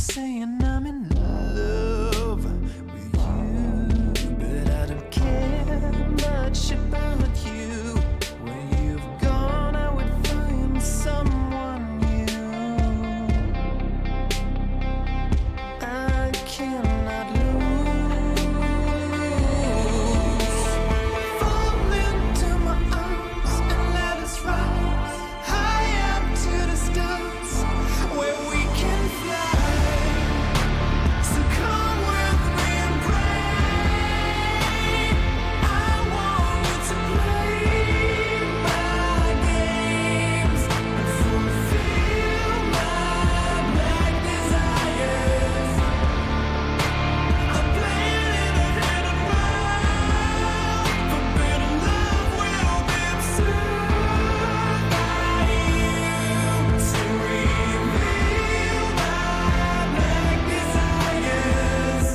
saying I'm in love with you, but I don't care much about you. When you've gone, I would find someone new. I cannot lose. Fall into my arms and let us rise high up to the stars where we can fly. So come with me and pray. I want you to play my games and fulfill my black desires. I'm playing in a hidden world. Forbidden love will be observed by you to reveal my black desires.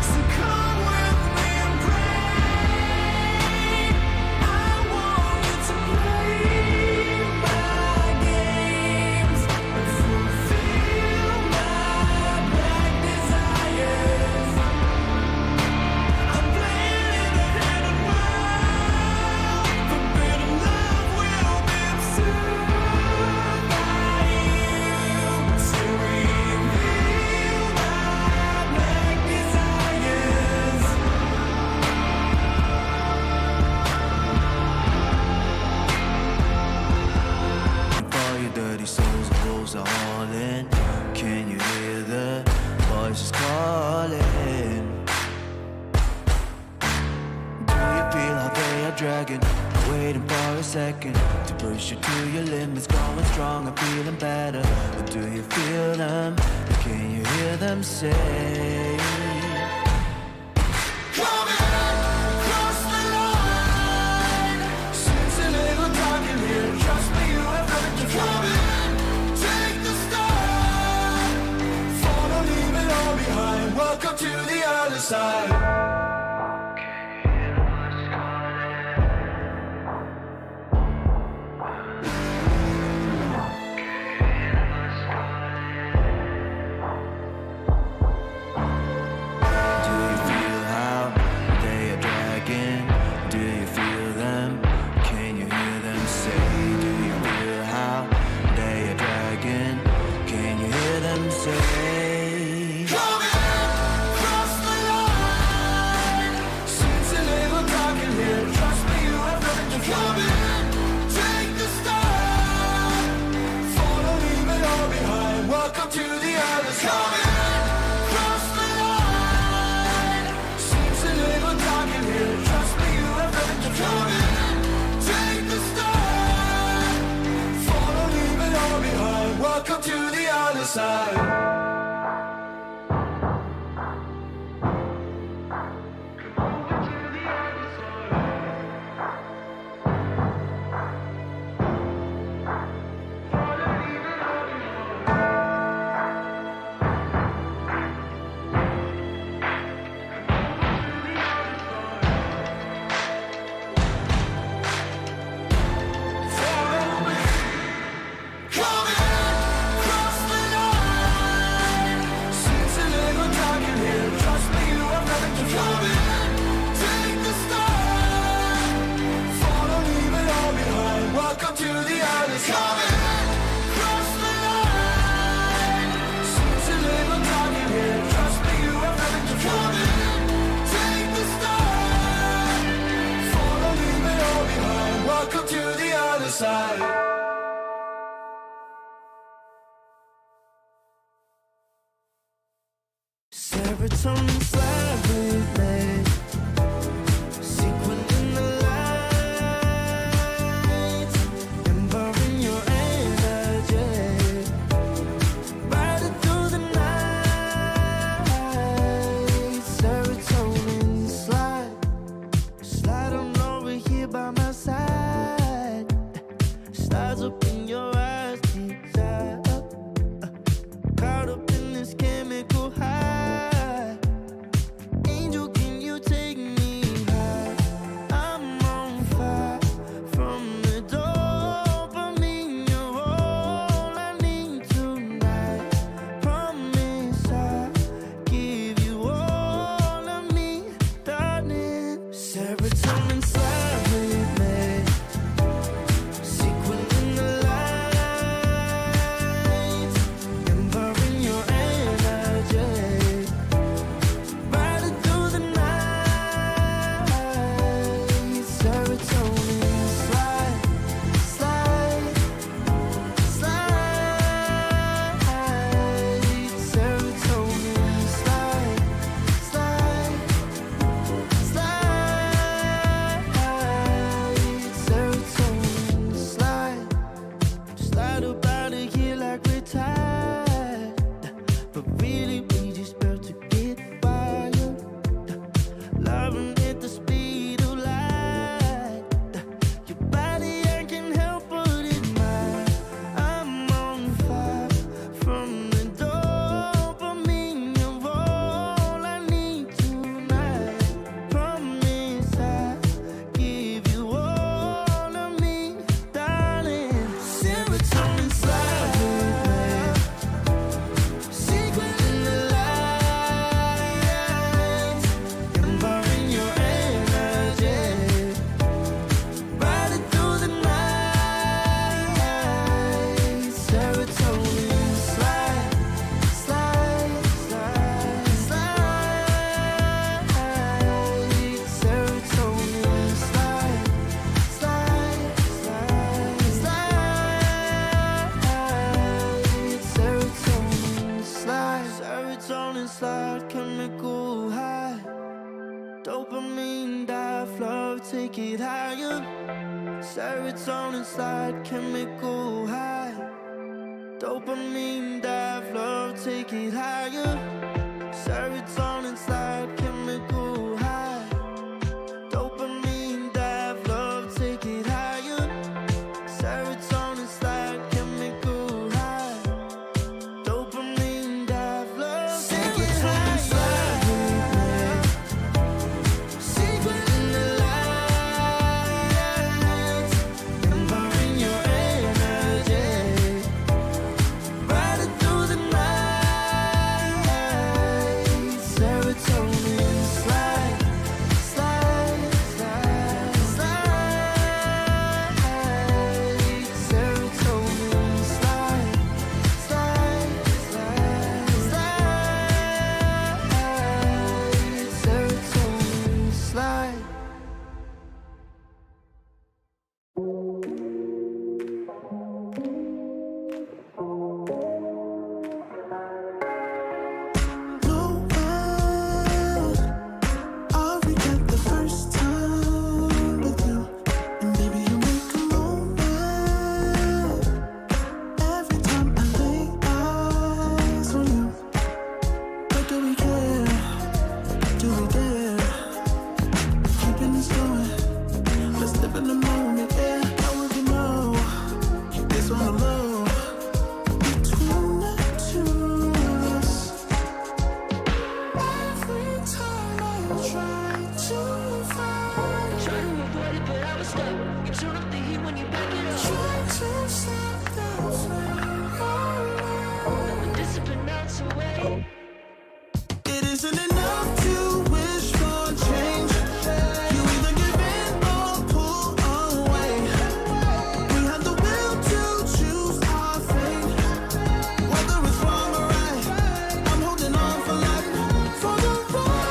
So come with me and pray. I want you to play my games and fulfill my black desires. I'm playing in a hidden world. Forbidden love will be observed by you to reveal my black desires. For your dirty souls, the wolves are hauling. Can you hear the voices calling? Do you feel how they are dragging? Waiting for a second to push you to your limits, going strong and feeling better. But do you feel them? Can you hear them say? Cross the line. Since a little dark in here, trust me, you have learned to come in. Take the start. Follow, leave it all behind. Welcome to the other side. Do you feel how they are dragging? Do you feel them? Can you hear them say? Do you feel how they are dragging? Can you hear them say? Come in, cross the line. Since a little dark in here, trust me, you have nothing to come in. Take the start. Follow, leave it all behind. Welcome to the other side. Cross the line. Seems a little dark in here. Trust me, you have nothing to come in. Take the start. Follow, leave it all behind. Welcome to the other side. Come in, cross the line. Since a little dark in here, trust me, you have nothing to come in. Take the start. Follow, leave it all behind. Welcome to the other side. Come in, cross the line. Since a little dark in here, trust me, you have nothing to come in. Take the start. Follow, leave it all behind. Welcome to the other side. Serotonin slide with me. Sequin in the lights, embarking your energy. Riding through the night. Serotonin slide. Slide on over here by my side. Serotonin slide with me. Sequin in the lights, empowering your energy. Riding through the night. Serotonin slide, slide, slide. Serotonin slide, slide, slide. Serotonin slide. Slide up out of here like we're tired, but really we just about to get wild. Loving at the speed of light. Your body, I can help but admire. I'm on fire from the dopamine of all I need tonight. Promise I'll give you all of me, darling. Serotonin slide with me. Secret in the lights, empowering your energy. Riding through the night. Serotonin slide, slide, slide, slide. Serotonin slide, slide, slide, slide. Serotonin slide, serotonin slide, chemical high. Dopamine dive, love, take it higher. Serotonin slide, chemical high. Dopamine dive, love, take it higher. Serotonin slide, chemical high. Dopamine dive, love, take it higher. Serotonin slide, chemical high. Dopamine dive, love, take it higher. Secret in the lights, empowering your energy. Riding through the night. Serotonin slide, slide, slide, slide. Serotonin slide, slide, slide, slide. Serotonin slide. I'll recap the first time with you, and baby you make a moment. Every time I lay eyes on you, but do we care? Do we dare? Keeping this going, let's live in the moment. Yeah, how would you know? It's on the low between the two of us. Every time I try to find, Try to avoid it, but I was stuck. You turn up the heat when you back it up. try to stop the flame. The discipline melts away. It isn't enough to wish for change. You either give in or pull away. We have the will to choose our fate. Whether it's wrong or right, I'm holding on for life. For the ride.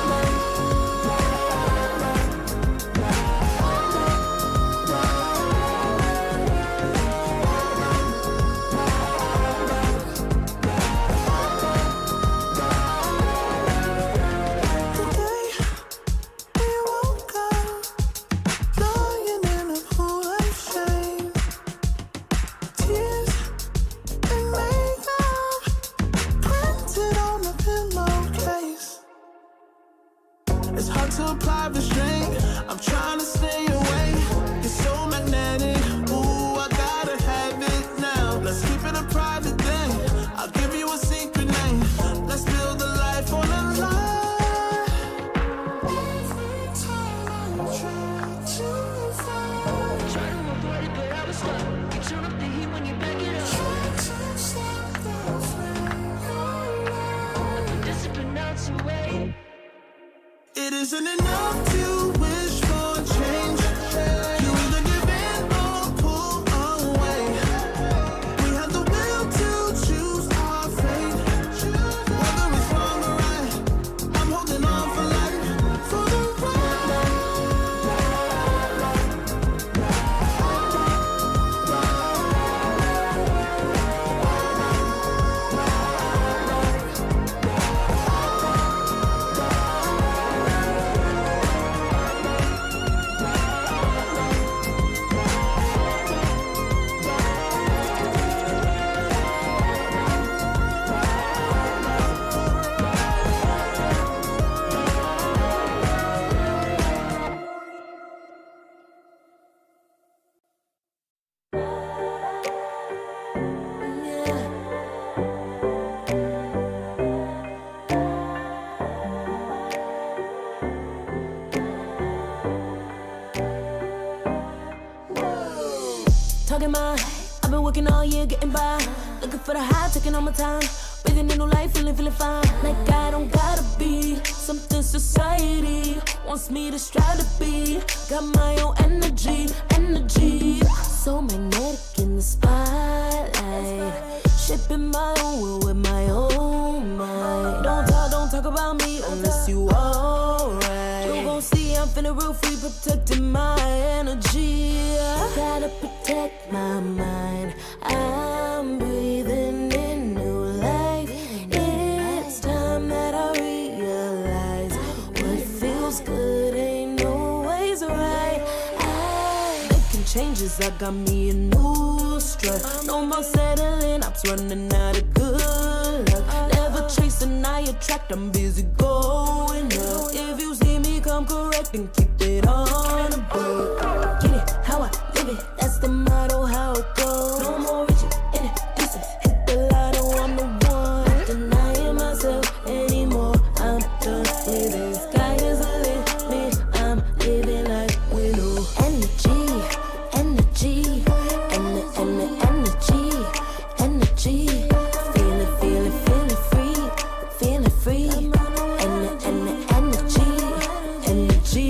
It isn't enough to wish for get mine. I've been working all year, getting by. Looking for the high, taking all my time. Breathing in new life, feeling fine. Like I don't gotta be something society wants me to strive to be. Got my own energy. So magnetic in the spotlight. Shaping my own will with my own mind. Don't talk about me unless you alright. You gon' see I'm finna real free, protecting my energy. Gotta protect my mind. I'm breathing in new life. It's time that I realize what feels good ain't always right. Making changes, I got me a new strut. No more settling, I'm running out of good luck. Never chasing, I attract, I'm busy going up. If you see me come correct, then keep it on the book. Get it, how I live it, that's the motto, how it goes. No more reaching, introducing, hit the lotto, I'm the one. Not denying myself anymore, I'm done with it. Sky is the limit, I'm living like willow. Energy, energy, energy. Feeling free, feeling free. Energy.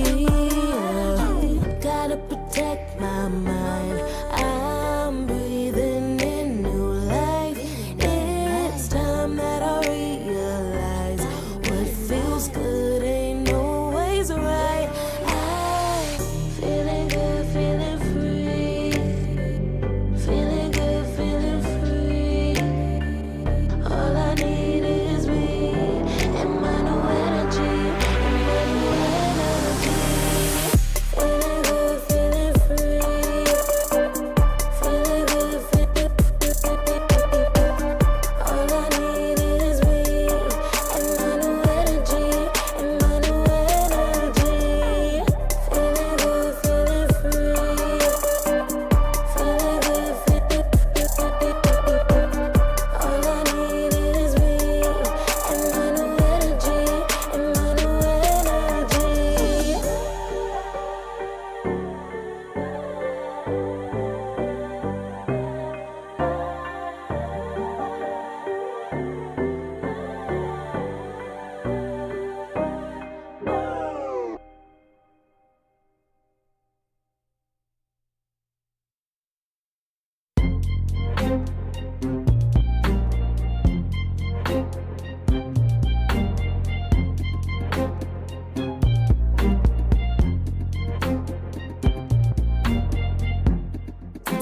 Gotta protect my mind. I'm breathing in new life. It's time that I realize what feels good ain't always right. I'm feeling good, feeling free. Feeling good, feeling free. All I need is me and my new energy. Feeling good, feeling free. Feeling good, feeling free. All I need is me and my new energy. Feeling good, feeling free. Feeling good, feeling free. All I need is me and my new energy.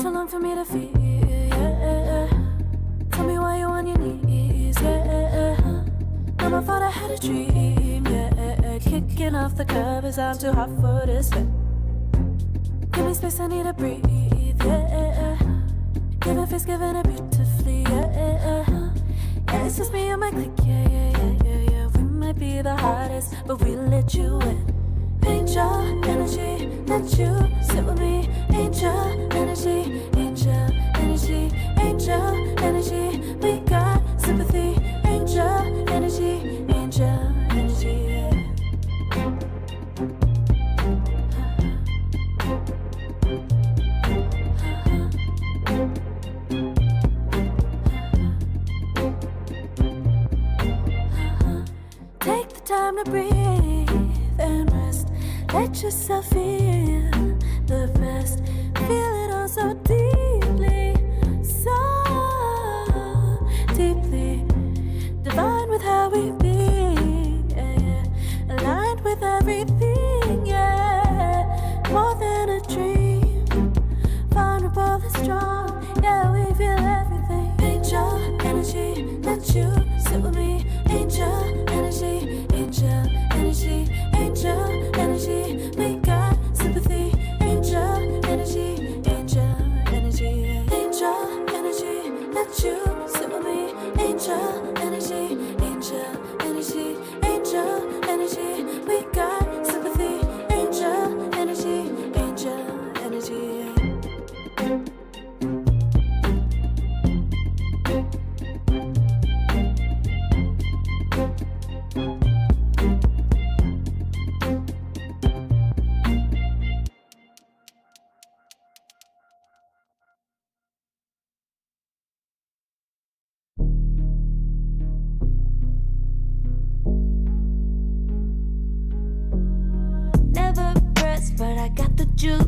Too long for me to feel, yeah. Tell me why you on your knees, yeah. Never thought I had a dream, yeah. Kicking off the covers, I'm too hot for this fit. Give me space, I need to breathe, yeah. Giving face, giving it beautifully, yeah. Yeah, it's just me and my clique, yeah. We might be the hottest, but we let you in. Angel energy, let you sit with me. Angel energy, angel energy, angel energy. We got sympathy. Angel energy, angel energy. Take the time to breathe and rest. Let yourself feel the best. Feel it all so deeply, so deeply. Divine with how we be, yeah. Aligned with everything, yeah. More than a dream, vulnerable and strong, yeah. We feel everything. Angel energy, let you sit with me. Angel energy, angel energy, angel energy. We got sympathy. Angel energy, angel energy, angel energy. Let you sit with me. Angel energy, angel energy, angel energy. We got sympathy. Angel energy, angel energy. juice.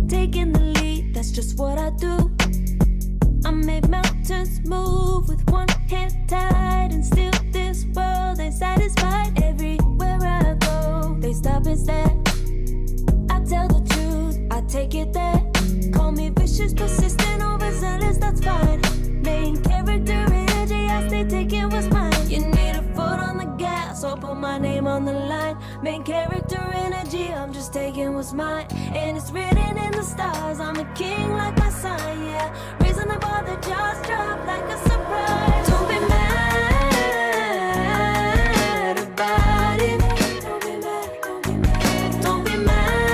Taking the lead, that's just what I do. I make mountains move with one hand tied, and still this world ain't satisfied. Everywhere I go, they stop and stare. I tell the truth, I take it there. Call me vicious, persistent, overzealous, that's fine. Main character energy, I stay taking what's mine. You need a foot on the gas, or put my name on the line. Main character energy, I'm just taking what's mine. And it's written in the stars, I'm a king like my sign, yeah. Raising the bar, the jaws drop like a surprise. Don't be mad about it. Don't be mad, don't be mad. Don't be mad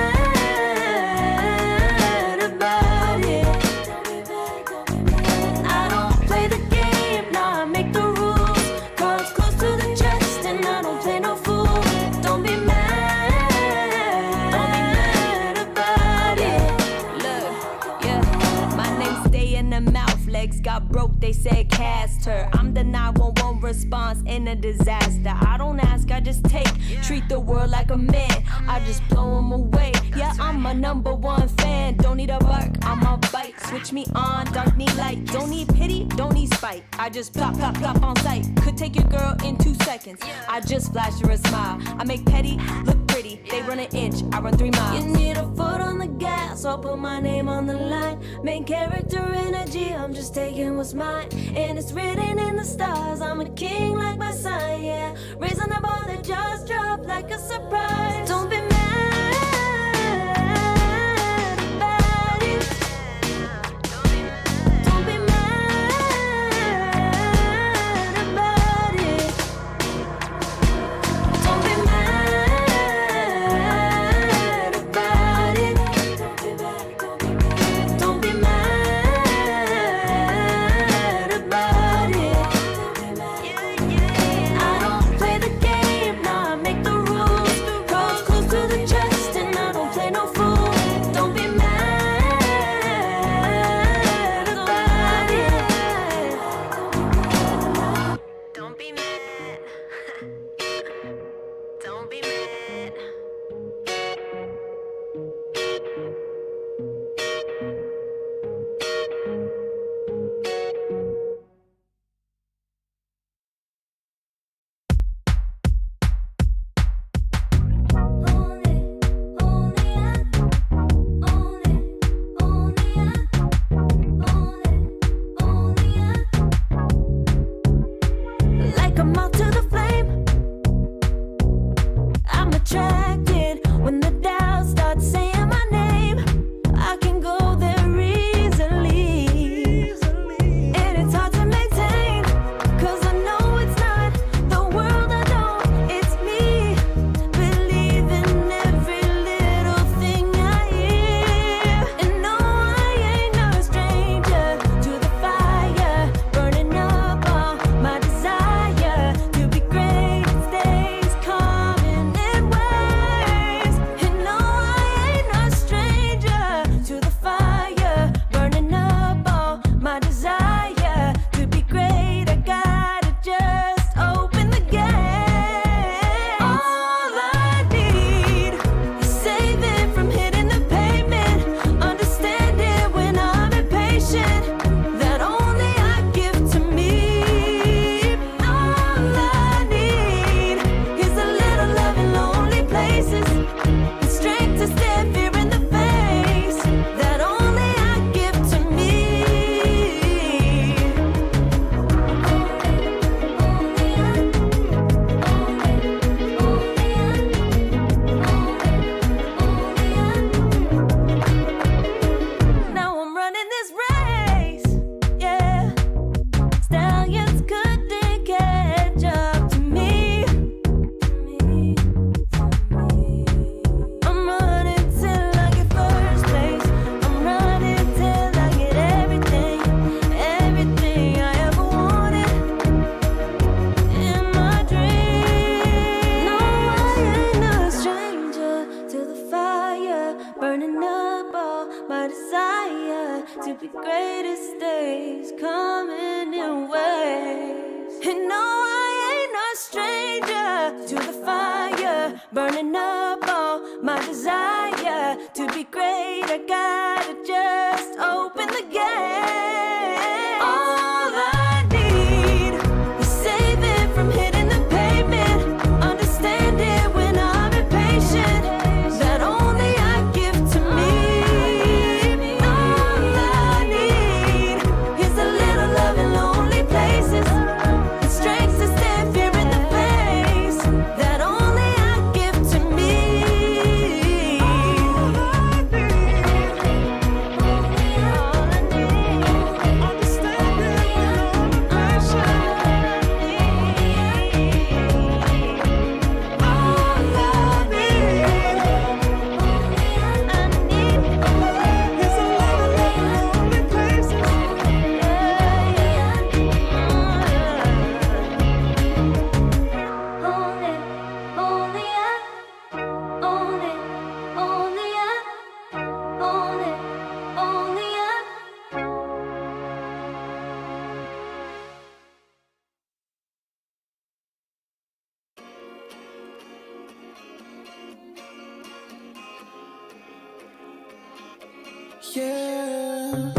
about it. Don't be mad, don't be mad. I don't play the game, nah, I make the rules. Cards close to the chest, and I don't play no fool. Don't be mad about it. Look, yeah, my name stay in the mouth. Legs got broke, they said cast her. I'm the 911 response in a disaster. I don't ask, I just take. Treat the world like a man, I just blow them away. Yeah, I'm a #1 fan. Don't need a bark, I'm a bite. Switch me on, dark need light. Don't need pity, don't need spite. I just plop, plop, plop on sight. Could take your girl in 2 seconds. I just flash her a smile. I make petty look pretty. They run an inch, I run 3 miles. You need a foot on the gas, I'll put my name on the line. Main character energy, I'm just taking what's mine. And it's written in the stars, I'm a king like my sign, yeah. Raising the bar, the jaws drop like a surprise. Don't be mad about it. Don't be mad about it. Don't be mad about it. Don't be mad about it. I don't play the game, nah, I make the rules. Cards close to the chest, and I don't play no fool. Don't be mad about it. Don't be mad. Don't be mad. Like a moth to the flame, I'm attracted when the doubts start saying my name. I can go there easily, and it's hard to maintain, 'cause I know it's not the world I know, it's me. Believe in every little thing I hear, and no, I ain't no stranger to the fire, burning up all my desire to be great. It stays coming in waves, and no, I ain't no stranger to the fire, burning up all my desire to be great. I gotta just open the gate. All I need is saving from hitting the pavement, understanding when I'm impatient, that only I give to me. All I need is a little love in lonely places, the strength to stare fear in the face, that only I give to me. Now I'm running this race, yeah. Stallions couldn't catch up to me. I'm running till I get first place. I'm running till I get everything, everything I ever wanted in my dream. No, I ain't no stranger to the fire, burning up all my desire to be greatest days coming in waves. And no, I ain't no stranger to the fire, burning up all my desire To be great, I gotta just open the gate. All I need is save it from hitting the pavement. Understand it when I'm impatient. That only I give to me. All I need is a little love in lonely places. The strength to stand fear in the face. That only I give to me. Yeah.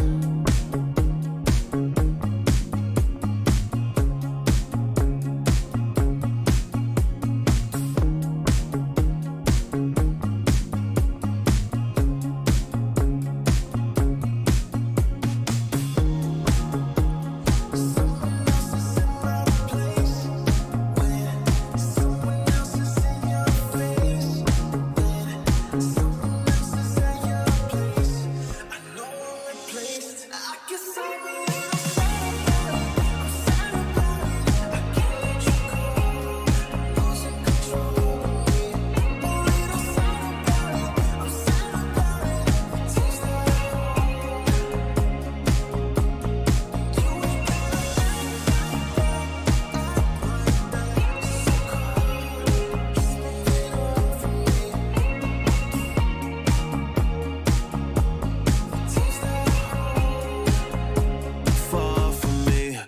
Far from me.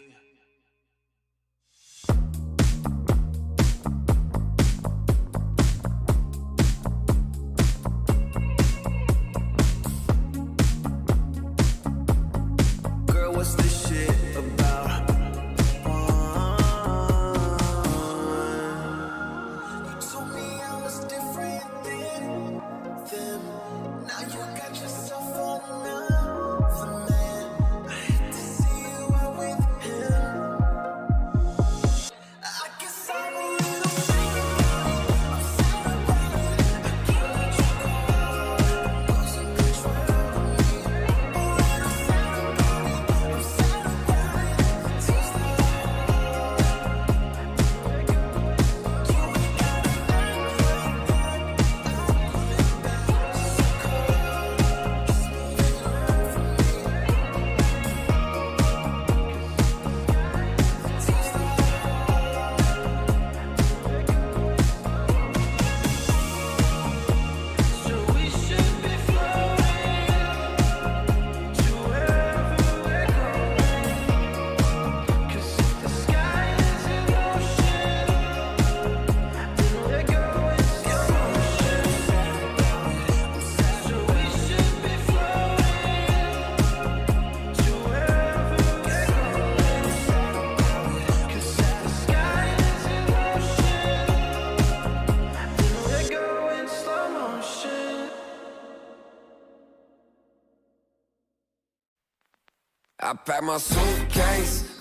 Girl, what's this shit about? You told me I was different than them. Now you got yourself another man. I hate to see you out with him. I guess I'm a little sad about it. I can't let you go. Losing control of me. A little sad about it. I'm sad about it. Taste the I pack my suitcase,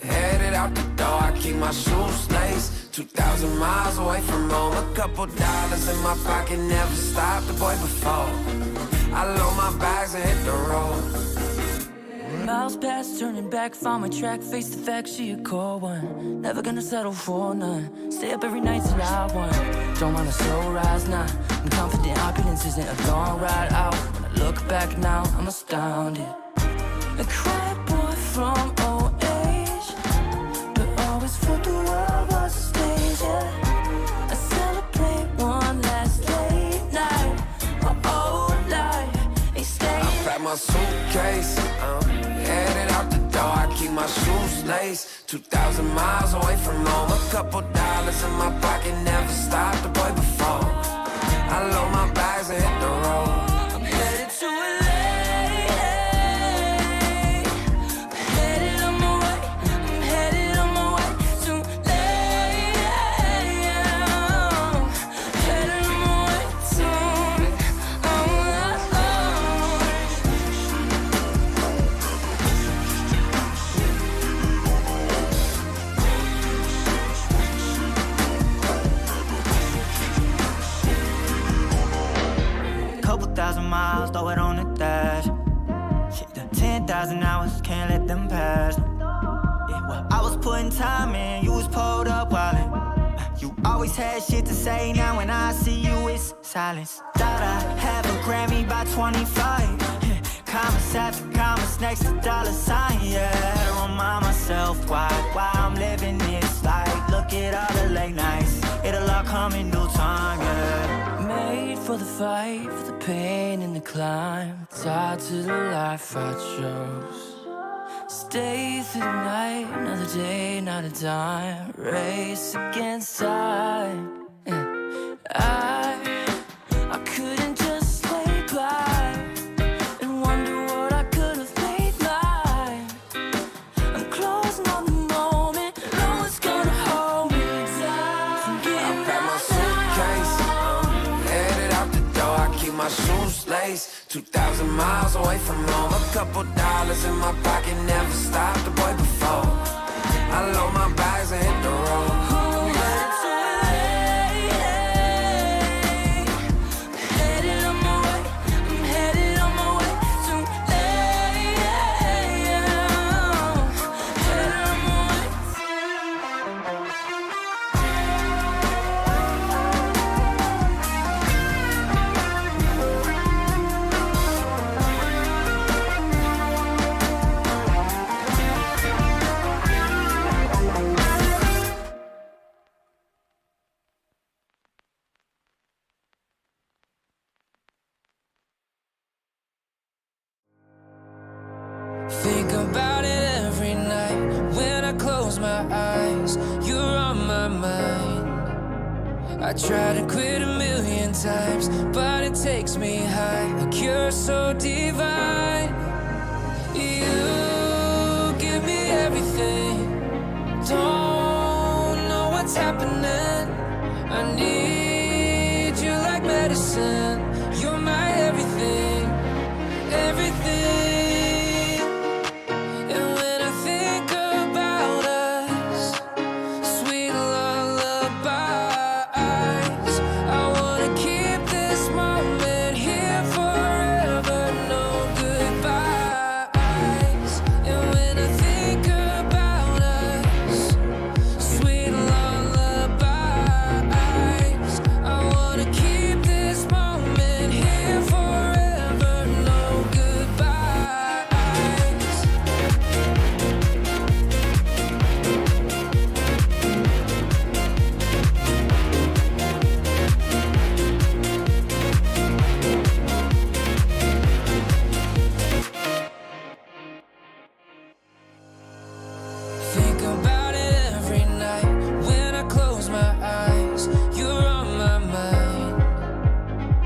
headed out the door. I keep my shoes laced. 2,000 miles away from home. A couple dollars in my pocket, never stopped the boy before. I load my bags and hit the road. Miles past, turning back, found my track, face the fact, she a cold one. Never gonna settle for none. Stay up every night till I won. Don't want a slow rise now. I'm confident opulence isn't a long ride out. When I look back now, I'm astounded. A quiet boy from old age, but always felt the world was a stage, yeah. I celebrate one last late night. My old life, they stay. I pack my suitcase, headed out the door. I keep my shoes laced. 2,000 miles away from home. A couple dollars in my pocket, never stopped the boy before. I load my bags and hit the road. couple thousand miles, throw it on the dash. Shit, the 10,000 hours, can't let them pass. Yeah, well, I was putting time in, you was pulled up wildin'. You always had shit to say, now when I see you, it's silence. Thought I'd have a Grammy by 25. Commas after commas next to dollar sign, yeah. Had to remind myself why I'm living this life. Look at all the late nights, it'll all come in due time, yeah. Made for the fight, for the pain and the climb. Tied to the life I chose. Stay through the night, another day, not a dime. Race against time. I couldn't just lay by and wonder what I could have made mine. I'm closing on the moment, no one's gonna hold me down. I pack my suitcase, headed out the door, I keep my shoes laced. 2,000 miles away from home, a couple dollars in my pocket, never stopped the boy before. I load my bags and hit the road. Think about it every night when I close my eyes. You're on my mind. I try to quit a million times, but it takes me high. Like you're so divine. You give me everything. Don't know what's happening. I need you like medicine. You're my everything, everything.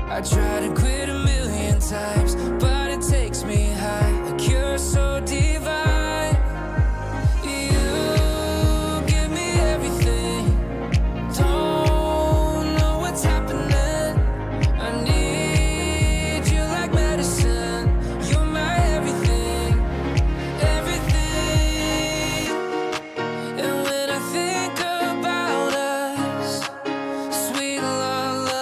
I try to quit a million times, but it takes me high. Like you're so divine. You give me everything. Don't know what's happening. I need you like medicine. You're my everything, everything. And when I think about us, sweet lullaby.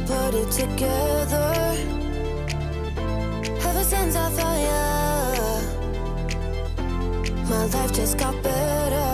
Put it together. Ever since I found you, my life just got better.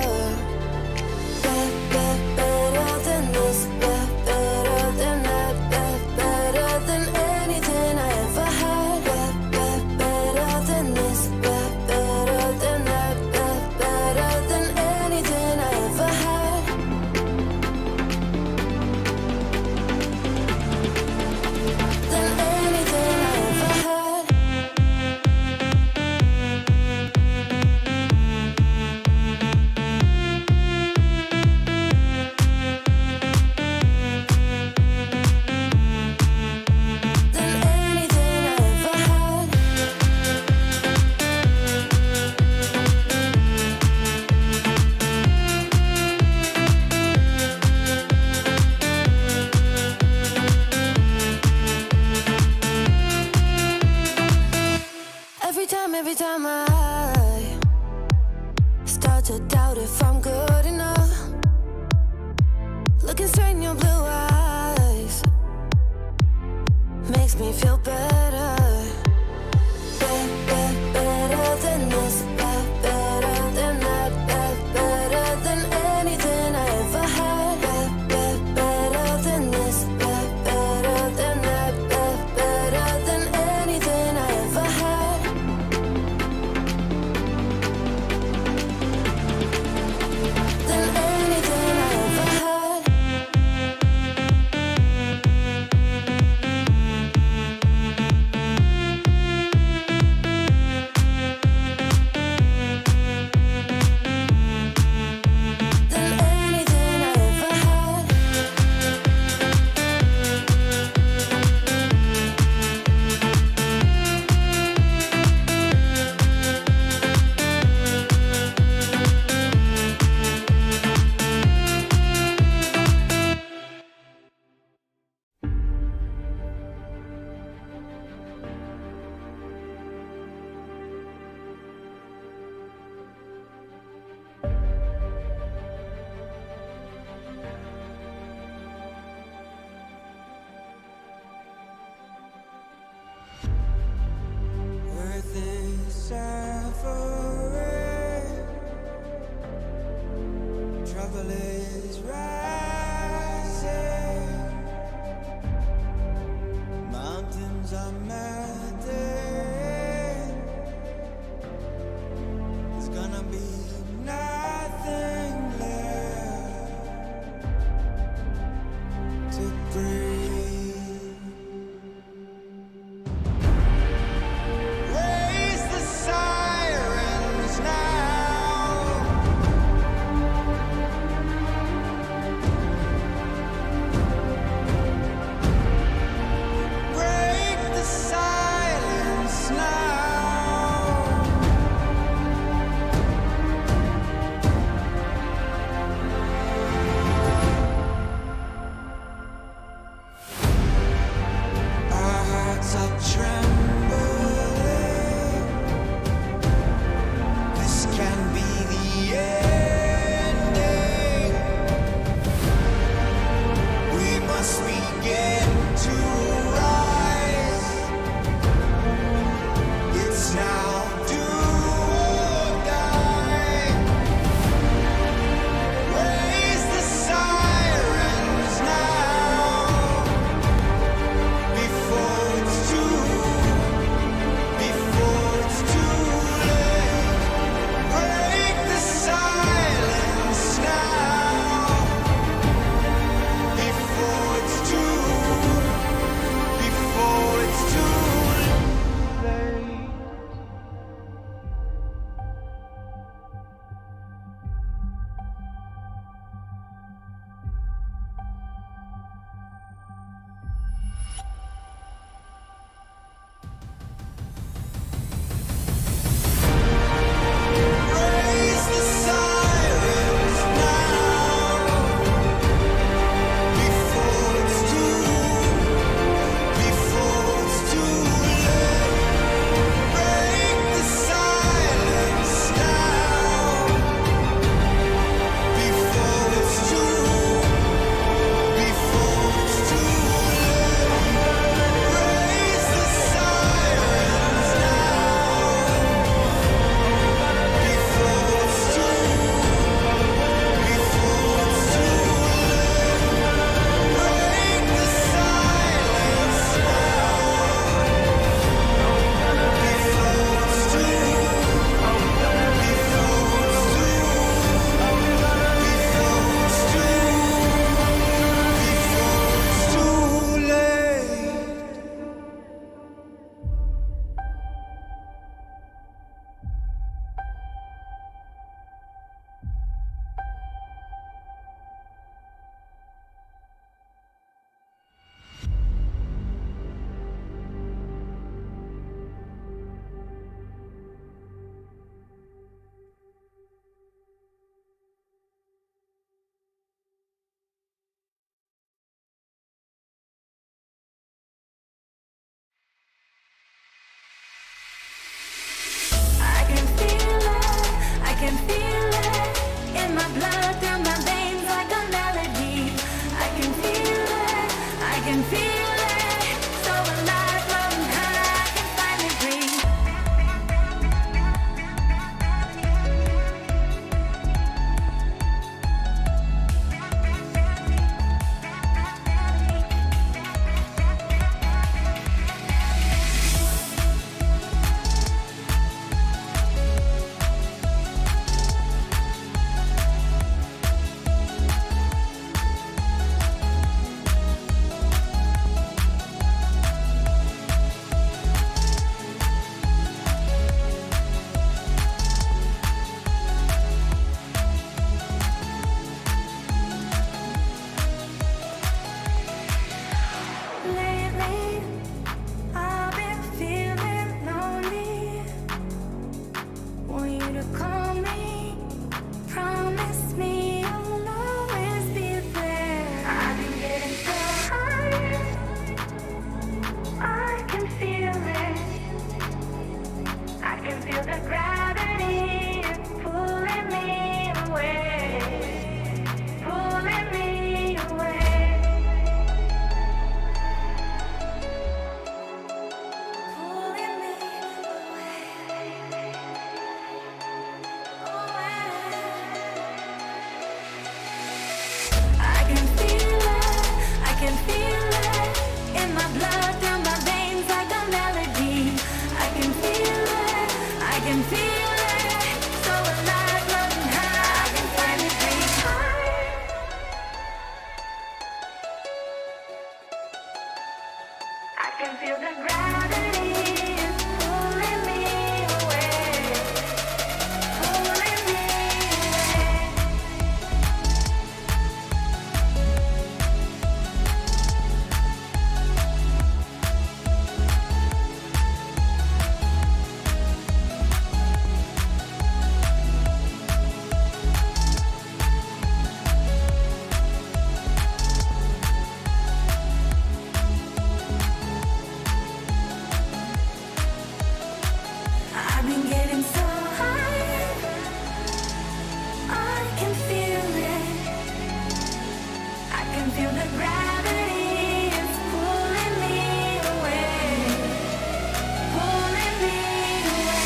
strain your blue eyes makes me feel better. Better than this, better than that, better than anything I ever had. Better than this, better than that, better than anything I ever had. Than anything I ever had. Than anything I ever had. Earth is suffering, trouble is rising, mountains are melting, there's gonna be nothing left to breathe. Raise the sirens now. Break the silence now. Our hearts are trembling. This can be the ending. We must begin to rise. It's now do or die. Raise the sirens now before it's too late. Break the silence now before it's too late. feel the gravity is pulling me away, pulling me away. I've been getting so high, I can feel it. I can feel the gravity is pulling me away, pulling me away.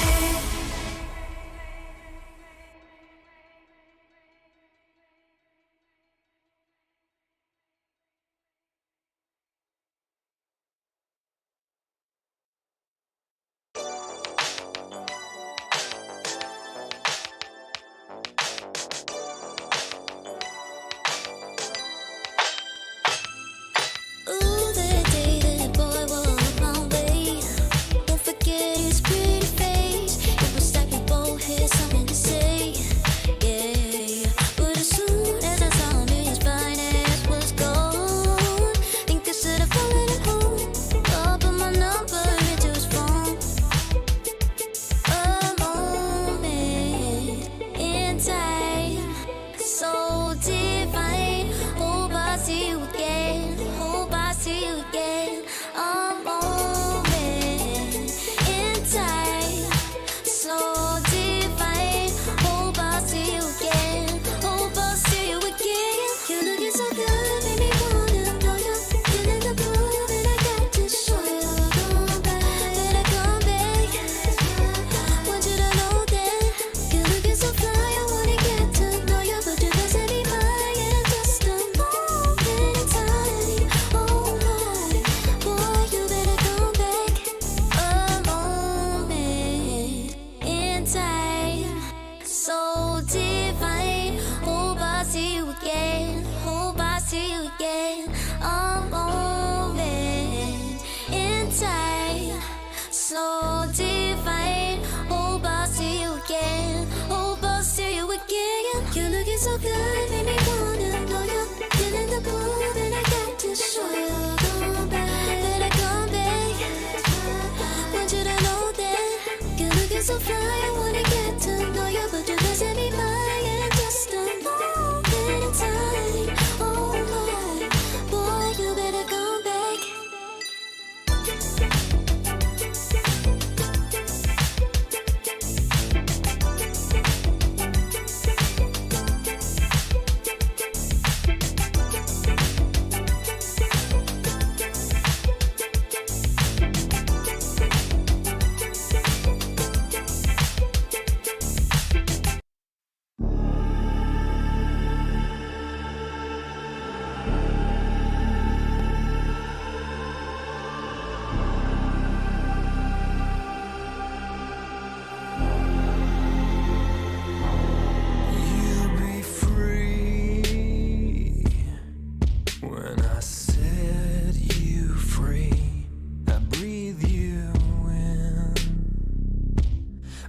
Ooh, the day that boy walked my way. Won't forget his pretty face. It was like we both had something to say. Yeah, but as soon as I saw him, his fine ass was gone. Think I should have followed him home. Oh, put my number into his phone. A moment in time, so divine. Hope I see you again. Hope I see you again. A moment in time, so divine. Hope I see you again. Hope I see you again. You're looking so good, made me wanna know you. Feeling the groove, and I got to show you. Come back, better come back. Want you to know that you're looking so fly. I wanna get to know you, but you guys be mine in just a moment in time. Oh my, boy, you better come back. A moment in time, so divine. Hope I see you again. Hope I see you again. A moment in time, so divine. Hope I see you again. Hope I see you again. You're looking so good, made me wanna know you. Feeling the groove, and I got to show you. Come back, better come back. Want you to know that you're looking so fly. I wanna get to know you, but you guys be mine in just a moment in time. Oh my, boy, you better come back. You'll be free when I set you free. I breathe you in,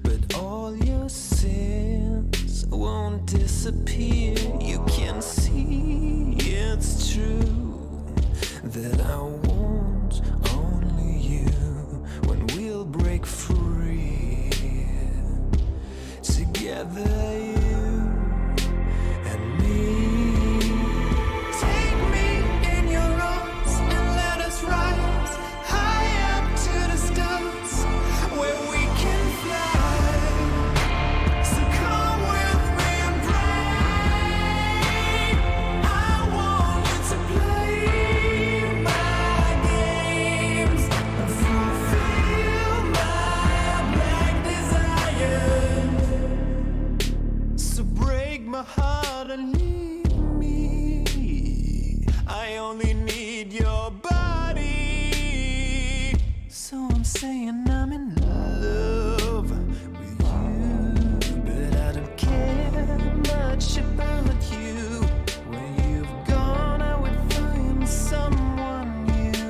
but all your sins won't disappear. You can see it's true that I want only you when we'll break free. Together, you and me. Take me in your arms and let us rise high up to the stars where we can fly. So come with me and pray. I want you to play my games and fulfill my black desires. So break my heart and leave me. I only need your body. So I'm saying I'm in love with you, but I don't care much about you. When you've gone, I would find someone new.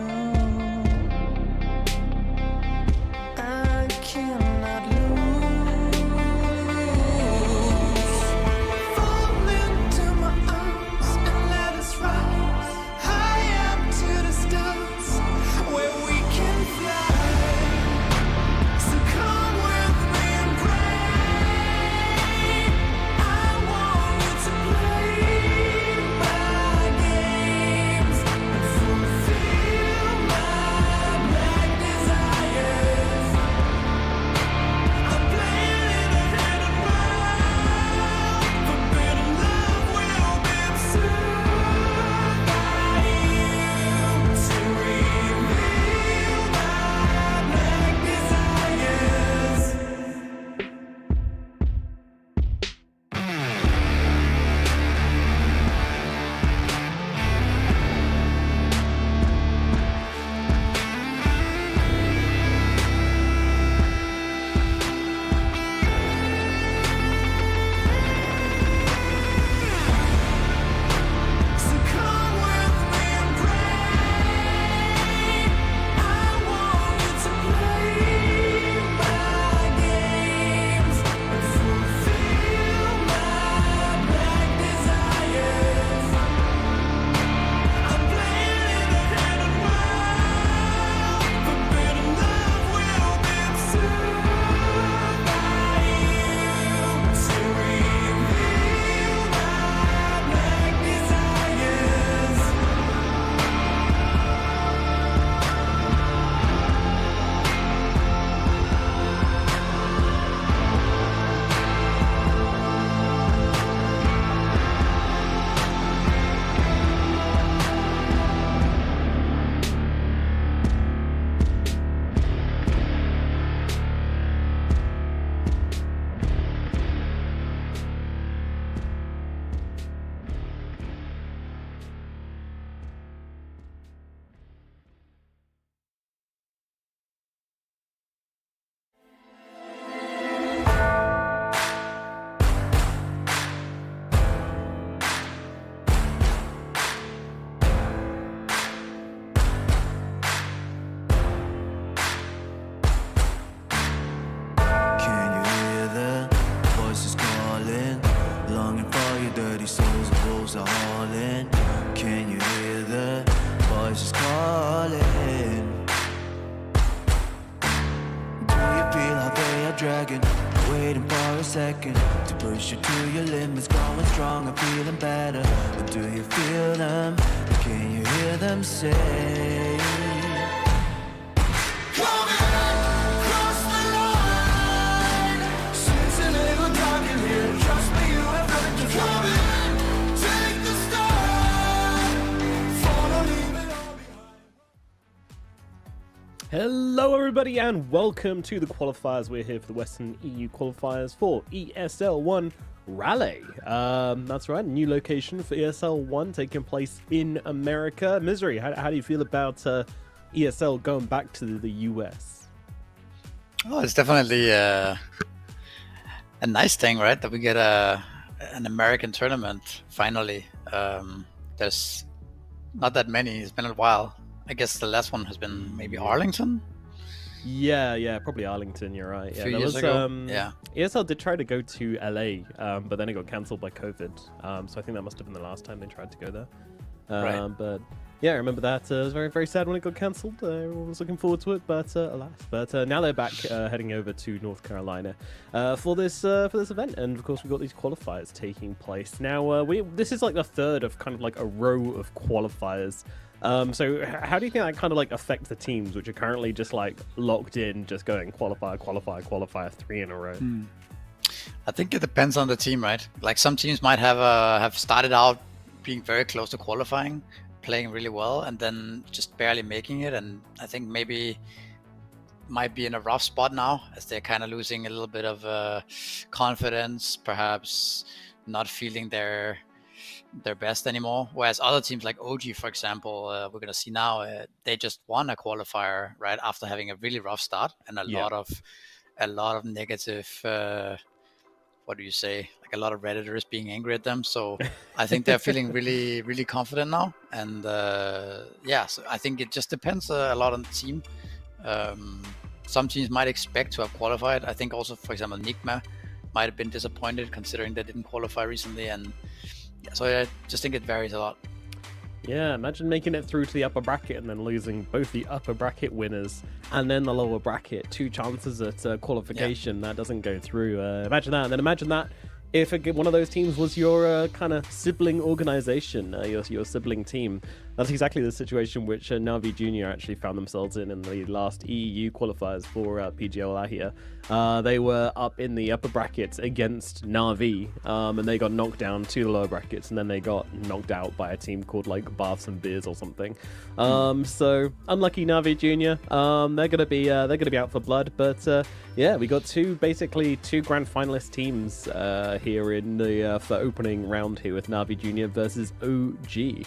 second to push you to your limits, going strong and feeling better. But do you feel them? Can you hear them say? Hello everybody and welcome to the Qualifiers. We're here for the Western EU Qualifiers for ESL One Raleigh. That's right, new location for ESL One taking place in America. Misery, how do you feel about ESL going back to the US? Oh, it's definitely a nice thing, right? That we get an American tournament finally. There's not that many. It's been a while. I guess the last one has been maybe Arlington. Yeah, probably Arlington. You're right. Yeah, few years ago. Yeah. ESL did try to go to LA, but then it got cancelled by COVID. So I think that must have been the last time they tried to go there. Right. But yeah, I remember that. It was very, very sad when it got cancelled. Everyone was looking forward to it, but alas. But now they're back, heading over to North Carolina for this event, and of course we've got these qualifiers taking place now. This is like the third of kind of like a row of qualifiers. So how do you think that kind of like affects the teams, which are currently just like locked in, just going qualifier 3 in a row? I think it depends on the team, right? Like some teams might have started out being very close to qualifying, playing really well, and then just barely making it. And I think maybe might be in a rough spot now, as they're kind of losing a little bit of confidence, perhaps not feeling their best anymore. Whereas other teams like OG, for example, we're going to see now, they just won a qualifier right after having a really rough start and a lot of negative. What do you say? Like a lot of Redditors being angry at them. So I think they're feeling really, really confident now. And so I think it just depends a lot on the team. Some teams might expect to have qualified. I think also, for example, Nigma might have been disappointed considering they didn't qualify recently. And so I just think it varies a lot. Yeah, imagine making it through to the upper bracket and then losing both the upper bracket winners and then the lower bracket. 2 chances at qualification. That doesn't go through. Imagine that. And then imagine that if one of those teams was your kind of sibling organization, your sibling team. That's exactly the situation which Navi Junior actually found themselves in the last EEU qualifiers for PGL Lahia. They were up in the upper brackets against Navi, and they got knocked down to the lower brackets, and then they got knocked out by a team called like Baths and Beers or something. So unlucky Navi Junior. They're gonna be out for blood, but yeah, we got two grand finalist teams here in the for opening round here with Navi Junior versus OG.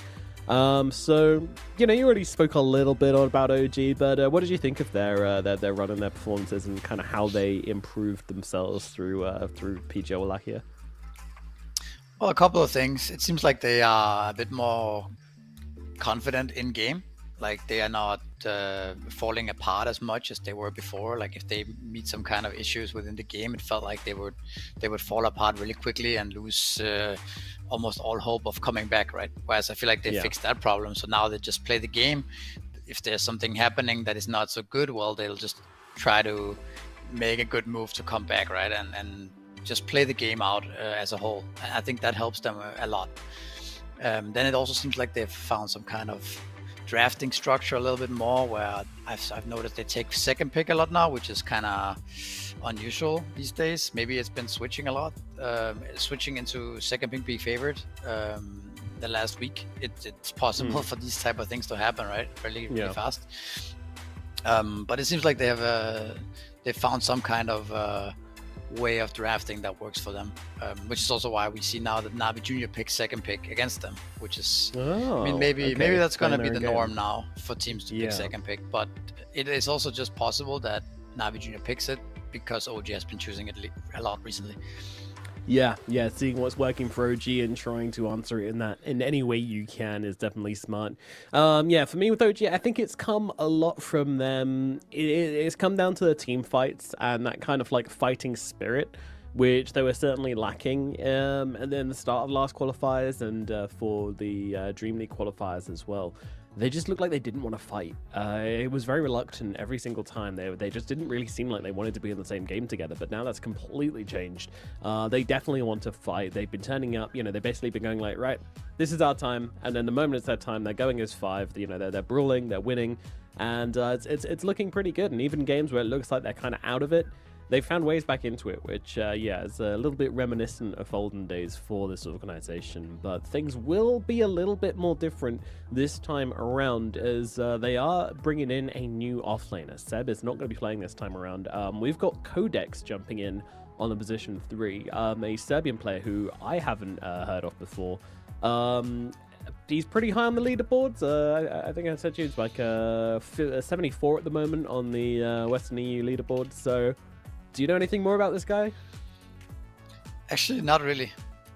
So you already spoke a little bit about OG, but what did you think of their run and their performances and kind of how they improved themselves through PGL Lahia? Well, a couple of things. It seems like they are a bit more confident in game. Like they are not falling apart as much as they were before. Like if they meet some kind of issues within the game, it felt like they would fall apart really quickly and lose almost all hope of coming back, right? Whereas I feel like they fixed that problem. So now they just play the game. If there's something happening that is not so good, well, they'll just try to make a good move to come back, right? And just play the game out as a whole. And I think that helps them a lot. Then it also seems like they've found some kind of drafting structure a little bit more, where I've noticed they take second pick a lot now, which is kind of unusual these days. Maybe it's been switching a lot, switching into second pick being favored the last week. It's possible for these type of things to happen, right? Really fast. But it seems like they found some kind of way of drafting that works for them, which is also why we see now that Navi Junior picks second pick against them, which is maybe that's going to be the norm now for teams to pick second pick. But it is also just possible that Navi Junior picks it because OG has been choosing it a lot recently. Yeah, seeing what's working for OG and trying to answer it in any way you can is definitely smart. For me with OG, I think it's come a lot from them. It's come down to the team fights and that kind of like fighting spirit which they were certainly lacking and then the start of last qualifiers and for the Dream League qualifiers as well. They just looked like they didn't want to fight. It was very reluctant every single time. They just didn't really seem like they wanted to be in the same game together, but now that's completely changed. They definitely want to fight. They've been turning up, they've basically been going like, right, this is our time, and then the moment it's their time, they're going as 5, they're brawling, they're winning, and it's looking pretty good. And even games where it looks like they're kind of out of it, they found ways back into it, which, is a little bit reminiscent of olden days for this organization. But things will be a little bit more different this time around, as they are bringing in a new offlaner. Seb is not going to be playing this time around. We've got Codex jumping in on the position 3, a Serbian player who I haven't heard of before. He's pretty high on the leaderboards. I think I said to you, it's like 74 at the moment on the Western EU leaderboard. So, do you know anything more about this guy? Actually, not really.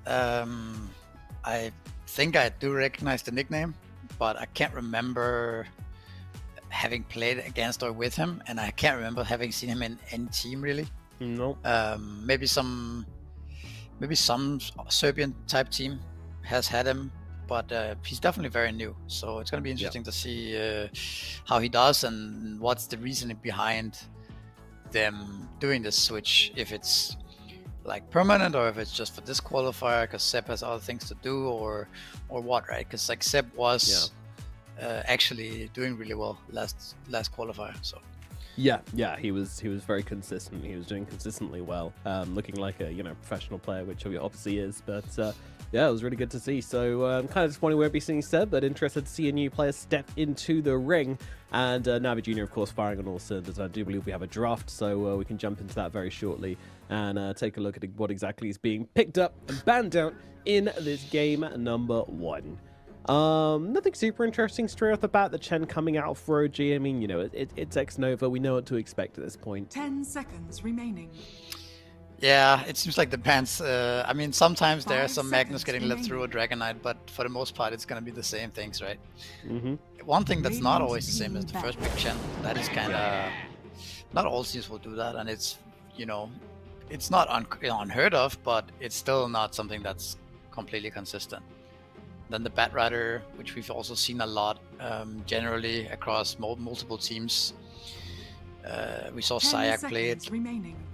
I think I do recognize the nickname, but I can't remember having played against or with him, and I can't remember having seen him in any team really. No. Maybe some Serbian type team has had him, but he's definitely very new. So it's going to be interesting to see how he does and what's the reasoning behind them doing this switch, if it's like permanent or if it's just for this qualifier because Seb has other things to do, or what, right? Because like Seb was actually doing really well last qualifier. So yeah, he was very consistent. He was doing consistently well, looking like a professional player, which he obviously is. But yeah, it was really good to see. So I'm kind of disappointed we won't be seeing Seb, but interested to see a new player step into the ring. And Navi Jr., of course, firing on all cylinders. I do believe we have a draft, so we can jump into that very shortly and take a look at what exactly is being picked up and banned out in this game number 1. Nothing super interesting straight off the bat. The Chen coming out for OG. I mean, it's X-Nova. We know what to expect at this point. 10 seconds remaining. yeah, it seems like depends. I mean, sometimes there are some Magnus getting let through a Dragonite, but for the most part, it's going to be the same things, right? Mm-hmm. One thing that's not always the same is the first pick Chen. That is kind of... Not all teams will do that, and it's, it's not unheard of, but it's still not something that's completely consistent. Then the Bat Rider, which we've also seen a lot, generally across multiple teams. We saw Sayak play it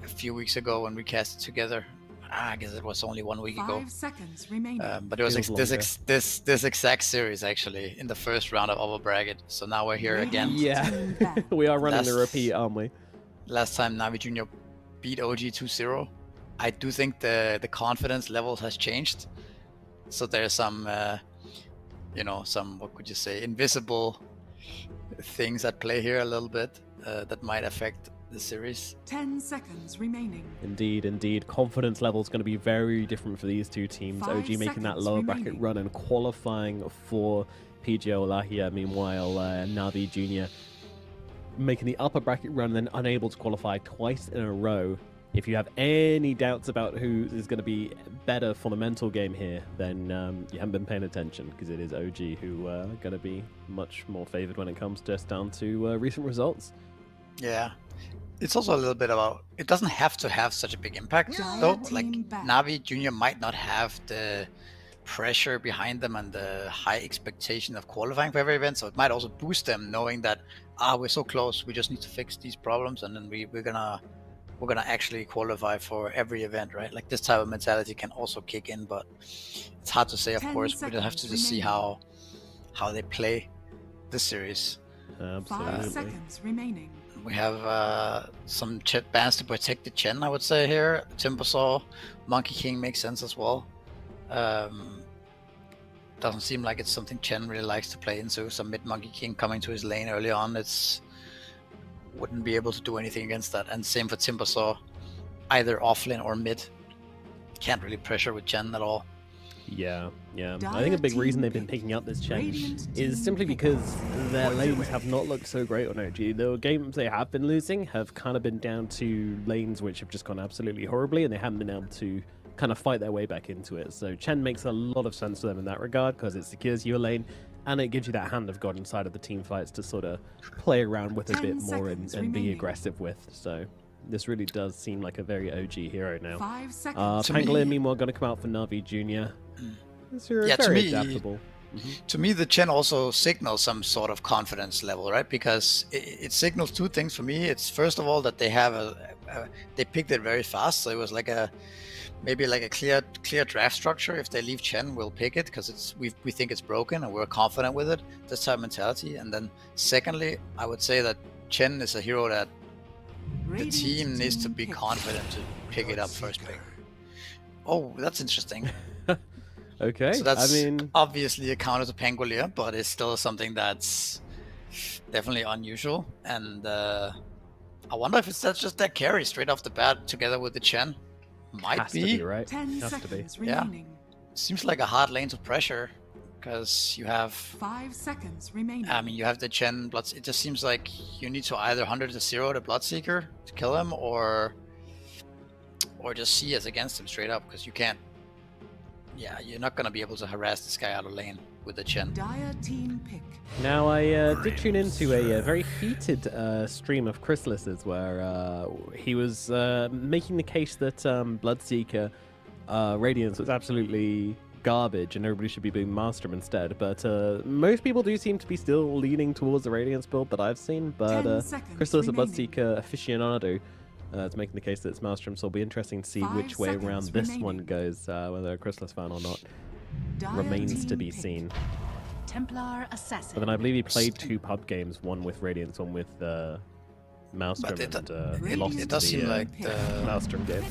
a few weeks ago when we cast it together. I guess it was only 1 week ago. 5 seconds remaining. But it was this exact series actually in the first round of Upper Bracket. So now we're here again. Yeah, we are running the repeat, aren't we? Last time Navi Jr. beat OG 2-0. I do think the confidence level has changed. So there's some, some, what could you say, invisible things at play here a little bit that might affect the series. 10 seconds remaining. Indeed. Confidence level is going to be very different for these two teams. 5 OG making that seconds lower remaining. bracket run and qualifying for PGO Lahia. Meanwhile, Navi Jr. making the upper bracket run and then unable to qualify twice in a row. If you have any doubts about who is going to be better for the mental game here, then you haven't been paying attention, because it is OG who are going to be much more favored when it comes just down to recent results. Yeah. It's also a little bit about, it doesn't have to have such a big impact, though. Like, Navi Jr. might not have the pressure behind them and the high expectation of qualifying for every event, so it might also boost them knowing that, we're so close, we just need to fix these problems, and then we're gonna actually qualify for every event, right? Like, this type of mentality can also kick in, but it's hard to say, of course. We have to just see how they play this series. Absolutely. 5 seconds remaining. We have some bans to protect the Chen, I would say here. Timbersaw, Monkey King makes sense as well. Doesn't seem like it's something Chen really likes to play into. Some mid Monkey King coming to his lane early on, wouldn't be able to do anything against that. And same for Timbersaw, either offlane or mid. Can't really pressure with Chen at all. Yeah. I think a big reason they've been picking up this change is simply because their lanes have not looked so great on OG. The games they have been losing have kind of been down to lanes which have just gone absolutely horribly, and they haven't been able to kind of fight their way back into it. So Chen makes a lot of sense to them in that regard, because it secures your lane and it gives you that hand of God inside of the team fights to sort of play around with a bit more and be aggressive with. So This really does seem like a very OG hero now. 5 seconds. To Pangolier, me- meanwhile, going to come out for Navi Jr. It's very Yeah, to me- adaptable. To me, the Chen also signals some sort of confidence level, right? Because it signals two things for me. It's first of all that they have they picked it very fast, so it was like maybe like a clear draft structure. If they leave Chen, we'll pick it because we think it's broken and we're confident with it. This type of mentality. And then secondly, I would say that Chen is a hero that the team needs to be confident to pick it up first pick. Oh, that's interesting. Okay, So that's I mean, obviously a counter to Pangolier, but it's still something that's definitely unusual. And I wonder if that's just that carry straight off the bat together with the Chen. Might has to be, right? 10 Has to be. seconds Yeah. remaining. Seems like a hard lane to pressure because you have. 5 seconds remaining. I mean, you have the Chen Blood. It just seems like you need to either 100 to 0 the Bloodseeker to kill him, or just CS against him straight up because you can't. Yeah, you're not gonna be able to harass this guy out of lane with the Chen. Dire team pick. Now, I did tune into a very heated stream of Chrysalis's where he was making the case that Bloodseeker Radiance was absolutely garbage and everybody should be doing Maelstrom instead. But most people do seem to be still leaning towards the Radiance build that I've seen. But 10 seconds Chrysalis, a remaining. Bloodseeker aficionado, is making the case that it's Maelstrom, so it'll be interesting to see 5 which way seconds around this remaining. one goes, whether a Chrysalis fan or not Dire remains to team be pick. seen. Templar Assassin. But then I believe he played two pub games, one with Radiance, one with Maelstrom, But and he lost it does the, seem like Maelstrom game.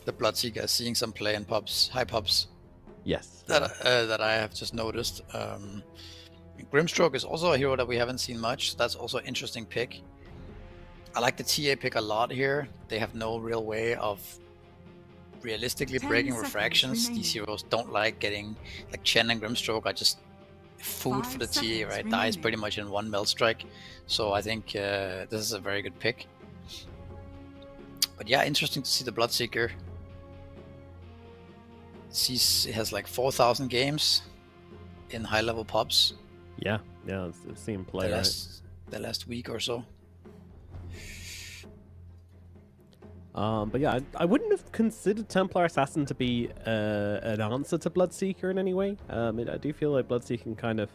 the Bloodseeker is seeing some play in pubs, high pubs Yes. that I have just noticed. Grimstroke is also a hero that we haven't seen much. So that's also an interesting pick. I like the TA pick a lot here. They have no real way of realistically 10 breaking seconds refractions. remaining. These heroes don't like getting like Chen and Grimstroke are just food for the 5 TA, seconds right? Dies remaining. pretty much in one melt strike. So I think this is a very good pick. But yeah, interesting to see the Bloodseeker. It has like 4,000 games in high level pubs Yeah, it's seen play, right? the last week or so. But yeah, I wouldn't have considered Templar Assassin to be an answer to Bloodseeker in any way. I do feel like Bloodseeker can kind of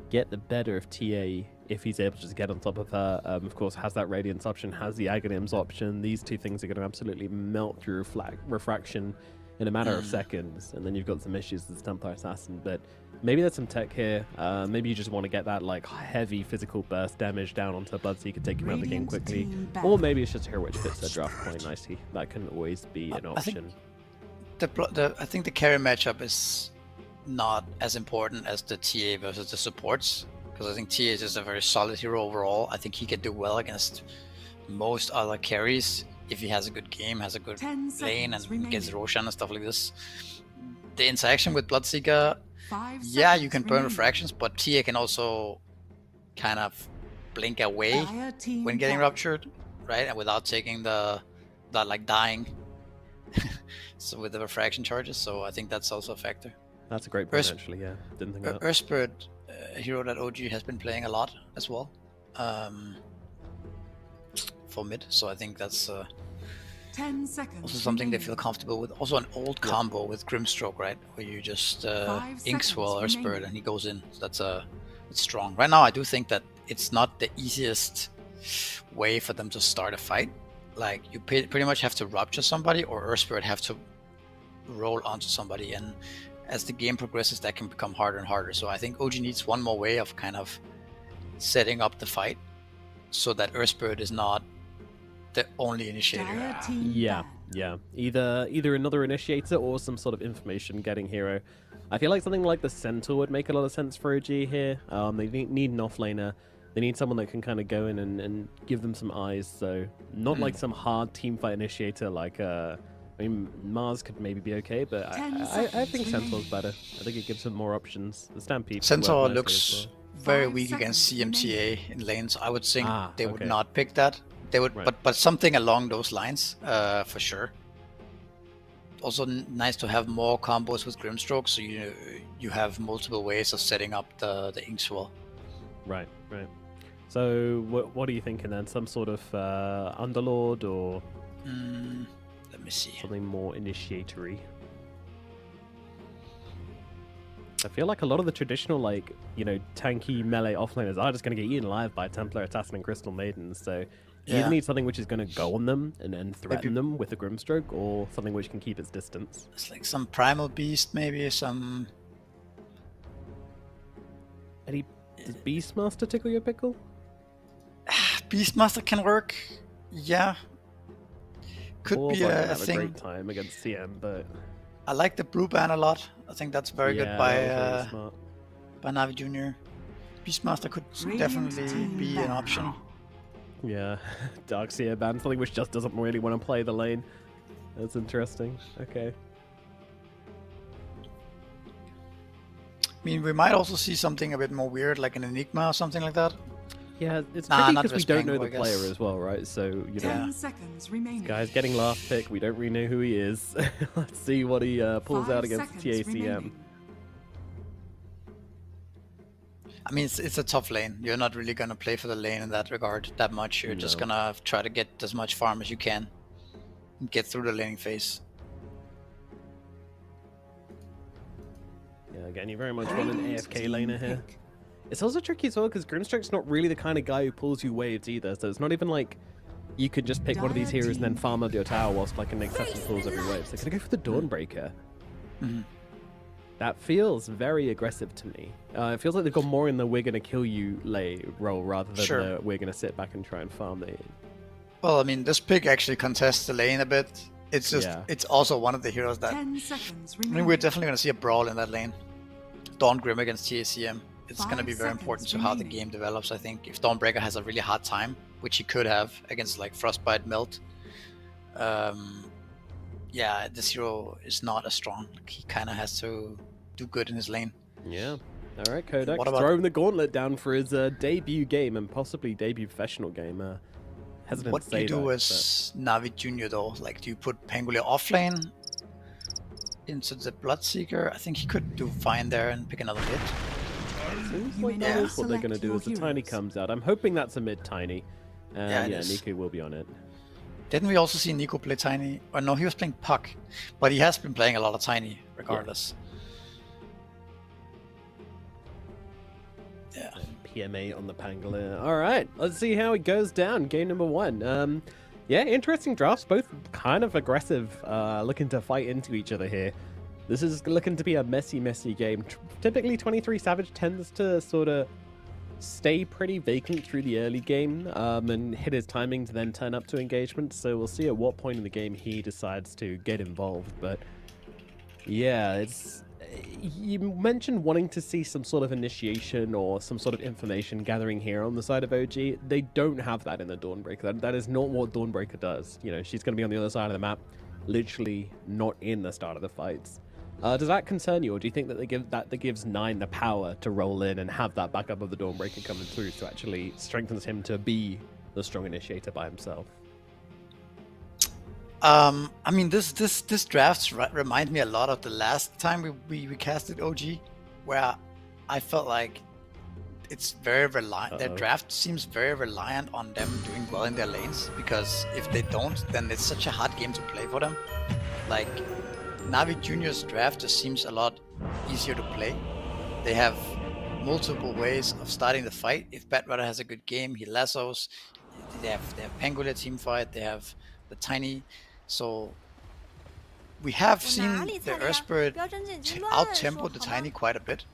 get the better of TA if he's able to just get on top of her. Of course, has that Radiance option, has the Aghanims option. These two things are going to absolutely melt through refraction in a matter of seconds. And then you've got some issues with Templar Assassin. But maybe there's some tech here. Maybe you just want to get that like heavy physical burst damage down onto Bloodseeker, take him out of the game Radiant quickly. team Or back. maybe it's just a hero which fits their draft quite nicely. That can always be an I think option. I think the carry matchup is not as important as the TA versus the supports, because I think TA is just a very solid hero overall. I think he can do well against most other carries if he has a good game, has a good 10 lane, seconds and gets remaining. Roshan and stuff like this. The interaction with Bloodseeker, 5 yeah, you seconds can burn remaining. refractions, but TA can also kind of blink away Dire team when getting back. ruptured, right? And without taking the like dying. So with the refraction charges, so I think that's also a factor. That's a great point, Urs- actually. Yeah, didn't think of that. Urspert, a hero that OG has been playing a lot as well, for mid. So I think that's 10 seconds also something they remaining. feel comfortable with. Also an old combo with Grimstroke, right? Where you just 5 ink swell seconds Urspert remaining. and he goes in. So that's it's strong. Right now, I do think that it's not the easiest way for them to start a fight. Like you pretty much have to rupture somebody, or Urspert have to roll onto somebody, and as the game progresses, that can become harder and harder. So I think OG needs one more way of kind of setting up the fight, so that Urspert is not the only initiator. Dire team Yeah, back. yeah. Either another initiator or some sort of information getting hero. I feel like something like the Centaur would make a lot of sense for OG here. They need an offlaner. They need someone that can kind of go in and give them some eyes. So not like some hard team fight initiator like I mean, Mars could maybe be okay, but 10 I seconds think Centaur's remaining. better. I think it gives them more options. The Stampede. could Centaur work nicely looks as well. very 5 weak against seconds CMTA in lanes. I would think Ah, they would okay. not pick that. They would, Right. but something along those lines, for sure. Also nice to have more combos with Grimstroke, so you have multiple ways of setting up the ink swell. Right, right. So what are you thinking then? Some sort of Underlord or Let me see. something more initiatory? I feel like a lot of the traditional, like, tanky melee offlaners are just going to get eaten alive by Templar Assassin and Crystal Maiden. So you either need something which is going to go on them and then threaten them with a Grimstroke, or something which can keep its distance. It's like some Primal Beast, maybe some. Does Beastmaster tickle your pickle? Beastmaster can work. Yeah. Could Or be like a have a thing. great time against CM, but I like the blue ban a lot. I think that's very good yeah, by that was very smart. Navi Junior. Beastmaster could Radiant definitely team be an ban. option. Yeah, Darkseer ban, something which just doesn't really want to play the lane. That's interesting. Okay. I mean, we might also see something a bit more weird, like an Enigma or something like that. Yeah, it's Nah, tricky not because we don't know Vespango, the I player guess. as well, right? So, 10 seconds remaining. guy's getting last pick. We don't really know who he is. Let's see what he pulls 5 out against seconds TACM. remaining. I mean, it's a tough lane. You're not really gonna play for the lane in that regard that much. You're just No. gonna try to get as much farm as you can and get through the laning phase. Yeah, again, you very much want an Radiant AFK team laner here. pick. It's also tricky as well because Grimstroke's not really the kind of guy who pulls you waves either. So it's not even like you could just pick one of these Dire heroes and then team farm up your tower whilst like an assassin pulls every wave. So gonna go for the Dawnbreaker. That feels very aggressive to me. It feels like they've got more in the "we're gonna kill you" role rather than Sure. the "we're gonna sit back and try and farm it." Well, I mean, this pick actually contests the lane a bit. It's just, Yeah. it's also one of the heroes that. 10 seconds I remaining. mean, we're definitely gonna see a brawl in that lane. Dawn Grim against TACM. It's gonna 5 be very seconds important to how the remaining. game develops. I think if Dawnbreaker has a really hard time, which he could have against like Frostbite Melt, yeah, this hero is not as strong. Like, he kind of has to do good in his lane. Yeah. All right, Kodak, What about- throwing the gauntlet down for his debut game and possibly debut professional game. Hesitant What to do say you do that, as Navi Junior though? Like, do you put Pangolier offlane into the Bloodseeker? I think he could do fine there and pick another hit. but seems You like may that now is what they're going to select do your as the Tiny heroes. comes out. I'm hoping that's a mid Tiny. Yeah, it Yeah, is. Nico will be on it. Didn't we also see Nico play Tiny? Or no, he was playing Puck, but he has been playing a lot of Tiny regardless. Yeah. PMA on the Pangolier. All right, let's see how it goes down. Game number 1. Yeah, interesting drafts. Both kind of aggressive, looking to fight into each other here. This is looking to be a messy game. Typically, 23 Savage tends to sort of stay pretty vacant through the early game and hit his timing to then turn up to engagement. So we'll see at what point in the game he decides to get involved. But yeah, it's... You mentioned wanting to see some sort of initiation or some sort of information gathering here on the side of OG. They don't have that in the Dawnbreaker. That is not what Dawnbreaker does. You know, she's going to be on the other side of the map, literally not in the start of the fights. Does that concern you, or do you think that that gives 9 the power to roll in and have that backup of the Dawnbreaker coming through to actually strengthens him to be the strong initiator by himself? I mean, this draft remind me a lot of the last time we casted OG, where I felt like it's very reliant. Their draft seems very reliant on them doing well in their lanes, because if they don't, then it's such a hard game to play for them. Like, Navi Junior's draft just seems a lot easier to play. They have multiple ways of starting the fight. If Batrider has a good game, he lassos. They have Pangolier team fight. They have the Tiny. So we have seen the Earth Spirit out-tempo the Tiny quite a bit,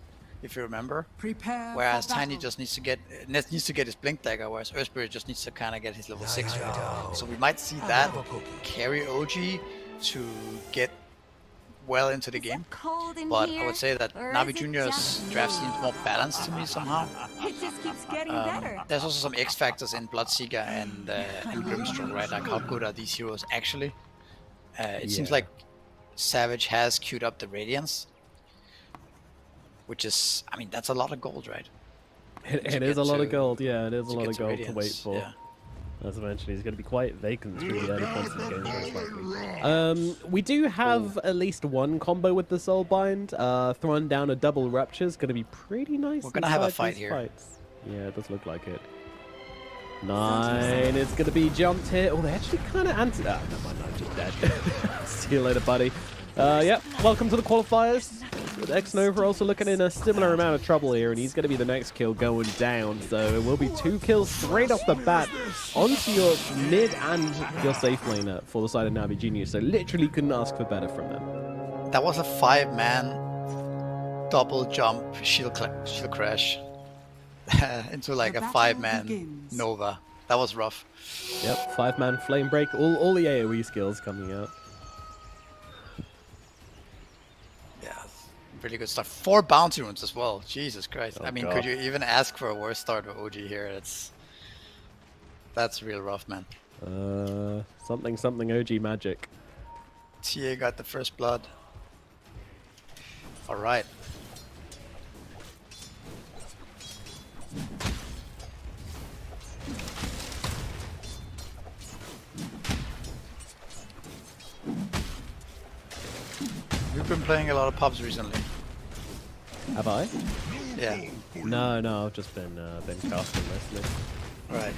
if you remember. Prepare Whereas for Tiny battle. just needs to get his Blink Dagger, whereas Earth Spirit just needs to kind of get his level 6 right. So we might see that carry OG to get well into the game. But I would say that Navi Junior's draft seems more balanced to me somehow. It just keeps getting better. There's also some X factors in Bloodseeker and Grimstroke, right? Like, how good are these heroes actually? It seems like Savage has queued up the Radiance, which is, I mean, that's a lot of gold, right? It is a lot of gold, yeah, it is a lot of gold to wait Radiance, for. yeah. As I mentioned, he's going to be quite vacant through the early points of the game, most likely. We do have at least one combo with the Soulbind. Throwing down a double Rupture is going to be pretty nice. We're gonna have a inside fight these here. fights. Yeah, it does look like it. 9 is going to be jumped here. Oh, they actually kind of answered. Ah, never mind, I'm just dead. See you later, buddy. Yep, welcome to the qualifiers. With X-Nova also looking in a similar amount of trouble here, and he's going to be the next kill going down. So it will be 2 kills straight off the bat onto your mid and your safe lane for the side of Navi Genius. So literally couldn't ask for better from them. That was a 5-man double jump shield crash into like a 5-man Nova. That was rough. Yep, 5-man flame break. All the AoE skills coming out. Yeah, really good stuff. 4 bounty runes as well. Jesus Christ. Oh, I mean, God. could you even ask for a worse start with OG here? That's real rough, man. Something OG magic. TA got the first blood. All right. You've been playing a lot of pubs recently. Have I? Yeah. No, I've just been casting mostly. Right.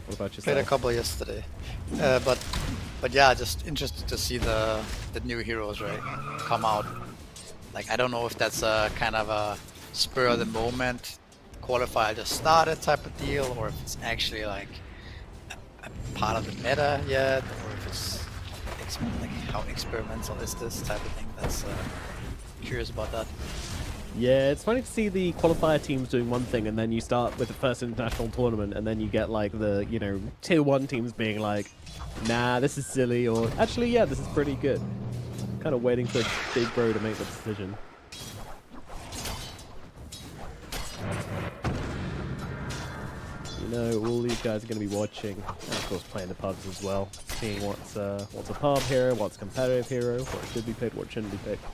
What about yourself? Played a couple yesterday. But yeah, just interested to see the new heroes, right, come out. Like, I don't know if that's a kind of a spur of the moment, qualifier just started type of deal, or if it's actually like a part of the meta yet, or if it's like how experimental is this type of thing. That's curious about that. Yeah, it's funny to see the qualifier teams doing one thing, and then you start with the first international tournament, and then you get like the, you know, tier 1 teams being like, nah, this is silly, or actually, yeah, this is pretty good. Kind of waiting for Big Bro to make the decision. You know, all these guys are going to be watching, and of course playing the pubs as well, seeing what's a pub hero, what's competitive hero, what should be picked, what shouldn't be picked.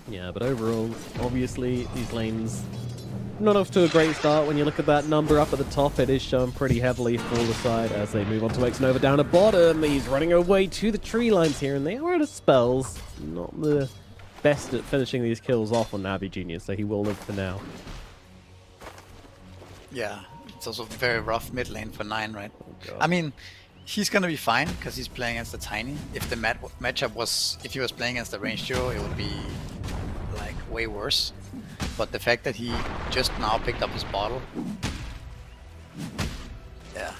Yeah, but overall, obviously, these lanes not off to a great start. When you look at that number up at the top, it is showing pretty heavily for the side as they move on to X-Nova down at bottom. He's running away to the tree lines here, and they are out of spells. Not the best at finishing these kills off on Navi Genius, so he will live for now. Yeah, it's also very rough mid lane for 9, right? Oh, God. I mean, he's gonna be fine because he's playing against the Tiny. If the matchup was, if he was playing against the ranged hero, it would be like way worse. But the fact that he just now picked up his bottle, yeah,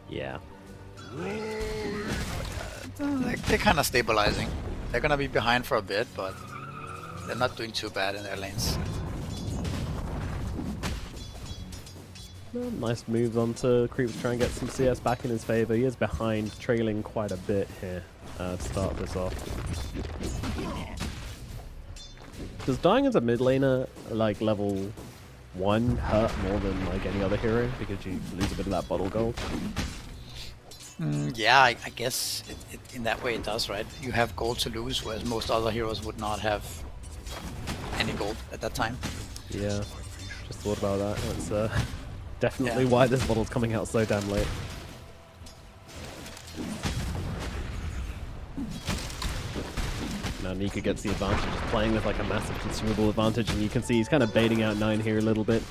Yeah. like they're kind of stabilizing. They're gonna be behind for a bit, but they're not doing too bad in their lanes. Nice moves on to Creep to try and get some CS back in his favor. He is behind, trailing quite a bit here to start this off. Does dying as a mid laner, like level 1, hurt more than like any other hero because you lose a bit of that bottle gold? Yeah, I guess in that way it does, right? You have gold to lose, whereas most other heroes would not have any gold at that time. Yeah, just thought about that. That's definitely why this bottle's coming out so damn late. Now Nika gets the advantage, just playing with like a massive consumable advantage, and you can see he's kind of baiting out 9 here a little bit.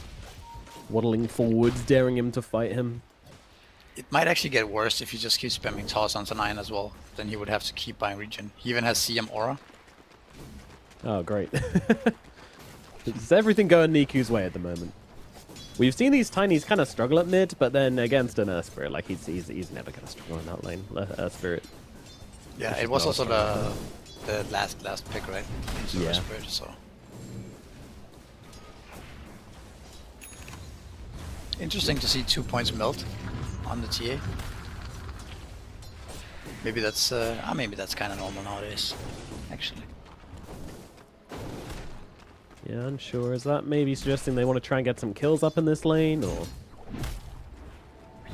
Waddling forwards, daring him to fight him. It might actually get worse if he just keeps spamming toss onto 9 as well. Then he would have to keep buying regen. He even has CM Aura. Oh, great. It's everything going Niku's way at the moment. We've seen these Tinies kind of struggle at mid, but then against an Spirit, like he's never going to struggle in that lane. Spirit. Yeah, it was also the last pick, right? Yeah. Spirit, so. Interesting to see 2 points melt on the TA. Maybe that's kind of normal nowadays, actually. Yeah, unsure. Is that maybe suggesting they want to try and get some kills up in this lane, or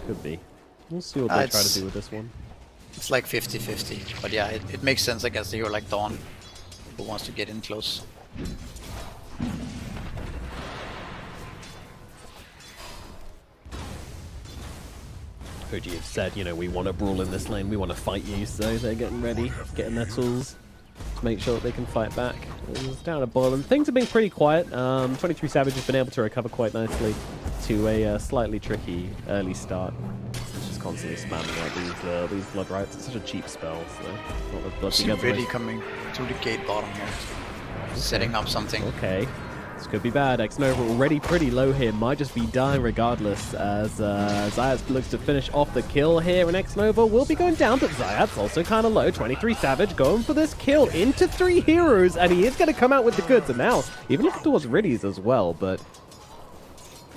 could be? We'll see what they try to do with this one. It's like 50-50, but yeah, it makes sense against a hero like Dawn, who wants to get in close. OG have said, you know, we want to brawl in this lane, we want to fight you, so they're getting ready, getting their tools to make sure that they can fight back. It's down at bottom. Things have been pretty quiet. 23 Savage has been able to recover quite nicely. to a slightly tricky early start. It's just constantly spamming like these blood rights. It's such a cheap spell, so not the blood See really coming to the gate bottom here. Setting up something. Okay. This could be bad. X-Nova already pretty low here. Might just be dying regardless as Zayat looks to finish off the kill here. And X-Nova will be going down, but Zayat's also kind of low. 23 Savage going for this kill into 3 heroes. And he is going to come out with the goods. And now, even looking towards Riddies as well. But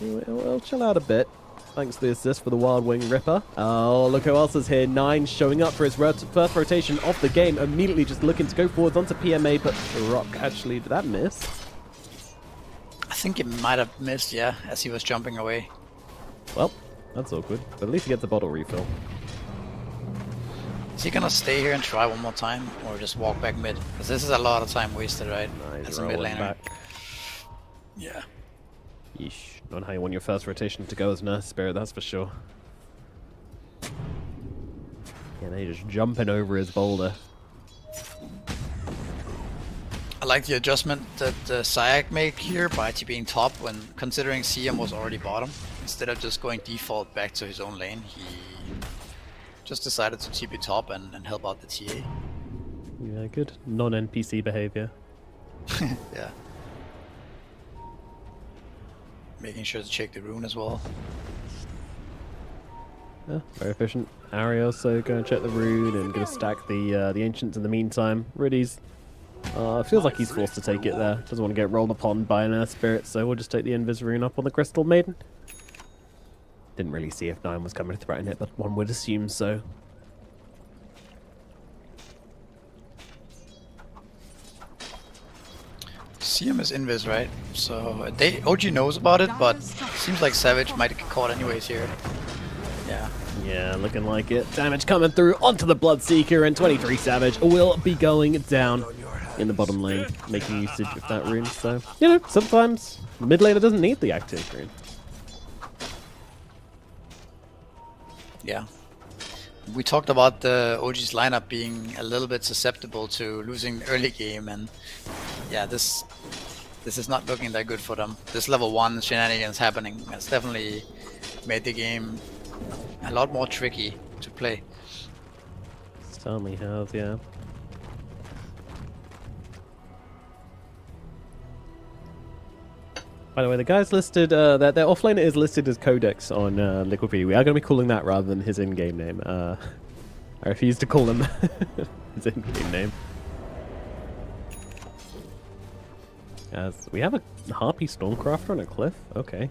we'll chill out a bit. Thanks to the assist for the Wild Wing Ripper. Oh, look who else is here. 9 showing up for his first rotation of the game. Immediately just looking to go forwards onto PMA. But Rock, actually, did that miss? I think it might have missed, yeah, as he was jumping away. Well, that's awkward. But at least he gets a bottle refill. Is he gonna stay here and try one more time, or just walk back mid? Because this is a lot of time wasted, right? Nice, as a mid laner. back. Yeah. Yeesh. Not how you want your first rotation to go as Nurse Spirit, that's for sure. Yeah, they're just jumping over his boulder. I like the adjustment that Sayak made here by being top when considering CM was already bottom. Instead of just going default back to his own lane, he just decided to TP top and help out the TA. Yeah, good non-NPC behavior. Yeah. Making sure to check the rune as well. Yeah, very efficient. Ari also going to check the rune and going to stack the Ancients in the meantime. Riddies feels like he's forced to take it there. Doesn't want to get rolled upon by an Earth Spirit, so we'll just take the Invis rune up on the Crystal Maiden. Didn't really see if 9 was coming to threaten it, but one would assume so. CM is Invis, right? So OG knows about it, but seems like Savage might get caught anyways here. Yeah. Yeah, looking like it. Damage coming through onto the Bloodseeker, and 23 Savage will be going down in the bottom lane, making usage of that rune. So, you know, sometimes the mid laner doesn't need the active rune. Yeah. We talked about the OG's lineup being a little bit susceptible to losing early game, and yeah, this is not looking that good for them. This level 1 shenanigans happening has definitely made the game a lot more tricky to play. Certainly has, yeah. By the way, the guy's listed, their offlaner is listed as Codex on Liquipedia. We are going to be calling that rather than his in-game name. I refuse to call him his in-game name. As we have a Harpy Stormcrafter on a cliff. Okay.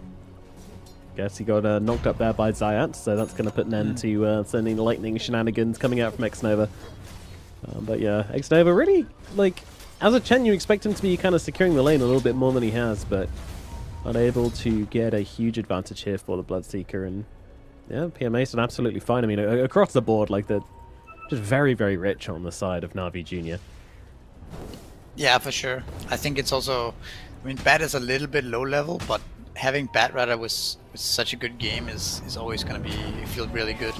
Guess he got knocked up there by Zayat, so that's going to put an end to sending lightning shenanigans coming out from X-Nova. But yeah, X-Nova really, like, as a Chen, you expect him to be kind of securing the lane a little bit more than he has, but unable to get a huge advantage here for the Bloodseeker. And yeah, PMA's done absolutely fine. I mean, across the board, like, they're just very, very rich on the side of Na'Vi Jr. Yeah, for sure. I think it's also, I mean, Bat is a little bit low level, but having Bat Radar with such a good game is always going to feel really good.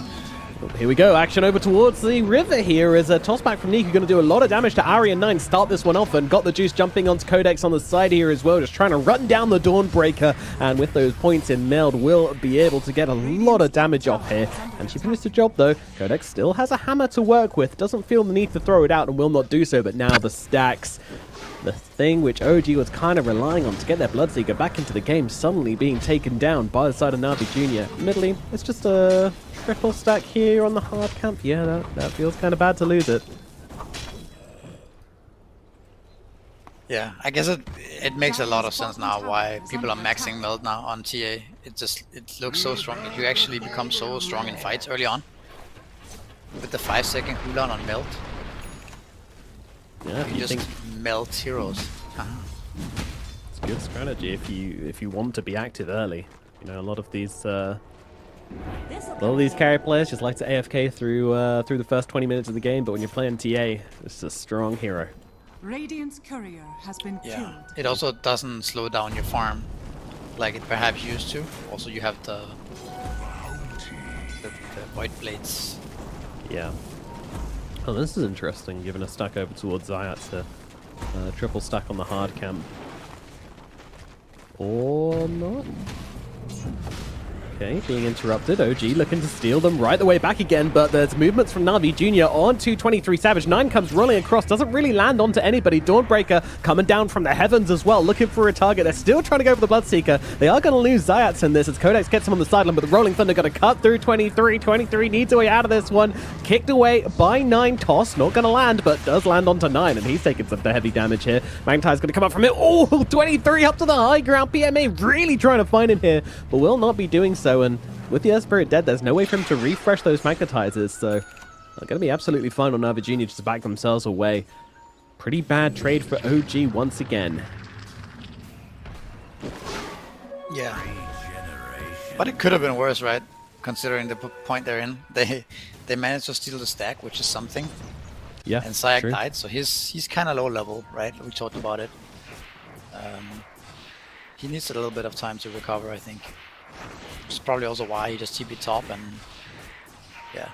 Here we go, action over towards the river here as a toss back from Niku going to do a lot of damage to Ari, and 9 start this one off, and got the juice jumping onto Codex on the side here as well, just trying to run down the Dawnbreaker, and with those points in meld will be able to get a lot of damage off here, and she finished the job though. Codex still has a hammer to work with, doesn't feel the need to throw it out and will not do so, but now the stacks. The thing which OG was kind of relying on to get their Bloodseeker back into the game suddenly being taken down by the side of Na'Vi Jr. Admittedly, it's just a triple stack here on the hard camp. Yeah, that feels kind of bad to lose it. Yeah, I guess it makes a lot of sense now why people are maxing meld now on TA. It looks so strong. You actually become so strong in fights early on with the 5-second cooldown on meld. Yeah, you just melt heroes. It's a good strategy if you want to be active early. You know, a lot of these carry players just like to AFK through the first 20 minutes of the game, but when you're playing TA, it's a strong hero. Radiant's courier has been killed. It also doesn't slow down your farm like it perhaps used to. Also, you have the Void Blades. Yeah. Oh, this is interesting, given a stack over towards Zayat to triple stack on the hard camp. Or not? Okay, being interrupted. OG looking to steal them right the way back again, but there's movements from Na'Vi Jr. onto 23 Savage. 9 comes rolling across, doesn't really land onto anybody. Dawnbreaker coming down from the heavens as well, looking for a target. They're still trying to go for the Bloodseeker. They are going to lose Zayats in this as Codex gets him on the sideline, but the Rolling Thunder going to cut through 23. 23 needs a way out of this one. Kicked away by 9. Toss, not going to land, but does land onto 9, and he's taking some heavy damage here. Magntie's going to come up from it. Oh, 23 up to the high ground. PMA really trying to find him here, but will not be doing so. And with the Earth Spirit dead, there's no way for him to refresh those magnetizers, so they're going to be absolutely fine on Na'Vi Jr. just to back themselves away. Pretty bad trade for OG once again. Yeah. But it could have been worse, right? Considering the point they're in. They managed to steal the stack, which is something. Yeah, and Sayak true. died, so he's kind of low level, right? We talked about it. He needs a little bit of time to recover, I think. Which is probably also why he just TP top and yeah,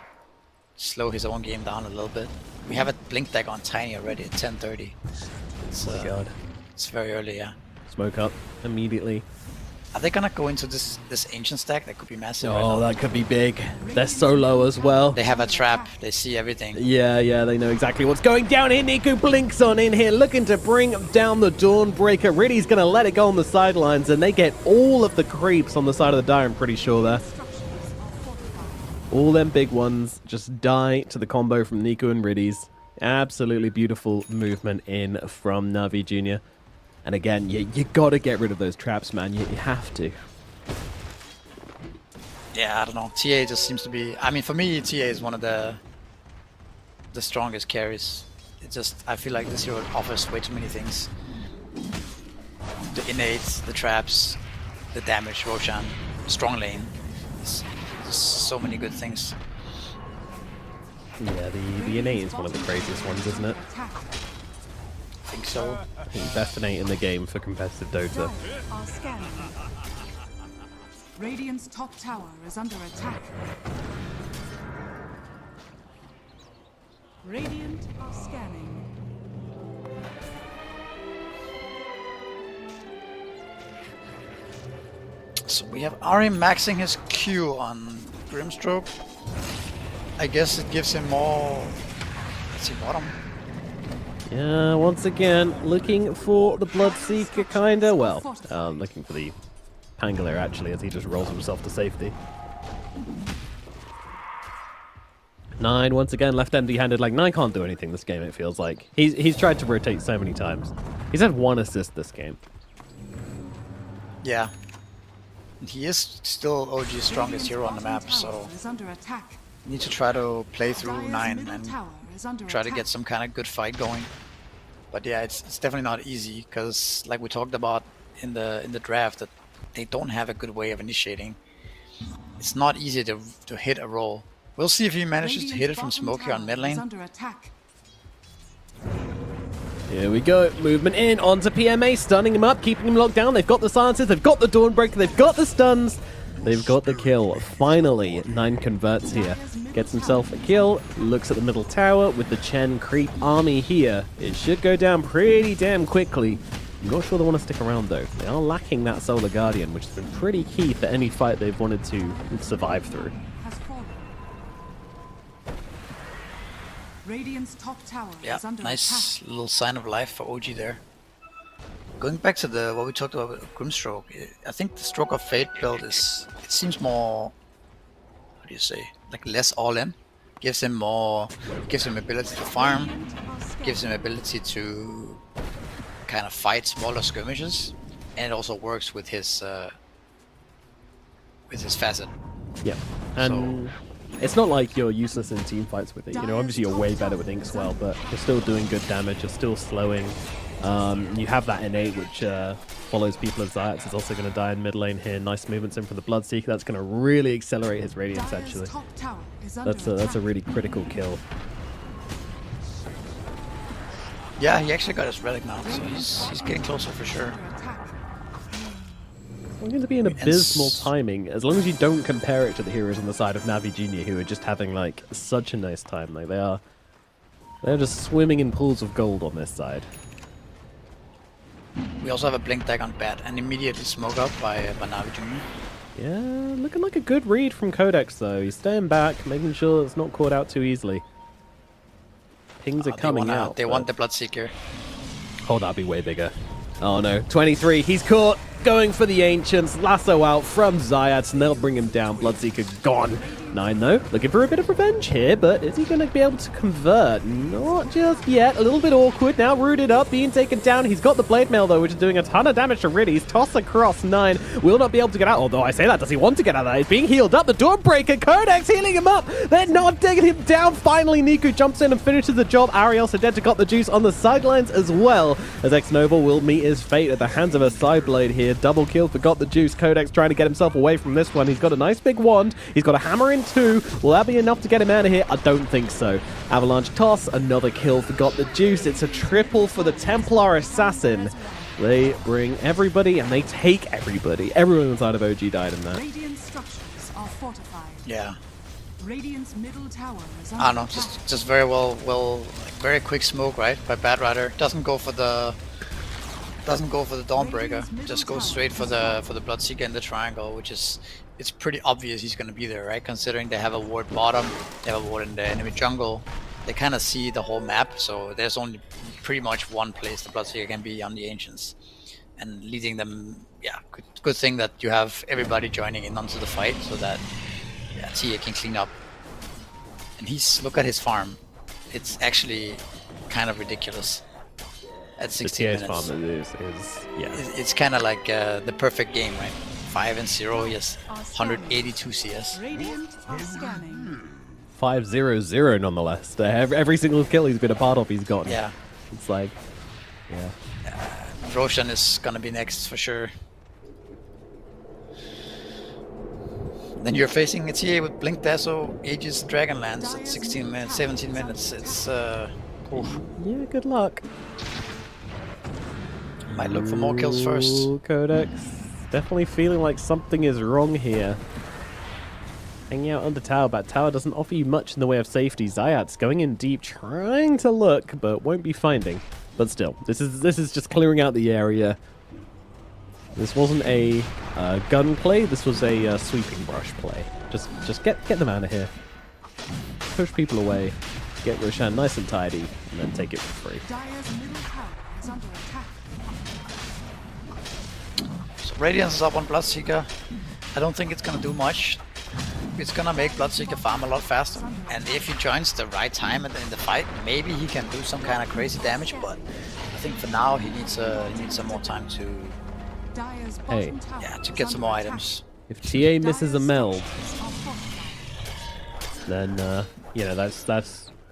slow his own game down a little bit. We have a blink deck on Tiny already at 10:30. It's, Oh my god. It's very early, yeah. Smoke up immediately. Are they gonna go into this ancient stack? That could be massive. Oh, that could be big. They're so low as well. They have a trap. They see everything. Yeah, they know exactly what's going down here. Niku blinks on in here, looking to bring down the Dawnbreaker. Riddy's going to let it go on the sidelines, and they get all of the creeps on the side of the die, I'm pretty sure there. All them big ones just die to the combo from Niku and Riddy's. Absolutely beautiful movement in from Na'Vi Jr. And again, you got to get rid of those traps, man. You have to. Yeah, I don't know. TA just seems to be... I mean, for me, TA is one of the strongest carries. It just... I feel like this hero offers way too many things. The innates, the traps, the damage, Roshan, strong lane. There's so many good things. Yeah, the innate is one of the craziest ones, isn't it? I think so. The best innate in the game for competitive Dota. Are scanning. Radiant's top tower is under attack. Radiant are scanning. So we have Ari maxing his Q on Grimstroke. I guess it gives him more... Let's see, bottom. Yeah, once again, looking for the Bloodseeker, kinda. Well, looking for the Pangolier, actually, as he just rolls himself to safety. 9, once again, left empty-handed. Like, 9 can't do anything this game, it feels like. He's tried to rotate so many times. He's had 1 assist this game. Yeah. He is still OG's strongest hero on the map, so... Need to try to play through 9 and try to get some kind of good fight going. But yeah, it's definitely not easy, because like we talked about in the draft, that they don't have a good way of initiating. It's not easy to hit a roll. We'll see if he manages to hit it from smoke here on mid lane. Here we go, movement in onto PMA, stunning him up, keeping him locked down. They've got the silences, they've got the Dawnbreaker, they've got the stuns. They've got the kill. Finally, 9 converts here. Gets himself a kill, looks at the middle tower with the Chen creep army here. It should go down pretty damn quickly. I'm not sure they want to stick around though. They are lacking that Solar Guardian, which has been pretty key for any fight they've wanted to survive through. Radiant's top tower Yeah, is under nice attack. little sign of life for OG there. Going back to what we talked about with Grimstroke, I think the Stroke of Fate build it seems more, how do you say, like less all in. Gives him ability to farm, gives him ability to kind of fight smaller skirmishes, and it also works with his facet. Yeah, and it's not like you're useless in team fights with it. You know, obviously you're way better with Inkswell, but you're still doing good damage, you're still slowing. You have that innate which follows people as Zayats is also going to die in mid lane here. Nice movements in for the Bloodseeker. That's going to really accelerate his Radiance actually. That's a really critical kill. Yeah, he actually got his relic now, so he's getting closer for sure. It's going to be an abysmal timing as long as you don't compare it to the heroes on the side of Na'Vi Jr. who are just having like such a nice time. Like they're just swimming in pools of gold on this side. We also have a blink deck on bat and immediately smoke up by Na'Vi Jr. Yeah, looking like a good read from Codex though. He's staying back, making sure it's not caught out too easily. Pings are coming out. They want the Bloodseeker. Oh, that'd be way bigger. Oh no, 23, he's caught, going for the Ancients, lasso out from Zayats, and they'll bring him down. Bloodseeker gone. 9 though, looking for a bit of revenge here, but is he going to be able to convert? Not just yet, a little bit awkward, now rooted up, being taken down. He's got the Blade Mail though, which is doing a ton of damage to Riddy. He's tossed across. 9 will not be able to get out, although I say that, does he want to get out of that? He's being healed up, the Dawnbreaker, Codex healing him up. They're not taking him down. Finally, Niku jumps in and finishes the job. Ariel Sedenta got the juice on the sidelines as well, as X-Nova will meet his fate at the hands of a Sideblade here. Double kill for Got the Juice. Codex trying to get himself away from this one. He's got a nice big wand. He's got a hammer in 2. Will that be enough to get him out of here? I don't think so. Avalanche toss, another kill for Got the Juice. It's a triple for the Templar Assassin. They bring everybody and they take everybody. Everyone inside of OG died in that. Radiant structures are fortified. Yeah. Radiant's middle tower is I under don't know, attack. just very like very quick smoke, right? By Bad Rider. Doesn't go for the Dawnbreaker. Just goes straight for the Bloodseeker in the triangle, which is, it's pretty obvious he's gonna be there, right? Considering they have a ward bottom, they have a ward in the enemy jungle. They kind of see the whole map, so there's only pretty much one place the Bloodseeker can be on the Ancients. And leading them, yeah, good thing that you have everybody joining in onto the fight, so that TA can clean up. And look at his farm. It's actually kind of ridiculous. At 16 the TA's minutes. farm is yeah. It's kind of like the perfect game, right? 5-0, yes, 182 CS. Radiant are scanning. 5-0-0 nonetheless. Every single kill he's been a part of, he's gotten. Yeah. It's like, yeah. Roshan is gonna be next for sure. Then you're facing a TA with Blink Dazzle, Aegis, Dragonlance at 16 minutes, 17 minutes. It's oof. Yeah, good luck. Might look for more kills first. Ooh, Codex. Definitely feeling like something is wrong here. Hanging out under tower, but tower doesn't offer you much in the way of safety. Zayat's going in deep, trying to look, but won't be finding. But still, this is just clearing out the area. This wasn't a gun play. This was a sweeping brush play. Just get them out of here. Push people away. Get Roshan nice and tidy, and then take it for free. Dire's middle tower is under attack. So Radiance is up on Bloodseeker. I don't think it's gonna do much. It's gonna make Bloodseeker farm a lot faster. And if he joins the right time in the fight, maybe he can do some kind of crazy damage. But I think for now he needs some more time to Dire's Hey. bottom tower to is get some more under attack. items. If TA misses a meld, Structures are fortified. then you know that's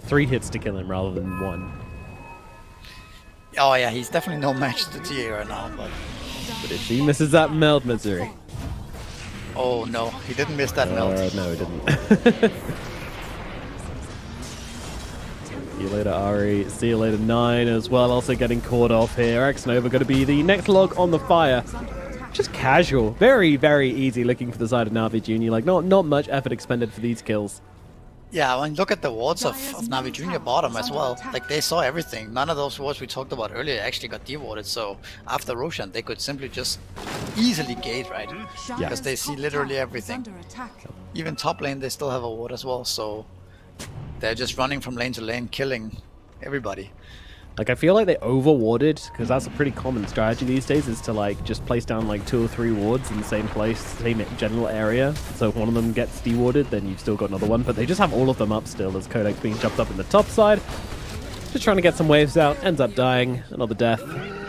3 hits to kill him rather than 1. Oh yeah, he's definitely no match to TA right now. But But if he misses that meld, Missouri. oh no, he didn't miss that melt. No, he didn't. See you later, Ari. See you later, 9 as well. Also getting caught off here. X-Nova going to be the next log on the fire. Just casual. Very, very easy looking for the side of Navi Jr. Like, not much effort expended for these kills. Yeah, when you look at the wards of Navi Junior bottom as well, like they saw everything. None of those wards we talked about earlier actually got dewarded, so after Roshan they could simply just easily gate, right? Because they see literally everything. Under attack. Even top lane they still have a ward as well, so they're just running from lane to lane, killing everybody. Like, I feel like they over-warded, because that's a pretty common strategy these days, is to, like, just place down, like, 2 or 3 wards in the same place, same general area. So if one of them gets dewarded, then you've still got another one. But they just have all of them up still, as Codex being jumped up in the top side. Just trying to get some waves out, ends up dying. Another death.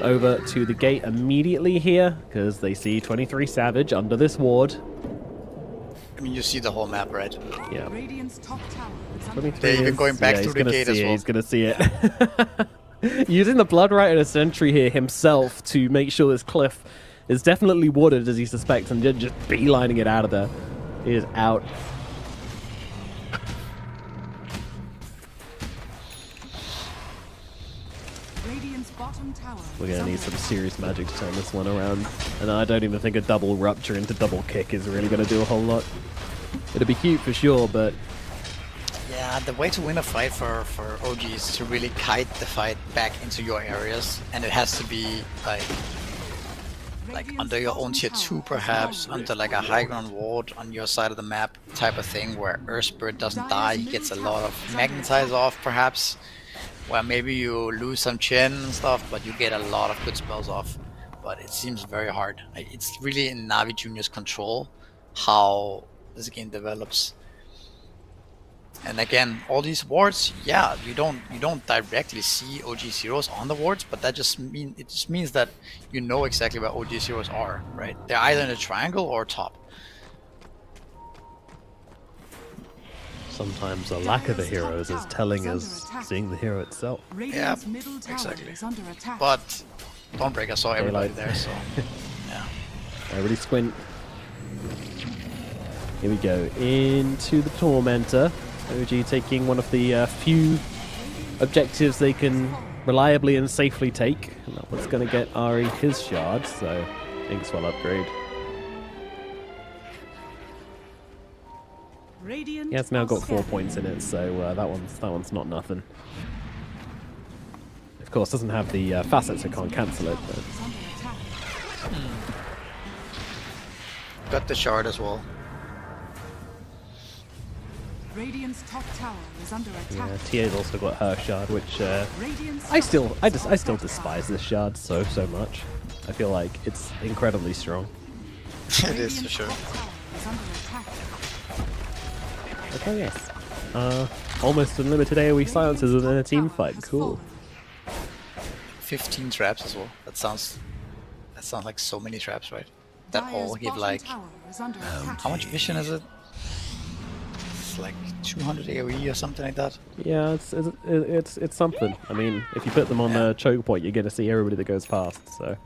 Over to the gate immediately here, because they see 23 Savage under this ward. I mean, you see the whole map, right? Yeah. Radiant's top tower is under 23 They're even is- going back yeah, through he's the gonna gate see as it, well. He's going to see it. Using the Blood Right and a Sentry here himself to make sure this cliff is definitely warded as he suspects, and just beelining it out of there. He is out. Radiant's bottom tower. We're is going to need under some attack. serious magic to turn this one around. And I don't even think a double rupture into double kick is really going to do a whole lot. It'll be cute for sure, but Yeah, the way to win a fight for OG is to really kite the fight back into your areas, and it has to be like like under your own tier 2 perhaps, under like a high ground ward on your side of the map type of thing, where Earth Spirit doesn't die, he gets a lot of magnetize off perhaps, where maybe you lose some chin and stuff, but you get a lot of good spells off. But it seems very hard. It's really in Navi Junior's control how this game develops. And again, all these wards, yeah, you don't directly see OG zeros on the wards, but that just means that you know exactly where OG zeros are, right? They're either in a triangle or top. Sometimes a lack of a hero is as telling as seeing the hero itself. Yeah, exactly. But Dawnbreaker saw everybody there, so yeah. Everybody squint. Here we go into the Tormentor. OG taking one of the few objectives they can reliably and safely take. And that one's going to get Ari his shard, so Inkswell upgrade. He has now got 4 points in it, so that one's not nothing. Of course, doesn't have the facet, so can't cancel it. But got the shard as well. Radiant's top tower is under attack. yeah, TA's also got her shard, which I still despise this shard so much. I feel like it's incredibly strong. It is for sure. Okay, yes. Almost unlimited AoE silences within a team fight. Cool. 15 traps as well. That sounds like so many traps, right? That all give like how much vision is it? It's like 200 AoE or something like that. Yeah, it's something. I mean, if you put them on the choke point, you're going to see everybody that goes past. So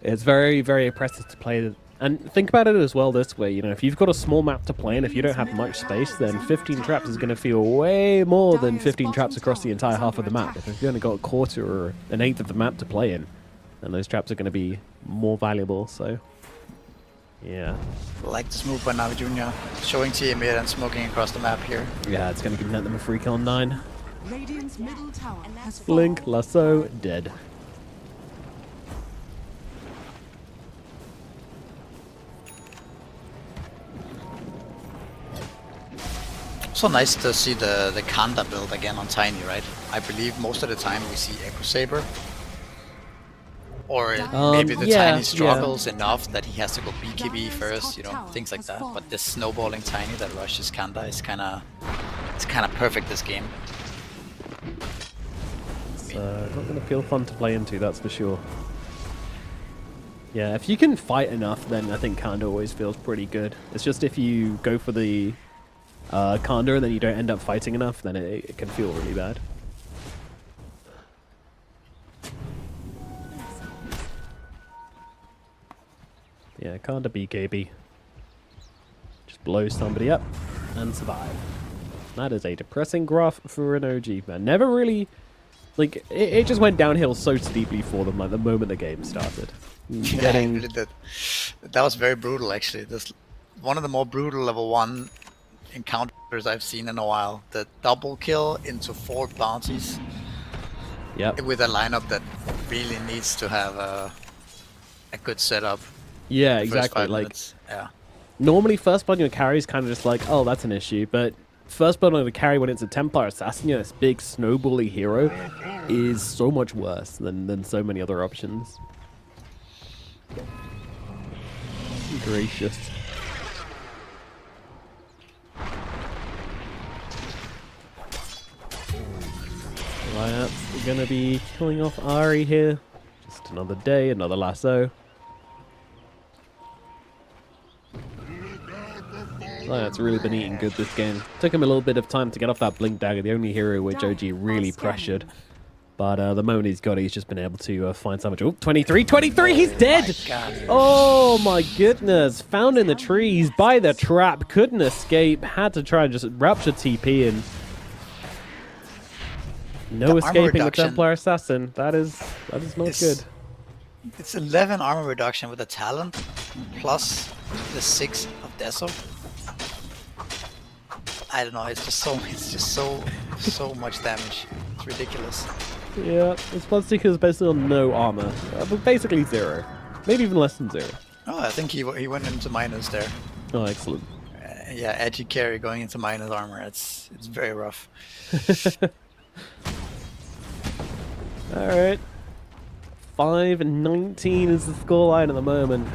it's very, very impressive to play. And think about it as well this way, you know, if you've got a small map to play and if you don't have much space, then 15 traps is going to feel way more than 15 traps across the entire half of the map. If you've only got a quarter or an eighth of the map to play in, then those traps are going to be more valuable, so yeah. Like this move by Navi Junior, showing TA mid and smoking across the map here. Yeah, it's going to net them a free kill on 9. Radiant's middle tower has Blink, lasso, dead. So nice to see the Kanda build again on Tiny, right? I believe most of the time we see Echo Saber. Or maybe the Tiny struggles enough that he has to go BKB first, you know, things like that. But this snowballing Tiny that rushes Kanda is kinda perfect this game. It's not going to feel fun to play into, that's for sure. Yeah, if you can fight enough, then I think Kanda always feels pretty good. It's just if you go for the Kanda and then you don't end up fighting enough, then it can feel really bad. Yeah, Kanda BKB. Just blow somebody up and survive. That is a depressing graph for an OG, man. Never really... Like, it just went downhill so steeply for them, like, the moment the game started. Yeah, it really did. That was very brutal, actually. This one of the more brutal level 1 encounters I've seen in a while. The double kill into 4 bounties. Yep. With a lineup that really needs to have a good setup. Yeah, exactly. Like, yeah. Normally, first blood on your carry is kind of just like, oh, that's an issue. But first blood on the carry when it's a Templar Assassin, you know, this big snowbally hero, is so much worse than so many other options. Gracious. That's gonna be killing off Ari here. Just another day, another lasso. That's really been eating good this game. Took him a little bit of time to get off that Blink Dagger, the only hero which OG really pressured. But the moment he's got it, he's just been able to find so much. Oh, 23, he's dead! Oh my goodness. Found in the trees by the trap, couldn't escape, had to try and just rapture TP and no escaping the Templar Assassin. That is not good. It's 11 armor reduction with a talent, plus the 6 of Deso. I don't know. It's just so much damage. It's ridiculous. Yeah, his Bloodseeker is basically on no armor. But basically 0. Maybe even less than 0. Oh, I think he went into minus there. Oh, excellent. Yeah, edgy carry going into minus armor. It's very rough. Alright. 5-19 is the scoreline at the moment.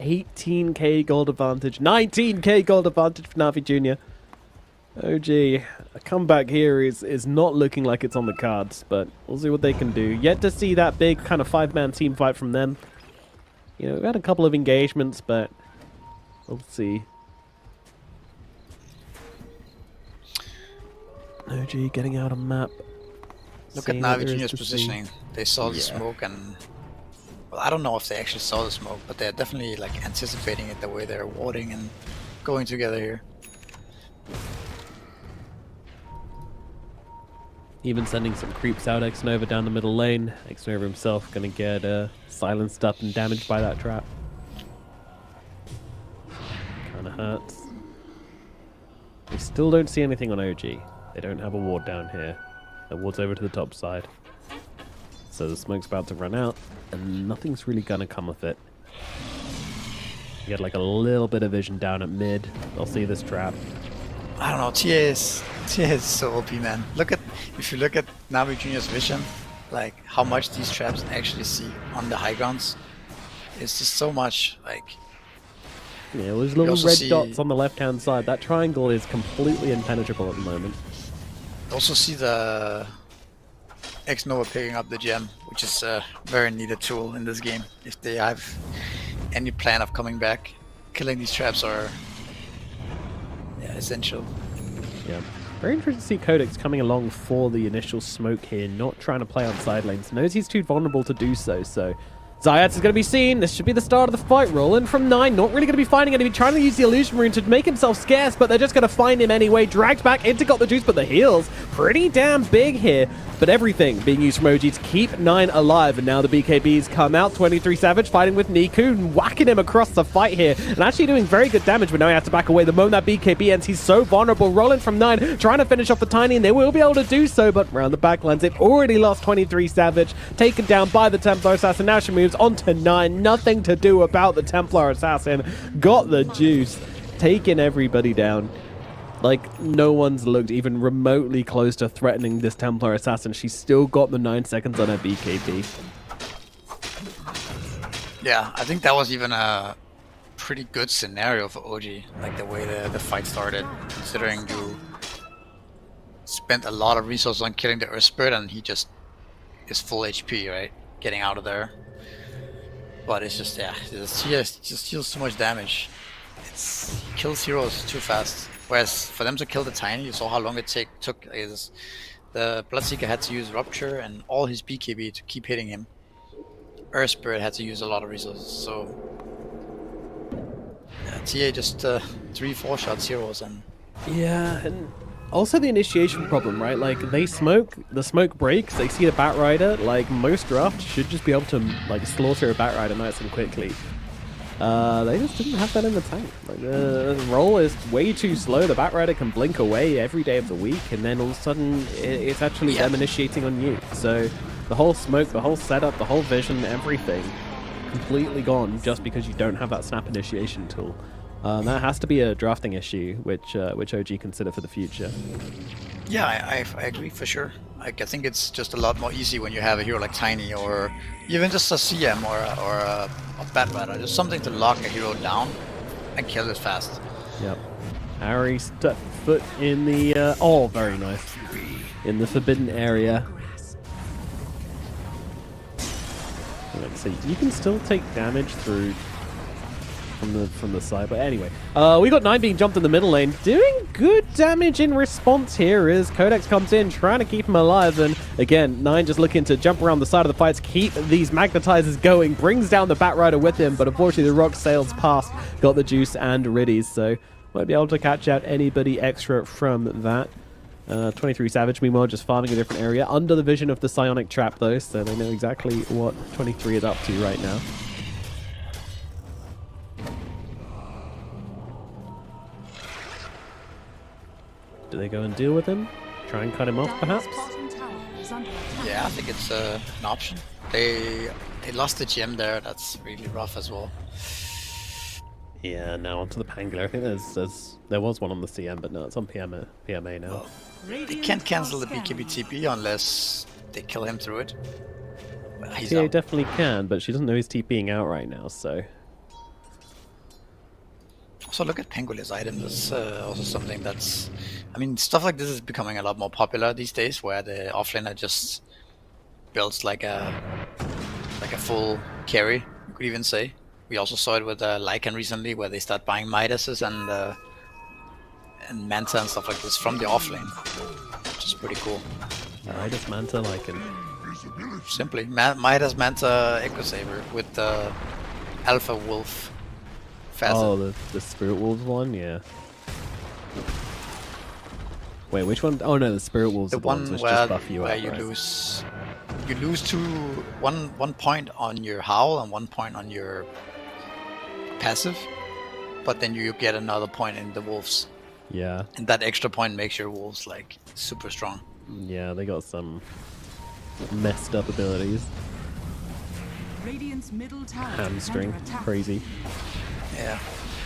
18k gold advantage. 19k gold advantage for Navi Jr. OG, a comeback here is not looking like it's on the cards, but we'll see what they can do. Yet to see that big kind of 5-man team fight from them. You know, we've had a couple of engagements, but we'll see. OG getting out a map. Look at Navi Junior's positioning. They saw the smoke and... Well, I don't know if they actually saw the smoke, but they're definitely like anticipating it the way they're warding and going together here. Even sending some creeps out, Xnova down the middle lane. Xnova himself gonna get silenced up and damaged by that trap. Kinda hurts. We still don't see anything on OG. They don't have a ward down here. The ward's over to the top side. So the smoke's about to run out, and nothing's really gonna come of it. You get like a little bit of vision down at mid. They'll see this trap. I don't know, TA is so OP, man. If you look at Navi Junior's vision, like how much these traps actually see on the high grounds, it's just so much, like... Yeah, those little red dots on the left-hand side. That triangle is completely impenetrable at the moment. Also see the Xnova picking up the gem, which is a very needed tool in this game. If they have any plan of coming back, killing these traps are essential. Yeah. Very interesting to see Codex coming along for the initial smoke here, not trying to play on side lanes. Knows he's too vulnerable to do so, so... Zayats is going to be seen. This should be the start of the fight. Rolling from 9. Not really going to be finding anything. Trying to use the illusion rune to make himself scarce, but they're just going to find him anyway. Dragged back into got the juice, but the heals pretty damn big here. But everything being used from OG to keep 9 alive. And now the BKBs come out. 23 Savage fighting with Niku, whacking him across the fight here. And actually doing very good damage, but now he has to back away. The moment that BKB ends, he's so vulnerable. Rolling from 9, trying to finish off the Tiny, and they will be able to do so. But around the backlines, they've already lost 23 Savage. Taken down by the Templar Assassin. Now she moves on to 9. Nothing to do about the Templar Assassin. Got the juice. Taking everybody down. Like, no one's looked even remotely close to threatening this Templar Assassin. She's still got the 9 seconds on her BKB. Yeah, I think that was even a pretty good scenario for OG. Like, the way the fight started, considering you spent a lot of resources on killing the Earth Spirit and he just is full HP, right? Getting out of there. But it's just, yeah, he just deals too much damage. He kills heroes too fast. Whereas for them to kill the Tiny, you saw how long it took. The Bloodseeker had to use Rupture and all his BKB to keep hitting him. Earth Spirit had to use a lot of resources, so... Yeah, TA just 3-4 shots heroes and... Yeah, and also the initiation problem, right? Like, they smoke, the smoke breaks, they see the Batrider, like, most drafts should just be able to, like, slaughter a Batrider nice and quickly. They just didn't have that in the tank. Like, the roll is way too slow. The Batrider can blink away every day of the week, and then all of a sudden, it's actually them initiating on you. So, the whole smoke, the whole setup, the whole vision, everything, completely gone just because you don't have that snap initiation tool. That has to be a drafting issue, which OG consider for the future. Yeah, I agree for sure. Like, I think it's just a lot more easy when you have a hero like Tiny or even just a CM or a Batrider. Just something to lock a hero down and kill it fast. Yep. Harry stepped foot in the... oh, very nice. In the forbidden area. Let's see. You can still take damage through... From the side, but anyway, we got 9 being jumped in the middle lane, doing good damage in response here as Codex comes in, trying to keep him alive, and again, 9 just looking to jump around the side of the fights, keep these magnetizers going, brings down the Batrider with him, but unfortunately the Rock sails past, got the Juice and Riddies, so won't be able to catch out anybody extra from that. 23 Savage, meanwhile, just farming a different area, under the vision of the Psionic Trap though, so they know exactly what 23 is up to right now. Do they go and deal with him? Try and cut him off, perhaps? is under attack. Yeah, I think it's an option. They lost the gem there. That's really rough as well. Yeah, now onto the Pangler. I think there was one on the CM, but no, it's on PMA now. They can't cancel the BKB TP unless they kill him through it. He's TA out. definitely can, but she doesn't know he's TPing out right now, so... So look at Pangolia's item. That's also something that's... I mean, stuff like this is becoming a lot more popular these days, where the offlaner just builds like a full carry, you could even say. We also saw it with Lycan recently, where they start buying Midases and Manta and stuff like this from the offlane, which is pretty cool. Midas, Manta, Lycan. Simply, Midas, Manta, Echo Saber with the Alpha Wolf facet. Oh, the Spirit Wolves one? Yeah. Wait, which one? Oh no, the Spirit Wolves The are the ones one which where, just buff you where up, you right? lose one point on your howl and 1 point on your passive, but then you get another point in the wolves, Yeah. and that extra point makes your wolves like super strong. Yeah, they got some messed up abilities. Radiant's middle tower is Hamstring. under attack. Crazy. Yeah.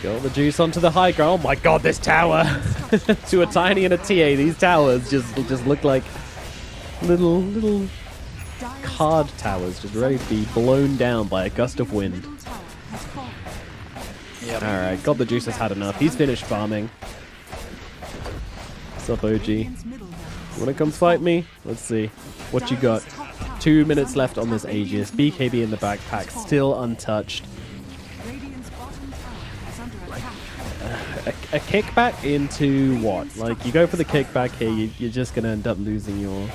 Got the juice onto the high ground. Oh my god, this tower! To a tiny and a TA, these towers just look like little Dire's card top towers, just ready to be blown down by a gust of wind. middle tower has fallen. Yep. Alright, God the Juice has had enough. He's finished farming. What's up, OG? Radiant's middle tower is Wanna come fight me? Let's see. What you got? 2 minutes left on this Aegis. BKB in the backpack, still untouched. Radiant's bottom tower is under attack. A kickback into what? Like, you go for the kickback here, you're just gonna end up losing your...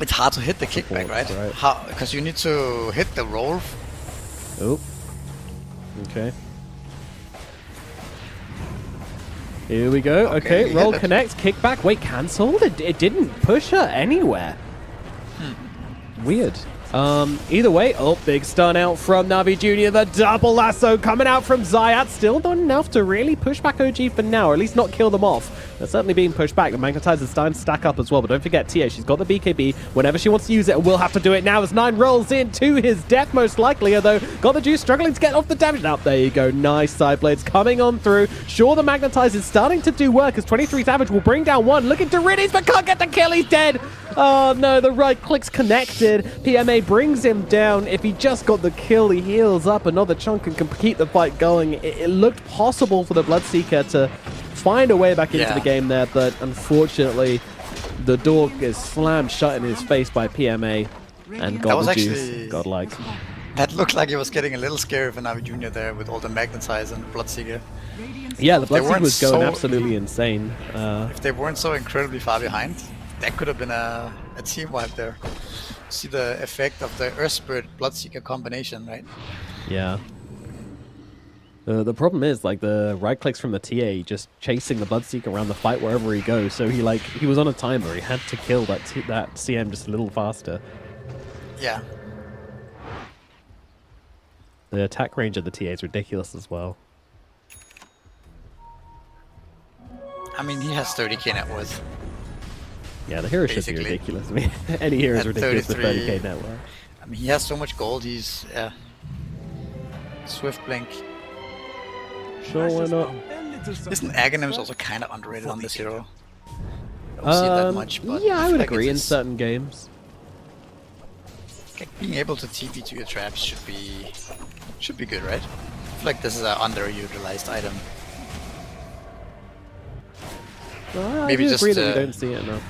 It's hard to hit the kickback, Supports, right? right. How? Because you need to hit the roll. Oh. Okay. Here we go. Okay, Okay, we roll hit it. connect, kickback. Wait, cancelled? It didn't push her anywhere. Weird. Either way, oh, big stun out from Navi Jr. The double lasso coming out from Zayat. Still not enough to really push back OG for now, or at least not kill them off. They're certainly being pushed back. The Magnetizer's starting to stack up as well, but don't forget Tia, she's got the BKB. Whenever she wants to use it, will have to do it now as 9 rolls in to his death, most likely, although got the juice struggling to get off the damage. Now, there you go. Nice side blades coming on through. Sure, the Magnetizer's starting to do work as 23 damage will bring down 1. Looking to Riddies, but can't get the kill. He's dead. Oh, no, the right click's connected. PMA brings him down. If he just got the kill, he heals up another chunk and can keep the fight going. It looked possible for the Bloodseeker to find a way back into the game there, but unfortunately, the door is slammed shut in his face by PMA, and That got was the actually- juice. Godlike. That looked like it was getting a little scary for Navi Jr. there with all the Magnetize and Bloodseeker. Radiant's Yeah, the They Bloodseeker weren't was going so- absolutely insane. If they weren't so incredibly far behind, that could have been a team wipe there. See the effect of the Earth Spirit Bloodseeker combination, right? Yeah. The problem is, like, the right clicks from the TA just chasing the Bloodseeker around the fight wherever he goes. So he was on a timer. He had to kill that CM just a little faster. Yeah. The attack range of the TA is ridiculous as well. I mean, he has 30k net worth. Yeah, the hero should be Basically. ridiculous. I mean, any hero is At ridiculous with 33. 30k net worth. I mean, he has so much gold. He's Swift Blink. Sure, why not? Isn't Aghanims also kind of underrated on this hero? Don't see it that much, but yeah, I would feel like agree in it's certain games. like being able to TP to your traps should be good, right? I feel like this is an underutilized item. I Maybe do just, agree that we don't see it enough.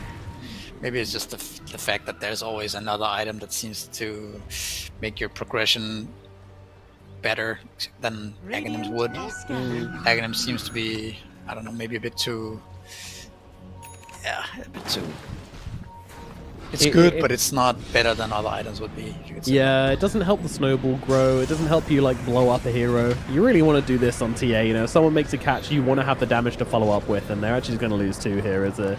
Maybe it's just the fact that there's always another item that seems to make your progression better than Aghanims would. Aghanim seems to be, I don't know, maybe a bit too... Yeah, a bit too... It's good, but it's not better than other items would be, you could say. Yeah, it doesn't help the snowball grow. It doesn't help you, like, blow up a hero. You really want to do this on TA, you know? If someone makes a catch, you want to have the damage to follow up with, and they're actually going to lose 2 here as a...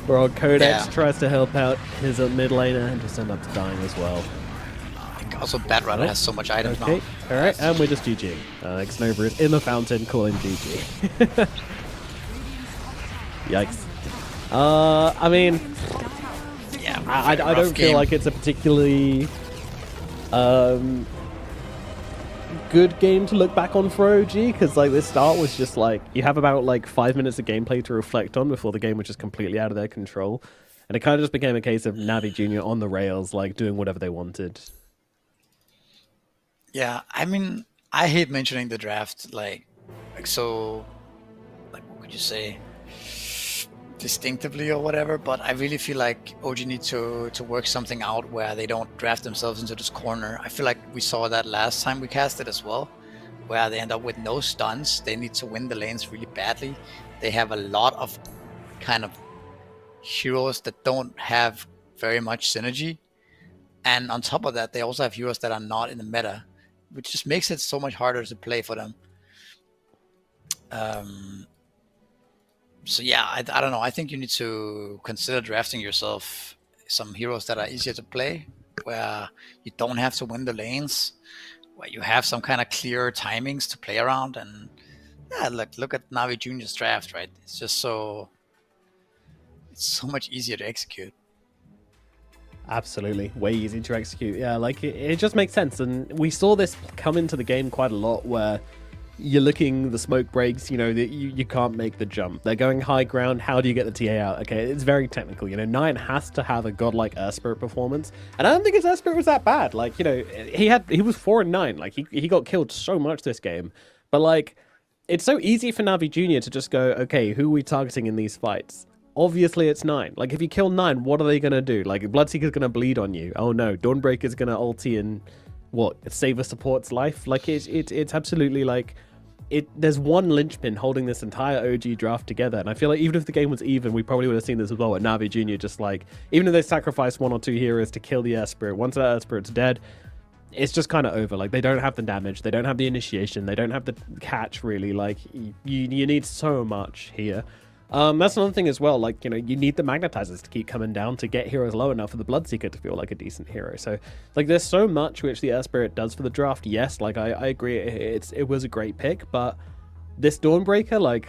Well, Codex tries to help out his mid laner and just end up dying as well. Also, Batrider has so much items Okay, now. alright, and we're just GGing. Xnova is in the fountain calling GG. Yikes. I mean... Yeah, I don't feel like it's a particularly good game to look back on for OG, because like this start was just like you have about like 5 minutes of gameplay to reflect on before the game was just completely out of their control, and it kind of just became a case of Navi Junior on the rails, like doing whatever they wanted. Yeah, I mean, I hate mentioning the draft, like so, like what could you say, distinctively or whatever, but I really feel like OG need to work something out where they don't draft themselves into this corner. I feel like we saw that last time we casted as well, where they end up with no stuns. They need to win the lanes really badly. They have a lot of kind of heroes that don't have very much synergy, and on top of that they also have heroes that are not in the meta, which just makes it so much harder to play for them. So yeah, I don't know. I think you need to consider drafting yourself some heroes that are easier to play, where you don't have to win the lanes, where you have some kind of clear timings to play around. And yeah, look at Navi Junior's draft, right? It's just so much easier to execute. Absolutely, way easier to execute. Yeah, like it just makes sense, and we saw this come into the game quite a lot, where you're looking, the smoke breaks, you know, you can't make the jump. They're going high ground. How do you get the TA out? Okay, it's very technical. You know, Nine has to have a godlike Earth Spirit performance, and I don't think his Earth Spirit was that bad. Like, you know, he was 4 and 9. Like he got killed so much this game, but like it's so easy for Navi Junior to just go, okay, who are we targeting in these fights? Obviously it's 9. Like if you kill 9, what are they gonna do? Like Bloodseeker's gonna bleed on you. Oh no, Dawnbreaker's gonna ulti and what, save a support's life? Like it's absolutely like there's one linchpin holding this entire OG draft together, and I feel like even if the game was even, we probably would have seen this as well at Navi Junior. Just like, even if they sacrifice 1 or 2 heroes to kill the Earth Spirit, once that Earth Spirit's dead, it's just kind of over. Like they don't have the damage, they don't have the initiation, they don't have the catch really. Like you need so much here. That's another thing as well, like, you know, you need the magnetizers to keep coming down to get heroes low enough for the Bloodseeker to feel like a decent hero. So like there's so much which the Earth Spirit does for the draft. Yes, like I agree, it was a great pick, but this Dawnbreaker, like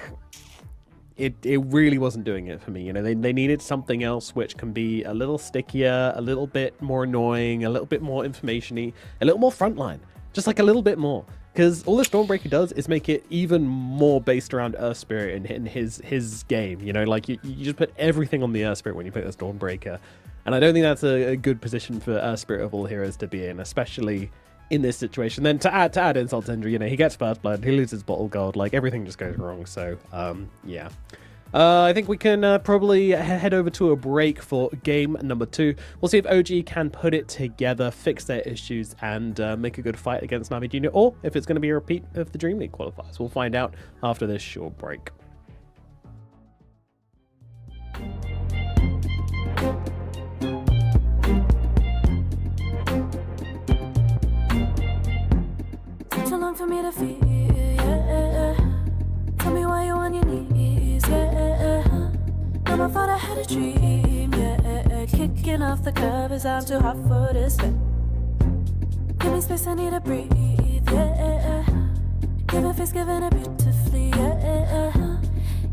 it really wasn't doing it for me. You know, they needed something else which can be a little stickier, a little bit more annoying, a little bit more information-y, a little more frontline, just like a little bit more. Because all this Dawnbreaker does is make it even more based around Earth Spirit in his game. You know, like you just put everything on the Earth Spirit when you put this Dawnbreaker. And I don't think that's a good position for Earth Spirit of all heroes to be in, especially in this situation. Then to add insult to injury, you know, he gets First Blood, he loses Bottle Gold, like everything just goes wrong. So, yeah. I think we can probably head over to a break for game number 2. We'll see if OG can put it together, fix their issues, and make a good fight against Navi Junior, or if it's going to be a repeat of the Dream League qualifiers. We'll find out after this short break. Too long for me to feel, yeah. Tell me why you're on your knees, yeah. Mama thought I had a dream, yeah. Kicking off the covers, I'm too hot for this bed. Give me space, I need to breathe, yeah. Give a face, giving it beautifully, yeah.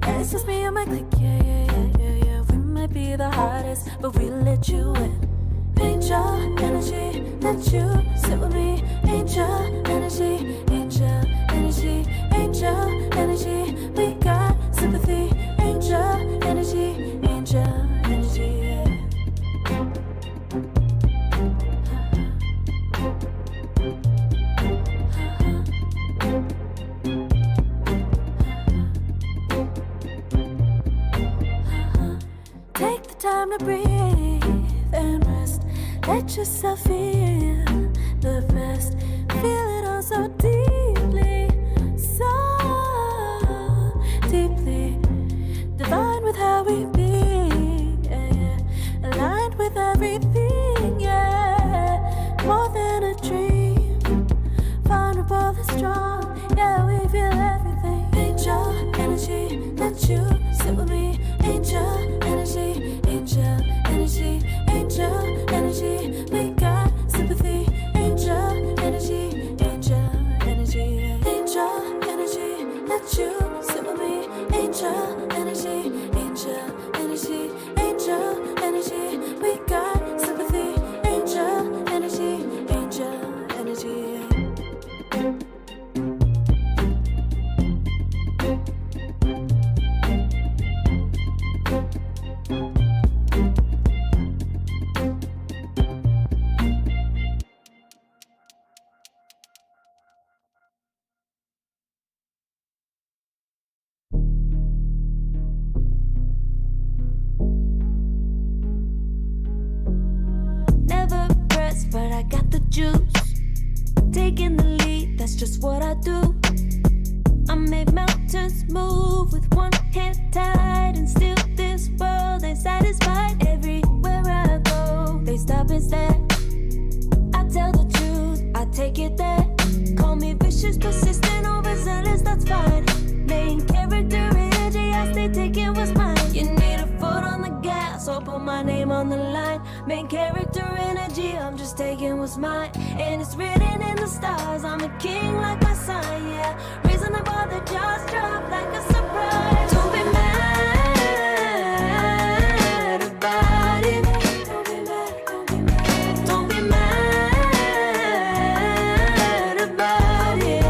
Yeah, it's just me and my clique, yeah. We might be the hottest, but we let you in. Angel energy, let you sit with me. Angel energy, angel energy, angel energy. We got sympathy. Angel energy, angel energy. Yeah. Take the time to breathe and rest. Let yourself feel the best. Feel it all so deeply, so deeply. Divine with how we be, yeah. Aligned with everything, yeah. More than a dream. Vulnerable and strong, yeah. We feel everything. Angel energy, let you sit with me. Angel energy, angel energy, angel energy. We got sympathy. Angel energy, angel energy. juice. Taking the lead, that's just what I do. I make mountains move with one hand tied, and still this world ain't satisfied. Everywhere I go, they stop and stare. I tell the truth, I take it there. Call me vicious, persistent, overzealous, that's fine. Main character energy, I stay taking what's mine. You need a foot on the gas, or put my name on the line. Main character energy, I'm just taking what's mine. And it's written in the stars, I'm a king like my sign, yeah. Reasonable, the jaws drop like a surprise. Don't be mad about it. Don't be mad about it.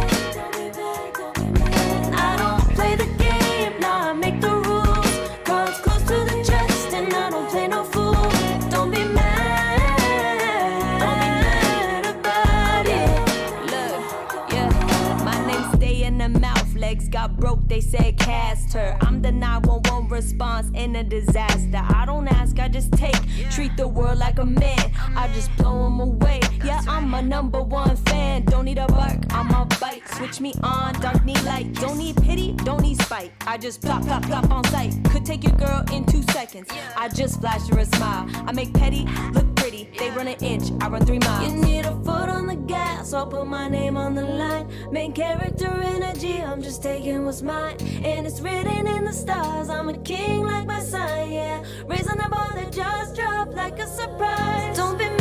I don't play the game, nah, I make the rules. Cards close to the chest, and I don't play no fool. Don't be mad about it. Look, yeah, my name stay in the mouth. Legs got broke, they said cast her. I'm the 911 response in a disaster. I don't ask, I just take. Treat the world like a man, I just blow them away. Yeah, I'm a #1 fan. Don't need a bark, I'm a bite. Switch me on, dark need light. Don't need pity, don't need spite. I just plop, plop, plop on sight. Could take your girl in 2 seconds. I just flash her a smile. I make petty look pretty. They run an inch, I run 3 miles. You need a foot on the gas, I'll put my name on the line. Main character energy, I'm just taking what's mine. And it's written in the stars, I'm a king like my sign, yeah. Reasonable, the jaws drop like a surprise. Don't be mad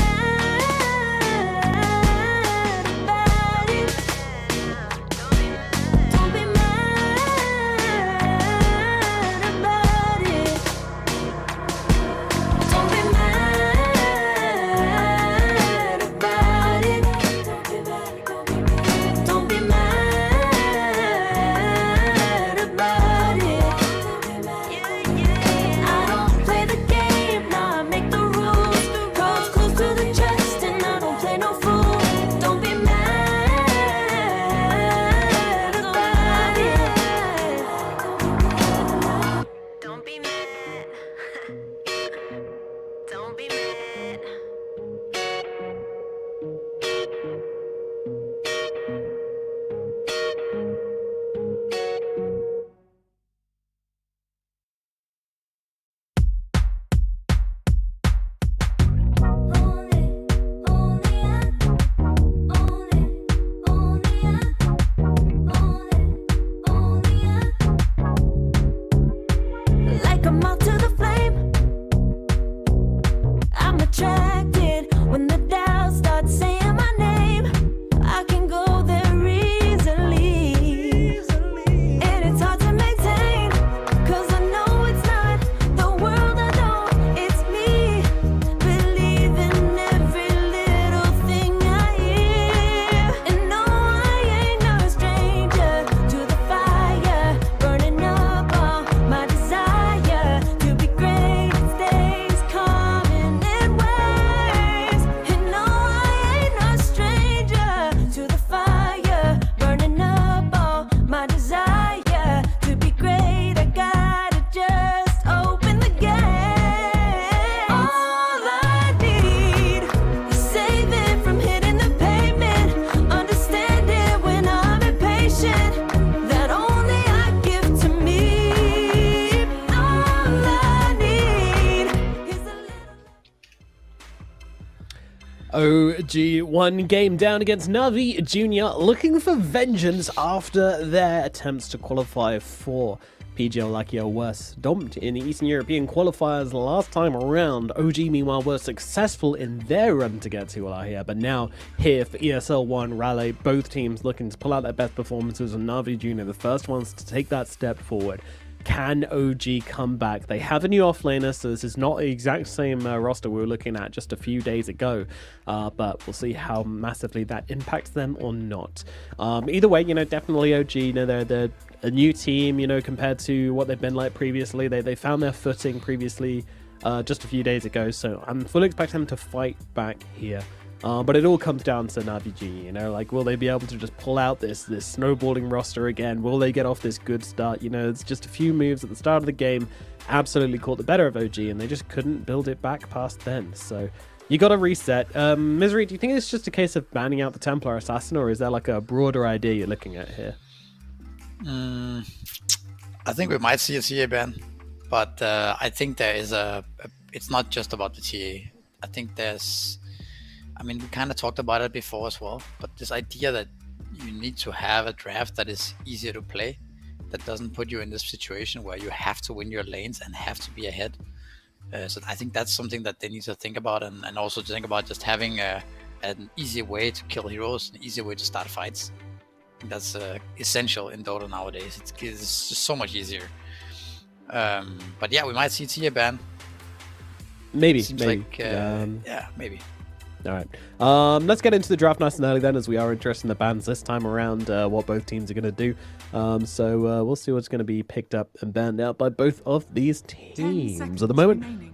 about it. Don't be mad about it. Don't be mad about it. Don't be mad about it. I don't play the game, nah, I make the rules. Cards close to the chest, and I don't play no fool. Don't be mad about it. Don't be mad. Don't be mad. Like a moth to the flame, I'm attracted when the doubts start saying my name. I can go there easily, and it's hard to maintain, 'cause I know it's not the world I know, it's me. Believe in every little thing I hear, and no, I ain't no stranger to the fire, burning up all my desire to be great. It stays coming in waves, and no, I ain't no stranger to the fire, burning up all my desire to be great. I gotta just open the gate. All I need is saving from hitting the pavement, understanding when I'm impatient, that only I give to me. All I need is a little. OG one game down against Navi Jr. looking for vengeance after their attempts to qualify for PGL Lakia was dumped in the Eastern European qualifiers last time around. OG meanwhile were successful in their run to get to Lahia, but now here for ESL One Raleigh, both teams looking to pull out their best performances, and Navi Jr. the first ones to take that step forward. Can OG come back? They have a new offlaner, so this is not the exact same roster we were looking at just a few days ago, but we'll see how massively that impacts them or not. Either way, definitely OG, they're a new team, compared to what they've been like previously. They found their footing previously just a few days ago, so I'm fully expecting them to fight back here. But it all comes down to Navi G, will they be able to just pull out this snowballing roster again? Will they get off this good start? It's just a few moves at the start of the game absolutely caught the better of OG, and they just couldn't build it back past then. So You got to reset. Misery, do you think it's just a case of banning out the Templar Assassin, or is there like a broader idea you're looking at here? I think we might see a TA ban, but I think there is it's not just about the TA. I think we kind of talked about it before as well, but this idea that you need to have a draft that is easier to play, that doesn't put you in this situation where you have to win your lanes and have to be ahead. So I think that's something that they need to think about, and also to think about just having an easy way to kill heroes, an easy way to start fights. I think that's essential in Dota nowadays. It's just so much easier. But yeah, we might see TA ban. Maybe. Like, yeah, maybe. All right. Let's get into the draft nice and early then, as we are interested in the bans this time around, what both teams are going to do. So we'll see what's going to be picked up and banned out by both of these teams. At the moment, remaining.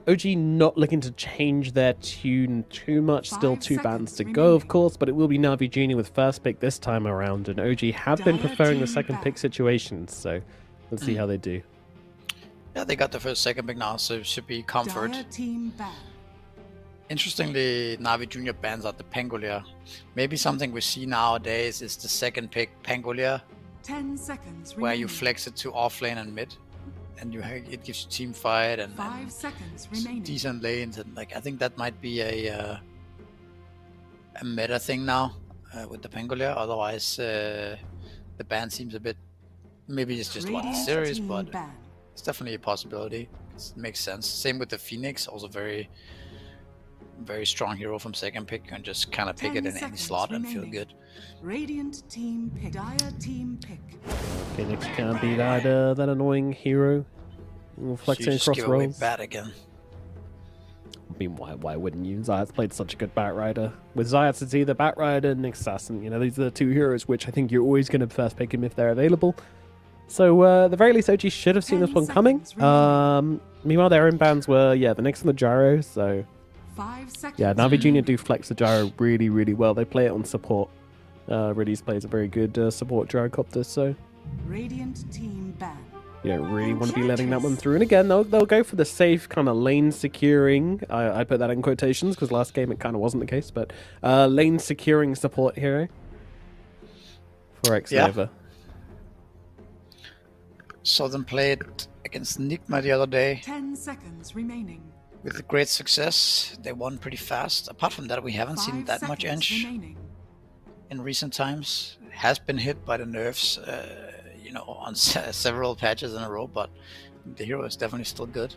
OG not looking to change their tune too much. Still 2 bans to go, of course, but it will be Na'Vi Junior with first pick this time around. And OG have been preferring the second pick situations, so let's see how they do. Yeah, they got the first second pick now, so it should be comfort. Dire team ban. Interestingly, Na'Vi Junior bans out the Pangolier. Maybe something we see nowadays is the second pick Pangolier, 10 seconds remaining. where you flex it to off lane and mid, and it gives you team fight and 5 seconds remaining. decent lanes, and like I think that might be a meta thing now with the Pangolier. Otherwise, the ban seems a bit. Maybe it's just one Radiant series, team but ban. it's definitely a possibility. It makes sense. Same with the Phoenix, also very strong hero from second pick. You can just kind of pick 10 it in any seconds slot and feel remaining. good. Radiant team pick. Dire team pick. Phoenix can't be that annoying hero. Flexing So you just across give away roles. bat again. I mean, why wouldn't you? Zayat's played such a good Bat Rider. With Zayat, it's either Bat Rider and Assassin. You know, these are the 2 heroes which I think you're always going to first pick him if they're available. So, at the very least, OG should have seen this one coming. Meanwhile, their own bans were, the next on the Gyro, so... 5 seconds. Yeah, Na'Vi Junior do flex the Gyro really, really well. They play it on support. Riddies plays a very good support Gyrocopter, so... Radiant team ban. You don't really want to be letting that one through. And again, they'll go for the safe kind of lane securing. I put that in quotations because last game it kind of wasn't the case, but lane securing support hero for X-Nova. Saw them play it against Nigma the other day 10 seconds remaining. with great success. They won pretty fast. Apart from that, we haven't seen 5 that much seconds Ench remaining. in recent times. Has been hit by the nerfs, on several patches in a row, but the hero is definitely still good.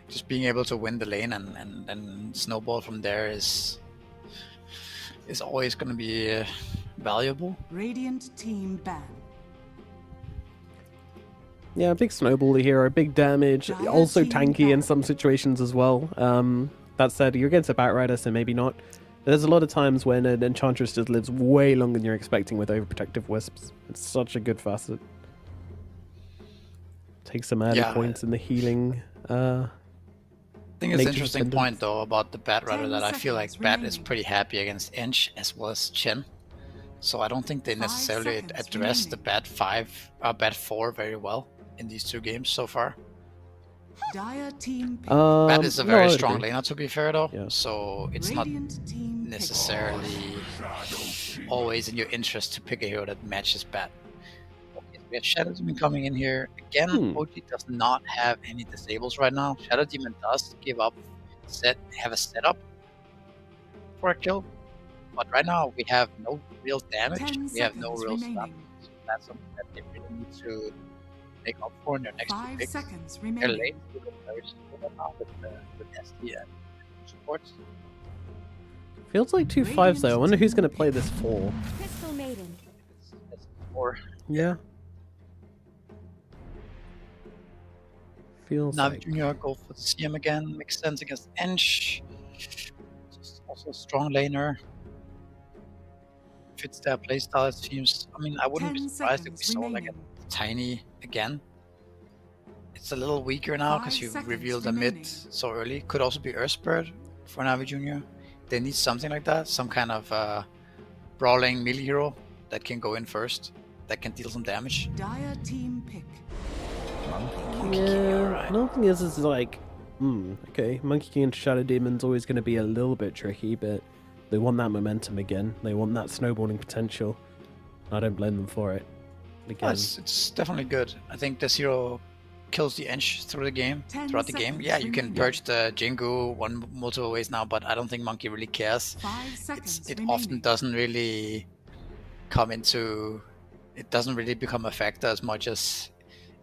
Just being able to win the lane and snowball from there is always going to be valuable. Radiant team ban. Yeah, big snowball the hero, big damage, Dire also team tanky in ban. some situations as well. That said, you're against a Bat Rider, so maybe not. There's a lot of times when an Enchantress just lives way longer than you're expecting with Overprotective Wisps. It's such a good facet. Take some early points in the healing. I think it's an nature interesting dependent. point though about the Bat Rider 10 that I feel like seconds Bat is remaining. pretty happy against Ench as well as Chen. So I don't think they 5 necessarily seconds address the remaining. Bat 4 very well in these 2 games so far. Dire team pick. Bat is a very I would strong agree. laner to be fair though, Yeah. so it's not Radiant team pick. necessarily always in your interest to pick a hero that matches Bat. Okay, we have Shadow Demon coming in here. Again, OG does not have any disables right now. Shadow Demon does have a setup for a kill, but right now we have no real damage. 10 We have no seconds real remaining. stuff. So that's something that they really need to make up for in their next 2 5 picks. seconds They're remaining. late. They look very stable now with SD and supports. Feels like 2-5s though. I wonder who's going to play this 4. Crystal Maiden. It's more Yeah. Feels Na'Vi like... Junior go for the CM again. Makes sense against Ench. Just also a strong laner. Fits their playstyle it seems. I mean, I wouldn't be 10 surprised if we seconds saw like remaining. a tiny again. It's a little weaker now because 5 you seconds revealed a mid remaining. so early. Could also be Earthbird for Na'Vi Junior. They need something like that. Some kind of brawling melee hero that can go in first. That can deal some damage. Dire team pick. Yeah, another thing is like Okay, Monkey King and Shadow Demon's always going to be a little bit tricky, but they want that momentum again. They want that snowballing potential. I don't blame them for it. Again, It's definitely good. I think this hero kills the inch throughout the game. Yeah, you can remaining. purge the Jingu multiple ways now, but I don't think Monkey really cares. 5 seconds It remaining. often doesn't really it doesn't really become a factor as much as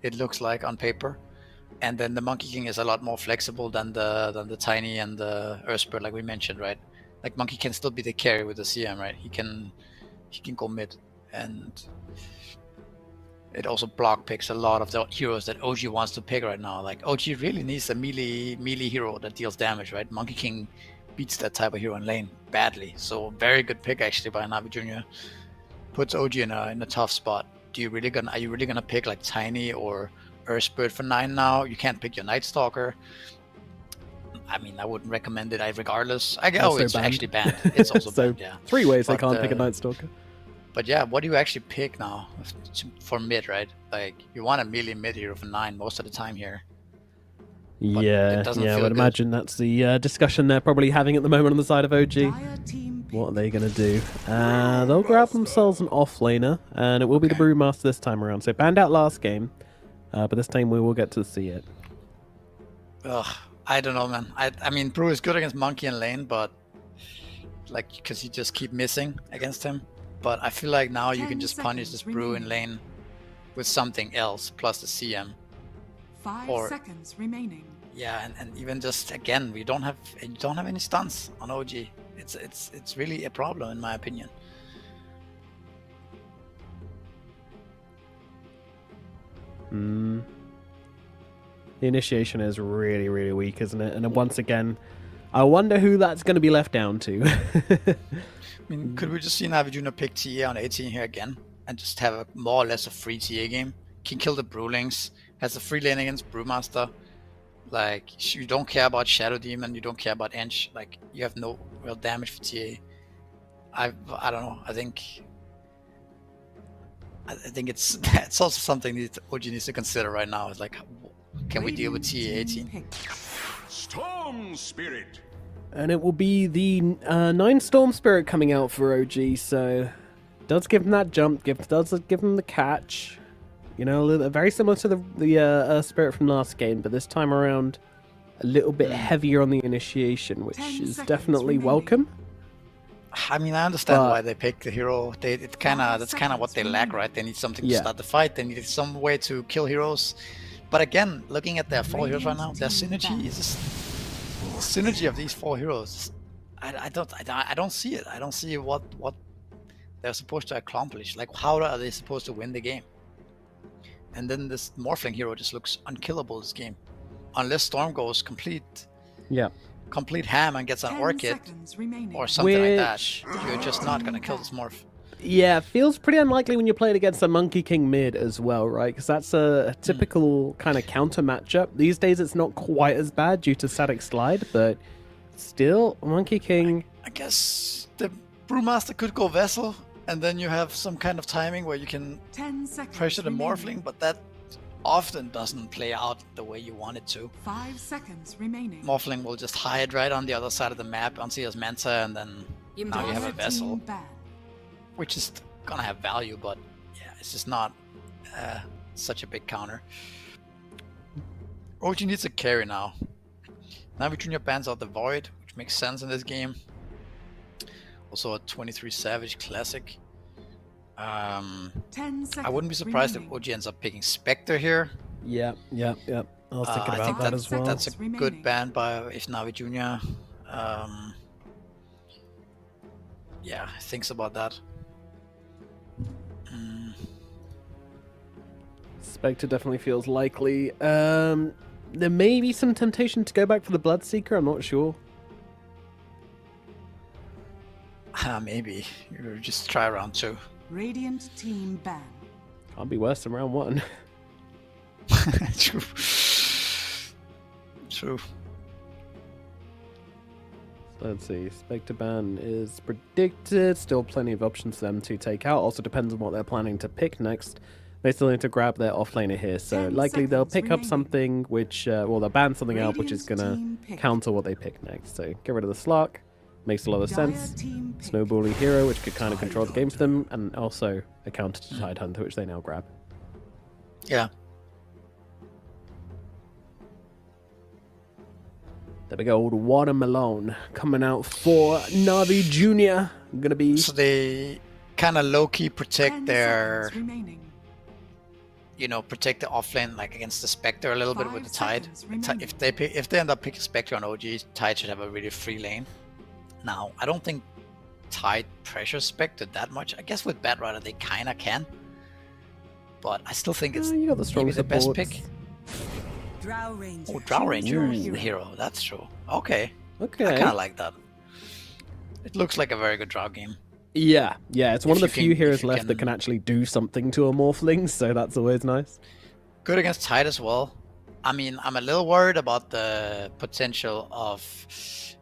it looks like on paper. And then the Monkey King is a lot more flexible than the Tiny and the Earthbird, like we mentioned, right? Like Monkey can still be the carry with the CM, right? He can go mid, and it also block picks a lot of the heroes that OG wants to pick right now. Like OG really needs a melee hero that deals damage, right? Monkey King beats that type of hero in lane badly. So very good pick actually by Navi Jr. Puts OG in a tough spot. Are you really gonna pick like Tiny or Earthbird for 9 now? You can't pick your Night Stalker. I mean, I wouldn't recommend it regardless. It's banned. actually banned. It's also so banned, yeah. 3 ways they But, can't pick a Night Stalker. But yeah, what do you actually pick now for mid, right? Like, you want a melee mid hero for 9 most of the time here. But Yeah, it doesn't I feel would good. imagine that's the discussion they're probably having at the moment on the side of OG. Dire team pick. What are they going to do? They'll grab themselves an off-laner, and it will be the Brewmaster this time around. So banned out last game, but this time we will get to see it. Ugh, I don't know, man. I mean, Brew is good against Monkey in lane, but like, because you just keep missing against him. But I feel like now you 10 can just punish seconds this Brew in remaining. lane with something else plus the CM. 5 or- seconds remaining. Yeah, and even just again, you don't have any stuns on OG. It's really a problem in my opinion. The initiation is really, really weak, isn't it? And once again, I wonder who that's going to be left down to. I mean, could we just see Navi Jr. pick TA on 18 here again and just have a more or less a free TA game? Can kill the Brewlings, has a free lane against Brewmaster. Like, you don't care about Shadow Demon, you don't care about Ench. Like, you have no real damage for TA. I don't know. I think it's also something that OG needs to consider right now. It's like, can we deal with TA Radiant team 18? pick. Storm Spirit. And it will be the 9 Storm Spirit coming out for OG, so does give him that jump, does give him the catch. You know, very similar to the Spirit from last game, but this time around a little bit heavier on the initiation, which 10 is seconds definitely remaining. welcome. I mean, I understand But- why they picked the hero. That's kind of what they lack, right? They need something to Yeah. start the fight. They need some way to kill heroes. But again, looking at their 4 heroes right now, their synergy is just the synergy of these 4 heroes. I don't see it. I don't see what they're supposed to accomplish. Like, how are they supposed to win the game? And then this Morphling hero just looks unkillable this game, unless Storm goes complete ham and gets an 10 Orchid seconds remaining. or something like that. Which- You're just not gonna kill this Morph. Yeah, feels pretty unlikely when you're playing against a Monkey King mid as well, right? Because that's a typical kind of counter matchup. These days it's not quite as bad due to Static Slide, but still, Monkey King... I guess the Brewmaster could go Vessel, and then you have some kind of timing where you can 10 seconds pressure the remaining. Morphling, but that often doesn't play out the way you want it to. 5 seconds remaining. Morphling will just hide right on the other side of the map on Seer's Manta, and then now you have a Dire Vessel, team ban. which is gonna have value, but yeah, it's just not such a big counter. OG needs a carry now. Navi Jr. bans out the Void, which makes sense in this game. Also a 23 Savage Classic. 10 seconds I wouldn't be surprised remaining. if OG ends up picking Spectre here. Yep. I was thinking I about think that as well. that's a Remaining. good ban by if Navi Jr. Yeah, thinks about that. Spectre definitely feels likely. There may be some temptation to go back for the Bloodseeker, I'm not sure. Maybe. You just try round 2. Radiant team ban. Can't be worse than round 1. True. True. Let's see. Spectre ban is predicted. Still plenty of options for them to take out. Also depends on what they're planning to pick next. they still need to grab their offlaner here. So 10 likely they'll seconds pick up remaining. something which, well, they'll ban something out, which is Radiant going team to pick. counter what they pick next. So get rid of the Slark. Makes a lot of Dire sense. team pick. Snowballing hero, which could kind of control the game for them, and also a counter to Tidehunter, which they now grab. Yeah. There we go, old Watermelon coming out for Navi Jr. Gonna be... So they kind of low-key 10 protect their, seconds remaining. protect the offlane like against the Spectre a little bit with 5 the Tide. seconds remaining. If they end up picking Spectre on OG, Tide should have a really free lane. Now, I don't think Tide pressures Spectre that much. I guess with Batrider they kind of can. But I still think it's you got the strong maybe the best supports. pick. Drow Ranger. Oh, Drow Ranger Ooh. is the hero. That's true. Okay. Okay. I kind of like that. It looks like a very good Drow game. Yeah, it's one of the If you few can- heroes if you left that can- can actually do something to a Morphling, so that's always nice. Good against Tide as well. I mean, I'm a little worried about the potential of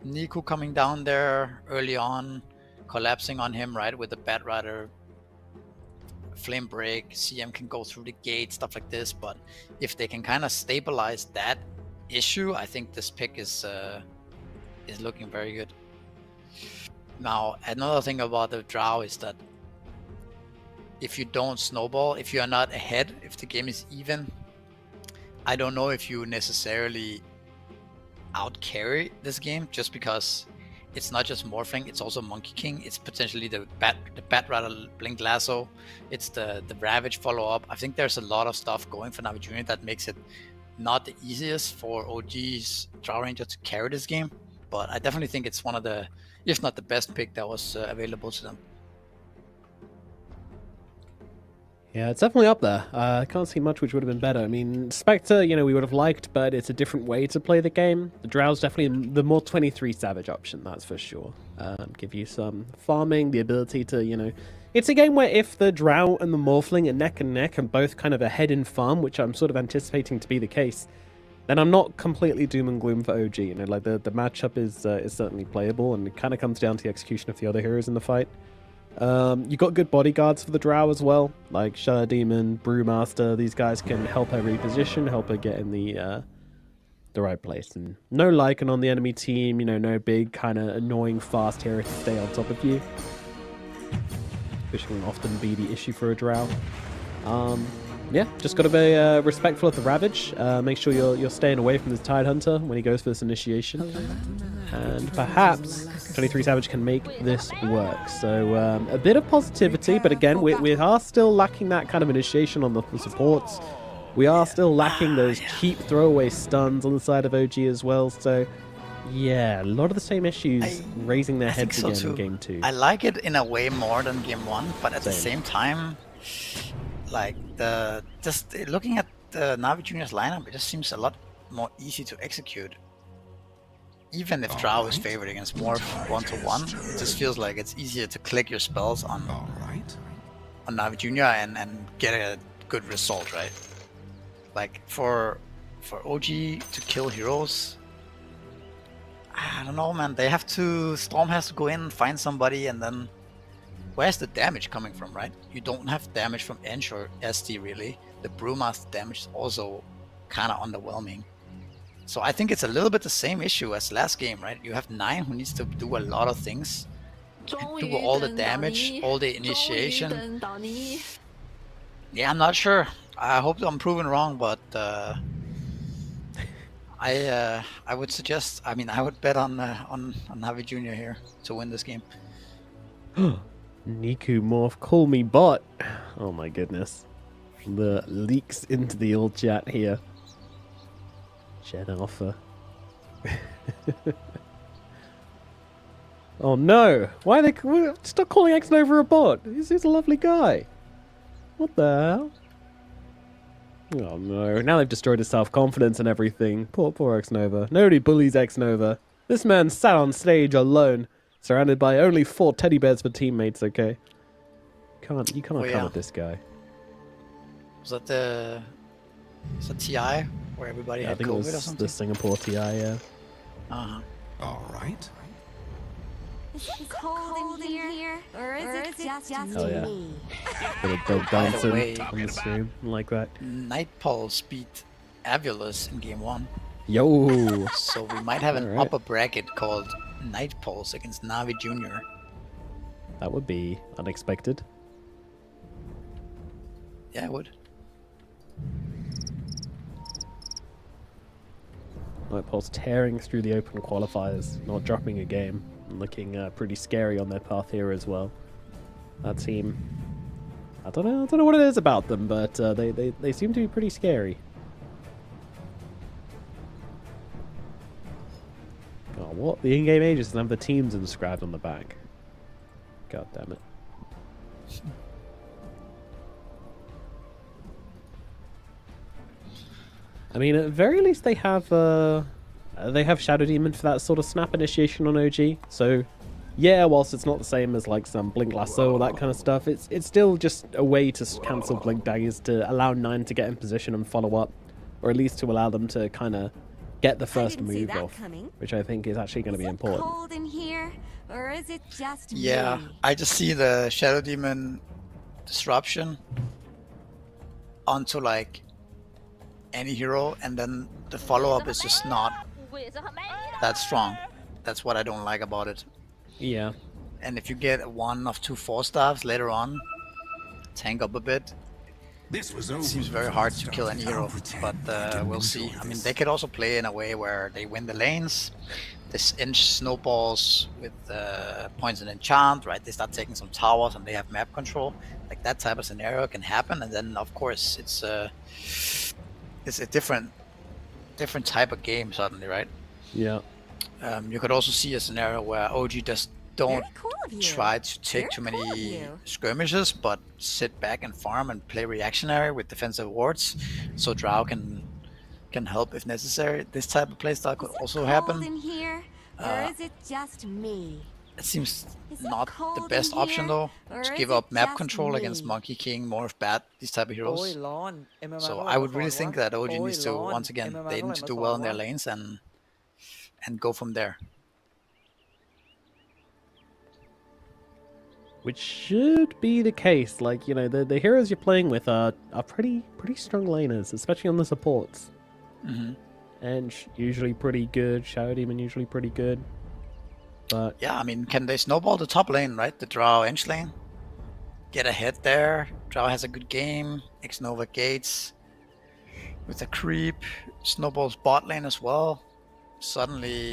Niku coming down there early on, collapsing on him, right, with the Batrider flame break. CM can go through the gate, stuff like this. But if they can kind of stabilize that issue, I think this pick is looking very good. Now, another thing about the Drow is that if you don't snowball, if you are not ahead, if the game is even, I don't know if you necessarily out carry this game, just because it's not just Morphling, it's also Monkey King. It's potentially the Batrider Blink Lasso. It's the Ravage follow up. I think there's a lot of stuff going for Navi Junior that makes it not the easiest for OG's Drow Ranger to carry this game. But I definitely think it's one of the, if not the best pick that was available to them. Yeah, it's definitely up there. I can't see much which would have been better. I mean, Spectre, we would have liked, but it's a different way to play the game. The Drow's definitely the more 23 Savage option, that's for sure. Give you some farming, the ability to, It's a game where if the Drow and the Morphling are neck and neck and both kind of ahead in farm, which I'm sort of anticipating to be the case, then I'm not completely doom and gloom for OG. Like the matchup is certainly playable, and it kind of comes down to the execution of the other heroes in the fight. You got good bodyguards for the Drow as well, like Shadow Demon, Brewmaster. These guys can help her reposition, help her get in the right place. And no Lycan on the enemy team, no big kind of annoying fast hero to stay on top of you, which can often be the issue for a Drow. Yeah, just got to be respectful of the Ravage. Make sure you're staying away from this Tidehunter when he goes for this initiation. And perhaps 23 Savage can make this work. So a bit of positivity, but again, we are still lacking that kind of initiation on the supports. We are still lacking those cheap throwaway stuns on the side of OG as well. So yeah, a lot of the same issues raising their heads so again too. in Game 2. I like it in a way more than Game 1, but at the same time, like just looking at the Navi Junior's lineup, it just seems a lot more easy to execute. Even if Drow is favored against Morph 1-to-1, it just feels like it's easier to click your spells on Navi Junior and get a good result, right? Like for OG to kill heroes, I don't know, man. They have to, Storm has to go in and find somebody, and then where's the damage coming from, right? You don't have damage from Ench or SD really. The Brewmaster damage is also kind of underwhelming. So I think it's a little bit the same issue as last game, right? You have 9 who needs to do a lot of things. And do all the damage, all the initiation. Yeah, I'm not sure. I hope I'm proven wrong, but I would suggest, I would bet on Navi Junior here to win this game. Niku Morph, call me bot. Oh my goodness. The leaks into the old chat here. Jen Alpha. Oh no! Why are they stop calling X Nova a bot? He's a lovely guy. What the hell? Oh no! Now they've destroyed his self-confidence and everything. Poor X Nova. Nobody bullies X Nova. This man sat on stage alone, surrounded by only 4 teddy bears for teammates. Okay. You can't come at this guy. Was that TI where everybody had I think COVID it was or something? the Singapore TI. Yeah. Uh-huh. All right. Cold in here, or is it just Oh yeah. me? Bit of Bill By the dancing way- on the stream like that. Night Pulse beat Avulus in game 1. Yo. So we might have an Alright. upper bracket called Night Pulse against Navi Jr. That would be unexpected. Yeah, it would. Night Pulse tearing through the open qualifiers, not dropping a game, and looking pretty scary on their path here as well. That team, I don't know what it is about them, but they seem to be pretty scary. Oh, what? The in-game ages doesn't have the teams inscribed on the back. God damn it. I mean, at the very least, they have Shadow Demon for that sort of snap initiation on OG. So, yeah, whilst it's not the same as like some Blink Lasso or that kind of stuff, it's still just a way to cancel Blink Daggers to allow 9 to get in position and follow up, or at least to allow them to kind of get the first didn't see move that off, coming. which I think is actually going to be important. Cold in here, or is it just Yeah, me? I just see the Shadow Demon disruption onto like any hero, and then the follow-up is just not that strong. That's what I don't like about it. Yeah. And if you get one of 2 4-stars later on, tank up a bit, This was it over. seems very hard to kill any hero, but we'll see. I mean, they could also play in a way where they win the lanes, this inch snowballs with points in enchant, right? They start taking some towers and they have map control. Like that type of scenario can happen, and then of course it's a different type of game suddenly, right? Yeah. You could also see a scenario where OG just don't Very cool of you. try to take Very too cool of many you. skirmishes, but sit back and farm and play reactionary with defensive wards, so Drow can help if necessary. This type of playstyle could also Cold happen. in here, or is it just me? It seems Is it not the cold best in option here, though, or to is give it up map just control against me? Monkey King, Morph Bat, these type of โอ้ย heroes. ร้อน MMA So ร้อน I would really มาสอน think วะ that OG โอ้ย needs to ร้อน once again MMA they เท่าไหร่ need to มา do สอ well น in their วะ lanes and go from there. Which should be the case. Like, you know, the heroes you're playing with are pretty strong laners, especially on the supports. Hmm. And usually pretty good. Shadow Demon usually pretty good. But Yeah, I mean, can they snowball the top lane, right? The Drow Inch lane? Get ahead there. Drow has a good game. X-Nova Gates with a creep. Snowballs bot lane as well. Suddenly...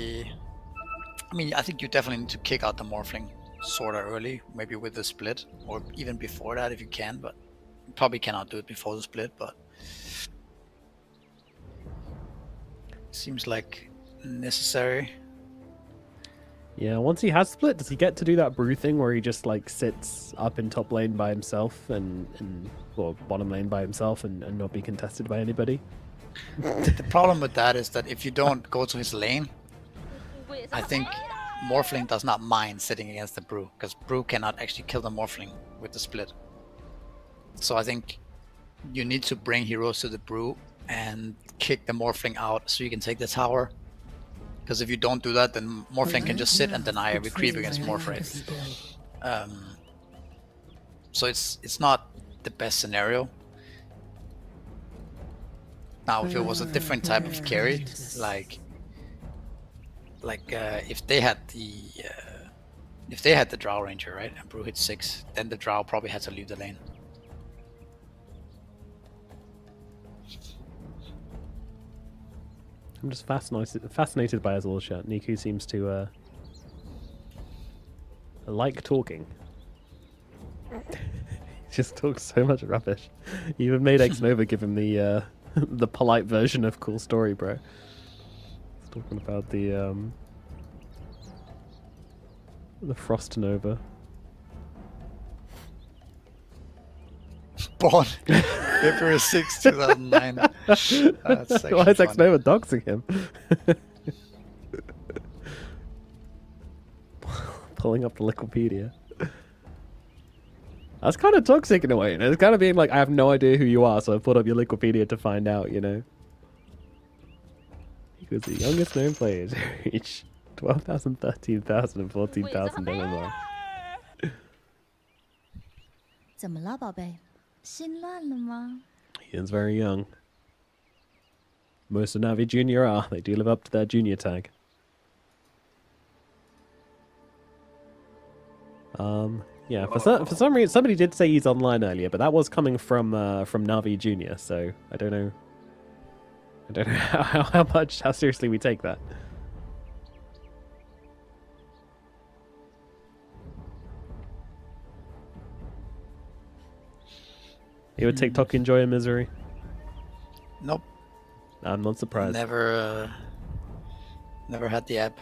I mean, I think you definitely need to kick out the Morphling sorta early. Maybe with the split. Or even before that if you can, but... You probably cannot do it before the split, but... Seems like necessary. yeah, once he has split, does he get to do that brew thing where he just like sits up in top lane by himself and or bottom lane by himself and not be contested by anybody? The problem with that is that if you don't go to his lane, I think Morphling does not mind sitting against the Brew, because Brew cannot actually kill the Morphling with the split. So I think you need to bring heroes to the Brew and kick the Morphling out so you can take the tower. Because if you don't do that, then Morphling can just sit and deny every creep against Morphrite. So it's not the best scenario. Now, if it was a different type of carry, like if they had the Drow Ranger, right, and Brew hit 6, then the Drow probably had to leave the lane. I'm just fascinated by his little shirt. Niku seems to like talking. He just talks so much rubbish. You even made X-Nova give him the the polite version of cool story, bro. He's talking about the Frost Nova. Born February 6, 2009. That's actually Why is funny. X-Nova doxing him? Pulling up the Wikipedia. That's kind of toxic in a way. You know? It's kind of being like, I have no idea who you are, so I put up your Wikipedia to find out, you know? He was the youngest known player to reach 12,000, 13,000, and 14,000 MMR. 怎么了，宝贝？心乱了吗？ Ian's very young. Most of Navi Junior are. They do live up to their junior tag. Yeah. For some reason, somebody did say he's online earlier, but that was coming from Navi Junior. So I don't know. I don't know how seriously we take that. You would TikTok enjoy a misery? Nope. I'm not surprised. Never had the app.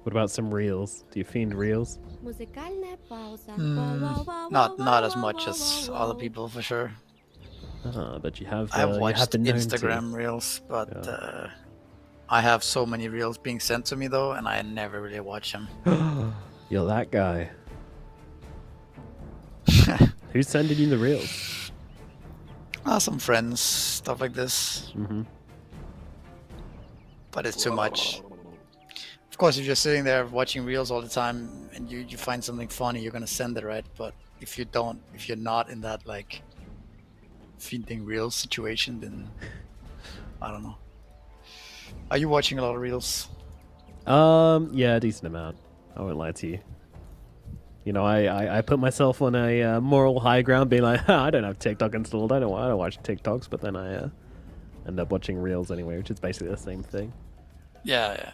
What about some reels? Do you fiend reels? Not as much as other people for sure. But you have. I've watched been known Instagram to. reels, but I have so many reels being sent to me though, and I never really watch them. You're that guy. Who's sending you the reels? Some friends, stuff like this. But it's too much. Of course, if you're sitting there watching reels all the time and you find something funny, you're gonna send it, right? But if you're not in that like feeding reels situation, then I don't know. Are you watching a lot of reels? Yeah, a decent amount. I won't lie to you. You know, I put myself on a moral high ground, being like, I don't have TikTok installed. I don't watch TikToks, but then I end up watching reels anyway, which is basically the same thing. Yeah.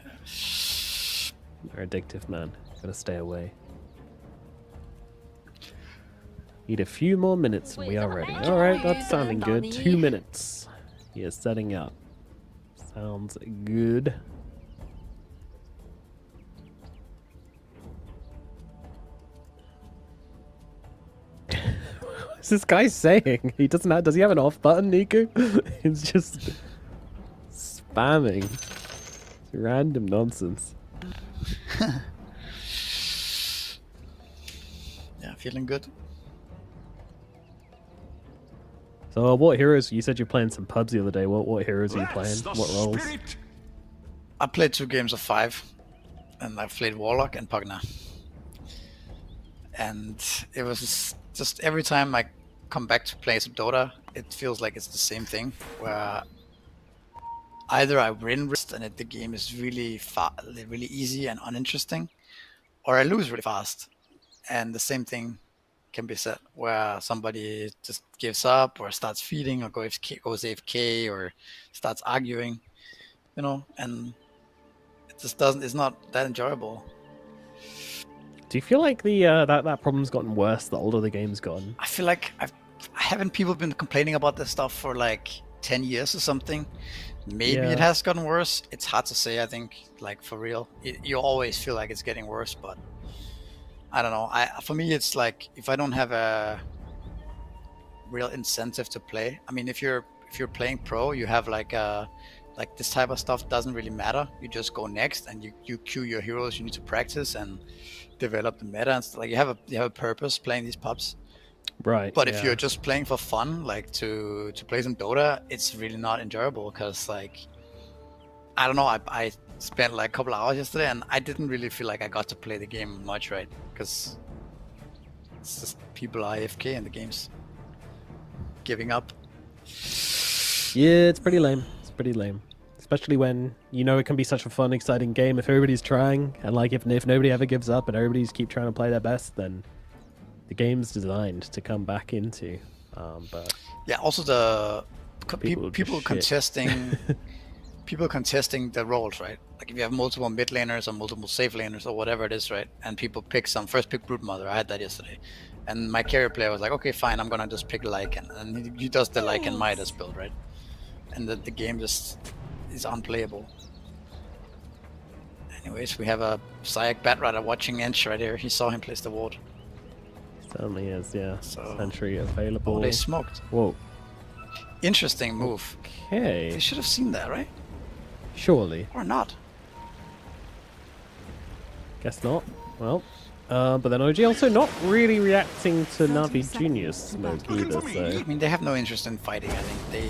They're addictive, man. Gotta stay away. Need a few more minutes and we are ready. Alright, that's sounding good. 2 minutes. He is setting up. Sounds good. What's this guy saying? He doesn't have, does he have an off button, Niku? He's just spamming. It's random nonsense. Yeah, feeling good. So what heroes, you said you're playing some pubs the other day. What heroes are you playing? What roles? I played 2 games of 5 and I played Warlock and Pugna. And it was just every time I come back to play some Dota, it feels like it's the same thing, where either I win and the game is really really easy and uninteresting, or I lose really fast. And the same thing can be said, where somebody just gives up or starts feeding or goes AFK or starts arguing, you know, and it just it's not that enjoyable. Do you feel like the that problem's gotten worse the older the game's gotten? I feel like haven't people been complaining about this stuff for like 10 years or something? Maybe it has gotten worse. It's hard to say, I think, like for real. You always feel like it's getting worse, but I don't know. For me, it's like if I don't have a real incentive to play. I mean, if you're playing pro, you have like this type of stuff doesn't really matter. You just go next and you queue your heroes you need to practice and develop the meta and stuff. Like you have a purpose playing these pubs. Right. But if you're just playing for fun, like to play some Dota, it's really not enjoyable because like I don't know, I spent like a couple hours yesterday and I didn't really feel like I got to play the game much, right? Because it's just people are AFK in the games, giving up. Yeah, it's pretty lame. It's pretty lame. Especially when, you know, it can be such a fun, exciting game if everybody's trying, and like if nobody ever gives up and everybody's keep trying to play their best, then the game's designed to come back into. But yeah, also the people contesting people contesting the roles, right? Like if you have multiple mid laners or multiple safe laners or whatever it is, right? And people pick first pick Brood Mother. I had that yesterday. And my carrier player was like, okay, fine, I'm gonna just pick Lycan. And he does the Lycan Midas build, right? And the game just is unplayable. Anyways, we have a Syac Batrider watching Ench right here. He saw him place the ward. Certainly is, yeah. So, Sentry available. Oh, they smoked. Whoa. Interesting move. Okay. They should have seen that, right? Surely. Or not. Guess not. Well, but then OG also not really reacting to Navi Junior's smoke either, so... I mean, they have no interest in fighting, I think. They...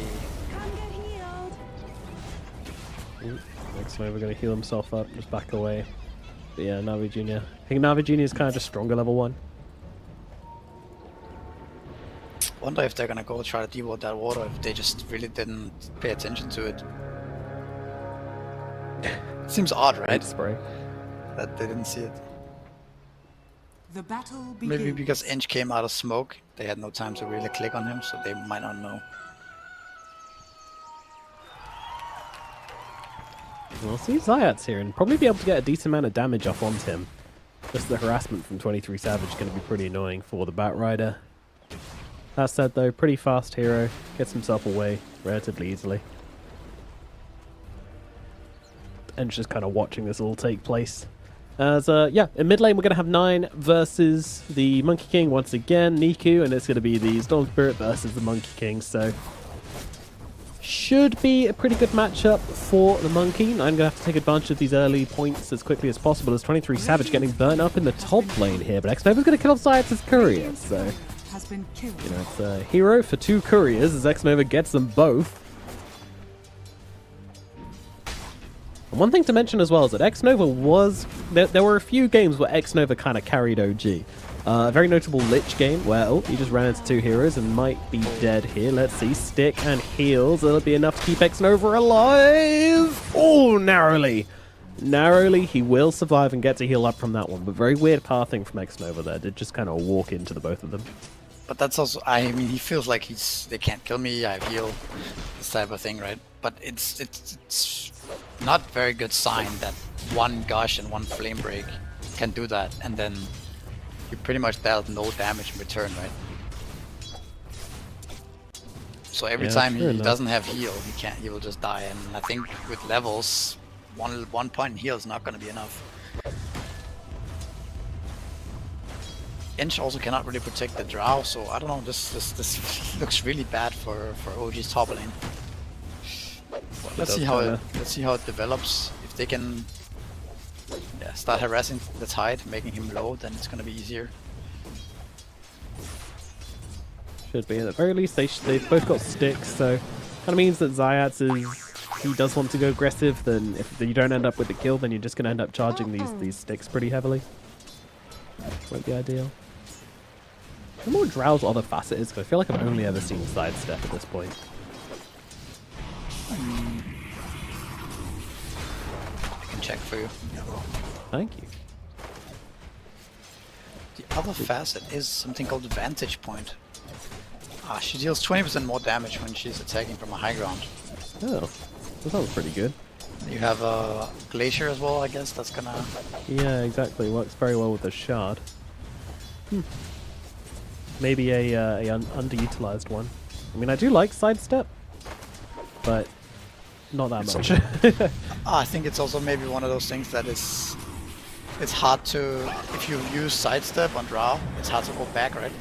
Ooh, X-Nova going to heal himself up, just back away. But yeah, Navi Jr. I think Navi Jr. is kind of just stronger level 1. Wonder if they're gonna go try to devote that water if they just really didn't pay attention to it. Seems odd, right? Spray. That they didn't see it. The battle begins. Maybe because Inch came out of smoke, they had no time to really click on him, so they might not know. We'll see Zayat's here and probably be able to get a decent amount of damage off onto him. Just the harassment from 23 Savage is going to be pretty annoying for the Bat Rider. That said though, pretty fast hero, gets himself away relatively easily. And just kind of watching this all take place. As yeah, in mid lane we're going to have 9 versus the Monkey King once again, Niku, and it's going to be the Storm Spirit versus the Monkey King, so should be a pretty good matchup for the Monkey. I'm going to have to take advantage of these early points as quickly as possible as 23 Savage getting burnt up in the top lane here, but X-Nova's going to kill off Zayat's courier, so Has been killed. you know, it's a hero for 2 couriers as X-Nova gets them both. And one thing to mention as well is that X-Nova was... There were a few games where X-Nova kind of carried OG. A very notable Lich game where, oh, he just ran into 2 heroes and might be dead here. Let's see, stick and heals. That'll be enough to keep X-Nova alive. Oh, narrowly. Narrowly, he will survive and get to heal up from that one. But very weird pathing from X-Nova there. Did just kind of walk into the both of them. But that's also, I mean, he feels like they can't kill me, I have heal, this type of thing, right? But it's not very good sign that one gush and one flame break can do that, and then you pretty much dealt no damage in return, right? So every time he doesn't have heal, he will just die, and I think with levels, one point in heal is not going to be enough. Inch also cannot really protect the Drow, so I don't know, this looks really bad for OG's top lane. Let's see how it develops. If they can start harassing the Tide, making him low, then it's gonna be easier. Should be. At the very least, they've both got sticks, so kind of means that Zayat's he does want to go aggressive. Then if you don't end up with the kill, then you're just gonna end up charging these sticks pretty heavily. Won't be ideal. The more Drow's other facet is, because I feel like I've only ever seen sidestep at this point. I can check for you. Thank you. The other facet is something called the Vantage Point. She deals 20% more damage when she's attacking from a high ground. Oh, that sounds pretty good. You have a Glacier as well, I guess, that's gonna... Yeah, exactly. Works very well with the Shard. Maybe a underutilized one. I mean, I do like sidestep, but not that much. I think it's also maybe one of those things that it's hard to, if you use sidestep on Drow, it's hard to go back, right?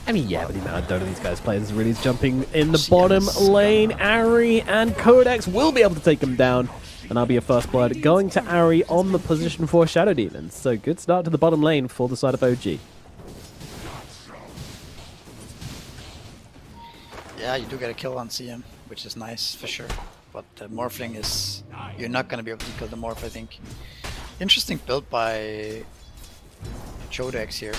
I mean, yeah, but the amount of Dota these guys play is really jumping in the bottom lane. Ari and Codex will be able to take him down, and that'll be a first blood going to Ari on the position for Shadow Demons. So good start to the bottom lane for the side of OG. Yeah, you do get a kill on CM, which is nice for sure. But the Morphling is... You're not going to be able to kill the Morph, I think. Interesting build by Chodex here.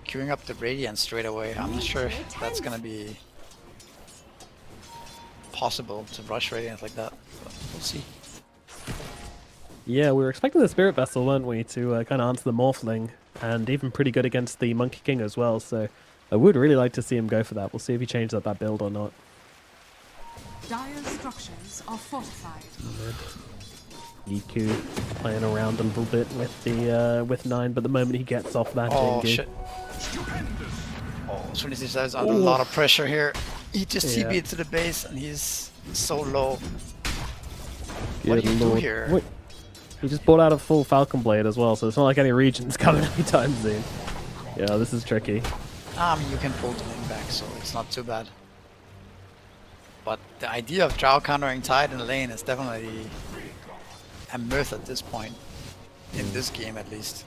Queuing up the Radiant straight away. I'm not sure if that's going to be possible to rush Radiant like that. But we'll see. Yeah, we were expecting the Spirit Vessel, weren't we, to kind of answer the Morphling. And even pretty good against the Monkey King as well, so... I would really like to see him go for that. We'll see if he changes up that build or not. Dire structures are fortified. Niku playing around a little bit with the with 9, but the moment he gets off that shit. Oh, Trinity is under a lot of pressure here. He just TP'd to the base and he's so low. What do you do here? Wait. He just brought out a full Falcon Blade as well, so it's not like any region's coming anytime soon. Yeah, this is tricky. I mean, you can pull the lane back, so it's not too bad. But the idea of Drow countering Tide in the lane is definitely a myth at this point. In this game, at least.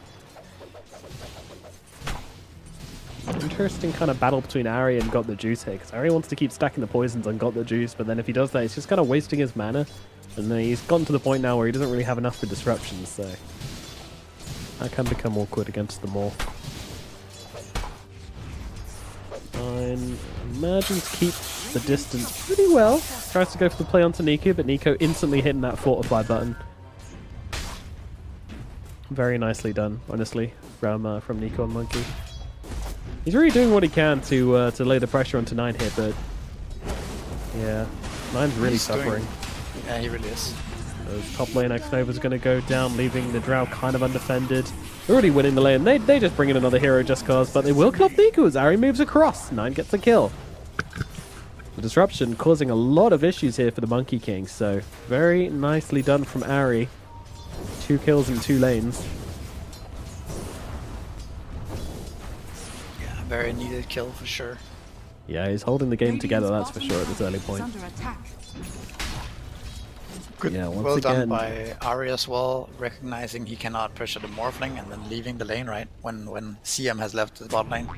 Interesting kind of battle between Ari and Got the Juice here, because Ari wants to keep stacking the poisons on Got the Juice, but then if he does that, he's just kind of wasting his mana. And then he's gotten to the point now where he doesn't really have enough for disruptions, so that can become awkward against the Morph. Nine imagines to keep the distance pretty well. Tries to go for the play onto Nico, but Nico instantly hitting that fortify button. Very nicely done, honestly, from Nico and Monkey. He's really doing what he can to lay the pressure onto 9 here, but yeah, 9's really suffering. Yeah, he really is. Top lane X-Nova's going to go down, leaving the Drow kind of undefended. They're already winning the lane. They just bring in another hero just cause, but they will kill off Nico as Ari moves across. 9 gets a kill. The disruption causing a lot of issues here for the Monkey King, so very nicely done from Ari. 2 kills in 2 lanes. Yeah, very needed kill for sure. Yeah, he's holding the game together, that's for sure, at this early point. Good, yeah, once well again, done by Ari as well, recognizing he cannot pressure the Morphling and then leaving the lane, right? When CM has left the bot lane.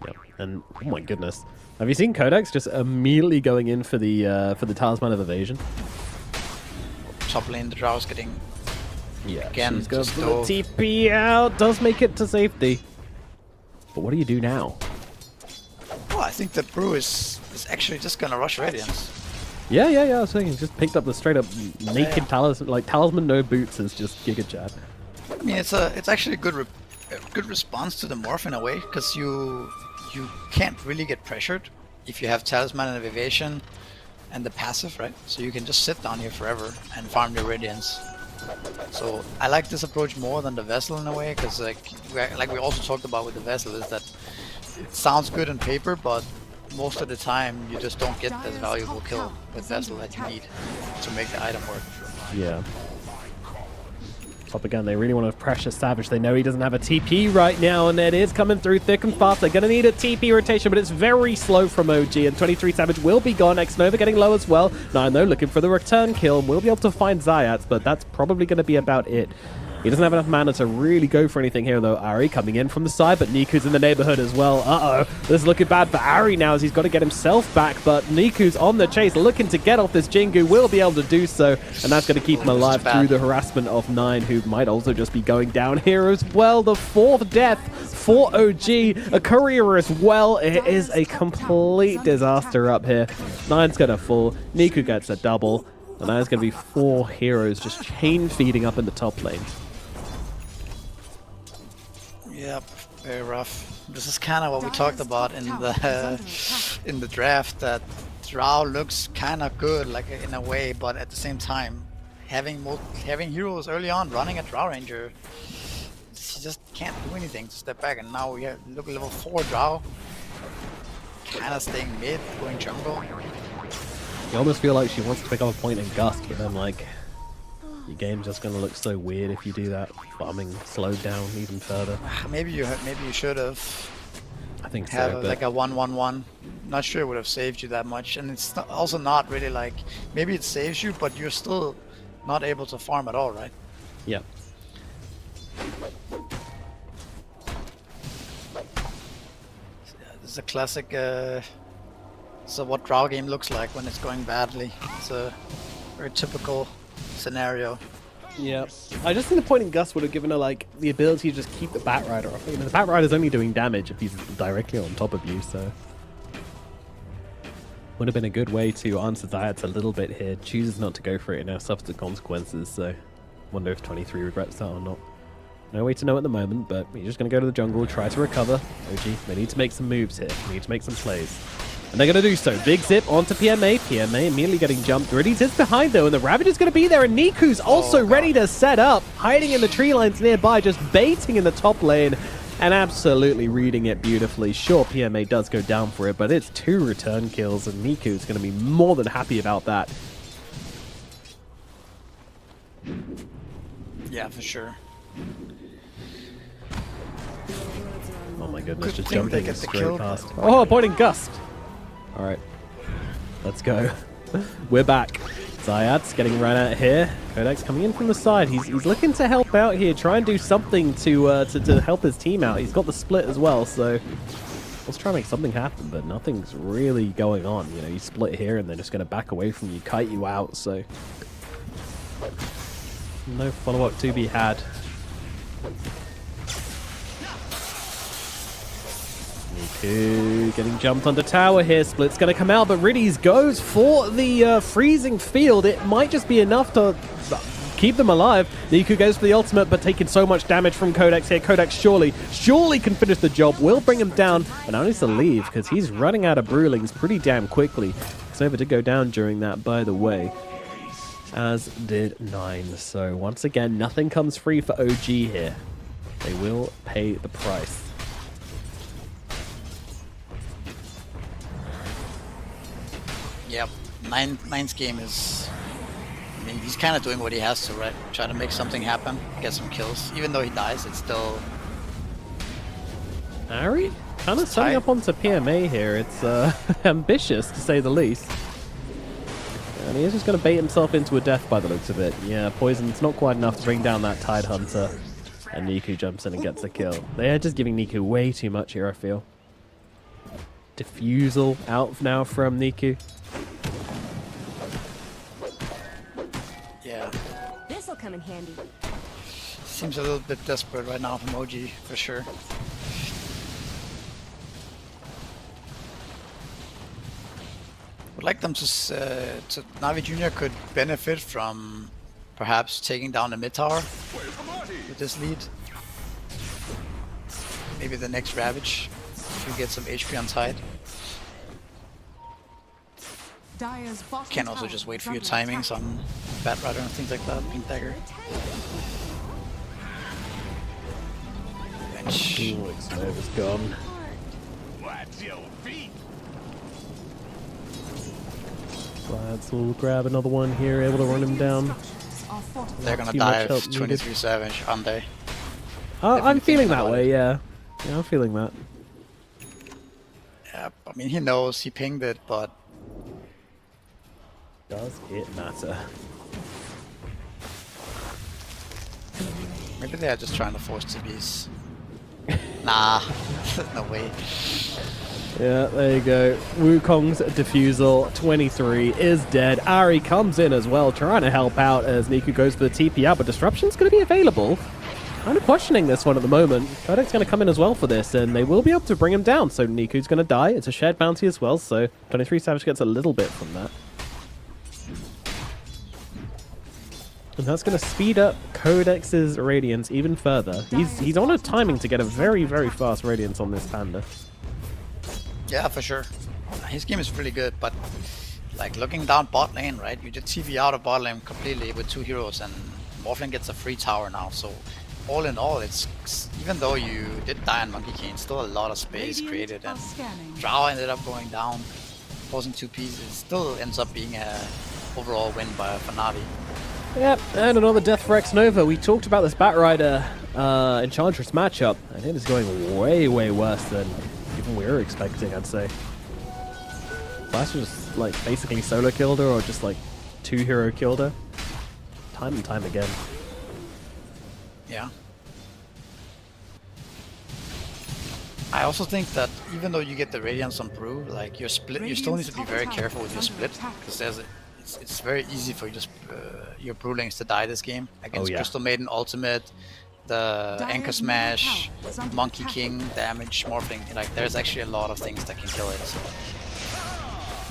Yep. And oh my goodness, have you seen Codex just immediately going in for the Talisman of Evasion? Top lane, the Drow's getting again. She's got the TP out, does make it to safety. But what do you do now? Well, I think that Brew is actually just gonna rush Radiance. Yeah, I was saying, he just picked up the straight up naked talisman, like talisman no boots is just Giga Chad. I mean, it's actually a good response to the Morph in a way, because you can't really get pressured if you have Talisman and Evasion and the passive, right? So you can just sit down here forever and farm your Radiance. So I like this approach more than the Vessel in a way, because like we also talked about with the Vessel, is that it sounds good on paper, but most of the time you just don't get this valuable kill with Vessel that you need to make the item work. Yeah. Top again, they really want to pressure Savage. They know he doesn't have a TP right now, and it is coming through thick and fast. They're going to need a TP rotation, but it's very slow from OG, and 23 Savage will be gone. X-Nova getting low as well. 9 though looking for the return kill, and we'll be able to find Zayats, but that's probably going to be about it. He doesn't have enough mana to really go for anything here, though. Ari coming in from the side, but Niku's in the neighborhood as well. Uh-oh. This is looking bad for Ari now as he's got to get himself back, but Niku's on the chase, looking to get off this Jingu. Will be able to do so, and that's going to keep him alive through the harassment of 9, who might also just be going down here as well. The 4th death for OG, a career as well. It is a complete disaster up here. 9's going to fall. Niku gets a double, and there's going to be 4 heroes just chain feeding up in the top lane. Yep, very rough. This is kind of what we talked about in the draft, that Drow looks kind of good, like in a way, but at the same time, having heroes early on running a Drow Ranger, she just can't do anything to step back. And now we have look at level 4 Drow, kind of staying mid, going jungle. You almost feel like she wants to pick up a point in Gust, but then like your game's just gonna look so weird if you do that. Farming slowed down even further. Maybe you should have. I think so. Have like a 1-1-1. Not sure it would have saved you that much, and it's also not really like, maybe it saves you, but you're still not able to farm at all, right? Yeah. This is a classic. So what Drow game looks like when it's going badly. It's a very typical scenario. Yeah, I just think the point in Gust would have given her like the ability to just keep the Batrider off. You know, the Batrider's only doing damage if he's directly on top of you, so would have been a good way to answer Zayats a little bit here. Chooses not to go for it and now suffers the consequences, so wonder if 23 regrets that or not. No way to know at the moment, but you're just going to go to the jungle, try to recover. OG, they need to make some moves here. They need to make some plays. And they're going to do so. Big zip onto PMA. PMA immediately getting jumped. Already sits behind, though, and the Ravager's going to be there. And Niku's also ready to set up, hiding in the tree lines nearby, just baiting in the top lane, and absolutely reading it beautifully. Sure, PMA does go down for it, but it's 2 return kills, and Niku's going to be more than happy about that. Yeah, for sure. Oh my goodness, Good just thing they jumping get the straight kill. past. Oh, pointing Gust. All right, let's go. We're back. Zayats getting right out here. Codex coming in from the side. He's looking to help out here, try and do something to help his team out. He's got the split as well, so Let's try to make something happen, but nothing's really going on. You know, you split here and they're just going to back away from you, kite you out, so... no follow-up to be had. Niku getting jumped onto tower here. Split's going to come out, but Riddies goes for the freezing field. It might just be enough to keep them alive. Niku goes for the ultimate, but taking so much damage from Codex here. Codex surely can finish the job. Will bring him down, but now needs to leave because he's running out of Brewlings pretty damn quickly. Xnova did go down during that, by the way, as did 9. So once again, nothing comes free for OG here. They will pay the price. Yep, Nine's game is... I mean, he's kind of doing what he has to, right? Try to make something happen, get some kills. Even though he dies, it's still... Ari kind of setting up onto PMA here. It's ambitious, to say the least. And he is just going to bait himself into a death by the looks of it. Yeah, Poison's not quite enough to bring down that Tide Hunter. And Niku jumps in and gets a kill. They are just giving Niku way too much here, I feel. Diffusal out now from Niku. Yeah. This'll come in handy. Seems a little bit desperate right now from OG, for sure. Would like them to Navi Jr. could benefit from perhaps taking down the mid tower with this lead. Maybe the next Ravage to get some HP on Tide. Can also just wait for your timings on Bat Rider and things like that. Pink Dagger. Bench. Xnova's gone. Watch your feet. Glads will grab another one here, able to run him down. They're gonna Too die much of help 23 Savage, aren't they? I'm feeling that way, yeah. Yeah, I'm feeling that. Yeah, I mean, he knows, he pinged it, but... Does it matter? Maybe they are just trying to force TBs. Nah, no way. Yeah, there you go. Wukong's Diffusal 23 is dead. Ari comes in as well, trying to help out as Niku goes for the TP out, but Disruption's going to be available. Kind of questioning this one at the moment. Kodak's going to come in as well for this, and they will be able to bring him down. So Niku's going to die. It's a shared bounty as well, so 23 Savage gets a little bit from that. And that's going to speed up Codex's Radiance even further. He's on a timing to get a very, very fast Radiance on this Panda. Yeah, for sure. His game is really good, but like looking down bot lane, right? You just TV out of bot lane completely with 2 heroes, and Morphling gets a free tower now. So all in all, it's even though you did die on Monkey King, still a lot of space created, and Drow ended up going down, forcing 2 pieces. It still ends up being a overall win by Navi. Yep, and another death for Xnova. We talked about this Batrider Enchantress matchup, and it is going way, way worse than even we were expecting, I'd say. Flash just like basically solo killed her, or just like 2 hero killed her. Time and time again. Yeah. I also think that even though you get the Radiance on Brew, like your split, you still need to be very careful with your split, because it's very easy for you just your Brewlings to die this game against Crystal Maiden ultimate, the Anchor Smash, Monkey King damage, Morphling. Like there's actually a lot of things that can kill it. So.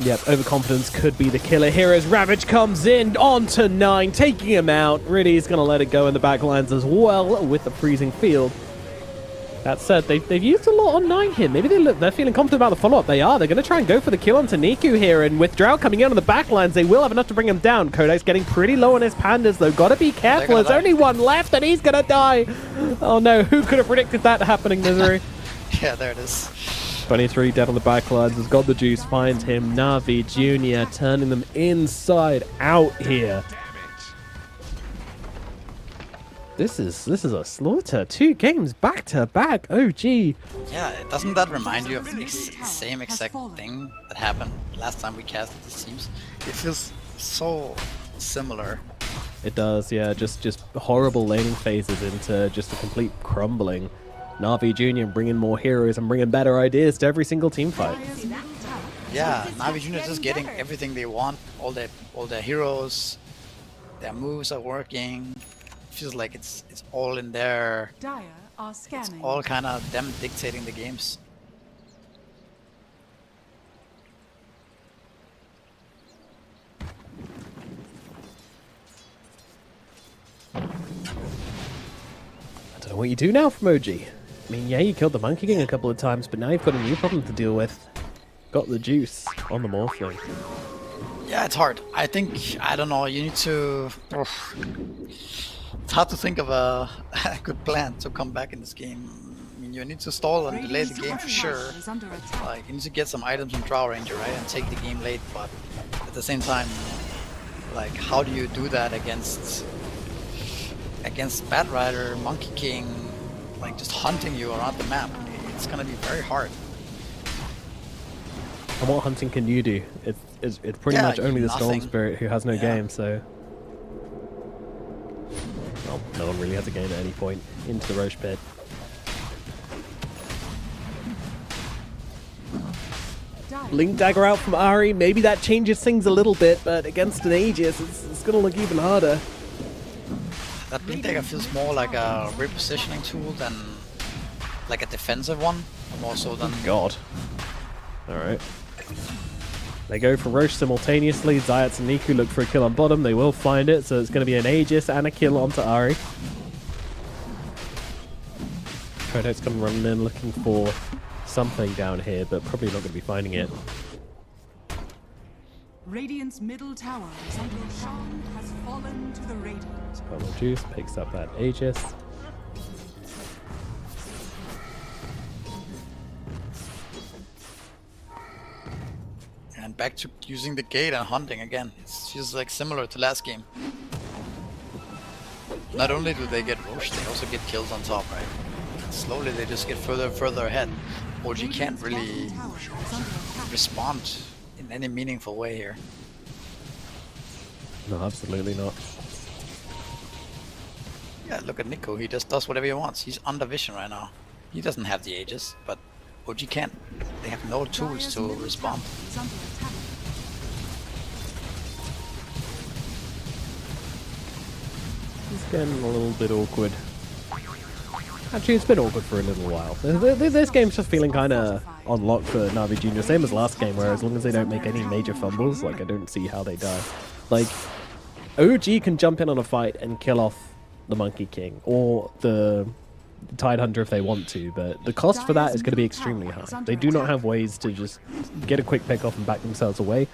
Yep, overconfidence could be the killer here as Ravage comes in onto 9, taking him out. Really is going to let it go in the back lines as well with the freezing field. That said, they've used a lot on 9 here. Maybe they're feeling confident about the follow-up. They are. They're going to try and go for the kill onto Niku here, and with Drow coming in on the back lines, they will have enough to bring him down. Kodak's getting pretty low on his pandas, though. Got to be careful. There's only one left, and he's going to die. Oh, no. Who could have predicted that happening, Misery? Yeah, there it is. 23 dead on the back lines. Has got the juice. Finds him. Navi Jr. turning them inside out here. This is a slaughter. 2 games back to back. OG. Yeah, doesn't that remind you of the same exact thing that happened last time we casted these teams? It feels so similar. It does, yeah. Just horrible laning phases into just a complete crumbling. Na'Vi Junior bringing more heroes and bringing better ideas to every single team fight. Dire's middle tower Yeah, Na'Vi Junior just getting everything they want. All their heroes, their moves are working. Feels like it's all in there. Dire are scanning. All kind of them dictating the games. I don't know what you do now from OG. I mean, yeah, you killed the Monkey King a couple of times, but now you've got a new problem to deal with. Got the juice on the Morphling. Yeah, it's hard. I think, I don't know, you need to... It's hard to think of a good plan to come back in this game. I mean, you need to stall and delay the game for sure. Is under attack. Like, you need to get some items from Drow Ranger, right? And take the game late, but at the same time, like, how do you do that against Bat Rider, Monkey King, like, just hunting you around the map? It's gonna be very hard. And what hunting can you do? It's pretty much only the Storm nothing. Spirit who has no Yeah. game, so... Well, no one really has a game at any point into the Roche Pit. Blink Dagger out from Ahri, maybe that changes things a little bit, but against an Aegis, it's gonna look even harder. That Blink Dagger feels more like a repositioning tool than like a defensive one, more so than... God. Alright. They go for Roche simultaneously. Zayats and Niku look for a kill on bottom. They will find it, so it's going to be an Aegis and a kill onto Ahri. Kodo's come running in looking for something down here, but probably not going to be finding it. Radiant's middle tower is under attack. Has fallen to the Radiant. Primal Juice picks up that Aegis. And back to using the gate and hunting again. It feels like similar to last game. Not only do they get Roche, they also get kills on top, right? Slowly they just get further and further ahead. OG can't really respond in any meaningful way here. No, absolutely not. Yeah, look at Nico, he just does whatever he wants. He's under vision right now. He doesn't have the Aegis, but OG can't. They have no tools to respond. Is under attack. It's getting a little bit awkward. Actually, it's been awkward for a little while. This game's just feeling kind of on lock for Na'Vi Junior, same as last game, where as long as they don't make any major fumbles, like, I don't see how they die. Like, OG can jump in on a fight and kill off the Monkey King, or the Tide Hunter if they want to, but the cost for that is going to be extremely high. They do not have ways to just get a quick pick off and back themselves away.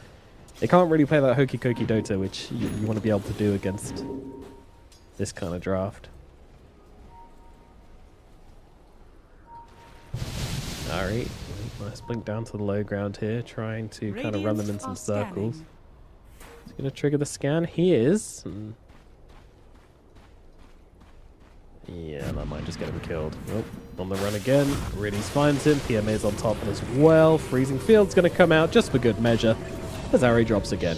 They can't really play that hokey cokey Dota, which you want to be able to do against this kind of draft. Alright, nice blink down to the low ground here, trying to kind of run them in some circles. He's going to trigger the scan. He is. Yeah, that might just get him killed. Oh, on the run again. Riddies finds him. PMA's on top as well. Freezing Field's going to come out just for good measure as Ahri drops again.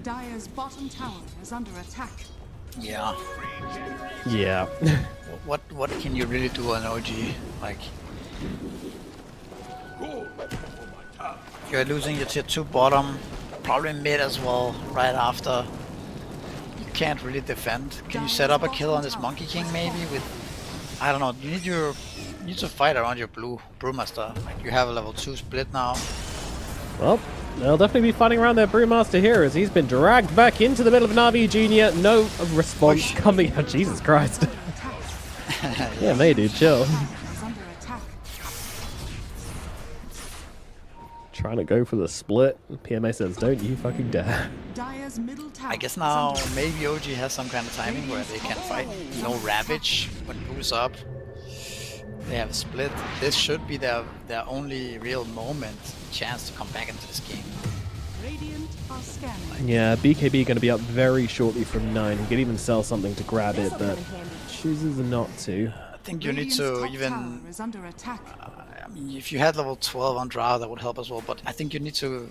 Dire's bottom tower is under attack. Yeah. Yeah. What can you really do on OG? Like, you're losing your tier 2 bottom, probably mid as well, right after. You can't really defend. Can you set up a kill on this Monkey King maybe with, I don't know, you need to fight around your blue Brewmaster. Like, you have a level 2 split now. Well, they'll definitely be fighting around their Brewmaster here as he's been dragged back into the middle of Na'Vi Junior. No response coming out. Jesus Christ. Yeah, mate, dude, chill. Is under attack. Trying to go for the split. PMA says, don't you fucking dare. Dire's middle tower. I guess now maybe OG has some kind of timing where they can fight. No Ravage when Blue's up. They have a split. This should be their only real chance to come back into this game. Radiant are scanning. Yeah, BKB going to be up very shortly from 9. He could even sell something to grab it, but chooses not to. I think you need to even... Is under attack. I mean, if you had level 12 on Drow, that would help as well, but I think you need to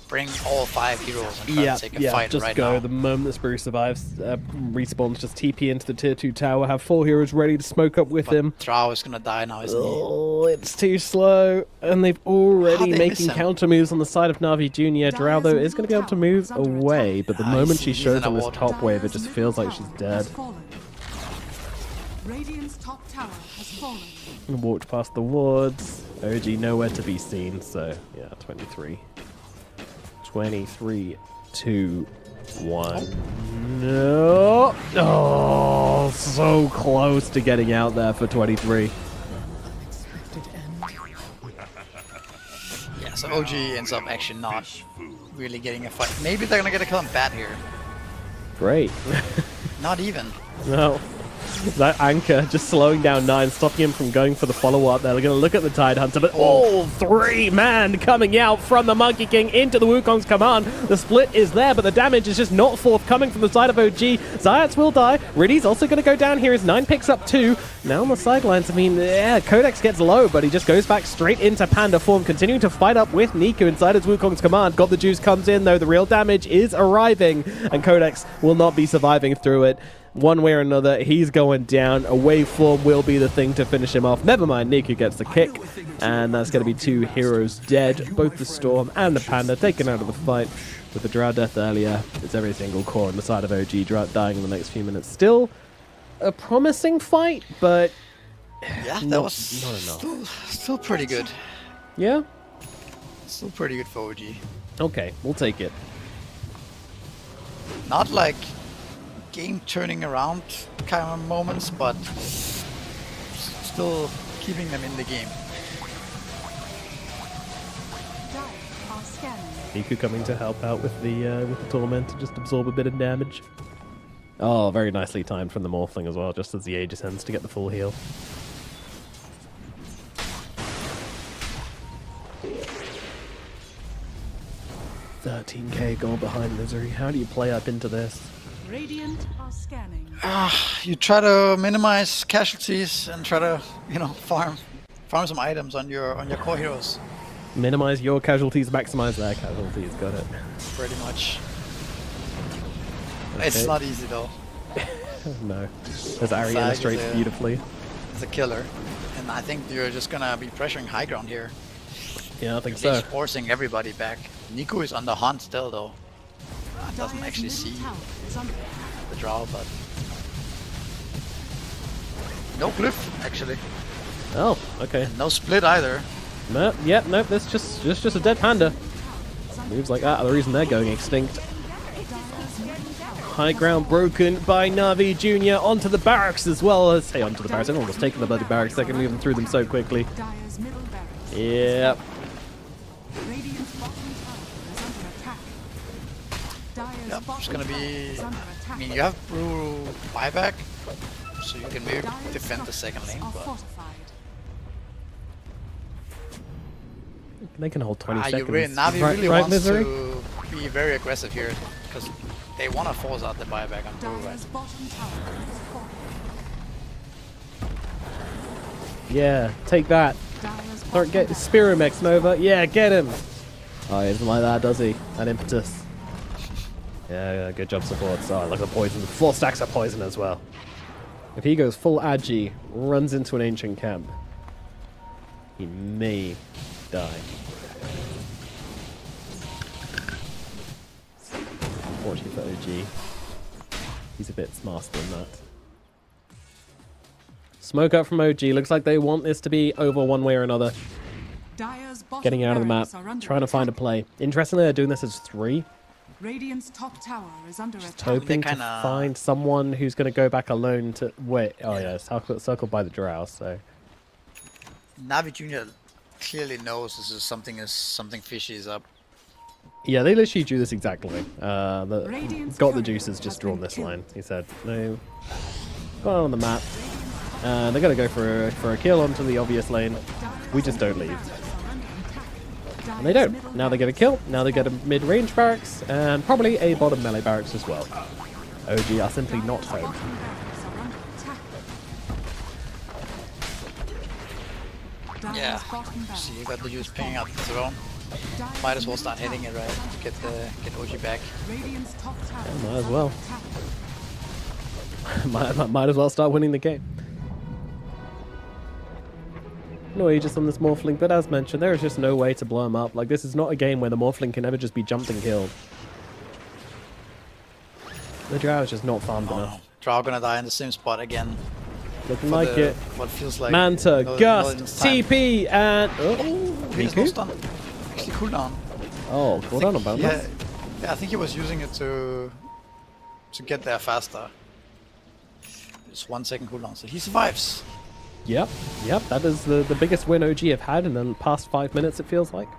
bring all 5 heroes and try to take a fight just right go. now. The moment the Sprue survives, respawns, just TP into the tier 2 tower, have 4 heroes ready to smoke up with him. Drow is gonna die now, isn't he? Oh, it's too slow. And they've already they making miss him? counter moves on the side of Na'Vi Jr. Drow, though, is going to be able to move away, but the moment she he's shows in a on this ward. top wave, it just feels like she's dead. Radiant's top tower has fallen. Walked past the wards. OG nowhere to be seen, so yeah, 23. 23, 2, 1. No! Oh, so close to getting out there for 23. Yeah, so OG ends up actually not really getting a fight. Maybe they're gonna get a kill on Bat here. Great. Not even. No. That anchor just slowing down 9, stopping him from going for the follow-up there. They're going to look at the Tide Hunter, but all 3 man coming out from the Monkey King into the Wukong's command. The split is there, but the damage is just not forthcoming from the side of OG. Zayats will die. Riddy's also going to go down here as 9 picks up 2. Now on the sidelines, I mean, yeah, Codex gets low, but he just goes back straight into Panda form, continuing to fight up with Niku inside his Wukong's command. Got the Juice comes in, though. The real damage is arriving, and Codex will not be surviving through it. One way or another, he's going down. Away form will be the thing to finish him off. Never mind, Niku gets the kick. And that's going to be 2 heroes dead. Both the Storm and the Panda taken out of the fight. With the Drow death earlier, it's every single core on the side of OG. Drow dying in the next few minutes. Still a promising fight, but Yeah, that was not enough. still pretty good. Yeah? Still pretty good for OG. Okay, we'll take it. Not like game turning around kind of moments, but still keeping them in the game. Dire are scanning. Niku coming to help out with the Torment to just absorb a bit of damage. Oh, very nicely timed from the Morphling as well, just as the Aegis ends to get the full heal. $13k goal behind Misery. How do you play up into this? Radiant are scanning. You try to minimize casualties and try to, farm some items on your core heroes. Minimize your casualties, maximize their casualties. Got it. Pretty much. Okay. It's not easy though. No. As Ari Zag illustrates is beautifully. It's a killer, and I think you're just gonna be pressuring high ground here. Yeah, I think He's so. forcing everybody back. Niku is on the hunt still though. Doesn't Dire's actually middle see tower is under the draw, but no glyph actually, Oh, okay. no split either. No, yeah, nope, that's just a dead panda. Moves like that are the reason they're going extinct. High ground broken by Na'Vi Jr. onto the barracks as well as... Hey, onto the barracks. Everyone was taking the bloody barracks. They can move them through them so quickly. Dire's middle barracks. Yep. Radiant's bottom tower is under attack. Dire's Yep, bottom it's gonna tower be. is under I attack. mean, you have Brew buyback, so you can maybe Dire's defend the second structures lane, are but fortified. They can hold 20 you seconds. Navi right, really right, wants Misery? to be very aggressive here because they want to force out the buyback on Brew, right? Dire's bottom tower is fortified. Yeah, take that. Dire's Start bottom get barracks. Spiromex Nova. Yeah, get him. Oh, he doesn't like that, does he? That impetus. Yeah, good job, supports. Oh, look at the poison. 4 stacks of poison as well. If he goes full Agi, runs into an ancient camp, he may die. 40 for OG. He's a bit smarter than that. Smoke up from OG. Looks like they want this to be over one way or another. Dire's bottom Getting out of the map, barracks are under trying to find a attack. play. Interestingly, they're doing this as 3. Radiant's top tower is under attack. Hoping They to kinda- find someone who's going to go back alone to... Wait, oh yeah, circled by the Drow, so... Navi Junior clearly knows this is something fishy is up. Yeah, they literally do this exactly. Radiant's Got the courier juices, has just drawn been this killed. line. He said, no. Got on the map. They're going to go for a kill onto the obvious lane. We just don't leave. And they don't. Now they get a kill. Now they get a mid-range barracks. And probably a bottom melee barracks as well. OG are simply not home. Yeah. So you got the juice pinging out the throne. Might as well start hitting it, right? To get OG back. Radiant's top tower Yeah, might is as well. under attack. might as well start winning the game. No Aegis on this Morphling, but as mentioned, there is just no way to blow him up. Like, this is not a game where the Morphling can ever just be jumped and killed. The Drow is just not farmed enough. Drow gonna die in the same spot again. Looking for like the- it. What feels like Manta, no Gust, enough time. TP, and... He's no Niku? stun. Actually, cooldown. Oh, cooldown about Yeah, that? yeah, I think he was using it to get there faster. It's 1 second cooldown, so he survives. Yep, that is the biggest win OG have had in the past 5 minutes, it feels like.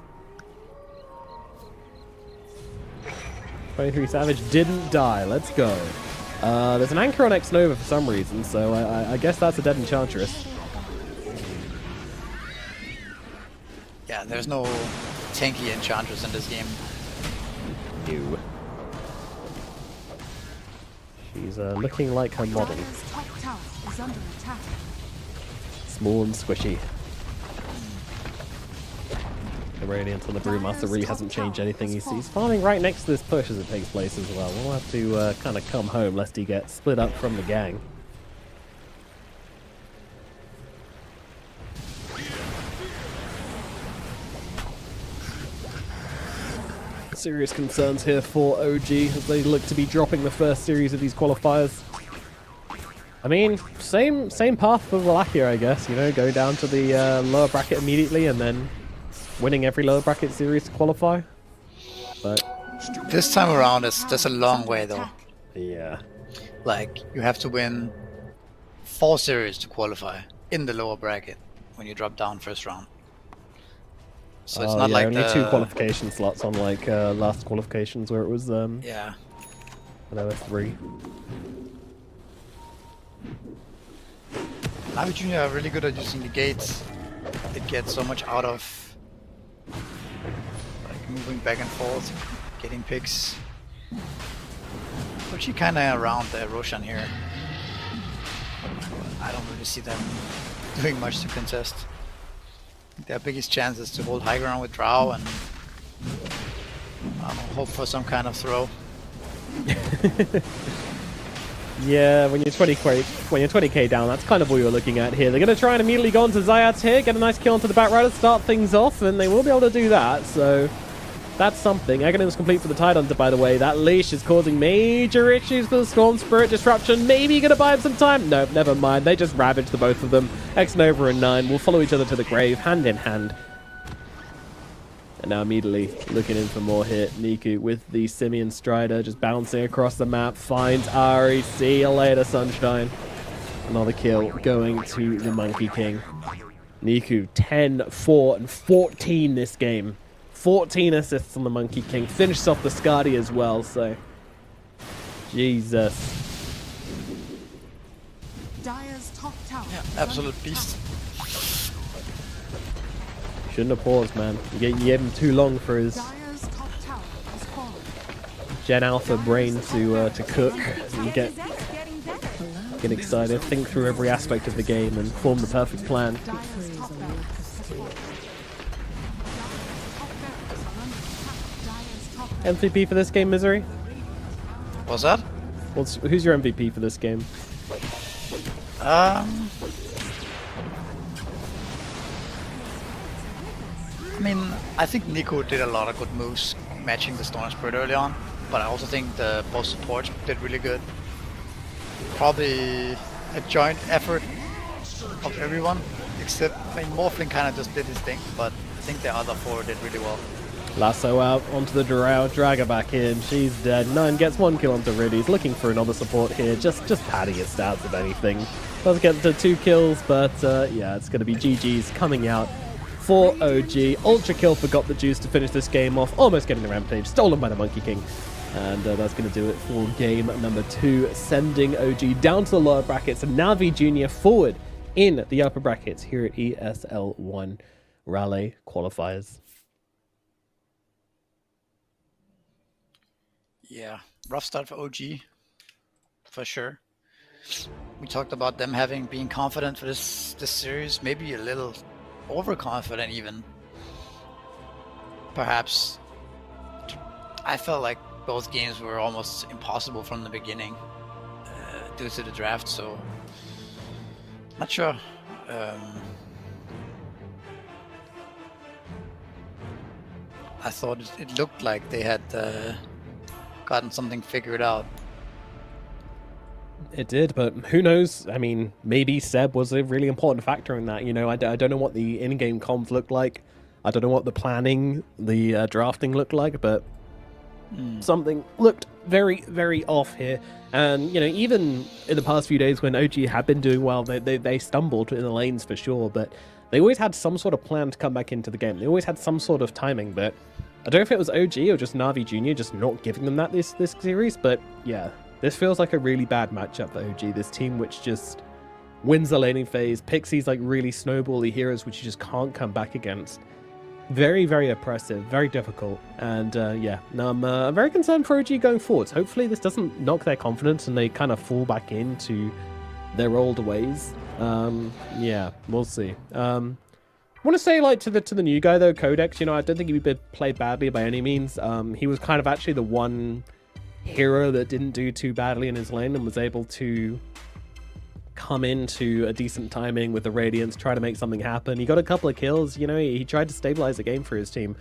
23 Savage didn't die, let's go. There's an anchor on X-Nova for some reason, so I guess that's a dead Enchantress. Yeah, there's no tanky Enchantress in this game. Ew. She's looking like her model. Dire's top tower is under attack. Small and squishy. The Radiant on the Brewmaster really hasn't changed anything. He's farming right next to this push as it takes place as well. We'll have to kind of come home lest he gets split up from the gang. Serious concerns here for OG as they look to be dropping the first series of these qualifiers. I mean, same path for Wallachia, I guess. You know, go down to the lower bracket immediately and then winning every lower bracket series to qualify. But This time around, that's a long way though. yeah, Like, you have to win 4 series to qualify in the lower bracket when you drop down first round. So it's not like only the... 2 qualification slots on like last qualifications where it was Yeah. there were 3. Navi Junior are really good at using the gates. It gets so much out of like moving back and forth, getting picks. But she kinda around the Roshan here. I don't really see them doing much to contest. Their biggest chance is to hold high ground with Drow and I don't know, hope for some kind of throw. Yeah, when you're 20k down, that's kind of what you're looking at here. They're going to try and immediately go onto Zayat's here, get a nice kill onto the Batrider, start things off, and they will be able to do that, so that's something. Aghanim is complete for the Tidehunter, by the way. That leash is causing major issues for the Storm Spirit Disruption. Maybe going to buy him some time? No, never mind. They just ravage the both of them. X-Nova and 9 will follow each other to the grave, hand in hand. And now immediately looking in for more here. Niku with the Simian Strider just bouncing across the map. Finds Ari. See you later, Sunshine. Another kill going to the Monkey King. Niku 10, 4, and 14 this game. 14 assists on the Monkey King. Finishes off the Skadi as well, so... Jesus. Dire's top tower Yeah, is absolute under beast. Shouldn't have paused, man. You gave him too long for his Dire's top tower is fallen. Gen Alpha brain to cook and get excited, think through every aspect of the game and form the perfect plan. Dire's top barracks has fallen. Top barracks are under attack. Dire's top barracks. MVP for this game, Misery? What's that? Who's your MVP for this game? I mean, I think Nico did a lot of good moves matching the Storm Spirit early on, but I also think the both supports did really good. Probably a joint effort of everyone, except, I mean, Morphling kind of just did his thing, but I think the other 4 did really well. Lasso out onto the Drow, drag her back in, she's dead. 9 gets 1 kill onto Riddy. He's looking for another support here, just padding his stats if anything. Does get to 2 kills, but yeah, it's going to be GG's coming out for OG. Ultra kill forgot the juice to finish this game off, almost getting the Rampage, stolen by the Monkey King. And that's going to do it for game number 2, sending OG down to the lower brackets and Navi Junior forward in the upper brackets here at ESL One Raleigh Qualifiers. Yeah, rough start for OG, for sure. We talked about them being confident for this series, maybe a little overconfident even. perhaps I felt like both games were almost impossible from the beginning due to the draft, so not sure. I thought it looked like they had gotten something figured out. It did, but who knows? I mean, maybe Seb was a really important factor in that. You know, I don't know what the in-game comms looked like. I don't know what the planning, the drafting looked like, but something looked very, very off here. And, you know, even in the past few days when OG had been doing well, they stumbled in the lanes for sure, but they always had some sort of plan to come back into the game. They always had some sort of timing, but I don't know if it was OG or just Na'Vi Jr. just not giving them that this series, but yeah, this feels like a really bad matchup for OG. This team which just wins the laning phase, picks these like really snowbally heroes which you just can't come back against. Very, very oppressive, very difficult, and yeah, I'm very concerned for OG going forwards. Hopefully this doesn't knock their confidence and they kind of fall back into their old ways. Yeah, we'll see. I want to say, like, to the new guy though, Codex, you know, I don't think he played badly by any means. He was kind of actually the one hero that didn't do too badly in his lane and was able to come into a decent timing with the Radiance, try to make something happen. He got a couple of kills, you know, he tried to stabilize the game for his team.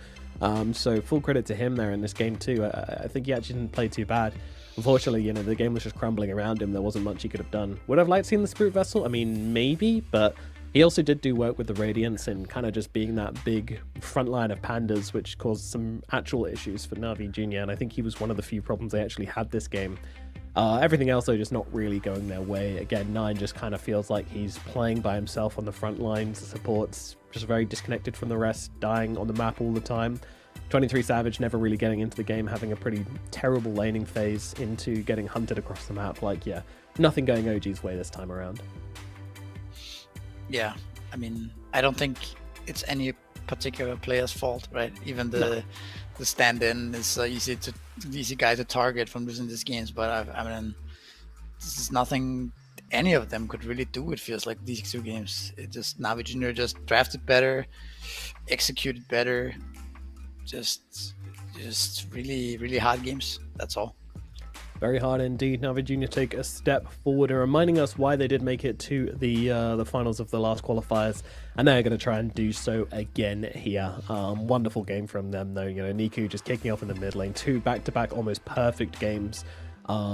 So full credit to him there in this game too. I think he actually didn't play too bad. Unfortunately, you know, the game was just crumbling around him. There wasn't much he could have done. Would I've liked seeing the Spirit Vessel? I mean, maybe, but he also did do work with the Radiance and kind of just being that big front line of pandas, which caused some actual issues for Na'Vi Jr. And I think he was one of the few problems they actually had this game. Everything else, though, just not really going their way. Again, Nine just kind of feels like he's playing by himself on the front lines. The support's just very disconnected from the rest, dying on the map all the time. 23 Savage never really getting into the game, having a pretty terrible laning phase into getting hunted across the map. Like, yeah, nothing going OG's way this time around. Yeah, I mean, I don't think it's any particular player's fault, right? Even the stand-in is easy guy to target from losing these games, but I mean, this is nothing any of them could really do. It feels like these two games, it just Na'Vi Jr. just drafted better, executed better, just really, really hard games. That's all. Very hard indeed. Na'Vi Jr. take a step forward and reminding us why they did make it to the finals of the last qualifiers, and they're going to try and do so again here. Wonderful game from them though. You know, Niku just kicking off in the mid lane, 2 back-to-back almost perfect games.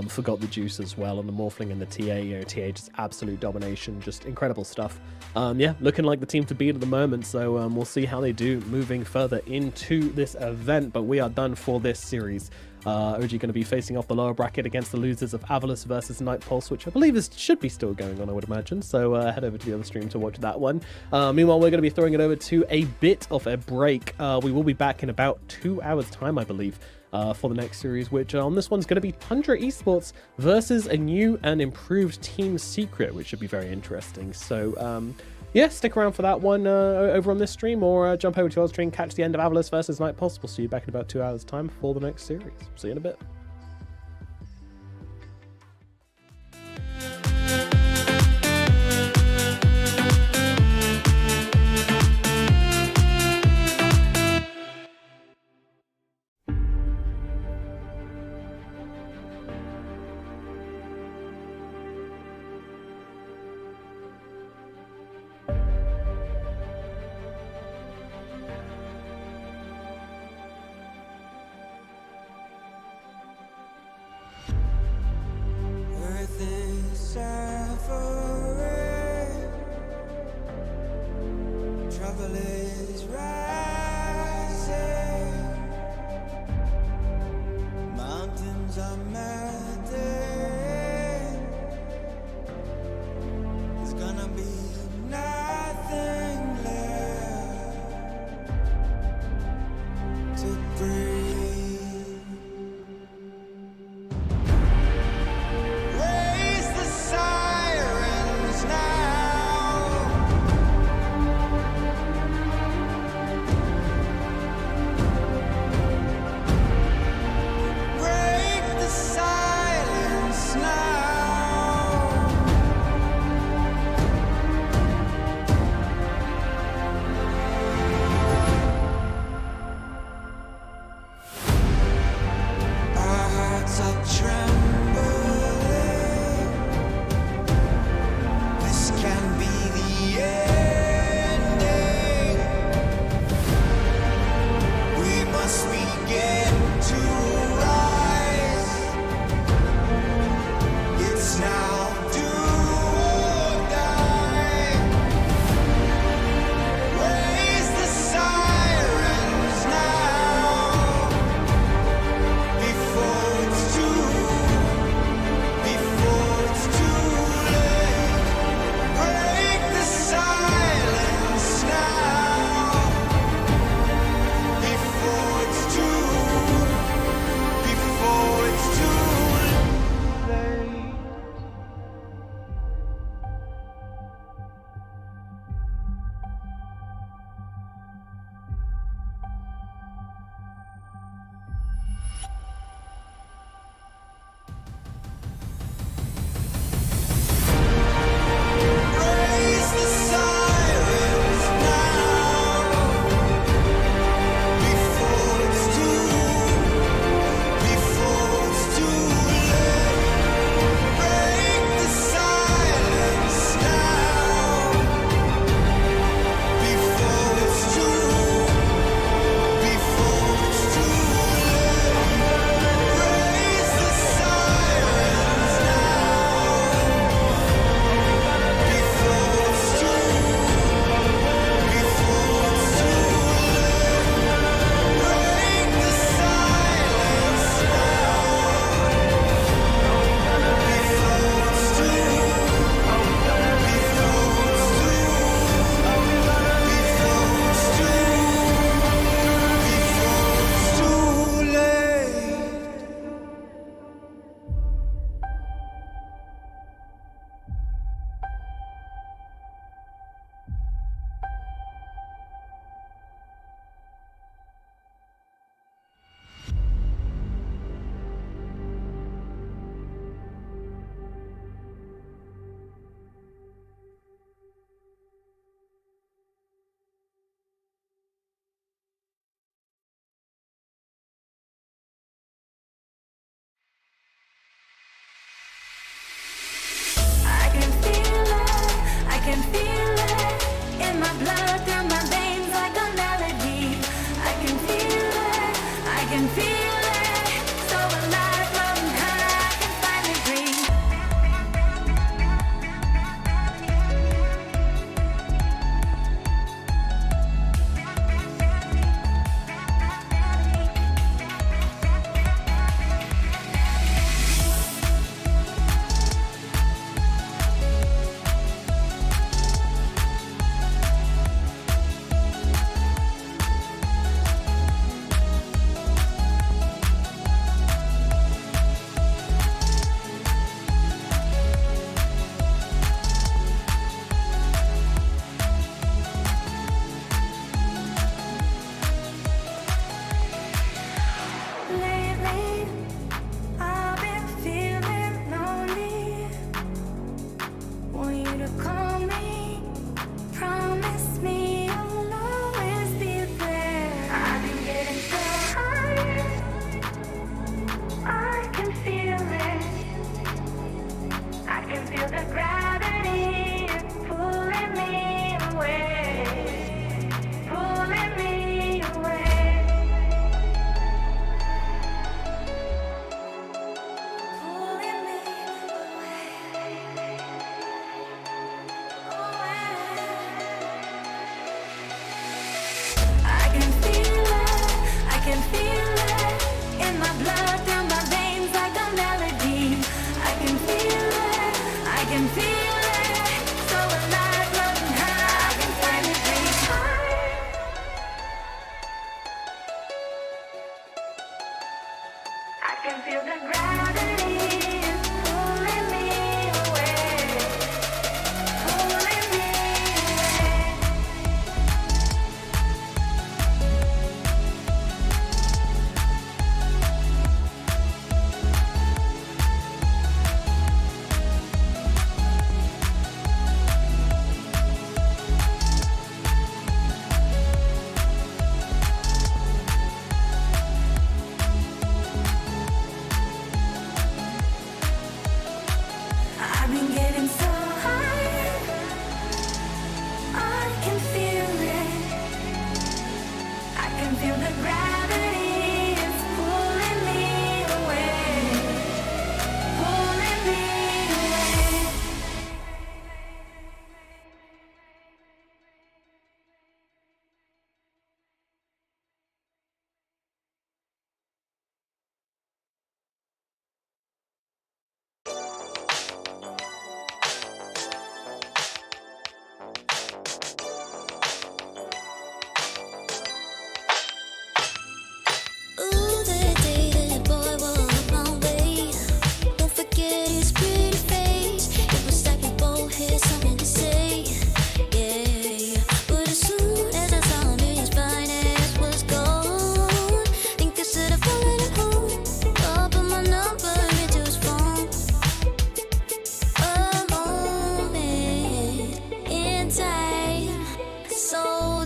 Forgot the juice as well on the Morphling and the TA. You know, TA just absolute domination, just incredible stuff. Yeah, looking like the team to beat at the moment, so we'll see how they do moving further into this event, but we are done for this series. OG going to be facing off the lower bracket against the losers of Avalos versus Night Pulse, which I believe should be still going on, I would imagine. So head over to the other stream to watch that one. Meanwhile, we're going to be throwing it over to a bit of a break. We will be back in about 2 hours time, I believe, for the next series, which on this one's going to be Tundra Esports versus a new and improved Team Secret, which should be very interesting. So yeah, stick around for that one over on this stream, or jump over to our stream, catch the end of Avalos versus Night Pulse. We'll see you back in about 2 hours time for the next series. See you in a bit.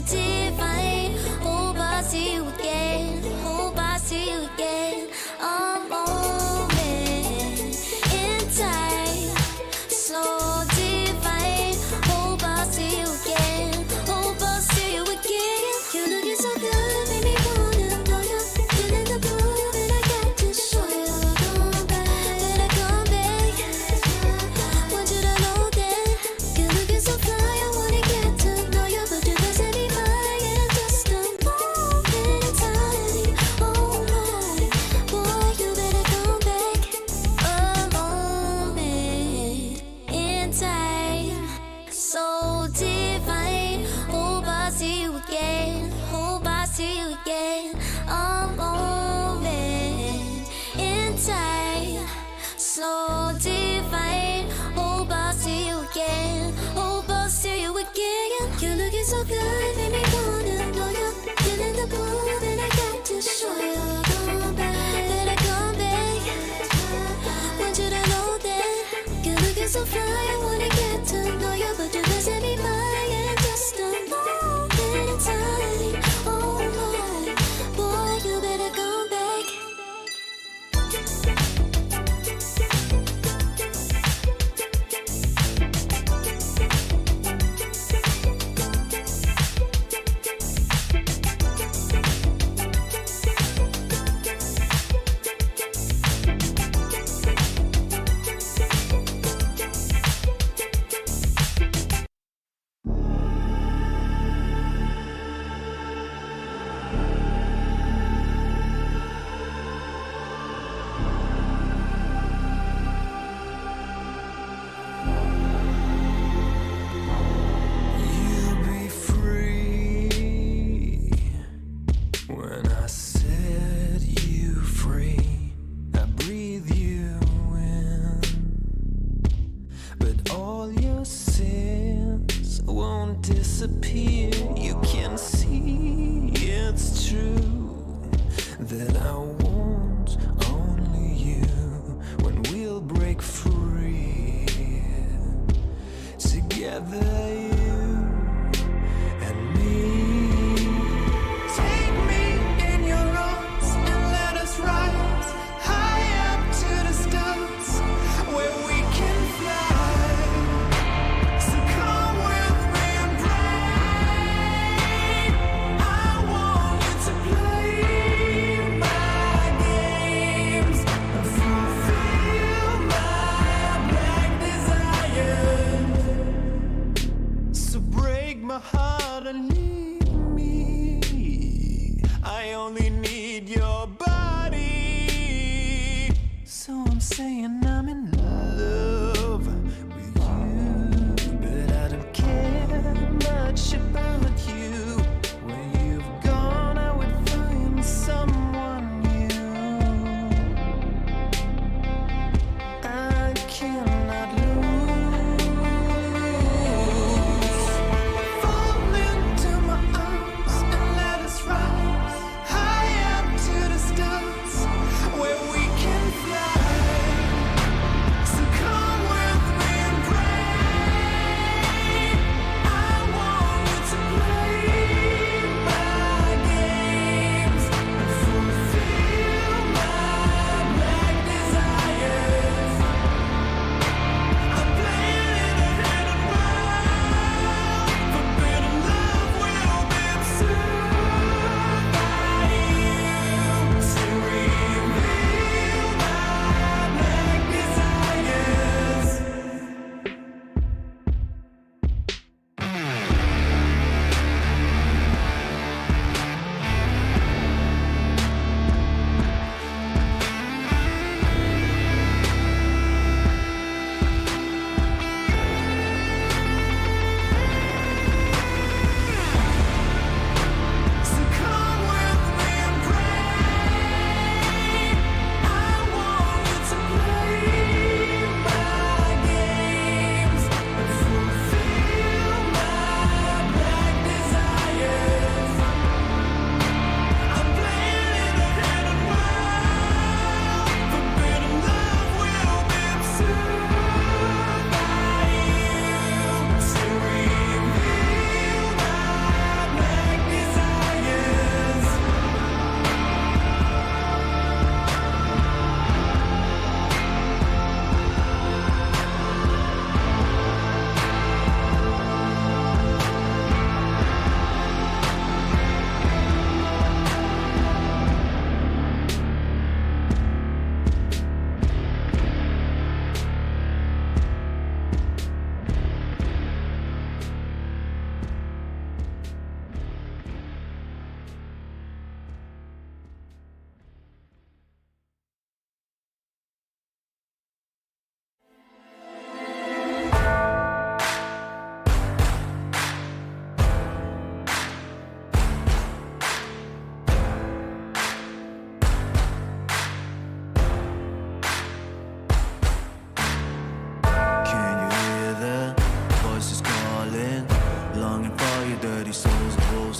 divine. Hope I see you again. Hope I see you again. A moment in time, so divine. Hope I see you again. Hope I see you again. You looking so good, make me wanna know you. Feeling the groove, and I got to show you. Come back, better come back. Want you to know that you're looking so fly. I wanna get to know you, but you better be mine.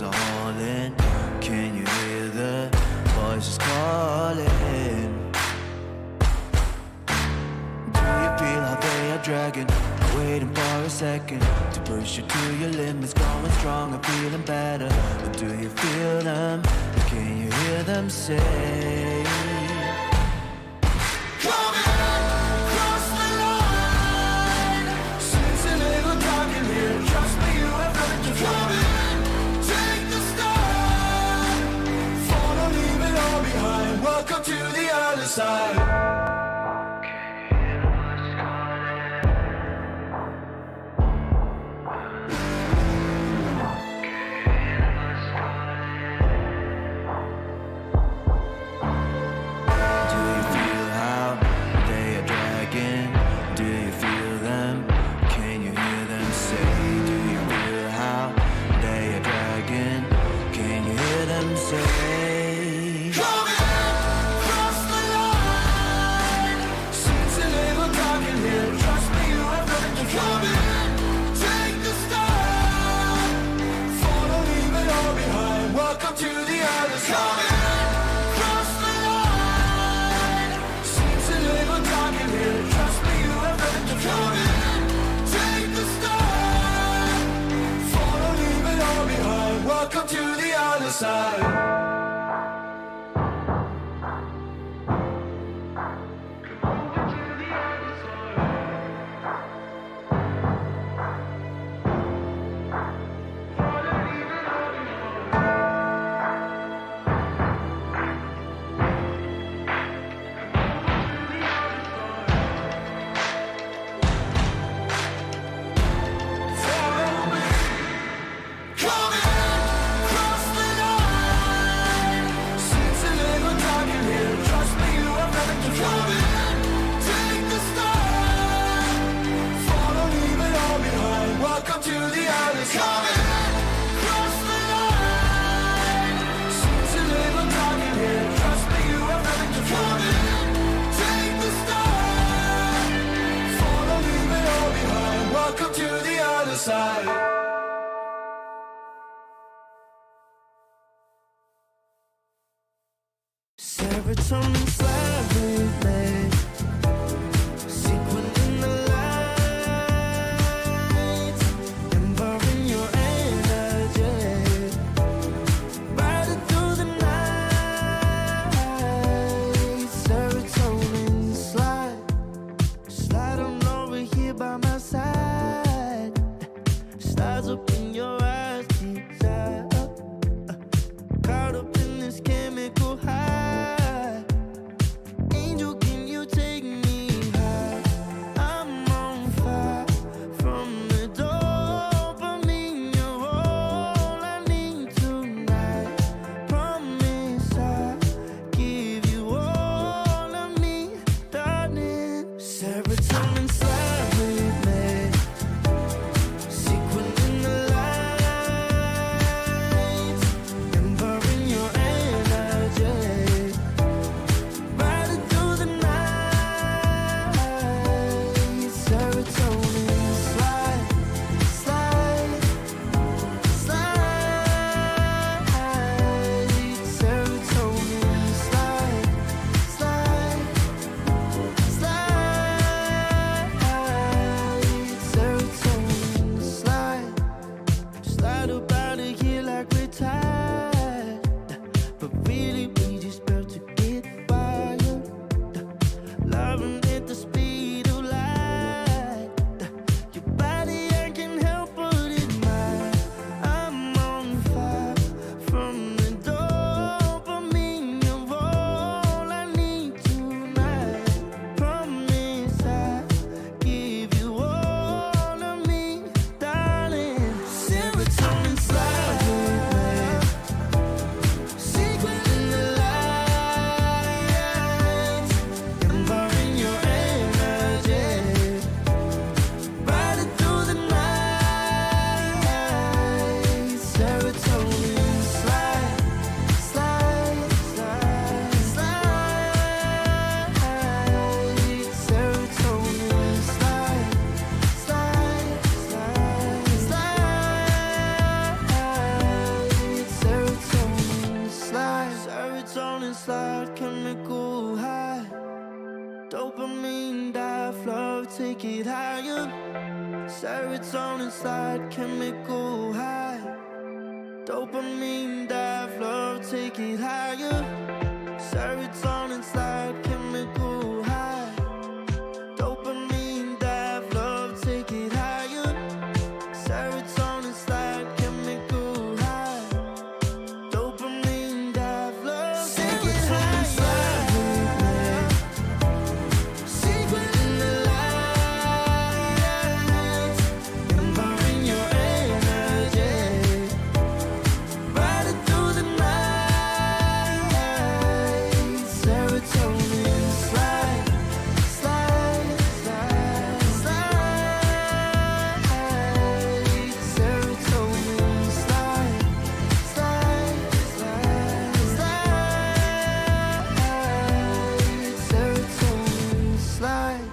are hauling. Can you hear the voices calling? Do you feel how they are dragging, waiting for a second to push you to your limits, going stronger, feeling better? But do you feel them? Can you hear them say? Welcome to the other side. Do you feel how they are dragging? Do you feel them? Can you hear them say? Do you feel how they are dragging? Can you hear them say? Welcome to the other side. Cross the line. Seems a little dark in here. Trust me, you have nothing to come in. Take the start. Follow, leave it all behind. Welcome to the other side. Welcome to the other side. Cross the line. Seems a little dark in here. Trust me, you have nothing to come in. Take the start. Follow, leave it all behind. Welcome to the other side. Serotonin slowly, sequin in the lights, empowering your energy, riding through the night. Serotonin slide on over here by my side. Stars up in your eyes, desire, caught up in this chemical high. Angel, can you take it higher. Serotonin slide, chemical high. Dopamine dive, love, take it higher. Serotonin slide, chemical high. Dopamine dive, love, take it higher. Serotonin slide, chemical high. Dopamine dive, love, take it higher. Secret in the lights, empowering your energy. Riding through the night. Serotonin slide, slide, slide, slide. Serotonin slide, slide, slide, slide. Serotonin slide.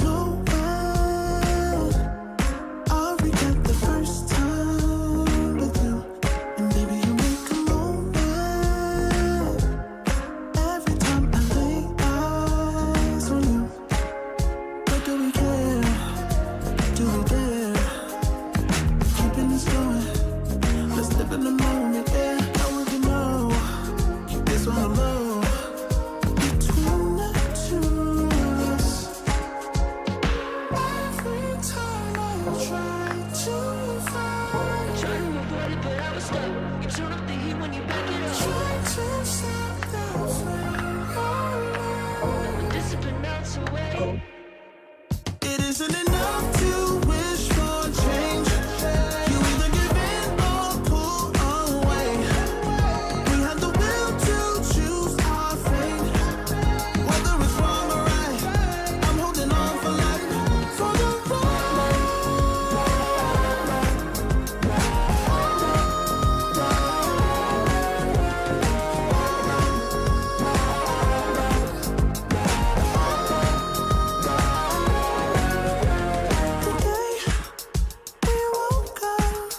Oh, I'll regret the first time with you, and baby you make a moment. Every time I lay eyes on you, but do we care? Do we dare? Keeping this going, let's live in the moment. Yeah, I want to know it's all love between the two of us. Every time I try to find, Try to avoid it, but I was stuck. You turn up the heat when you back it up. try to stop the flame. But discipline melts away. It isn't enough to wish for change. You either give in or pull away. We have the will to choose our fate. Whether it's wrong or right, I'm holding on for life. For the ride. Today we woke up,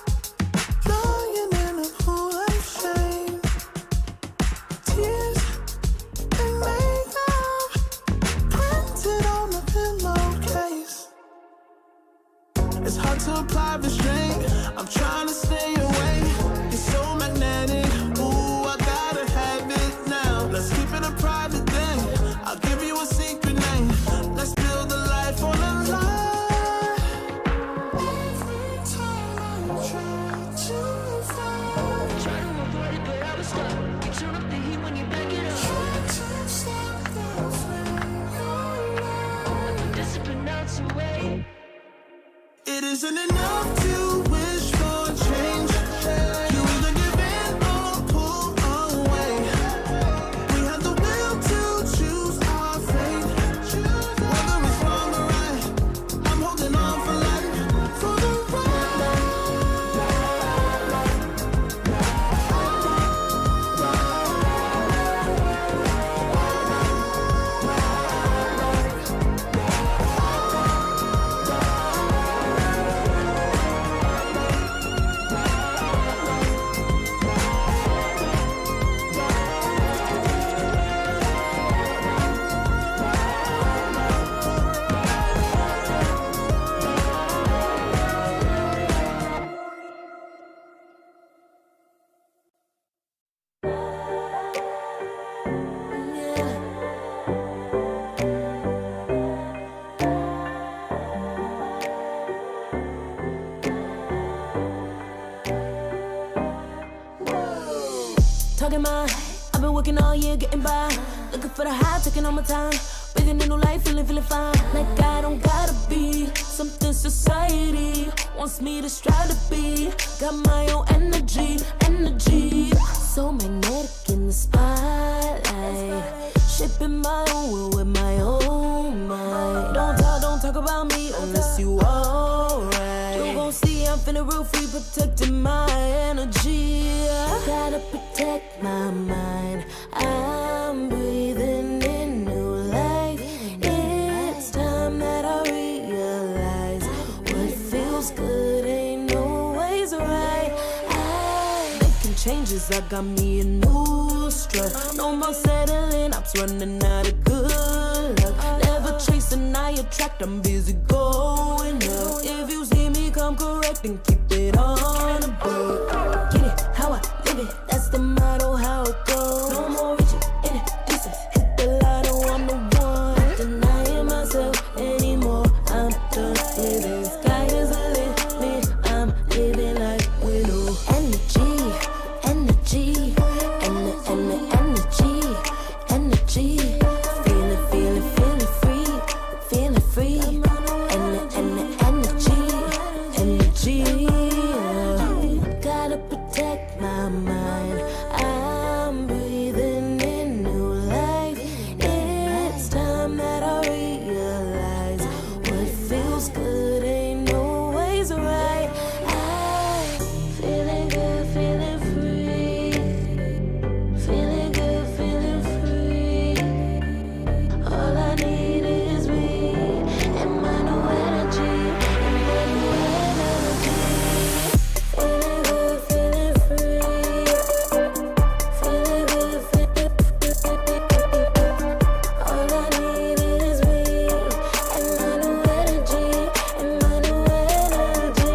lying in a pool of shame. Tears and makeup printed on the pillowcase. It's hard to apply restraint. I'm trying to stay away. It's so magnetic. Ooh, I gotta have it now. Let's keep it a private thing. I'll give you a secret name. Let's build a life on a lie. Every time I try to find, Try to avoid it, but I was stuck. You turn up the heat when you back it up. try to stop the flame. But discipline melts away. It isn't enough to wish for change. You either give in or pull away. We have the will to choose our fate. Whether it's wrong or right, I'm holding on for life. For the ride. Talking my, I've been working all year getting by. Looking for the high, taking all my time. Breathing in new life, feeling fine. Like I don't gotta be something society wants me to strive to be. Got my own energy. So magnetic in the spotlight. Shaping my own world with my own mind. Don't talk about me unless you alright. You gon' see I'm feeling real free, protecting my energy. I gotta protect my mind. I'm breathing in new life. It's time that I realize what feels good ain't always right. cause I got me a new strut. No more settling, I'm running out of good luck. Never chasing, I attract, I'm busy going up. If you see me come correct, then keep it on the book. Get it, how I live it, that's the motto, how it goes. No more reaching, in it, decent, hit the lotto, I'm the one. Denying myself anymore, I'm done with it. Sky is the limit, I'm living like widow. Energy, energy, energy. Feeling free. Energy. Gotta protect my mind. I'm breathing in new life. It's time that I realize what feels good ain't always right. I'm feeling good, feeling free. Feeling good, feeling free. All I need is me and my new energy. Feeling good, feeling free. Feeling good, feeling free. All I need is me and my new energy. And my new energy.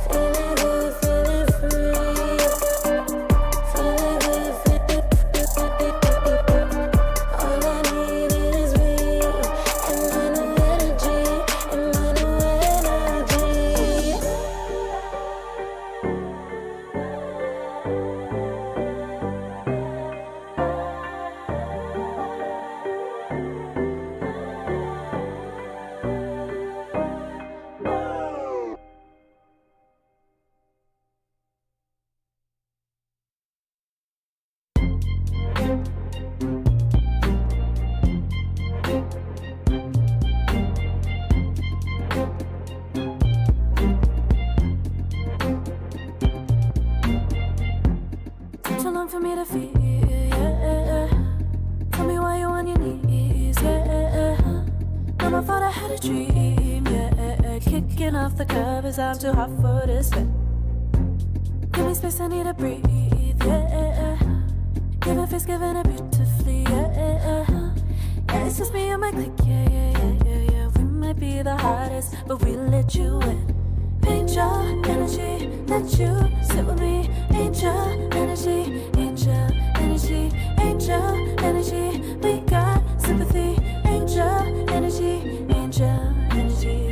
Feeling good, feeling free. Feeling good, feeling free. All I need is me and my new energy. And my new energy. Too long for me to feel, yeah. Tell me why you on your knees, yeah. Mama thought I had a dream, yeah. Kicking off the covers, I'm too hot for this bed. Give me space, I need to breathe, yeah. Give a face, giving it beautifully, yeah. Yeah, it's just me and my clique, yeah. We might be the hottest, but we let you in. Angel energy, let you sit with me. Angel energy, angel energy, angel energy. We got sympathy. Angel energy, angel energy.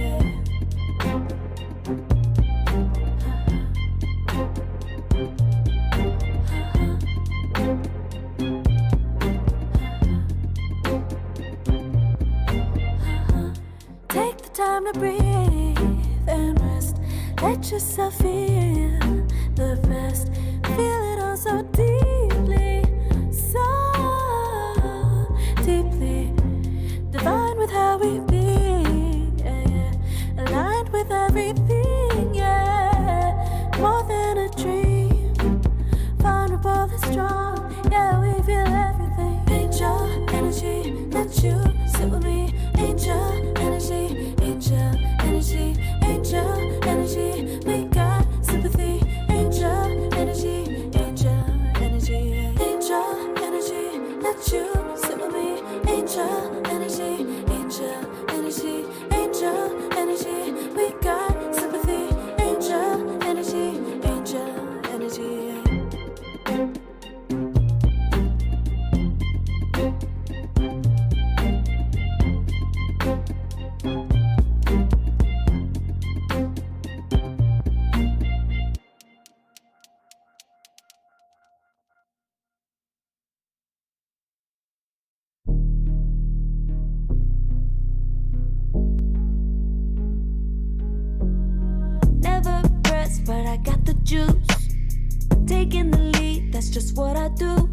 Take the time to breathe and rest. Let yourself feel the best. Feel it all so deeply, so deeply. Divine with how we be, yeah. Aligned with everything, yeah. More than a dream. Vulnerable and strong, yeah. We feel everything. Angel energy, let you sit with me. Angel energy, angel energy, angel energy. We got sympathy. Angel energy, angel energy, angel energy. Let you sit with me. Angel energy, angel energy, angel energy. We got sympathy. Angel energy, angel energy. Never pressed, but I got the juice. Taking the lead, that's just what I do.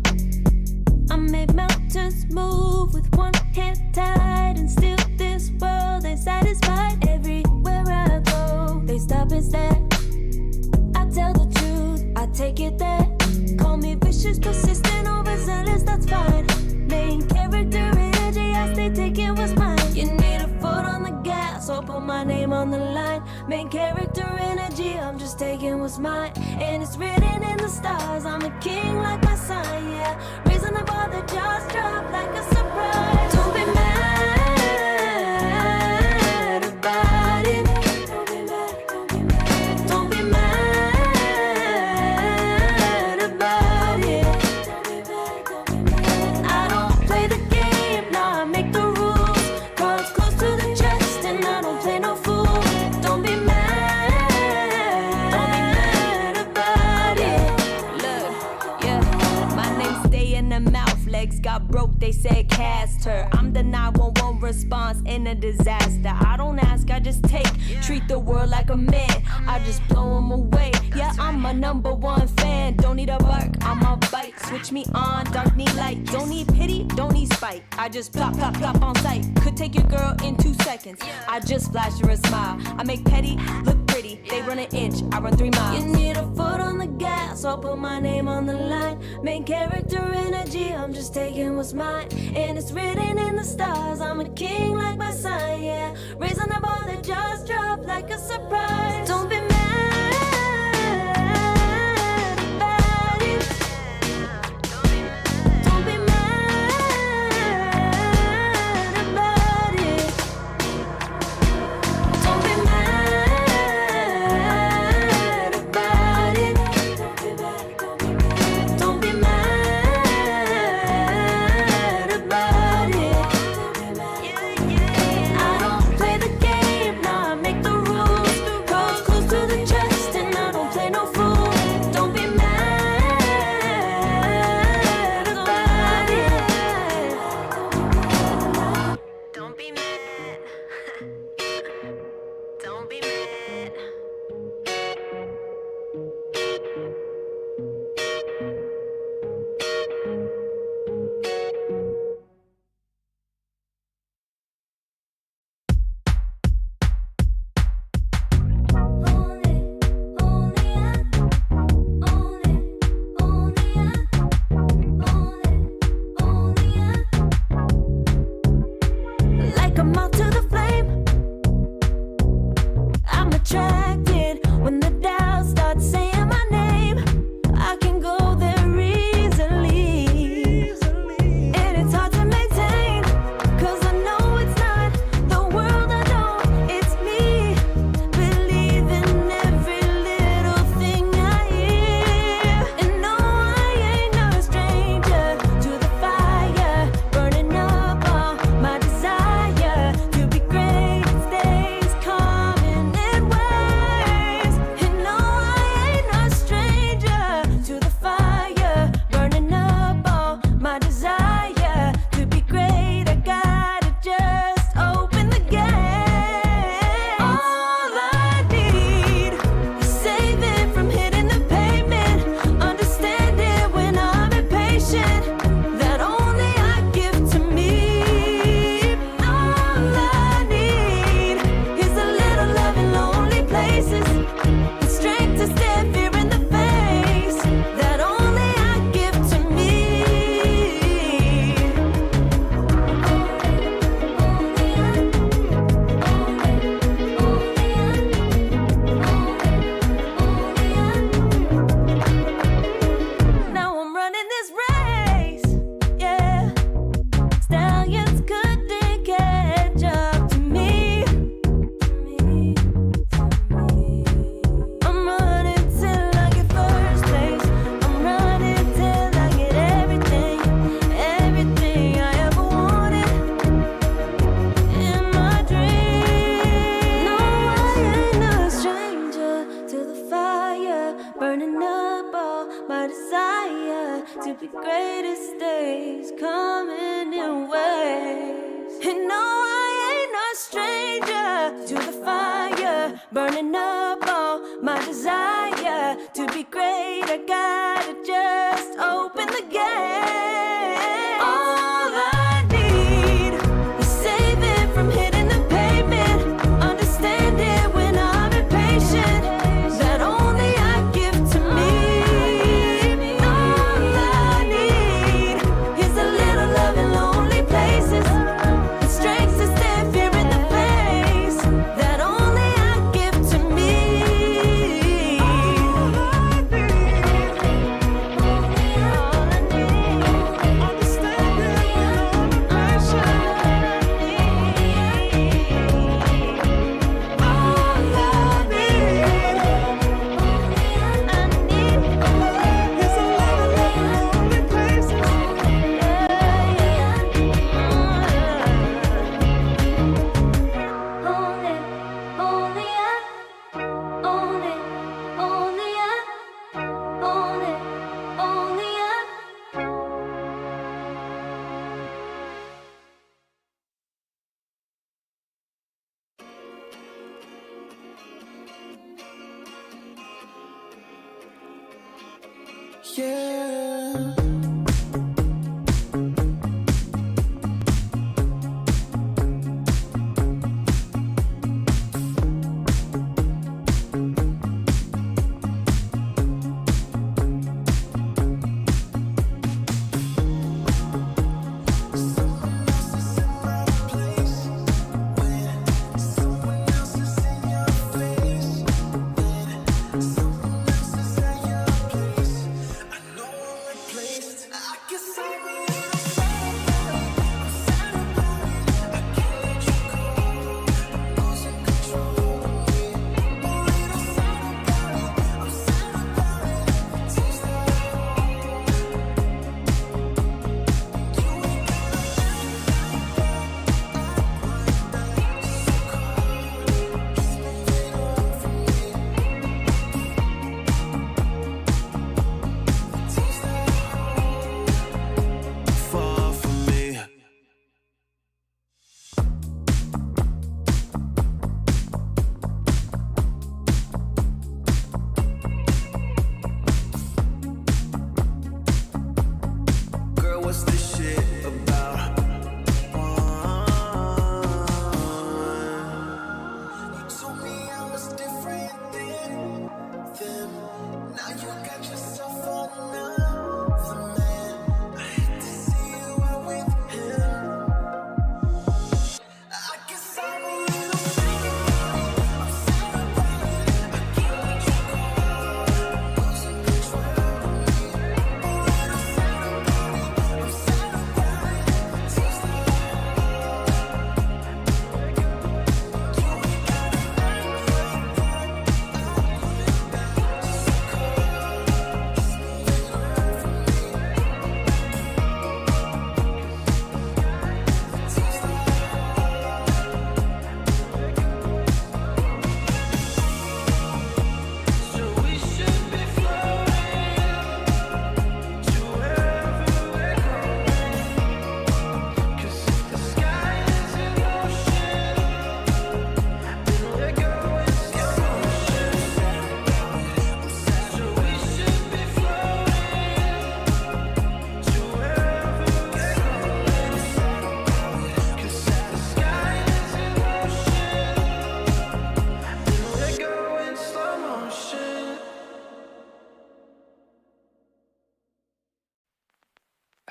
I made mountains move with one hand tied, and still this world ain't satisfied. Everywhere I go, they stop and stare. I tell the truth, I take it there. Call me vicious, persistent, overzealous, that's fine. Main character energy, I stay taking what's mine. You need a foot on the gas, or put my name on the line. Main character energy. energy, I'm just taking what's mine. And it's written in the stars, I'm a king like my sign, yeah. Raising the bar, the jaws drop like a surprise. Don't be mad about it. Don't be mad, don't be mad. Don't be mad about it. Don't be mad, don't be mad. I don't play the game, nah, I make the rules. Cards close to the chest and I don't play no fool. Don't be mad about it. Look, yeah, my name stay in the mouth. Legs got broke, they said cast her. I'm the 911 response in a disaster. I don't ask, I just take. Treat the world like a man, I just blow them away. Yeah, I'm a #1 fan. Don't need a bark, I'm a bite. Switch me on, dark need light. Don't need pity, don't need spite. I just plop, plop, plop on sight. Could take your girl in 2 seconds. I just flash her a smile. I make petty look pretty. They run an inch, I run 3 miles. You need a foot on the gas, I'll put my name on the line. Main character energy, I'm just taking what's mine. And it's written in the stars, I'm a king like my sign, yeah. Raising the bar, the jaws drop like a surprise. Don't be mad about it. Don't be mad about it. Don't be mad about it. Don't be mad about it. I don't play the game, nah, I make the rules. Cards close to the chest and I don't play no fool. Don't be mad about it. Don't be mad. Don't be mad. Like a moth to the flame, I'm attracted when the doubts start saying my name. I can go there easily, and it's hard to maintain, 'cause I know it's not the world I know, it's me. Believe in every little thing I hear, and no, I ain't no stranger to the fire, burning up all my desire to be great. It stays coming in waves, and no, I ain't no stranger to the fire, burning up all my desire to be great. I gotta just open the gate. All I need is saving from hitting the pavement, understanding when I'm impatient, that only I give to me. All I need is a little love in lonely places, the strength to stare fear in the face, that only I give to me. Now I'm running this race, yeah. Stallions couldn't catch up to me. I'm running till I get first place. I'm running till I get everything, everything I ever wanted in my dream. No, I ain't no stranger to the fire, burning up all my desire to be greatest days coming in waves. And no, I ain't no stranger to the fire, burning up all my desire to be great. I gotta just open the gate. All I need is saving from hitting the pavement, understanding when I'm impatient, that only I give to me. All I need is a little love in lonely places, the strength to stand fear in the face, that only I give to me. Yeah.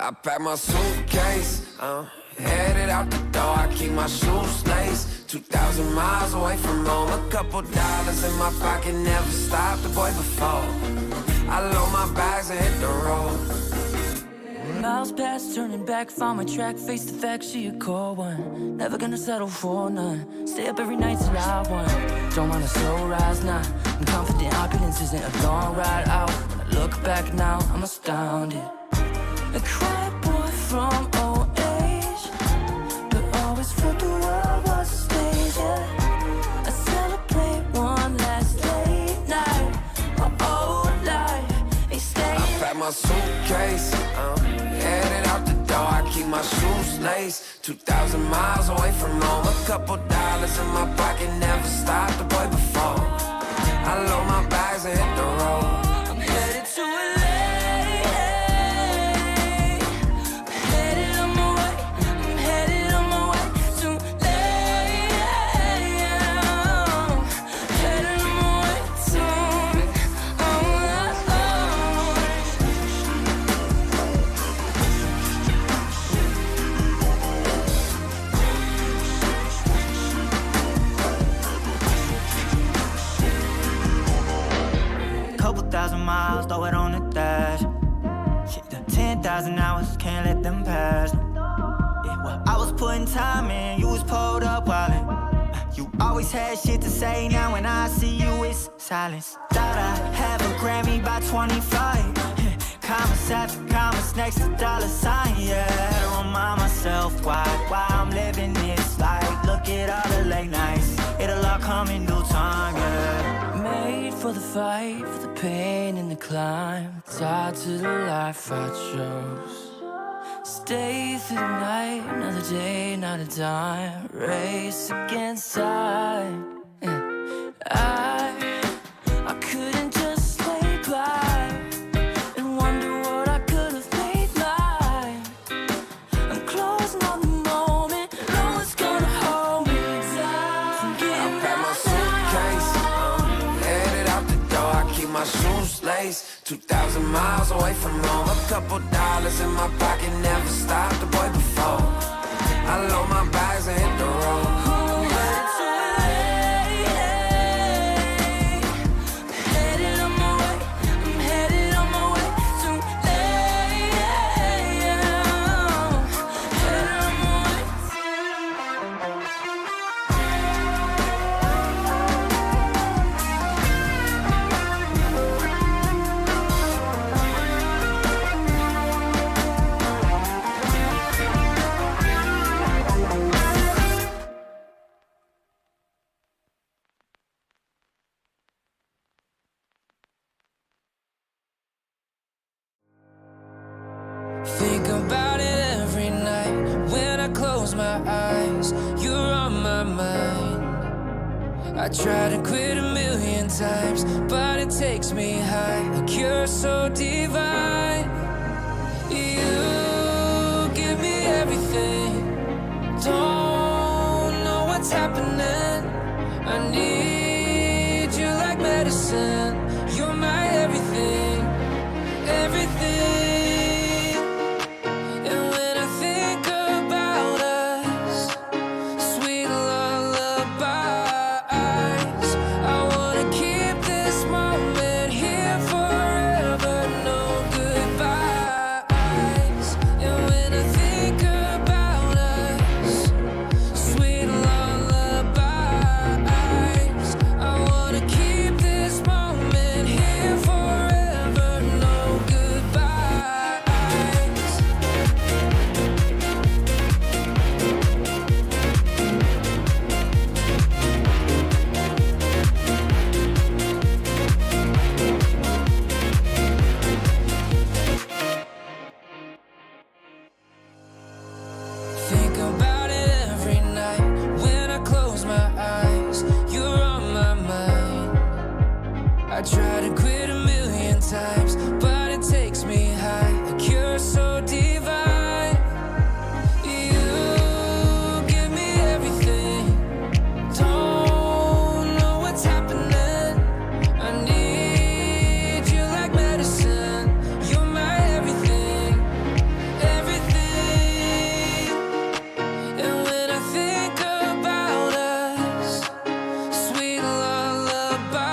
I pack my suitcase, headed out the door. I keep my shoes laced. 2,000 miles away from home. A couple dollars in my pocket, never stopped the boy before. I load my bags and hit the road. Miles past, turning back, found my track, face the fact she a cold one. Never gonna settle for none. Stay up every night till I won. Don't want a slow rise now. I'm confident opulence isn't a long ride out. When I look back now, I'm astounded. A quiet boy from old age, but always felt the world was a stage, yeah. I celebrate one last late night. My old life ain't staying. I pack my suitcase, headed out the door. I keep my shoes laced. 2,000 miles away from home. A couple dollars in my pocket, never stopped the boy before. I load my bags and hit the road. I'm headed to LA. Miles, throw it on the dash. Shit, the 10,000 hours, can't let them pass. Yeah, well, I was putting time in, you was pulled up wildin'. You always had shit to say, now when I see you, it's silence. Thought I'd have a Grammy by 25. Commas after commas next to dollar sign, yeah. Had to remind myself why I'm living this life. Look at all the late nights, it'll all come in due time, yeah. Made for the fight, for the pain and the climb. Tied to the life I chose. Stay through the night, another day, not a dime. Race against time. I couldn't just lay by and wonder 2,000 miles away from home. A couple dollars in my pocket, never stopped the boy before. I load my bags and hit the road. Think about it every night when I close my eyes. You're on my mind. I try to quit a million times, but it takes me high. Like you're so divine. You give me everything. Don't know what's happening. I need you like medicine. You're my everything, everything. I try to quit a million times, but it takes me high. Like you're so divine. You give me everything. Don't know what's happening. I need you like medicine. You're my everything, everything. And when I think about us, sweet lullaby,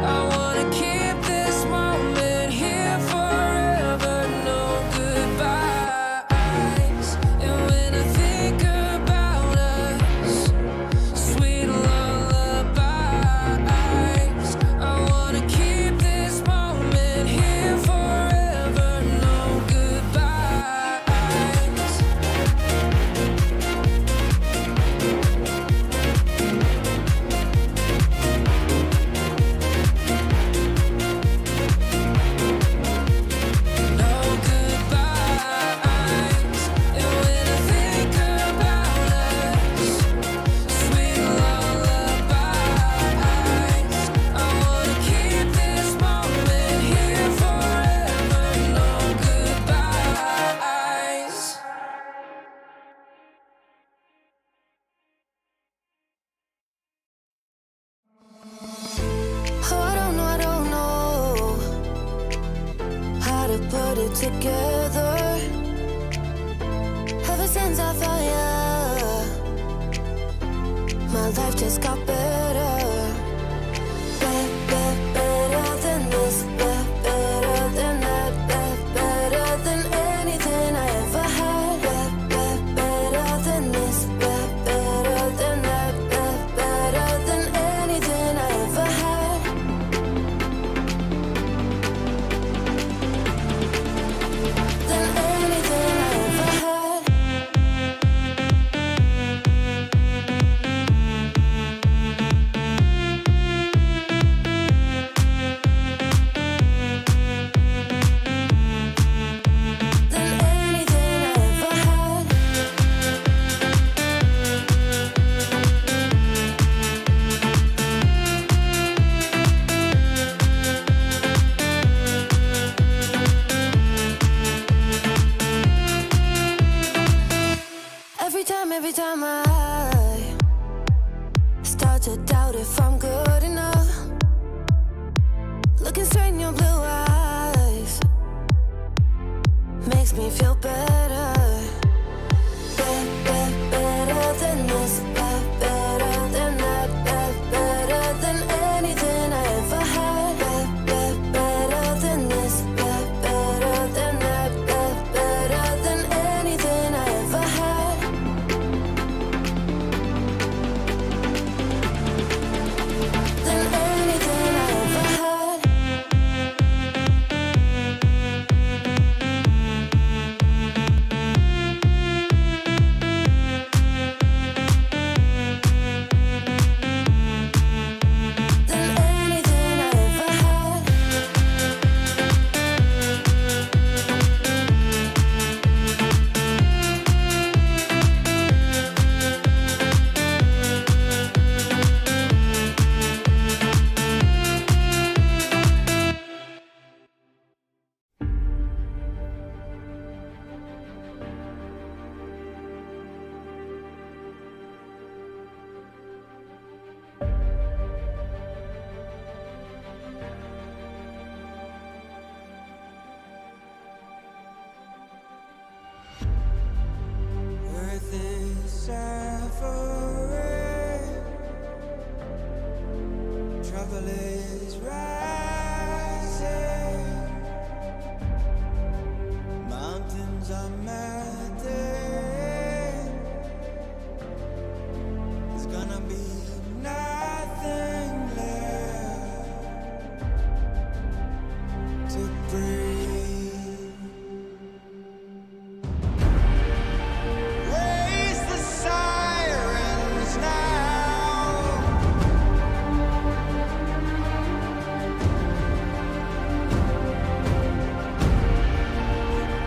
I wanna keep this moment here forever, no goodbyes. And when I think about us, sweet lullabies, I wanna keep this moment here forever, no goodbyes. No goodbyes. And when I think about us, sweet lullabies, I wanna keep this moment here forever. No goodbyes. Oh, I don't know how to put it together. Ever since I found you, my life just got better. Better than this, better than that, better than anything I ever had. Better than this, better than that, better than anything I ever had. Than anything I ever had. Than anything I ever had. Every time I start to doubt if I'm good enough, look can strain your blue eyes. Makes me feel better. Better than this. Better than that. Better than anything I ever had. Better than this. Better than that. Better than anything I ever had. Than anything I ever had. Than anything I ever had. Earth is suffering, trouble is rising, mountains are melting, there's gonna be nothing left to breathe. Raise the sirens now.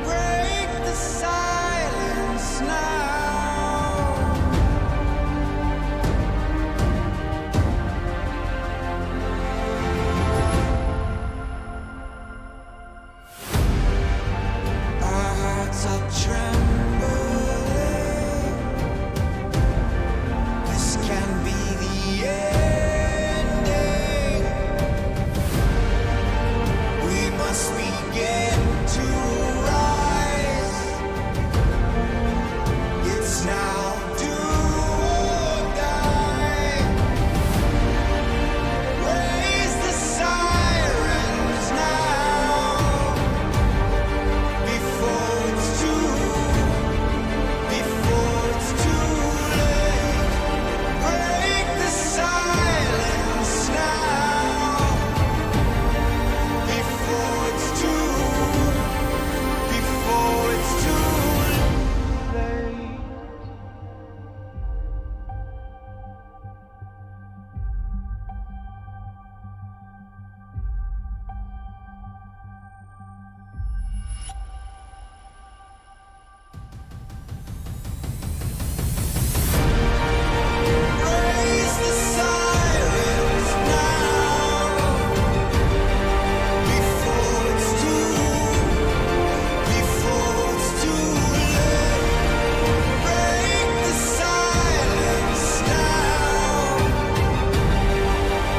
Break the silence now. Our hearts are trembling. This can be the ending. We must begin to rise. It's now do or die. Raise the sirens now before it's too late. Break the silence now before it's too late. Raise the sirens now before it's too late. Break the silence now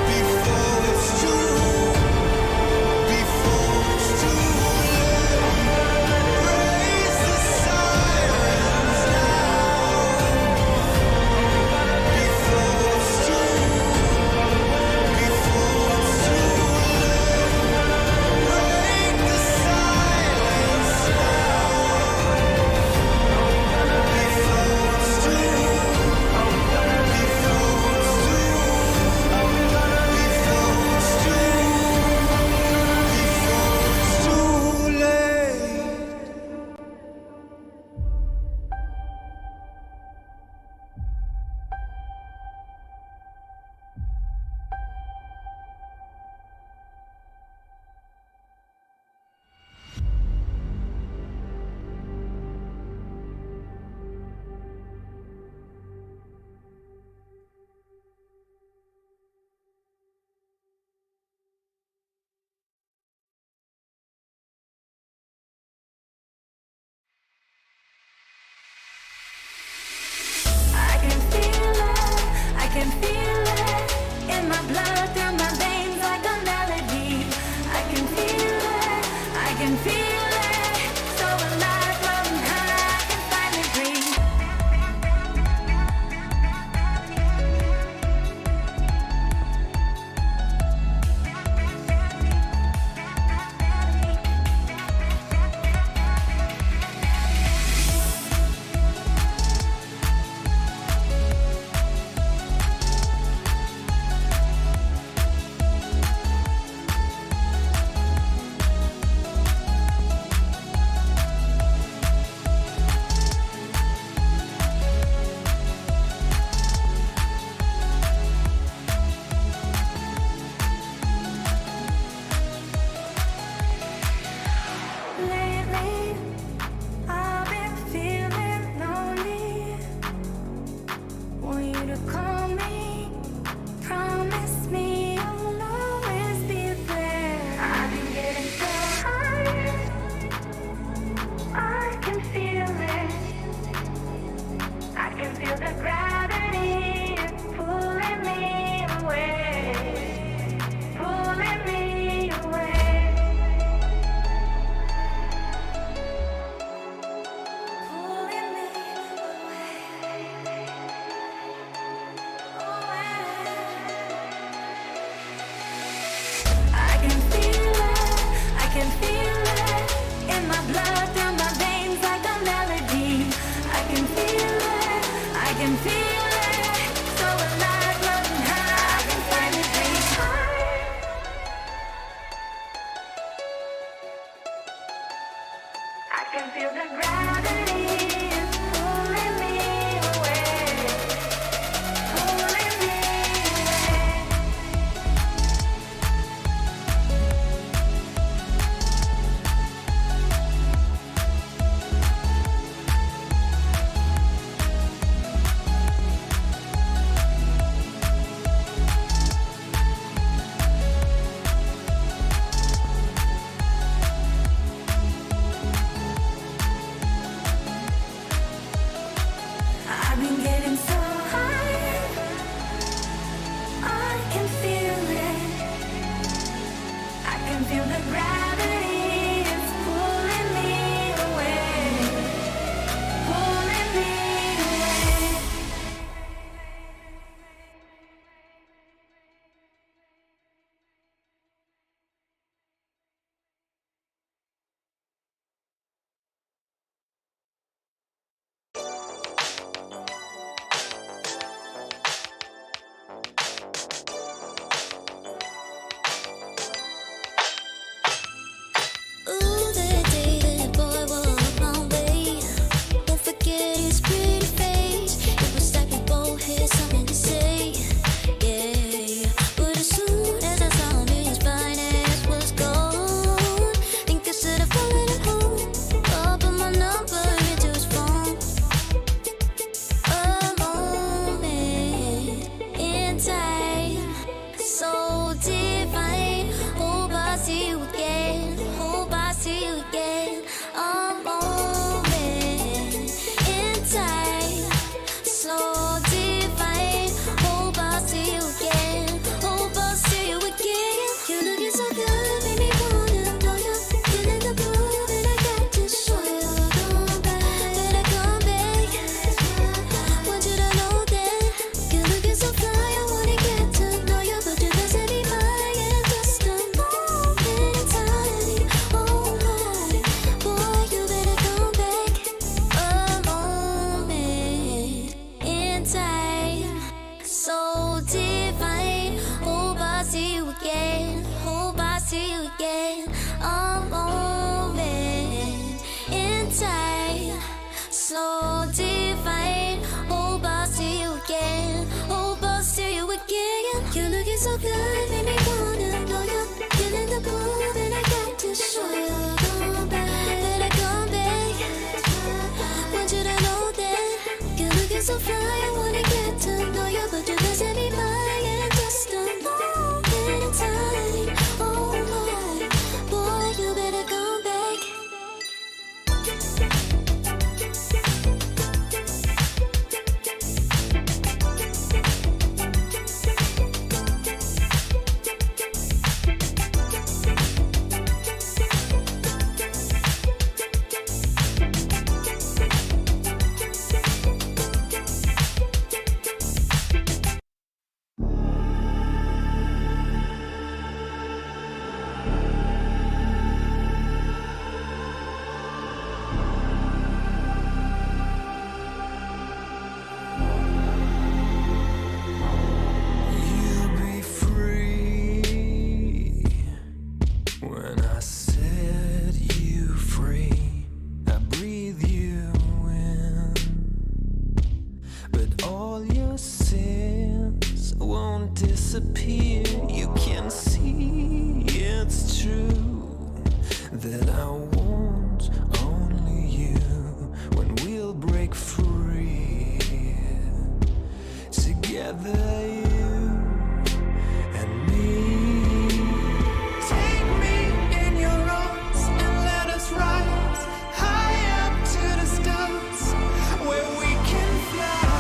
before it's too late. Raise the sirens I can feel it in my blood, through my veins like a melody. can feel the gravity pulling me away, pulling me away. Pulling me I can feel it in my blood, through my veins like a melody. I can feel it, so alive, loving her. I can finally breathe. I can feel the gravity is pulling me away, pulling me away. I've been getting so high, I can feel it. I can feel the gravity is pulling me away, pulling me away. Ooh, the day that boy walked my way. Won't forget his pretty face. It was like we both had something to say. Yeah, but as soon as I saw him, his fine ass was gone. Think I should have followed him home. Put my number into his phone. A moment in time, so divine. Hope I see you again. Hope I see you again. A moment in time, so divine. Hope I see you again. Hope I see you again. You're looking so good, made me wanna know you. Feeling the groove, and I got to show you. Come back, better come back. Want you to know that you're looking so fly. I wanna get to know you, but you doesn't be mine. Yeah, just a moment in time. Oh my, boy, you better come back. A moment in time, so divine. Hope I see you again. Hope I see you again. A moment in time, so divine. Hope I see you again. Hope I see you again. You're looking so good, made me wanna know you. Feeling the groove, and I got to show you. Come back, better come back. Want you to know that you're looking so fly. I wanna get to know you, but you doesn't be mine. Yeah, just a moment in time. Oh my, boy, you better come back. You'll be free when I set you free. I breathe you in, but all your sins won't disappear. You can see it's true that I want only you when we'll break free together. You and me. Take me in your arms and let us rise high up to the stars where we can fly.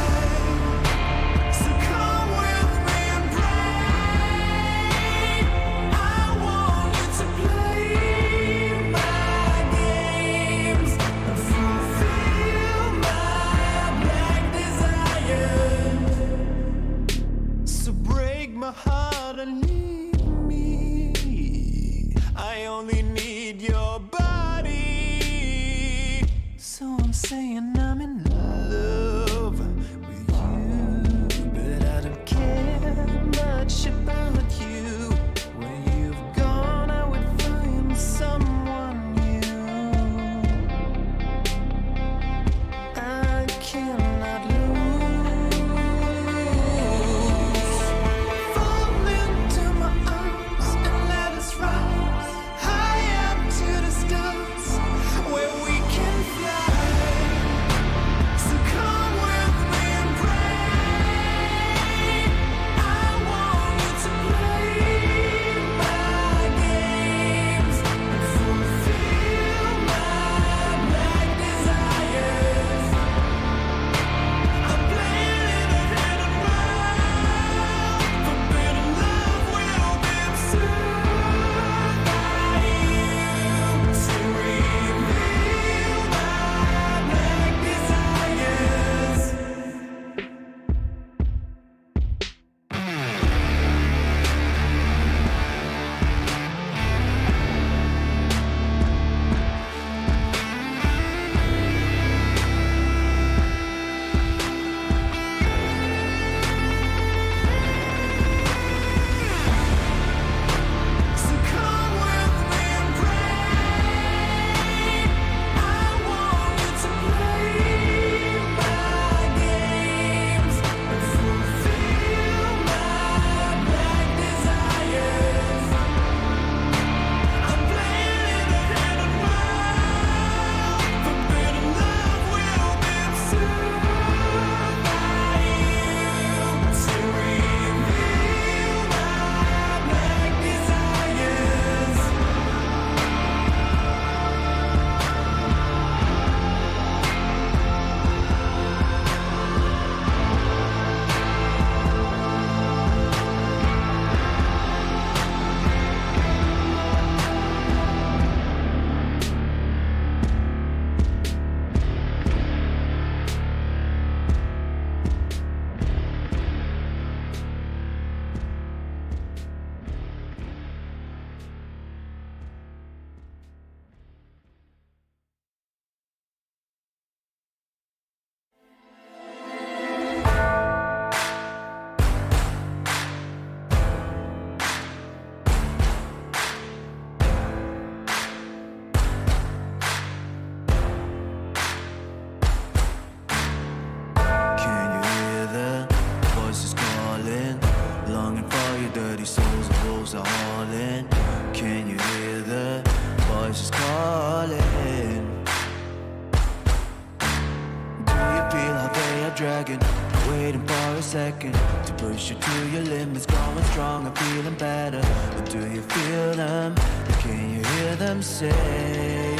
dragon, waiting for a second to push you to your limits, going strong and feeling better. But do you feel them? Can you hear them say?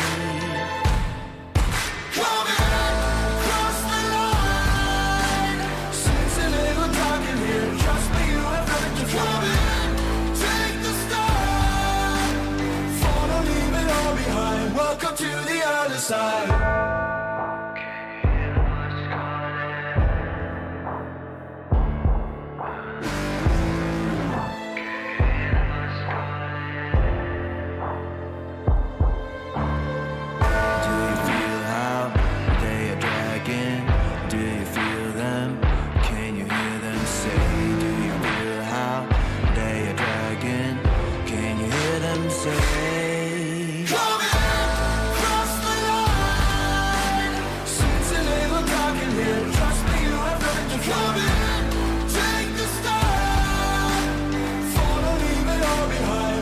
Welcome to the other side. Do you feel how they are dragging? Do you feel them? Can you hear them say? Do you feel how they are dragging? Can you hear them say?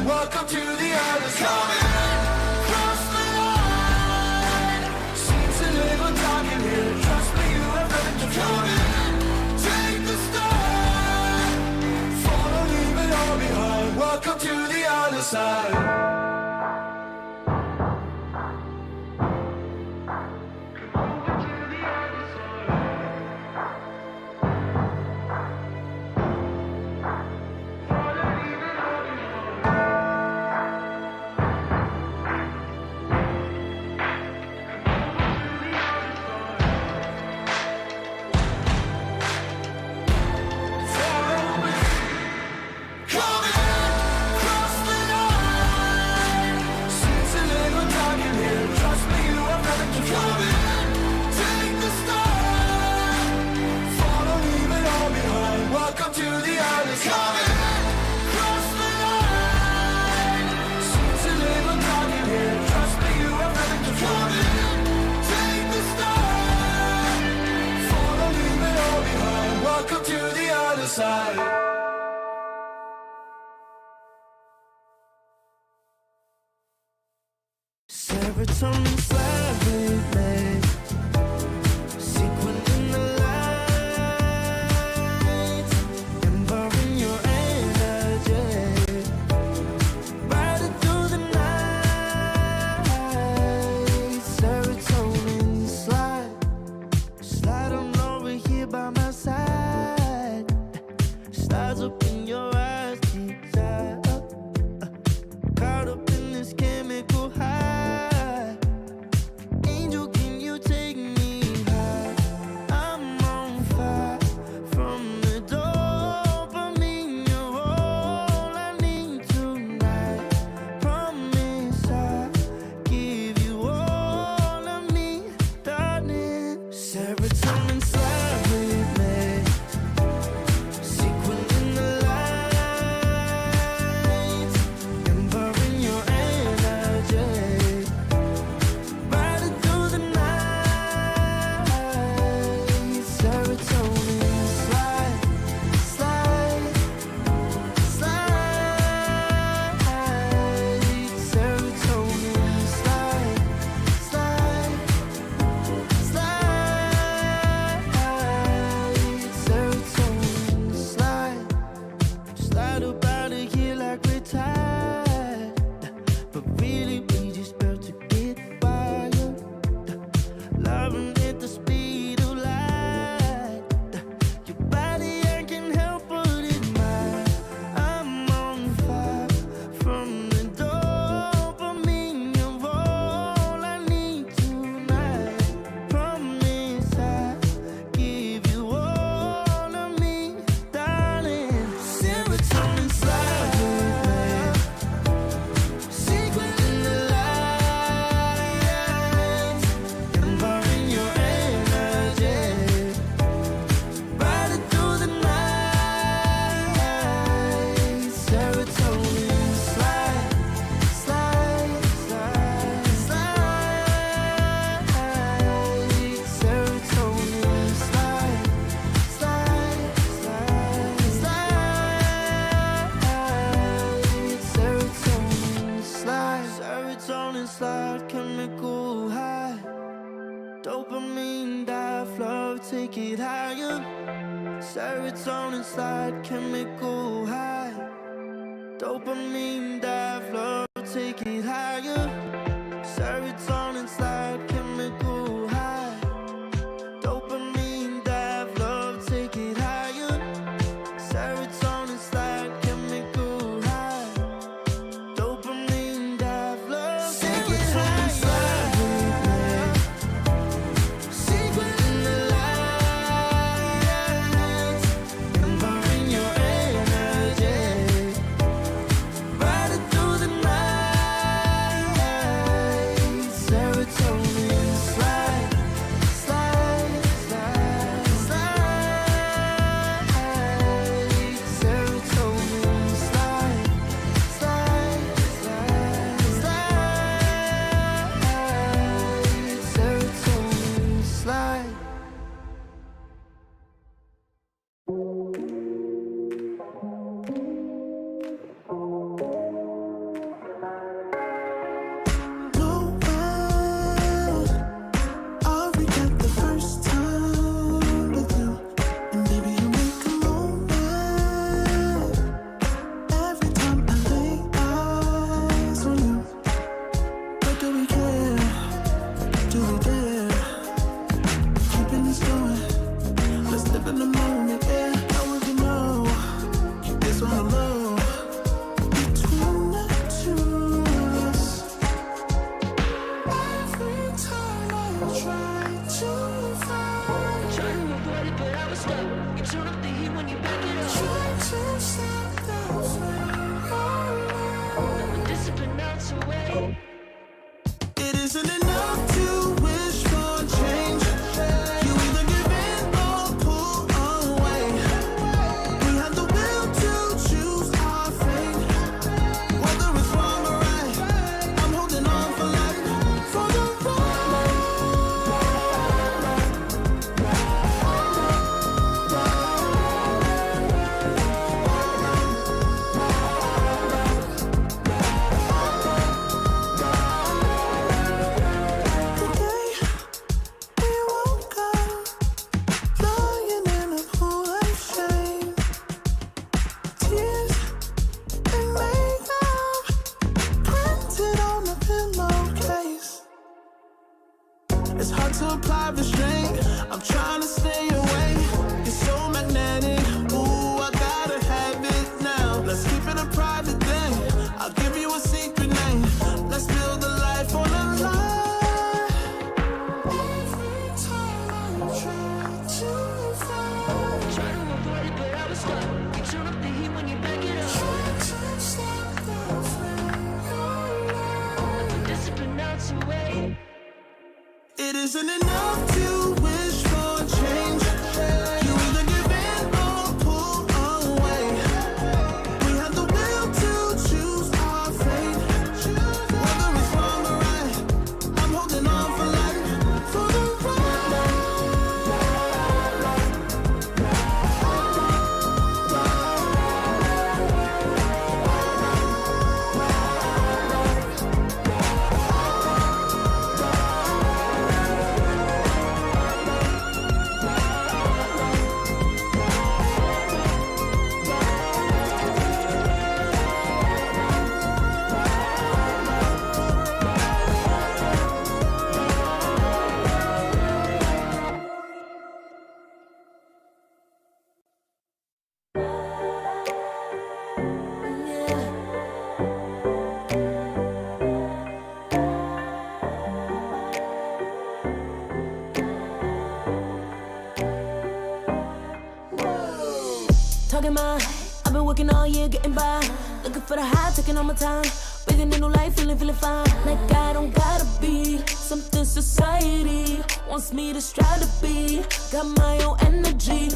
Welcome to the other side. Cross the line. Seems a little dark in here. Trust me, you have nothing to come in. Take the start. Follow, leave it all behind. Welcome to the other side. Welcome to the other side. Cross the line. Seems a little dark in here. Trust me, you have nothing to come in. Take the start. Follow, leave it all behind. Welcome to the other side. Serotonin fly with me. Sequin in the lights, embarking your energy. Riding through the night. Serotonin slide on over here by my side. Stars up in your eyes, desire. Caught up in this chemical high. Ain't take it higher. Serotonin slide, chemical high. Dopamine dive, love, take it higher. Serotonin slide, chemical high. Dopamine dive, love, take it higher. Serotonin slide, chemical high. Dopamine dive, love, take it higher. Secret in the lights, empowering your energy. Riding through the night, serotonin slide, slide, slide, slide. Serotonin slide, slide, slide, slide. Serotonin slide. I'll recap the first time with you, and baby you make a moment. Every time I lay eyes on you, but do we care? Do we dare? Keeping this going, let's live in the moment. Yeah, I want to know, keep this on the low. Between the two of us, every time I try to find, trying to avoid it, but I was stuck. You turn up the heat when you back it up. Try to stop the flame, but discipline melts away. It isn't enough to wish for change. You either give in or pull away. We have the will to choose our fate. Whether it's wrong or right, I'm holding on for life, for the ride. Today we woke up, lying in a pool of shame. Tears and makeup printed on the pillowcase. It's hard to apply restraint. I'm trying to stay away. You're so magnetic. Ooh, I gotta have it now. Let's keep it a private thing. I'll give you a secret name. Let's build a life on a lie. Every time I try to find, try to avoid it, but I was stuck. You turn up the heat when you back it up. Try to stop the flame, but the discipline melts away. It isn't enough to wish for change. You either give in or pull away. We have the will to choose our fate. Whether it's wrong or right, I'm holding on for life, for the ride. Talking my, I've been working all year getting by. Looking for the high, taking all my time. Breathing in new life, feeling fine. Like I don't gotta be something society wants me to strive to be. Got my own energy.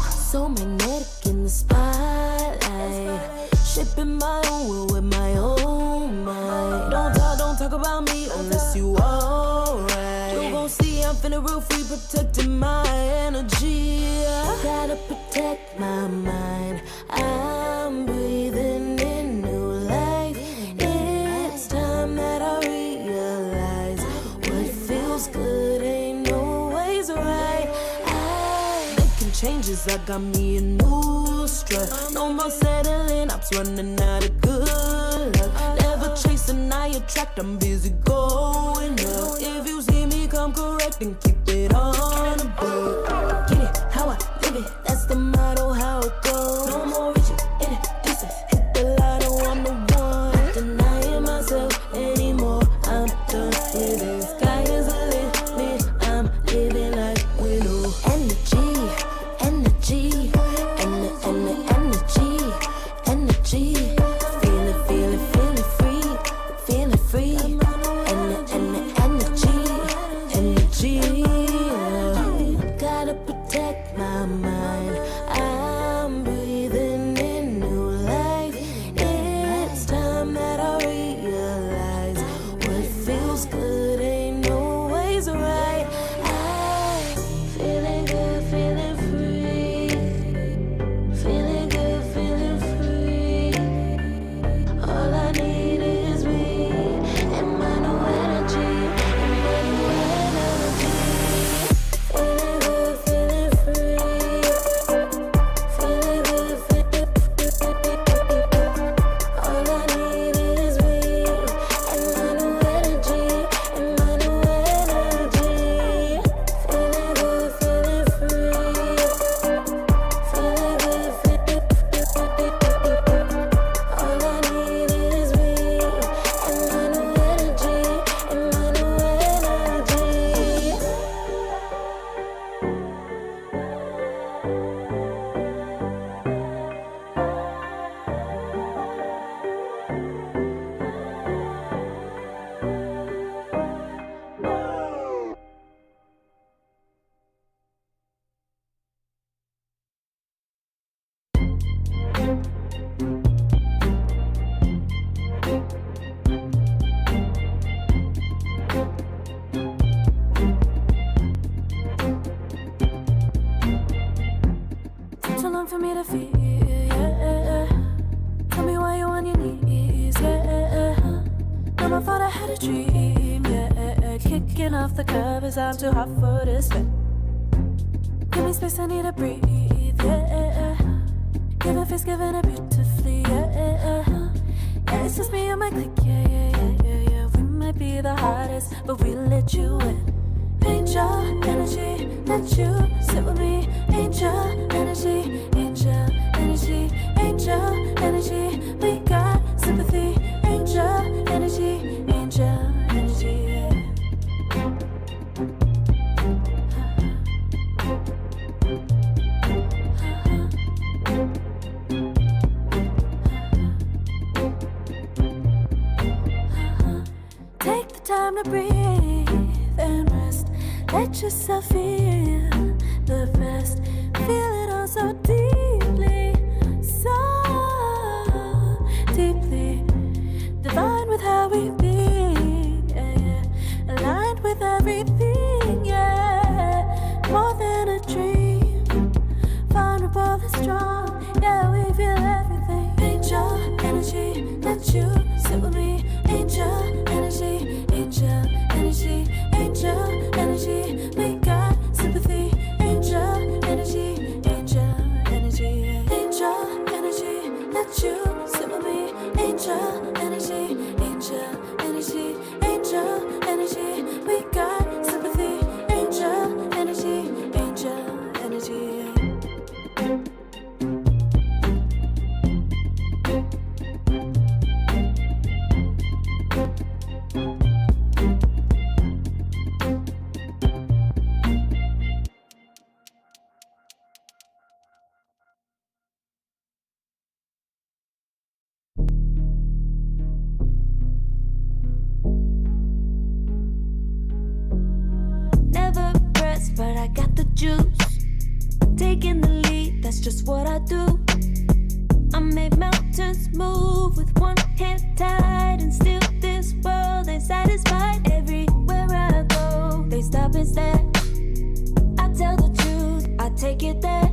So magnetic in the spotlight. Shaping my own world with my own mind. Don't talk about me unless you alright. You gon' see I'm finna real free, protecting my energy. I gotta protect my mind. I'm breathing in new life. It's time that I realize what feels good ain't always right. changes, I got me a new strut. No more settling, I'm running out of good luck. Never chasing, I attract, I'm busy going up. If you see me come correct, then keep it on the book. Get it, how I live it, that's the motto, how it goes. No more reaching, in it, distance, hit the lotto, I'm the one. Not denying myself anymore, I'm done with it. Sky is the limit, I'm living like widow. Energy, energy, energy. Feel it, feel it, feel it free, feel it free. Energy. Gotta protect my mind. I'm breathing in new life. It's time that I realize what feels good ain't always right. I'm feeling good, feeling free. Feeling good, feeling free. All I need is me and my new energy. And my new energy. Feeling good, feeling free. Feeling good, feeling free. All I need is me and my new energy. And my new energy. Feeling good, feeling free. Feeling good, feeling free. All I need is me and my new energy. And my new energy. Took too long for me to feel, yeah. Tell me why you on your knees, yeah. Never thought I had a dream, yeah. Kicking off the covers, I'm too hot for this bed. Give me space, I need to breathe, yeah. Give a face, giving it beautifully, yeah. Yeah, it's just me and my clique, yeah. We might be the hottest, but we let you in. Angel energy, let you sit with me. Angel energy, angel energy, angel energy. We got sympathy. Angel energy, angel energy. Take the time to breathe and rest. Let yourself feel the best. Feel it all so deeply, so deeply. Divine with how we be, yeah. Aligned with everything, yeah. More than a dream. Vulnerable and strong, yeah. We feel everything. Angel energy, let you sit with me. Angel energy, angel energy, angel energy. We got sympathy. Angel energy, angel energy, angel energy. Let you sit with me. Angel energy, angel energy, angel energy. We got sympathy. Angel energy, angel energy. Never pressed, but I got the juice. Taking the lead, that's just what I do. I make mountains move with one hand tied, and still this world ain't satisfied. Everywhere I go, they stop and stare. I tell the truth, I take it there.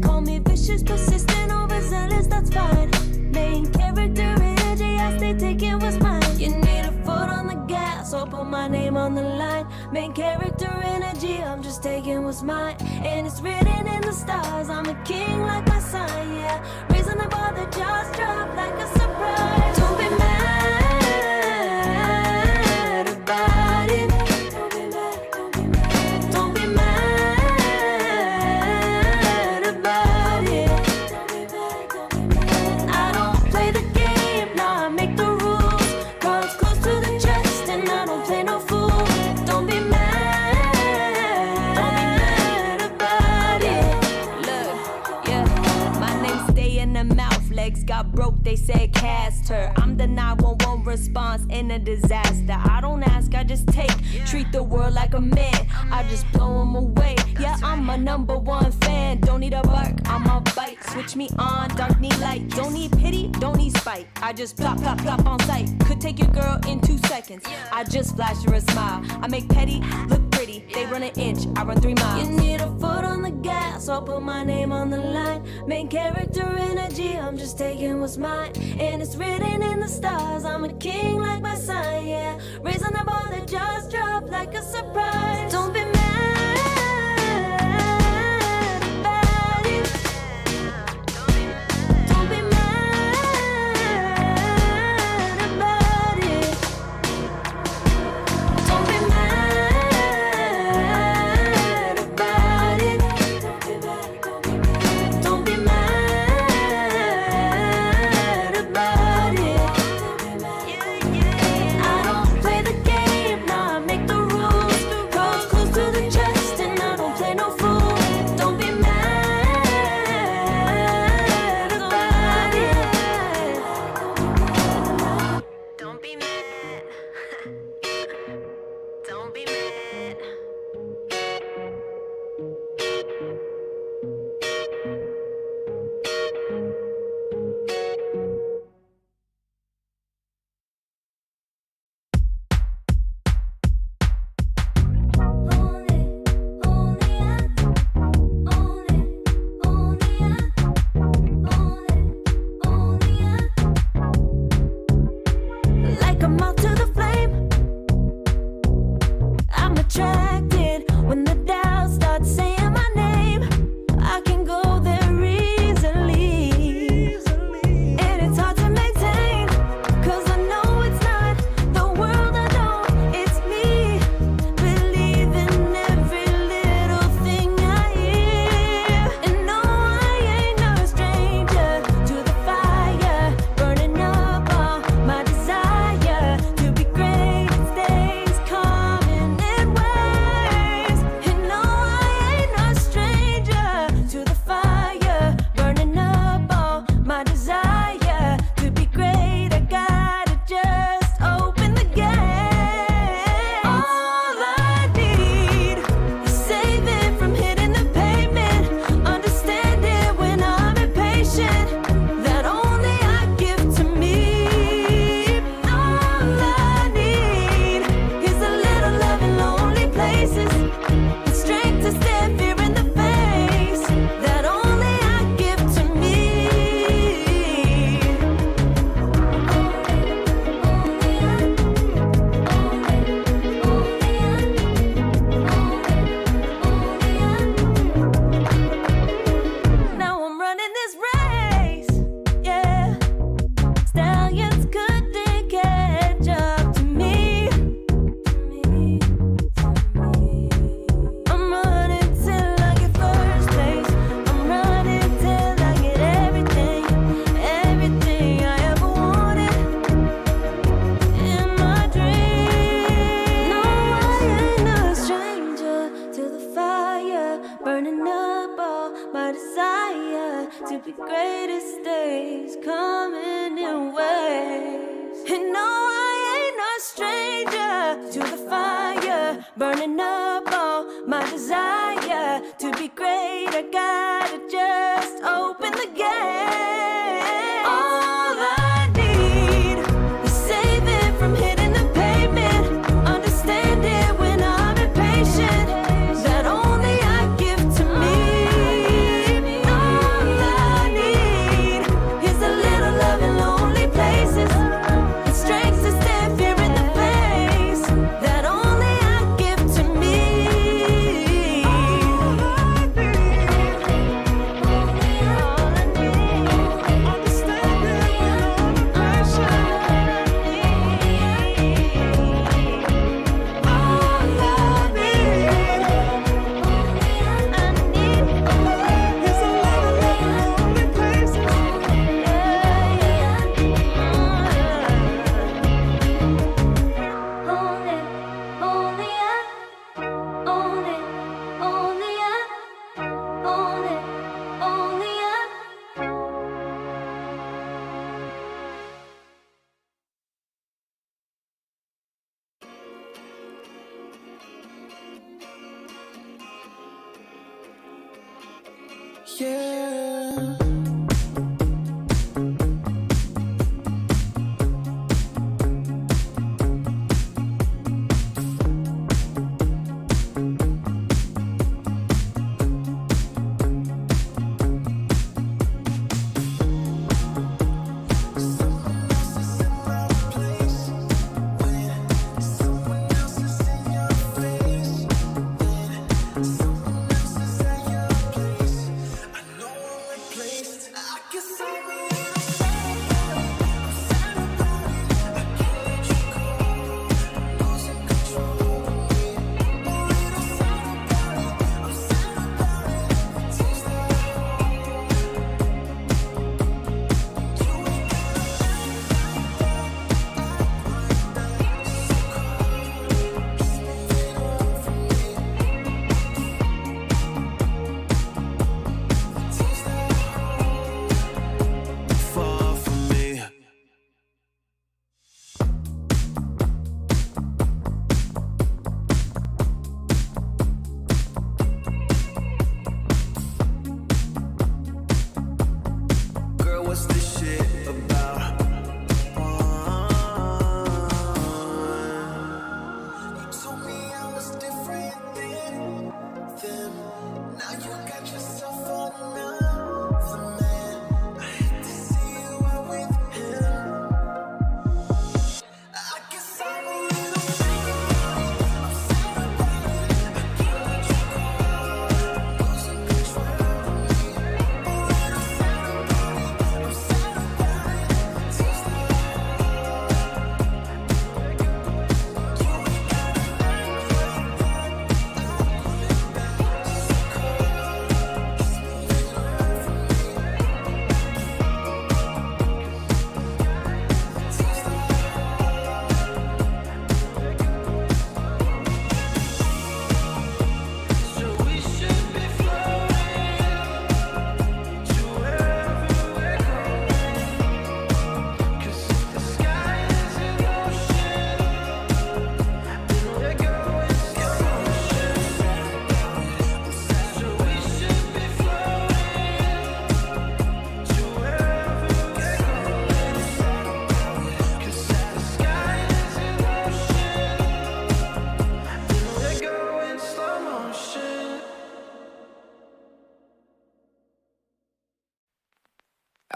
Call me vicious, persistent, overzealous, that's fine. Main character energy, I stay taking what's mine. You need a foot on the gas, or put my name on the line. Main character energy, I'm just taking what's mine. And it's written in the stars. I'm a king like my son, yeah. Raising the bar, the jaws drop like a surprise. Don't be mad about it. Don't be mad about it. I don't play the game, nah, I make the rules. Cards close to the chest and I don't play no fool. Don't be mad about it. Look, yeah, my name stay in the mouth. Legs got broke, they said cast her. I'm the 911 response in a disaster. I don't ask, I just take. Treat the world like a man, I just blow them away. Yeah, I'm a #1 fan. Don't need a bark, I'm a bite. Switch me on, dark need light. Don't need pity, don't need spite. I just plop, plop, plop on sight. Could take your girl in 2 seconds. I just flash her a smile. I make petty look pretty. They run an inch, I run 3 miles. You need a foot on the gas, I'll put my name on the line. Main character energy, I'm just taking what's mine. And it's written in the stars, I'm a king like my son, yeah. Raising the bar, the jaws drop like a surprise. Don't be mad about it. Don't be mad about it. Don't be mad about it. Don't be mad about it. I don't play the game, nah, I make the rules. Cards close to the chest and I don't play no fool. Don't be mad about it. Don't be mad. Don't be mad. Like a moth to the flame, I'm attracted when the doubts start saying my name. I can go there easily, and it's hard to maintain, 'cause I know it's not the world I know, it's me. Believe in every little thing I hear, and no, I ain't no stranger to the fire, burning up all my desire to be great. It stays coming in waves, and no, I ain't no stranger to the fire, burning up all my desire to be great. I gotta just open the gate. All I need is saving from hitting the pavement, understanding when I'm impatient, that only I give to me. All I need is a little love in lonely places, the strength to stare fear in the face, that only I give to me. Now I'm running this race, yeah. Stallions couldn't catch up to me. I'm running till I get first place. I'm running till I get everything, everything I ever wanted in my dream. No, I ain't no stranger to the fire, burning up all my desire to be greatest days coming in waves. And no, I ain't no stranger to the fire, burning up all my desire to be great. I gotta just open the gate. All I need is saving from hitting the pavement, understanding when I'm impatient, that only I give to me. All I need is a little love in lonely places, the strength to stand fear in the face, that only I give to me. yeah.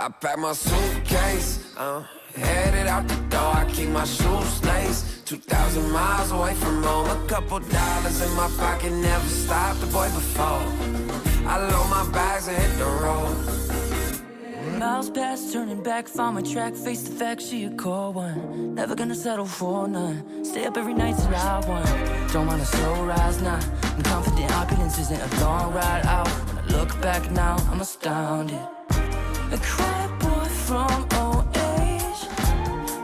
I pack my suitcase, headed out the door. I keep my shoes laced. 2,000 miles away from home. A couple dollars in my pocket, never stopped the boy before. I load my bags and hit the road. Miles past, turning back, found my track, face the fact she a cold one. Never gonna settle for none. Stay up every night till I won. Don't want a slow rise now. I'm confident opulence isn't a long ride out. When I look back now, I'm astounded. A quiet boy from old age,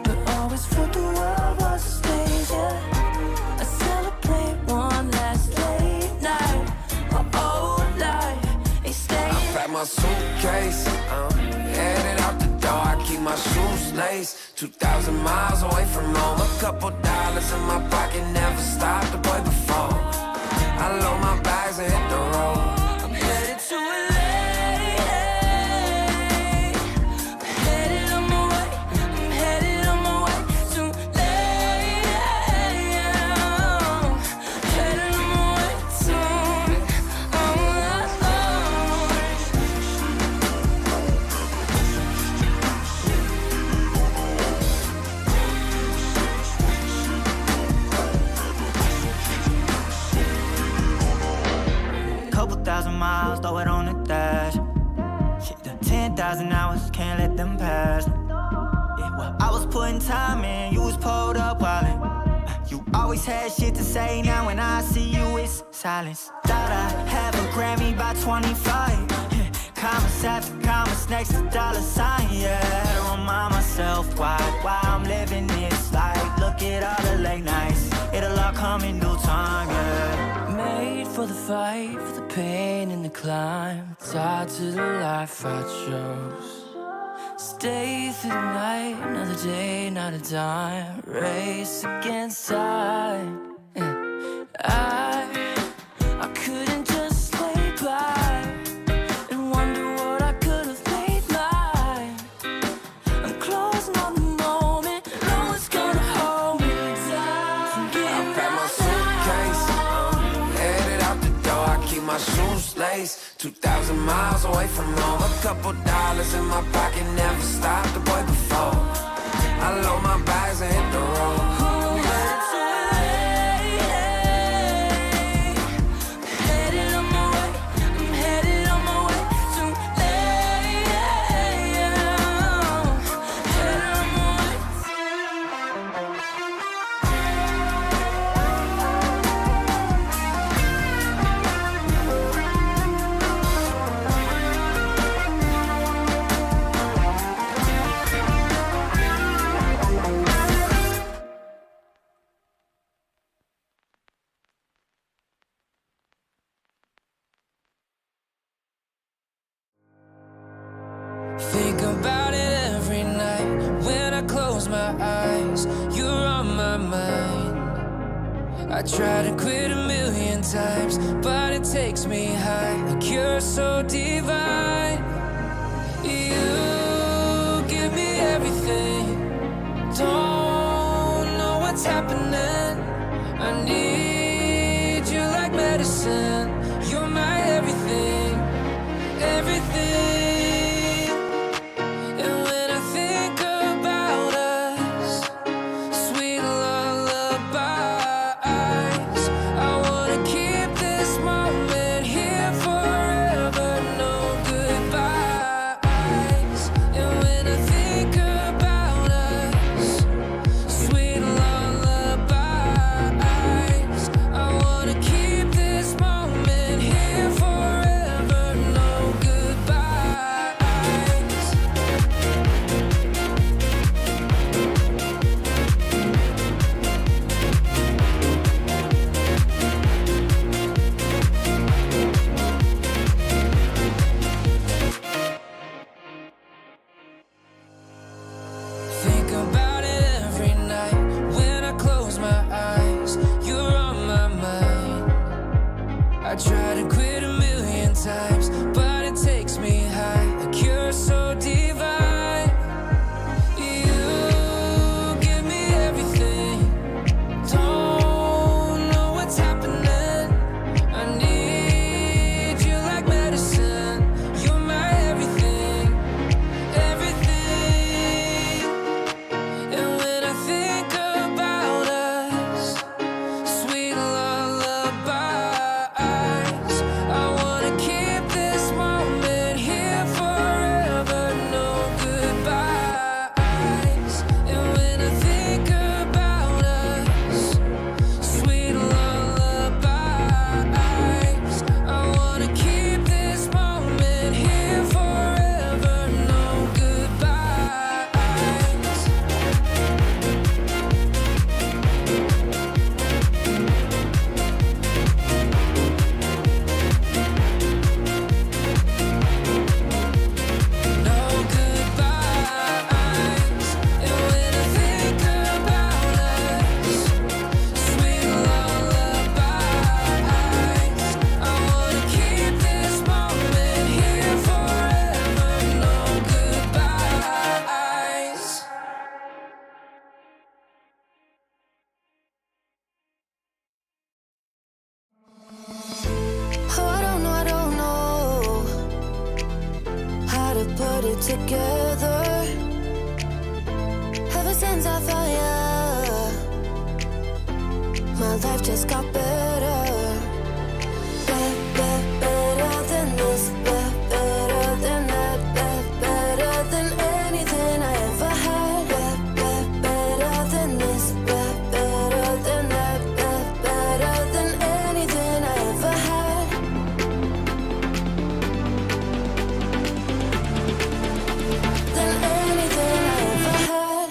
but always felt the world was a stage, yeah. I celebrate one last late night. My old life ain't staying. I pack my suitcase, headed out the door. I keep my shoes laced. 2,000 miles away from home. A couple dollars in my pocket, never stopped the boy before. I load my bags and hit the road. I'm headed to LA. Miles, throw it on the dash. Shit, the 10,000 hours, can't let them pass. Yeah, well, I was putting time in, you was pulled up wildin'. You always had shit to say, now when I see you, it's silence. Thought I'd have a Grammy by 25. Commas after commas next to dollar sign, yeah. Had to remind myself why I'm living this life. Look at all the late nights, it'll all come in due time, yeah. Made for the fight, for the pain and the climb. Tied to the life I chose. Stay through the night, another day, not a dime. Race against time. Yeah. I couldn't just lay by and wonder miles away from home. A couple dollars in my pocket, never stopped the boy before. I load my bags and hit the road. Think about it every night when I close my eyes. You're on my mind. I try to quit a million times, but it takes me high. Like you're so divine. You give me everything. Don't know what's happening. I need you like medicine. You're my everything, everything. I try to quit a million times, but it takes me high. Like you're so divine. You give me everything. Don't know what's happening. I need you like medicine. You're my everything, everything. And when I think about us, sweet lullaby, I wanna keep this moment here forever, no goodbyes. And when I think about us, sweet lullabies, I wanna keep this moment here forever, no goodbyes. No goodbyes. And when I think about us, sweet lullabies, I wanna keep this moment here forever. No goodbyes. Oh, I don't know how to put it together. Ever since I found you, my life just got better. Better than this, better than that, better than anything I ever had. Better than this, better than that, better than anything I ever had. Than anything I ever had.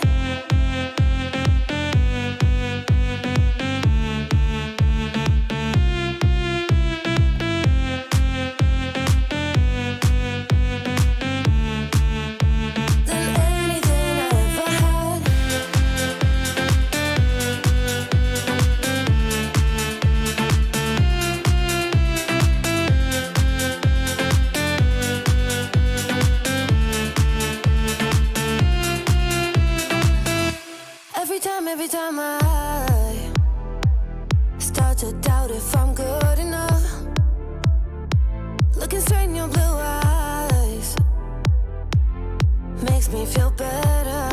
feel better.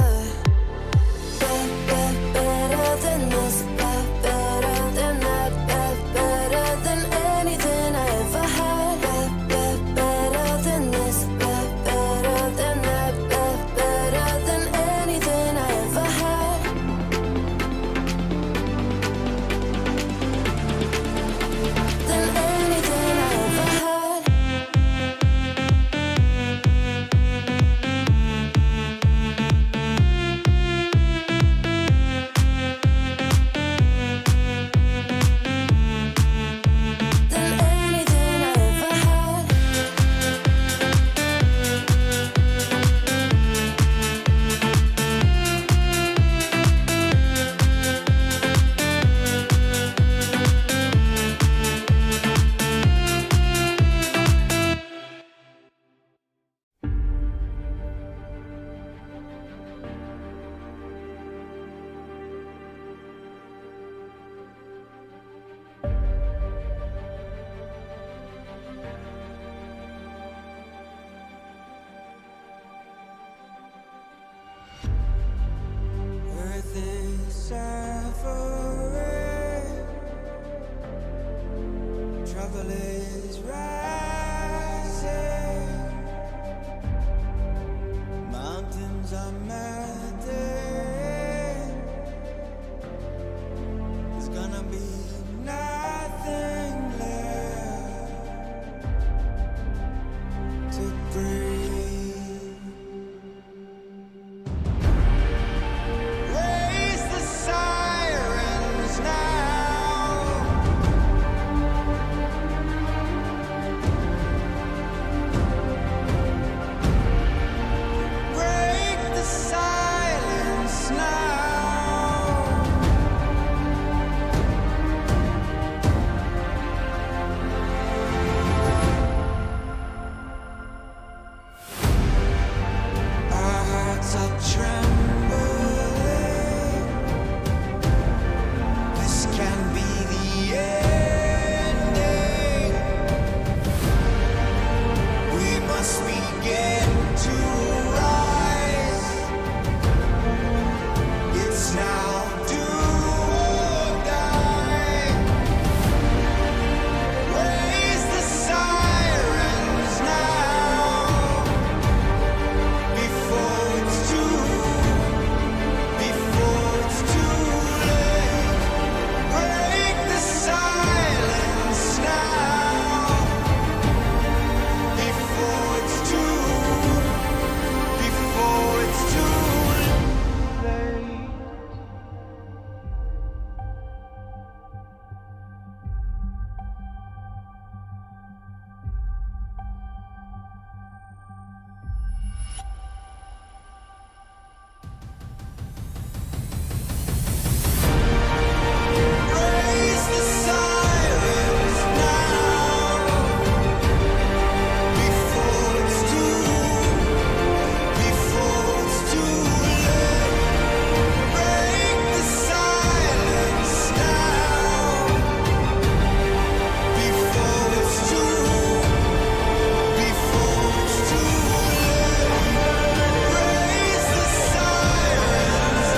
Better than this. Better than that. Better than anything I ever had. Better than this. Better than that. Better than anything I ever had. Than anything I ever had. Than anything I ever had. Earth is suffering, trouble is rising, mountains are melting, there's gonna be nothing left to breathe. Raise the sirens now. Break the silence now. Our hearts are trembling. This can be the ending. We must begin to rise. It's now do or die. Raise the sirens now before it's too late. Break the silence now before it's too late. Raise the sirens now before it's too late. Break the silence now before it's too late. Raise the sirens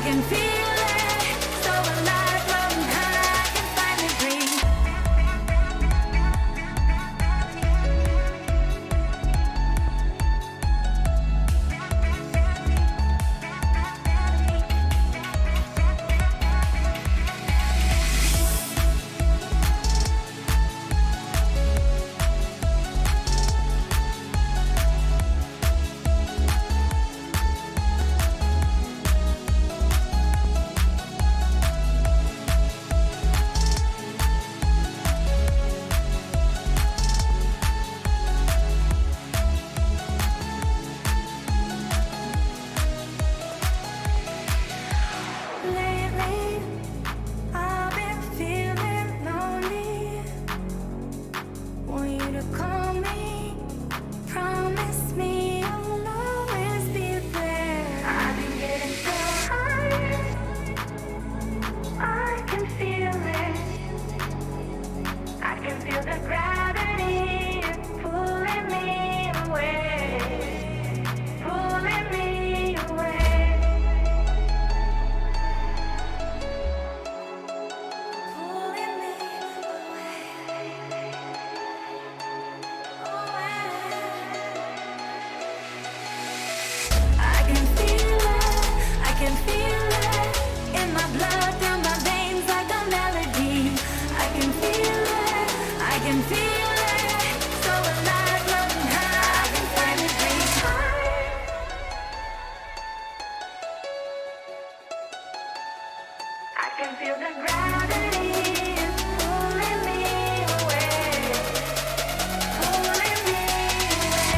can feel it, so alive. can feel the gravity is pulling me away, pulling me away.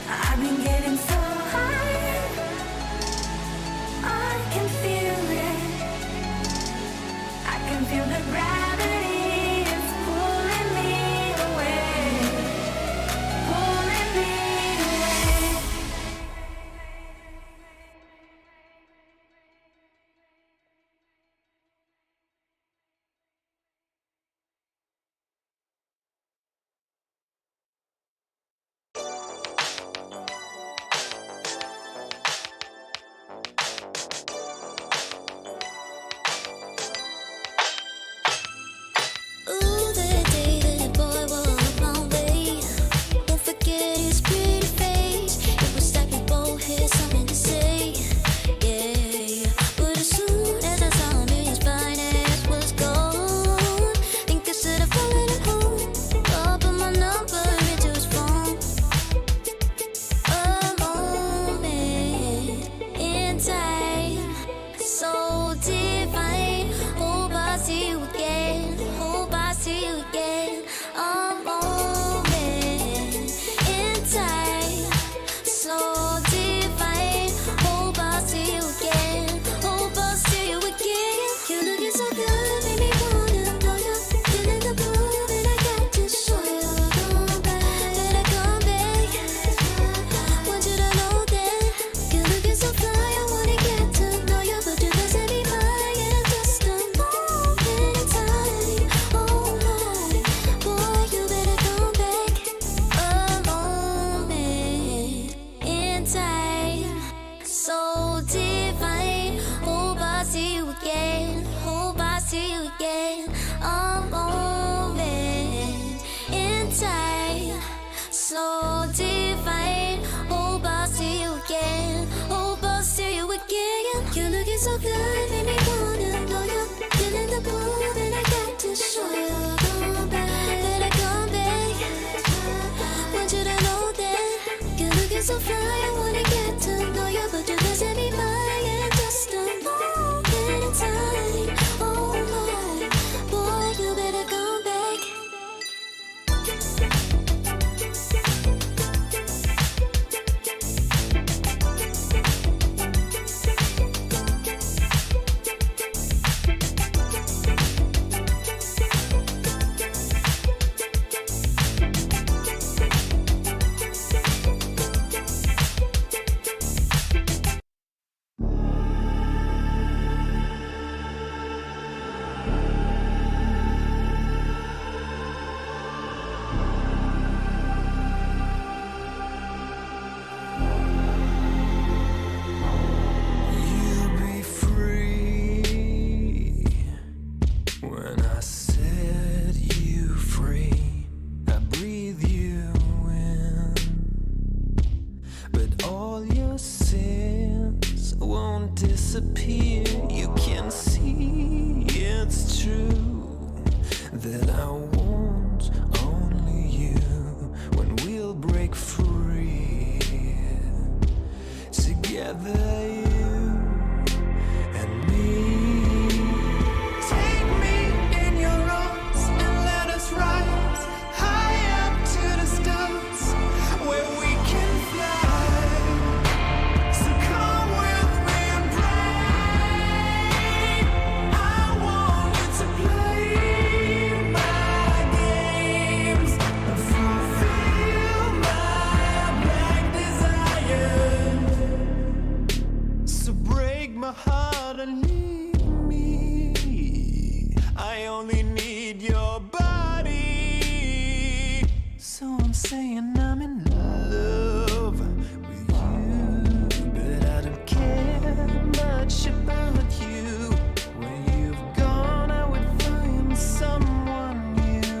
I've been getting so high, I can feel it. I can feel the gravity is pulling me away, pulling me away. Ooh, the day that boy walked my way. Won't forget his pretty face. It was like we both had something to say. Yeah, but as soon as I saw him, his fine ass was gone. Think I should have followed him home. I'll put my number into his phone. A moment in time, so divine. Hope I see you again. Hope I see you again. A moment in time, so divine. Hope I see you again. Hope I see you again. You looking so good, made me wanna know you. Feeling the groove, and I got to show you. Come back, better come back. Want you to know that you're looking so fly. I wanna get to know you, but you doesn't be mine. And just a moment in time. Oh my, boy, you better come back. A moment in time, so divine. Hope I see you again. Hope I see you again. A moment in time, so divine. Hope I see you again. Hope I see you again. You're looking so good, made me wanna know you. Feeling the groove, and I got to show you. Come back, better come back. Want you to know that you're looking so fly. I wanna get to know you, but you doesn't be mine. And just a moment in time. Oh my, boy, you better come back. You'll be free when I set you free. I breathe you in, but all your sins won't disappear. You can see it's true that I want only you when we'll break free together, you and me. Take me in your arms and let us rise high up to the stars where we can fly. So come with me and pray. I want you to play my games and fulfill my black desires. So break my heart and leave me. I only need your body. So I'm saying I'm in love with you, but I don't care much about you. Where you've gone, I would find someone new.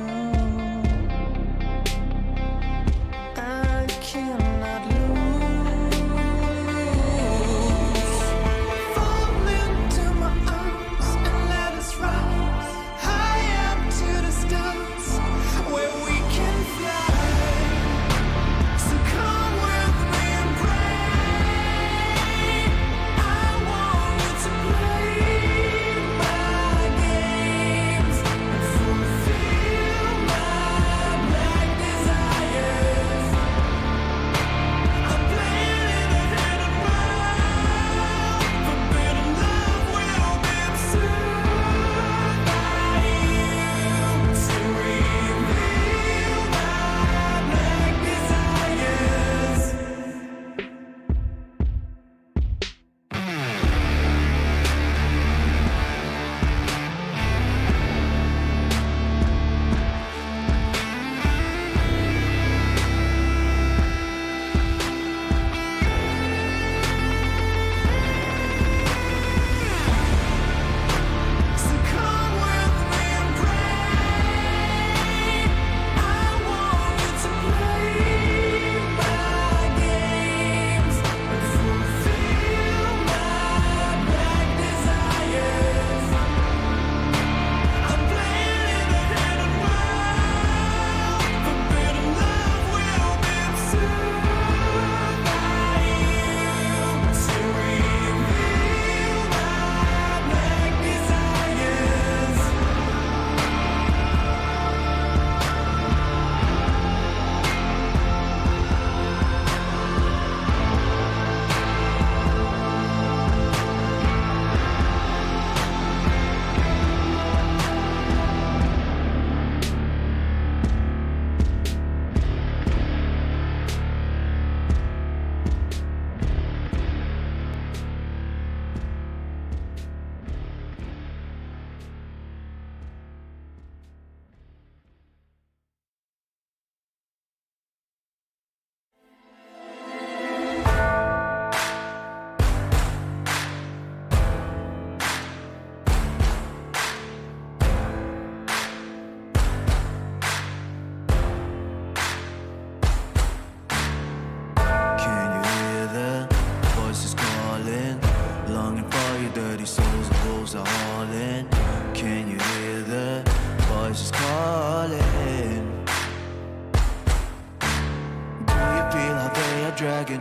dragon,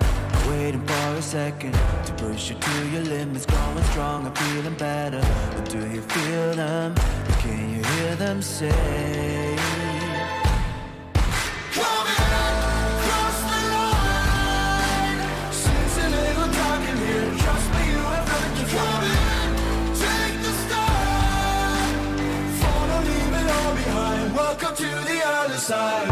waiting for a second to push you to your limits, going strong and feeling better. But do you feel them? Can you hear them say? Welcome to the other side.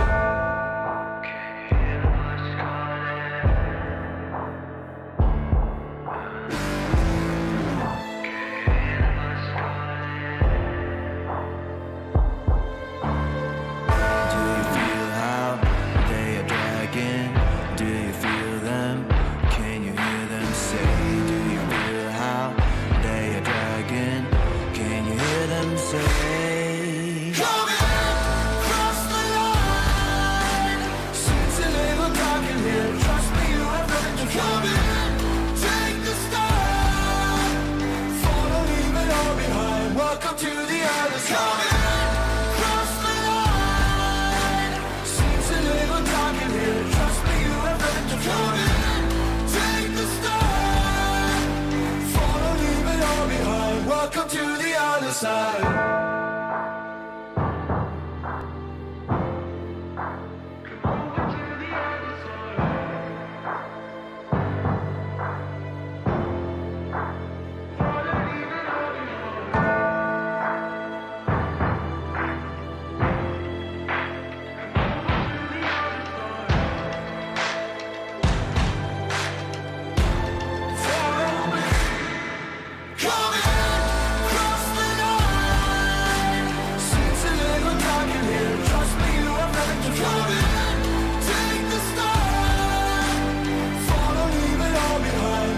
Do you feel how they are dragging? Do you feel them? Can you hear them say? Do you feel how they are dragging? Can you hear them say? Welcome to the other side. Cross the line. Seems a little dark in here. Trust me, you have nothing to come in. Take the start. Follow, leave it all behind. Welcome to the other side.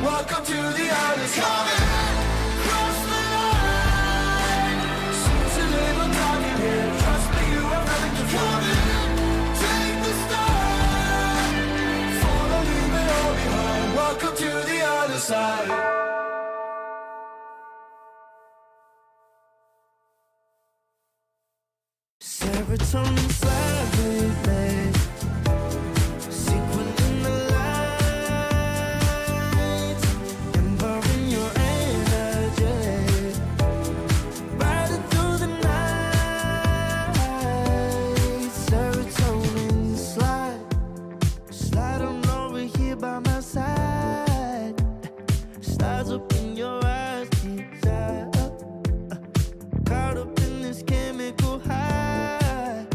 Welcome to the other side. Cross the line. Seems a little dark in here. Trust me, you have nothing to come in. Take the start. Follow, leave it all behind. Welcome to the other side. Serotonin slide, sequin in the lights, empowering your energy, riding through the night. Serotonin slide on over here by my side, slides up in your eyes, desire, caught up in this chemical high.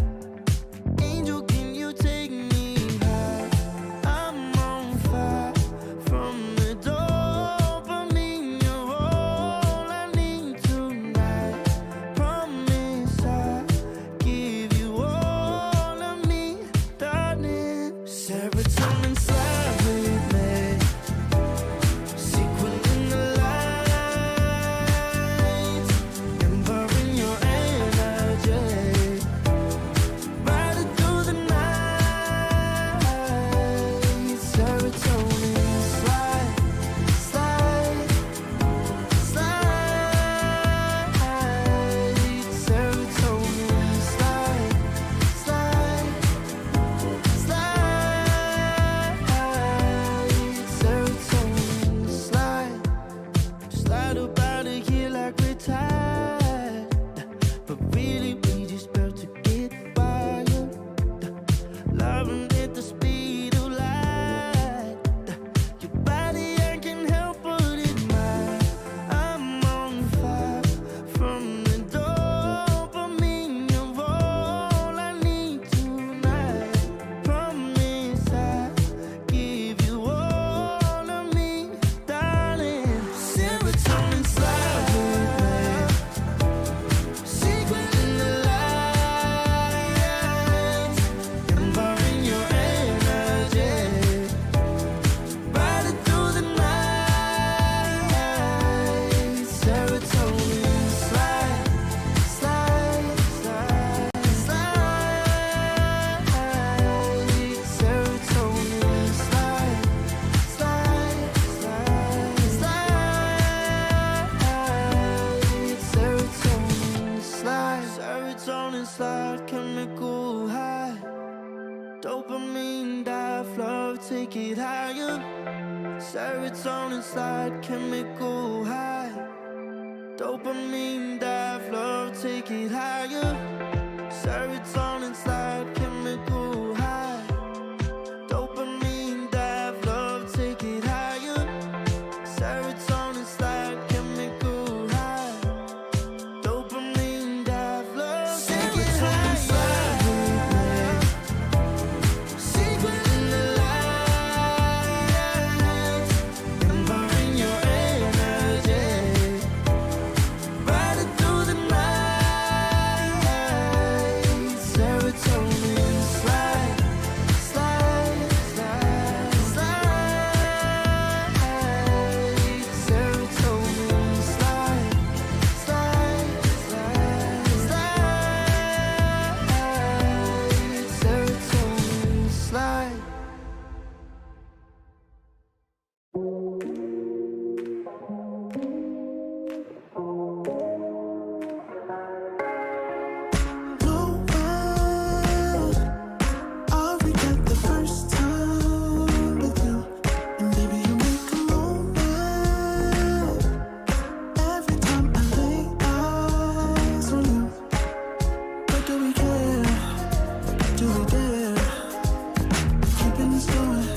take it higher. Serotonin slide, chemical high. Dopamine dive, love, take it higher. Serotonin slide, chemical high. Dopamine dive, love, take it higher. Serotonin slide, chemical high. Dopamine dive, love, take it higher. Secret in the light, empowering your energy. Riding through the night. Serotonin slide, slide, slide, slide. Serotonin slide, slide, slide, slide. Serotonin slide. I'll regret the first time with you, and baby you make a moment. Every time I lay eyes on you, but do we care? Do we dare? Keeping this going,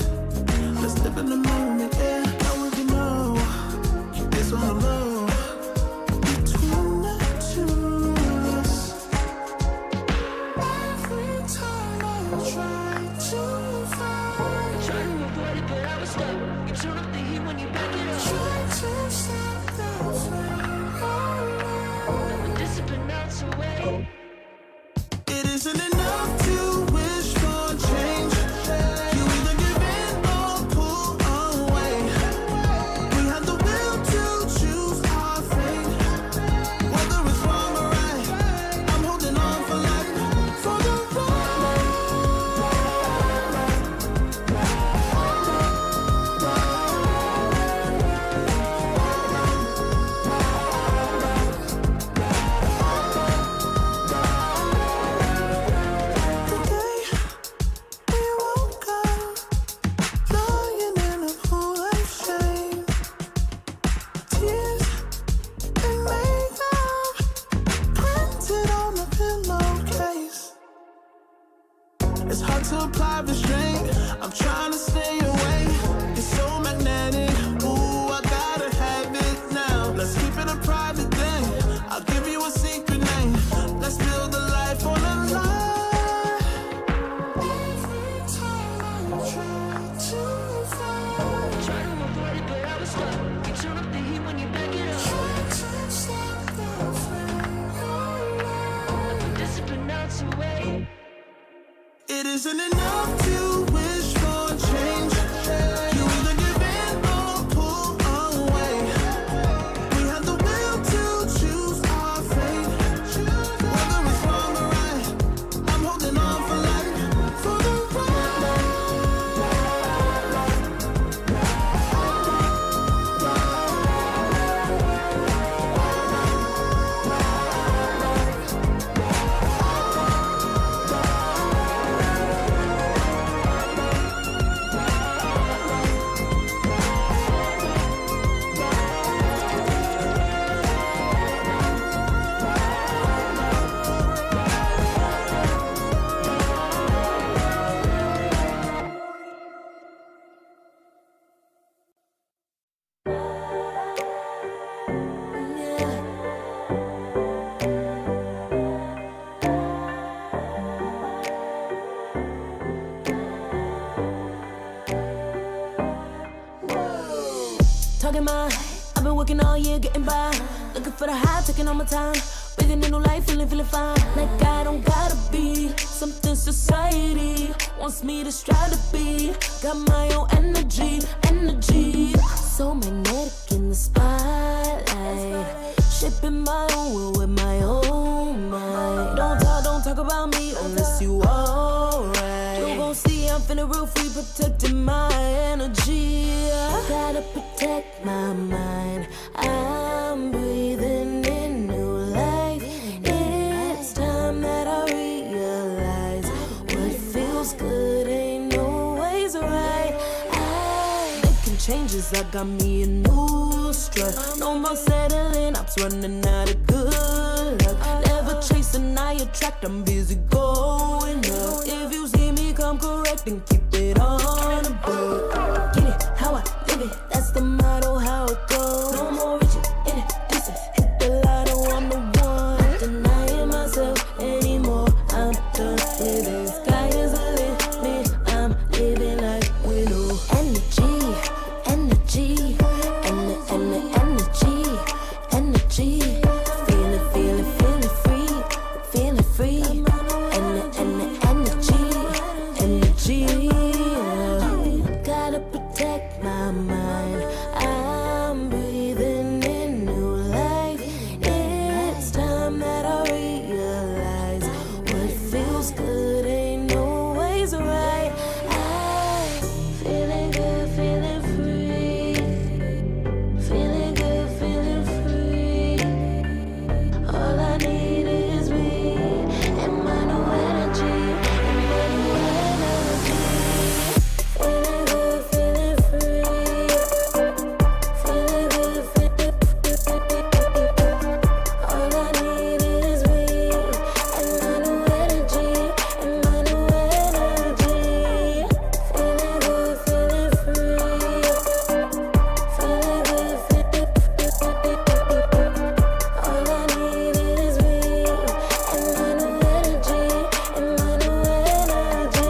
let's live in the moment. Yeah, now we can know it's on the low between the two of us. Every time I try to find, Try to avoid it, but I was stuck. You turn up the heat when you back it up. try to stop the flame. We're discipline melts away. It isn't enough to wish for change. You either give in or pull away. We have the will to choose our fate. Whether it's wrong or right, I'm holding on for life, for the ride. The day we woke up, lying in a pool of shame. Tears and makeup printed on the pillowcase. It's hard to apply restraint. I'm trying to stay away. It's so magnetic. Ooh, I gotta have it now. Let's keep it a private thing. I'll give you a secret name. Let's build a life on a lie. Every time I try to find, Try to avoid it, but I was stuck. You turn up the heat when you back it up. try to stop the flame. We're discipline melts away. It isn't enough to wish for change. You either give in or pull away. We have the will to choose our fate. Whether it's wrong or right, I'm holding on for life, for the ride. Talking my, I've been working all year getting by. Looking for the high, taking all my time. Breathing in new life, feeling feeling fine. Like I don't gotta be something society wants me to strive to be. Got my own energy, energy. So magnetic in the spotlight. Shaping my own world with my own mind. Don't talk about me unless you alright. You gon' see I'm finna real free, protecting my energy. Gotta protect my mind. I'm breathing in new life. It's time that I realize what feels good ain't always right. changes, I got me a new strut. No more settling, I'm running out of good luck. Never chasing, I attract, I'm busy going up. If you see me come correct, then keep it on the book. Get it, how I live it, that's the motto, how it goes. No more riches in it, distance, hit the lotto, I'm the one. Not denying myself anymore, I'm done with it. Sky is the limit, I'm living like willow. Energy, energy, energy, energy. Feeling free, feeling free. Energy. Gotta protect my mind. I'm breathing in new life. It's time that I realize what feels good ain't always right. I'm feeling good, feeling free. Feeling good, feeling free. All I need is me and my new energy. And my new energy. Feeling good, feeling free. Feeling good, feeling free. All I need is me and my new energy. And my new energy. Feeling good, feeling free. Feeling good, feeling free. All I need is me and my new energy. And my new energy.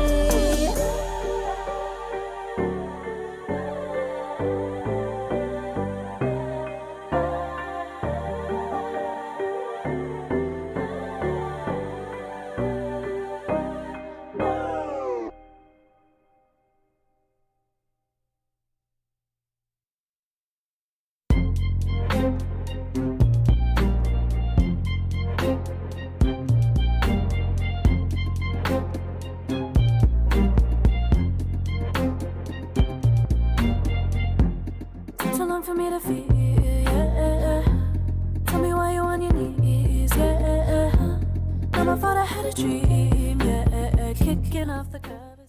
Too long for me to feel, yeah. Tell me why you on your knees, yeah. Now my father had a dream, yeah. Kicking off the covers.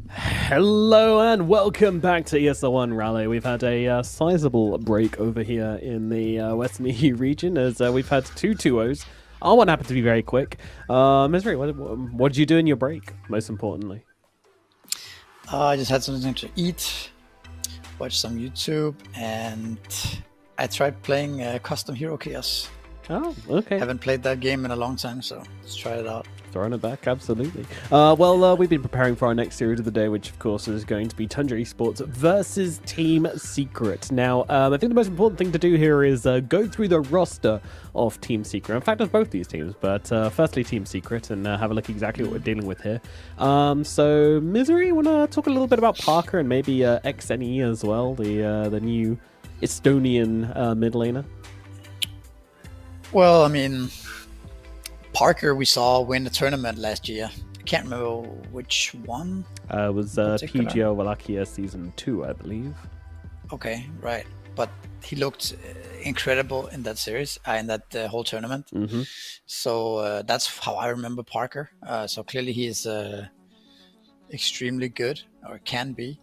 Hello and welcome back to ESL One Raleigh. We've had a sizable break over here in the Western EU region as we've had two 2-0s. Our one happened to be very quick. Misery, what did you do in your break, most importantly? I just had something to eat, watch some YouTube, and I tried playing Custom Hero Chaos. Oh, okay. Haven't played that game in a long time, so let's try it out. Throwing it back, absolutely. Well, we've been preparing for our next series of the day, which of course is going to be Tundra Esports versus Team Secret. Now, I think the most important thing to do here is go through the roster of Team Secret. In fact, of both these teams, but firstly Team Secret, and have a look exactly what we're dealing with here. So, Misery, want to talk a little bit about Parker and maybe XNE as well, the new Estonian mid laner? Well, I mean, Parker we saw win the tournament last year. I can't remember which one. It was PGO Wallachia Season 2, I believe. Okay, right. But he looked incredible in that series, in that whole tournament. Mm-hmm. So that's how I remember Parker. So clearly he is extremely good, or can be.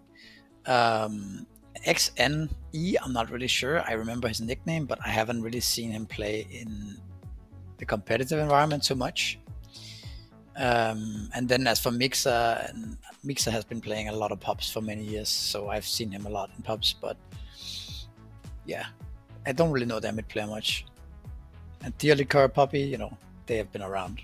XNE, I'm not really sure. I remember his nickname, but I haven't really seen him play in the competitive environment too much. And then as for Mixer, Mixer has been playing a lot of pubs for many years, so I've seen him a lot in pubs, but yeah, I don't really know their mid player much. And Theolicor, Puppy, you know, they have been around.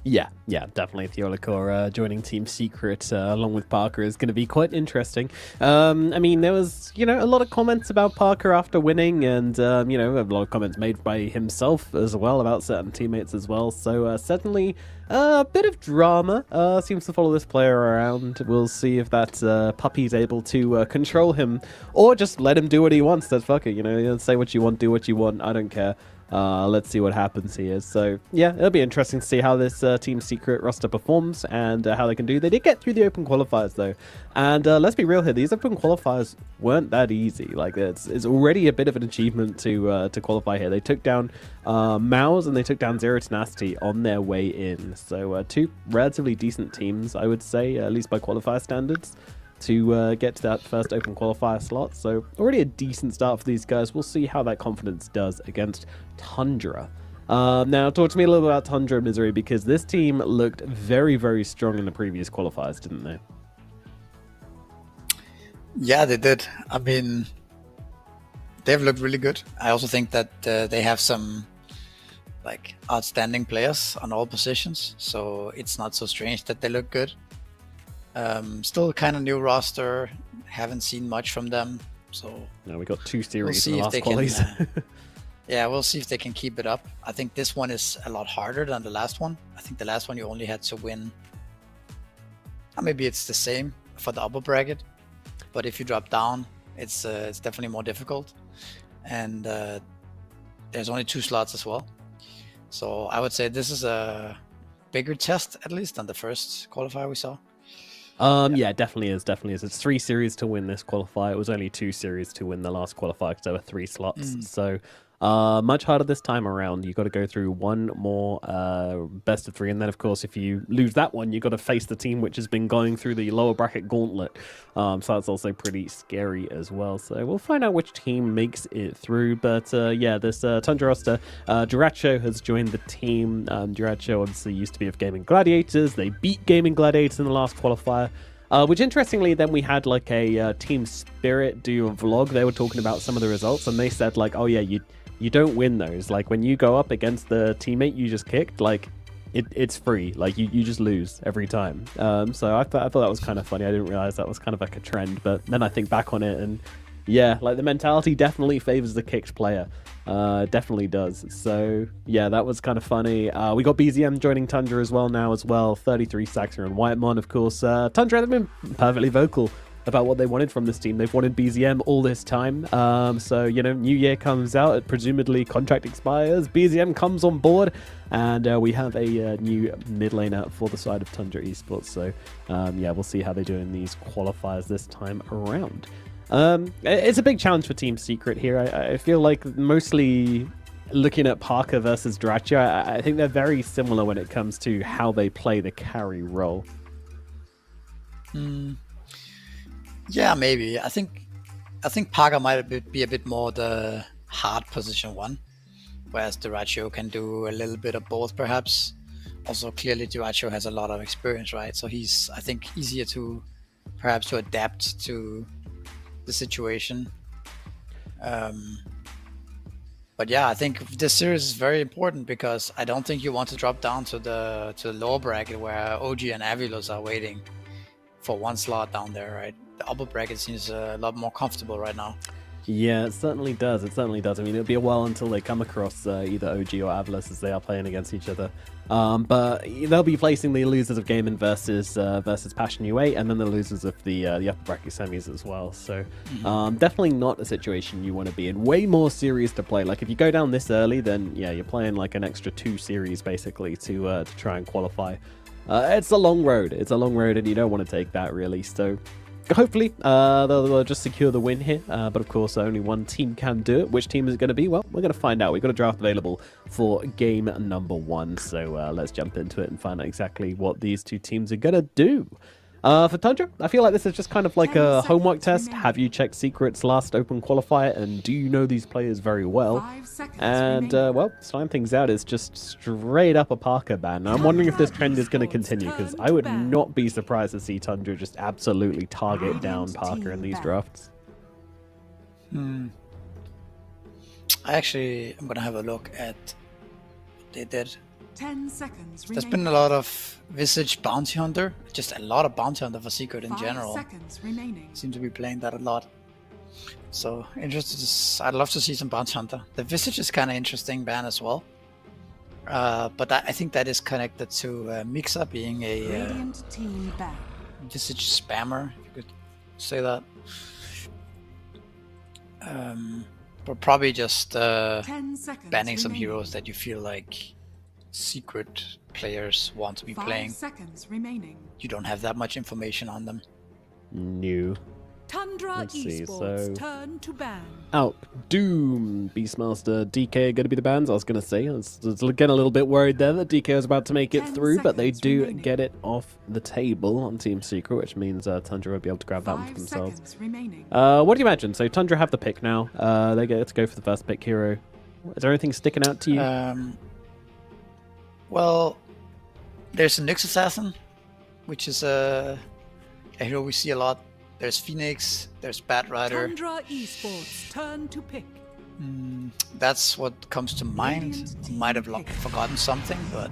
Yeah, definitely. Theolicor joining Team Secret along with Parker is going to be quite interesting. I mean, there was, a lot of comments about Parker after winning, and, a lot of comments made by himself as well about certain teammates as well. So certainly a bit of drama seems to follow this player around. We'll see if that puppy's able to control him, or just let him do what he wants. That's fuck it, say what you want, do what you want. I don't care. Let's see what happens here. So yeah, it'll be interesting to see how this Team Secret roster performs and how they can do. They did get through the open qualifiers though, and let's be real here, these open qualifiers weren't that easy. Like it's already a bit of an achievement to qualify here. They took down Mouse and they took down Zero Tenacity on their way in. So two relatively decent teams, I would say, at least by qualifier standards. to get to that first open qualifier slot. So already a decent start for these guys. We'll see how that confidence does against Tundra. Now, talk to me a little bit about Tundra and Misery, because this team looked very, very strong in the previous qualifiers, didn't they? Yeah, they did. I mean, they've looked really good. I also think that they have some like outstanding players on all positions, so it's not so strange that they look good. Still kind of new roster, haven't seen much from them, so no, we got 2 series we'll in the last qualies. Yeah, we'll see if they can keep it up. I think this one is a lot harder than the last one. I think the last one you only had to win. Maybe it's the same for the upper bracket, but if you drop down, it's definitely more difficult. And there's only 2 slots as well. So I would say this is a bigger test, at least, than the first qualifier we saw. Yeah, definitely is. It's 3 series to win this qualifier. It was only 2 series to win the last qualifier because there were 3 slots. So much harder this time around. You got to go through one more best of 3, and then of course if you lose that one, you got to face the team which has been going through the lower bracket gauntlet. So that's also pretty scary as well. So we'll find out which team makes it through. But yeah, this Tundra roster, Duracho has joined the team. Duracho obviously used to be of Gaming Gladiators. They beat Gaming Gladiators in the last qualifier. Which interestingly, then we had like a Team Spirit do a vlog. They were talking about some of the results, and they said like, oh yeah, you don't win those. Like when you go up against the teammate you just kicked, like it's free. Like you just lose every time. So I thought that was kind of funny. I didn't realize that was kind of like a trend, but then I think back on it, and yeah, like the mentality definitely favors the kicked player. Definitely does. So yeah, that was kind of funny. We got BZM joining Tundra as well. 33 Saxer and Whitemon, of course. Tundra have been perfectly vocal about what they wanted from this team. They've wanted BZM all this time. So, you know, New Year comes out, presumably contract expires, BZM comes on board, and we have a new mid laner for the side of Tundra Esports. So, yeah, we'll see how they do in these qualifiers this time around. It's a big challenge for Team Secret here. I feel like mostly looking at Parker versus Dracha, I think they're very similar when it comes to how they play the carry role. Yeah, maybe. I think Parker might be a bit more the hard position one, whereas Duracho can do a little bit of both, perhaps. Also, clearly Duracho has a lot of experience, right? So he's, I think, easier to perhaps to adapt to the situation. But yeah, I think this series is very important because I don't think you want to drop down to the lower bracket where OG and Avilos are waiting for one slot down there, right? The upper bracket seems a lot more comfortable right now. Yeah, it certainly does. I mean, it'll be a while until they come across either OG or Avalos as they are playing against each other. But they'll be facing the losers of Gaming versus Passion U8, and then the losers of the upper bracket semis as well. So definitely not a situation you want to be in. Way more series to play. Like if you go down this early, then yeah, you're playing like an extra 2 series basically to try and qualify. It's a long road. And you don't want to take that really. So hopefully they'll just secure the win here, but of course only one team can do it. Which team is it going to be? Well, we're going to find out. We've got a draft available for game number 1, so let's jump into it and find out exactly what these 2 teams are going to do. For Tundra, I feel like this is just kind of like a homework test. Have you checked Secret's last open qualifier, and do you know these players very well? And, well, starting things out is just straight up a Parker ban. I'm wondering if this trend is going to continue, because I would not be surprised to see Tundra just absolutely target down Parker in these drafts. I'm going to have a look at what they did. 10 seconds There's been a lot of Visage Bounty Hunter, just a lot of Bounty Hunter for Secret in general. 5 seconds remaining. Seem to be playing that a lot. So interested. I'd love to see some Bounty Hunter. The Visage is kind of interesting ban as well. But I think that is connected to Mixa being a Visage spammer, if you could say that. But probably just banning some heroes that you feel like Secret players want to be playing. 5 seconds remaining. You don't have that much information on them. No. Tundra Let's see, Esports so- turn to ban. Out. Doom, Beastmaster, DK are going to be the bans. I was going to say, I was getting a little bit worried there that DK was about to make it 10 through, but they seconds do remaining. get it off the table on Team Secret, which means Tundra will be able to grab that one for 5 themselves. seconds remaining. What do you imagine? So Tundra have the pick now. They get to go for the first pick hero. Is there anything sticking out to you? Well, there's a Nyx Assassin, which is a hero we see a lot. There's Phoenix, there's Bat Rider. Tundra Esports turn to pick. That's what comes to mind. Might have forgotten something, but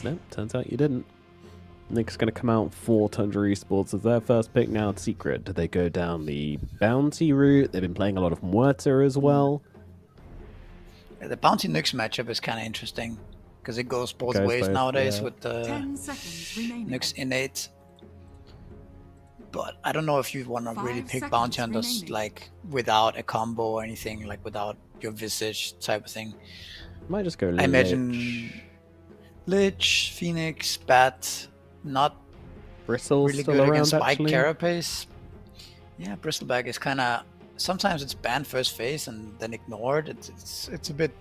No, turns out you didn't. Nick's going to come out for Tundra Esports as their first pick now. It's Secret. Do they go down the bounty route? They've been playing a lot of Muerta as well. the Bounty Nyx matchup is kind of interesting because it goes both ways nowadays with the 10 seconds remaining. Nyx innate. But I don't know if you want to 5 really pick seconds bounty hunters remaining. like without a combo or anything, like without your visage type of thing. Might just go I imagine Lich, Phoenix, Bat, not Bristle really still good around, against Spike actually. Carapace. Yeah, Bristleback is kind of sometimes it's banned first phase and then ignored. It's a bit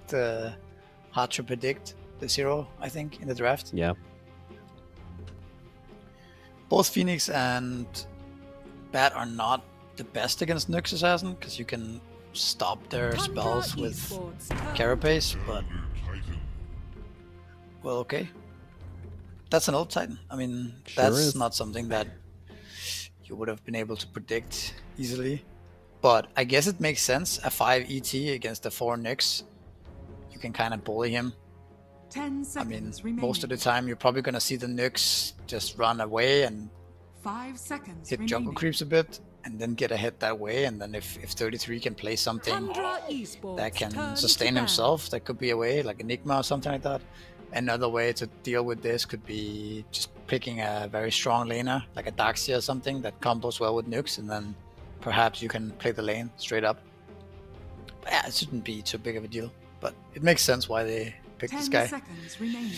hard to predict this hero, I think, in the draft. Yeah. Both Phoenix and Bat are not the best against Nyx Assassin because you can stop their spells with Carapace, but well, okay. That's an old Titan. I mean, Sure that's is. not something that you would have been able to predict easily. But I guess it makes sense. A 5 ET against a 4 Nyx, you can kind of bully him. 10 I mean, seconds remaining. most of the time you're probably going to see the Nyx just run away and 5 seconds hit remaining. jungle creeps a bit and then get a hit that way. And then if 33 can play something Tundra Esports that can turn to sustain ban. himself, that could be a way, like Enigma or something like that. Another way to deal with this could be just picking a very strong laner, like a Daxia or something that combos well with Nyx, and then perhaps you can play the lane straight up. But yeah, it shouldn't be too big of a deal. But it makes sense why they picked 10 this guy. seconds remaining.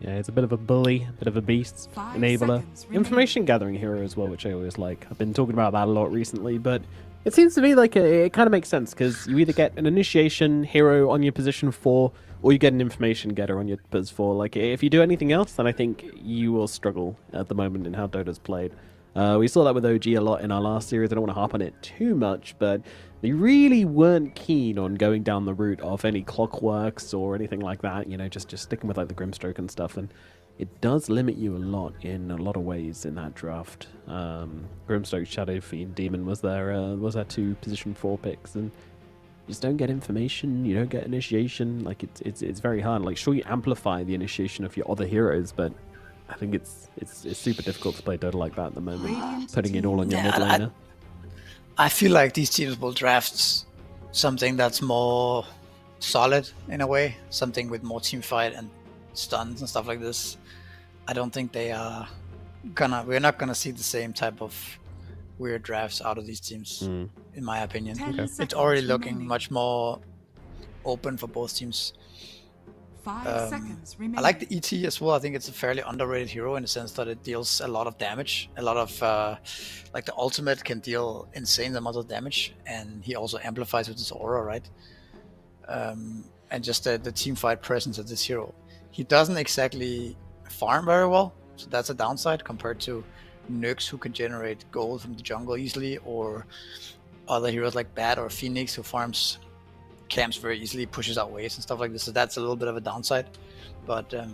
Yeah, it's a bit of a bully, a bit of a beast, 5 enabler, seconds remaining. information gathering hero as well, which I always like. I've been talking about that a lot recently, but it seems to me like it kind of makes sense because you either get an initiation hero on your position 4, or you get an information getter on your pos 4. Like if you do anything else, then I think you will struggle at the moment in how Dota's played. We saw that with OG a lot in our last series. I don't want to harp on it too much, but they really weren't keen on going down the route of any clockworks or anything like that. You know, just sticking with like the Grimstroke and stuff. And it does limit you a lot in a lot of ways in that draft. Grimstroke, Shadow Fiend, Demon was their 2 position 4 picks, and you just don't get information. You don't get initiation. Like it's very hard. Like sure, you amplify the initiation of your other heroes, but I think it's super difficult to play Dota like that at the moment. Putting it all on your mid laner. I feel like these teams will draft something that's more solid in a way, something with more team fight and stuns and stuff like this. I don't think we're not gonna see the same type of weird drafts out of these teams, in my opinion. 10 It's seconds already looking remaining. much more open for both teams. 5 seconds remaining. I like the ET as well. I think it's a fairly underrated hero in the sense that it deals a lot of damage. A lot of like the ultimate can deal insane amount of damage, and he also amplifies with his aura, right? And just the team fight presence of this hero. He doesn't exactly farm very well, so that's a downside compared to Nyx, who can generate gold from the jungle easily, or other heroes like Bat or Phoenix, who farms camps very easily, pushes out waves and stuff like this. So that's a little bit of a downside, but it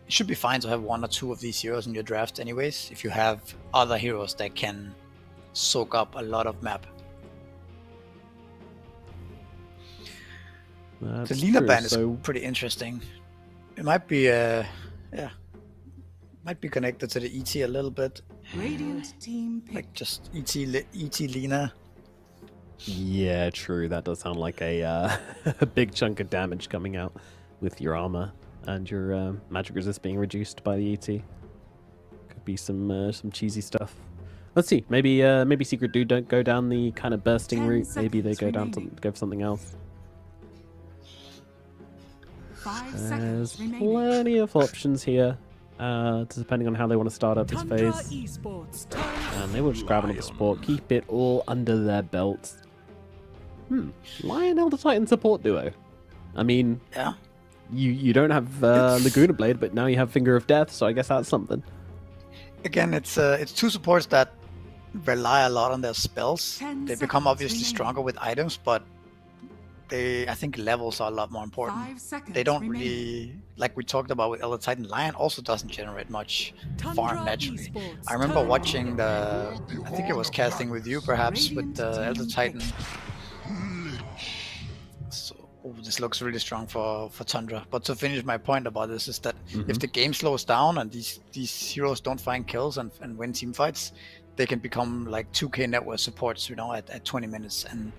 should be fine to have 1 or 2 of these heroes in your draft anyways, if you have other heroes that can soak up a lot of map. That's The Lina true, ban is so pretty interesting. It might be might be connected to the ET a little bit, Radiant team pick. like just ET Lina. yeah, true. That does sound like a a big chunk of damage coming out with your armor and your magic resist being reduced by the ET. Could be some cheesy stuff. Let's see. Maybe Secret don't go down the kind of bursting 10 route. Maybe they go seconds go for something else. 5 There's seconds remaining. plenty of options here, depending on how they want to start up this Tundra phase. Esports turn And they will just grab another support, keep it all under their belts. Lion Elder Titan support duo. I mean, Yeah. You don't have Laguna Blade, but now you have Finger of Death, so I guess that's something. Again, it's two supports that rely a lot on their spells. 10 They become seconds obviously remaining. stronger with items, but I think levels are a lot more important. 5 seconds They don't remaining. really, like we talked about with Elder Titan, Lion also doesn't generate much farm Tundra naturally. Esports I remember turn watching I think it was casting with you perhaps, with the Elder Titan. So, this looks really strong for Tundra. But to finish my point about this is that if the game slows down and these heroes don't find kills and win team fights, they can become like 2k network supports, at 20 minutes and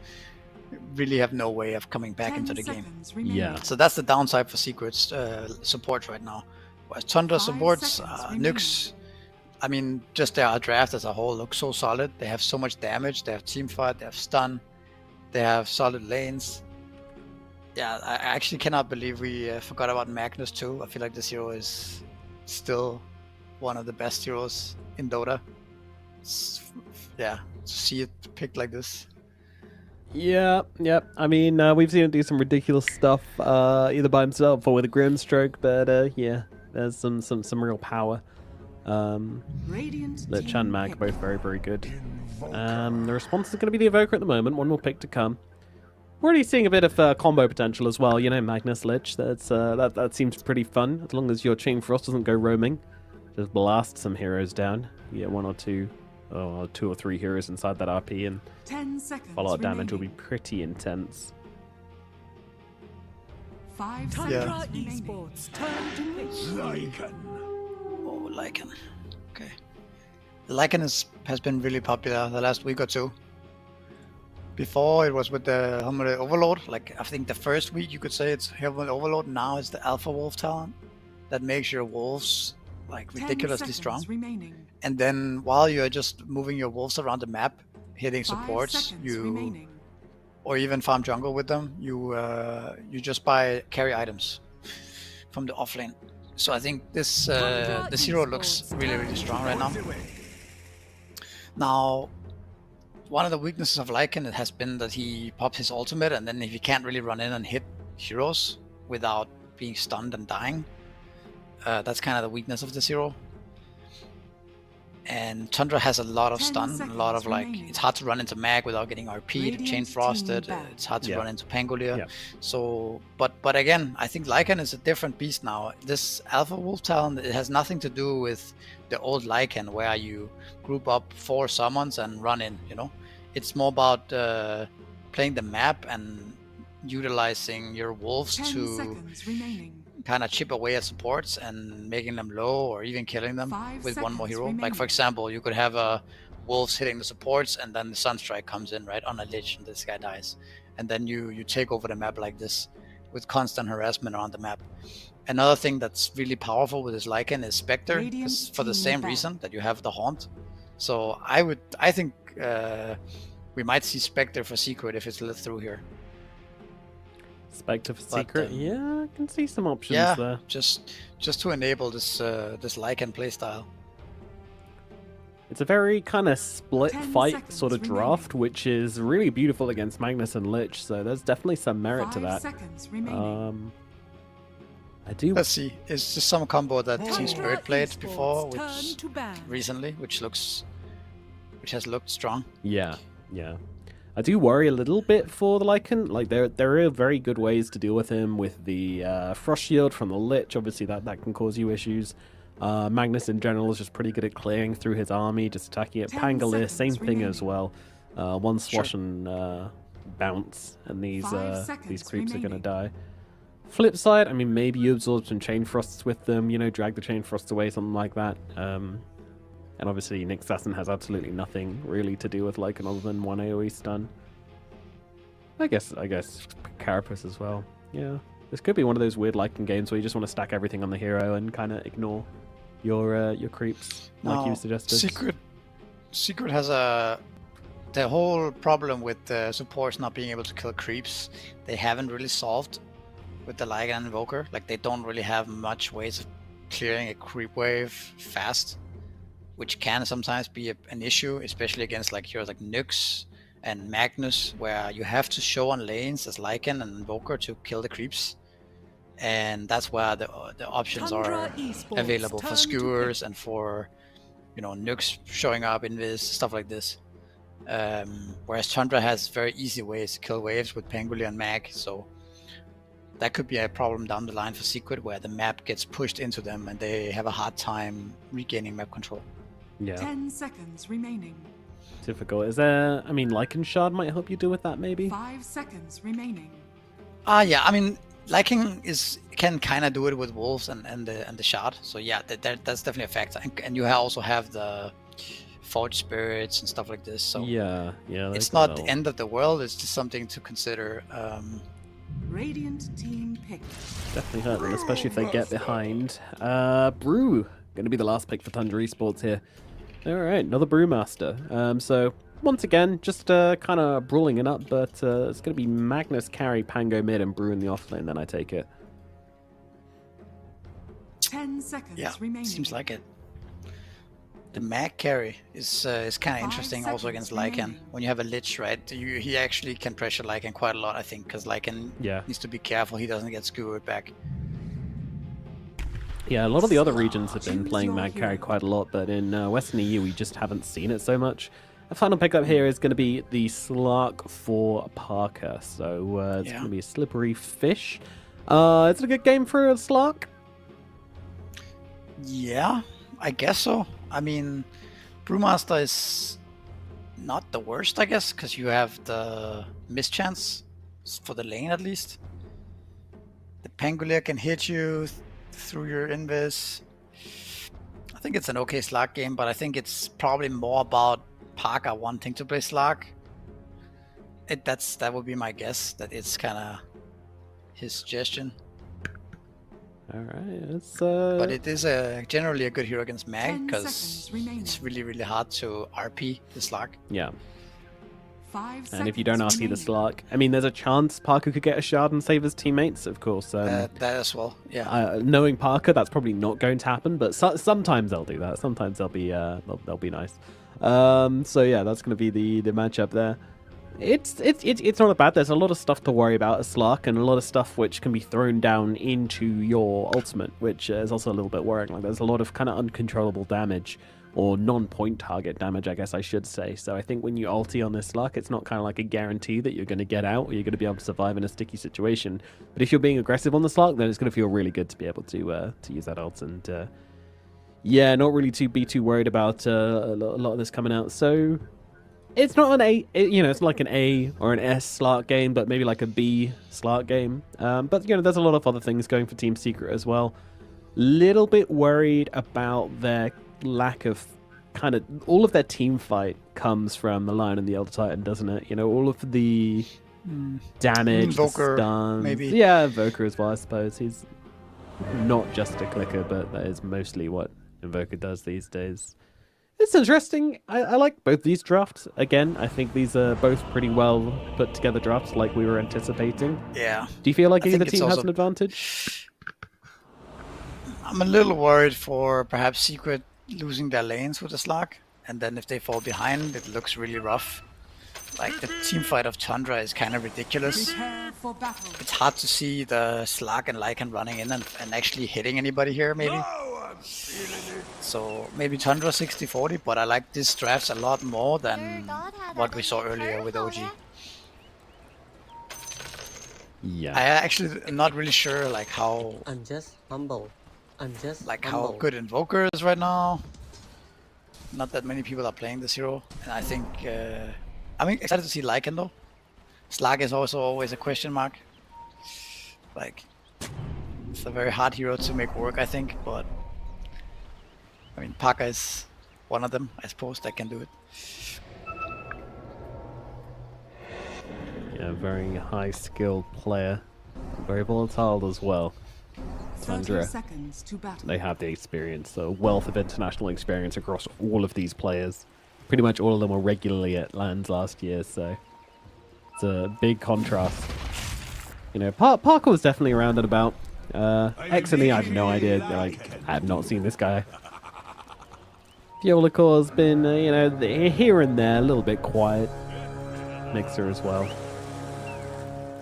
really have no way of coming back 10 into the game. seconds remaining. Yeah. So that's the downside for Secret's support right now. Whereas Tundra 5 supports, seconds Nyx, I mean, just their draft as a whole looks so solid. They have so much damage, they have team fight, they have stun, they have solid lanes. Yeah, I actually cannot believe we forgot about Magnus too. I feel like this hero is still one of the best heroes in Dota. To see it picked like this. Yeah. I mean, we've seen him do some ridiculous stuff, either by himself or with a Grimstroke, but yeah, there's some real power. Radiant Lich team and Mag pick. both very, very good. The response is going to be the Evoker at the moment. One more pick to come. We're already seeing a bit of combo potential as well. Magnus Lich. That seems pretty fun as long as your Chain Frost doesn't go roaming. Just blast some heroes down. You get 1 or 2, or 2 or 3 heroes inside that RP, and 10 seconds follow-up damage will be remaining. pretty intense. 5 Tundra seconds remaining. Esports turn to pick. Oh, Lycan. Okay. Lycan has been really popular the last week or two. Before it was with the Helmet Overlord. Like, I think the first week you could say it's Helmet Overlord. Now it's the Alpha Wolf talent that makes your wolves like 10 ridiculously seconds strong. remaining. And then while you're just moving your wolves around the map, hitting 5 supports, seconds remaining. or even farm jungle with them, you just buy carry items from the offlane. So I think this hero looks really, really strong right now. Now, one of the weaknesses of Lycan has been that he pops his ultimate, and then if he can't really run in and hit heroes without being stunned and dying, that's kind of the weakness of this hero. And Tundra has a lot of 10 stun, a lot of like, remaining. it's hard to run into Mag without getting RP'd, Radiant chain frosted, team back. it's hard to Yeah. run into Pangolier. Yeah. So, but again, I think Lycan is a different beast now. This Alpha Wolf talent, it has nothing to do with the old Lycan where you group up 4 summons and run in, It's more about playing the map and utilizing your wolves 10 to seconds remaining. kind of chip away at supports and making them low or even killing them 5 with one more seconds hero. Like, for remaining. example, you could have wolves hitting the supports and then the Sunstrike comes in right on a lich and this guy dies. And then you take over the map like this with constant harassment around the map. Another thing that's really powerful with this Lycan is Spectre, Radiant 'cause for the team same back. reason that you have the Haunt. So I think we might see Spectre for Secret if it's lit through here. Spectre for But, Secret. Yeah, I can see some options Yeah, there. just to enable this Lycan playstyle. It's a very kind of split 10 fight seconds sort of remaining. draft, which is really beautiful against Magnus and Lich, so there's definitely some merit to 5 that. seconds remaining. I do. Let's see. It's just some combo that Team Tundra Spirit played Esports before, turn which to ban. recently, which has looked strong. Yeah. I do worry a little bit for the Lycan. Like, there are very good ways to deal with him with the Frost Shield from the Lich. Obviously, that can cause you issues. Magnus in general is just pretty good at clearing through his army, just attacking it. 10 Pangolier, same seconds thing as remaining. well. One swash and bounce, and these 5 seconds creeps are going to remaining. die. Flip side, I mean, maybe you absorb some Chain Frosts with them, drag the Chain Frosts away, something like that. And obviously, Nick Assassin has absolutely nothing really to do with Lycan other than 1 AoE stun. I guess Carapace as well. Yeah, this could be one of those weird Lycan games where you just want to stack everything on the hero and kind of ignore your creeps, like Now, you suggested. Secret has the whole problem with the supports not being able to kill creeps. They haven't really solved with the Lycan and Invoker. Like, they don't really have much ways of clearing a creep wave fast. which can sometimes be an issue, especially against like heroes like Nyx and Magnus, where you have to show on lanes as Lycan and Invoker to kill the creeps. And that's where the options Tundra are Esports, available for turn to skewers and for, you know, Nyx showing up in this, stuff like this. Whereas Tundra has very easy ways to kill waves with Pangolier and Mag, so that could be a problem down the line for Secret, where the map gets pushed into them and they have a hard time regaining map control. Yeah. 10 seconds remaining. Difficult. Is there? I mean, Lycan Shard might help you deal with that, maybe. 5 seconds remaining. Yeah. I mean, Lycan can kind of do it with wolves and the shard. So yeah, that's definitely a factor. And you also have the forge spirits and stuff like this. So yeah. It's not the end of the world. It's just something to consider. Radiant team pick. Definitely hurt them, especially if they get behind. Brew going to be the last pick for Tundra Esports here. All right, another Brewmaster. So once again, just kind of brawling it up, but it's going to be Magnus carry, Pango mid, and Brew in the offlane. Then I take it. 10 seconds remaining. Seems like it. The Mag carry is kind of interesting also against Lycan. When you have a Lich, right? He actually can pressure Lycan quite a lot, I think, because Lycan needs to be careful he doesn't get skewered back. Yeah, a lot of the other regions have been playing Mag carry quite a lot, but in Western EU we just haven't seen it so much. The final pickup here is going to be the Slark for Parker, so it's going to be a slippery fish. Is it a good game for a Slark? Yeah, I guess so. I mean, Brewmaster is not the worst, I guess, because you have the mischance for the lane at least. The Pangolier can hit you through your invis. I think it's an okay Slark game, but I think it's probably more about Parker wanting to play Slark. That would be my guess, that it's kind of his suggestion. Alright, but it is generally a good hero against Mag, because it's really, really hard to RP the Slark. Yeah. 5 and if you don't RP the Slark, I mean, there's a chance Parker could get a shard and save his teamates, of course. That as well, yeah. Knowing Parker, that's probably not going to happen, but sometimes they'll do that. Sometimes they'll be nice. So yeah, that's going to be the matchup there. It's not that bad. There's a lot of stuff to worry about as Slark, and a lot of stuff which can be thrown down into your ultimate, which is also a little bit worrying. Like, there's a lot of kind of uncontrollable damage, or non-point target damage, I guess I should say. So I think when you ulti on this Slark, it's not kind of like a guarantee that you're going to get out or you're going to be able to survive in a sticky situation. But if you're being aggressive on the Slark, then it's going to feel really good to be able to use that ult. And yeah, not really to be too worried about a lot of this coming out. So it's not an A, it's like an A or an S Slark game, but maybe like a B Slark game. But there's a lot of other things going for Team Secret as well. Little bit worried about their lack of kind of all of their team fight comes from the Lion and the Elder Titan, doesn't it? All of the damage, Invoker, stuns. maybe. Yeah, Invoker as well, I suppose. He's not just a clicker, but that is mostly what Invoker does these days. It's interesting. I like both these drafts. Again, I think these are both pretty well put together drafts, like we were anticipating. Yeah. Do you feel like either team has an advantage? I'm a little worried for perhaps Secret losing their lanes with the Slark, and then if they fall behind, it looks really rough. Like, the team fight of Tundra is kind of ridiculous. It's hard to see the Slark and Lycan running in and actually hitting anybody here, maybe. So maybe Tundra 60-40, but I like this drafts a lot more than what we saw earlier with OG. Yeah. I actually am not really sure like how I'm just humble. how good Invoker is right now. Not that many people are playing this hero, and I think I'm excited to see Lycan though. Slark is also always a question mark. Like, it's a very hard hero to make work, I think, but I mean, Parker is one of them, I suppose, that can do it. Yeah, very high skilled player. Very volatile as well. Tundra. They have the experience, the wealth of international experience across all of these players. Pretty much all of them were regularly at LANs last year, so it's a big contrast. Parker was definitely around and about. X and E, I have no idea. Like, I have not seen this guy. Fiolacor's been, here and there, a little bit quiet. Mixer as well.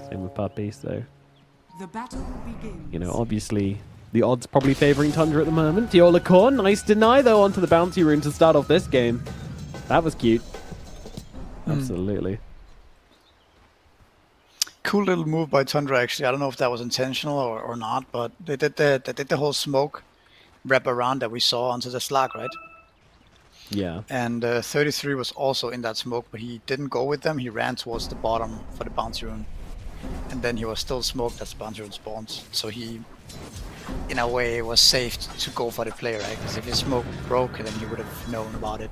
Same with Puppy, so... The battle begins. Obviously, the odds probably favoring Tundra at the moment. Fiolacor, nice deny, though, onto the bounty rune to start off this game. That was cute. Absolutely. Cool little move by Tundra, actually. I don't know if that was intentional or not, but they did the whole smoke wrap around that we saw onto the Slag, right? Yeah. And 33 was also in that smoke, but he didn't go with them. He ran towards the bottom for the bounty rune. And then he was still smoked as the bounty rune spawns. So he, in a way, was safe to go for the play, right? Because if his smoke broke, then he would have known about it.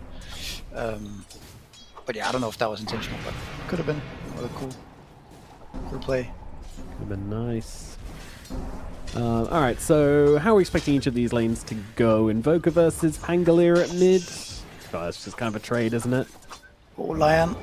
But yeah, I don't know if that was intentional, but could have been. What a cool play. Would have been nice. Alright, so how are we expecting each of these lanes to go? Invoker versus Pangolier at mid? Oh, it's just kind of a trade, isn't it? Oh, Lion.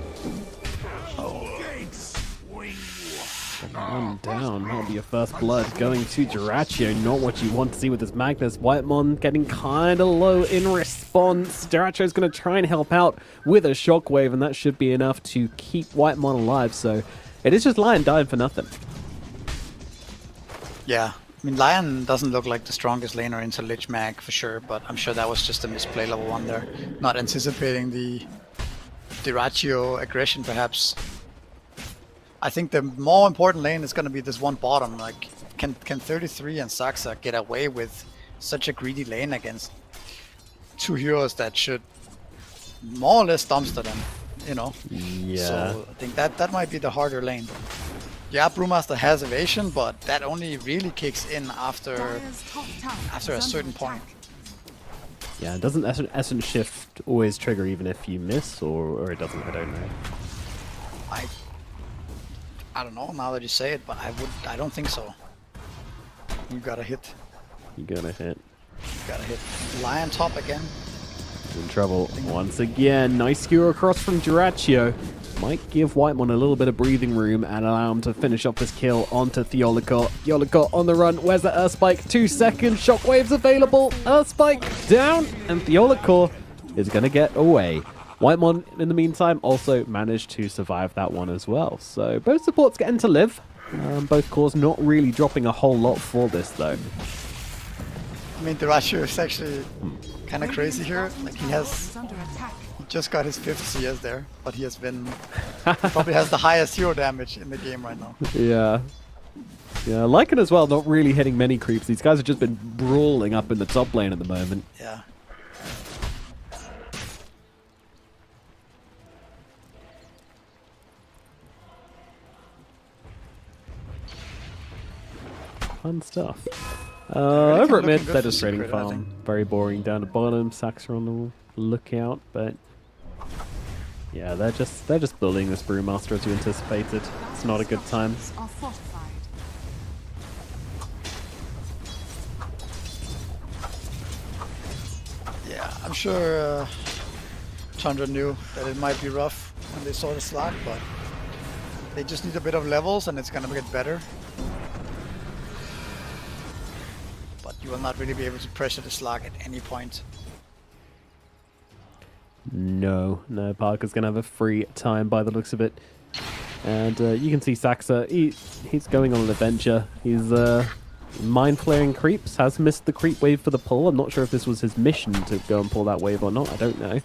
One down. That'll be your first blood. Going to Duraccio. Not what you want to see with this Magnus. Whitemon getting kind of low in response. Duraccion's going to try and help out with a shockwave, and that should be enough to keep Whitemon alive. So it is just Lion dying for nothing. Yeah. I mean, Lion doesn't look like the strongest laner into Lich Mag for sure, but I'm sure that was just a misplay level 1 there. Not anticipating the Duraccio aggression, perhaps. I think the more important lane is going to be this one bottom. Like, can 33 and Saxa get away with such a greedy lane against two heroes that should more or less dumpster them, Yeah. So I think that might be the harder lane. Yeah, Brewmaster has evasion, but that only really kicks in after a certain point. Yeah, doesn't Essence Shift always trigger even if you miss, or it doesn't? I don't know. I don't know now that you say it, but I don't think so. You gotta hit. You gotta hit. Lion top again. In trouble once again. Nice skewer across from Duraccio. Might give Whitemon a little bit of breathing room and allow him to finish off this kill onto Theolicor. Theolicor on the run. Where's the Earthspike? 2 seconds. Shockwave's available. Earthspike down. And Theolicor is going to get away. Whitemon, in the meantime, also managed to survive that one as well. So both supports getting to live. Both cores not really dropping a whole lot for this, though. I mean, Duraccio is actually kind of crazy here. Like, he just got his 5th CS there, but he probably has the highest hero damage in the game right now. Yeah. Yeah, Lycan as well, not really hitting many creeps. These guys have just been brawling up in the top lane at the moment. Yeah. Fun stuff. Over at mid, they're just trading secret, farm. Very boring down the bottom. Saxa on the lookout, but yeah, they're just building this Brewmaster as you anticipated. It's not a good time. Yeah, I'm sure Tundra knew that it might be rough when they saw the Slag, but they just need a bit of levels and it's gonna get better. But you will not really be able to pressure the Slag at any point. No, Parker's going to have a free time by the looks of it. And you can see Saxa, he's going on an adventure. He's mind flaring creeps, has missed the creep wave for the pull. I'm not sure if this was his mission to go and pull that wave or not, I don't know.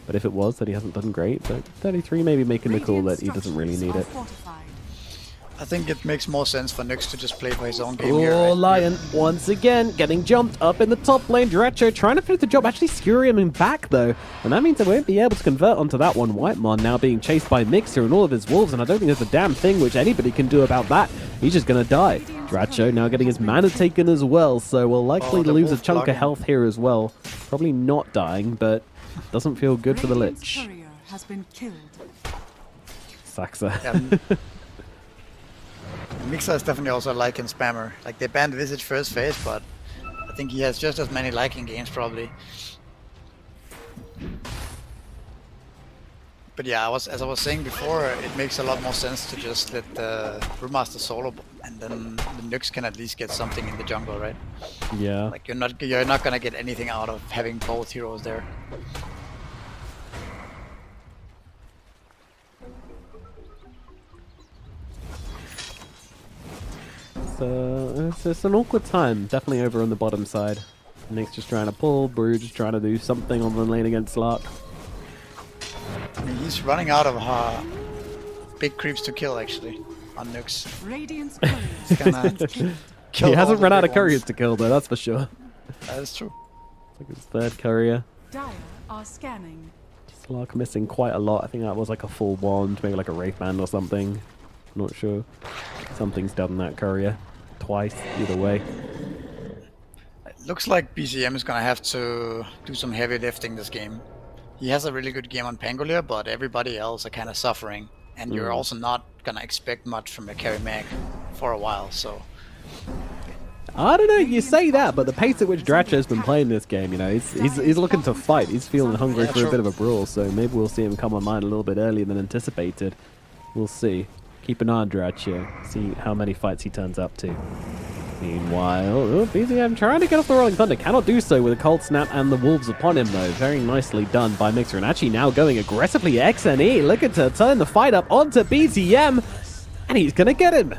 But if it was, then he hasn't done great. But 33 maybe making the call that he doesn't really need it. I think it makes more sense for Nyx to just play for his own game here. Oh, Lion, once again, getting jumped up in the top lane. Duraccio trying to finish the job, actually skewering him back, though. And that means they won't be able to convert onto that one. Whitemon now being chased by Mixer and all of his wolves, and I don't think there's a damn thing which anybody can do about that. He's just going to die. Duraccio now getting his mana taken as well, so we'll likely lose a chunk of health here as well. Probably not dying, but doesn't feel good for the Lich. Has been killed. Saxa. Mixer is definitely also a Lycan spammer. Like, they banned Visage first phase, but I think he has just as many Lycan games probably. But yeah, as I was saying before, it makes a lot more sense to just let the Brewmaster solo, and then the Nyx can at least get something in the jungle, right? Yeah. Like, you're not gonna get anything out of having both heroes there. It's an awkward time, definitely over on the bottom side. Nick's just trying to pull, Brew just trying to do something on the lane against Slark. I mean, he's running out of big creeps to kill, actually, on Nux. Radiant's He's gonna kill He hasn't all the run out big of couriers ones. to kill, though, that's for sure. That is true. It's like his third courier. Dire are scanning. Slark missing quite a lot. I think that was like a full wand, maybe like a Wraith Band or something. Not sure. Something's done that courier. Twice, either way. It looks like BCM is gonna have to do some heavy lifting this game. He has a really good game on Pangolier, but everybody else are kind of suffering. And you're also not gonna expect much from a carry mag for a while, so... I don't know, you say that, but the pace at which Dracho's been playing this game, you know, he's looking to fight. He's feeling hungry for a bit of a brawl, so maybe we'll see him come online a little bit earlier than anticipated. We'll see. Keep an eye on Dracho, see how many fights he turns up to. Meanwhile, BZM trying to get off the Rolling Thunder, cannot do so with a Cold Snap and the Wolves upon him though. Very nicely done by Mixer, and actually now going aggressively XNE, looking to turn the fight up onto BZM, and he's gonna get him.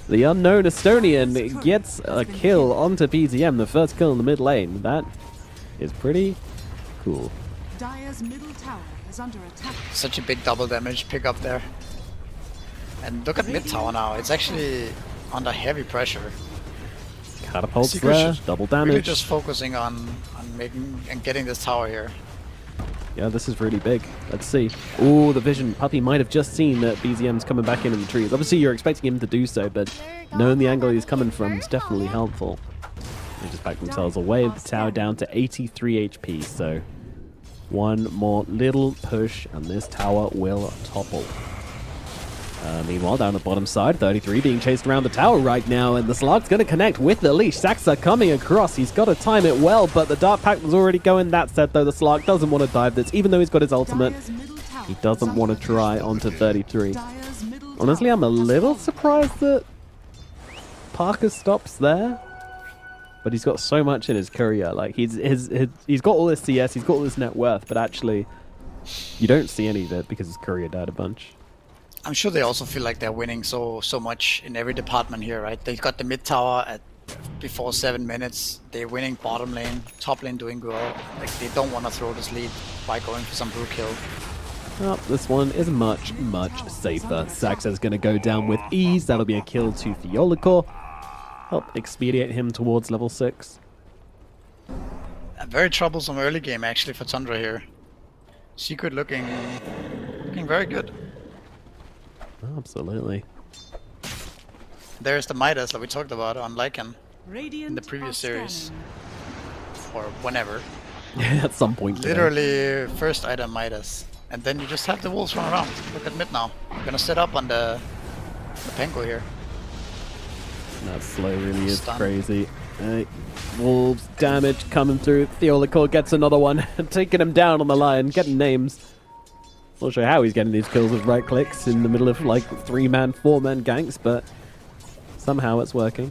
The unknown Estonian gets a kill onto BZM, the first kill in the mid lane. That is pretty cool. Dire's middle tower is under attack. Such a big double damage pickup there. And look at mid tower now, it's actually under heavy pressure. Catapults Secret's there, just double damage. Really just focusing on making and getting this tower here. Yeah, this is really big. Let's see. Oh, the vision. Puppy might have just seen that BZM's coming back in the trees. Obviously, you're expecting him to do so, but knowing the angle he's coming from is definitely helpful. They just back themselves away with the tower down to 83 HP, so one more little push and this tower will topple. Meanwhile, down the bottom side, 33 being chased around the tower right now, and the Slark's going to connect with the leash. Saxa coming across. He's got to time it well, but the Dark Pact was already going. That said, though, the Slark doesn't want to dive this, even though he's got his ultimate. He doesn't want to try onto 33. Honestly, I'm a little surprised that Parker stops there, but he's got so much in his courier. Like, he's got all this CS, he's got all this net worth, but actually, you don't see any of it because his courier died a bunch. I'm sure they also feel like they're winning so much in every department here, right? They got the mid tower at before 7 minutes. They're winning bottom lane, top lane doing well. Like, they don't want to throw this lead by going for some blue kill. Well, this one is much, much safer. Saxa's going to go down with ease. That'll be a kill to Theolicor. Help expedite him towards level 6. A very troublesome early game actually for Tundra here. Secret looking very good. Absolutely. There's the Midas that we talked about on Lycan Radiant in the previous are series. Or whenever. At some point today. Literally first item Midas. And then you just have the wolves run around. Look at mid now. I'm gonna set up on the Penko here. That slow really is Stun. crazy. Wolves damage coming through. Theolicor gets another one. Taking him down on the line. Getting names. Not sure how he's getting these kills with right clicks in the middle of like 3-man, 4-man ganks, but somehow it's working.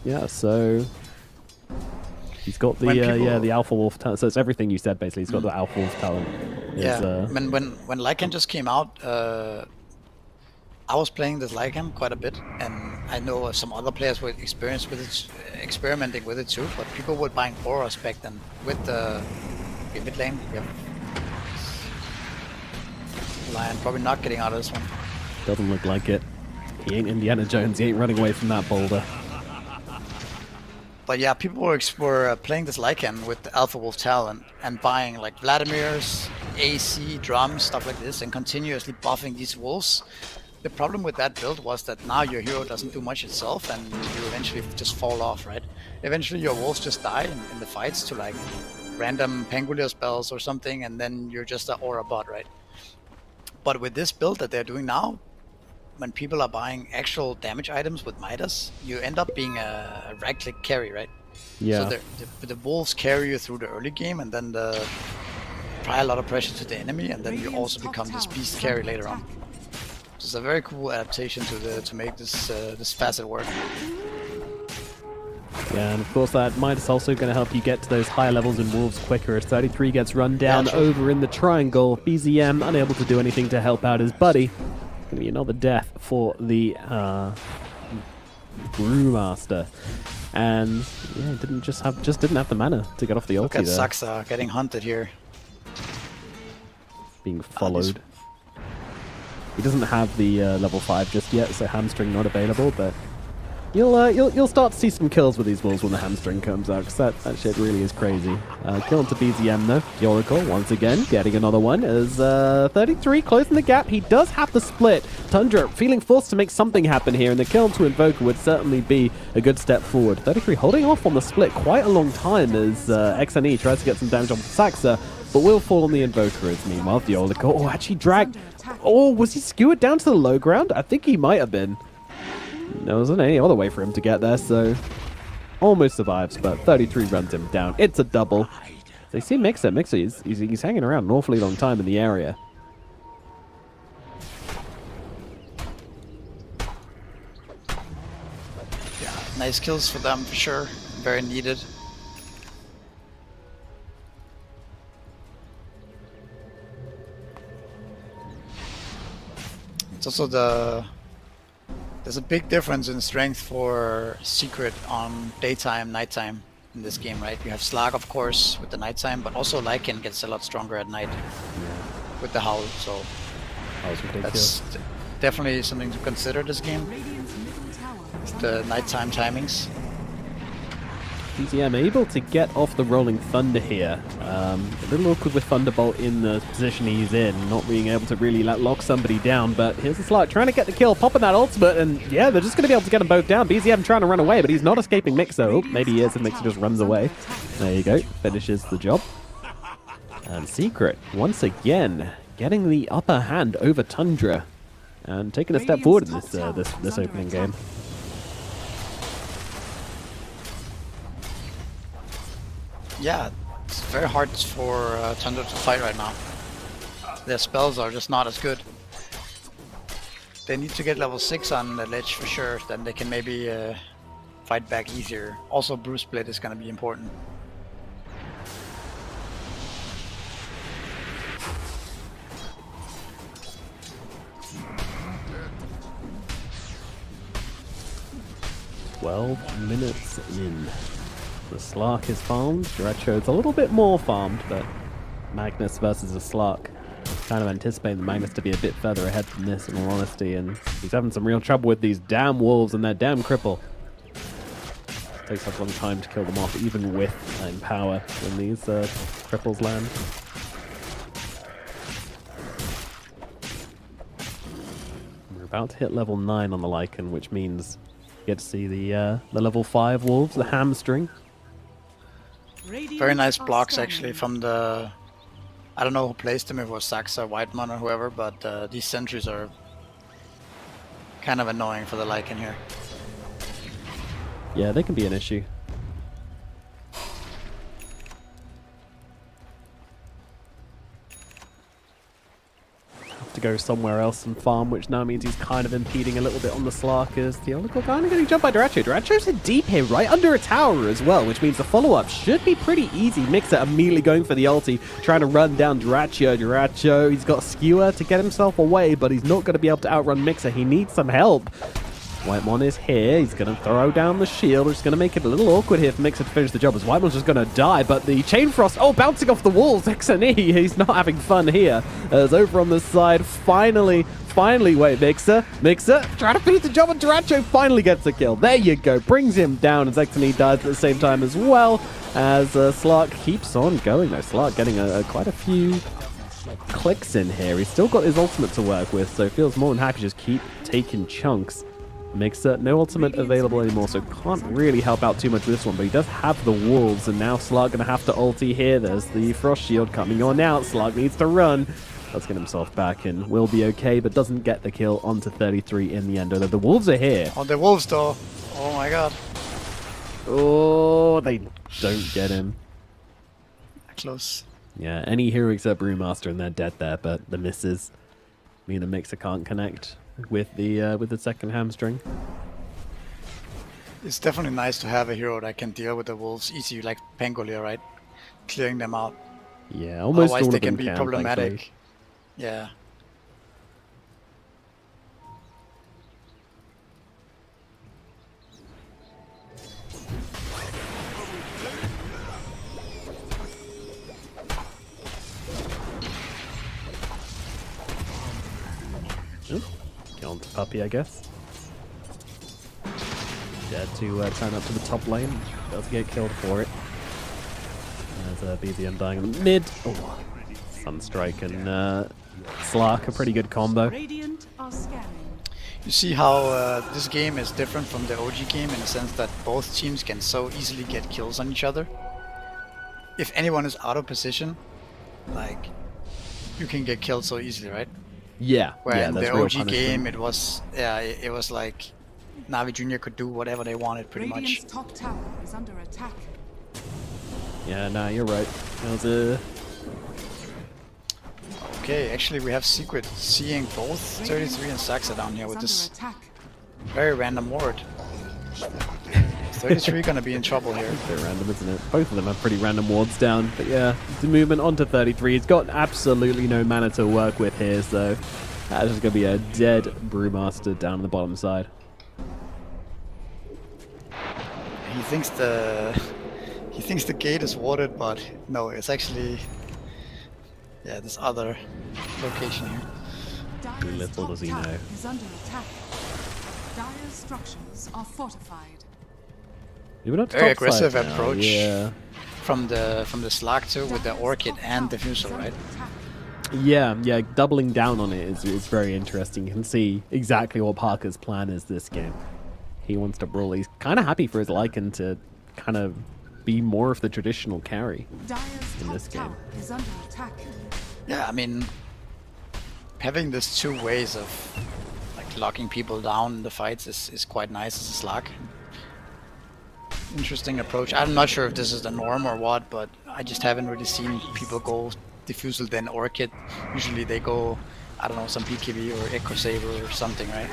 Yeah, so he's got the the Alpha Wolf talent. So it's everything you said basically. He's got the Alpha Wolf talent. Yeah. When Lycan just came out, I was playing this Lycan quite a bit, and I know some other players were experimenting with it too. But people were buying auras back then with the mid lane. Yep. Lion probably not getting out of this one. Doesn't look like it. He ain't Indiana Jones. He ain't running away from that boulder. But yeah, people were playing this Lycan with the Alpha Wolf talent and buying like Vladimir's, AC, drums, stuff like this, and continuously buffing these wolves. The problem with that build was that now your hero doesn't do much itself, and you eventually just fall off, right? Eventually your wolves just die in the fights to like random Pangolier spells or something, and then you're just an aura bot, right? But with this build that they're doing now, when people are buying actual damage items with Midas, you end up being a right-click carry, right? Yeah. So the wolves carry you through the early game, and then apply a lot of pressure to the enemy, and then you also become this beast carry later on. So it's a very cool adaptation to make this facet work. Yeah, and of course that Midas also going to help you get to those higher levels in Wolves quicker as 33 gets run down over in the triangle. BZM unable to do anything to help out his buddy. gonna be another death for the Brewmaster. And yeah, didn't have the mana to get off the Look ulti at there. Saxa getting hunted here. Being followed. He doesn't have the level 5 just yet, so hamstring not available, but you'll start to see some kills with these wolves when the hamstring comes out, because that shit really is crazy. Kill into BZM though. The Oracle once again getting another one as 33 closing the gap. He does have the split. Tundra feeling forced to make something happen here, and the kill into Invoker would certainly be a good step forward. 33 holding off on the split quite a long time as XNE tries to get some damage on Saxa, but will fall on the Invoker as meanwhile the Oracle actually dragged. Oh, was he skewered down to the low ground? I think he might have been. There wasn't any other way for him to get there, so almost survives, but 33 runs him down. It's a double. They see Mixer. Mixer, he's hanging around an awfully long time in the area. Yeah, nice kills for them for sure. Very needed. It's also there's a big difference in strength for Secret on daytime, nighttime in this game, right? You have Slag, of course, with the nighttime, but also Lycan gets a lot stronger at night with the Howl, so that's definitely something to consider this game. The nighttime timings. BZM able to get off the Rolling Thunder here. A little awkward with Thunderbolt in the position he's in, not being able to really lock somebody down, but here's the Slark trying to get the kill, popping that ultimate, and yeah, they're just going to be able to get them both down. BZM trying to run away, but he's not escaping Mixer. Oh, maybe he is, and Mixer just runs away. There you go, finishes the job. And Secret, once again, getting the upper hand over Tundra, and taking a step forward in this opening game. Yeah, it's very hard for Tundra to fight right now. Their spells are just not as good. They need to get level 6 on the ledge for sure, then they can maybe fight back easier. Also, Brew Split is going to be important. Minutes in. The Slark is farmed. Jiracho's a little bit more farmed, but Magnus versus a Slark. Kind of anticipating the Magnus to be a bit further ahead than this, in all honesty, and he's having some real trouble with these damn wolves and their damn cripple. It takes a long time to kill them off, even with Empower when these cripples land. We're about to hit level 9 on the Lycan, which means you get to see the level 5 wolves, the hamstring. Very nice blocks actually from the... I don't know who placed them, if it was Saxa, Whitemon or whoever, but these sentries are kind of annoying for the Lycan here. Yeah, they can be an issue. To go somewhere else and farm, which now means he's kind of impeding a little bit on the Slark as the Oracle kind of getting jumped by Duracho. Duracho's in deep here, right under a tower as well, which means the follow-up should be pretty easy. Mixer immediately going for the ulti, trying to run down Duracho. Duracho, he's got Skewer to get himself away, but he's not going to be able to outrun Mixer. He needs some help. Whitemon is here. He's going to throw down the shield, which is going to make it a little awkward here for Mixer to finish the job, as Whitemon's just going to die, but the Chain Frost, bouncing off the walls. XNE, he's not having fun here. As over on the side, finally, wait, Mixer, trying to finish the job, and Duracho finally gets a kill. There you go, brings him down, as XNE dies at the same time as well, as Slark keeps on going, though. Slark getting quite a few clicks in here. He's still got his ultimate to work with, so feels more than happy to just keep taking chunks. Mixer, no ultimate available anymore, so can't really help out too much with this one, but he does have the wolves, and now Slark going to have to ulti here. There's the Frost Shield coming on out. Slark needs to run. Let's get himself back and will be okay, but doesn't get the kill onto 33 in the end. Although the wolves are here. Oh, the wolves though. Oh my god. Oh, they don't get him. Close. Yeah, any hero except Brewmaster and they're dead there, but the misses mean the Mixer can't connect with the second hamstring. It's definitely nice to have a hero that can deal with the wolves easy, like Pangolier, right? Clearing them out. Yeah, almost otherwise all they of them can be problematic. thankfully. Yeah. Puppey, I guess. Dead to turn up to the top lane. Does get killed for it. As BZM dying in the mid. Oh, Sunstrike and Slark, a pretty good combo. Radiant are scanning. You see how this game is different from the OG game in the sense that both teams can so easily get kills on each other. If anyone is out of position, like, you can get killed so easily, right? Yeah. Where yeah, in that's the real OG punishment. game, it was like Navi Jr. could do whatever they wanted, pretty Radiant's much. top tower is under attack. Yeah, nah, you're right. That was a... Okay, actually we have Secret seeing both 33 and Saxa down here with this Attack. very random ward. 33 gonna be in trouble here. It's a bit random, isn't it? Both of them have pretty random wards down. But yeah, the movement onto 33. He's got absolutely no mana to work with here, so that's just going to be a dead Brewmaster down on the bottom side. He thinks the gate is warded, but no, it's actually this other location here. Dire's Little top does he tower know. is under attack. Dire's structures are fortified. You went up to Very top side aggressive now, approach Yeah. from the Slark too, with the Orchid and Diffusal, right? Yeah, doubling down on it is very interesting. You can see exactly what Parker's plan is this game. He wants to brawl. He's kind of happy for his Lycan to kind of be more of the traditional carry in this game. Is under attack. Yeah, I mean, having this two ways of like locking people down in the fights is quite nice as a Slark. Interesting approach. I'm not sure if this is the norm or what, but I just haven't really seen people go Diffusal then Orchid. Usually they go, I don't know, some BKB or Echo Saber or something, right?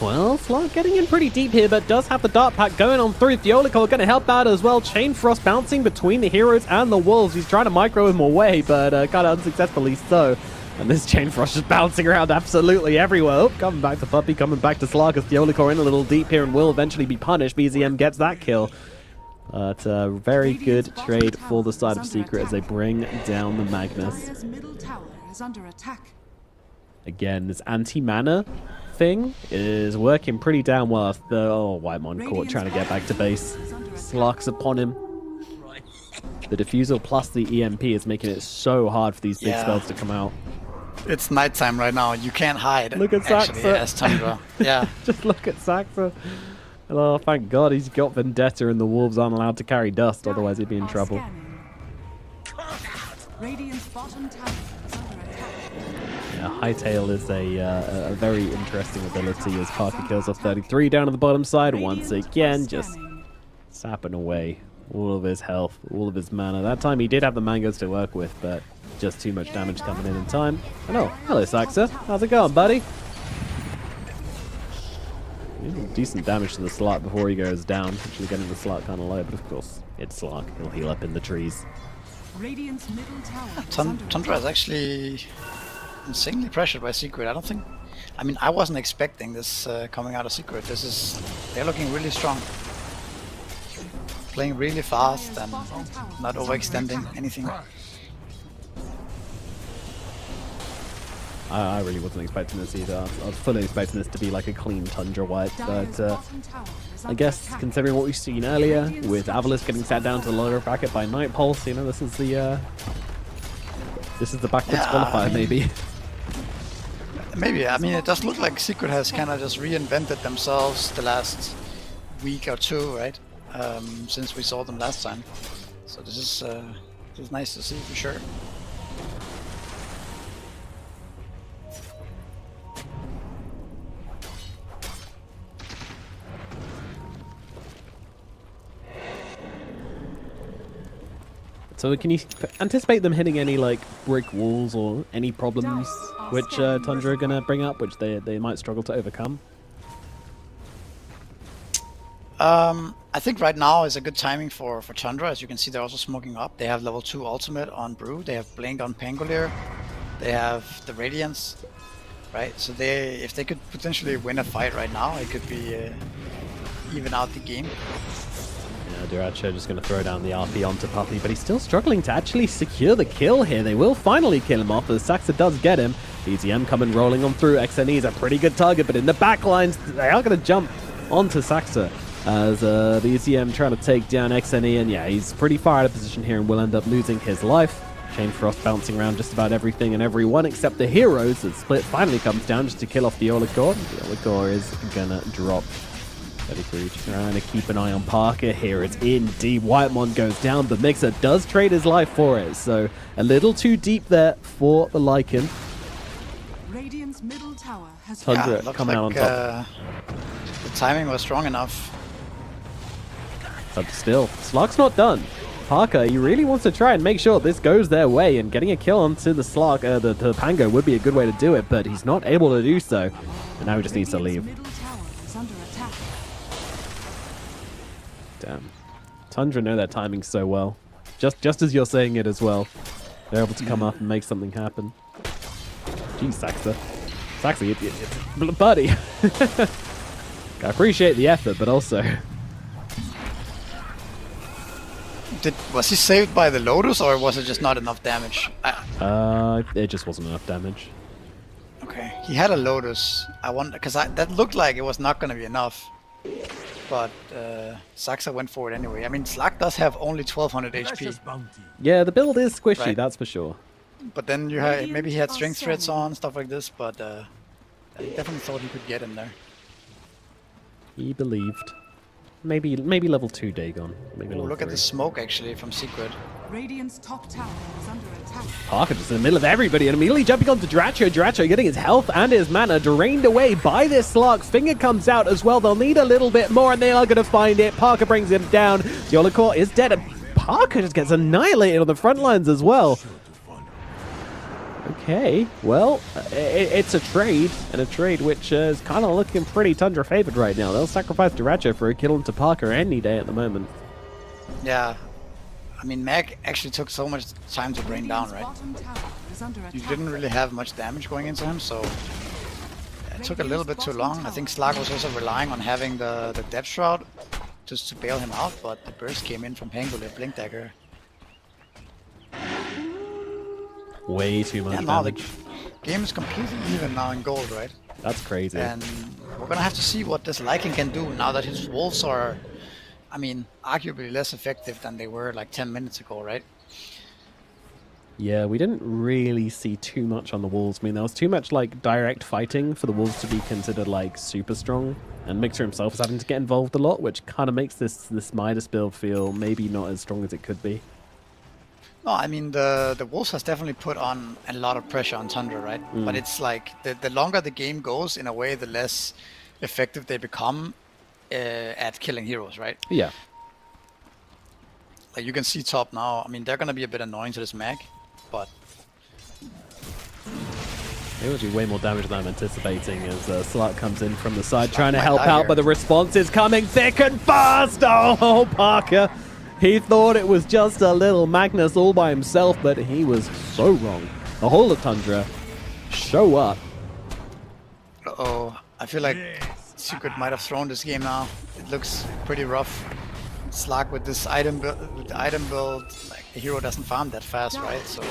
Well, Slark getting in pretty deep here, but does have the Dart Pack going on through. Theolical going to help out as well. Chain Frost bouncing between the heroes and the wolves. He's trying to micro him away, but kind of unsuccessfully so. And this Chain Frost just bouncing around absolutely everywhere. Oh, coming back to Puppey, coming back to Slark as Theolical in a little deep here and will eventually be punished. BZM gets that kill. But a very good trade for the side of Secret as they bring down the Magnus. Dire's middle tower is under attack. Again, this anti-mana thing is working pretty damn well. The Whitemon Court trying to get back to base. Slark's upon him. The Diffusal plus the EMP is making it so hard for these big spells to come out. It's nighttime right now. You can't hide. Look at actually, Saxa. as Tundra. Yeah. Just look at Saxa. Oh, thank God he's got Vendetta and the Wolves aren't allowed to carry dust, otherwise he'd be in trouble. Radiant's bottom tower is under attack. Yeah, Hightail is a very interesting ability as Parker kills off 33 down on the bottom side. Once again, just sapping away all of his health, all of his mana. That time he did have the mangoes to work with, but just too much damage coming in time. And oh, hello Saxa. How's it going, buddy? Decent damage to the Slark before he goes down. Actually getting the Slark kind of low, but of course, it's Slark. He'll heal up in the trees. Radiant's middle tower is under Tundra is actually insanely pressured by Secret. I mean, I wasn't expecting this coming out of Secret. They're looking really strong. Playing really fast and not overextending anything. I really wasn't expecting this either. I was fully expecting this to be like a clean Tundra wipe, but I guess considering what we've seen earlier with Avalis getting sat down to the lower bracket by Night Pulse, you know, this is the backwards qualifier maybe. Maybe. I mean, it does look like Secret has kind of just reinvented themselves the last week or two, right? Since we saw them last time. So this is nice to see for sure. So can you anticipate them hitting any like brick walls or any problems which Tundra are going to bring up, which they might struggle to overcome? I think right now is a good timing for Tundra. As you can see, they're also smoking up. They have level 2 ultimate on Brew. They have Blink on Pangolier. They have the Radiance, right? So if they could potentially win a fight right now, it could be even out the game. Yeah, Duracho just going to throw down the RP onto Puppey, but he's still struggling to actually secure the kill here. They will finally kill him off, as Saxa does get him. BZM coming rolling on through. XNE is a pretty good target, but in the back lines, they are going to jump onto Saxa as BZM trying to take down XNE. And yeah, he's pretty far out of position here and will end up losing his life. Chain Frost bouncing around just about everything and everyone except the heroes. The split finally comes down just to kill off the Oligor. The Oligor is gonna drop. 33 trying to keep an eye on Parker here. It's in deep. Whitemon goes down, but Mixer does trade his life for it. So a little too deep there for the Lycan. Radiant's middle tower has Tundra coming out on top. The timing was strong enough. But still, Slug's not done. Parker, he really wants to try and make sure this goes their way, and getting a kill onto the Slug, the Pango would be a good way to do it, but he's not able to do so. And now he just needs to leave. Damn. Tundra know their timing so well. Just as you're saying it as well. They're able to come up and make something happen. Jeez, Saxa. Saxa, buddy. I appreciate the effort, but also... Was he saved by the Lotus, or was it just not enough damage? It just wasn't enough damage. Okay, he had a Lotus. I wonder, because that looked like it was not going to be enough. But Saxa went for it anyway. I mean, Slack does have only 1200 HP. Yeah, the build is squishy, right. That's for sure. But then you had, maybe he had strength threads on, stuff like this, but I definitely thought he could get in there. He believed. Maybe level 2 Dagon. Maybe level Look 3. at the smoke actually from Secret. Radiant's top tower is under attack. Parker just in the middle of everybody and immediately jumping onto Dracho. Dracho getting his health and his mana drained away by this Slug. Finger comes out as well. They'll need a little bit more and they are going to find it. Parker brings him down. The Oligor is dead. And Parker just gets annihilated on the front lines as well. Okay, well, it's a trade, and a trade which is kind of looking pretty Tundra favored right now. They'll sacrifice Duracho for a kill into Parker any day at the moment. Yeah, I mean, Mag actually took so much time to bring down, right? You didn't really have much damage going into him, so it took a little bit too long. I think Slag was also relying on having the Depth Shroud just to bail him out, but the burst came in from Pangolin Blink Dagger. Way too much damage. The game is completely even now in gold, right? That's crazy. And we're gonna have to see what this Lycan can do now that his wolves are, I mean, arguably less effective than they were like 10 minutes ago, right? Yeah, we didn't really see too much on the Wolves. I mean, there was too much like direct fighting for the Wolves to be considered like super strong. And Mixer himself is having to get involved a lot, which kind of makes this Midas build feel maybe not as strong as it could be. No, I mean, the Wolves has definitely put on a lot of pressure on Tundra, right? But it's like, the longer the game goes, in a way, the less effective they become at killing heroes, right? Yeah. Like, you can see top now. I mean, they're going to be a bit annoying to this Mag, but... They will do way more damage than I'm anticipating as Slut comes in from the side trying to help out, but the response is coming thick and fast! Oh, Parker! He thought it was just a little Magnus all by himself, but he was so wrong. The whole of Tundra show up. Uh-oh. I feel like Secret might have thrown this game now. It looks pretty rough. Slag with this item build, like the hero doesn't farm that fast, right? So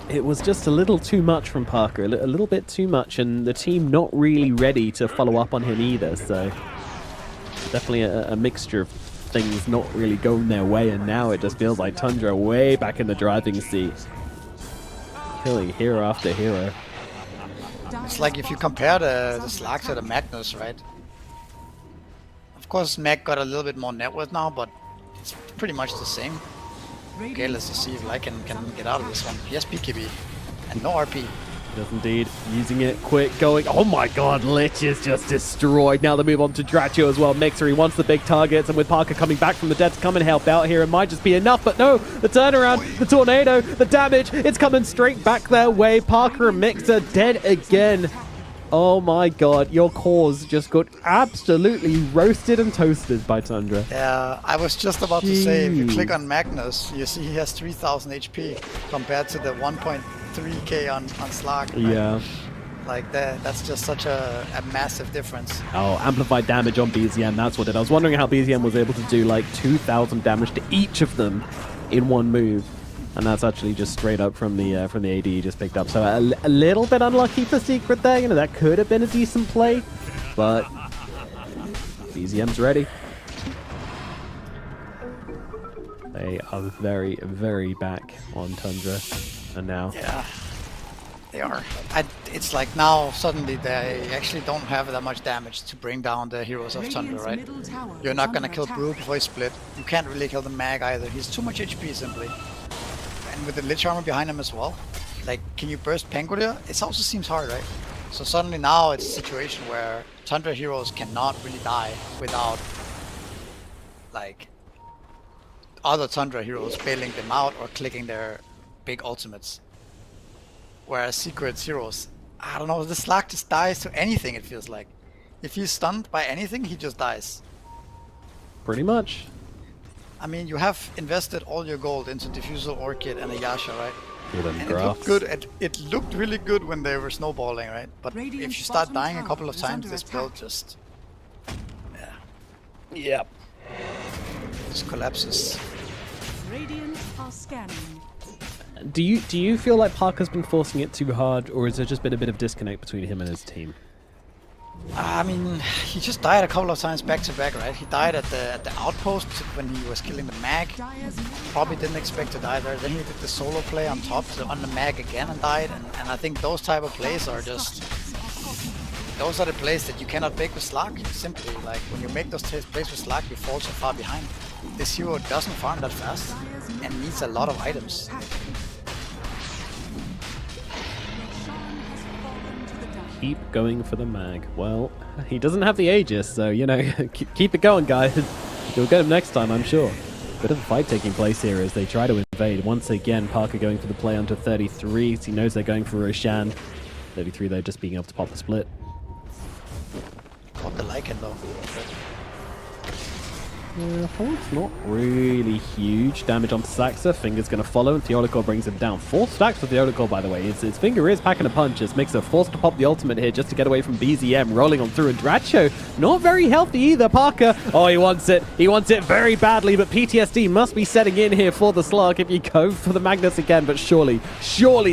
it was just a little too much from Parker, a little bit too much, and the team not really ready to follow up on him either. So definitely a mixture of things not really going their way, and now it just feels like Tundra way back in the driving seat, killing hero after hero. It's like if you compare the Slag to the Magnus, right? Of course, Mag got a little bit more net worth now, but it's pretty much the same. Okay, let's just see if Lycan can get out of this one. He has BKB and no RP. Does indeed. Using it quick, going. Oh my god, Lich is just destroyed. Now they move on to Dracho as well. Mixer, he wants the big targets, and with Parker coming back from the dead to come and help out here, it might just be enough, but no, the turnaround, the tornado, the damage, it's coming straight back their way. Parker and Mixer dead again. Oh my god, your cause just got absolutely roasted and toasted by Tundra. Yeah, I was just about to say, if you click on Magnus, you see he has 3000 HP compared to the 1.3k on Slag. Right? Yeah. Like that's just such a massive difference. Oh, amplified damage on BZM, that's what it is. I was wondering how BZM was able to do like 2000 damage to each of them in one move. And that's actually just straight up from the AD he just picked up. So a little bit unlucky for Secret there. You know, that could have been a decent play, but BZM's ready. They are very, very back on Tundra, and now. Yeah, they are. It's like now suddenly they actually don't have that much damage to bring down the heroes of Tundra, right? You're not gonna kill Brew before he split. You can't really kill the Mag either. He's too much HP simply. And with the Lich Armor behind him as well, like, can you burst Pangolier? It also seems hard, right? So suddenly now it's a situation where Tundra heroes cannot really die without, like, other Tundra heroes bailing them out or clicking their big ultimates. Whereas Secret's heroes, I don't know, the Slack just dies to anything, it feels like. If he's stunned by anything, he just dies. Pretty much. I mean, you have invested all your gold into Diffusal, Orchid, and a Yasha, right? And it looked good. It looked really good when they were snowballing, right? But if you start dying a couple of times, this build just... yeah. Yep. Just collapses. Radiant are scanning. Do you feel like Parker's been forcing it too hard, or has there just been a bit of disconnect between him and his team? I mean, he just died a couple of times back to back, right? He died at the outpost when he was killing the Mag. Probably didn't expect to die there. Then he did the solo play on top on the Mag again and died. And I think those type of plays are just... those are the plays that you cannot make with Slack. Simply, like, when you make those plays with Slack, you fall so far behind. This hero doesn't farm that fast and needs a lot of items. Keep going for the Mag. Well, he doesn't have the Aegis, so, you know, keep it going, guys. You'll get him next time, I'm sure. Bit of a fight taking place here as they try to invade. Once again, Parker going for the play onto 33. He knows they're going for Roshan. 33, though, just being able to pop the split. What the Lycan, though. It's not really huge. Damage onto Saxa. Finger's going to follow, and Theodicor brings him down. 4 stacks for Theodicor, by the way. His Finger is packing a punch as Mixer forced to pop the ultimate here just to get away from BZM, rolling on through. And Dracho, not very healthy either. Parker, oh, he wants it. He wants it very badly, but PTSD must be setting in here for the Slug if you go for the Magnus again. But surely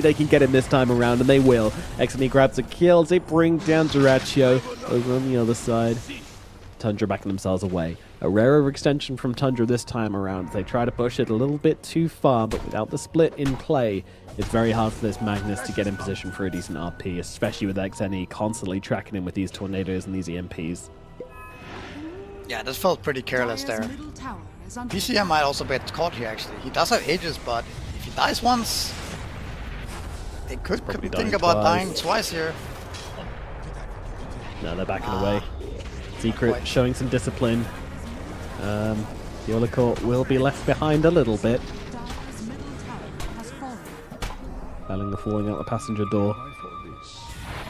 they can get him this time around, and they will. XME grabs a kill. They bring down Dracho over on the other side. Tundra backing themselves away. A rare overextension from Tundra this time around. They try to push it a little bit too far, but without the split in play, it's very hard for this Magnus to get in position for a decent RP, especially with XNE constantly tracking him with these tornadoes and these EMPs. Yeah, this felt pretty careless there. PCM might also get caught here, actually. He does have Aegis, but if he dies once, they could think about dying twice here. No, they're backing away. Secret showing some discipline. The Theodicor will be left behind a little bit. Bellinger falling out the passenger door.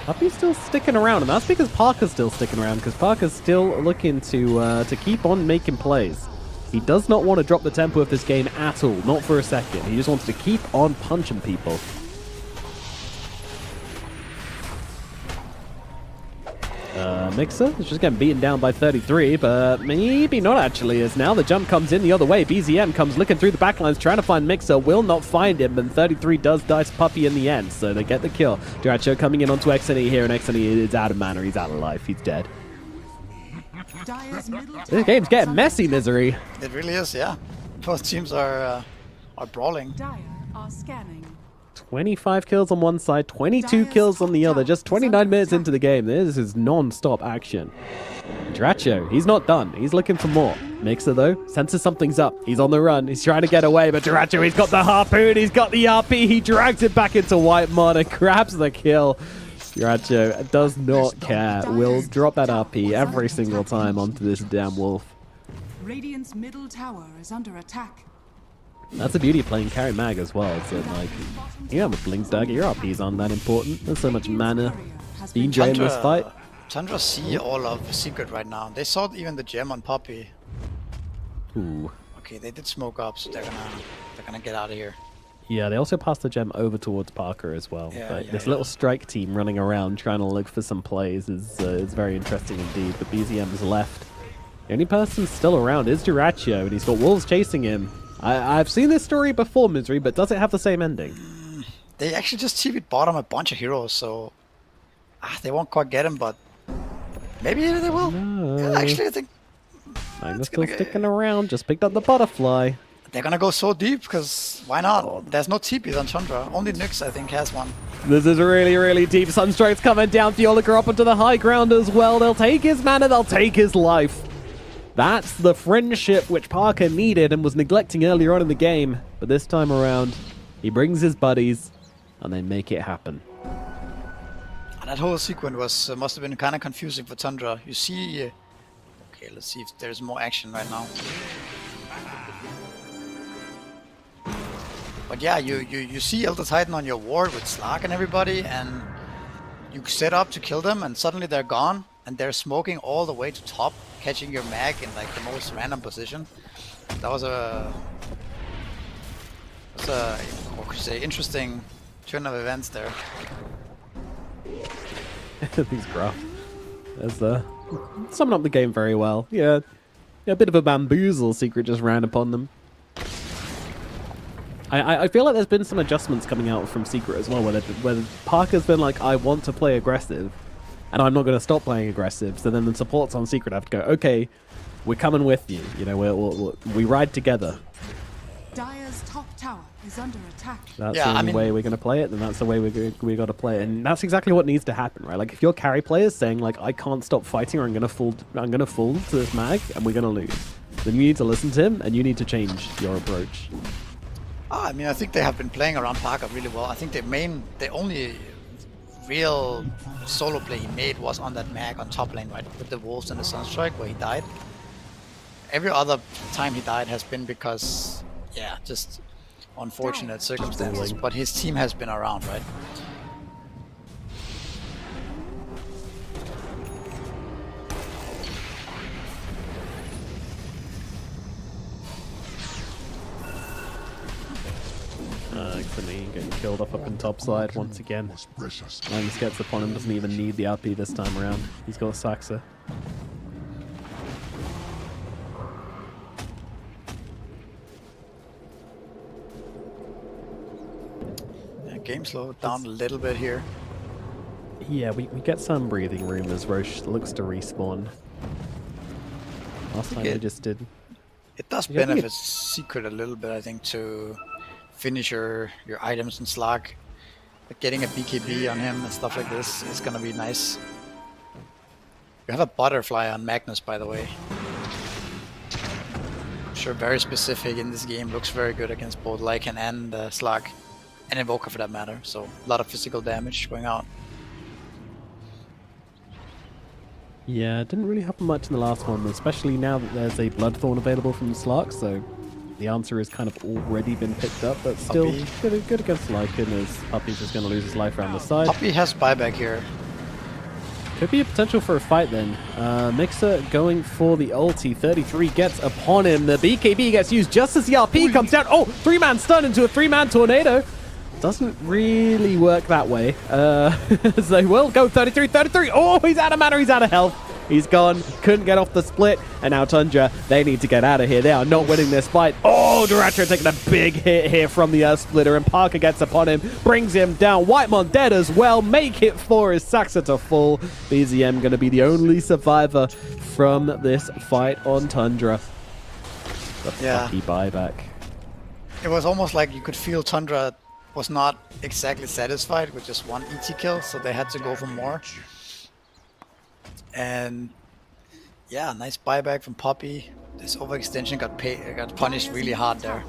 Puppy's still sticking around, and that's because Parker's still sticking around, because Parker's still looking to keep on making plays. He does not want to drop the tempo of this game at all, not for a second. He just wants to keep on punching people. Mixer is just getting beaten down by 33, but maybe not actually, as now the jump comes in the other way. BZM comes looking through the backlines, trying to find Mixer, will not find him, and 33 does dice Puppy in the end, so they get the kill. Dracho coming in onto XNE here, and XNE is out of mana, he's out of life, he's dead. This game's getting messy, Misery. It really is, yeah. Both teams are brawling. Dire are scanning. 25 kills on one side, 22 kills on the other, just 29 minutes into the game. This is non-stop action. Dracho, he's not done. He's looking for more. Mixer, though, senses something's up. He's on the run. He's trying to get away, but Dracho, he's got the harpoon. He's got the RP. He drags it back into white mod and grabs the kill. Dracho does not care. Will drop that RP every single time onto this damn wolf. Radiant's middle tower is under attack. That's the beauty of playing carry mag as well. It's like, you have a blink dagger, your RPs aren't that important. There's so much mana being drained in this fight. Tundra see all of Secret right now. They saw even the gem on Poppy. Ooh. Okay, they did smoke up, so they're gonna get out of here. Yeah, they also passed the gem over towards Parker as well. Yeah, but yeah, this little strike team running around trying to look for some plays is very interesting indeed. But BZM is left. The only person still around is Duracio, and he's got wolves chasing him. I've seen this story before, Misery, but does it have the same ending? They actually just TP'd bottom a bunch of heroes, so they won't quite get him, but maybe they will. No. Yeah, actually, I think Magnus still sticking around, just picked up the butterfly. they're gonna go so deep, because why not? There's no TPs on Tundra. Only Nyx, I think, has one. This is really, really deep. Sunstrike's coming down. Theolica up onto the high ground as well. They'll take his mana, they'll take his life. That's the friendship which Parker needed and was neglecting earlier on in the game. But this time around, he brings his buddies, and they make it happen. That whole sequence was must have been kind of confusing for Tundra. You see... okay, let's see if there's more action right now. But yeah, you see Elder Titan on your ward with Slark and everybody, and you set up to kill them, and suddenly they're gone, and they're smoking all the way to top, catching your mag in like the most random position. That was a what could you say, interesting turn of events there. These graphs. There's summing up the game very well. Yeah, a bit of a bamboozle secret just ran upon them. I feel like there's been some adjustments coming out from Secret as well, where Parker's been like, I want to play aggressive, and I'm not going to stop playing aggressive. So then the supports on Secret have to go, okay, we're coming with you. You know, we ride together. Dire's top tower is under attack. That's the only way we're going to play it, then that's the way we got to play it. And that's exactly what needs to happen, right? Like, if your carry player's saying, like, I can't stop fighting or I'm going to fall to this mag and we're going to lose, then you need to listen to him and you need to change your approach. I mean, I think they have been playing around Parker really well. I think the only real solo play he made was on that mag on top lane, right? With the Wolves and the Sunstrike, where he died. Every other time he died has been because, yeah, just unfortunate circumstances. But his team has been around, right? Xanine getting killed up in top side once again. Magnus gets upon him, doesn't even need the RP this time around. He's got Saxa. Yeah, game slowed down a little bit here. Yeah, we get some breathing room as Roche looks to respawn. Last time they just did. It does benefit Secret a little bit, I think, to finish your items in Slag. Like getting a BKB on him and stuff like this is gonna be nice. You have a butterfly on Magnus, by the way. I'm sure very specific in this game, looks very good against both Lycan and Slag. And Invoker for that matter, so a lot of physical damage going out. Yeah, didn't really happen much in the last one, especially now that there's a Bloodthorn available from Slark, so the answer has kind of already been picked up, but still good against Lycan, as Puppy's just going to lose his life around the side. Puppy has buyback here. Could be a potential for a fight then. Mixer going for the ulti. 33 gets upon him. The BKB gets used just as the RP comes down. Oh, 3-man stun into a 3-man tornado. Doesn't really work that way. They will go 33. Oh, he's out of mana, he's out of health. He's gone, couldn't get off the split, and now Tundra, they need to get out of here. They are not winning this fight. Oh, Duratro taking a big hit here from the Earth Splitter, and Parker gets upon him, brings him down. Whitemon dead as well, make it for his Saxa to fall. BZM going to be the only survivor from this fight on Tundra. The fucky buyback. It was almost like you could feel Tundra was not exactly satisfied with just one ET kill, so they had to go for more. And yeah, nice buyback from Poppy. This overextension got punished really hard there.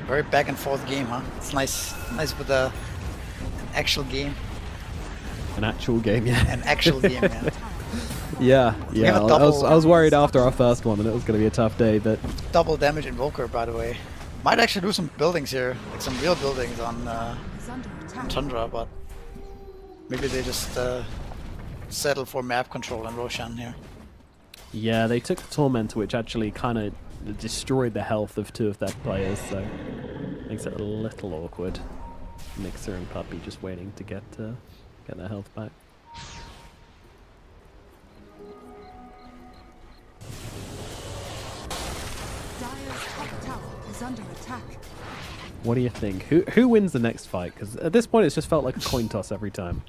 Very back and forth game, huh? It's nice with an actual game. An actual game, yeah. An actual game, yeah. Yeah. I was worried after our first one that it was going to be a tough day, but double damage Invoker, by the way. Might actually do some buildings here, like some real buildings on Tundra, but maybe they just settle for map control and Roshan here. Yeah, they took the Tormentor, which actually kind of destroyed the health of two of their players, so makes it a little awkward. Mixer and Puppy just waiting to get their health back. top tower is under attack. What do you think? Who wins the next fight? Because at this point, it's just felt like a coin toss every time.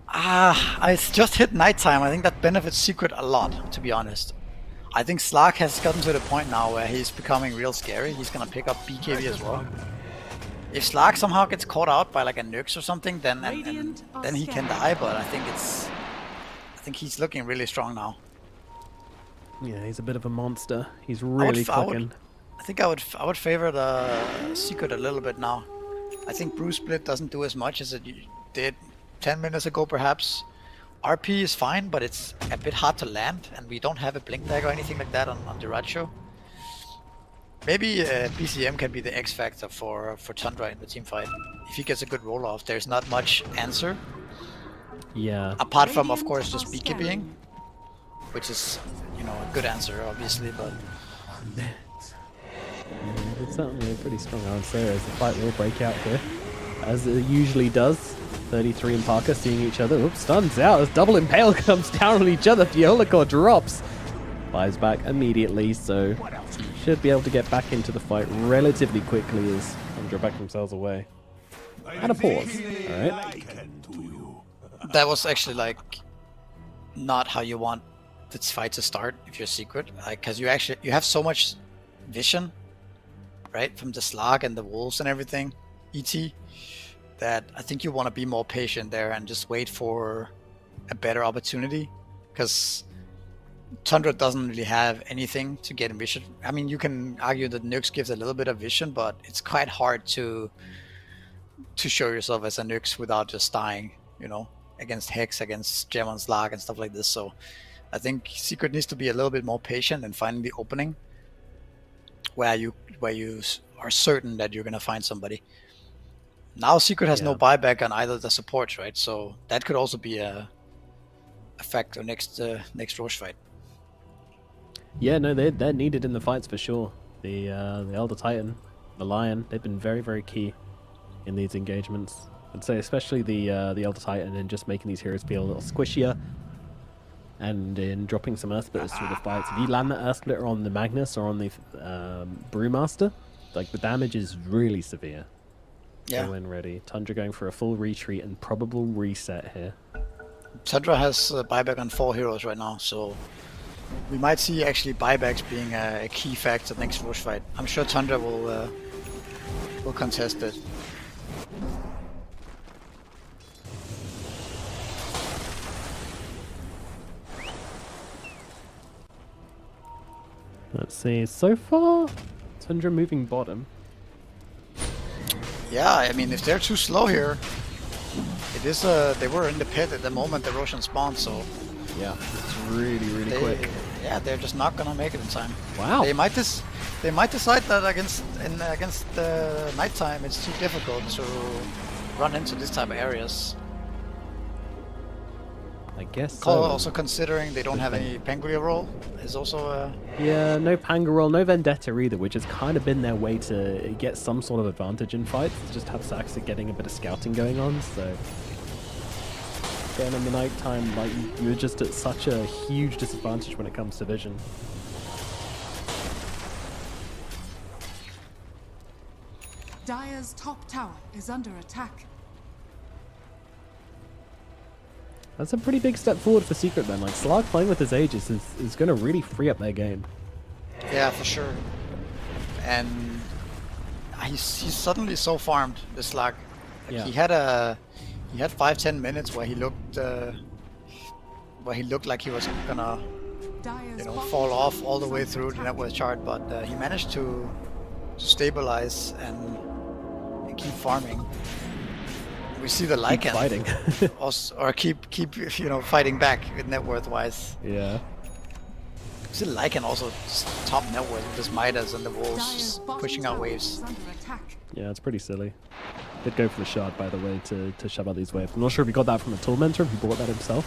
I just hit nighttime. I think that benefits Secret a lot, to be honest. I think Slark has gotten to the point now where he's becoming real scary. He's gonna pick up BKB as well. If Slark somehow gets caught out by like a Nyx or something, then then he can die. But I think he's looking really strong now. Yeah, he's a bit of a monster. He's really clicking. I think I would favor the Secret a little bit now. I think Bruce Split doesn't do as much as it did 10 minutes ago, perhaps. RP is fine, but it's a bit hard to land, and we don't have a blink tag or anything like that on the Ratio. Maybe BCM can be the X factor for Tundra in the team fight. If he gets a good roll off, there's not much answer. Yeah. Apart from, of course, just BKBing, which is, you know, a good answer, obviously, but. It's certainly a pretty strong answer as the fight will break out here, as it usually does. 33 and Parker seeing each other. Oops, stuns out as double impale comes down on each other. Fiolacore drops. Buys back immediately, so should be able to get back into the fight relatively quickly as Andra back themselves away. And a pause. Alright. That was actually like not how you want this fight to start if you're Secret. Like, because you have so much vision, right, from the Slark and the wolves and everything, ET, that I think you want to be more patient there and just wait for a better opportunity, because Tundra doesn't really have anything to get in vision. I mean, you can argue that Nyx gives a little bit of vision, but it's quite hard to show yourself as a Nyx without just dying, you know, against Hex, against Gem on Slark and stuff like this. So I think Secret needs to be a little bit more patient and finding the opening where you are certain that you're gonna find somebody. Now Secret has no buyback on either the supports, right? So that could also be a factor next Roche fight. Yeah, no, they're needed in the fights for sure. The Elder Titan, the Lion, they've been very, very key in these engagements. I'd say especially the Elder Titan and just making these heroes feel a little squishier, and in dropping some Earth Splitters through the fights. If you land the Earth Splitter on the Magnus or on the Brewmaster, like the damage is really severe. Yeah. When ready. Tundra going for a full retreat and probable reset here. Tundra has buyback on 4 heroes right now, so we might see actually buybacks being a key factor next Roche fight. I'm sure Tundra will contest it. Let's see. So far, Tundra moving bottom. Yeah, I mean, if they're too slow here, it is. They were in the pit at the moment the Roshan spawned, so yeah, it's really quick. Yeah, they're just not gonna make it in time. Wow. They might decide that against the nighttime it's too difficult to run into this type of areas. I guess so. Also considering they don't have any Pangria roll is also yeah, no Pangarol, no Vendetta either, which has kind of been their way to get some sort of advantage in fights. Just have Saxa getting a bit of scouting going on, so again in the night time, like you're just at such a huge disadvantage when it comes to vision. Dire's top tower is under attack. That's a pretty big step forward for Secret then. Like Slark playing with his Aegis is going to really free up their game. Yeah, for sure. And he's suddenly so farmed, this Slark. Like Yeah. he had 5-10 minutes where he looked like he was gonna fall off all the way through the net worth chart, but he managed to stabilize and keep farming. We see the Lycan fighting. or keep fighting back with net worth wise. Yeah. See Lycan also top net worth with his Midas and the wolves just pushing out waves. Yeah, it's pretty silly. Did go for the shard, by the way, to shove out these waves. I'm not sure if he got that from a Tormentor, if he bought that himself.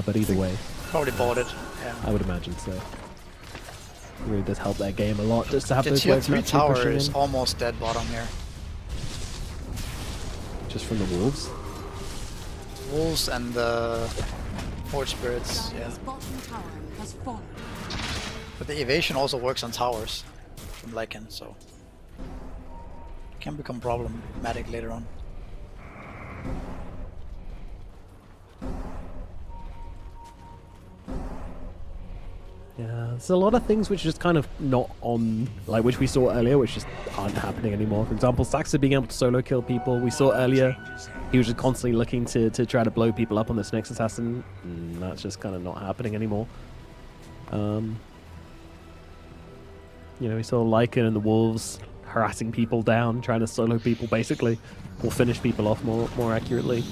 But either way. Probably bought it, yeah. I would imagine so. Really does help their game a lot just to have The those tier waves 3 naturally tower pushing is in. almost dead bottom here. Just from the wolves. Wolves and the Forge Spirits, yeah. Dire's bottom tower has fallen. But the evasion also works on towers. from Lycan, so it can become problematic later on. Yeah, there's a lot of things which are just kind of not on, like which we saw earlier, which just aren't happening anymore. For example, Saxon being able to solo kill people. We saw earlier he was just constantly looking to try to blow people up on this next assassin. That's just kind of not happening anymore. You know, we saw Lycan and the Wolves harassing people down, trying to solo people basically, or finish people off more accurately.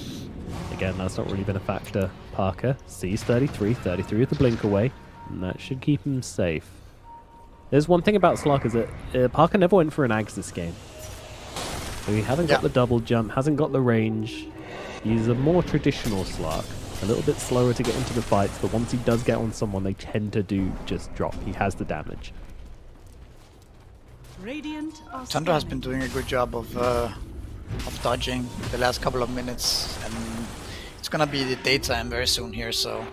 Again, that's not really been a factor. Parker sees 33 with the blink away. And that should keep him safe. There's one thing about Slark is that Parker never went for an Ags this game. So he hasn't got the double jump, hasn't got the range. He's a more traditional Slark. A little bit slower to get into the fights, but once he does get on someone, they tend to do just drop. He has the damage. Radiant are Tundra has been doing a good job of dodging the last couple of minutes, and it's gonna be the daytime very soon here, so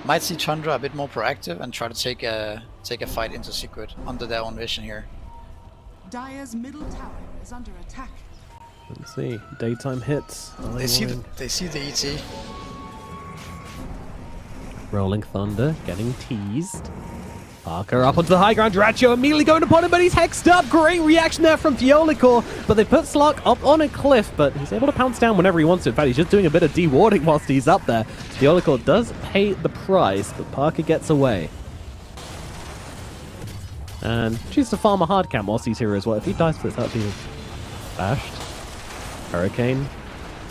might see Tundra a bit more proactive and try to take a fight into Secret under their own vision here. Dire's middle tower is under attack. Let's see. Daytime hits. They see the ET. Rolling Thunder getting teased. Parker up onto the high ground. Dyrachyo immediately going upon him, but he's hexed up. Great reaction there from Fiolicor. But they put Slark up on a cliff, but he's able to pounce down whenever he wants to. In fact, he's just doing a bit of dewarding whilst he's up there. Fiolicor does pay the price, but Parker gets away. And chooses to farm a hard cam whilst he's here as well. If he dies for this, that would be bashed. Hurricane.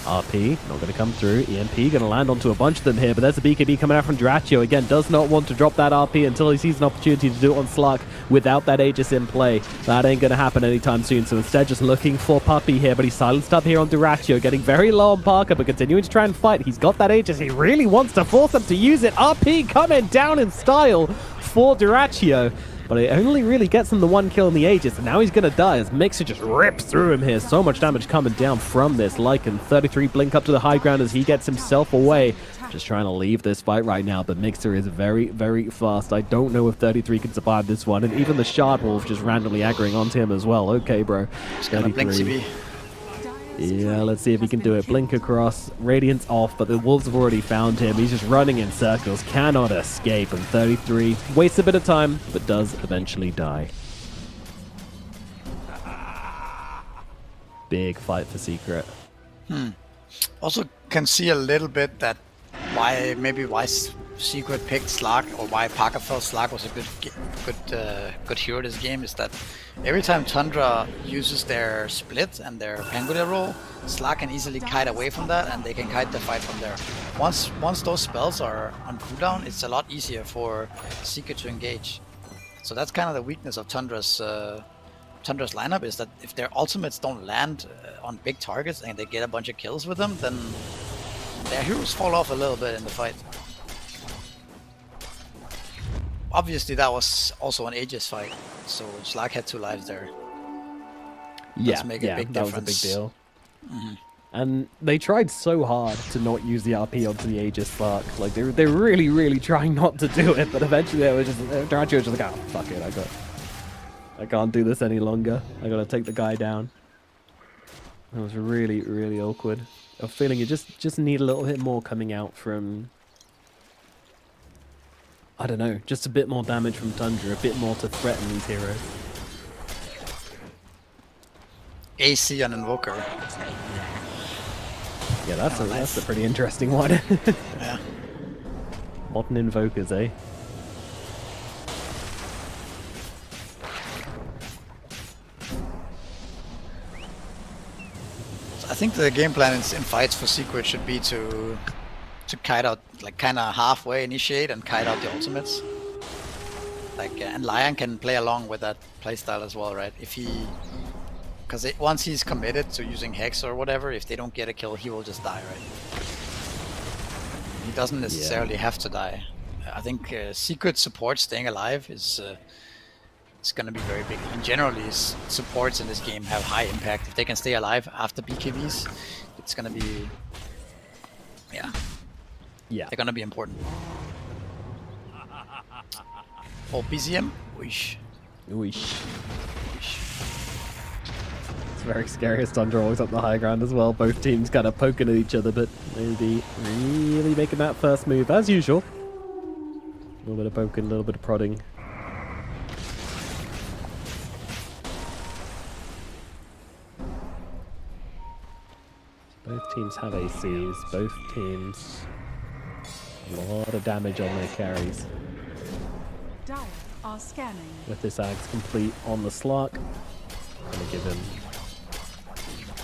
RP, not going to come through. EMP going to land onto a bunch of them here, but there's a BKB coming out from Dyrachyo. Again, does not want to drop that RP until he sees an opportunity to do it on Slark without that Aegis in play. That ain't going to happen anytime soon, so instead just looking for Puppey here, but he's silenced up here on Dyrachyo, getting very low on Parker, but continuing to try and fight. He's got that Aegis. He really wants to force him to use it. RP coming down in style for Dyrachyo. But it only really gets him the one kill in the Aegis, and now he's going to die as Mixer just rips through him here. So much damage coming down from this. Lycan, 33 blink up to the high ground as he gets himself away. Just trying to leave this fight right now, but Mixer is very, very fast. I don't know if 33 can survive this one, and even the Shard Wolf just randomly aggroing onto him as well. Okay, bro. He's gonna blink CB. Yeah, let's see if he can do it. Blink across, Radiance off, but the Wolves have already found him. He's just running in circles, cannot escape, and 33 wastes a bit of time, but does eventually die. Big fight for Secret. Also can see a little bit that why Secret picked Slark, or why Parker felt Slark was a good hero this game, is that every time Tundra uses their split and their Pangolier roll, Slark can easily kite away from that, and they can kite the fight from there. Once those spells are on cooldown, it's a lot easier for Secret to engage. So that's kind of the weakness of Tundra's lineup, is that if their ultimates don't land on big targets and they get a bunch of kills with them, then their heroes fall off a little bit in the fight. Obviously that was also an Aegis fight, so Slark had 2 lives there. Yeah, make a big difference. That was a big deal. And they tried so hard to not use the RP onto the Aegis Slark. Like, they're really, really trying not to do it, but eventually they were just, Dyrachyo was just like, oh, fuck it, I can't do this any longer. I gotta take the guy down. That was really, really awkward. I'm feeling you just need a little bit more coming out from, I don't know, just a bit more damage from Tundra, a bit more to threaten these heroes. AC on Invoker. Yeah, that's a pretty interesting one. Yeah. Modern Invokers, eh? I think the game plan in fights for Secret should be to kite out, like, kind of halfway initiate and kite out the ultimates. Like, and Lion can play along with that playstyle as well, right? If he, because once he's committed to using Hex or whatever, if they don't get a kill, he will just die, right? He doesn't necessarily have to die. I think Secret support staying alive is it's going to be very big. And generally, supports in this game have high impact. If they can stay alive after BKBs, it's going to be, yeah, they're going to be important. Oh, BZM? Weesh. Weesh. very scary. Tundra always up the high ground as well. Both teams kind of poking at each other, but maybe really making that first move as usual. A little bit of poking, a little bit of prodding. Both teams have ACs. Both teams a lot of damage on their carries. Dire are scanning. With this Axe complete on the Slark, gonna give him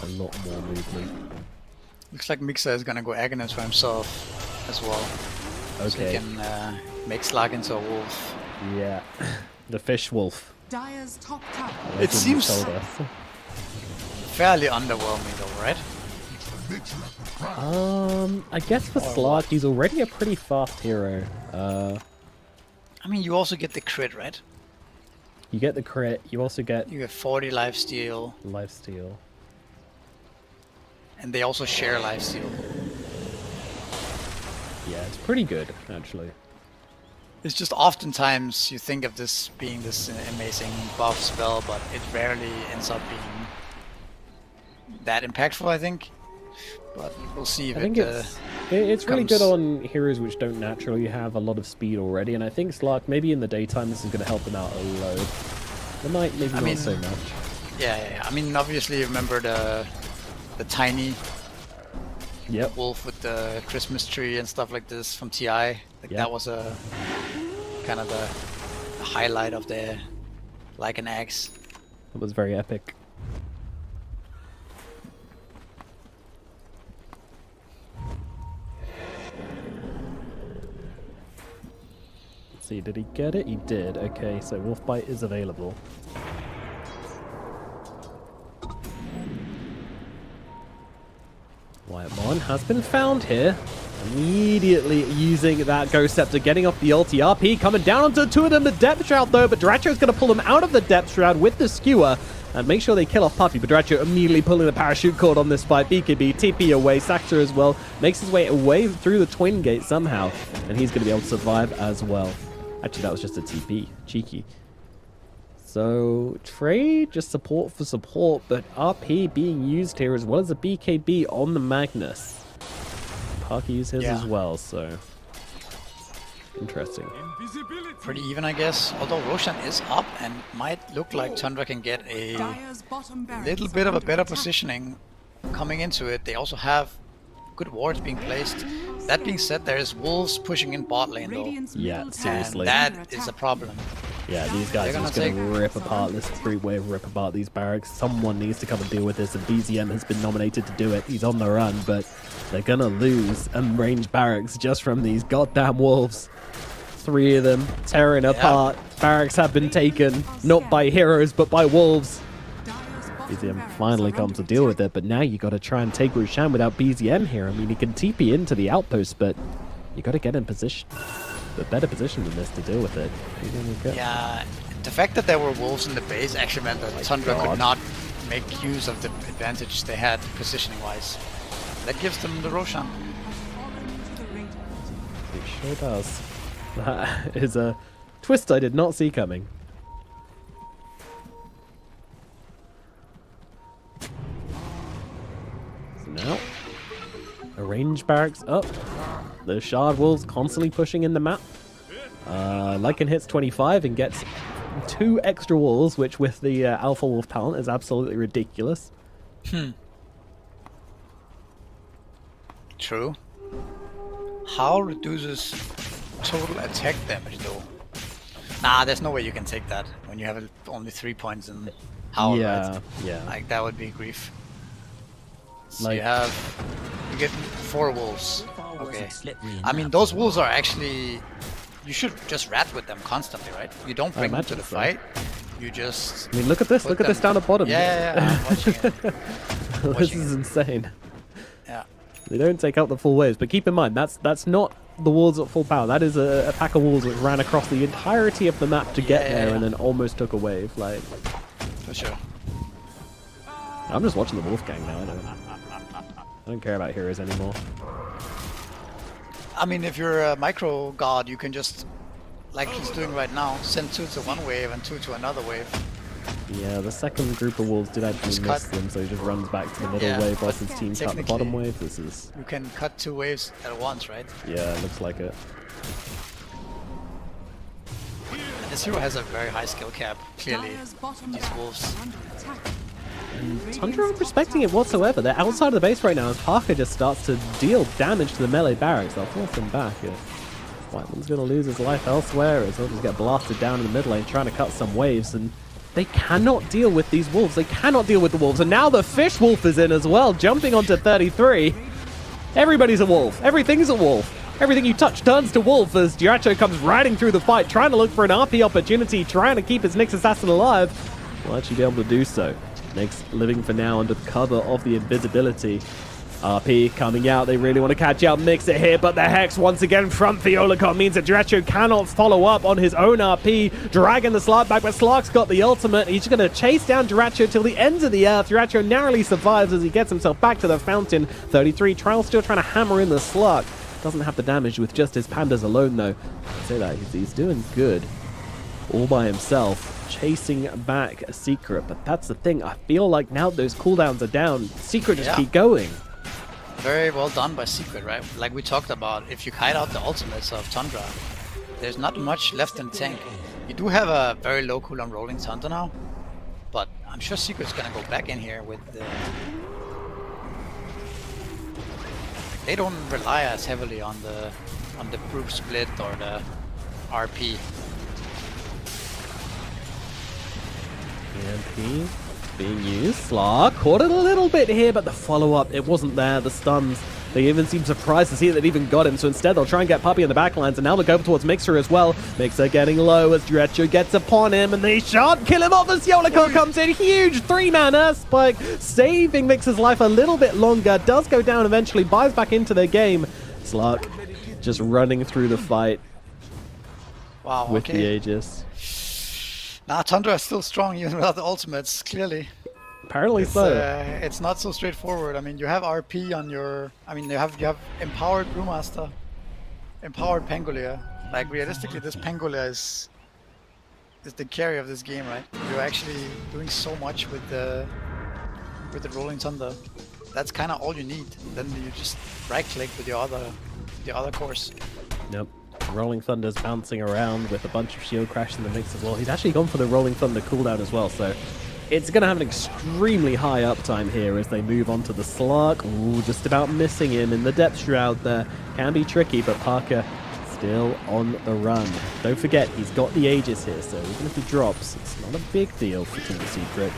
a lot more movement. Looks like Mixa is gonna go Agonist for himself as well. Okay. So he can make Slark into a wolf. Yeah, the fish wolf. Dire's top tower. It seems fairly underwhelming though, right? I guess for Slark, he's already a pretty fast hero. I mean, you also get the crit, right? You get the crit. You also get... You get 40 lifesteal. Lifesteal. And they also share lifesteal. Yeah, it's pretty good, actually. It's just oftentimes you think of this being this amazing buff spell, but it rarely ends up being that impactful, I think. But we'll see if it's really good on heroes which don't naturally have a lot of speed already, and I think Slark, maybe in the daytime, this is going to help him out a load. The night, maybe not so much. Yeah. I mean, obviously, you remember the tiny wolf with the Christmas tree and stuff like this from TI. Like that was a kind of the highlight of the like an axe. It was very epic. See, did he get it? He did. Okay, so Wolf Bite is available. Whitemon has been found here. Immediately using that Ghost Scepter, getting off the ulti. RP coming down onto two of them, the Depth Shroud though, but Duracho's going to pull them out of the Depth Shroud with the Skewer and make sure they kill off Puppy. But Duracho immediately pulling the Parachute cord on this fight. BKB, TP away, Saxter as well, makes his way away through the Twin Gate somehow, and he's going to be able to survive as well. Actually, that was just a TP. Cheeky. So, trade, just support for support, but RP being used here as well as a BKB on the Magnus. Park used his as well, so... Interesting. Pretty even, I guess. Although Roshan is up and might look like Tundra can get a little bit of a better positioning coming into it. They also have good wards being placed. That being said, there's wolves pushing in bot lane though. Yeah, seriously. And that is a problem. Yeah, these guys are just going to rip apart this three-wave, rip apart these barracks. Someone needs to come and deal with this, and BZM has been nominated to do it. He's on the run, but they're going to lose range barracks just from these goddamn wolves. 3 of them tearing apart. Barracks have been taken, not by heroes, but by wolves. BZM finally comes to deal with it, but now you got to try and take Roshan without BZM here. I mean, he can TP into the outpost, but you got to get in position. A better position than this to deal with it. Yeah, the fact that there were wolves in the base actually meant that Tundra could not make use of the advantage they had positioning-wise. That gives them the Roshan. It sure does. That is a twist I did not see coming. So now, a range barracks up. The Shard Wolves constantly pushing in the map. Lycan hits 25 and gets 2 extra walls, which with the Alpha Wolf talent is absolutely ridiculous. True. How reduces total attack damage though? Nah, there's no way you can take that when you have only 3 points in Howl, right? Yeah. Like that would be grief. So you get 4 wolves. Okay. I mean, those wolves are actually... You should just rat with them constantly, right? You don't bring them to the fight. You just... I mean, look at this. Look at this down at bottom. Yeah. I'm watching it. This is insane. Yeah. They don't take out the full waves, but keep in mind, that's not the walls at full power. That is a pack of walls which ran across the entirety of the map to get there and then almost took a wave. Like... For sure. I'm just watching the Wolfgang now. I don't care about heroes anymore. I mean, if you're a micro god, you can just, like he's doing right now, send 2 to one wave and 2 to another wave. Yeah, the second group of wolves did actually miss them, so he just runs back to the middle wave whilst his team cut the bottom wave. This is... You can cut 2 waves at once, right? Yeah, it looks like it. And this hero has a very high skill cap, clearly, these wolves. Tundra aren't respecting it whatsoever. They're outside of the base right now as Parker just starts to deal damage to the melee barracks. They'll force him back. Whiteman's going to lose his life elsewhere as he'll just get blasted down in the mid lane trying to cut some waves, and they cannot deal with these wolves. They cannot deal with the wolves, and now the fish wolf is in as well, jumping onto 33. Everybody's a wolf. Everything's a wolf. Everything you touch turns to wolf as Jiracho comes riding through the fight, trying to look for an RP opportunity, trying to keep his Nyx assassin alive. Will actually be able to do so. Nyx living for now under the cover of the invisibility. RP coming out, they really want to catch out Mixer here, but the Hex once again from Theolicon means that Jiracho cannot follow up on his own RP, dragging the Slark back, but Slark's got the ultimate. He's just going to chase down Jiracho till the ends of the earth. Jiracho narrowly survives as he gets himself back to the fountain. 33, Trial still trying to hammer in the Slark. Doesn't have the damage with just his pandas alone though. I say that, he's doing good all by himself, chasing back a Secret, but that's the thing. I feel like now those cooldowns are down, Secret just keep going. Very well done by Secret, right? Like we talked about, if you kite out the ultimates of Tundra, there's not much left in the tank. You do have a very low cooldown rolling Thunder now, but I'm sure Secret's gonna go back in here with the... They don't rely as heavily on the Brew split or the RP. EMP being used. Slark caught it a little bit here, but the follow-up, it wasn't there. The stuns, they even seem surprised to see that they even got him, so instead they'll try and get Puppey in the backlines, and now they'll go towards Mixer as well. Mixer getting low as Jiracho gets upon him, and they shan't kill him off as Yoloko comes in. Huge 3-man Earthspike, saving Mixer's life a little bit longer. Does go down eventually, buys back into the game. Slark just running through the fight with the Aegis. Nah, Tundra is still strong even without the ultimates, clearly. Apparently so. It's not so straightforward. I mean, you have RP on your... I mean, you have empowered Brewmaster, empowered Pangolier. Like, realistically, this Pangolier is the carry of this game, right? You're actually doing so much with the Rolling Thunder. That's kind of all you need. Then you just right-click with the other course. Yep. Rolling Thunder's bouncing around with a bunch of shield crash in the mix as well. He's actually gone for the Rolling Thunder cooldown as well, so it's going to have an extremely high uptime here as they move on to the Slark. Ooh, just about missing him in the Depth Shroud there. Can be tricky, but Parker still on the run. Don't forget, he's got the Aegis here, so even if he drops, it's not a big deal for Team Secret.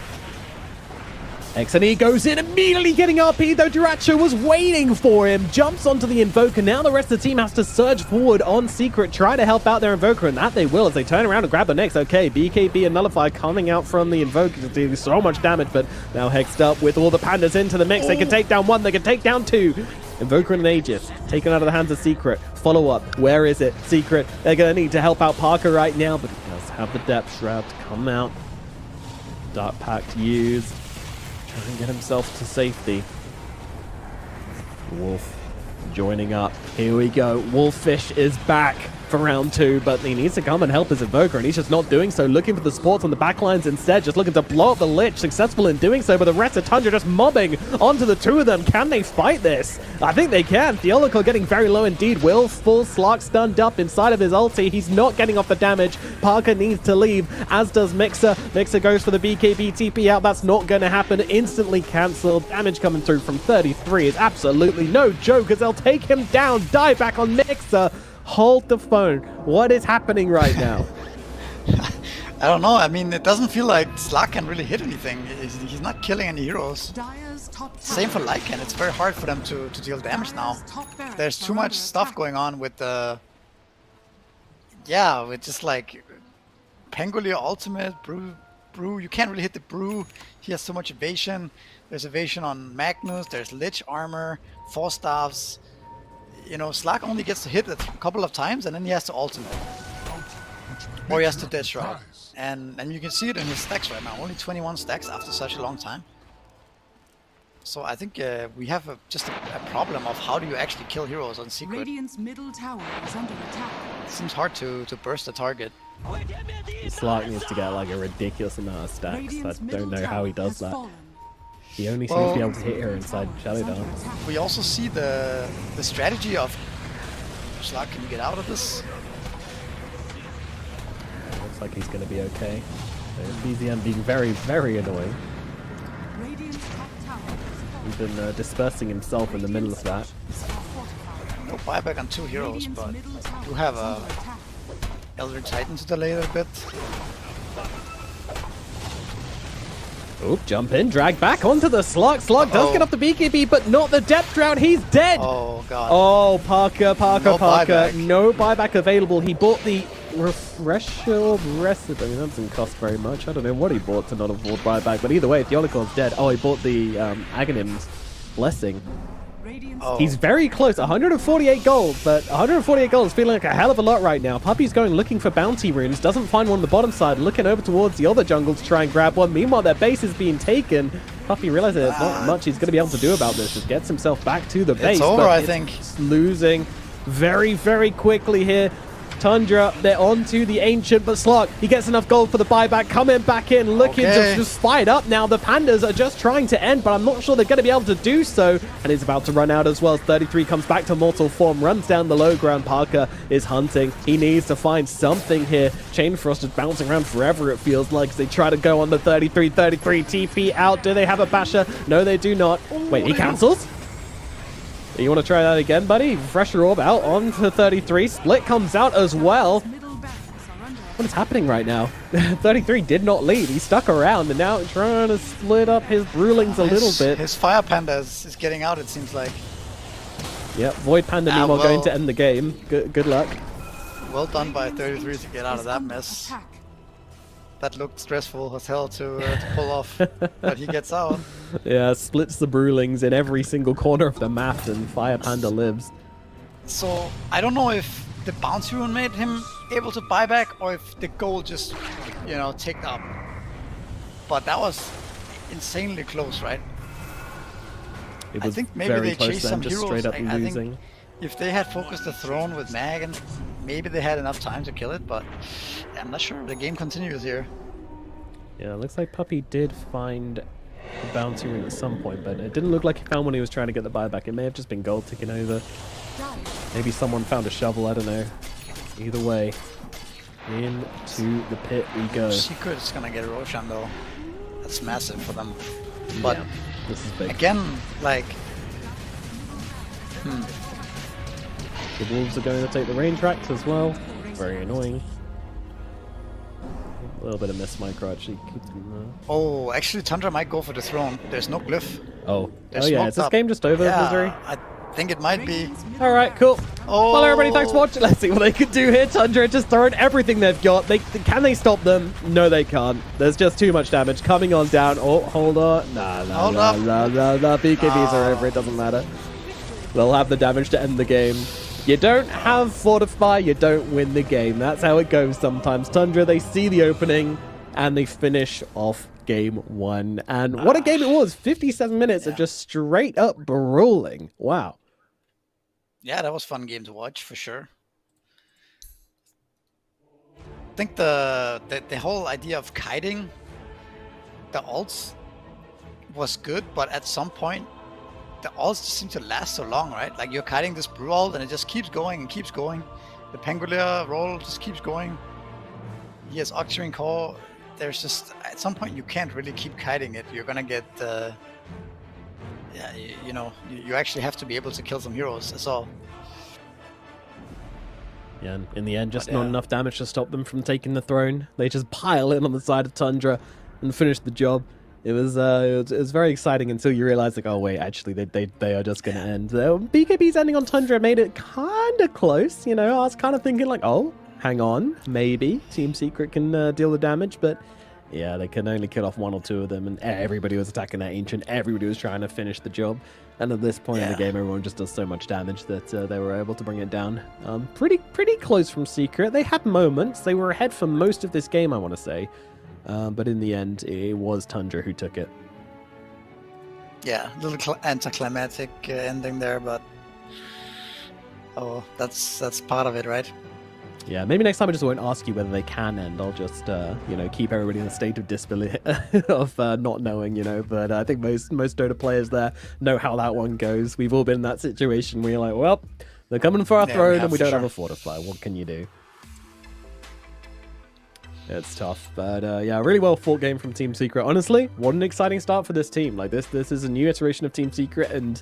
XNE goes in, immediately getting RP, though Jiracho was waiting for him, jumps onto the Invoker. Now the rest of the team has to surge forward on Secret, try to help out their Invoker, and that they will as they turn around and grab the next. Okay, BKB and Nullify coming out from the Invoker, doing so much damage, but now hexed up with all the pandas into the mix. They can take down one, they can take down two. Invoker and an Aegis, taken out of the hands of Secret. Follow up, where is it? Secret, they're going to need to help out Parker right now, but he does have the Depth Shroud to come out. Dark Pact used. And get himself to safety. Wolf joining up. Here we go. Wolffish is back for round 2, but he needs to come and help his Invoker, and he's just not doing so. Looking for the supports on the backlines instead, just looking to blow up the Lich. Successful in doing so, but the rest of Tundra just mobbing onto the two of them. Can they fight this? I think they can. Theolico getting very low indeed. Will full Slark stunned up inside of his ulti. He's not getting off the damage. Parker needs to leave, as does Mixer. Mixer goes for the BKB TP out. That's not going to happen. Instantly cancelled. Damage coming through from 33 is absolutely no joke, as they'll take him down. Die back on Mixer. Hold the phone. What is happening right now? I don't know. I mean, it doesn't feel like Slark can really hit anything. He's not killing any heroes. Same for Lycan. It's very hard for them to deal damage now. There's too much stuff going on with the... Yeah, with just like... Pangolier ultimate, Brew. You can't really hit the Brew. He has so much evasion. There's evasion on Magnus. There's Lich armor, 4 staffs. You know, Slark only gets to hit it a couple of times, and then he has to ultimate. Or he has to Death Shroud. And you can see it in his stacks right now. Only 21 stacks after such a long time. So I think we have just a problem of how do you actually kill heroes on Secret. Radiant's middle tower is under attack. seems hard to burst the target. Slark needs to get like a ridiculous amount of stacks. I don't know how he does that. He only seems to be able to hit her inside Shadow Dance. We also see the strategy of Slark. Can you get out of this? Looks like he's going to be okay. BZM being very, very annoying. He's been dispersing himself in the middle of that. No buyback on 2 heroes, but do have a Elder Titan to delay a bit. Oop, jump in, drag back onto the Slug. Slug does get off the BKB, but not the Depth Drought. He's dead. Oh, God. Oh, Parker. No buyback. No buyback available. He bought the Refresher Recipe. I mean, that doesn't cost very much. I don't know what he bought to not afford buyback, but either way, Theonicorn's dead. Oh, he bought the Aghanim's Blessing. Oh. He's very close, 148 gold, but 148 gold is feeling like a hell of a lot right now. Puppy's going looking for bounty runes, doesn't find one on the bottom side, looking over towards the other jungle to try and grab one. Meanwhile, their base is being taken. Puppy realizes there's not much he's going to be able to do about this. Just gets himself back to the base. It's over, I think. Losing very, very quickly here. Tundra, they're on to the Ancient, but Slug, he gets enough gold for the buyback, coming back in, looking to just fight up now. The Pandas are just trying to end, but I'm not sure they're going to be able to do so, and he's about to run out as well. 33 comes back to mortal form, runs down the low ground. Parker is hunting. He needs to find something here. Chain Frost is bouncing around forever, it feels like, as they try to go on the 33 TP out. Do they have a basher? No, they do not. Wait, he cancels? You want to try that again, buddy? Refresher Orb out on to 33. Split comes out as well. What is happening right now? 33 did not lead. He stuck around and now trying to split up his Brewlings a little bit. His Fire Panda is getting out, it seems like. Yep, Void Panda meanwhile going to end the game. Good luck. Well done by 33 to get out of that mess. That looked stressful as hell to pull off, but he gets out. Yeah, splits the Brewlings in every single corner of the map, and Fire Panda lives. So, I don't know if the bounty rune made him able to buy back, or if the goal just, you know, ticked up. But that was insanely close, right? It was I think maybe very they close chased then, some just heroes. straight up I losing. think if they had focused the throne with Mag, and maybe they had enough time to kill it, but I'm not sure. The game continues here. Yeah, it looks like Puppy did find the bounty rune at some point, but it didn't look like he found one he was trying to get the buyback. It may have just been gold ticking over. Maybe someone found a shovel, I don't know. Either way, into the pit we go. Secret's gonna get Roshan though. That's massive for them. But yeah, this is big. Again, like... The Wolves are going to take the range tracks as well. Very annoying. A little bit of miss micro actually keeps them Oh, actually Tundra might go for the throne. There's no glyph. Oh. They're Oh yeah, is this game just over, Missouri? I think it might be. Alright, cool. Well, everybody, thanks for watching. Let's see what they can do here. Tundra just throwing everything they've got. Can they stop them? No, they can't. There's just too much damage coming on down. Oh, hold on. Nah. BKBs are over. It doesn't matter. They'll have the damage to end the game. You don't have Fortify, you don't win the game. That's how it goes sometimes. Tundra, they see the opening, and they finish off game one. And what a game it was. 57 minutes of just straight up brawling. Wow. Yeah, that was a fun game to watch, for sure. I think the whole idea of kiting the ults was good, but at some point, the ults just seem to last so long, right? Like you're kiting this brew ult and it just keeps going and keeps going. The Pangolier roll just keeps going. He has Octarine Core. There's just, at some point you can't really keep kiting it. You're gonna get, you know, you actually have to be able to kill some heroes, that's all. Yeah, and in the end, just not enough damage to stop them from taking the throne. They just pile in on the side of Tundra and finish the job. It was very exciting until you realize, like, oh wait, actually they are just going to end. BKB's ending on Tundra made it kind of close, you know. I was kind of thinking like, oh, hang on, maybe Team Secret can deal the damage, but yeah, they can only kill off one or two of them, and everybody was attacking that Ancient. Everybody was trying to finish the job, and at this point in the game, everyone just does so much damage that they were able to bring it down. Pretty close from Secret. They had moments. They were ahead for most of this game, I want to say. But in the end, it was Tundra who took it. Yeah, a little anticlimactic ending there, but oh, that's part of it, right? Yeah, maybe next time I just won't ask you whether they can end. I'll just, you know, keep everybody in a state of disbelief of not knowing, you know. But I think most Dota players there know how that one goes. We've all been in that situation where you're like, well, they're coming for our throne and we don't have a fortify. What can you do? It's tough, but yeah, really well fought game from Team Secret. Honestly, what an exciting start for this team. Like this is a new iteration of Team Secret, and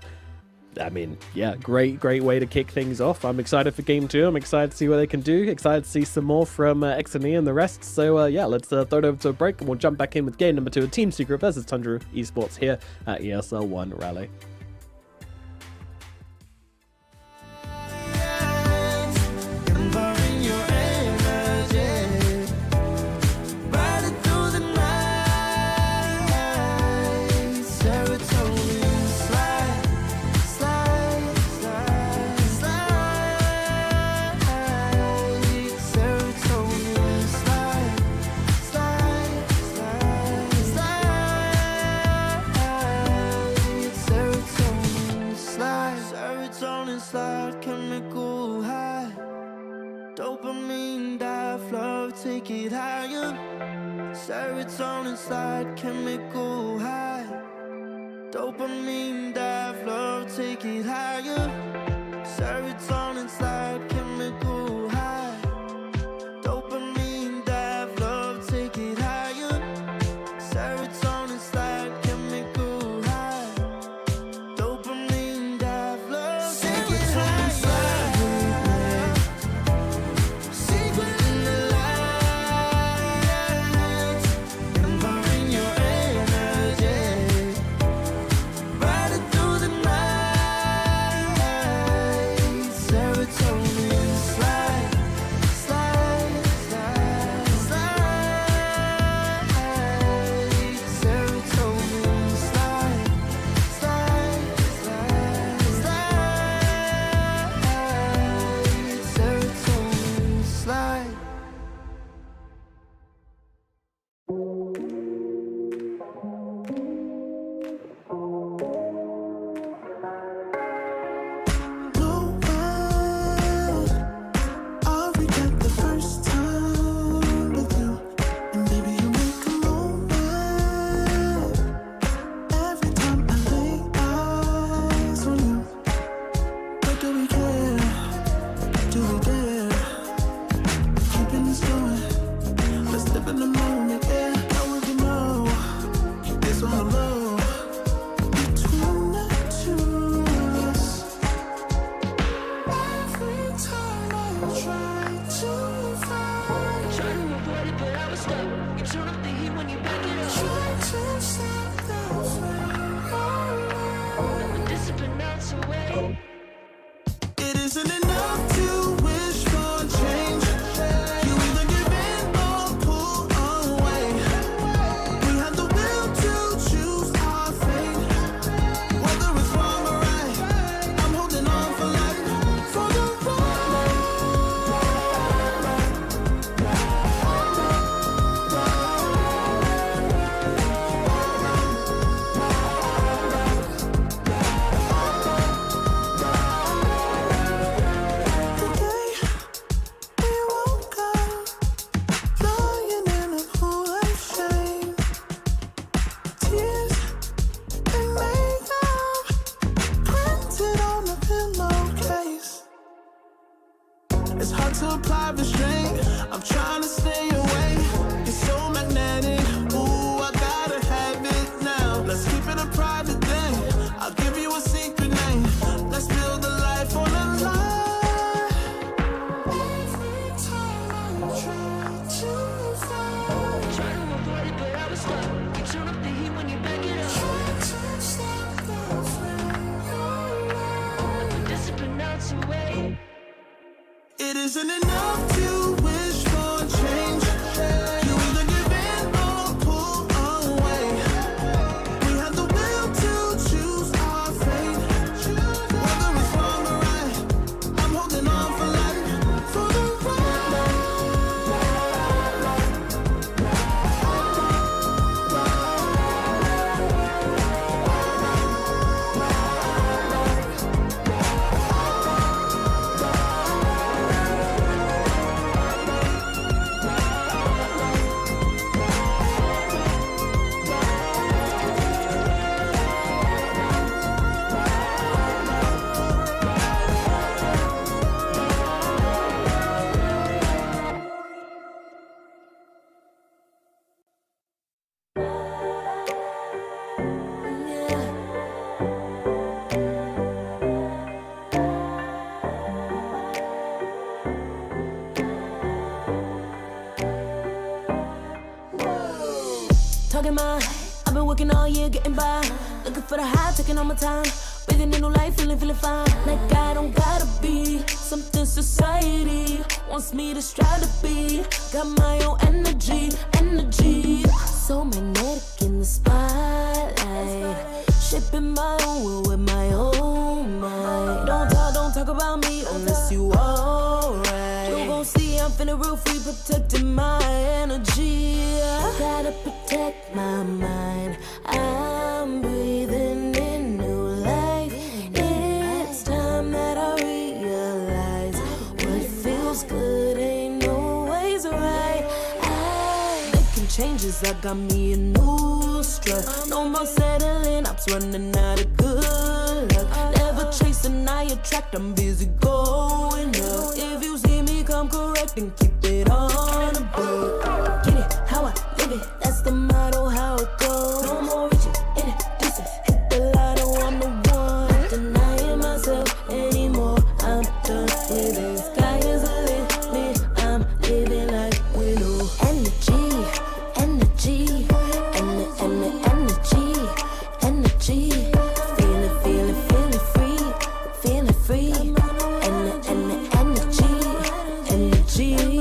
I mean, yeah, great way to kick things off. I'm excited for game 2. I'm excited to see what they can do. Excited to see some more from XNE and the rest. So yeah, let's throw it over to a break, and we'll jump back in with game number 2 of Team Secret versus Tundra Esports here at ESL One Raleigh. Take it higher. Serotonin slide, chemical high. Dopamine dive low, take it higher. Serotonin slide, chemical high. Dopamine dive low, take it higher. Serotonin slide, chemical high. Dopamine dive low, take it higher. It isn't enough to wish for change. You either give in or pull away. We have the will to choose our fate. Whether it's wrong or right, I'm holding on for life, for the am I? I've been working all year getting by. Looking for the high, taking all my time. Breathing in new life, feeling fine. Like I don't gotta be something society wants me to strive to be. Got my own energy. So magnetic in the spotlight. Shaping my own will with my own mind. Don't talk about me unless you alright. You gon' see I'm finna real free, protecting my energy. Gotta protect my mind. I'm breathing in new life. It's time that I realize what feels good ain't always right. Making changes, I got me a new strut. No more settling, I'm running out of good luck. Never chasing, I attract, I'm busy going up. If you see me come correct, then keep it on the book. Get it, how I live it, that's the motto, how it goes. No more riches, introducing, hit the lotto, I'm the one. Not denying myself anymore, I'm done with it. Sky is the limit, I'm living like willow. Energy, feeling free, energy.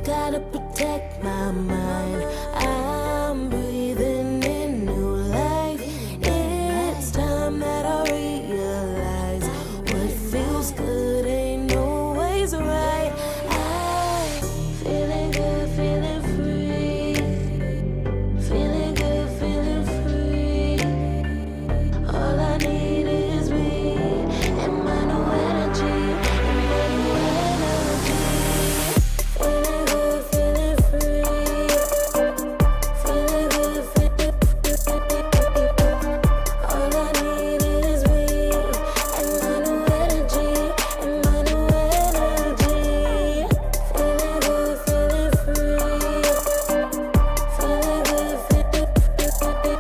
Gotta protect my mind. I'm breathing in new life. It's time that I realize what feels good ain't always right. I'm feeling good, feeling free. Feeling good, feeling free. All I need is me and my new energy. Feeling good, feeling free. Feeling good, feeling free. All I need is me and my new energy. Feeling good, feeling free. Feeling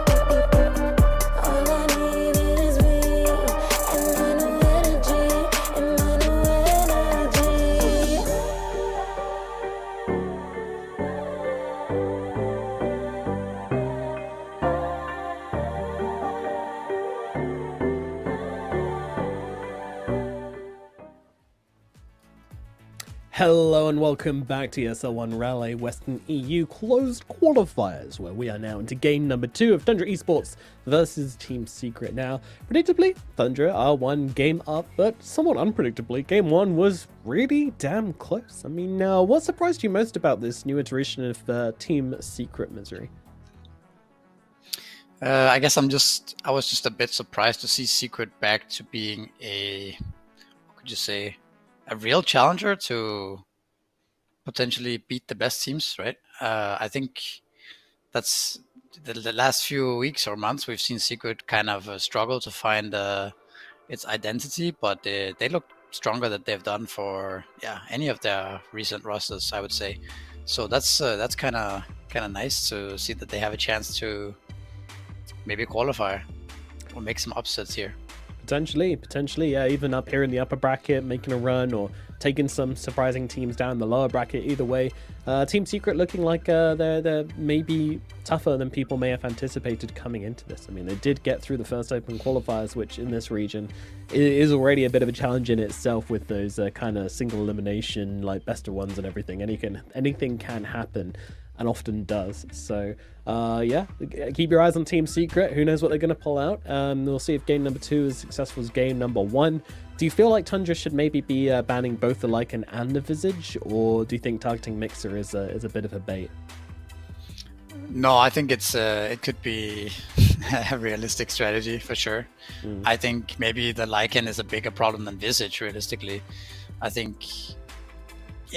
good, feeling free. All I need is me and my new energy. Hello and welcome back to ESL One Raleigh Western EU closed qualifiers, where we are now into game number 2 of Thundra Esports versus Team Secret. Now, predictably, Thundra are one game up, but somewhat unpredictably, game 1 was really damn close. I mean, what surprised you most about this new iteration of Team Secret misery? I guess I was just a bit surprised to see Secret back to being what could you say, a real challenger to potentially beat the best teams, right? I think that's the last few weeks or months we've seen Secret kind of struggle to find its identity, but they look stronger than they've done for any of their recent rosters, I would say. So that's kind of nice to see that they have a chance to maybe qualify or make some upsets here. Potentially, yeah, even up here in the upper bracket, making a run or taking some surprising teams down the lower bracket. Either way, Team Secret looking like they're maybe tougher than people may have anticipated coming into this. I mean, they did get through the first open qualifiers, which in this region is already a bit of a challenge in itself with those kind of single elimination, like best of ones and everything. Anything can happen. And often does. So yeah, keep your eyes on Team Secret. Who knows what they're going to pull out. We'll see if game number 2 is as successful as game number 1. Do you feel like Tundra should maybe be banning both the Lycan and the Visage, or do you think targeting Mixer is a bit of a bait? No, I think it could be a realistic strategy for sure. I think maybe the Lycan is a bigger problem than Visage realistically. I think,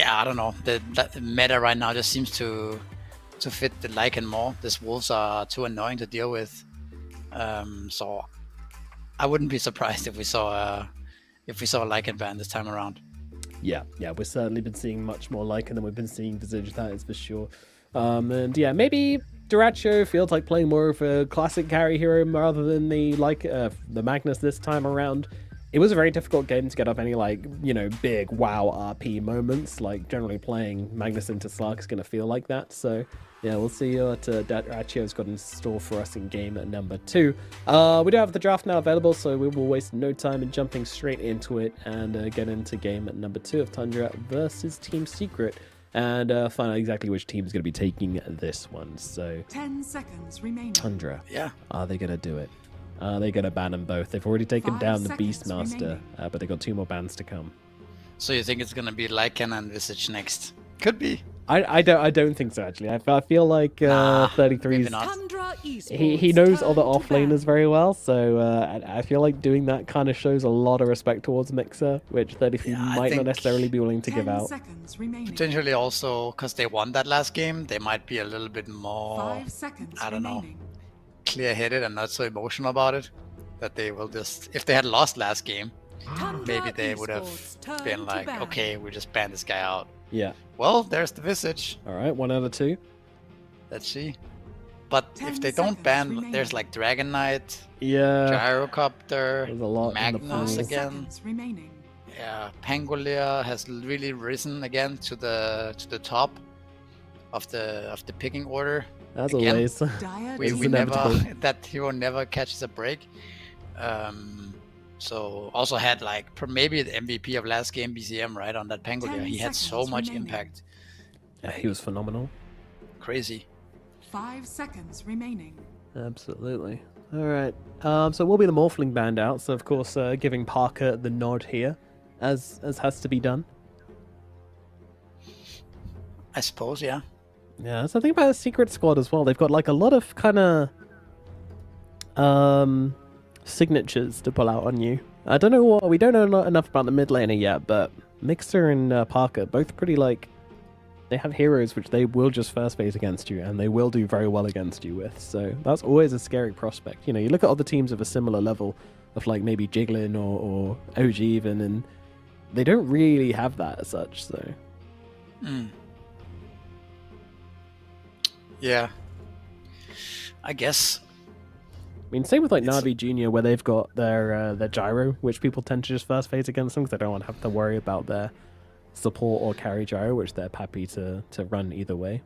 I don't know. The meta right now just seems to fit the Lycan more. These wolves are too annoying to deal with. So I wouldn't be surprised if we saw a Lycan ban this time around. Yeah, we've certainly been seeing much more Lycan than we've been seeing Visage, that is for sure. And yeah, maybe Duracho feels like playing more of a classic carry hero rather than the Magnus this time around. it was a very difficult game to get up any like, you know, big wow RP moments. Like generally playing Magnus into Slark is going to feel like that. So yeah, we'll see what Rachio's got in store for us in game number 2. We do have the draft now available, so we will waste no time in jumping straight into it and get into game number 2 of Tundra versus Team Secret, and find out exactly which team is going to be taking this one. So 10 seconds remaining. Tundra, Yeah. are they going to do it? Are they going to ban them both? They've already taken 5 down the seconds Beastmaster, remaining. but they've got 2 more bans to come. So you think it's gonna be Lycan and Visage next? Could be. I don't think so, actually. I feel like 33's maybe not. Tundra Esports. he knows turn other to offlaners ban. very well, so I feel like doing that kind of shows a lot of respect towards Mixer, which 33 Yeah, I might not think necessarily be willing to 10 give out. seconds remaining. Potentially also because they won that last game, they might be a little bit more 5 seconds I don't know. remaining. clear-headed and not so emotional about it. That they will just, if they had lost last game, Tundra maybe they would have Esports, turn been to like, ban. okay, we just ban this guy out. Yeah. Well, there's the Visage. All right, 1 out of 2. Let's see. But 10 if they don't seconds ban, remaining. there's like Dragon Knight, Yeah. Gyrocopter, There's a lot in the Magnus pool. again. Seconds remaining. Yeah, Pangolier has really risen again to the top of the picking order. As Again, always. Dire We, It's we never inevitable. that hero never catches a break. So also had like maybe the MVP of last game BCM right on that Pangolier. 10 He had so seconds much remaining. impact. Yeah, he was phenomenal. Crazy. 5 seconds remaining. Absolutely. All right. So we'll be the Morphling band out. So of course, giving Parker the nod here, as has to be done. I suppose, yeah. Yeah, that's the thing about the Secret Squad as well. They've got like a lot of kind of signatures to pull out on you. I don't know what we don't know enough about the mid laner yet, but Mixer and Parker both pretty like they have heroes which they will just first phase against you, and they will do very well against you with. So that's always a scary prospect. You know, you look at other teams of a similar level of like maybe Jiggling or OG even, and they don't really have that as such. So Yeah. I guess. I mean, same with like Navi Junior, where they've got their gyro, which people tend to just first phase against them because they don't want to have to worry about their support or carry gyro, which they're happy to run either way.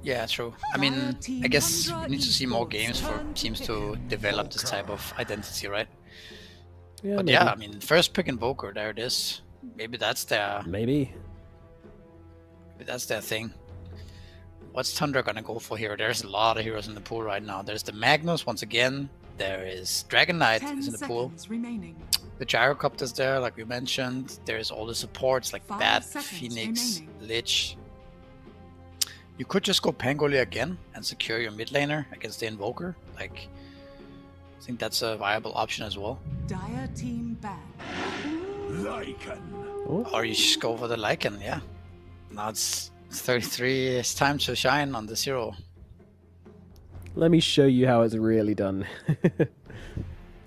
Yeah, true. I mean, I guess we need to see more games for teams to develop this type of identity, right? Yeah, But maybe. yeah, I mean, first pick Invoker, there it is. Maybe that's their Maybe. thing. What's Tundra gonna go for here? There's a lot of heroes in the pool right now. There's the Magnus once again. There is Dragon Knight 10 is in the pool. seconds remaining. The Gyrocopter's there, like we mentioned. There's all the supports like 5 Bat, seconds Phoenix, remaining. Lich. You could just go Pangolier again and secure your mid laner against the Invoker. Like, I think that's a viable option as well. Dire team ban. Lycan. Or you just go for the Lycan, yeah. Now it's 33, it's time to shine on the zero. Let me show you how it's really done. I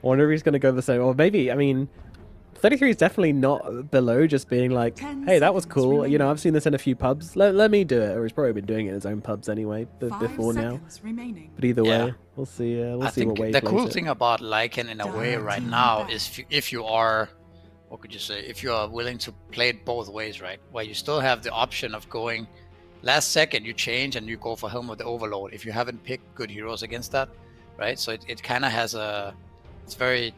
wonder if he's going to go the same. Or maybe, I mean, 33 is definitely not below just being like, 10 hey, that was seconds cool. You remaining. know, I've seen this in a few pubs. Let me do it. Or he's probably been doing it in his own pubs anyway, 5 before now. seconds remaining. But either Yeah. way, we'll see. We'll I see think what way he the plays cool it. thing about Lycan in a way Dire right team now ban. is if you are, what could you say, if you are willing to play it both ways, right? Where you still have the option of going last second, you change and you go for Helm of the Overlord if you haven't picked good heroes against that, right? So it kind of has it's very,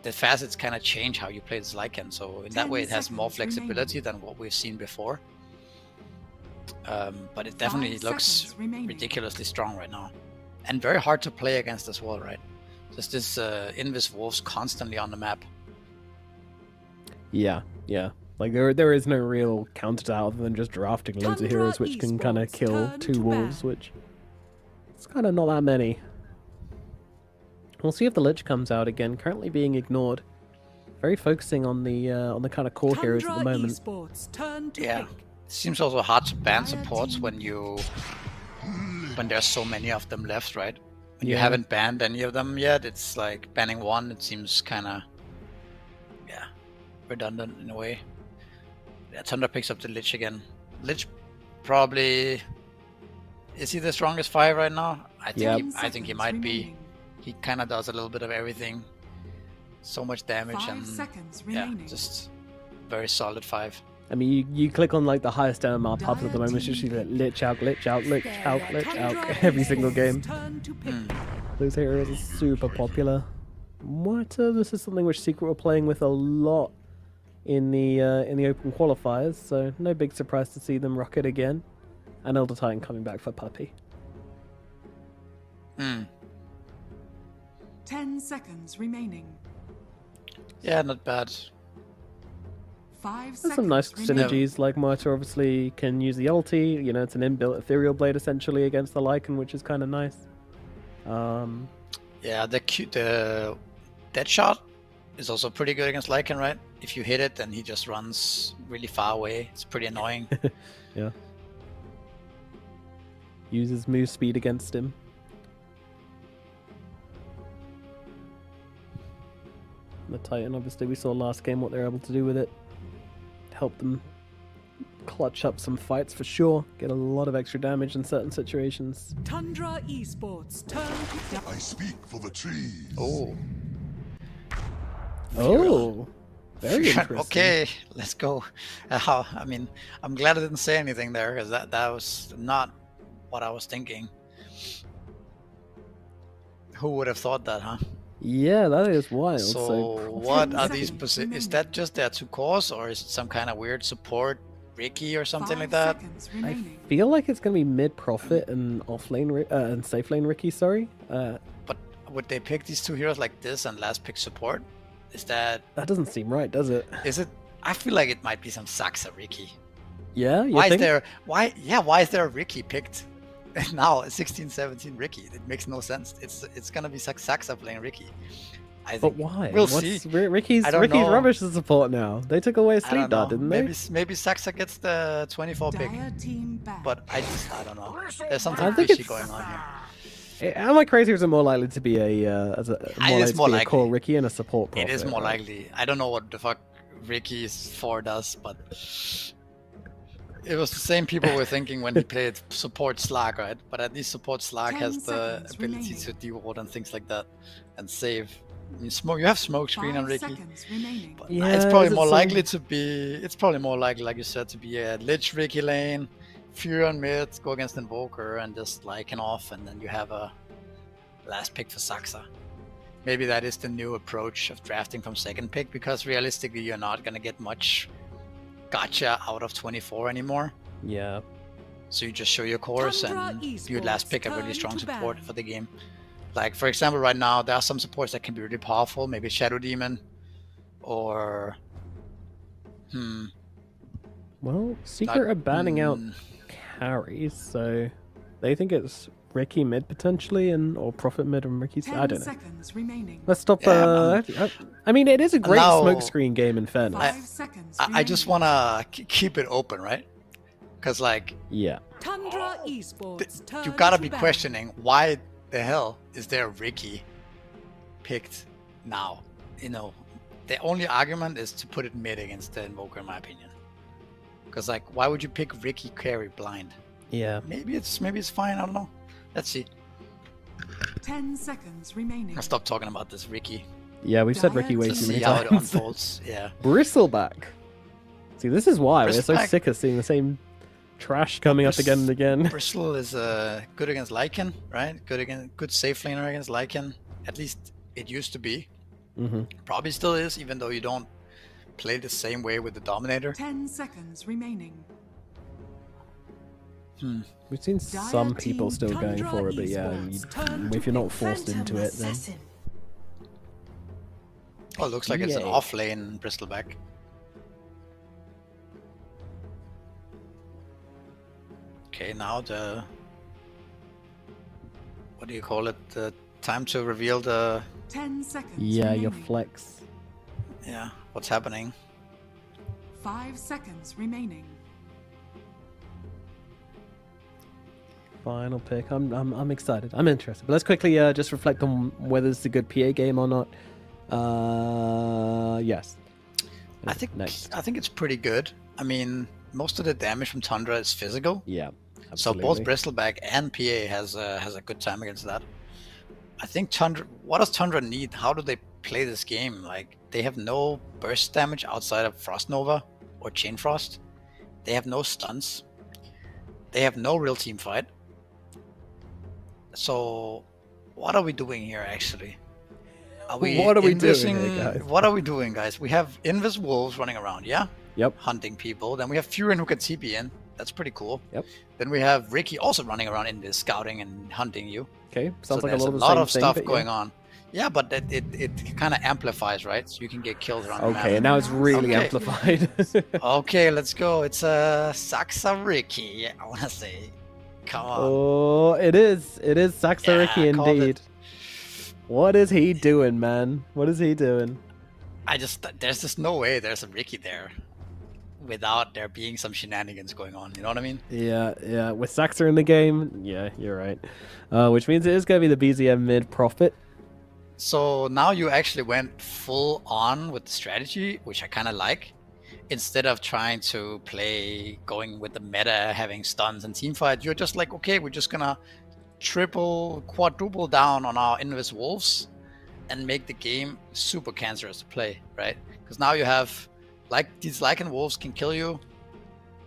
the facets kind of change how you play this Lycan. So in that 10 way, it has more seconds flexibility than what we've seen before. But it definitely 5 looks seconds remaining. ridiculously strong right now. And very hard to play against as well, right? Just this Invis Wolves constantly on the map. Yeah. Like there is no real counter to that other than just drafting loads of Tundra heroes which can kind of Esports, kill turn 2 to wolves, ban. which it's kind of not that many. We'll see if the Lich comes out again. Currently being ignored. Very focusing on the kind of core heroes at the Tundra moment. Esports, turn to Yeah. pick. It seems also hard to ban Dire supports team when there's so many of them left, right? When you Yeah. haven't banned any of them yet, it's like banning one, it seems kind of, redundant in a way. Yeah, Tundra picks up the Lich again. Lich probably, is he the strongest 5 right now? I think Yep. I think he might be. He kind of does a little bit of everything. so much damage 5 and seconds yeah, remaining. just very solid 5. I mean, you click on like the highest MMR pubs at the moment, it's just like glitch out, glitch out, glitch out, glitch out every single game. Turn to pick. Those heroes are super popular. This is something which Secret were playing with a lot in the open qualifiers, so no big surprise to see them rock it again. And Elder Titan coming back for Puppy. 10 seconds remaining. Yeah, not bad. 5 There's seconds some nice remaining. synergies, like Moita obviously can use the ulti, you know, it's an inbuilt ethereal blade essentially against the Lycan, which is kind of nice. Yeah, the dead shot is also pretty good against Lycan, right? If you hit it, then he just runs really far away. It's pretty annoying. Yeah. Uses move speed against him. The Titan, obviously, we saw last game what they're able to do with it. Help them clutch up some fights for sure. Get a lot of extra damage in certain situations. Tundra Esports, turn to I speak for the trees. Oh. Oh, very interesting. Okay, let's go. I mean, I'm glad I didn't say anything there, because that was not what I was thinking. Who would have thought that, huh? Yeah, that is wild. So what are these positions? Is that just their 2 cores, or is it some kind of weird support Ricky or something like that? I feel like it's going to be mid-profit and off-lane and safe-lane Ricky, sorry. But would they pick these 2 heroes like this and last pick support? Is that... That doesn't seem right, does it? Is it... I feel like it might be some Saxa Ricky. Yeah, you why think? Why is there a Ricky picked now? 16-17 Ricky. It makes no sense. It's gonna be Saxa playing Ricky. I think. But why? We'll see. Ricky's I don't know. rubbish to support now. They took away I Sleep don't Dart, know. didn't they? Maybe Saxa gets the 24 pick. Dire team back. But I don't know. There's something I think fishy it's- going on here. Am I crazy, or is it more likely to be a more a core Ricky and a support It is profit, more right? likely. I don't know what the fuck Ricky's 4 does, but it was the same people were thinking when he played support Slag, right? But at least support Slag 10 has the seconds ability remaining. to de-ward and things like that, and save. I mean, you have smoke screen on 5 Ricky. seconds remaining. But Yeah, it's probably is it more some- likely to be. It's probably more likely, like you said, to be a Lich Ricky lane, Fury on mid, go against Invoker, and just Lycan off, and then you have a last pick for Saxa. Maybe that is the new approach of drafting from second pick, because realistically, you're not gonna get much gotcha out of 24 anymore. Yeah. So you just show your cores Tundra and you Esports, last pick a really turn strong to support ban. for the game. Like, for example, right now, there are some supports that can be really powerful. Maybe Shadow Demon or... Well, Secret are banning out carries, so they think it's Ricky mid potentially, or Profit mid and Ricky's. 10 I don't know. seconds remaining. Let's stop. Yeah, I mean, it is a great now- smokescreen game in fairness. 5 seconds I just remaining. want to keep it open, right? Because, like, Yeah. Tundra Esports, turn you gotta to be ban. questioning, why the hell is there Ricky picked now? You know, the only argument is to put it mid against the Invoker, in my opinion. Because, like, why would you pick Ricky carry blind? Yeah. Maybe it's fine. I don't know. Let's see. 10 seconds remaining. I'll stop talking about this Ricky. Yeah, we've said Ricky way To too see many how it times. unfolds. Yeah. Bristleback. See, this is why we're so Bristleback. sick of seeing the same trash coming up again and again. Bristle is good against Lycan, right? Good safe laner against Lycan. At least it used to be. Mm-hmm. Probably still is, even though you don't play the same way with the Dominator. 10 seconds remaining. We've seen some people still going for it, but yeah, if you're not forced into it, then Oh, it looks like it's an Yay. off lane Bristleback. Okay, now the... What do you call it? The time to reveal the... 10 seconds yeah, remaining. your flex. Yeah, what's happening? 5 seconds remaining. Final pick. I'm excited. I'm interested. But let's quickly just reflect on whether it's a good PA game or not. Yes. I think next. I think it's pretty good. I mean, most of the damage from Tundra is physical. Yeah. So Absolutely. both Bristleback and PA has a good time against that. I think Tundra. What does Tundra need? How do they play this game. Like, they have no burst damage outside of Frost Nova or Chain Frost. They have no stuns. They have no real team fight. So, what are we doing here, actually? What are we doing here, guys? What are we doing, guys? We have Invis Wolves running around, yeah? Yep. Hunting people. Then we have Furin who can TP in. That's pretty cool. Yep. Then we have Ricky also running around in this, scouting and hunting you. Okay, sounds like there's a a lot lot of of stuff going on. Yeah, but it kind of amplifies, right? So you can get killed around the map. Okay, and now it's really Okay. amplified. Okay, let's go. It's Saxa Ricky, I want to say. Come on. Oh, it is. It is Saxariki Yeah, called indeed. it. What is he doing, man? What is he doing? There's just no way there's a Ricky there without there being some shenanigans going on. You know what I mean? Yeah. With Saxa in the game, yeah, you're right. Which means it is going to be the BZM mid profit. So now you actually went full on with the strategy, which I kind of like. Instead of trying to play going with the meta, having stuns and team fight, you're just like, okay, we're just gonna triple, quadruple down on our Invis Wolves and make the game super cancerous to play, right? Because now you have, like, these Lycan Wolves can kill you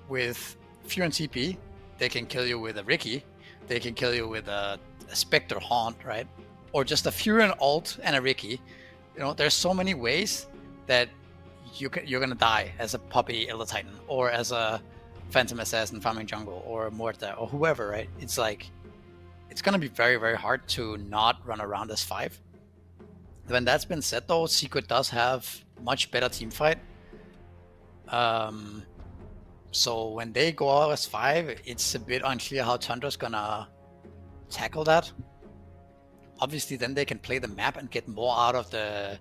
with Fury and TP, they can kill you with a Ricky, they can kill you with a Spectre Haunt, right? Or just a Fury and ult and a Ricky. You know, there's so many ways that you're gonna die as a Puppy Elder Titan, or as a Phantom Assassin farming jungle, or Morta, or whoever, right? It's like, it's gonna be very, very hard to not run around as 5. When that's been said though, Secret does have much better team fight. So when they go out as 5, it's a bit unclear how Tundra's gonna tackle that. Obviously then they can play the map and get more out of the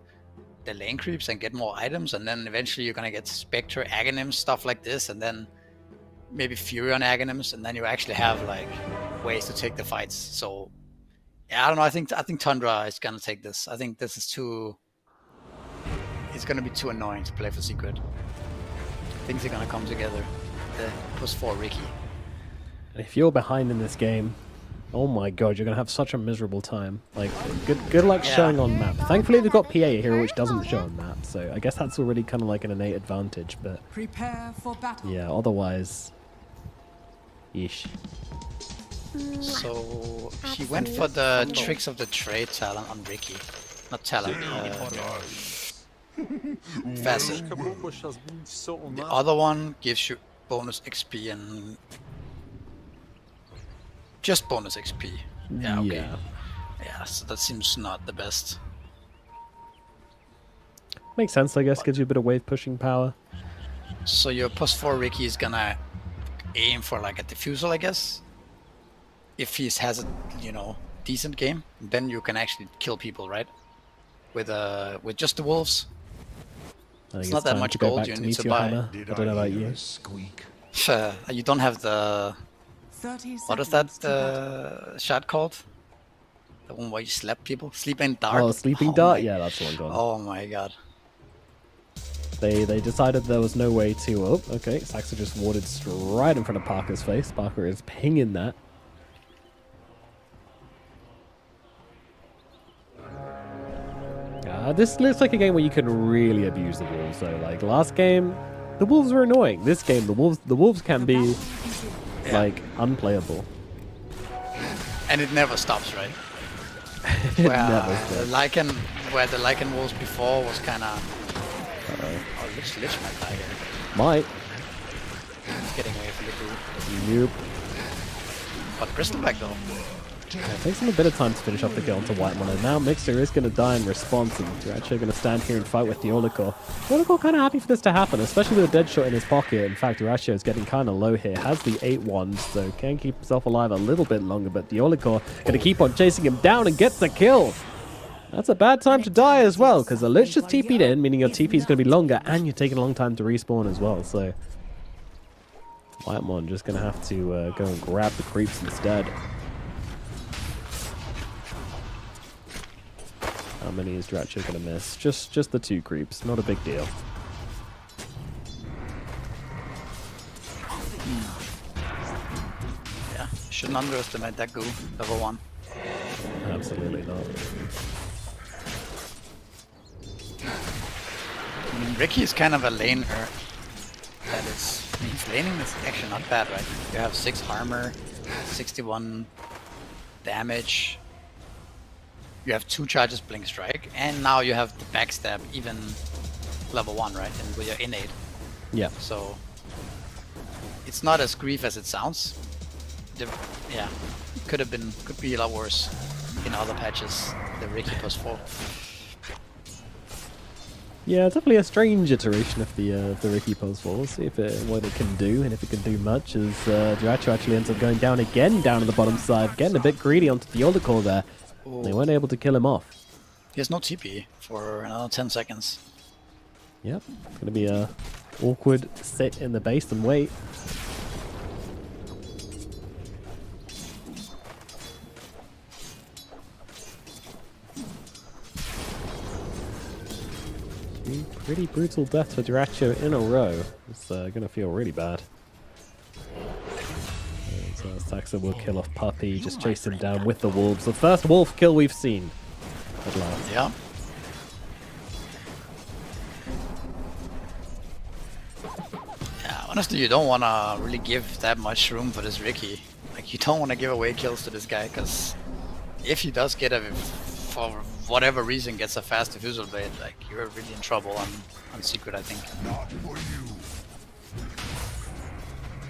lane creeps and get more items, and then eventually you're gonna get Spectre, Aghanims, stuff like this, and then maybe Fury on Aghanims, and then you actually have like ways to take the fights. So yeah, I don't know. I think Tundra is gonna take this. I think this is too. It's gonna be too annoying to play for Secret. Things are gonna come together. The +4 Ricky. And if you're behind in this game, oh my god, you're gonna have such a miserable time. Like, good luck showing on map. Thankfully, they've got PA here, which doesn't show on map, so I guess that's already kind of like an innate advantage. But Prepare for battle. yeah, otherwise, yeesh. So he went for the tricks of the trade talent on Ricky, not talent. Facet. The other one gives you bonus XP and just bonus XP. Yeah, okay. Yeah, so that seems not the best. Makes sense, I guess. Gives you a bit of wave pushing power. So your +4 Ricky is gonna aim for like a diffusal, I guess. If he has a, you know, decent game, then you can actually kill people, right? With just the wolves. It's not that much gold you need to buy. I don't know about you. You don't have the. What is that shot called? The one where you slap people? Sleeping Dart? Oh, Sleeping Dart? Yeah, that's the one gone. Oh my god. They decided there was no way to... Oh, okay. Saxa just warded right in front of Parker's face. Parker is pinging that. This looks like a game where you can really abuse the wolves, though. Like, last game, the wolves were annoying. This game, the wolves can be... like, unplayable. And it never stops, right? It where never stops. the Lycan Wolves before was kind of... Oh, Lich might die here. Might. He's getting away from the group. Nope. But Bristleback, though. Yeah, it takes him a bit of time to finish off the kill onto White One, and now Mixer is going to die in response, and you're actually going to stand here and fight with the Olikor. Olikor kind of happy for this to happen, especially with a dead shot in his pocket. In fact, Horatio is getting kind of low here, has the 8-1, so can keep himself alive a little bit longer, but the Olikor going to keep on chasing him down and gets the kill. That's a bad time to die as well, because the Lich just TP'd in, meaning your TP is going to be longer, and you're taking a long time to respawn as well, so... White One just going to have to go and grab the creeps instead. How many is Dracho going to miss? Just the 2 creeps. Not a big deal. Yeah, shouldn't underestimate that goo. Level 1. Absolutely not. I mean, Ricky is kind of a laner. That is, I mean, his laning is actually not bad, right? You have 6 armor, 61 damage. You have 2 charges Blink Strike, and now you have the backstab even level 1, right? And with your innate. Yeah. So it's not as grief as it sounds. Yeah, could be a lot worse in other patches. The Ricky +4. Yeah, definitely a strange iteration of the Ricky +4. We'll see if what it can do, and if it can do much, as Jiracho actually ends up going down again, down to the bottom side, getting a bit greedy onto the Elder Core there. Ooh. They weren't able to kill him off. He has no TP for another 10 seconds. Yep, it's gonna be a awkward sit in the base and wait. Pretty brutal death for Jiracho in a row. It's gonna feel really bad. So Saxa will kill off Puppy, just chase him down with the wolves. The first wolf kill we've seen at last. Yeah. Yeah, honestly, you don't want to really give that much room for this Ricky. Like, you don't want to give away kills to this guy, because if he does get for whatever reason, gets a fast diffusal blade, like, you're really in trouble on Secret, I think.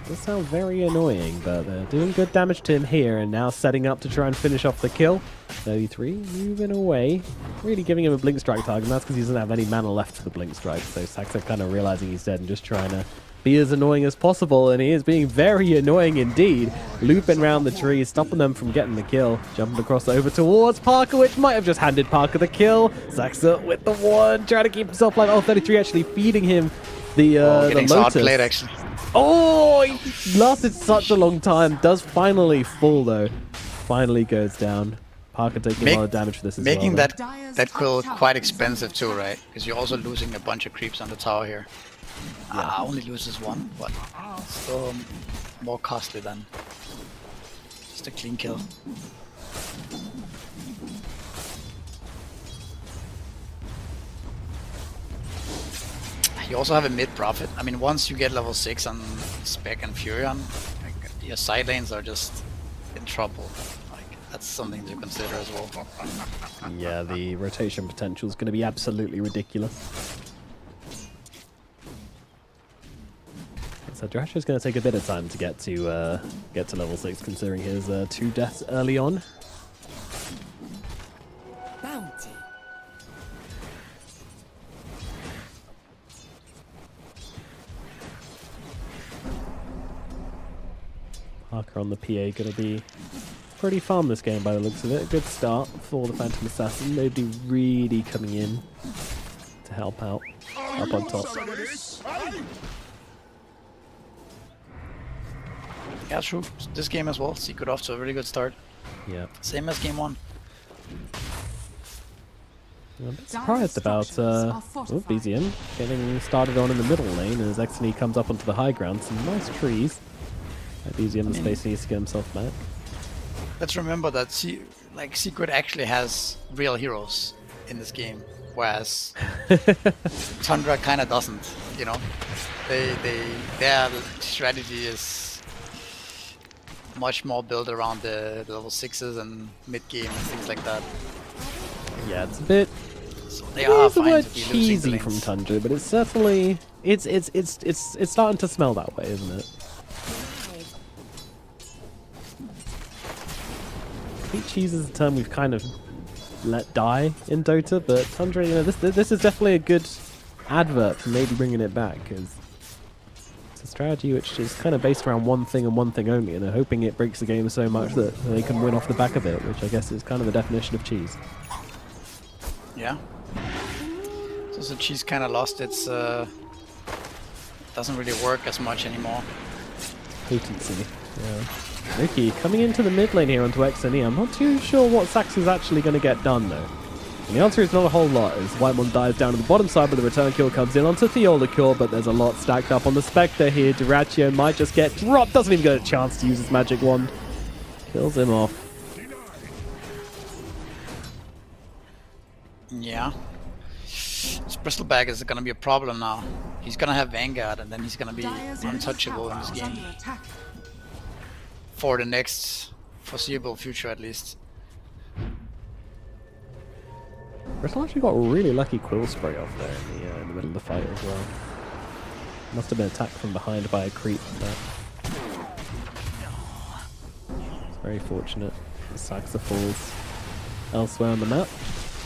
This sounds very annoying, but they're doing good damage to him here, and now setting up to try and finish off the kill. 33 moving away, really giving him a Blink Strike target, and that's because he doesn't have any mana left for the Blink Strike. So Saxa kind of realizing he's dead and just trying to be as annoying as possible, and he is being very annoying indeed. Looping around the tree, stopping them from getting the kill. Jumping across over towards Parker, which might have just handed Parker the kill. Saxa with the one, trying to keep himself alive. Oh, 33 actually feeding him the Lotus. Outplayed, actually. Oh, he lasted such a long time. Does finally fall though. Finally goes down. Parker taking a lot of damage for this as well. Making that kill quite expensive too, right? Because you're also losing a bunch of creeps on the tower here. Yeah. Only loses 1, but still more costly than just a clean kill. You also have a mid profit. I mean, once you get level 6 on Spec and Furion, like, your side lanes are just in trouble. Like, that's something to consider as well. Yeah, the rotation potential is going to be absolutely ridiculous. So Jiracho's going to take a bit of time to get to level 6, considering his 2 deaths early on. Bounty. Parker on the PA going to be pretty farm this game by the looks of it. A good start for the Phantom Assassin. Nobody really coming in to help out up on top. Yeah, true. This game as well. Secret off to a really good start. Yeah. Same as game 1. I'm a bit surprised about BZM getting started on in the middle lane as XNE comes up onto the high ground. Some nice trees. BZM space needs to get himself back. Let's remember that Secret actually has real heroes in this game, whereas Tundra kind of doesn't. You know, their strategy is much more built around the level 6s and mid game and things like that. Yeah, it's a bit. So they are fine to be cheesy from Tundra, but it's certainly it's starting to smell that way, isn't it? I think cheese is a term we've kind of let die in Dota, but Tundra, you know, this is definitely a good advert for maybe bringing it back, because it's a strategy which is kind of based around one thing and one thing only, and they're hoping it breaks the game so much that they can win off the back of it, which I guess is kind of the definition of cheese. Yeah. So cheese kind of lost its doesn't really work as much anymore. Potency, yeah. Ricky coming into the mid lane here onto XNE. I'm not too sure what Sax is actually going to get done though. And the answer is not a whole lot, as Whitemon dives down to the bottom side, but the return kill comes in onto Theolacure, but there's a lot stacked up on the Spectre here. Jiracho might just get dropped, doesn't even get a chance to use his magic wand. Kills him off. Yeah. It's Bristleback is gonna be a problem now. He's gonna have Vanguard, and then he's gonna be Dire's untouchable tower in this is game. under attack. For the next foreseeable future, at least. Bristol actually got a really lucky quill spray off there in the middle of the fight as well. Must have been attacked from behind by a creep. But it's very fortunate. Saxa falls elsewhere on the map.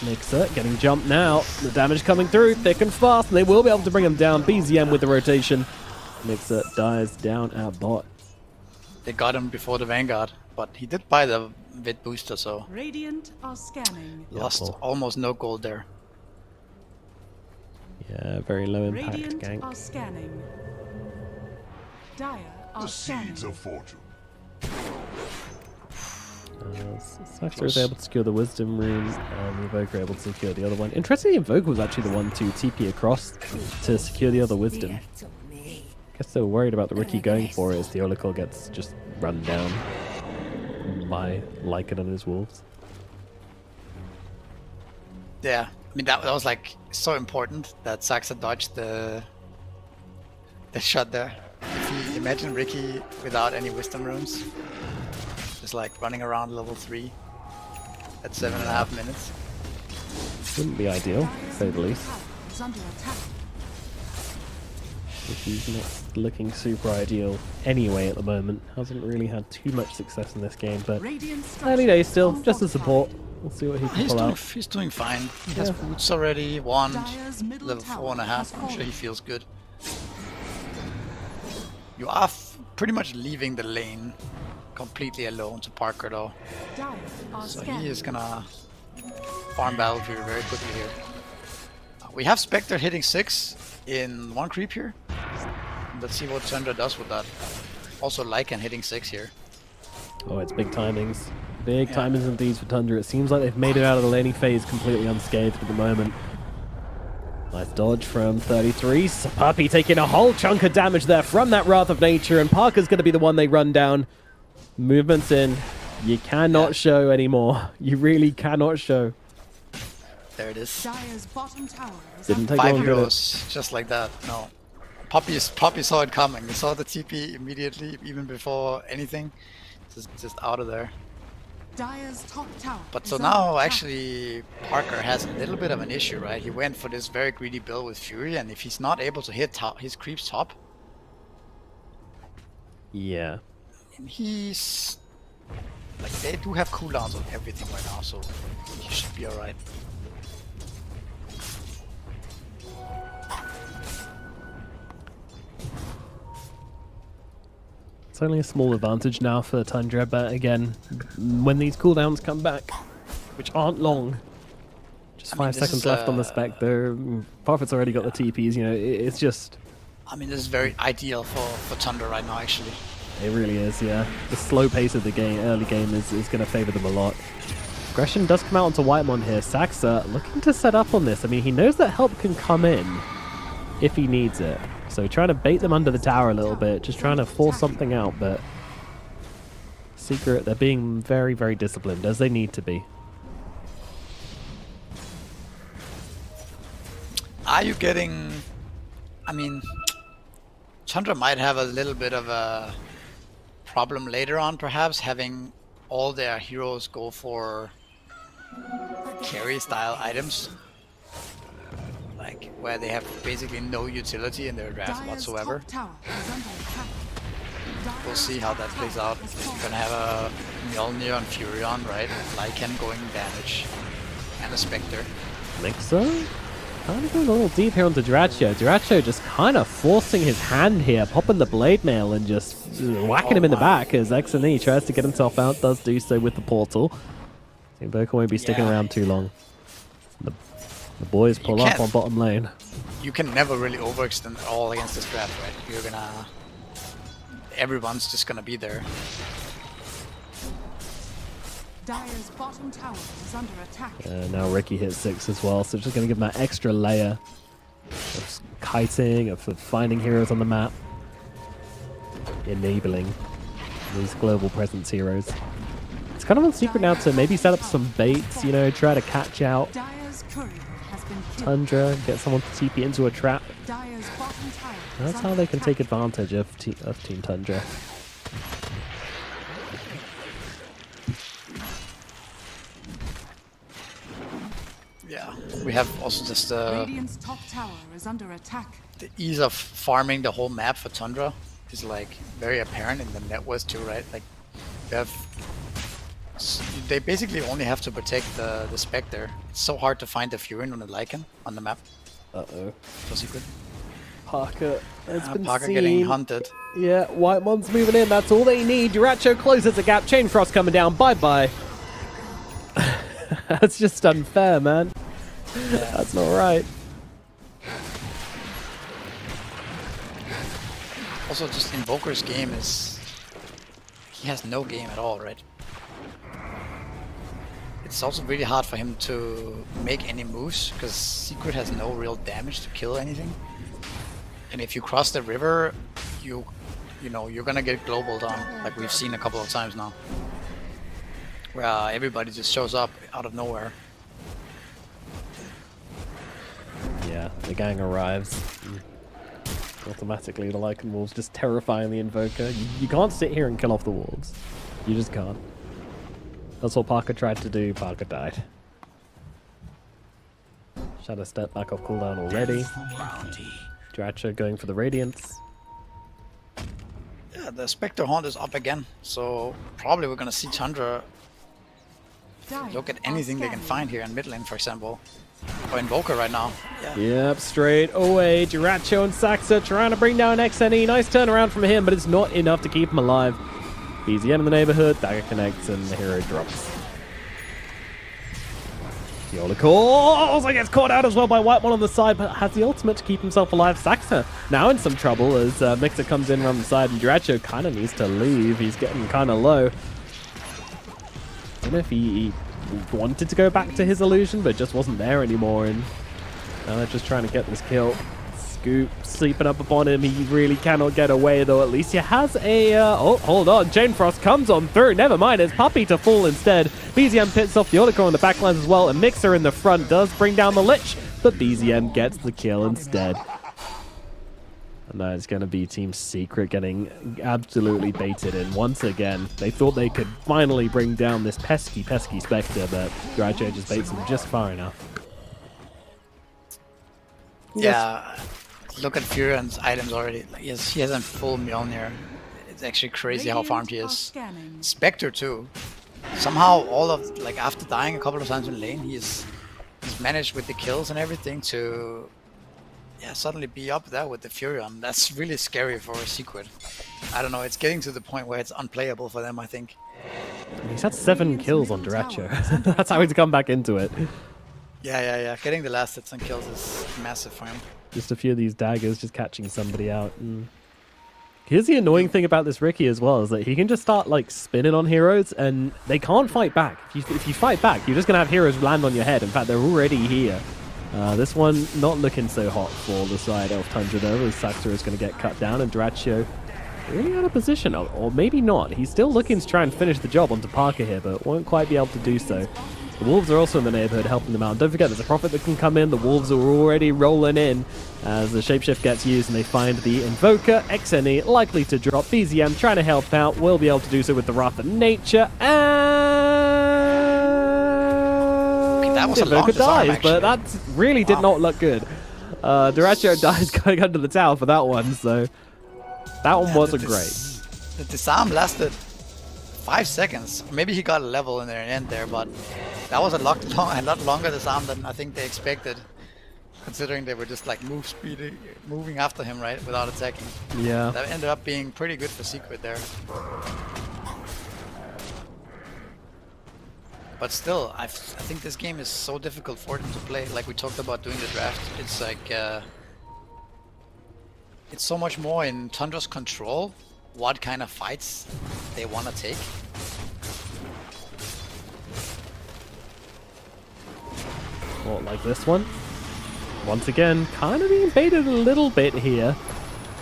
Mixer getting jumped now. The damage coming through thick and fast, and they will be able to bring him down. BZM with the rotation. Mixer dies down at bot. They got him before the Vanguard, but he did buy the Vid booster, so Radiant are scanning. lost almost no gold there. Yeah, very low impact Radiant gank. are scanning. Dire are The scanning. seeds of fortune. Saxa was able to secure the Wisdom Rune, and Invoker able to secure the other one. Interestingly, Invoker was actually the one to TP across to secure the other Wisdom. Guess they were worried about the rookie going for it as the Oracle gets just run down by Lycan and his wolves. Yeah, I mean that was like so important that Saxa dodged the shot there. If you imagine Ricky without any Wisdom Runes, just like running around level 3 at 7.5 minutes. Wouldn't be ideal, to say the least. Is under attack. He's not looking super ideal anyway at the moment. Hasn't really had too much success in this game, but early days still, just a support. We'll see what he can pull out. He's doing fine. He has boots already, wand, level 4.5. I'm sure he feels good. You are pretty much leaving the lane completely alone to Parker though. So he is gonna farm Battlefield very quickly here. We have Spectre hitting 6 in 1 creep here. Let's see what Tundra does with that. Also Lycan hitting 6 here. Oh, it's big timings. Big timings indeed for Tundra. It seems like they've made it out of the laning phase completely unscathed at the moment. Nice dodge from 33. Sapapi taking a whole chunk of damage there from that Wrath of Nature, and Parker's going to be the one they run down. Movements in. You cannot show anymore. You really cannot show. There it is. Dire's bottom tower is Didn't take 5 long, did it? heroes, just like that. No. Poppy saw it coming. He saw the TP immediately, even before anything. Just out of there. Dire's top tower. But is so under now attack. actually Parker has a little bit of an issue, right? He went for this very greedy build with Fury, and if he's not able to hit his creeps top, Yeah. and he's like, they do have cooldowns on everything right now, so he should be alright. It's only a small advantage now for Tundra, but again, when these cooldowns come back, which aren't long, just 5 seconds left on the Spectre, Prophet's already got the TPs, you know, it's just... I mean, this is very ideal for Thunder right now, actually. It really is, yeah. The slow pace of the game, early game, is going to favor them a lot. Aggression does come out onto Whitemon here. Saxa looking to set up on this. I mean, he knows that help can come in if he needs it. So trying to bait them under the tower a little bit, just trying to force something out, but Secret, they're being very, very disciplined, as they need to be. Are you getting... I mean, Chandra might have a little bit of a problem later on, perhaps, having all their heroes go for carry-style items. Like, where they have basically no utility in their draft whatsoever. We'll see how that plays out. You're gonna have a Mjolnir and Furion, right? Lycan going damage. And a Spectre. Mixer? Kind of going a little deep here onto Duracho. Duracho just kind of forcing his hand here, popping the blade mail and just whacking him in the back as XNE tries to get himself out, does do so with the portal. Invoker won't be sticking around too long. The boys pull up on bottom lane. You can never really overextend at all against this draft, right? You're gonna... Everyone's just gonna be there. Dire's bottom tower is under attack. Now Ricky hits 6 as well, so just going to give him that extra layer of kiting, of finding heroes on the map, enabling these global presence heroes. It's kind of on Secret now to maybe set up some baits, you know, try to catch out Dire's courier has been killed. Tundra, get someone to TP into a trap. Dire's bottom tower is That's how under they can attack. take advantage of Team Tundra. Yeah, we have also just Radiant's top tower is under attack. the ease of farming the whole map for Tundra is like very apparent in the net west too, right? Like they basically only have to protect the Spectre. It's so hard to find the Fury on the Lycan on the map. Uh-oh. So secret. Parker has been Parker seen. getting hunted. Yeah, Whitemon's moving in. That's all they need. Duracho closes the gap. Chain Frost coming down. Bye-bye. That's just unfair, man. That's not right. Also, just Invoker's game is... He has no game at all, right? It's also really hard for him to make any moves, because Secret has no real damage to kill anything. And if you cross the river, you know, you're gonna get global down, like we've seen a couple of times now. Where everybody just shows up out of nowhere. Yeah, the gang arrives. Automatically, the Lycan Wolves just terrifying the Invoker. You can't sit here and kill off the Wolves. You just can't. That's what Parker tried to do. Parker died. Shadow Step back off cooldown already. Duracho going for the Radiance. Yeah, the Spectre Haunt is up again, so probably we're gonna see Tundra look at anything they can find here in mid lane, for example. Or Invoker right now. Yeah. Yep, straight away. Duracho and Saxa trying to bring down XNE. Nice turnaround from him, but it's not enough to keep him alive. BZM in the neighborhood, Dagger connects, and the hero drops. Yolico also gets caught out as well by Whitemon on the side, but has the ultimate to keep himself alive. Saxa now in some trouble as Mixer comes in around the side, and Duracho kind of needs to leave. He's getting kind of low. I don't know if he wanted to go back to his illusion, but just wasn't there anymore, and now they're just trying to get this kill. Scoop sleeping up upon him. He really cannot get away, though. At least he has a... oh, hold on. Chain Frost comes on through. Never mind. It's Puppy to fall instead. BZM pits off the Olico on the backlines as well. And Mixer in the front does bring down the Lich, but BZM gets the kill instead. And that is going to be Team Secret getting absolutely baited in once again. They thought they could finally bring down this pesky, pesky Spectre, but Duracho just baits them just far enough. Yeah, look at Furion's items already. Like, he has a full Mjolnir. It's actually crazy how farmed he is. Spectre too. Somehow all of, like, after dying a couple of times in lane, he's managed with the kills and everything to suddenly be up there with the Furion. That's really scary for a Secret. I don't know, it's getting to the point where it's unplayable for them, I think. He's had 7 kills on Duracho. That's how he's come back into it. Yeah. Getting the last hits and kills is massive for him. Just a few of these daggers just catching somebody out. And here's the annoying thing about this Riki as well, is that he can just start like spinning on heroes and they can't fight back. If you fight back, you're just going to have heroes land on your head. In fact, they're already here. This one not looking so hot for the side of Tundra though, as Saxa is going to get cut down and Duracho really out of position, or maybe not. He's still looking to try and finish the job onto Parker here, but won't quite be able to do so. The Wolves are also in the neighborhood helping them out. Don't forget, there's a Prophet that can come in. The Wolves are already rolling in as the Shapeshift gets used and they find the Invoker. XNE likely to drop. BZM trying to help out. Will be able to do so with the Wrath of Nature. And that was a long Invoker disarm, dies, but that really did not look good. Duracho dies going under the tower for that one, so that one wasn't great. The disarm lasted 5 seconds. Maybe he got a level in there and end there, but that was a lot longer disarm than I think they expected, considering they were just like moving after him, right, without attacking. Yeah. That ended up being pretty good for Secret there. But still, I think this game is so difficult for them to play. Like we talked about doing the draft, it's like it's so much more in Tundra's control what kind of fights they want to take. Or like this one. Once again, kind of being baited a little bit here.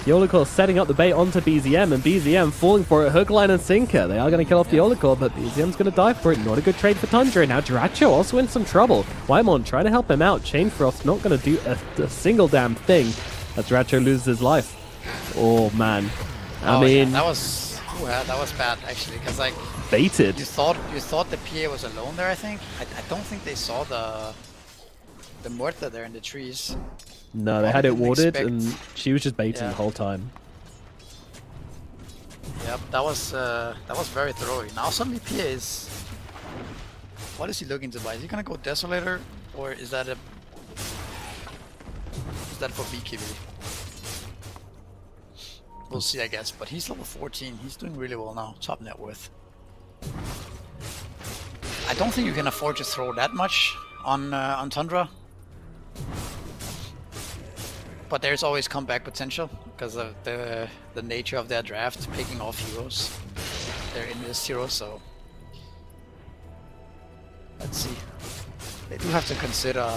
Yolicore setting up the bait onto BZM, and BZM falling for it, hook, line, and sinker. They are going to kill off the Yolicore, but BZM's going to die for it. Not a good trade for Tundra. Now Jiracho also in some trouble. Whitemon trying to help him out. Chainfrost not going to do a single damn thing as Jiracho loses his life. Oh, man. I mean... Yeah, that was bad, actually, because, like... Baited. You thought the PA was alone there, I think? I don't think they saw the Muerta there in the trees. No, they had it warded, and she was just baiting the whole time. Yep, that was very thorough. Now suddenly PA is... What is he looking to buy? Is he gonna go Desolator, or is that for BKB? We'll see, I guess. But he's level 14. He's doing really well now. Top net worth. I don't think you can afford to throw that much on Tundra. But there's always comeback potential because of the nature of their draft, picking off heroes. They're in this hero, so let's see. They do have to consider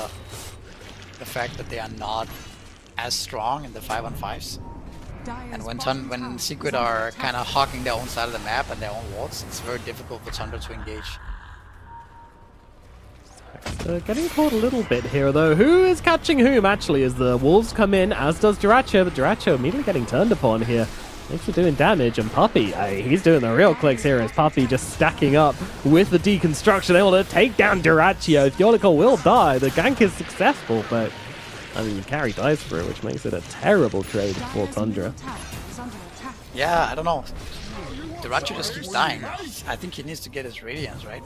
the fact that they are not as strong in the 5-on-5s. And when Secret are kind of hogging their own side of the map and their own wards, it's very difficult for Tundra to engage. Getting caught a little bit here, though. Who is catching whom, actually, as the Wolves come in, as does Jiracho, but Jiracho immediately getting turned upon here. Thanks for doing damage, and Puppy, he's doing the real clicks here as Puppy just stacking up with the deconstruction, able to take down Jiracho. Yolicore will die. The gank is successful, but I mean, carry dies for it, which makes it a terrible trade for Tundra. Yeah, I don't know. Jiracho just keeps dying. I think he needs to get his Radiance, right?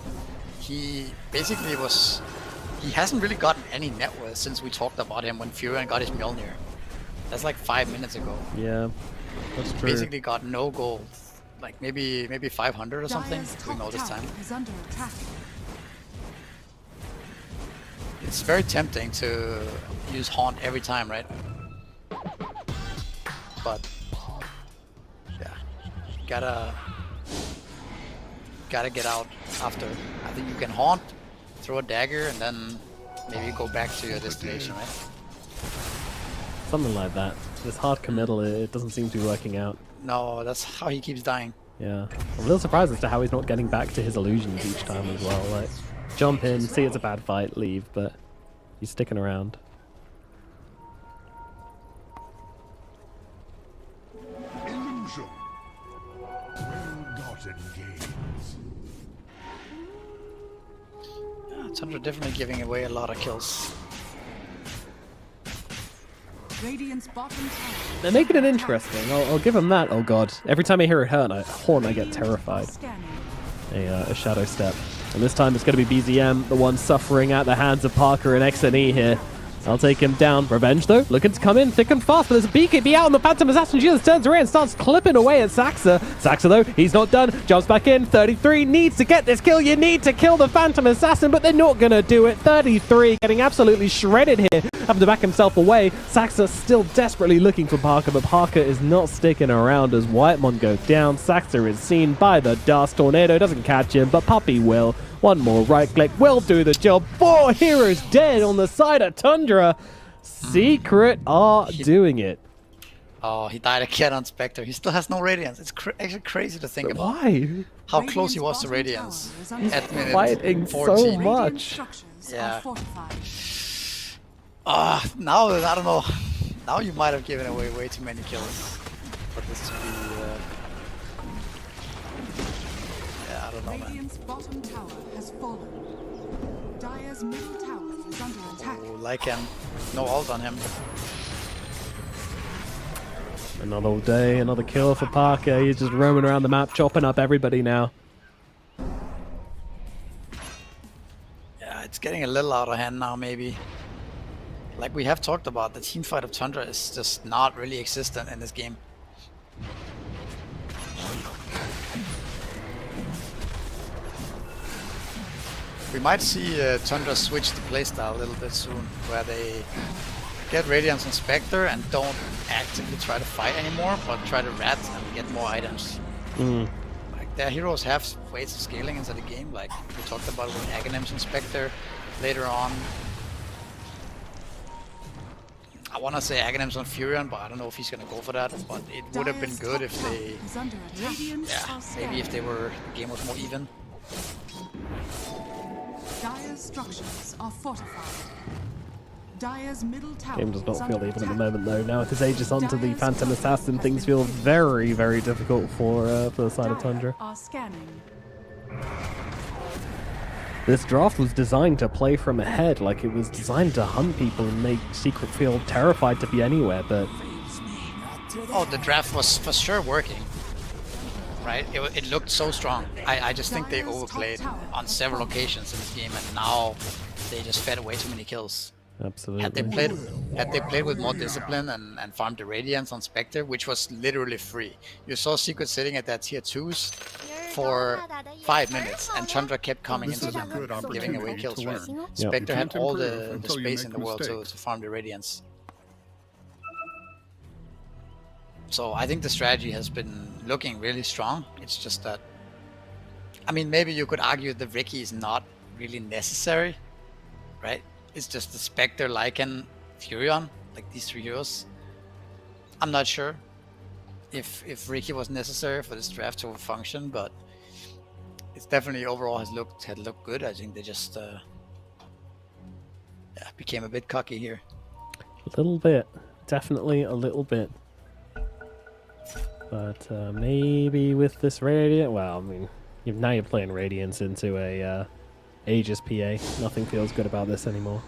He basically he hasn't really gotten any net worth since we talked about him when Furion got his Mjolnir. That's like 5 minutes ago. Yeah, that's true. Basically got no gold. Like maybe 500 or something doing all this time. It's very tempting to use Haunt every time, right? But yeah, gotta get out after. I think you can Haunt, throw a dagger, and then maybe go back to your destination, right? Something like that. This hard committal, it doesn't seem to be working out. No, that's how he keeps dying. Yeah. I'm a little surprised as to how he's not getting back to his illusions each time as well. Like, jump in, see it's a bad fight, leave, but he's sticking around. Illusion. Well gotten gains. Tundra definitely giving away a lot of kills. Radiant's bottom tower. They're making it interesting. I'll give them that. Oh god. Every time I hear a horn, I get terrified. A shadow step. And this time it's going to be BZM, the one suffering at the hands of Parker and XNE here. I'll take him down. Revenge, though, looking to come in thick and fast, but there's a BKB out, and the Phantom Assassin just turns around and starts clipping away at Saxa. Saxa, though, he's not done. Jumps back in. 33 needs to get this kill. You need to kill the Phantom Assassin, but they're not going to do it. 33 getting absolutely shredded here, having to back himself away. Saxa still desperately looking for Parker, but Parker is not sticking around as Whitemon goes down. Saxa is seen by the Dust Tornado. Doesn't catch him, but Puppy will. One more right click will do the job. 4 heroes dead on the side of Tundra. Secret are doing it. Oh, he died again on Spectre. He still has no Radiance. It's actually crazy to think about. Why? How close he was to Radiance at minute fighting 14. So much. Yeah. Now, I don't know. Now you might have given away way too many kills for this to be... yeah, I don't know, man. Radiant's bottom tower has fallen. Dire's middle tower is under attack. Oh, Lycan. No ult on him. Another day, another kill for Parker. He's just roaming around the map, chopping up everybody now. Yeah, it's getting a little out of hand now, maybe. Like we have talked about, the teamfight of Tundra is just not really existent in this game. We might see Tundra switch the playstyle a little bit soon, where they get Radiance and Spectre and don't actively try to fight anymore, but try to rat and get more items. Like their heroes have ways of scaling into the game, like we talked about with Aghanims and Spectre later on. I want to say Aghanims on Furion, but I don't know if he's gonna go for that. But it would have been good if they, maybe if the game was more even. Dire's structures are fortified. Dire's middle tower Game does not is feel under even at the attack. moment though. Now with his Aegis onto the Phantom Assassin, things feel very, very difficult for the side of Tundra. Are scanning. This draft was designed to play from ahead, like it was designed to hunt people and make Secret feel terrified to be anywhere, but... Oh, the draft was for sure working. Right? It looked so strong. I just think they overplayed on several occasions in this game, and now they just fed way too many kills. Absolutely. Had they played with more discipline and farmed the Radiance on Spectre, which was literally free. You saw Secret sitting at that tier 2s for 5 minutes, and Chandra kept coming into them, giving away kills. Right? Spectre had all the space in the world to farm the Radiance. So I think the strategy has been looking really strong. It's just that, I mean, maybe you could argue the Riki is not really necessary, right? It's just the Spectre, Lycan, Furion, like these 3 heroes. I'm not sure if Riki was necessary for this draft to function, but it's definitely overall had looked good. I think they just became a bit cocky here. A little bit, definitely a little bit. But maybe with this Radiant, well, I mean, now you're playing Radiance into a Aegis PA. Nothing feels good about this anymore.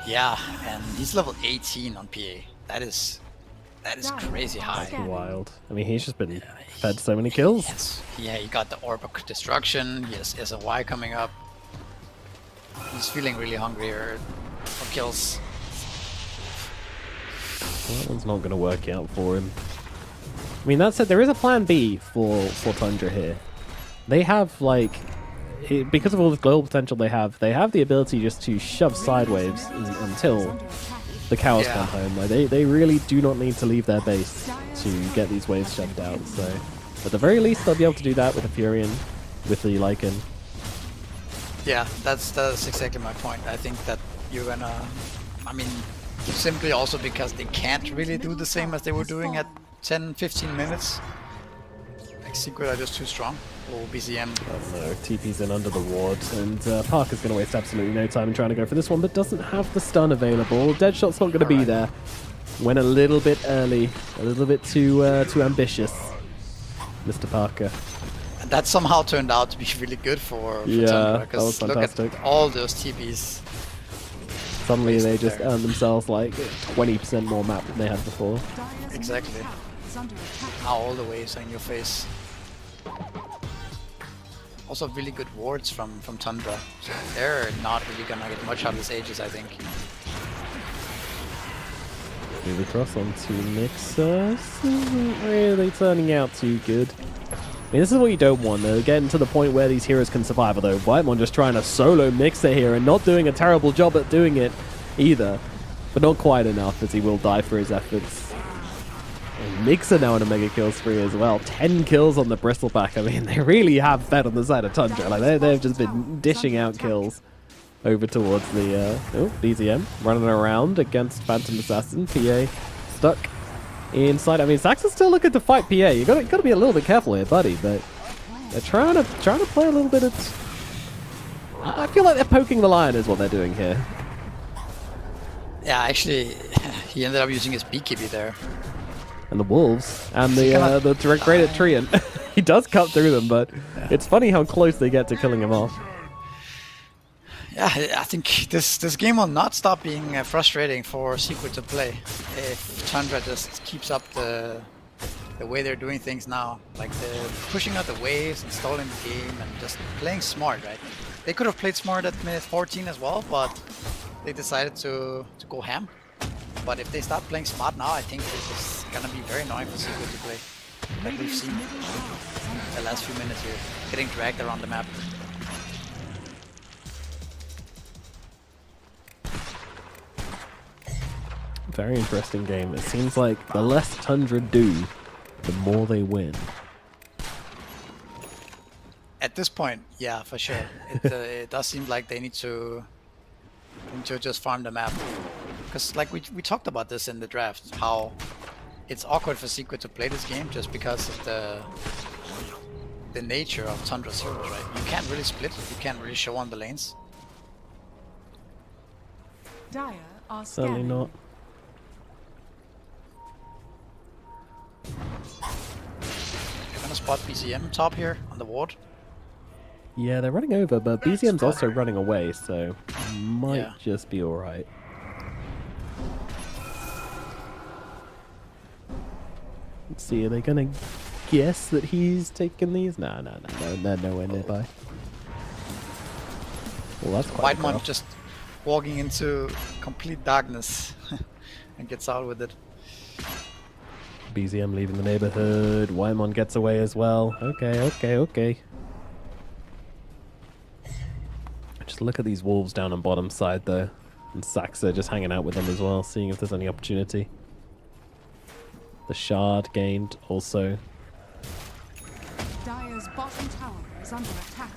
Yeah, and he's level 18 on PA. That is crazy high. That's wild. I mean, he's just been fed so many kills. Yes. Yeah, he got the Orb of Destruction. He has SOY coming up. He's feeling really hungry here for kills. Well, that one's not going to work out for him. I mean, that said, there is a plan B for Tundra here. They have, like, because of all the global potential they have the ability just to shove sideways until the cows come home. Like, they really do not need to leave their base to get these waves shoved out. So, at the very least, they'll be able to do that with the Furion, with the Lycan. Yeah, that's exactly my point. I think that you're gonna, I mean, simply also because they can't really do the same as they were doing at 10-15 minutes. Like, Secret are just too strong. Or BCM. Oh no, TP's in under the ward, and Parker's going to waste absolutely no time in trying to go for this one, but doesn't have the stun available. Deadshot's not going to be there. Went a little bit early, a little bit too ambitious, Mr. Parker. And that somehow turned out to be really good for Tundra, because look at all those TPs. Suddenly they just earned themselves like 20% more map than they had before. Exactly. Now all the waves are in your face. Also really good wards from Tundra. So they're not really gonna get much out of this Aegis, I think. Move across onto Nixus. Isn't really turning out too good. I mean, this is what you don't want. They're getting to the point where these heroes can survive, although Whitemon just trying to solo Mixer here and not doing a terrible job at doing it either. But not quite enough, as he will die for his efforts. And Mixer now on a mega kill spree as well. 10 kills on the Bristleback. I mean, they really have fed on the side of Tundra. Like, they've just been dishing out kills over towards the DZM. Running around against Phantom Assassin. PA stuck inside. I mean, Sax is still looking to fight PA. You gotta be a little bit careful here, buddy. But they're trying to play a little bit of. I feel like they're poking the lion, is what they're doing here. Yeah, actually, he ended up using his BKB there. And the wolves and the direct raid at Treant. He does cut through them, but it's funny how close they get to killing him off. Yeah, I think this game will not stop being frustrating for Secret to play if Tundra just keeps up the way they're doing things now. Like they're pushing out the waves, installing the game, and just playing smart, right? They could have played smart at minute 14 as well, but they decided to go ham. But if they start playing smart now, I think this is gonna be very annoying for Secret to play. Like we've seen the last few minutes here, getting dragged around the map. Very interesting game. It seems like the less Tundra do, the more they win. At this point, yeah, for sure. It does seem like they need to just farm the map Because like we talked about this in the draft, how it's awkward for Secret to play this game just because of the nature of Tundra's heroes, right? You can't really split, you can't really show on the lanes. Dire are Certainly scanning. not. You're gonna spot BCM top here on the ward. Yeah, they're running over, but BZM's also running away, so might Yeah. just be alright. Let's see, are they gonna guess that he's taking these? No, they're nowhere nearby. Well, that's quite Whitemon rough. just walking into complete darkness and gets out with it. BZM leaving the neighborhood. Wymon gets away as well. Okay. Just look at these wolves down on bottom side though. And Saxa just hanging out with them as well, seeing if there's any opportunity. The shard gained also. Dire's bottom tower is under attack.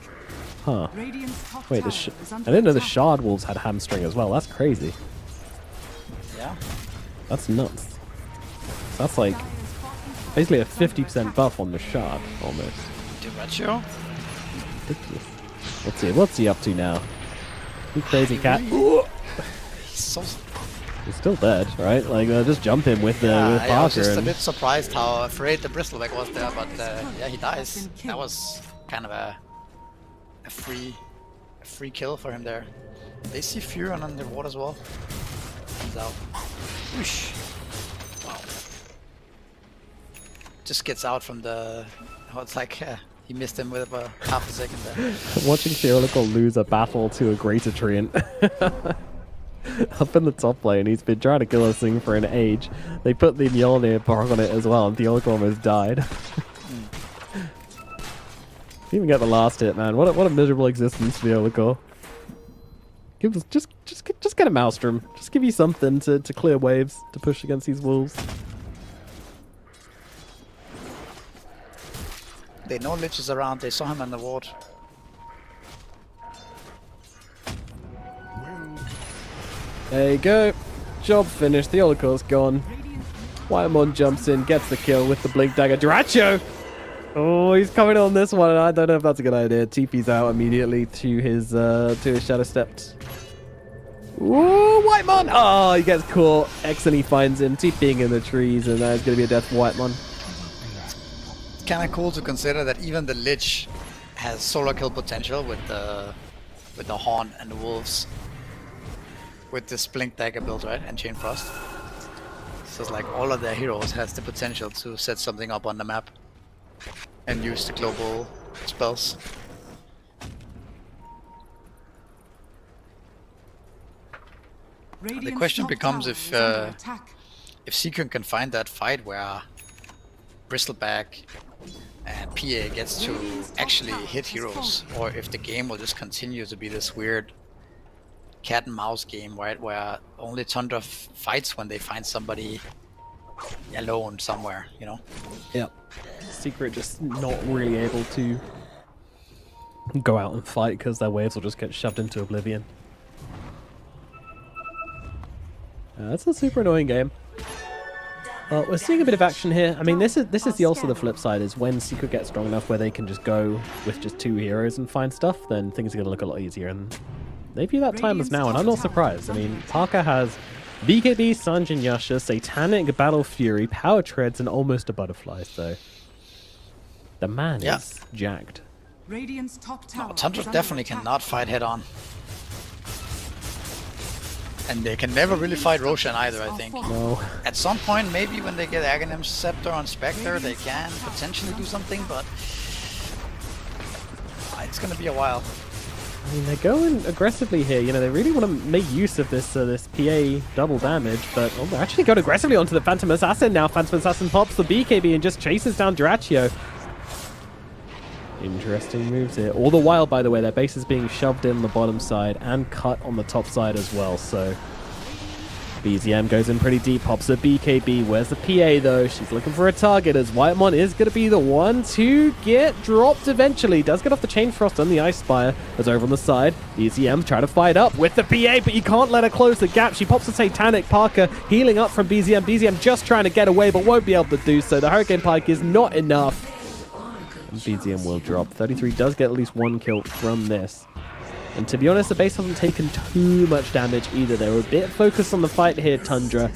Huh. Radiant's top Wait, tower I is under didn't know the attack. shard wolves had hamstring as well. That's crazy. Yeah. That's nuts. So that's like basically a 50% buff on the shard almost. Diracho? Ridiculous. Let's see, what's he up to now? You crazy cat. He's so... He's still dead, right? Like, just jump him with Yeah, with I was Parker. just a And bit surprised how afraid the Bristleback was there, but yeah, he dies. That was kind of a free kill for him there. They see Fury on the ward as well. He's out. Whoosh. Wow. Just gets out from the... Oh, it's like he missed him with about half a second there. watching Theological lose a battle to a Greater Treant. Up in the top lane, he's been trying to kill this thing for an age. They put the Mjolnir bark on it as well, and Theological almost died. Didn't even get the last hit, man. What a miserable existence, Theological. Give us just get a Maelstrom. Just give you something to clear waves to push against these wolves. They know Lich is around, they saw him on the ward. There you go. Job finished. The Theological's gone. Wymon jumps in, gets the kill with the Blink Dagger. Diracho! Oh, he's coming on this one. I don't know if that's a good idea. TP's out immediately to his Shadow Stepped. Ooh, Wymon! Oh, he gets caught. X and he finds him TPing in the trees, and that's going to be a death for Wymon. It's kind of cool to consider that even the Lich has solo kill potential with the Horn and the Wolves. With this Blink Dagger build, right? And Chain Frost. So it's like all of their heroes has the potential to set something up on the map. And use the global spells. The question becomes if Seekron can find that fight where Bristleback and PA gets to actually hit heroes, or if the game will just continue to be this weird cat and mouse game, right, where only Tundra fights when they find somebody alone somewhere, you know? Yep. Secret just not really able to go out and fight because their waves will just get shoved into oblivion. That's a super annoying game. Well, we're seeing a bit of action here. I mean, this is also the flip side, is when Secret gets strong enough where they can just go with just 2 heroes and find stuff, then things are going to look a lot easier. And they view that time as now, and I'm not surprised. I mean, Parker has BKB, Sanjin Yasha, Satanic, Battle Fury, Power Treads, and almost a Butterfly, so the man is jacked. Radiant's top tower. Tundra definitely cannot fight head on. And they can never really fight Roshan either, I think. No. At some point, maybe when they get Aghanim's Scepter on Spectre, they can potentially do something, but it's gonna be a while. I mean, they're going aggressively here. You know, they really want to make use of this this PA double damage, but they're actually going aggressively onto the Phantom Assassin now. Phantom Assassin pops the BKB and just chases down Dyrachio. Interesting moves here. All the while, by the way, their base is being shoved in the bottom side and cut on the top side as well, so BZM goes in pretty deep, pops a BKB. Where's the PA though? She's looking for a target as Whitemon is going to be the one to get dropped eventually. Does get off the Chain Frost on the Ice Spire. As over on the side, BZM try to fight up with the PA, but you can't let her close the gap. She pops a Satanic. Parker healing up from BZM. BZM just trying to get away, but won't be able to do so. The Hurricane Pike is not enough. And BZM will drop. 33 does get at least one kill from this. And to be honest, the base hasn't taken too much damage either. They were a bit focused on the fight here, Tundra.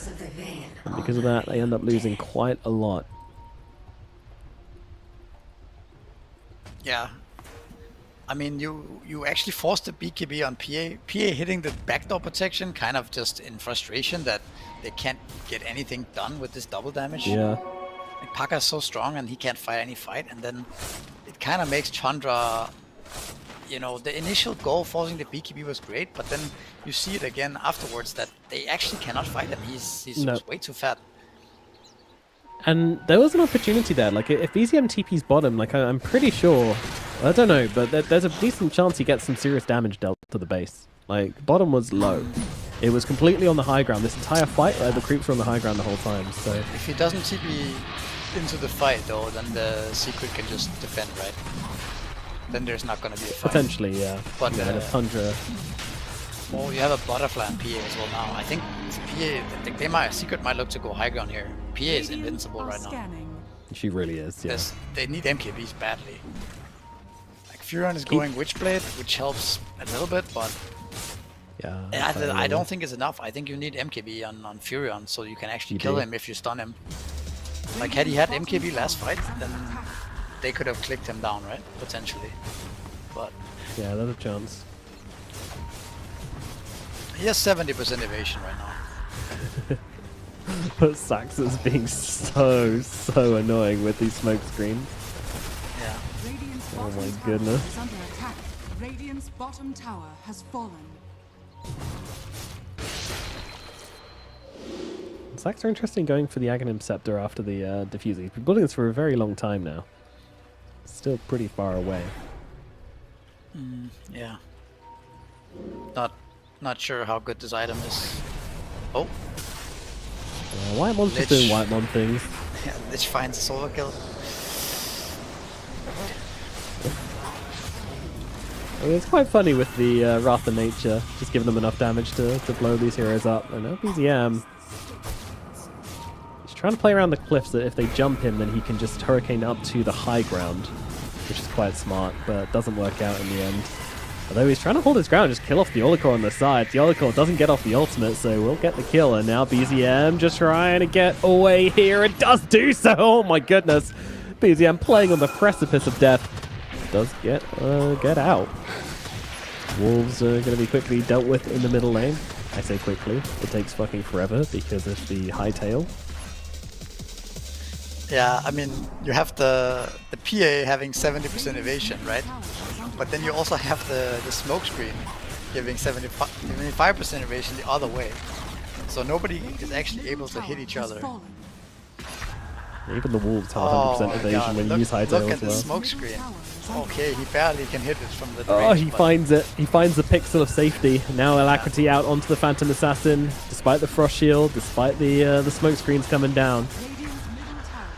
And because of that, they end up losing quite a lot. Yeah. I mean, you actually forced the BKB on PA. PA hitting the backdoor protection, kind of just in frustration that they can't get anything done with this double damage. Yeah. Like, Paka's so strong and he can't fight any fight. And then it kind of makes Chandra... You know, the initial goal forcing the BKB was great, but then you see it again afterwards that they actually cannot fight him. He's way too fat. And there was an opportunity there. Like, if BZM TP's bottom, like, I'm pretty sure... I don't know, but there's a decent chance he gets some serious damage dealt to the base. Like, bottom was low. It was completely on the high ground. This entire fight, the creeps were on the high ground the whole time, so... If he doesn't TP into the fight, though, then the Secret can just defend, right? Then there's not going to be a fight. Potentially, yeah. But yeah, Tundra. Well, you have a butterfly and PA as well now. I think PA, they might, Secret might look to go high ground here. PA is invincible right now. She really is, yeah. They need MKBs badly. Like Furion is going Witchblade, which helps a little bit, but yeah. I don't think it's enough. I think you need MKB on Furion so you can actually kill him if you stun him. Like had he had MKB last fight, then they could have clicked him down, right? Potentially. But yeah, there's a chance. He has 70% evasion right now. But Sax is being so annoying with these smoke screens. Yeah. Oh my goodness. Is under attack. Radiant's bottom tower has fallen. Sax are interesting going for the Aghanim Scepter after the Diffuser. He's been building this for a very long time now. Still pretty far away. Yeah. Not sure how good this item is. Oh. Whitemon's just doing Whitemon things. Yeah, Lich finds a solo kill. I mean, it's quite funny with the Wrath of Nature, just giving them enough damage to blow these heroes up. And now BZM, he's trying to play around the cliffs that if they jump him, then he can just hurricane up to the high ground, which is quite smart, but doesn't work out in the end. Although he's trying to hold his ground, just kill off the Olikor on the side. The Olikor doesn't get off the ultimate, so we'll get the kill. And now BZM just trying to get away here. It does do so! Oh my goodness! BZM playing on the precipice of death. Does get out. Wolves are going to be quickly dealt with in the middle lane. I say quickly. It takes fucking forever because of the hightail. Yeah, I mean, you have the PA having 70% evasion, right? But then you also have the smoke screen giving 75% evasion the other way. So nobody is actually able to hit each other. Even the wolves have 100% evasion when you use hightail as well. Look at the smoke screen. Okay, he barely can hit it from the range. Oh, he but finds it. He finds the pixel of safety. Now Alacrity out onto the Phantom Assassin, despite the Frost Shield, despite the smoke screens coming down.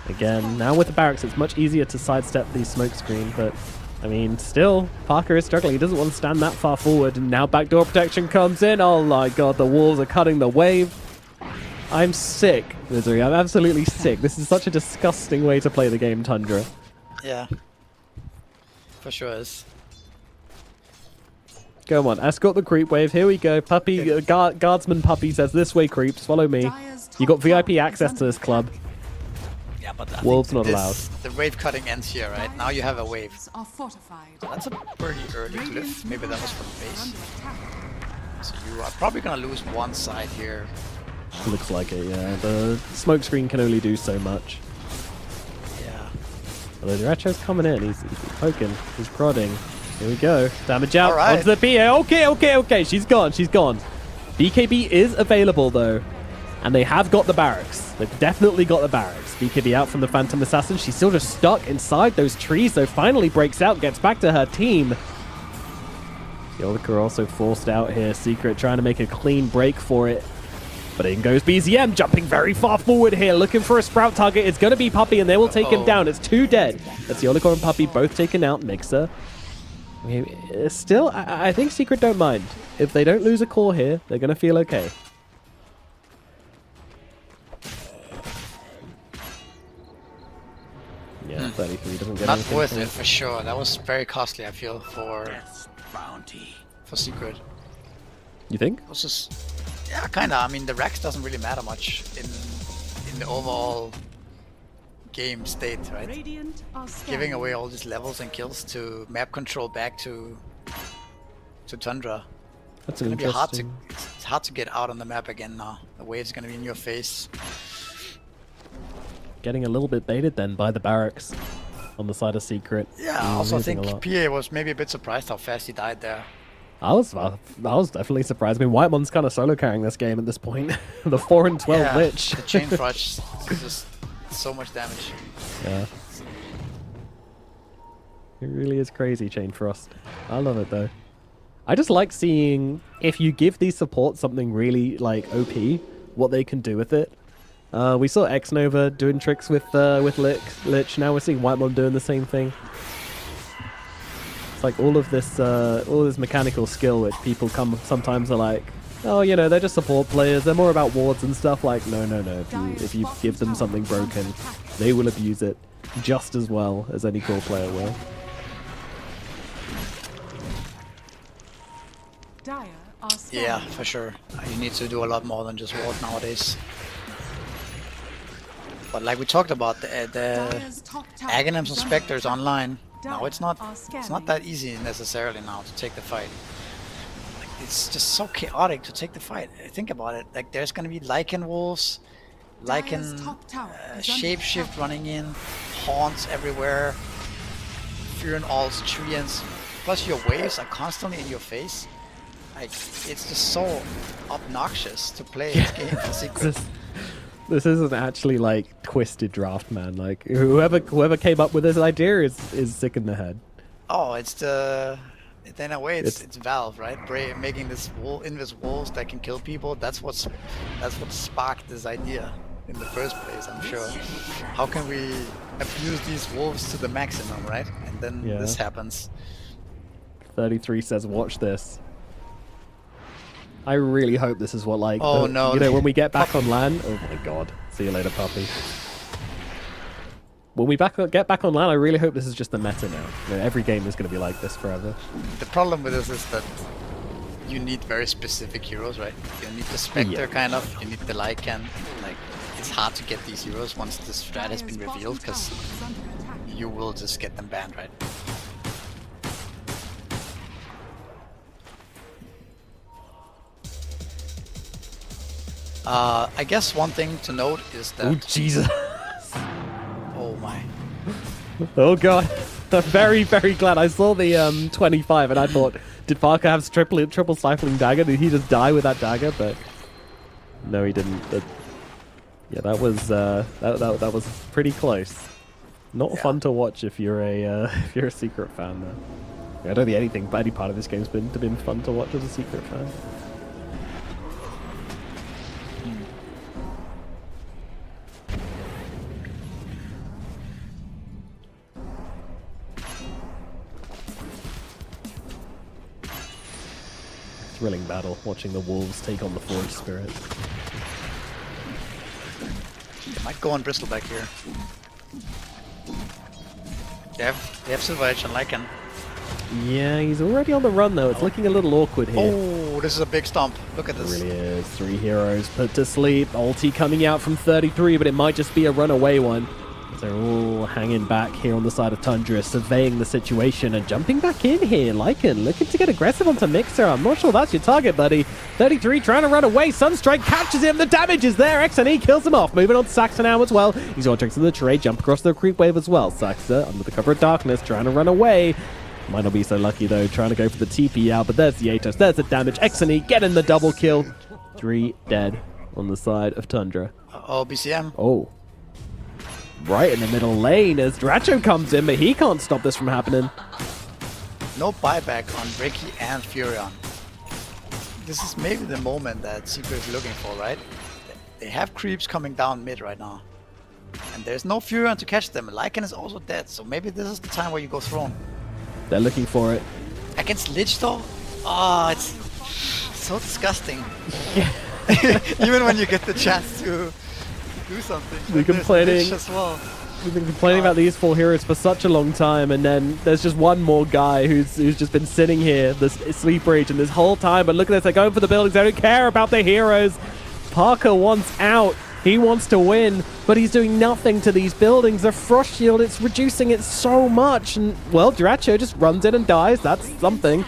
Again, now with the barracks, it's much easier to sidestep these smoke screen, but I mean, still, Parker is struggling. He doesn't want to stand that far forward, and now backdoor protection comes in. Oh my god, the wolves are cutting the wave. I'm sick, Misery. I'm absolutely sick. This is such a disgusting way to play the game, Tundra. Yeah. For sure is. Come on, escort the creep wave. Here we go. Puppy, guardsman puppy says, this way, creeps. Follow me. You got VIP access to this club. Yeah, but wolves not allowed. The wave cutting ends here, right? Now you have a wave. Are fortified. That's a pretty early cliff. Maybe that was from base. So you are probably gonna lose one side here. Looks like it, yeah. The smoke screen can only do so much. Yeah. Although the Retro's coming in, he's poking, he's prodding. Here we go. Damage out onto the PA. Okay. She's gone. BKB is available though. And they have got the barracks. They've definitely got the barracks. BKB out from the Phantom Assassin. She's still just stuck inside those trees, so finally breaks out, gets back to her team. The Olikor also forced out here. Secret trying to make a clean break for it. But in goes BZM, jumping very far forward here, looking for a Sprout target. It's going to be Puppey, and they will take him down. It's 2 dead. That's Yoloko and Puppey both taken out. Mixer. Still, I think Secret don't mind. If they don't lose a core here, they're going to feel okay. Yeah, 33 doesn't get Not worth it for sure. That was very costly, I feel, for Secret. You think? It was just, yeah, kind of. I mean, the Rex doesn't really matter much in the overall game state, right? Giving away all these levels and kills to map control back to Tundra. That's gonna be hard to. It's hard to get out on the map again now. The wave's gonna be in your face. Getting a little bit baited then by the barracks on the side of Secret. Yeah, I also think PA was maybe a bit surprised how fast he died there. I was definitely surprised. I mean, Whitemon's kind of solo carrying this game at this point. The 4 and 12 Lich. The chain rush is just so much damage. Yeah. It really is crazy, Chain Frost. I love it though. I just like seeing if you give these supports something really like OP, what they can do with it. We saw X-Nova doing tricks with Lich. Now we're seeing Whitemon doing the same thing. It's like all this mechanical skill which people sometimes are like, oh, you know, they're just support players. They're more about wards and stuff. Like, no. If you give them something broken, they will abuse it just as well as any core player will. Yeah, for sure. You need to do a lot more than just ward nowadays. But like we talked about, the Aghanims and Spectres online, now it's not that easy necessarily now to take the fight. Like, it's just so chaotic to take the fight. Think about it. Like, there's gonna be Lycan Wolves, Lycan Shapeshift running in, Haunts everywhere, Furin Alts, Treants, plus your waves are constantly in your face. Like, it's just so obnoxious to play this game for Secret. This isn't actually like twisted draft, man. Like whoever came up with this idea is sick in the head. Oh, in a way it's Valve, right? Making this invisible wolves that can kill people. That's what sparked this idea in the first place, I'm sure. How can we abuse these wolves to the maximum, right? And then this happens. 33 says, "Watch this." I really hope this is what, like, no, you know, when we get back on LAN. Oh my god! See you later, Puppey. When we get back on LAN, I really hope this is just the meta now. You know, every game is going to be like this forever. The problem with this is that you need very specific heroes, right? You need the Spectre kind of. You need the Lycan. Like, it's hard to get these heroes once the strat has been revealed, because you will just get them banned, right? I guess one thing to note is that... Oh, Jesus. Oh, my. Oh, God. I'm very, very glad. I saw the 25 and I thought, did Parker have triple stifling dagger? Did he just die with that dagger? But no, he didn't. Yeah, that was that was pretty close. Not fun to watch if you're a Secret fan, though. I don't think any part of this game's been fun to watch as a Secret fan. Thrilling battle, watching the wolves take on the Forge Spirit. Might go on Bristleback here. They have Silver Edge and Lycan. Yeah, he's already on the run though. It's looking a little awkward here. Oh, this is a big stomp. Look at this. It really is. 3 heroes put to sleep. Ulti coming out from 33, but it might just be a runaway one. They're all hanging back here on the side of Tundra, surveying the situation and jumping back in here. Lycan looking to get aggressive onto Mixer. I'm not sure that's your target, buddy. 33 trying to run away. Sunstrike catches him. The damage is there. XNE kills him off. Moving on to Saxon now as well. He's got tricks in the trade. Jump across the creep wave as well. Saxa under the cover of darkness trying to run away. Might not be so lucky though, trying to go for the TP out, but there's the Atos. There's the damage. XNE getting the double kill. 3 dead on the side of Tundra. Oh, BCM. Oh. Right in the middle lane as Dracho comes in, but he can't stop this from happening. No buyback on Ricky and Furion. This is maybe the moment that Secret is looking for, right? they have creeps coming down mid right now. And there's no Furion to catch them. Lycan is also dead, so maybe this is the time where you go Throne. They're looking for it. Against Lich though? Oh, it's so disgusting. Even when you get the chance to do something. We're complaining. Lich as well. We've been complaining about these 4 heroes for such a long time, and then there's just one more guy who's just been sitting here, this Sleeper Agent, this whole time. But look at this, they're going for the buildings. They don't care about the heroes. Parker wants out. He wants to win, but he's doing nothing to these buildings. The Frost Shield, it's reducing it so much. And, well, Duracho just runs in and dies. That's something.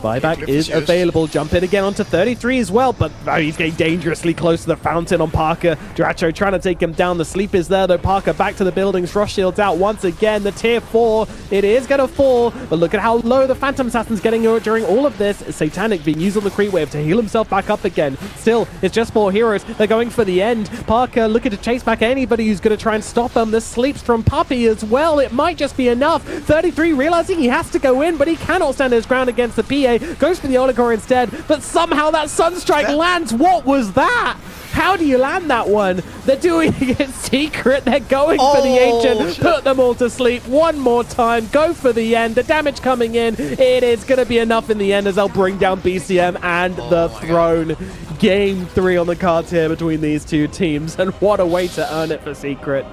Buyback is available. Jump in again onto 33 as well, but he's getting dangerously close to the fountain on Parker. Duracho trying to take him down. The sleep is there, though. Parker back to the buildings. Frost Shield's out once again. The tier 4, it is going to fall, but look at how low the Phantom Assassin's getting during all of this. Satanic being used on the creep wave to heal himself back up again. Still, it's just 4 heroes. They're going for the end. Parker looking to chase back anybody who's going to try and stop them. The sleeps from Puppy as well. It might just be enough. 33 realizing he has to go in, but he cannot stand his ground against the PA. Goes for the Oligor instead, but somehow that Sunstrike lands. What was that? How do you land that one? They're doing it secret. They're going for the Ancient. Shit. Put them all to sleep one more time. Go for the end. The damage coming in. It is going to be enough in the end as they'll bring down BCM and the Throne. God. Game 3 on the cards here between these two teams, and what a way to earn it for Secret.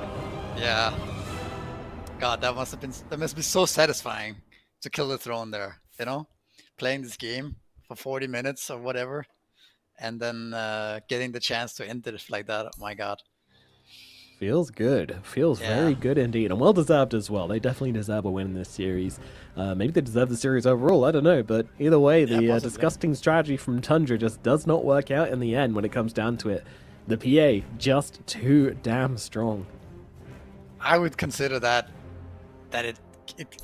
Yeah. God, that must be so satisfying to kill the Throne there, you know? Playing this game for 40 minutes or whatever, and then getting the chance to end it like that. Oh my God. Feels good. Feels very good indeed. And well-deserved as well. They definitely deserve a win in this series. Maybe they deserve the series overall. I don't know. But either way, the disgusting strategy from Tundra just does not work out in the end when it comes down to it. The PA just too damn strong. I would consider that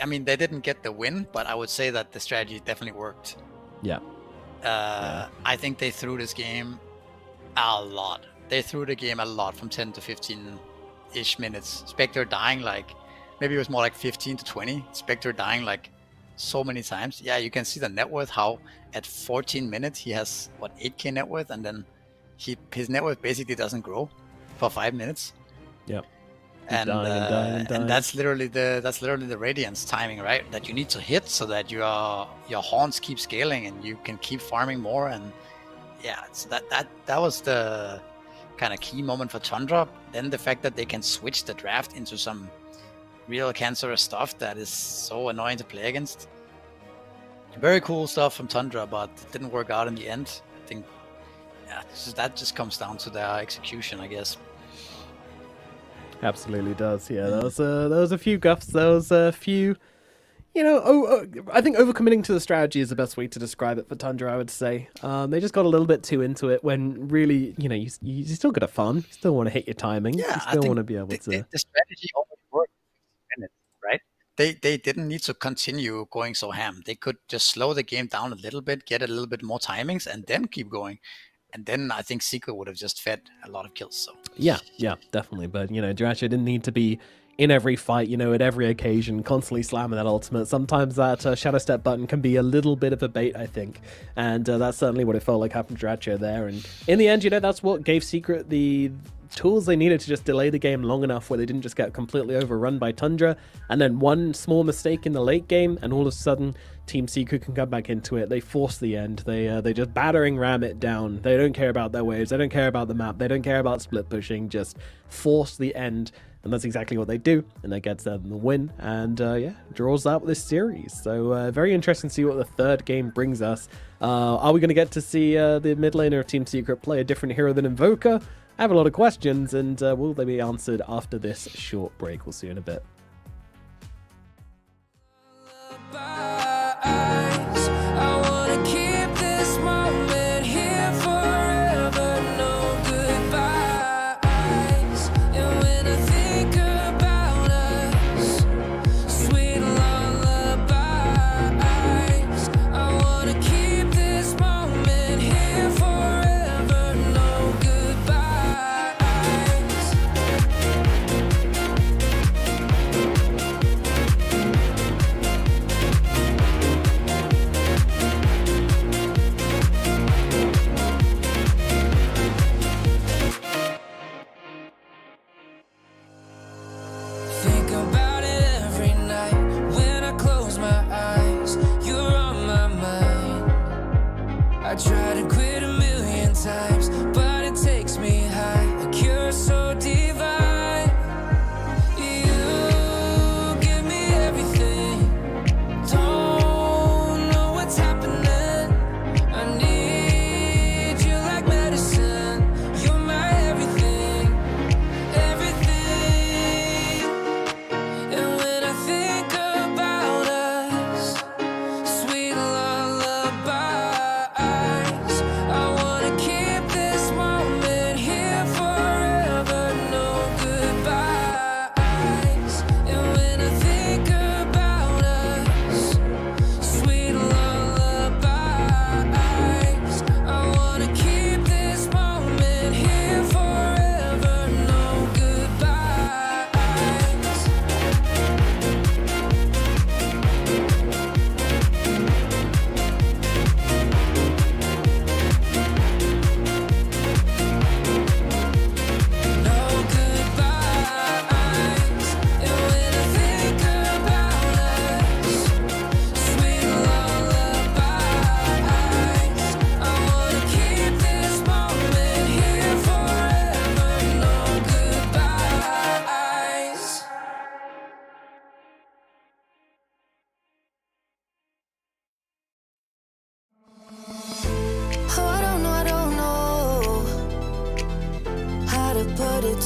I mean, they didn't get the win, but I would say that the strategy definitely worked. Yeah. I think they threw this game a lot. They threw the game a lot from 10 to 15-ish minutes. Spectre dying like, maybe it was more like 15 to 20. Spectre dying like so many times. Yeah, you can see the net worth, how at 14 minutes he has, what, 8k net worth, and then his net worth basically doesn't grow for 5 minutes. Yep. And that's literally the Radiance timing, right? That you need to hit so that your haunts keep scaling and you can keep farming more. And yeah, so that was the kind of key moment for Tundra. Then the fact that they can switch the draft into some real cancerous stuff that is so annoying to play against. Very cool stuff from Tundra, but it didn't work out in the end. I think that just comes down to their execution, I guess. Absolutely does. Yeah, there was a few guffs. There was a few, I think overcommitting to the strategy is the best way to describe it for Tundra, I would say. They just got a little bit too into it when really, you still got to fun. You still want to hit your timing. Yeah, you still want to be able to. The strategy always worked in minutes, right? They didn't need to continue going so ham. They could just slow the game down a little bit, get a little bit more timings, and then keep going. And then I think Secret would have just fed a lot of kills. So yeah, definitely. But Duracho didn't need to be in every fight, at every occasion, constantly slamming that ultimate. Sometimes that Shadow Step button can be a little bit of a bait, I think. And that's certainly what it felt like happened to Duracho there. And in the end, that's what gave Secret the tools they needed to just delay the game long enough where they didn't just get completely overrun by Tundra. And then one small mistake in the late game, and all of a sudden, Team Secret can come back into it. They force the end. They just battering ram it down. They don't care about their waves. They don't care about the map. They don't care about split pushing. Just force the end. And that's exactly what they do. And that gets them the win. And draws out this series. So very interesting to see what the third game brings us. Are we going to get to see the mid laner of Team Secret play a different hero than Invoker? I have a lot of questions, and will they be answered after this short break? We'll see you in a bit.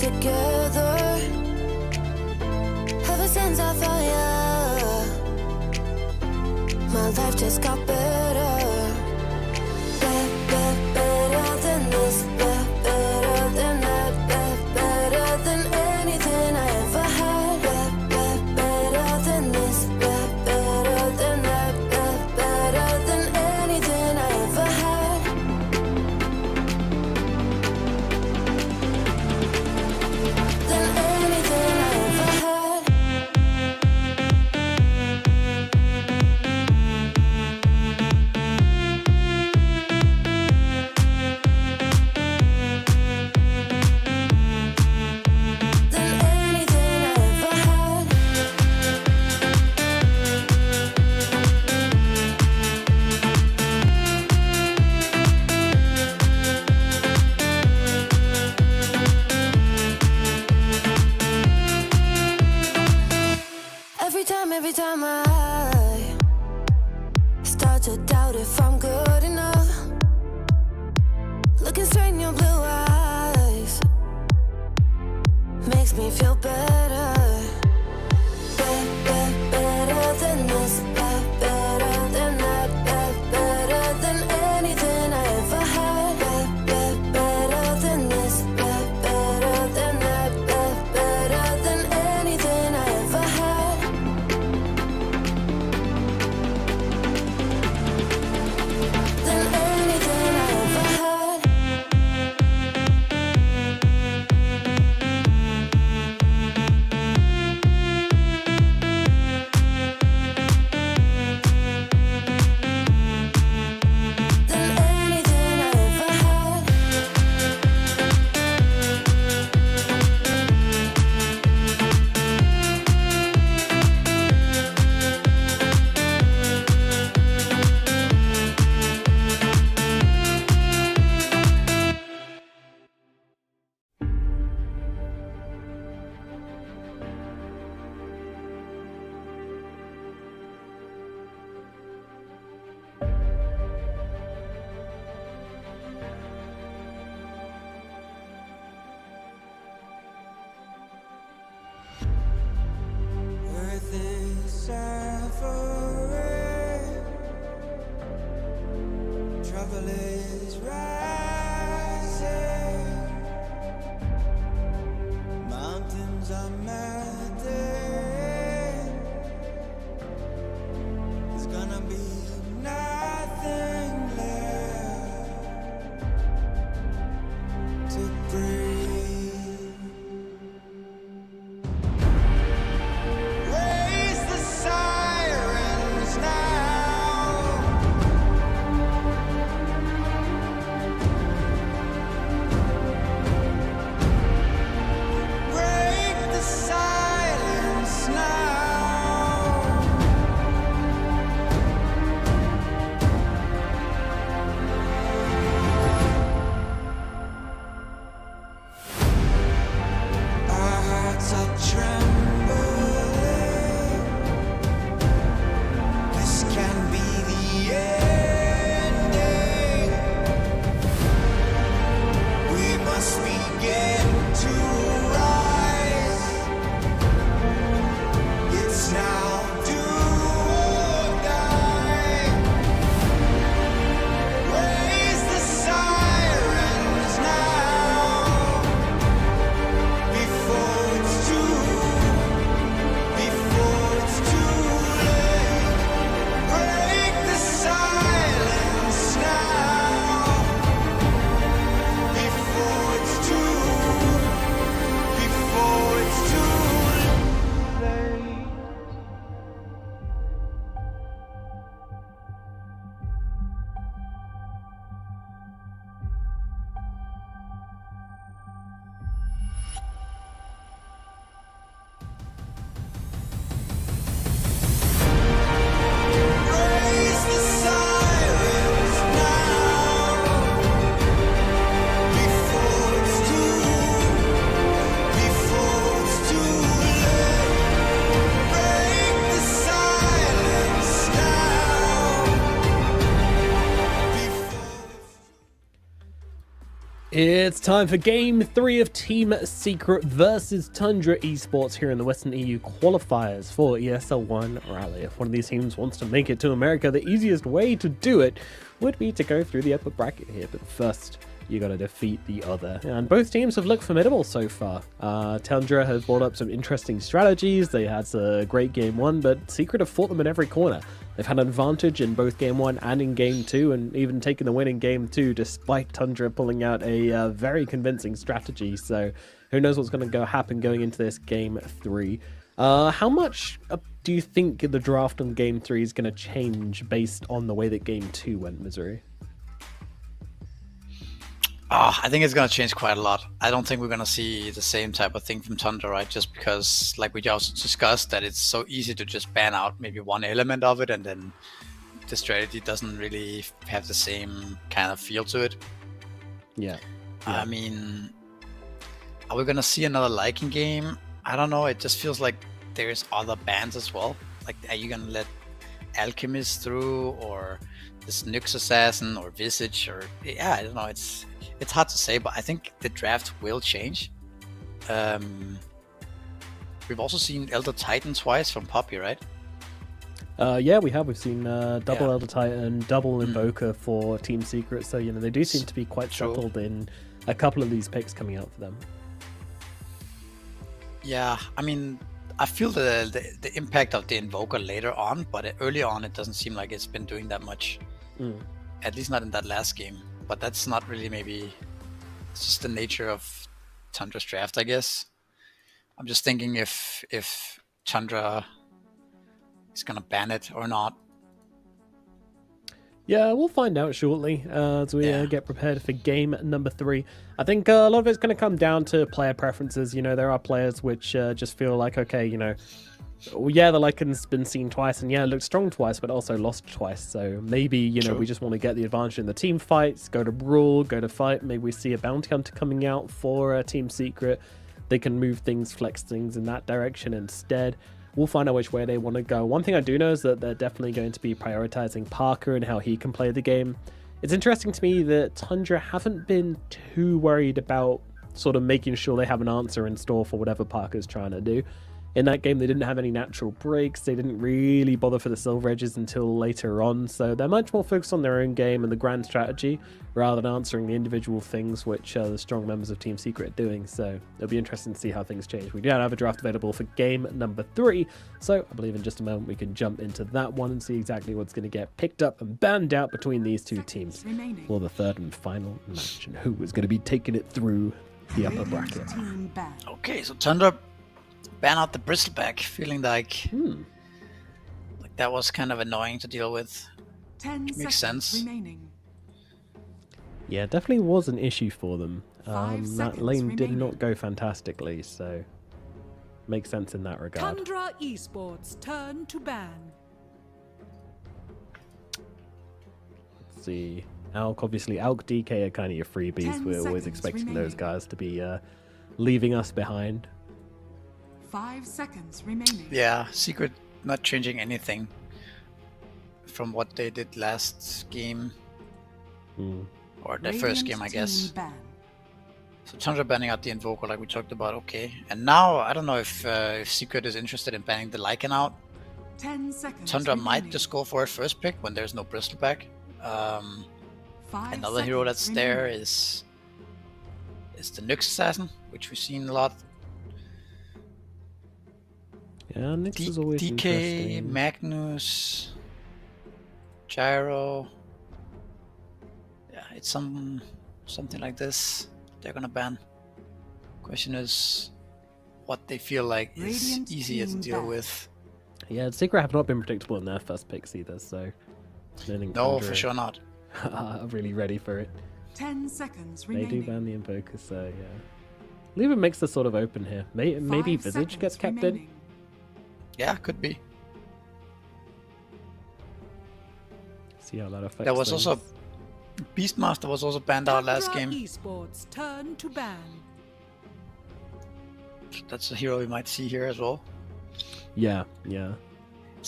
together. Ever since I found you, my life just got better. Better than this, better than that, better than anything I ever had. Better than this, better than that, better than anything I ever had. Than anything I ever had. Than anything I ever had. Every time I start to doubt if I'm good enough, looking straight in your blue eyes makes me feel better. Better than this, better than that, better than anything I ever had. Better than this, better than that, better than anything I ever had. Than anything I ever had. Than anything I ever had. Earth is suffering, trouble is rising, mountains are melting, there's gonna be nothing left to breathe. Raise the sirens now. It's time for Game 3 of Team Secret versus Tundra Esports here in the Western EU qualifiers for ESL One Raleigh. If one of these teams wants to make it to America, the easiest way to do it would be to go through the upper bracket here. But first, you got to defeat the other. And both teams have looked formidable so far. Tundra has brought up some interesting strategies. They had a great Game 1, but Secret have fought them in every corner. They've had an advantage in both Game 1 and in Game 2, and even taken the win in Game 2, despite Tundra pulling out a very convincing strategy. So who knows what's going to happen going into this Game 3. How much do you think the draft on Game 3 is going to change based on the way that Game 2 went, Missouri? I think it's going to change quite a lot. I don't think we're going to see the same type of thing from Tundra, right? Just because, like we just discussed, that it's so easy to just ban out maybe one element of it, and then the strategy doesn't really have the same kind of feel to it. Yeah. I mean, are we going to see another liking game? I don't know. It just feels like there's other bans as well. Like, are you going to let Alchemist through, or this Nyx Assassin, or Visage, or yeah, I don't know. It's hard to say, but I think the draft will change. We've also seen Elder Titan twice from Poppy, right? Yeah, we have. We've seen double Elder Titan, double Invoker for Team Secret. So, you know, they do seem to be quite settled in a couple of these picks coming out for them. Yeah, I mean, I feel the impact of the Invoker later on, but early on it doesn't seem like it's been doing that much. At least not in that last game. But that's not really, maybe it's just the nature of Tundra's draft, I guess. I'm just thinking if Tundra is gonna ban it or not. Yeah, we'll find out shortly as we get prepared for game number 3. I think a lot of it's going to come down to player preferences. You know, there are players which just feel like, okay, you know, yeah, the Lycan's been seen twice, and yeah, it looked strong twice, but also lost twice. So maybe, you know, we just want to get the advantage in the team fights, go to Brawl, go to fight. Maybe we see a Bounty Hunter coming out for Team Secret. They can move things, flex things in that direction instead. We'll find out which way they want to go. One thing I do know is that they're definitely going to be prioritizing Parker and how he can play the game. It's interesting to me that Tundra haven't been too worried about sort of making sure they have an answer in store for whatever Parker's trying to do. In that game, they didn't have any natural breaks. They didn't really bother for the silver edges until later on. So they're much more focused on their own game and the grand strategy rather than answering the individual things which the strong members of Team Secret are doing. So it'll be interesting to see how things change. We do have a draft available for game number 3. So I believe in just a moment we can jump into that one and see exactly what's going to get picked up and banned out between these two teams for the third and final match. And who is going to be taking it through the upper bracket. Okay, so Tundra ban out the Bristleback, feeling like that was kind of annoying to deal with. 10 Makes sense. Remaining. Yeah, it definitely was an issue for them. 5 that lane seconds did remaining. not go fantastically, so makes sense in that regard. Tundra Esports turn to ban. Let's see. Alk, obviously, Alk, DK are kind of your freebies. 10 We're always seconds expecting those remaining. guys to be leaving us behind. 5 seconds remaining. Yeah, Secret not changing anything from what they did last game. Or the first game, I guess. So Tundra banning out the Invoker like we talked about, okay. And now, I don't know if Secret is interested in banning the Lycan out. 10 seconds Tundra might remaining. just go for it first pick when there's no Bristleback. 5 Another hero that's seconds there remaining. is the Nyx Assassin, which we've seen a lot. Yeah, Nyx is always DK, interesting. Magnus, Gyro. Yeah, it's something like this. They're gonna ban. Question is what they feel like is Radiant easier to team deal ban. with. Yeah, Secret have not been predictable in their first picks either, so I think No, Tundra for sure not. are really ready for it. 10 seconds They remaining. do ban the Invoker, so yeah. Leave a mix is sort of open here. Maybe 5 Visage gets seconds kept remaining. in. Yeah, could be. See how that affects. There was things. also Beastmaster was also banned out last Tundra game. Esports turn to ban. That's a hero we might see here as well. Yeah.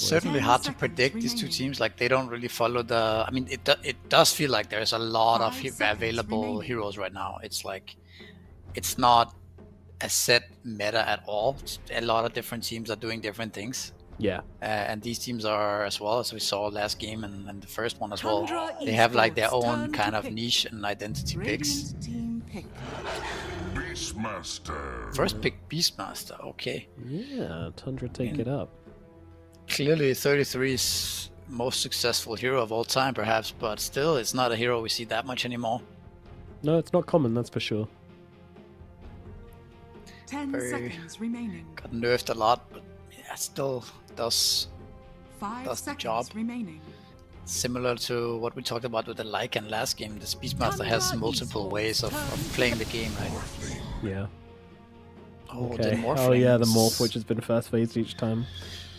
certainly 10 hard to seconds predict these two remaining. teams. Like they don't really follow the. I mean, it does feel like there's a lot of 5 seconds available remaining. heroes right now. It's like it's not a set meta at all. A lot of different teams are doing different things. Yeah. And these teams are as well, as we saw last game and the first one as well. Tundra They have like their Esports, own turn to kind of pick. niche and identity picks. Radiant team pick. Beastmaster. First pick Beastmaster, okay. Yeah, Tundra take it up. Clearly 33's most successful hero of all time perhaps, but still it's not a hero we see that much anymore. No, it's not common, that's for sure. 10 Very- seconds remaining. Got nerfed a lot, but yeah, still does 5 does the seconds job. remaining. Similar to what we talked about with the Lycan last game. This Beastmaster has multiple ways of playing the game, right? Yeah. Oh, the Okay. morph Oh yeah, the rings. morph, which has been first phased each time.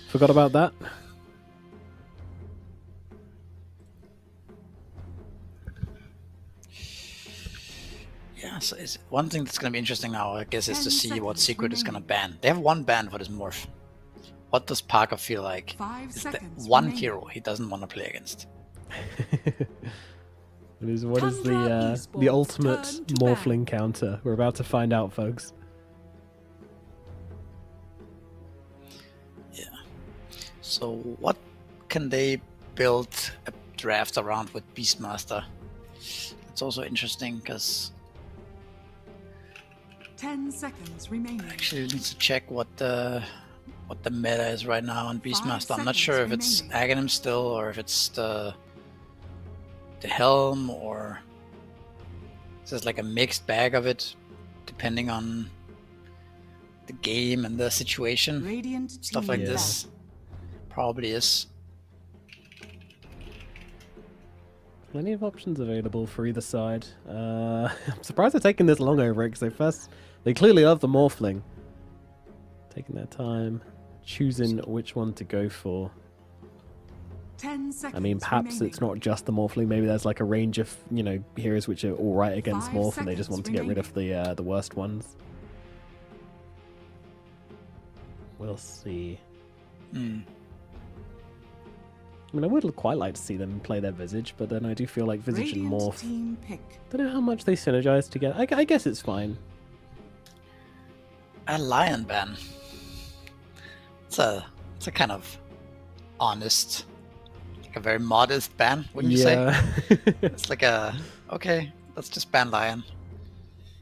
Forgot about that. Yeah, so it's one thing that's going to be interesting now, I guess, is 10 to see what seconds secret is going to remaining. ban. They have one ban for this morph. What does Parker feel like? 5 Is the seconds one remaining. hero he doesn't want to play against? What is Tundra the Esports, ultimate turn to morphling counter? We're about to find out, folks. Yeah. So what can they build a draft around with Beastmaster? It's also interesting because 10 seconds remaining. actually need to check what the meta is right now on Beastmaster. I'm not sure if it's remaining. Aghanim still or if it's the helm or it's just like a mixed bag of it, depending on the game and the situation. Radiant Stuff team like Yeah. this probably is. Plenty of options available for either side. I'm surprised they're taking this long over it, because they clearly love the morphling. Taking their time, choosing which one to go for. 10 seconds I mean, perhaps remaining. it's not just the morphling. Maybe there's like a range of heroes which are all right against 5 morph, and they just seconds want to get rid of the worst ones. We'll see. Hmm. I mean, I would quite like to see them play their Visage, but then I do feel like Visage and Radiant Morph. team pick. Don't know how much they synergize together. I guess it's fine. A lion ban. It's a kind of honest, like a very modest ban, wouldn't you say? Yeah. It's like okay, let's just ban lion.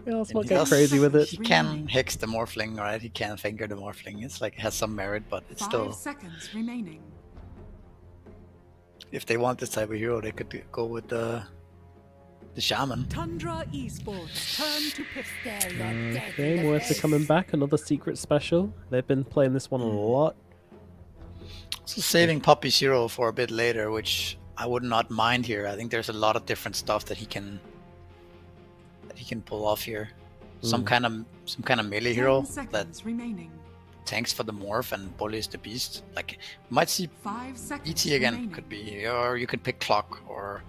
Yeah, let's And not he get does- crazy with it. He can hex the morphling, right? He can finger the morphling. It's like it has some merit, but it's 5 still. seconds remaining. If they want this type of hero, they could go with the shaman. Tundra Esports, turn to pick. Okay, Moessa coming back. Another secret special. They've been playing this one a lot. So saving Poppy's hero for a bit later, which I would not mind here. I think there's a lot of different stuff that he can pull off here. Some kind of melee 10 hero that seconds remaining. tanks for the morph and bullies the beast. Like we might see 5 seconds ET again, remaining. could be, or you could pick Clock, or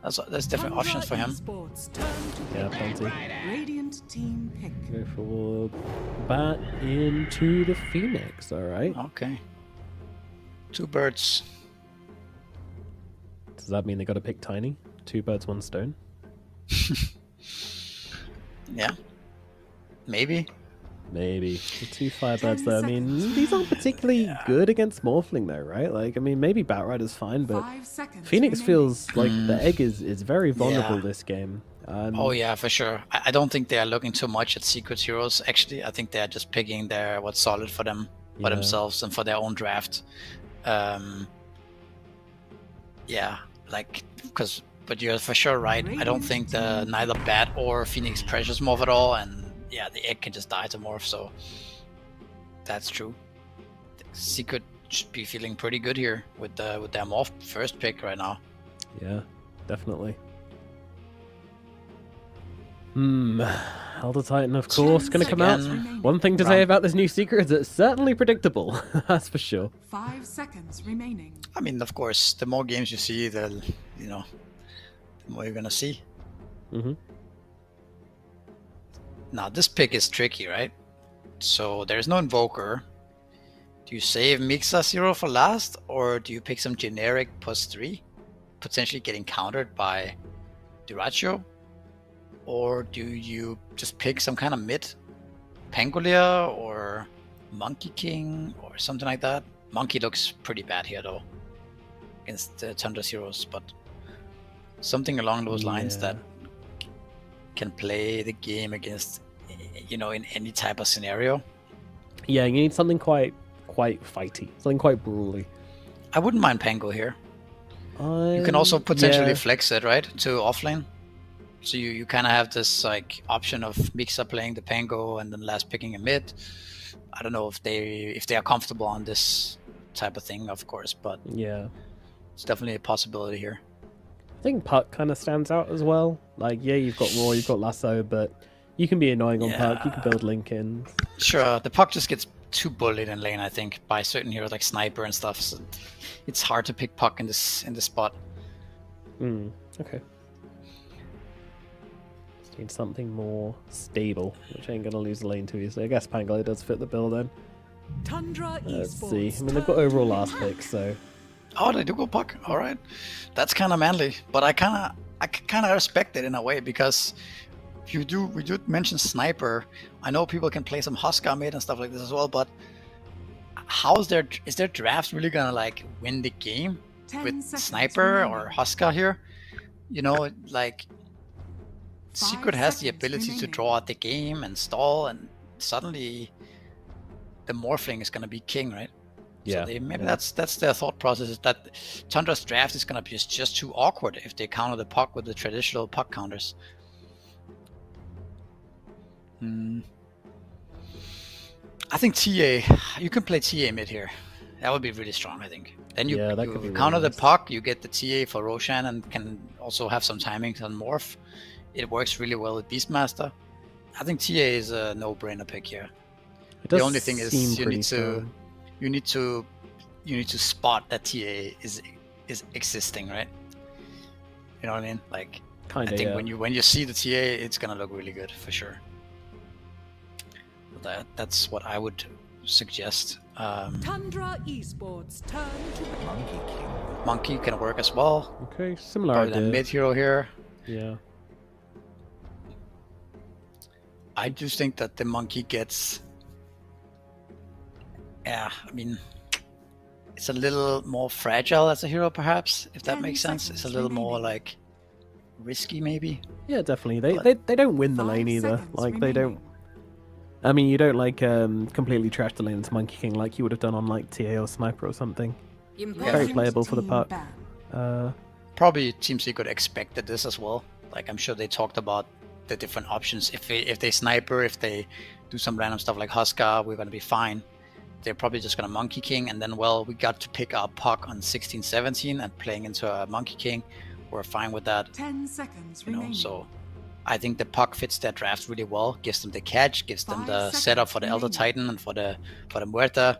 there's different Tundra options for him. Esports, turn to Yeah, pick. plenty. Radiant team pick. Go for bat into the Phoenix. All right. Okay. Two birds. Does that mean they got to pick Tiny? 2 birds, 1 stone. Yeah. Maybe. Maybe. The 2 firebirds 10 though. I mean, seconds these aren't remaining. particularly good against Morphling though, right? Like, I mean, maybe Batrider's fine, but 5 seconds Phoenix remaining. feels like the egg is very vulnerable Yeah. this game. Oh yeah, for sure. I don't think they are looking too much at secret heroes. Actually, I think they are just picking what's solid for them, for Yeah. themselves, and for their own draft. Yeah, like but you're for sure right. I don't think the neither Bat or Phoenix pressures morph at all, and yeah, the egg can just die to morph. So that's true. Secret should be feeling pretty good here with their morph first pick right now. Yeah, definitely. Elder Titan, of course, going to come out. Again, One thing to say about this new secret is it's certainly predictable. That's for sure. 5 seconds remaining. I mean, of course, the more games you see, the more you're gonna see. Mm-hmm. Now, this pick is tricky, right? So there's no Invoker. Do you save Mixa 0 for last, or do you pick some generic +3, potentially getting countered by Dyrachyo? Or do you just pick some kind of mid, Pangolier or Monkey King or something like that? Monkey looks pretty bad here though, against the Tundra Zeros, but something along those lines that can play the game against, you know, in any type of scenario. Yeah, you need something quite fighty, something quite brawly. I wouldn't mind Pango here. You can also potentially flex it, right, to offlane. So you kind of have this like option of Mixa playing the Pango and then last picking a mid. I don't know if they are comfortable on this type of thing, of course, but yeah, it's definitely a possibility here. I think Puck kind of stands out as well. Like, yeah, you've got Raw, you've got Lasso, but you can be annoying on Puck. You can build Lincoln. Sure, the Puck just gets too bullied in lane, I think, by certain heroes like Sniper and stuff. So it's hard to pick Puck in this spot. Okay. Just need something more stable, which ain't gonna lose the lane too easily. I guess Pangolier does fit the bill then. Tundra Let's see. I mean, they've got overall last pick, so. Oh, they do go Puck. All right, that's kind of manly, but I kind of respect it in a way, because we do mention Sniper. I know people can play some Huskar mid and stuff like this as well, but is their draft really gonna like win the game with Sniper or Huskar here? You know, like Secret has the ability to draw out the game and stall, and suddenly the Morphling is gonna be king, right? Yeah. So maybe that's their thought process, is that Tundra's draft is gonna be just too awkward if they counter the Puck with the traditional Puck counters. I think TA, you can play TA mid here. That would be really strong, I think. Then you counter the Puck, you get the TA for Roshan, and can also have some timings on Morph. It works really well with Beastmaster. I think TA is a no-brainer pick here. The only thing is you need to spot that TA is existing, right? You know what I mean? Like, I think when you see the TA, it's gonna look really good for sure. That's what I would suggest. Tundra Esports turn to Monkey King. Monkey can work as well. Okay, similar Probably idea. the mid hero here. Yeah. I just think that the Monkey gets. Yeah, I mean, it's a little more fragile as a hero, perhaps, if that makes sense. It's a little more like risky, maybe. Yeah, definitely. They don't win the lane either. Like they don't. I mean, you don't like completely trash the lane into Monkey King like you would have done on like TA or Sniper or something. Very playable for the Puck. Probably Team Secret expected this as well. Like, I'm sure they talked about the different options. If they Sniper, if they do some random stuff like Huskar, we're gonna be fine. They're probably just gonna Monkey King, and then, well, we got to pick our Puck on 16-17 and playing into a Monkey King. We're fine with that. 10 seconds remaining. So I think the Puck fits their draft really well. Gives them the catch, gives them the setup for the Elder Titan and for the Muerta.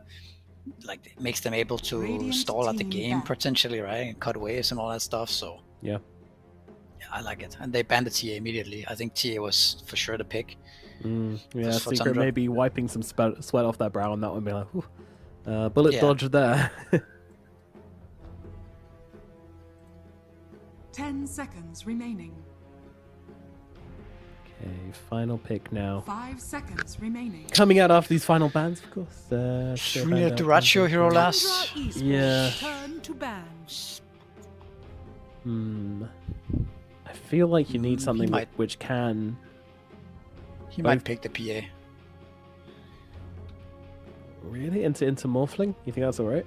Like, it makes them able to stall out the game potentially, right? And cut waves and all that stuff. So yeah, I like it. And they banned the TA immediately. I think TA was for sure the pick. Yeah, Secret maybe wiping some sweat off their brow on that one, be like, bullet dodge there. 10 seconds remaining. Okay, final pick now. 5 seconds remaining. Coming out after these final bans, of course. Should we have Dyrachyo hero last? Yeah. Turn to ban. I feel like you need something which can. He might pick the PA. Really? Into Morphling? You think that's alright?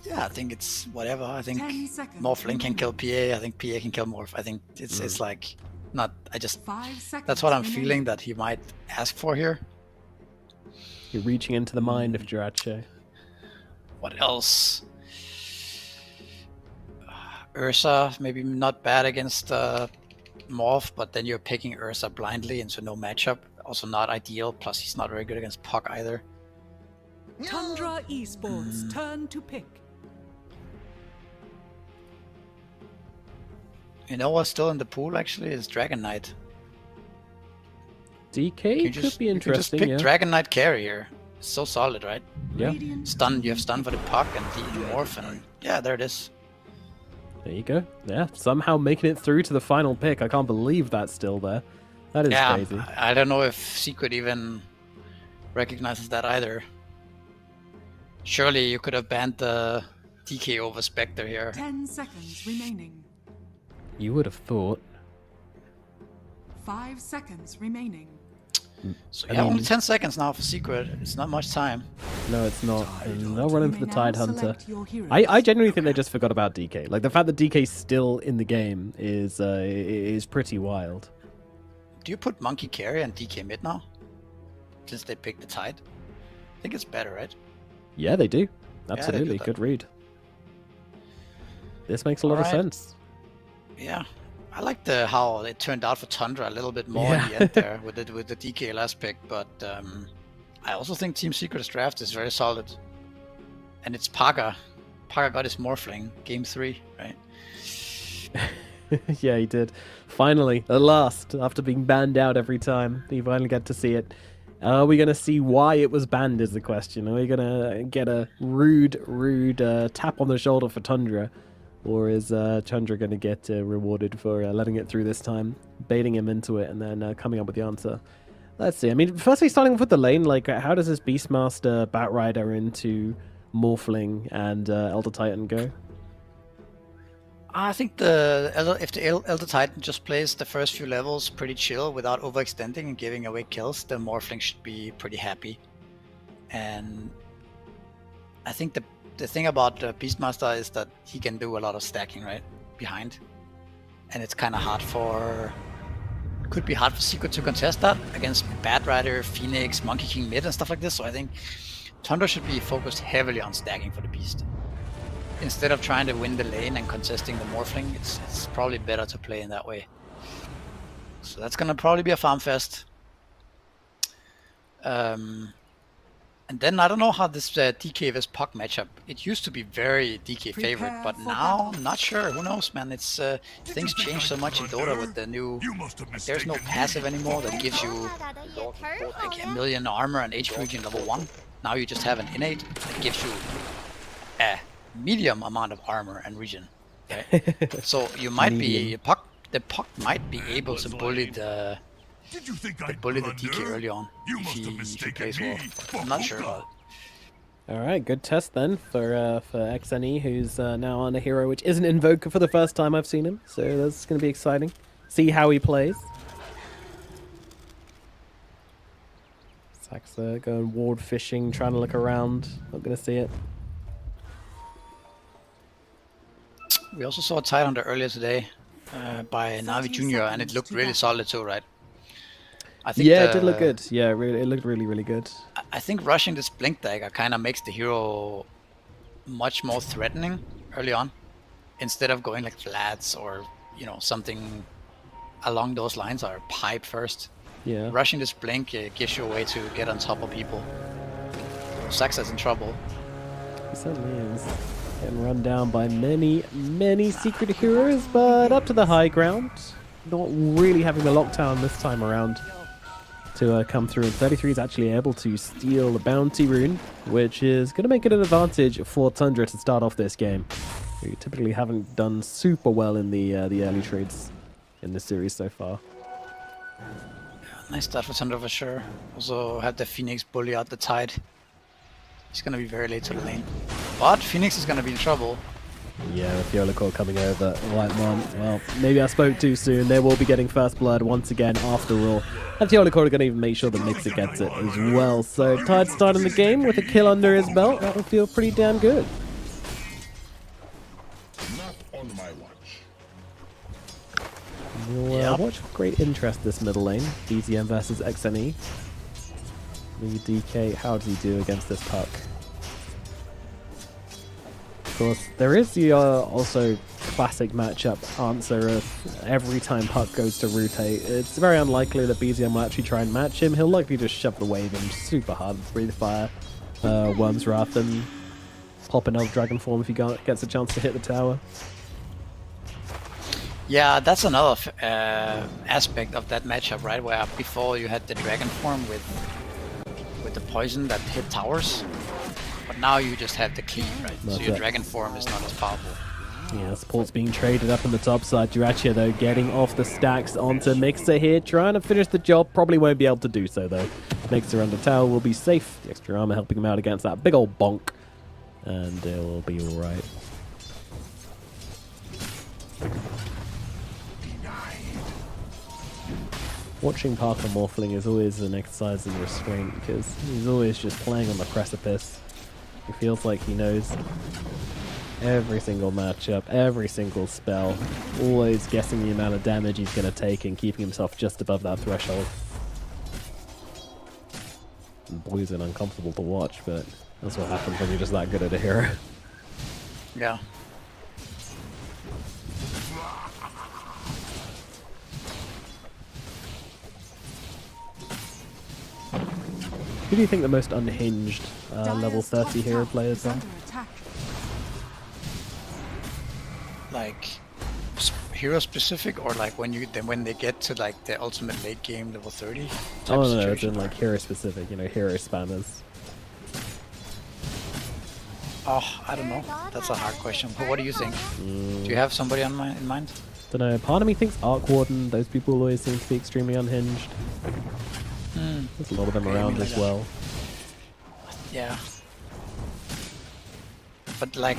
Yeah, I think it's whatever. I think Morphling can kill PA. I think PA can kill Morph. I think it's like not. I just. That's what I'm feeling that he might ask for here. You're reaching into the mind of Dyrachyo. What else? Ursa, maybe not bad against Morph, but then you're picking Ursa blindly into no matchup. Also not ideal. Plus, he's not very good against Puck either. Tundra Esports turn to pick. You know what's still in the pool actually is Dragon Knight. DK could be interesting. You can just pick Dragon Knight carry here. It's so solid, right? Yeah. Stun, you have stun for the puck and the morph, and yeah, there it is. There you go. Yeah, somehow making it through to the final pick. I can't believe that's still there. That is Yeah, crazy. I don't know if Secret even recognizes that either. Surely you could have banned the DK over Spectre here. 10 seconds remaining. You would have thought. 5 seconds remaining. So I yeah, mean- only 10 seconds now for Secret. It's not much time. No, it's not. And they'll run into the You may Tide now Hunter. select your heroes. I genuinely think they just forgot about DK. Like, the fact that DK's still in the game is pretty wild. Do you put Monkey carry and DK mid now? Since they picked the Tide? I think it's better, right? Yeah, they do. do Absolutely. that. Good read. This makes a lot of Alright. sense. Yeah. I like how it turned out for Tundra a little bit more Yeah. in the end there with the DK last pick, but I also think Team Secret's draft is very solid. And it's Paga. Paga got his Morphling, game 3, right? Yeah, he did. Finally, at last, after being banned out every time, you finally get to see it. Are we going to see why it was banned is the question. Are we going to get a rude tap on the shoulder for Tundra? Or is Tundra going to get rewarded for letting it through this time, baiting him into it, and then coming up with the answer? Let's see. I mean, firstly, starting off with the lane, like, how does this Beastmaster Batrider into Morphling and Elder Titan go? I think if the Elder Titan just plays the first few levels pretty chill without overextending and giving away kills, the Morphling should be pretty happy. And I think the thing about Beastmaster is that he can do a lot of stacking, right? Behind. And it's kind of could be hard for Secret to contest that against Batrider, Phoenix, Monkey King mid and stuff like this. So I think Tundra should be focused heavily on stacking for the Beast. Instead of trying to win the lane and contesting the Morphling, it's probably better to play in that way. So that's gonna probably be a farm fest. And then I don't know how this DK vs Puck matchup. It used to be very DK favorite, but now I'm not sure. Who knows, man? It's things change so much in Dota with the new. Like, there's no passive anymore that gives you like 1 million armor and HP region level 1. Now you just have an innate that gives you a medium amount of armor and regen. Right? So you might be the Puck might be able to bully the DK early on if he plays well. I'm not sure about it. All right, good test then for XNE, who's now on a hero which isn't Invoker for the first time I've seen him. So that's going to be exciting. See how he plays. Saxa going ward fishing, trying to look around. Not going to see it. We also saw a Tide Hunter earlier today by Navi Jr. and it looked really solid too, right? I think yeah, it did look good. Yeah, really, it looked really, really good. I think rushing this Blink Dagger kind of makes the hero much more threatening early on, instead of going like flats or something along those lines, or pipe first. Yeah. Rushing this Blink gives you a way to get on top of people. Saxa's in trouble. He certainly is. Getting run down by many, many secret heroes, but up to the high ground. Not really having the lockdown this time around to come through. And 33 is actually able to steal the bounty rune, which is going to make it an advantage for Tundra to start off this game. We typically haven't done super well in the early trades in this series so far. Nice start for Tundra for sure. Also had the Phoenix bully out the Tide. He's going to be very late to the lane. But Phoenix is going to be in trouble. Yeah, with Yolocor coming over. Whitemon, well, maybe I spoke too soon. They will be getting first blood once again after all. And Yolocor are going to even make sure that Mixer gets it as well. So Tide starting the game with a kill under his belt. That would feel pretty damn good. Not on my watch. We'll watch with great interest this middle lane. BZM versus XNE. The DK, how does he do against this Puck? Of course, there is the also classic matchup answer of every time Puck goes to rotate. It's very unlikely that BZM will actually try and match him. He'll likely just shove the wave in super hard, breathe fire, Worm's Wrath, and pop another Dragon Form if he gets a chance to hit the tower. Yeah, that's another aspect of that matchup, right? Where before you had the Dragon Form with with the poison that hit towers. But now you just have the clean, right? So your dragon form is not as powerful. Yeah, support's being traded up on the top side. Dyrachia, though, getting off the stacks onto Mixer here, trying to finish the job. Probably won't be able to do so, though. Mixer under tower will be safe. The extra armor helping him out against that big old bonk. And it will be alright. Watching Parker Morphling is always an exercise in restraint because he's always just playing on the precipice. He feels like he knows every single matchup, every single spell, always guessing the amount of damage he's going to take and keeping himself just above that threshold. And Blue's an uncomfortable to watch, but that's what happens when you're just that good at a hero. Yeah. Who do you think the most unhinged level 30 hero players are? Like hero specific, or like when they get to like the ultimate late game level 30? Oh no, it's in like hero specific, you know, hero spammers. Oh, I don't know. That's a hard question. But what do you think? Do you have somebody in mind? Don't know. Part of me thinks Arc Warden. Those people always seem to be extremely unhinged. There's a lot of them around as well. Yeah. But like,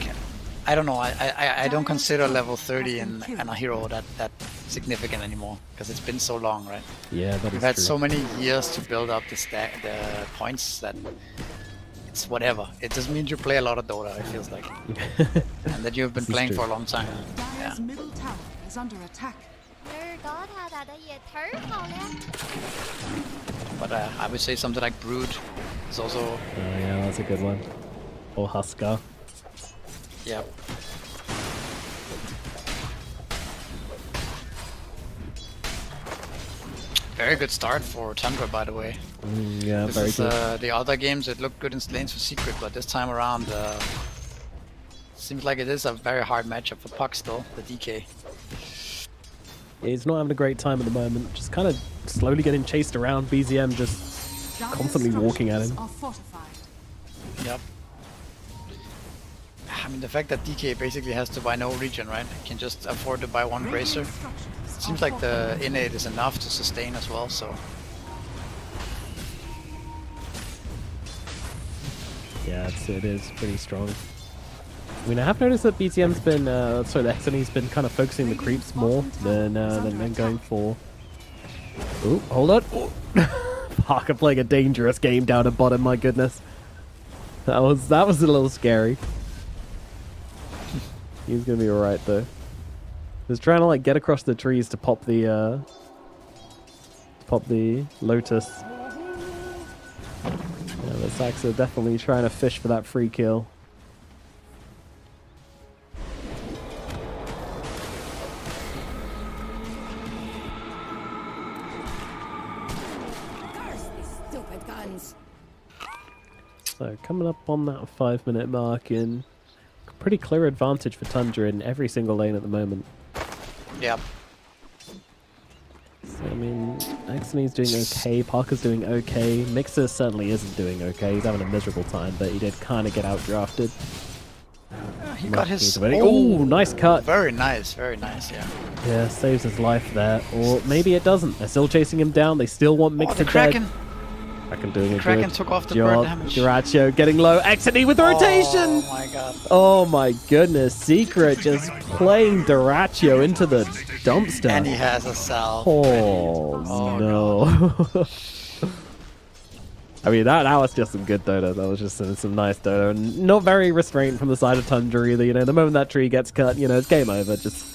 I don't know. I don't consider level 30 and a hero that significant anymore because it's been so long, right? Yeah, that is We've had true. so many years to build up the points that it's whatever. It just means you play a lot of Dota. It feels like, and that you've been playing true. for a long time. Yeah. Dire's middle tower is under attack. But I would say something like Brood is also. Oh yeah, that's a good one. Or Husker. Yeah. Very good start for Tundra, by the way. Yeah, This very is, good. the other games it looked good in Lanes for Secret, but this time around seems like it is a very hard matchup for Puck still, the DK. He's not having a great time at the moment. Just kind of slowly getting chased around. BZM just constantly walking at him. Are fortified. Yep. I mean, the fact that DK basically has to buy no regen, right? He can just afford to buy one Bracer. Seems like the innate is enough to sustain as well, so. Yeah, it is pretty strong. I mean, I have noticed that BTM's been, the Xeni's been kind of focusing the creeps more than going for. Ooh, hold on. Parker playing a dangerous game down at bottom. My goodness, that was a little scary. He's gonna be alright though. He's trying to like get across the trees to pop the Lotus. Yeah, the Sax are definitely trying to fish for that free kill. So coming up on that 5-minute mark in pretty clear advantage for Tundra in every single lane at the moment. Yep. So, I mean, Xeni's doing okay, Parker's doing okay, Mixer certainly isn't doing okay, he's having a miserable time, but he did kind of get outdrafted. He got his... Oh, nice cut! Very nice, yeah. Yeah, saves his life there, or maybe it doesn't. They're still chasing him down, they still want Mixer dead. Kraken doing a Kraken good took off the job. bird damage. Dyrachio getting low. Xeni with the rotation! Oh my god. Oh my goodness. Secret just playing Dyrachio into the dumpster. And he has a salve. Oh no. I mean, that was just some good Dota. That was just some nice Dota. And not very restrained from the side of Tundra either. You know, the moment that tree gets cut, you know, it's game over. Just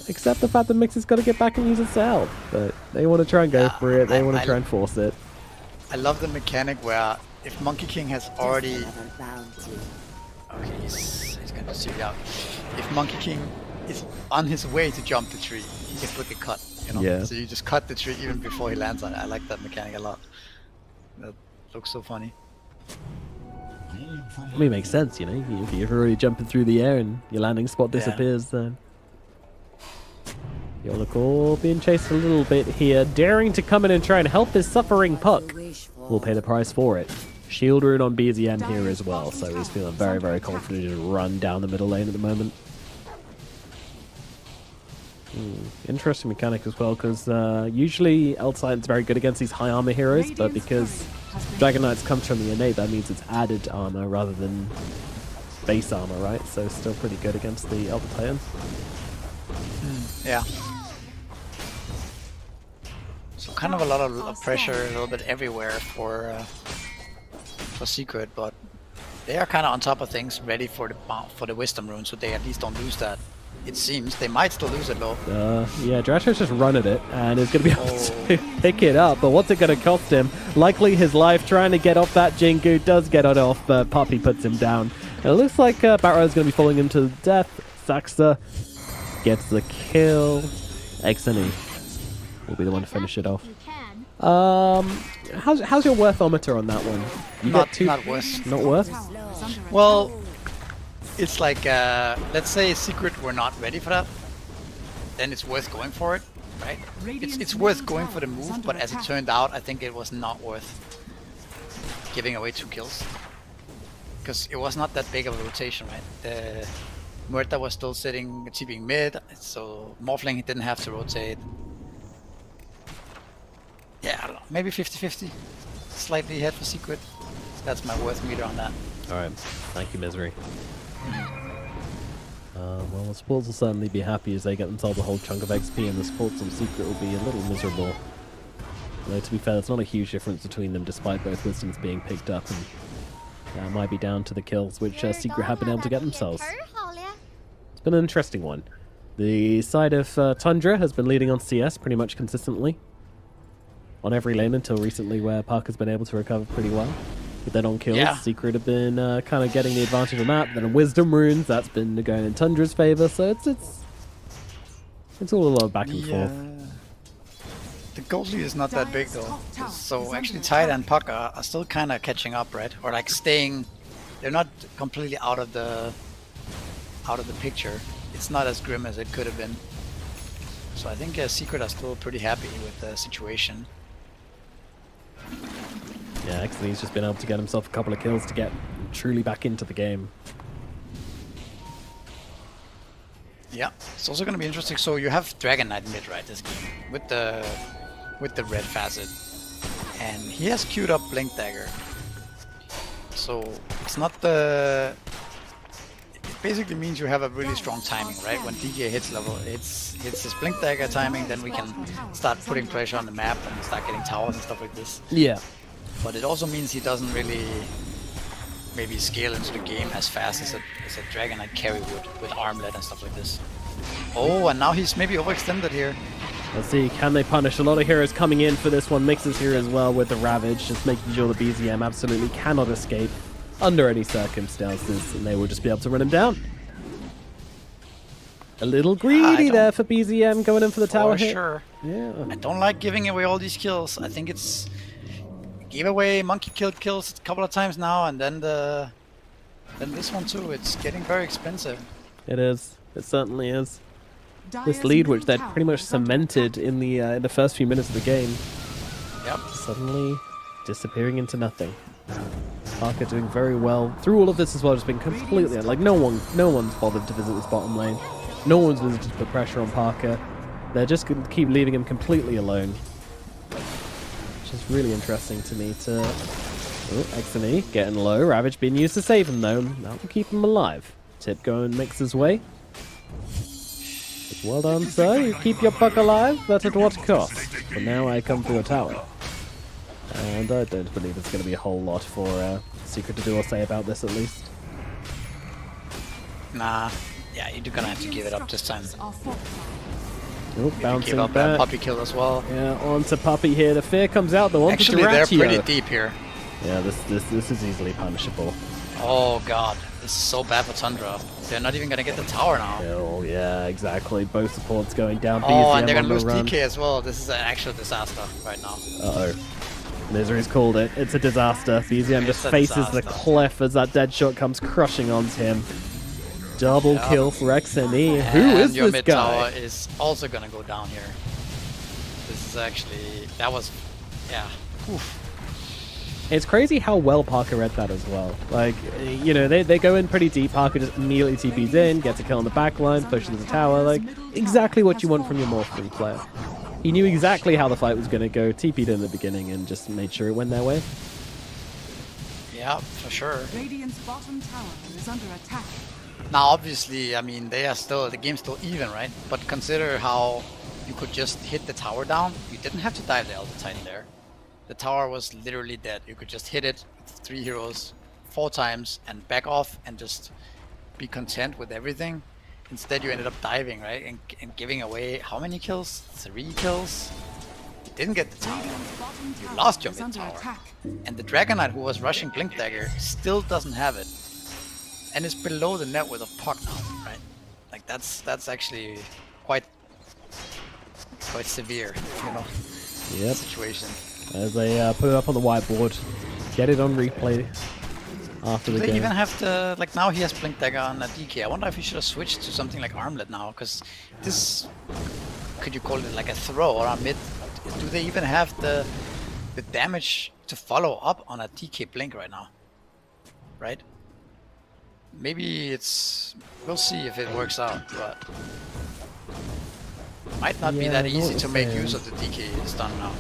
accept the fact that Mixer's got to get back and use its salve. But they want to try and go for it. They want to try and force it. I love the mechanic where if Monkey King has already... Okay, he's going to see it out. If Monkey King is on his way to jump the tree, he gets like a cut, you know? Yeah. So you just cut the tree even before he lands on it. I like that mechanic a lot. That looks so funny. I mean, it makes sense, you know? If you're already jumping through the air and your landing spot disappears, then... Yolakor being chased a little bit here, daring to come in and try and help his suffering Puck. will pay the price for it. Shield rune on BZM here as well, so he's feeling very, very confident to run down the middle lane at the moment. Interesting mechanic as well, because usually L-Titan's very good against these high armor heroes, but because Dragon Knight's comes from the innate, that means it's added armor rather than base armor, right? So still pretty good against the Elder Titans. Yeah. So kind of a lot of pressure, a little bit everywhere for Secret, but they are kind of on top of things, ready for the Wisdom rune, so they at least don't lose that. It seems they might still lose it though. Yeah, Drasha's just run at it, and is going to be able to pick it up. But what's it going to cost him? Likely his life. Trying to get off that Jingu, does get it off, but Poppy puts him down. And it looks like Barrow is going to be falling him to death. Saxter gets the kill. XNE will be the one to finish it off. How's your worthometer on that one? You not worth. worth. Not worth? Well, it's like, let's say Secret were not ready for that, then it's worth going for it, right? It's worth going for the move, but as it turned out, I think it was not worth giving away 2 kills. Because it was not that big of a rotation, right? The Murta was still sitting, TPing mid, so Morphling didn't have to rotate. Yeah, I don't know, maybe 50-50. Slightly ahead for Secret. So that's my worth meter on that. Alright, thank you, Misery. Well, the supports will certainly be happy as they get themselves a whole chunk of XP, and the supports on Secret will be a little miserable. Although, to be fair, there's not a huge difference between them, despite both Wisdoms being picked up, and that might be down to the kills which Secret have been able to get themselves. It's been an interesting one. The side of Tundra has been leading on CS pretty much consistently on every lane until recently, where Parker's been able to recover pretty well. But then on kills, Secret have been kind of getting the advantage on that. Then on Wisdom runes, that's been going in Tundra's favor. So it's all a lot of back and forth. The gold lead is not that big though. So actually, Tide and Puck are still kind of catching up, right? Or like staying. They're not completely out of the picture. It's not as grim as it could have been. So I think Secret are still pretty happy with the situation. Yeah, XNE's just been able to get himself a couple of kills to get truly back into the game. Yeah, it's also going to be interesting. So you have Dragon Knight mid, right, this game, with the red facet, and he has queued up Blink Dagger. So it's not the. It basically means you have a really strong timing, right? When DJ hits his Blink Dagger timing, then we can start putting pressure on the map and start getting towers and stuff like this. Yeah. But it also means he doesn't really maybe scale into the game as fast as a Dragon Knight carry would with armlet and stuff like this. Oh, and now he's maybe overextended here. Let's see, can they punish? A lot of heroes coming in for this one. Mixes here as well with the Ravage, just making sure the BZM absolutely cannot escape under any circumstances, and they will just be able to run him down. A little greedy there for BZM going in for the tower hit. Sure. Yeah. I don't like giving away all these kills. I think it's gave away monkey killed kills a couple of times now, and then this one too. It's getting very expensive. It is. It certainly is. This lead, which they'd pretty much cemented in the first few minutes of the game, suddenly disappearing into nothing. Parker doing very well through all of this as well. Just been completely like no one's bothered to visit this bottom lane. No one's visited to put pressure on Parker. They're just going to keep leaving him completely alone. Which is really interesting to me to... Oh, XNE getting low. Ravage being used to save him though. That will keep him alive. Tip going makes his way. Well done, sir. You keep your puck alive, but at what cost? For now I come for your tower. And I don't believe there's going to be a whole lot for Secret to do or say about this at least. Nah. Yeah, you're gonna have to give it up this time. Oh, bouncing give up back. Puppy kill as well. Yeah, on to Puppy here. The fear comes out. The one Actually, they're pretty deep here. Yeah, this is easily punishable. Oh god, this is so bad for Tundra. They're not even gonna get the tower now. Oh yeah, exactly. Both supports going down. Oh, BZM and they're gonna lose run. DK as well. This is an actual disaster right now. Uh-oh. Misery's called it. It's a disaster. BZM just faces the cliff as that dead shot comes crushing onto him. Double kill for XNE. Who is your this mid guy? tower is also gonna go down here. This is actually... That was... Yeah. Oof. It's crazy how well Parker read that as well. Like, you know, they go in pretty deep. Parker just immediately TPs in, gets a kill on the back line, pushes the tower. Like, exactly what you want from your Morphling player. He knew exactly how the fight was going to go, TP'd in the beginning, and just made sure it went their way. Yeah, for sure. Radiant's bottom tower is under attack. Now, obviously, I mean, the game's still even, right? But consider how you could just hit the tower down. You didn't have to dive the Elder Titan there. The tower was literally dead. You could just hit it with 3 heroes 4 times and back off and just be content with everything. Instead, you ended up diving, right? And giving away how many kills? 3 kills? You didn't get the tower. You lost your mid tower. And the Dragon Knight who was rushing Blink Dagger still doesn't have it. And it's below the net worth of Puck now, right? Like that's actually quite severe, you know. Yep. Situation. As they put it up on the whiteboard, get it on replay after the Do they game. even have to, like, now he has Blink Dagger on a DK. I wonder if he should have switched to something like Armlet now, because this, could you call it like a throw or a mid? Do they even have the damage to follow up on a DK Blink right now? Right? Maybe it's, we'll see if it works out, but might not be that easy to make use of the DK stun now.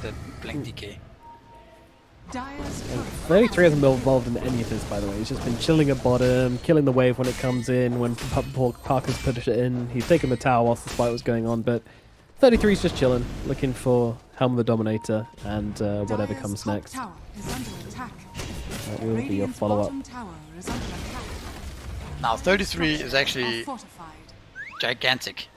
The Blink DK. 33 hasn't been involved in any of this, by the way. He's just been chilling at bottom, killing the wave when it comes in, when Parker's put it in. He's taken the tower whilst the fight was going on, but 33's just chilling, looking for Helm of the Dominator and whatever comes next. That will be your follow-up. Now 33 is actually gigantic.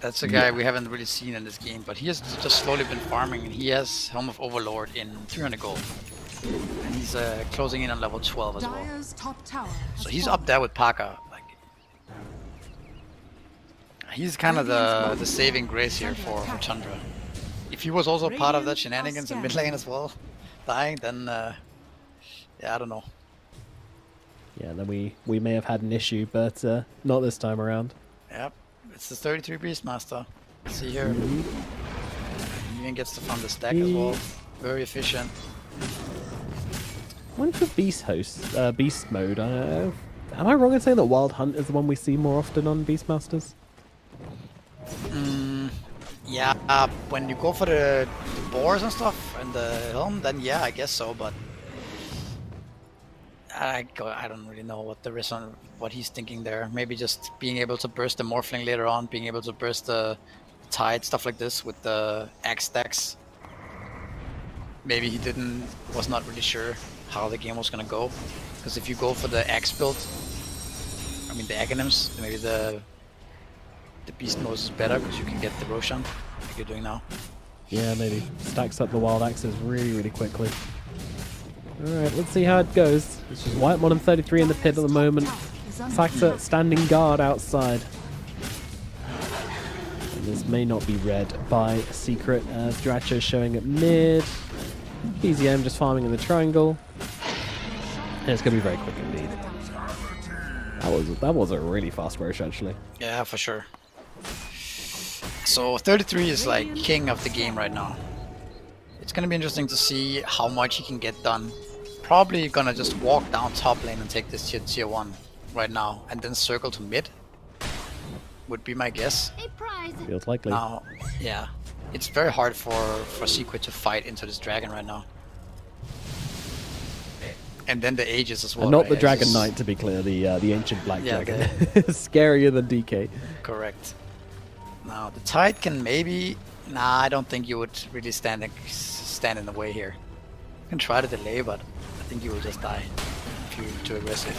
That's a guy we haven't really seen in this game, but he has just slowly been farming, and he has Helm of Overlord in 300 gold. And he's closing in on level 12 as well. So he's up there with Parker. Like, he's kind of the saving grace here for Chandra. If he was also part of that shenanigans in mid lane as well, dying, then yeah, I don't know. Yeah, then we may have had an issue, but not this time around. Yep, it's the 33 Beastmaster. See here. He even gets to fund the stack as well. Very efficient. When's the Beast Beast mode? Am I wrong in saying that Wild Hunt is the one we see more often on Beastmasters? Yeah, when you go for the boars and stuff and the helm, then yeah, I guess so, but I don't really know what there is on what he's thinking there. Maybe just being able to burst the Morphling later on, being able to burst the Tide, stuff like this with the axe stacks. Maybe he was not really sure how the game was gonna go, because if you go for the axe build, I mean the Aghanims, maybe the Beast Mode is better because you can get the Roshan like you're doing now. Yeah, maybe stacks up the wild axes really quickly. Alright, let's see how it goes. It's just Whitemon and 33 in the pit at the moment. Saxa standing guard outside. And this may not be read by Secret as Dracho showing at mid. BZM just farming in the triangle. And it's going to be very quick indeed. That was a really fast rush actually. Yeah, for sure. So 33 is like king of the game right now. It's going to be interesting to see how much he can get done. Probably gonna just walk down top lane and take this tier 1 right now, and then circle to mid. Would be my guess. Feels likely. Now, yeah, it's very hard for Secret to fight into this dragon right now. And then the Aegis as well. And not right? the Dragon Knight, to be clear, the ancient black dragon. Scarier than DK. Correct. Now the Tide can maybe. Nah, I don't think you would really stand in the way here. You can try to delay, but I think you will just die if you're too aggressive.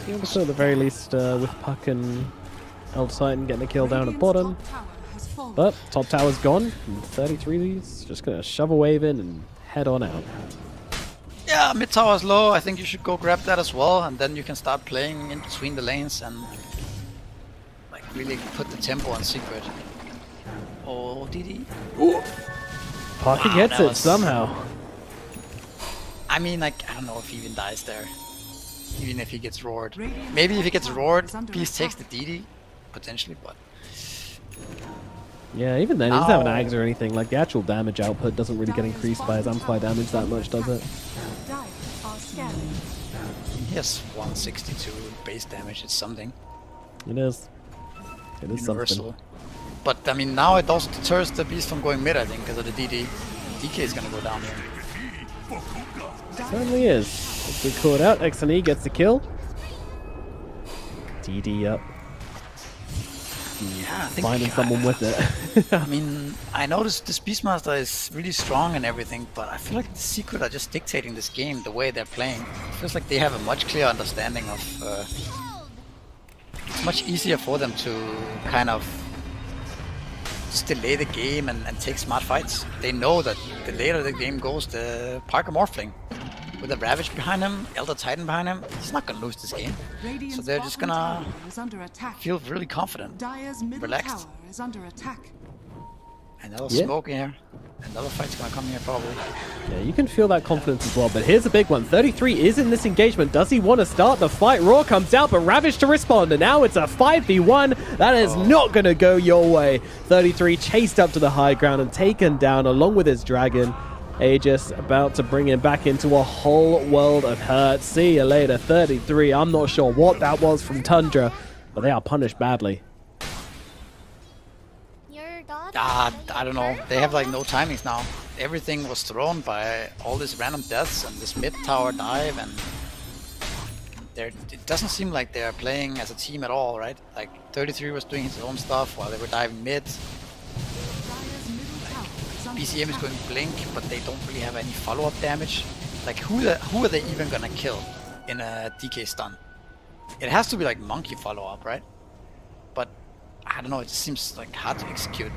Yeah, so at the very least, with Puck and Elder Titan getting a kill down at bottom. But top tower's gone, and 33's just gonna shove a wave in and head on out. Yeah, mid tower's low. I think you should go grab that as well, and then you can start playing in between the lanes and like really put the tempo on Secret. Oh, DD. Ooh. Parker gets it somehow. I mean, like, I don't know if he even dies there. Even if he gets roared. Maybe if he gets roared, Beast takes the DD, potentially, but Yeah, even then, he doesn't have an axe or anything. Like, the actual damage output doesn't really get increased by his amplify damage that much, does it? Dire are scanning. He has 162 base damage. It's something. It is. It is Universal. something. But I mean, now it also deters the beast from going mid, I think, because of the DD. DK is gonna go down here. Certainly is. It's good caught out. X&E gets the kill. DD up. Yeah, I think Finding someone with it. I mean, I noticed this Beastmaster is really strong and everything, but I feel like the Secret are just dictating this game the way they're playing. It feels like they have a much clearer understanding of... it's much easier for them to kind of just delay the game and take smart fights. They know that the later the game goes, the Parker Morphling. With a Ravage behind him, Elder Titan behind him, he's not gonna lose this game. So they're just gonna feel really confident, relaxed. Is under attack. Another smoke here. Another fight's gonna come here probably. Yeah, you can feel that confidence as well, but here's a big one. 33 is in this engagement. Does he want to start the fight? Raw comes out, but Ravage to respond, and now it's a 5v1. That is not going to go your way. 33 chased up to the high ground and taken down along with his dragon. Aegis about to bring him back into a whole world of hurt. See you later, 33. I'm not sure what that was from Tundra, but they are punished badly. I don't know. They have like no timings now. Everything was thrown by all these random deaths and this mid tower dive, and it doesn't seem like they're playing as a team at all, right? Like 33 was doing his own stuff while they were diving mid. BCM is going blink, but they don't really have any follow-up damage. Like who are they even gonna kill in a DK stun? It has to be like monkey follow-up, right? But I don't know, it just seems like hard to execute.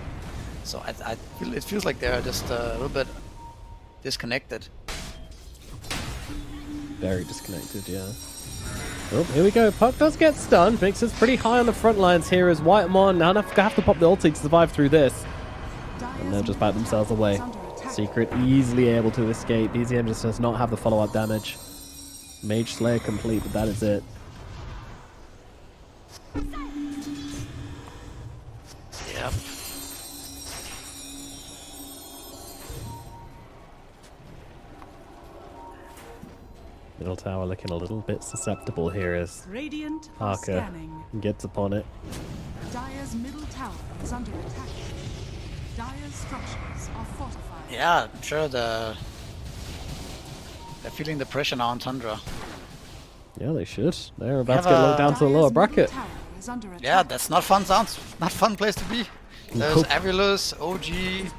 So it feels like they're just a little bit disconnected. Very disconnected, yeah. Oh, here we go. Puck does get stunned. Vixen's pretty high on the front lines here as Whitemon now have to pop the ulti to survive through this. And they'll just back themselves away. Secret easily able to escape. BZM just does not have the follow-up damage. Mage Slayer complete, but that is it. Yep. Middle tower looking a little bit susceptible here as Radiant Parker scanning. gets upon it. Dire's middle tower is under attack. Dire's structures are fortified. Yeah, I'm sure they're feeling the pressure now on Tundra. Yeah, they should. They're about to get locked down to the lower bracket. Yeah, that's not fun sounds. Not fun place to be. There's Avilus, OG,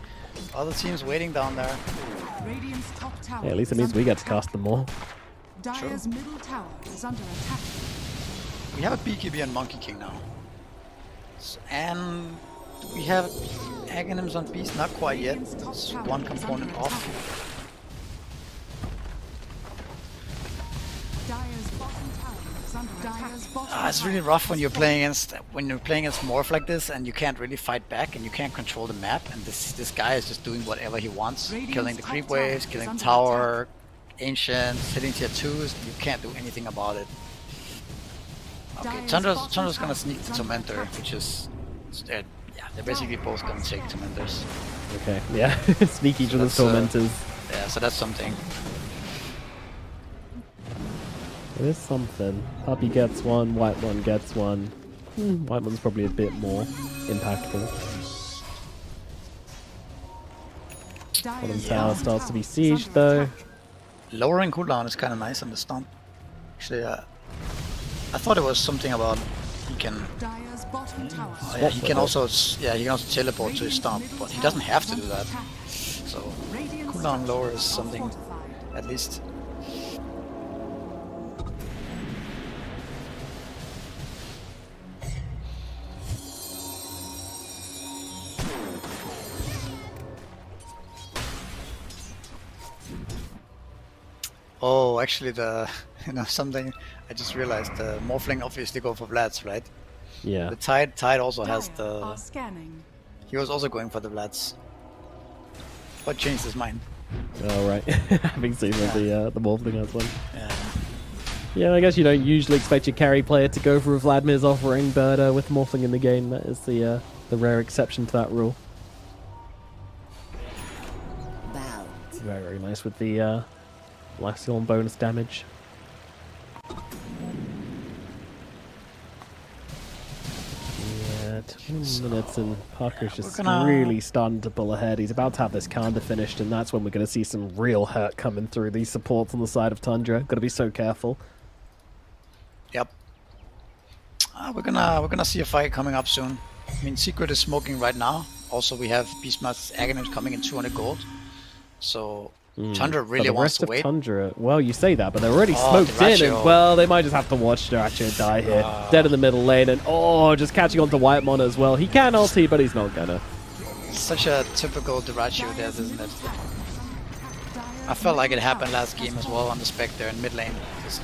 other teams waiting down there. Radiant's top tower. Yeah, at least it means we get to cast them more. Dire's middle tower is under attack. We have a BKB and Monkey King now. And we have Aghanims on Beast, not quite yet. It's one component off. Dire's bottom tower is under attack. It's really rough when you're playing against Morph like this, and you can't really fight back, and you can't control the map. And this guy is just doing whatever he wants, killing the creep waves, killing the tower, ancients, hitting tier 2s. You can't do anything about it. Okay, Tundra's gonna sneak the Tormentor, which is they're basically both gonna take Tormentors. Okay, yeah, sneak each other's Tormentors. Yeah, so that's something. It is something. Puppy gets one, White One gets one. White One's probably a bit more impactful. Bottom tower starts to be sieged though. Lowering cooldown is kind of nice on the stomp. Actually, I thought it was something about he can. He can also teleport to his stomp, but he doesn't have to do that. So cooldown lower is something, at least. Oh, actually, something I just realized. The Morphling obviously go for Vlads, right? Yeah. The Tide also has the. Scanning. He was also going for the Vlads, but changed his mind. Oh right, having seen the Morphling as one. Yeah. Yeah, I guess you don't usually expect your carry player to go for a Vladimir's offering, but with Morphling in the game, that is the rare exception to that rule. Very, very nice with the Lifesteal and bonus damage. Yeah, 20 minutes and Parker's just really starting to pull ahead. He's about to have this Kanda finished, and that's when we're going to see some real hurt coming through. These supports on the side of Tundra. Got to be so careful. Yep. We're gonna see a fight coming up soon. I mean, Secret is smoking right now. Also, we have Beastmaster's Aghanim coming in 200 gold. So Tundra really wants to wait. Tundra, well, you say that, but they're already smoked in, and well, they might just have to watch Duracho die here. Dead in the middle lane, and just catching on to Whitemon as well. He can ulti, but he's not gonna. Such a typical Duracho death, isn't it? I felt like it happened last game as well on the Spectre in mid lane. Just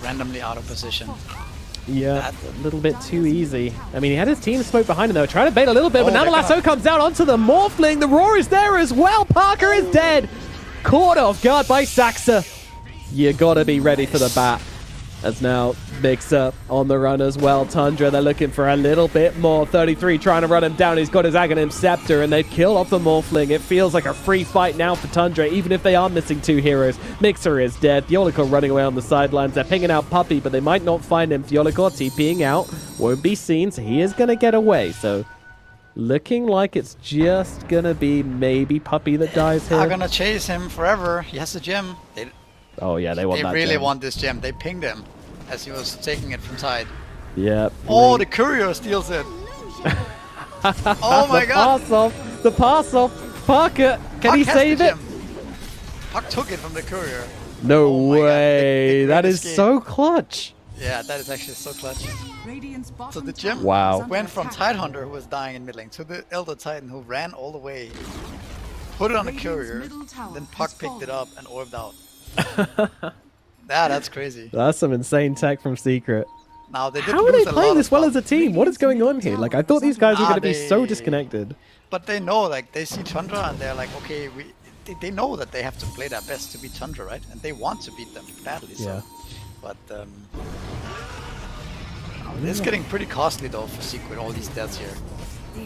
randomly out of position. Yeah, a little bit too easy. I mean, he had his team smoke behind him, though. Trying to bait a little bit, but now the lasso comes down onto the Morphling. The roar is there as well. Parker is dead. Caught off guard by Saxa. You gotta be ready for the bat. As now Mixer on the run as well. Tundra, they're looking for a little bit more. 33 trying to run him down. He's got his Aghanim Scepter, and they've killed off the Morphling. It feels like a free fight now for Tundra, even if they are missing 2 heroes. Mixer is dead. Theolicor running away on the sidelines. They're pinging out Puppey, but they might not find him. Theolicor TPing out. Won't be seen, so he is going to get away. So looking like it's just going to be maybe Puppey that dies here. They're going to chase him forever. He has the gem. Oh yeah, they want that really gem. Want this gem. They pinged him as he was taking it from side. Yep. Oh, the courier steals it. Oh my god. The pass off. Parker, can he save it? Puck took it from the courier. No way. That is so clutch. Yeah, that is actually so clutch. So the gem went from Tidehunter, who was dying in mid lane, to the Elder Titan, who ran all the way, put it on the courier, then Puck picked it up and orbed out. That's crazy. That's some insane tech from Secret. Now, they How are they playing this well as a team? What is going on here? Like, I thought these guys were going to be so disconnected. But they know, like, they see Tundra and they're like, okay, they know that they have to play their best to beat Tundra, right? And they want to beat them badly, so. Yeah. But it's getting pretty costly though for Secret, all these deaths here.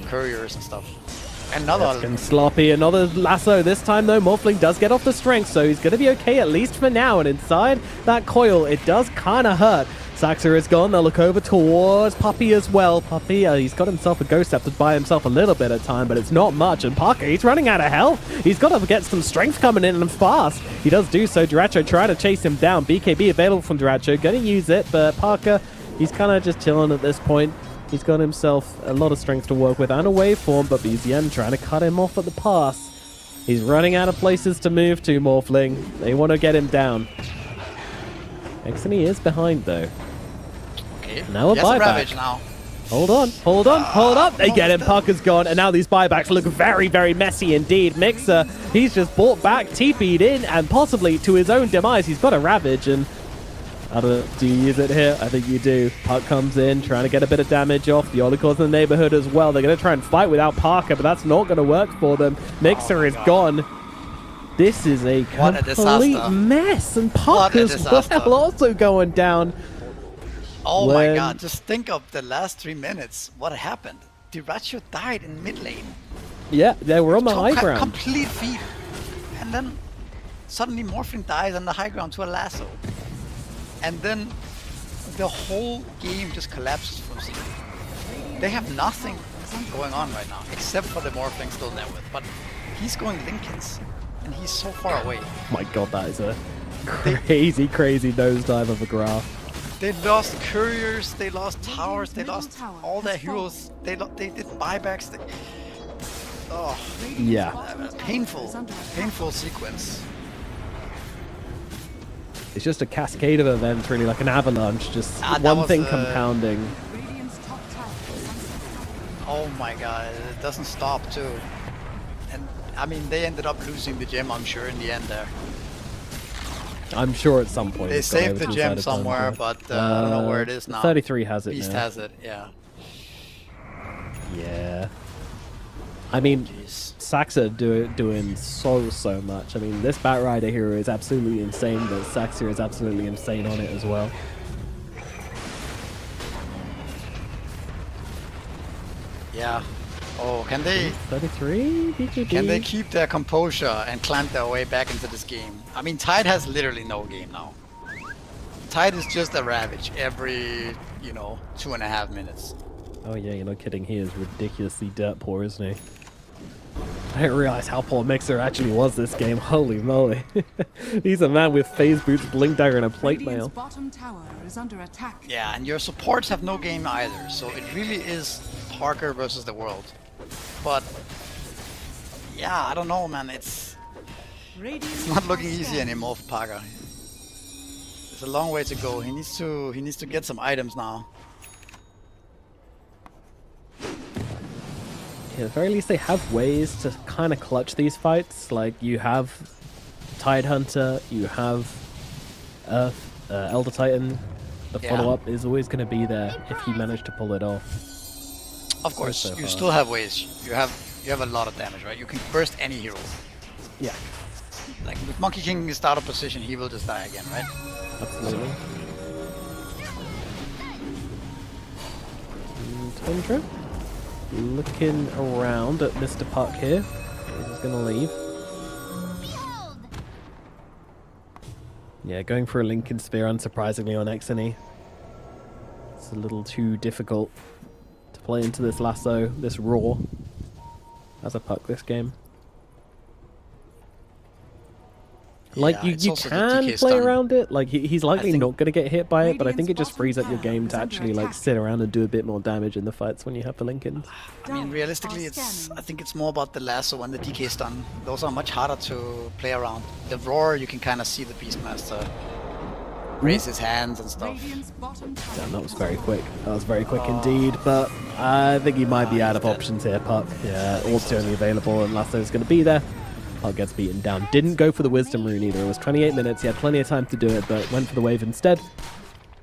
Couriers and stuff. Another looking sloppy, another lasso. This time though, Morphling does get off the strength, so he's going to be okay at least for now. And inside that coil, it does kind of hurt. Saxa is gone. They'll look over towards Puppey as well. Puppey, he's got himself a Ghost Scepter to buy himself a little bit of time, but it's not much. And Parker, he's running out of health. He's got to get some strength coming in and fast. He does do so. Duracho trying to chase him down. BKB available from Duracho. Going to use it, but Parker, he's kind of just chilling at this point. He's got himself a lot of strength to work with and a waveform, but BZN trying to cut him off at the pass. He's running out of places to move to, Morphling. They want to get him down. Exony is behind, though. Okay. Now a buyback. Now. Hold on, hold on, hold up. They get him. Parker's gone, and now these buybacks look very, very messy indeed. Mixer, he's just bought back, TP'd in, and possibly to his own demise. He's got a Ravage, and I don't know, do you use it here? I think you do. Puck comes in, trying to get a bit of damage off. The Olicor's in the neighborhood as well. They're going to try and fight without Parker, but that's not going to work for them. Mixer is gone. This is a complete mess, and Parker's well also going down. Oh my god, just think of the last 3 minutes. What happened? Duracho died in mid lane. Yeah, they were on the high ground. Complete feed. And then suddenly Morphling dies on the high ground to a lasso. And then the whole game just collapses from Secret. They have nothing going on right now, except for the Morphling still there with. But he's going Lincolns, and he's so far away. Oh my god, that is a crazy, crazy nosedive of a graph. They lost couriers, they lost towers, they lost all their heroes. They did buybacks. Yeah. Painful sequence. It's just a cascade of events, really, like an avalanche, just one thing compounding. Oh my god, it doesn't stop too. And I mean, they ended up losing the gem, I'm sure, in the end there. I'm sure at some point. They saved the gem somewhere, but I don't know where it is now. 33 has it Beast now. has it, yeah. Yeah. I mean, Saxa doing so much. I mean, this Batrider hero is absolutely insane, but Saxa is absolutely insane on it as well. Yeah. Oh, can they 33 BKB. can they keep their composure and climb their way back into this game? I mean, Tide has literally no game now. Tide is just a ravage every, 2.5 minutes. Oh yeah, you're not kidding. He is ridiculously dirt poor, isn't he? I didn't realize how poor Mixer actually was this game. Holy moly. He's a man with phase boots, blink dagger, and a plate Radiant's mail. bottom tower is under attack. Yeah, and your supports have no game either, so it really is Parker versus the world. But yeah, I don't know, man. It's not looking easy anymore for Parker. There's a long way to go. He needs to get some items now. Yeah, at the very least, they have ways to kind of clutch these fights. Like, you have Tide Hunter, you have Earth, Elder Titan. The follow-up is always going to be there if he managed to pull it off. Of course, you still have ways. You have a lot of damage, right? You can burst any hero. Yeah. Like, with Monkey King in starter position, he will just die again, right? Absolutely. Tundra. Looking around at Mr. Puck here. He's going to leave. Yeah, going for a Lincoln Spear, unsurprisingly, on XNE. It's a little too difficult to play into this lasso, this raw, as a Puck this game. Like, Yeah, you can play around it. Like, he's likely not going to get hit by it, but I think it just Radiant's frees up your bottom game to tower is actually, under like, sit around and do a bit more damage in the fights when you have the Lincolns. I mean, realistically, I think it's more about the lasso and the DK stun. Those are much harder to play around. The roar, you can kind of see the Beastmaster raise his hands and stuff. Radiant's bottom tower Damn, that was very quick. That was very quick indeed, but I think he might be out of options here, Puck. Yeah, orb's only available and Lasso's going to be there. Puck gets beaten down. Didn't go for the Wisdom Rune either. It was 28 minutes. He had plenty of time to do it, but went for the wave instead.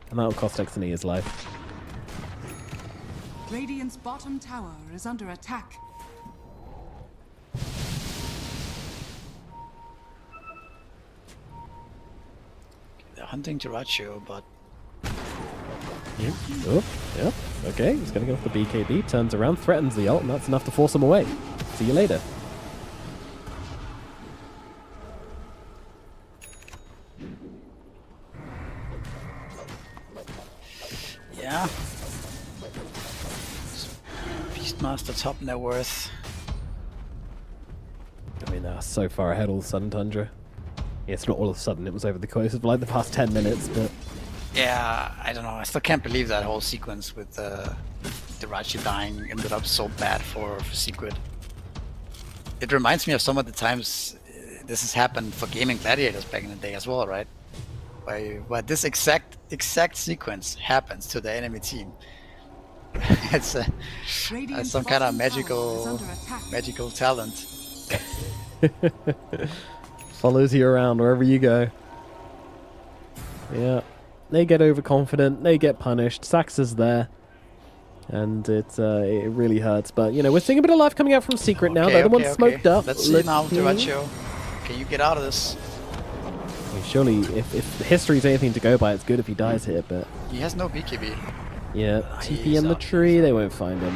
And that'll cost XNE his life. Radiant's bottom tower is under attack. They're hunting Jirachi, but Oh, yeah. Okay, he's going to go for the BKB. Turns around, threatens the ult, and that's enough to force him away. See you later. yeah. Beastmaster top net worth. I mean, they're so far ahead all of a sudden, Tundra. Yeah, it's not all of a sudden. It was over the course of like the past 10 minutes, but... Yeah, I don't know. I still can't believe that whole sequence with Jirachi dying ended up so bad for Secret. It reminds me of some of the times this has happened for Gaming Gladiators back in the day as well, right? Where this exact sequence happens to the enemy team. It's some kind of magical talent. Follows you around wherever you go. Yeah. They get overconfident, they get punished, Sax is there. And it really hurts. But, you know, we're seeing a bit of life coming out from Secret now. They're the ones smoked up. Let's see now, Jirachi. Can you get out of this? I mean, surely, if history's anything to go by, it's good if he dies here, but... He has no BKB. Yeah, TP in the tree, they won't find him.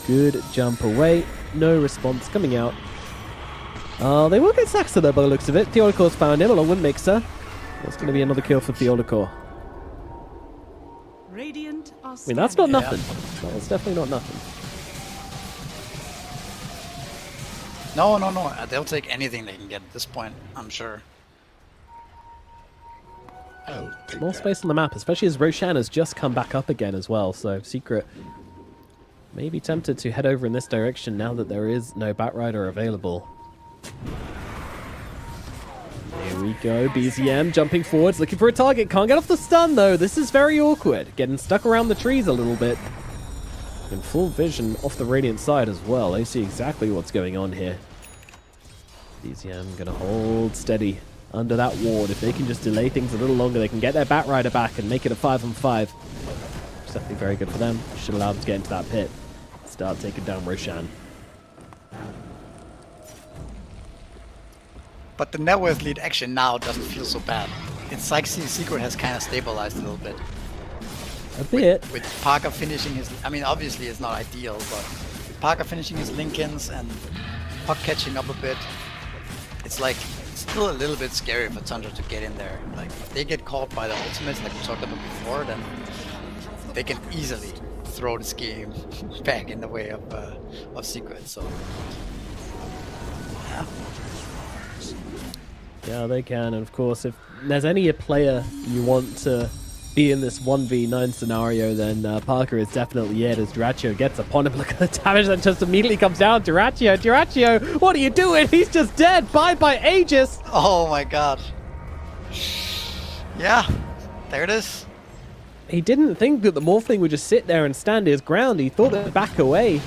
Good jump away. No response coming out. They will get Saxa though by the looks of it. Theodicor's found him along with Mixer. That's going to be another kill for Theodicor. Radiant are I mean, that's not nothing. That's definitely not nothing. No. They'll take anything they can get at this point, I'm sure. More space on the map, especially as Roshan has just come back up again as well. So Secret may be tempted to head over in this direction now that there is no Batrider available. Here we go, BZM jumping forwards, looking for a target. Can't get off the stun though. This is very awkward. Getting stuck around the trees a little bit. In full vision off the Radiant side as well. They see exactly what's going on here. BZM gonna hold steady under that ward. If they can just delay things a little longer, they can get their Batrider back and make it a 5-on-5. It's definitely very good for them. Should allow them to get into that pit. Start taking down Roshan. But the net worth lead actually now doesn't feel so bad. It's like Secret has kind of stabilized a little bit. A bit. With Parker finishing his, I mean, obviously it's not ideal, but with Parker finishing his Lincolns and Puck catching up a bit, it's like still a little bit scary for Tundra to get in there. Like if they get caught by the ultimates, like we talked about before, then they can easily throw this game back in the way of Secret. So yeah. Yeah, they can. And of course, if there's any player you want to be in this 1v9 scenario, then Parker is definitely it, as Duraccio gets upon him. Look at the damage that just immediately comes down. Duraccio, what are you doing? He's just dead. Bye Aegis. Oh my god. Yeah, there it is. He didn't think that the Morphling would just sit there and stand his ground. He thought they'd back away.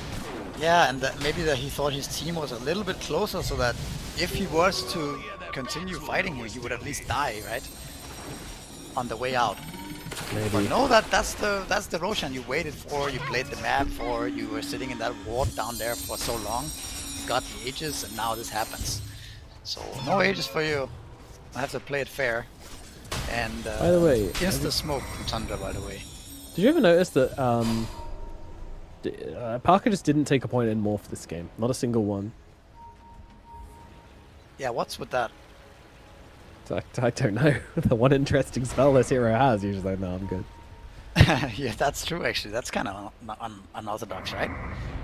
Yeah, and maybe that he thought his team was a little bit closer, so that if he was to continue fighting him, he would at least die, right? On the way out. Maybe. But no, that's the Roshan you waited for, you played the map for, you were sitting in that ward down there for so long, you got the Aegis, and now this happens. So no Aegis for you. I have to play it fair. And by the way, insta smoke from Tundra, by the way. Did you ever notice that Parker just didn't take a point in Morph this game? Not a single one. Yeah, what's with that? I don't know. The one interesting spell this hero has, usually like, no, I'm good. Yeah, that's true actually. That's kind of unorthodox, right?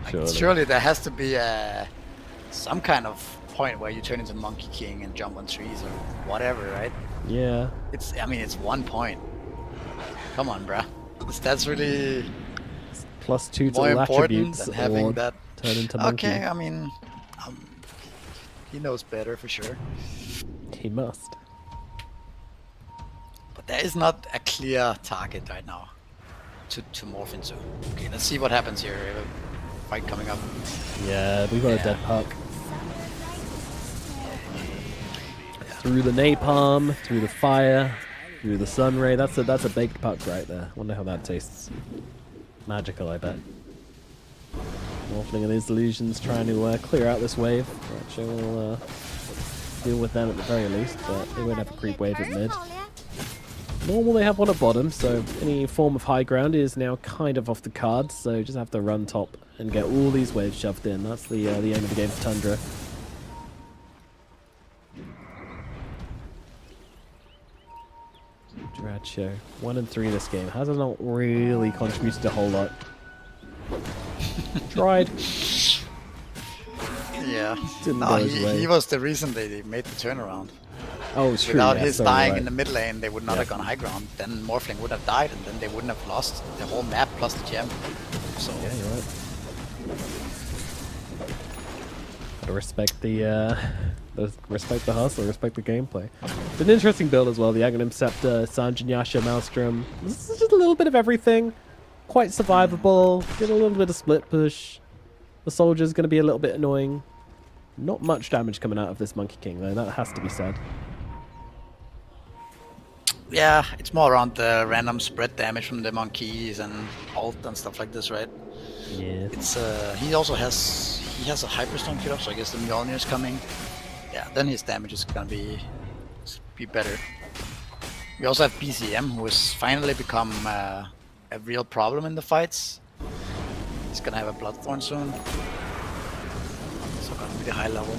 Like, Surely. surely there has to be some kind of point where you turn into Monkey King and jump on trees or whatever, right? Yeah. I mean, it's 1 point. Come on, bruh. That's really +2 to more all important attributes than having or that. turn into monkey. Okay, I mean, he knows better for sure. He must. But there is not a clear target right now to morph into. Okay, let's see what happens here. We have a fight coming up. Yeah, we got a dead puck. Through the napalm, through the fire, through the sun ray. That's a baked puck right there. Wonder how that tastes. Magical, I bet. Morphling and his illusions trying to clear out this wave. Actually, we'll deal with them at the very least, but they won't have a creep wave at mid. Normal they have one at bottom, so any form of high ground is now kind of off the cards, so just have to run top and get all these waves shoved in. That's the aim of the game for Tundra. Duraccio, 1 and 3 this game. Has not really contributed a whole lot. Tried. Yeah. Didn't No, go his way. he was the reason they made the turnaround. Oh, true. Without yeah, his sorry, dying right. in the mid lane, they would not have gone high ground. Then Morphling would have died, and then they wouldn't have lost the whole map plus the gem. So Yeah, you're right. Gotta respect the hustle, respect the gameplay. It's an interesting build as well. The Aghanim Scepter, Sanjin Yasha, Maelstrom. This is just a little bit of everything. Quite survivable. Get a little bit of split push. The soldier's going to be a little bit annoying. Not much damage coming out of this Monkey King, though. That has to be said. yeah, it's more around the random spread damage from the monkeys and ult and stuff like this, right? Yeah. It's he also has a Hyperstone kit up, so I guess the Mjolnir is coming. Yeah, then his damage is gonna be better. We also have BCM, who has finally become a real problem in the fights. He's gonna have a Bloodthorn soon. So gonna be the high level.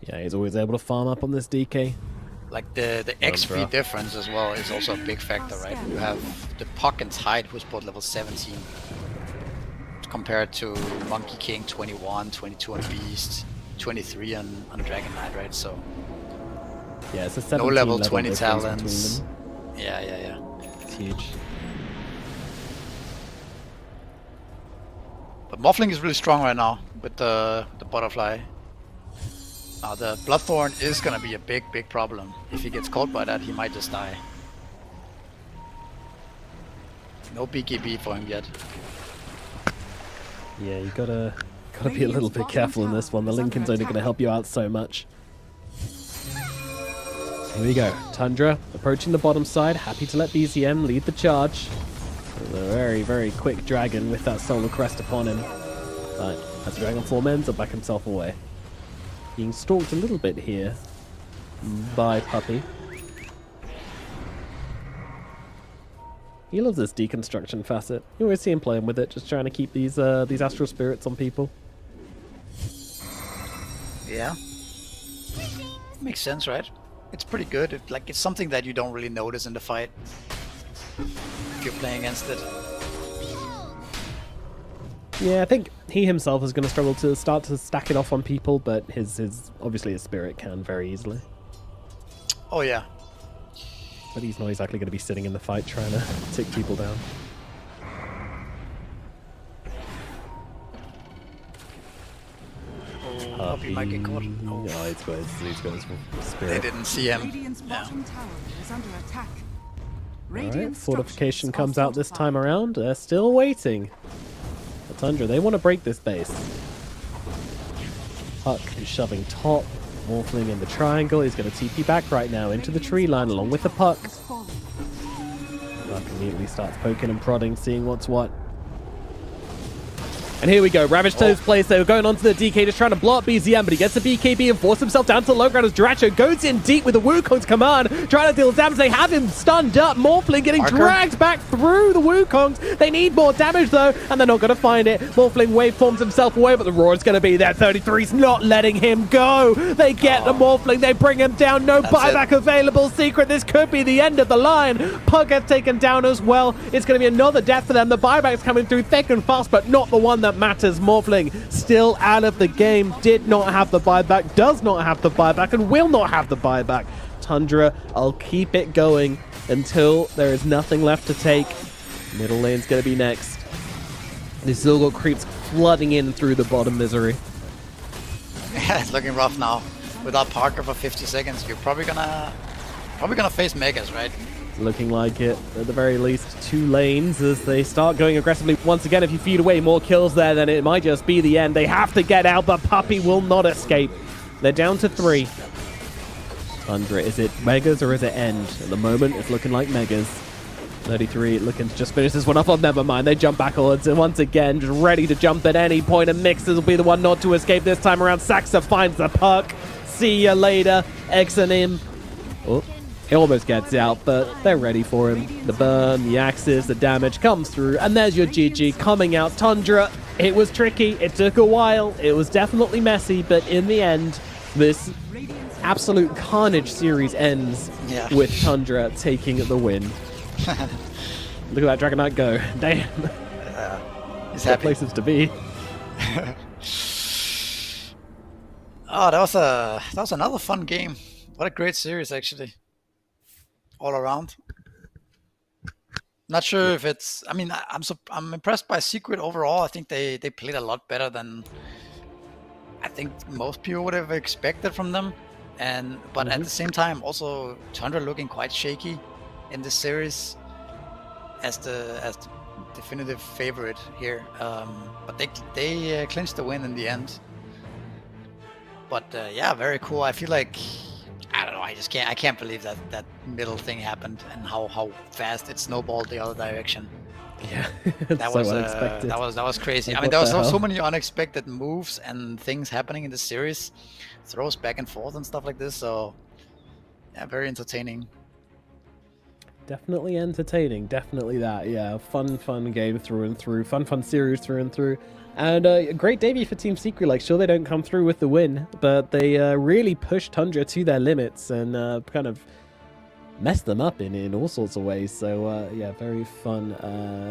Yeah, he's always able to farm up on this DK. Like the XP difference as well is also a big factor, right? You have the Puck and Tide, who's both level 17, compared to Monkey King 21, 22 on Beast, 23 on Dragon Knight, right? So yeah, it's a 17 no level 20 difference talents. between them. Yeah. It's huge. But Morphling is really strong right now with the butterfly. Now the Bloodthorn is gonna be a big problem. If he gets caught by that, he might just die. No BKB for him yet. Yeah, you gotta be a little bit careful in this one. The Lincoln's only gonna help you out so much. Here we go. Tundra approaching the bottom side. Happy to let BZM lead the charge. With a very, very quick dragon with that solar crest upon him. But as the dragon form ends, he'll back himself away. Being stalked a little bit here by Puppy. He loves this deconstruction facet. You always see him playing with it, just trying to keep these astral spirits on people. Yeah. Makes sense, right? It's pretty good. It's something that you don't really notice in the fight if you're playing against it. Yeah, I think he himself is going to struggle to start to stack it off on people, but obviously his spirit can very easily. Oh yeah. But he's not exactly going to be sitting in the fight trying to tick people down. He might get caught. Oh, he's got his spirit. They didn't see him. Radiant's bottom tower is under attack. Alright, fortification comes out this time around. They're still waiting. The Tundra, they want to break this base. Puck is shoving top. Morphling in the triangle. He's going to TP back right now into the tree line along with the puck. Puck immediately starts poking and prodding, seeing what's what. And here we go. Ravage Toad's place. They were going onto the DK, just trying to blow up BZM, but he gets the BKB and forces himself down to the low ground as Duracho goes in deep with the Wukong's command, trying to deal damage. They have him stunned up. Morphling getting dragged back through the Wukongs. They need more damage though, and they're not going to find it. Morphling waveforms himself away, but the roar is going to be there. 33's not letting him go. They get the Morphling. They bring him down. No buyback available. Secret, this could be the end of the line. Pug gets taken down as well. It's going to be another death for them. The buyback's coming through thick and fast, but not the one that matters. Morphling still out of the game, did not have the buyback, does not have the buyback, and will not have the buyback. Tundra, I'll keep it going until there is nothing left to take. Middle lane's going to be next. This Zilgo creeps flooding in through the bottom misery. Yeah, it's looking rough now. Without Parker for 50 seconds, you're probably gonna face Megas, right? Looking like it, at the very least. 2 lanes as they start going aggressively. Once again, if you feed away more kills there, then it might just be the end. They have to get out, but Puppy will not escape. They're down to 3. Tundra, is it Megas or is it End? At the moment, it's looking like Megas. 33 looking to just finish this one off. Oh, never mind. They jump backwards and once again, just ready to jump at any point. And Mixers will be the one not to escape this time around. Saxa finds the puck. See ya later. X and him. Oh. He almost gets out, but they're ready for him. The burn, the axes, the damage comes through, and there's your GG coming out. Tundra, it was tricky, it took a while, it was definitely messy, but in the end, this absolute carnage series ends with Tundra taking the win. Look at that Dragon Knight go. Damn. He's happy. Places to be. Oh, that was another fun game. What a great series, actually. All around. Not sure if it's. I mean, I'm impressed by Secret overall. I think they played a lot better than I think most people would have expected from them. But at the same time, also Tundra looking quite shaky in this series as the definitive favorite here. But they clinched the win in the end. But yeah, very cool. I feel like. I don't know. I can't believe that middle thing happened and how fast it snowballed the other direction. Yeah, that so was unexpected. that was crazy. Like, I mean, what there was the so hell? many unexpected moves and things happening in the series, throws back and forth and stuff like this. So yeah, very entertaining. Definitely entertaining. Definitely that. Yeah, fun game through and through. Fun series through and through. And a great debut for Team Secret. Like, sure, they don't come through with the win, but they really pushed Tundra to their limits and kind of messed them up in all sorts of ways. So yeah, very fun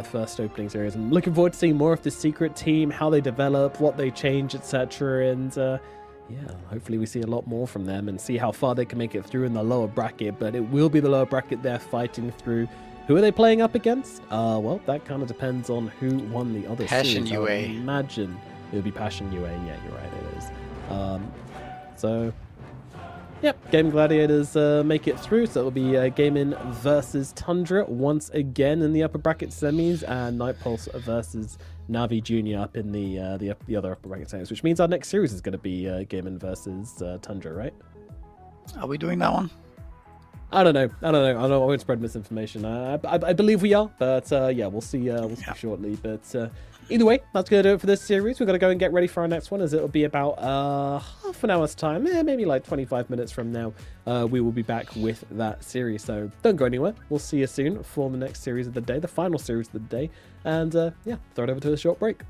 first opening series. I'm looking forward to seeing more of the Secret team, how they develop, what they change, etc. And yeah, hopefully we see a lot more from them and see how far they can make it through in the lower bracket. But it will be the lower bracket they're fighting through. Who are they playing up against? Well, that kind of depends on who won the other Passion series. I would UA. imagine it would be Passion UA. Yeah, you're right, it is. So, yep, Game Gladiators make it through. So it'll be Gaming versus Tundra once again in the upper bracket semis, and Night Pulse versus Navi Junior up in the other upper bracket semis, which means our next series is going to be Gaming versus Tundra, right? Are we doing that one? I don't know. I won't spread misinformation. I believe we are, but yeah, we'll see. We'll see shortly. But Either way, that's going to do it for this series. We've got to go and get ready for our next one, as it'll be about half an hour's time, maybe like 25 minutes from now. We will be back with that series, so don't go anywhere. We'll see you soon for the next series of the day, the final series of the day, and yeah, throw it over to a short break.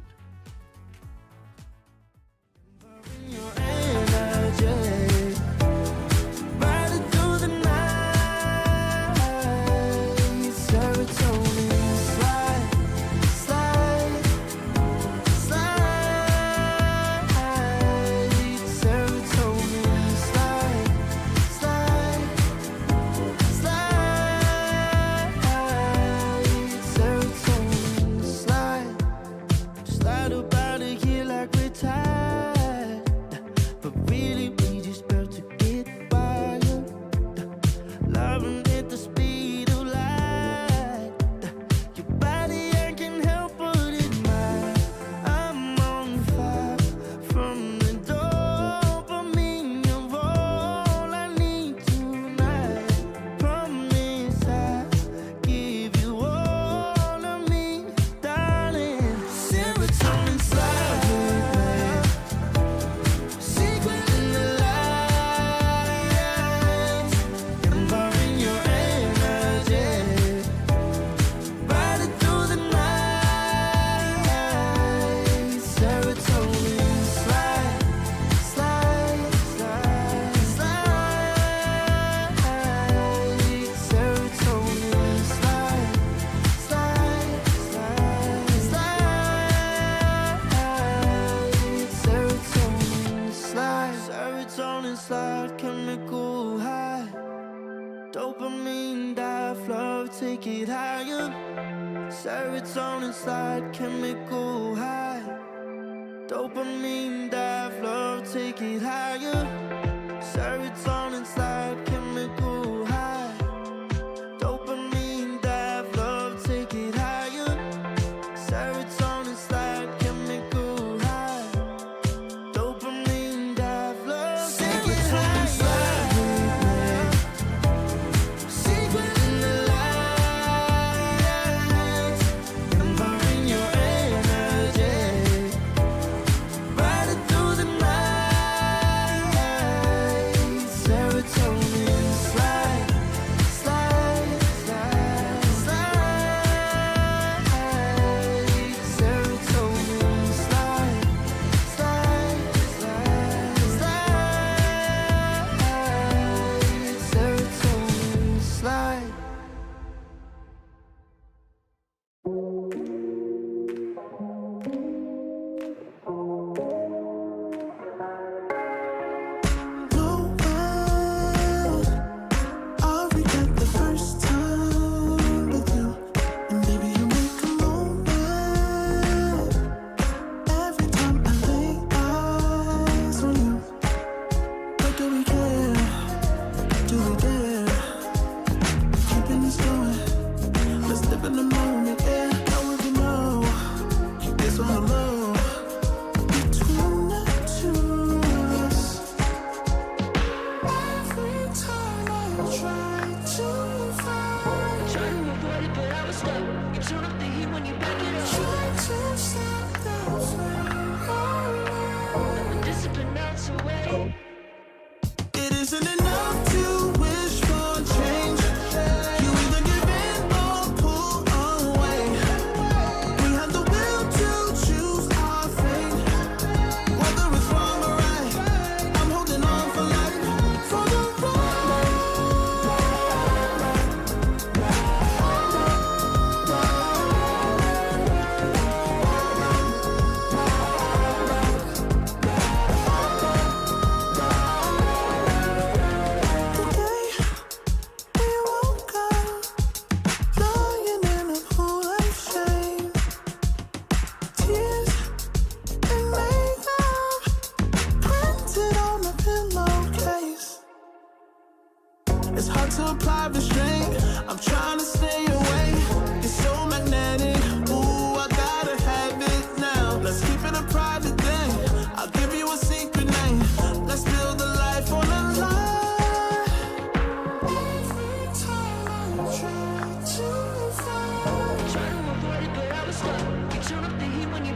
Serotonin slide, chemical high. Dopamine dive, love, take it higher. Serotonin slide, chemical high. Dopamine dive, love, take it higher. Serotonin slide, chemical high. Dopamine dive, love, take it higher. Secret in the light, embodying your energy, riding through the night. Serotonin slide, slide, slide, slide. Serotonin slide, slide, slide, slide. Serotonin slide. No one I'll regret the first time with you, and baby you make a moment every time I lay eyes on you. But do we care? Do we dare? Keeping this going. Let's live in the moment, yeah. Now we can know it's all alone between the two of us. Every time I try to find, try to avoid it, but I was stuck. You turn up the heat when you back it up. Try to stop the flame, never discipline melts away. It isn't enough to wish for change. You either give in or pull away. We have the will to choose our fate. Whether it's wrong or right, I'm holding on for life. For the the day we woke up, lying in a pool of shame. Tears and makeup printed on a pillowcase. It's hard to apply restraint. I'm trying to stay away. It's so magnetic. Ooh, I gotta have it now. Let's keep it a private thing. I'll give you a secret name. Let's build a life on a lie. Every time I try to find, try to avoid it, but I was stuck. You turn up the heat when you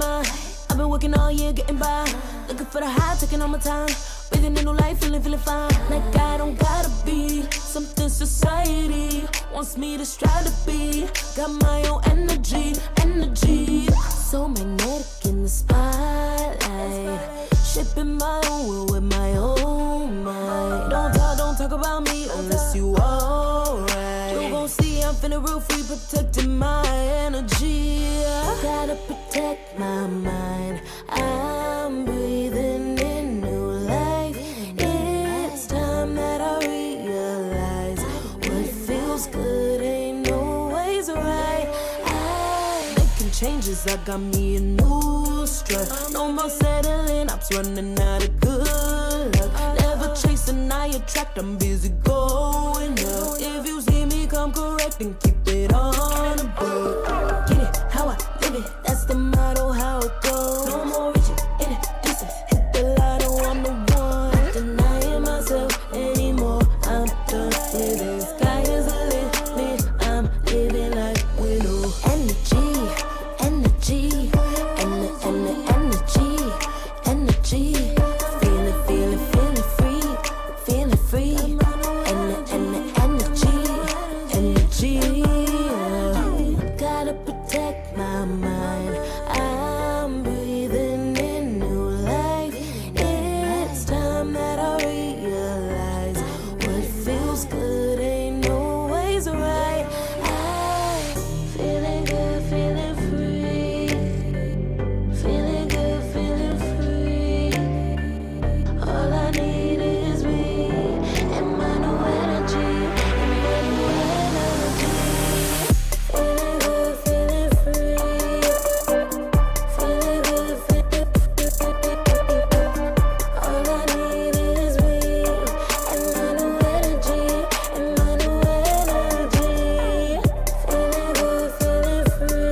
of mine. I've been working all year, getting by. Looking for the high, taking all my time. Breathing a new life, feeling fine. Like I don't gotta be something society wants me to strive to be. Got my own energy. So magnetic in the spotlight. Shaping my own will with my own mind. Don't talk about me unless you alright. You gon' see I'm finna real free, protecting my energy. Gotta protect my mind. I'm breathing in new life. It's time that I realize what feels good ain't always right. Making changes, I got me a new strut. No more settling, I'm running out of good luck. Never chasing, I attract, I'm busy going up. If you see me come correct, then keep it on the book. Get it, how I live it, that's the motto, how it goes. No more reaching in the distance, hit the lotto, I'm the one. Not denying myself anymore, I'm done with it. Sky is the limit, I'm living like we know. Energy, and the energy. Feeling free. And the energy. Gotta protect my mind. I'm breathing in new life. It's time that I realize what feels good ain't always right. I'm feeling good, feeling free. Feeling good, feeling free. All I need is me and my new energy. Feeling good, feeling free. Feeling good, feeling free. All I need is me and my new energy. And my new energy. Feeling good, feeling free.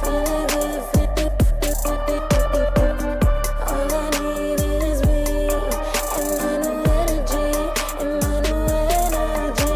Feeling good, feeling free. All I need is me and my new energy. And my new energy.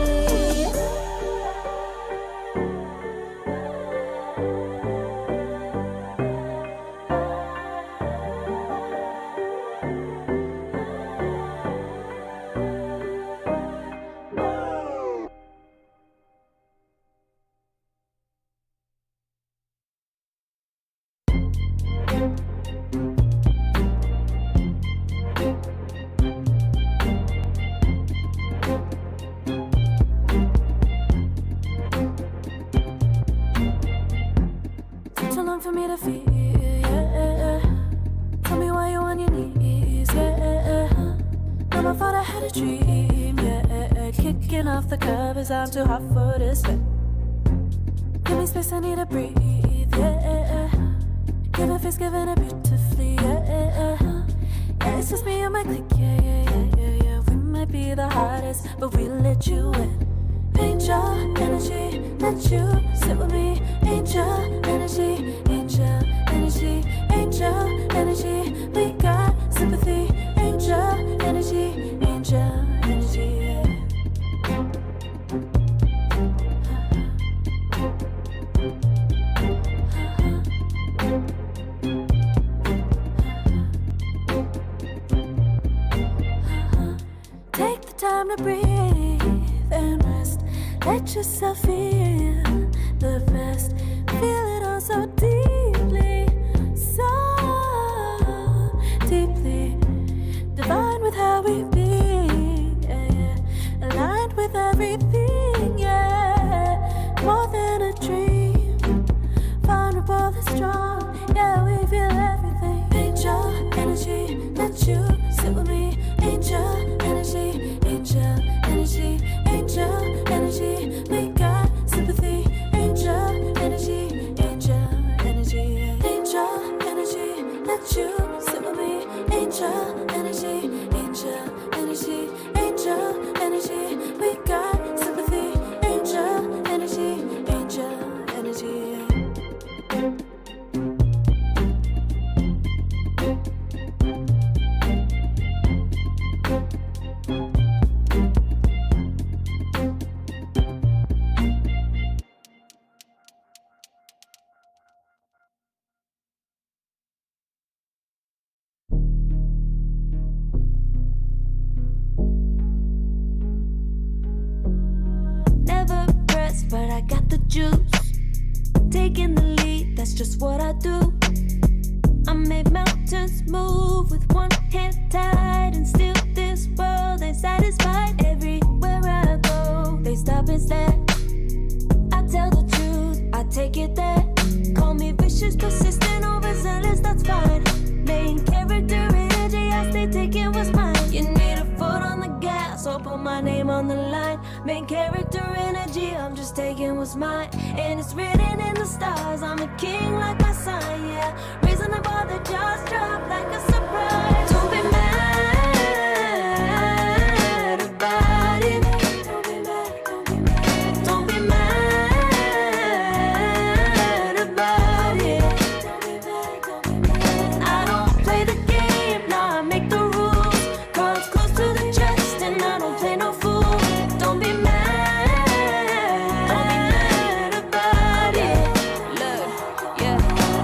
Took too long for me to feel, yeah. Tell me why you're on your knees, yeah. Never thought I had a dream, yeah. Kicking off the covers, I'm too hot for this bed. Give me space, I need to breathe, yeah. Give a face, giving it beautifully, yeah. Yeah, it's just me and my clique, yeah. We might be the hottest, but we let you in. Angel energy, let you sit with me. Angel energy, angel energy, angel energy. We got sympathy. Angel energy, angel energy. Yeah. Take the time to breathe and rest. Let yourself feel the best. Feel it all so deeply, so deeply. Divine with how we be, yeah. Aligned with everything, yeah. More than a dream. Vulnerable and strong, yeah. We feel everything. Angel energy, let you sit with me. Angel energy, angel energy, angel energy. We got sympathy. Angel energy, angel energy, angel energy. Let you sit with me. Angel energy, angel energy, angel energy. We got sympathy. Angel energy, angel energy. juice. Taking the lead, that's just what I do. I make mountains move with one hand tied, and still this world ain't satisfied. Everywhere I go, they stop and stare. I tell the truth, I take it there. Call me vicious, persistent, overzealous, that's fine. Main character energy, I stay taking what's mine. You need a foot on the gas, or put my name on the line. Main character energy, I'm just taking what's mine. And it's written in the stars, I'm a king like my sign, yeah. Raising the bar, the jaws drop like a surprise. Don't be mad about it. Don't be mad, don't be mad. Don't be mad about it. Don't be mad, don't be mad. I don't play the game, nah, I make the rules. Cards close to the chest, and I don't play no fool. Don't be mad about it. Look, yeah,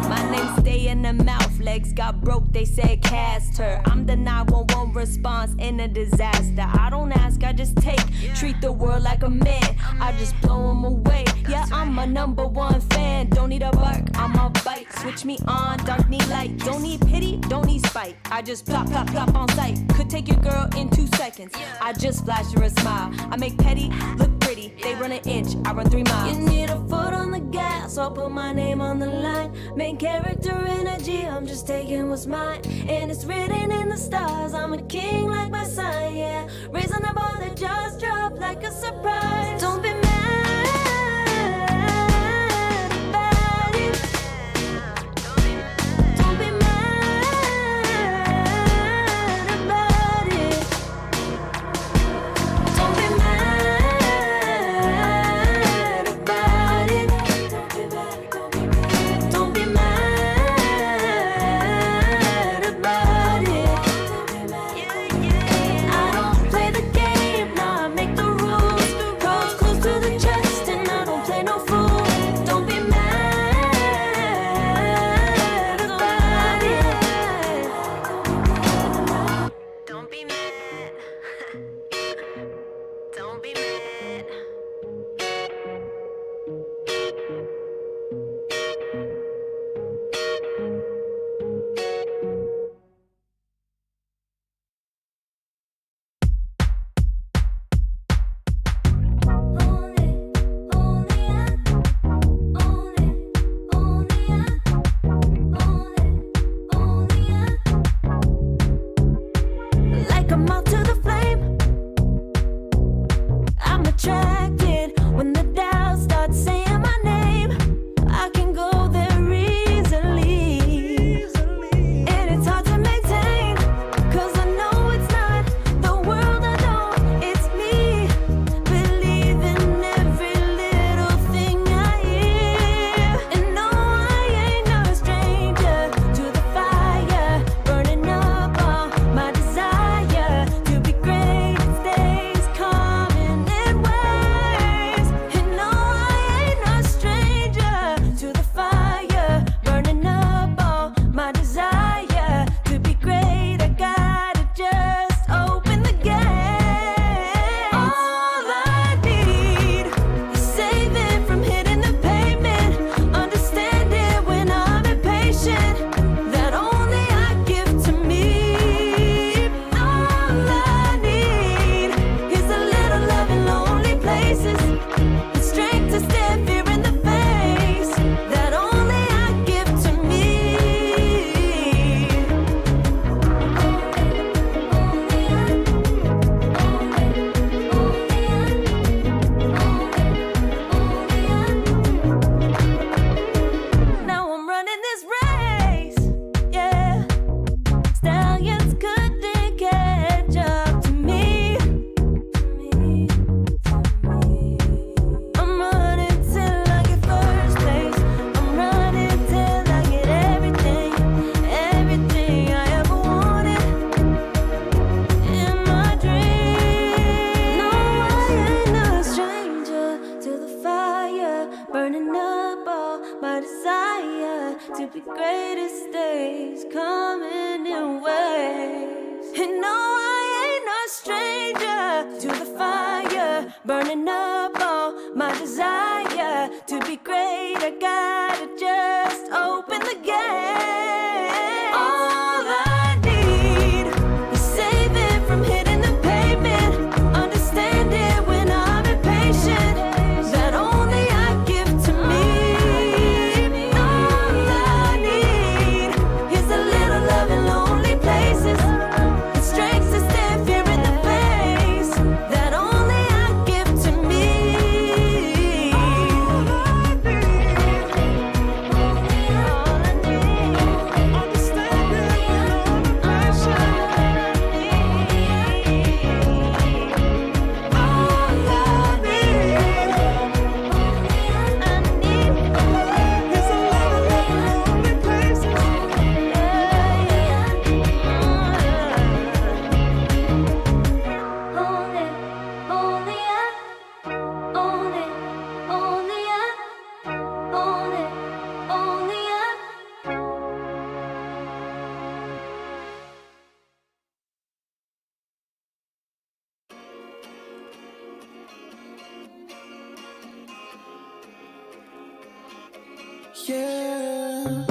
my name stay in the mouth. Legs got broke, they said cast her. I'm the 911 response in a disaster. I don't ask, I just take. Treat the world like a man, I just blow him away. Yeah, I'm a #1 fan. Don't need a bark, I'm a bite. Switch me on, dark need light. Don't need pity, don't need spite. I just plop, plop, plop on sight. Could take your girl in 2 seconds. I just flash her a smile. I make petty look pretty. They run an inch, I run 3 miles. You need a foot on the gas, I'll put my name on the line. Main character energy, I'm just taking what's mine. And it's written in the stars, I'm a king like my sign, yeah. Raising the bar, the jaws drop like a surprise. Don't be mad about it. Don't be mad about it. Don't be mad about it. Don't be mad, don't be mad. Don't be mad about it. I don't play the game, nah, I make the rules. Cards close to the chest, and I don't play no fool. Don't be mad about it. Don't be mad. Don't be mad. Like a moth to the flame, I'm attracted when the doubts start saying my name. I can go there easily, and it's hard to maintain, 'cause I know it's not the world I know, it's me. Believe in every little thing I hear, and no, I ain't no stranger to the fire, burning up all my desire to be great. It stays coming in waves, and no, I ain't no stranger to the fire, burning up all my desire to be great. I gotta just open the gate. All I need is saving from hitting the pavement, understanding when I'm impatient, that only I give to me. All I need is a little love in lonely places, the strength to stare fear in the face, that only I give to me. Now I'm running this race, yeah. Stallions couldn't catch up to me. I'm running till I get first place. I'm running till I get everything, everything I ever wanted in my dream. No, I ain't no stranger to the fire, burning up all my desire to be greatest days coming in waves. And no, I ain't no stranger to the fire, burning up all my desire to be great. I gotta just open the gate. All I need is saving from hitting the pavement, understanding when I'm impatient that only I give to me. All I need is a little love in lonely places, the strength to stand fear in the face that only I give to me. All I need, understanding when I'm impatient. Yeah.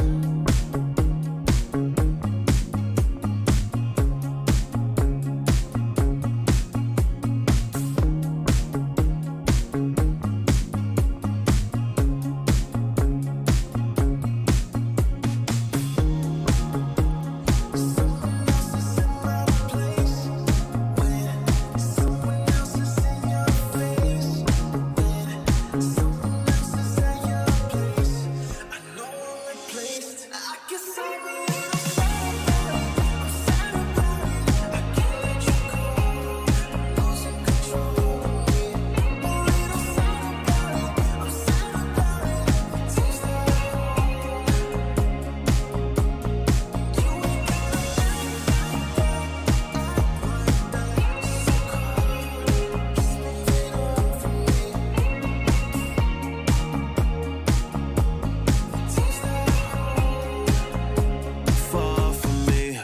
Far from me.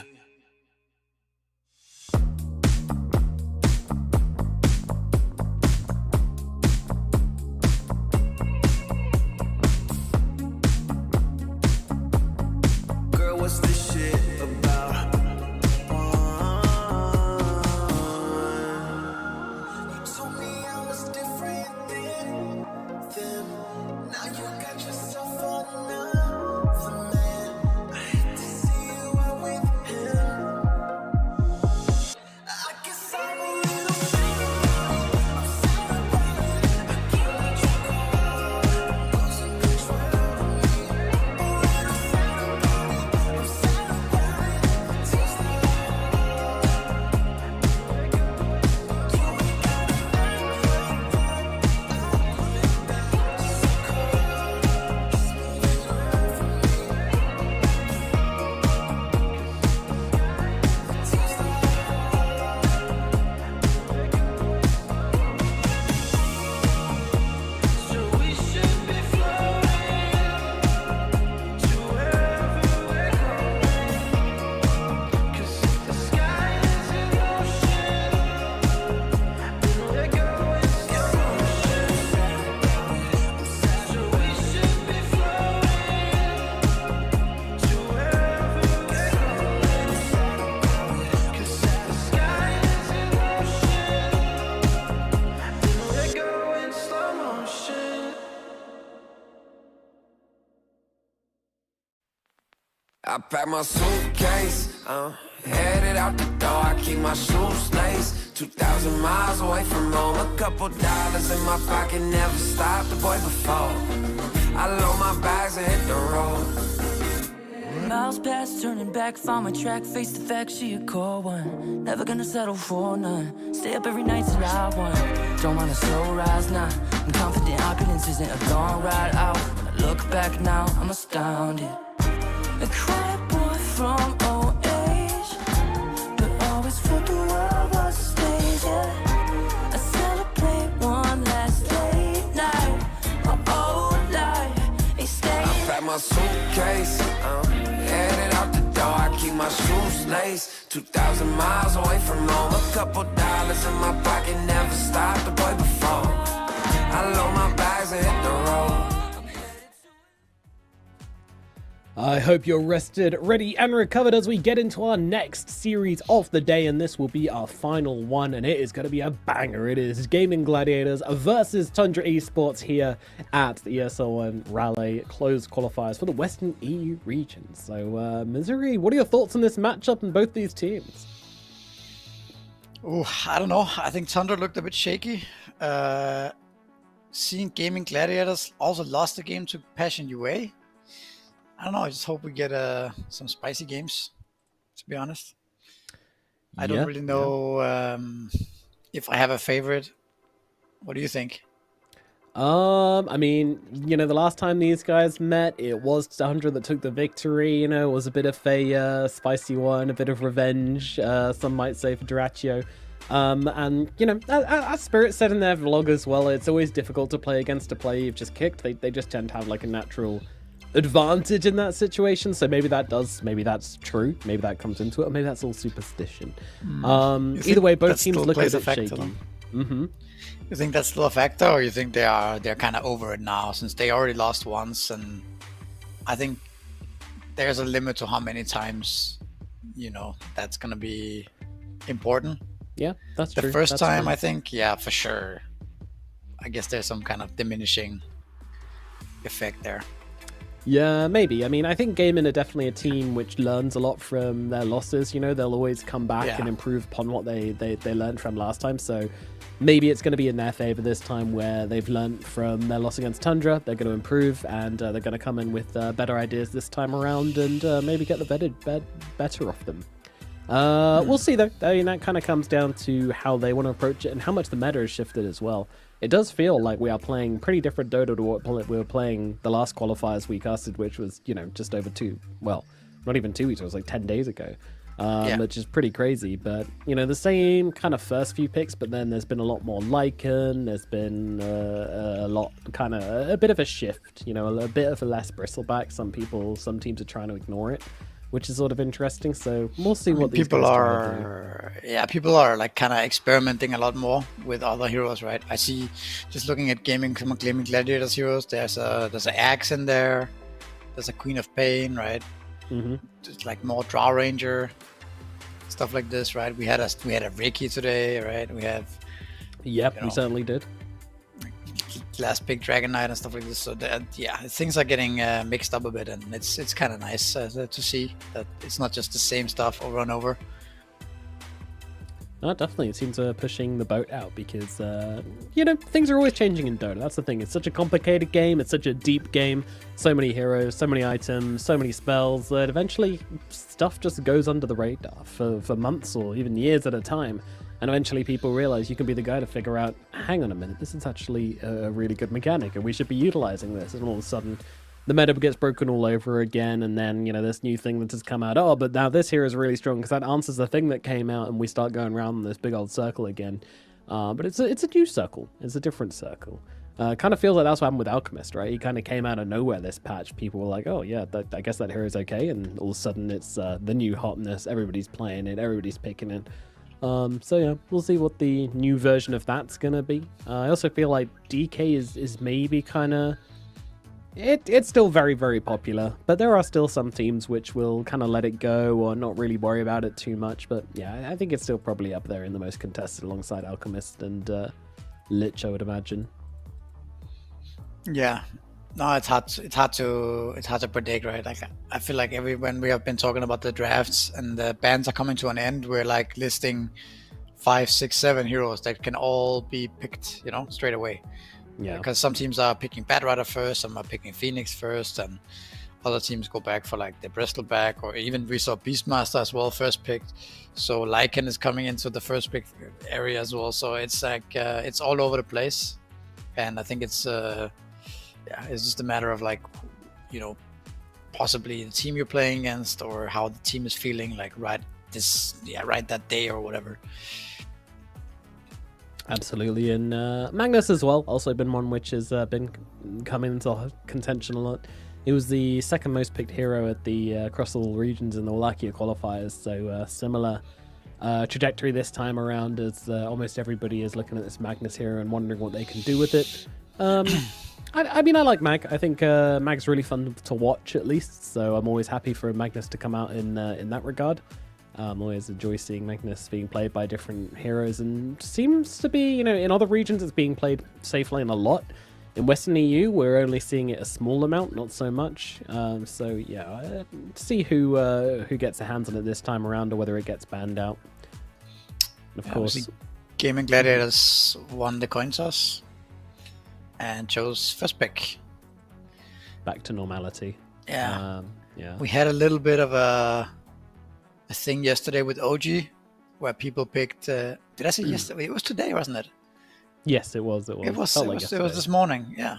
Girl, what's this shit about? You told me I was different than them. Now you got yourself another man. I hate to see you out with him. I guess I'm a little sad about it. I can't let you go. Losing control of me. A little sad about it. I'm sad about it. Taste I pack my suitcase, headed out the door. I keep my shoes laced. 2,000 miles away from home. A couple dollars in my pocket, never stopped the boy before. I load my bags and hit the road. Miles past, turning back, found my track, face the fact she a cold one. Never gonna settle for none. Stay up every night till I won. Don't want a slow rise now. I'm confident opulence isn't a long ride out. When I look back now, I'm astounded. A quiet boy from old age, but always thought the world was a stage, yeah. I celebrate one last late night, my old life, it stayed. I pack my suitcase, headed out the door. I keep my shoes laced. 2,000 miles away from home. A couple dollars in my pocket, never stopped the boy before. I load my bags and hit the road. I hope you're rested, ready, and recovered as we get into our next series of the day, and this will be our final one, and it is going to be a banger. It is Gaming Gladiators versus Tundra Esports here at the ESL One Raleigh closed qualifiers for the Western EU region. So, Misery, what are your thoughts on this matchup and both these teams? Oh, I don't know. I think Tundra looked a bit shaky. Seeing Gaming Gladiators also lost the game to Passion UA. I don't know. I just hope we get some spicy games, to be honest. I don't really know if I have a favorite. What do you think? I mean, you know, the last time these guys met, it was Tundra that took the victory. You know, it was a bit of a spicy one, a bit of revenge, some might say, for Duraccio. And, you know, as Spirit said in their vlog as well, it's always difficult to play against a player you've just kicked. They just tend to have, like, a natural advantage in that situation, so maybe that's true, maybe that comes into it, or maybe that's all superstition. Either way, both teams look a bit shaky. You think that's still a factor, or you think they're kind of over it now, since they already lost once? And I think there's a limit to how many times, you know, that's gonna be important. Yeah, that's true. The first that's time, true. I think, yeah, for sure. I guess there's some kind of diminishing effect there. Yeah, maybe. I mean, I think Gaming are definitely a team which learns a lot from their losses. You know, they'll always come back and improve upon what they learned from last time. So maybe it's going to be in their favor this time, where they've learned from their loss against Tundra. They're going to improve, and they're going to come in with better ideas this time around, and maybe get the better off them. We'll see, though. I mean, that kind of comes down to how they want to approach it and how much the meta has shifted as well. It does feel like we are playing pretty different Dota to what we were playing the last qualifiers we casted, which was, you know, just over not even 2 weeks, it was like 10 days ago, which is pretty crazy. But, you know, the same kind of first few picks, but then there's been a lot more Lycan, there's been a bit of a shift, you know, a bit of a less bristleback. Some teams are trying to ignore it, which is sort of interesting. So we'll see what these people guys are. Yeah, people are like kind of experimenting a lot more with other heroes, right? I see, just looking at Gaming Gladiators heroes, there's an Axe in there, there's a Queen of Pain, right? Just like more Draw Ranger, stuff like this, right? We had a Ricky today, right? We have. Yep, we certainly did. Last pick Dragon Knight and stuff like this. So things are getting mixed up a bit, and it's kind of nice to see that it's not just the same stuff over and over. No, definitely. It seems pushing the boat out because, you know, things are always changing in Dota. That's the thing. It's such a complicated game. It's such a deep game. So many heroes, so many items, so many spells that eventually stuff just goes under the radar for months or even years at a time. And eventually people realize you can be the guy to figure out, hang on a minute, this is actually a really good mechanic and we should be utilizing this. And all of a sudden, the meta gets broken all over again, and then, you know, this new thing that has come out, oh, but now this here is really strong because that answers the thing that came out, and we start going around in this big old circle again. But it's a new circle. It's a different circle. Kind of feels like that's what happened with Alchemist, right? He kind of came out of nowhere this patch. People were like, oh yeah, I guess that hero is okay, and all of a sudden it's the new hotness. Everybody's playing it. Everybody's picking it. So yeah, we'll see what the new version of that's gonna be. I also feel like DK is maybe kind of... It's still very, very popular, but there are still some teams which will kind of let it go or not really worry about it too much. But yeah, I think it's still probably up there in the most contested alongside Alchemist and Lich, I would imagine. Yeah, no, it's hard to predict, right? Like, I feel like when we have been talking about the drafts and the bans are coming to an end, we're like listing 5, 6, 7 heroes that can all be picked, you know, straight away. Yeah, because some teams are picking Batrider first, some are picking Phoenix first, and other teams go back for like the Bristleback, or even we saw Beastmaster as well first picked. So Lycan is coming into the first pick area as well. So it's like it's all over the place, and I think it's just a matter of like, you know, possibly the team you're playing against or how the team is feeling like right that day or whatever. Absolutely. And Magnus as well, also been one which has been coming into contention a lot. It was the second most picked hero at the across all regions in the Wallachia qualifiers, so similar trajectory this time around, as almost everybody is looking at this Magnus hero and wondering what they can do with it. I mean, I like Mag. I think Mag's really fun to watch, at least, so I'm always happy for Magnus to come out in that regard. Always enjoy seeing Magnus being played by different heroes, and seems to be, in other regions it's being played safe lane a lot. In Western EU, we're only seeing it a small amount, not so much. So yeah, see who gets their hands on it this time around, or whether it gets banned out. And of course, Gaming Gladiators won the coin toss and chose first pick. Back to normality. Yeah. Yeah. We had a little bit of a thing yesterday with OG, where people picked. Did I say yesterday? It was today, wasn't it? Yes, it was. It was This morning, yeah.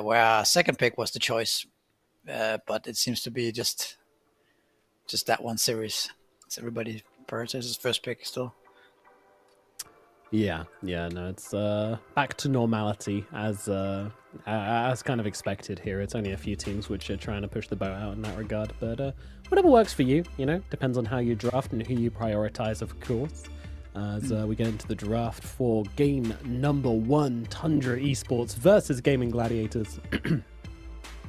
Where our second pick was the choice, but it seems to be just that one series. So everybody prioritizes first pick still. Yeah, no, it's back to normality as kind of expected here. It's only a few teams which are trying to push the boat out in that regard, but whatever works for you, depends on how you draft and who you prioritize, of course. As we get into the draft for game number 1, Tundra Esports versus Gaming Gladiators. Going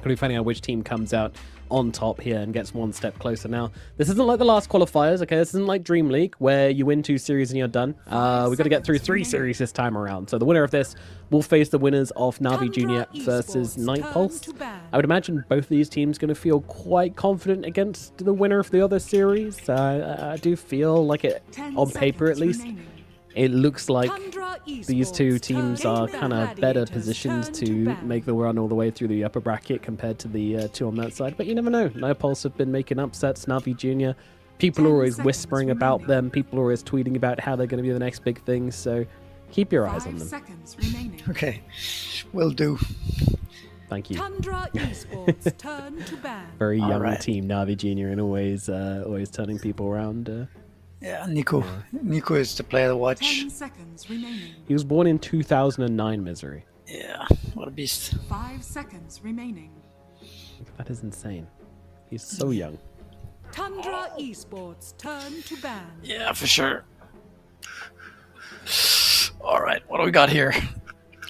to be finding out which team comes out on top here and gets one step closer. Now, this isn't like the last qualifiers, okay? This isn't like Dream League, where you win 2 series and you're done. We've got to get through 3 series this time around. So the winner of this will face the winners of Navi Junior versus Night Pulse. I would imagine both of these teams going to feel quite confident against the winner of the other series. I do feel like it, on paper at least, it looks like these two teams are kind of better positioned to make the run all the way through the upper bracket compared to the two on that side. But you never know. Night Pulse have been making upsets. Navi Junior, people are always whispering about them. People are always tweeting about how they're going to be the next big thing. So keep your eyes on them. Okay, will do. Thank you. Tundra Esports turn to ban. Very young team, Navi Junior, and always turning people around. Yeah, Nico. Nico is the player to watch. 10 seconds remaining. He was born in 2009, Misery. Yeah, what a beast. 5 seconds remaining. That is insane. He's so young. Tundra Esports turn to ban. Yeah, for sure. All right, what do we got here?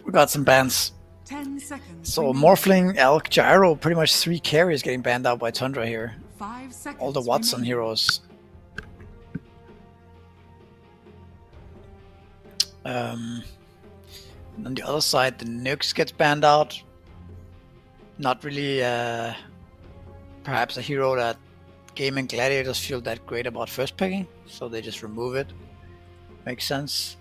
We got some bans. 10 seconds. So Morphling, Elk, Gyro, pretty much 3 carries getting banned out by Tundra here. 5 seconds. All the Watson heroes. On the other side, the Nux gets banned out. Not really, perhaps a hero that Gaming Gladiators feel that great about first picking, so they just remove it. Makes sense.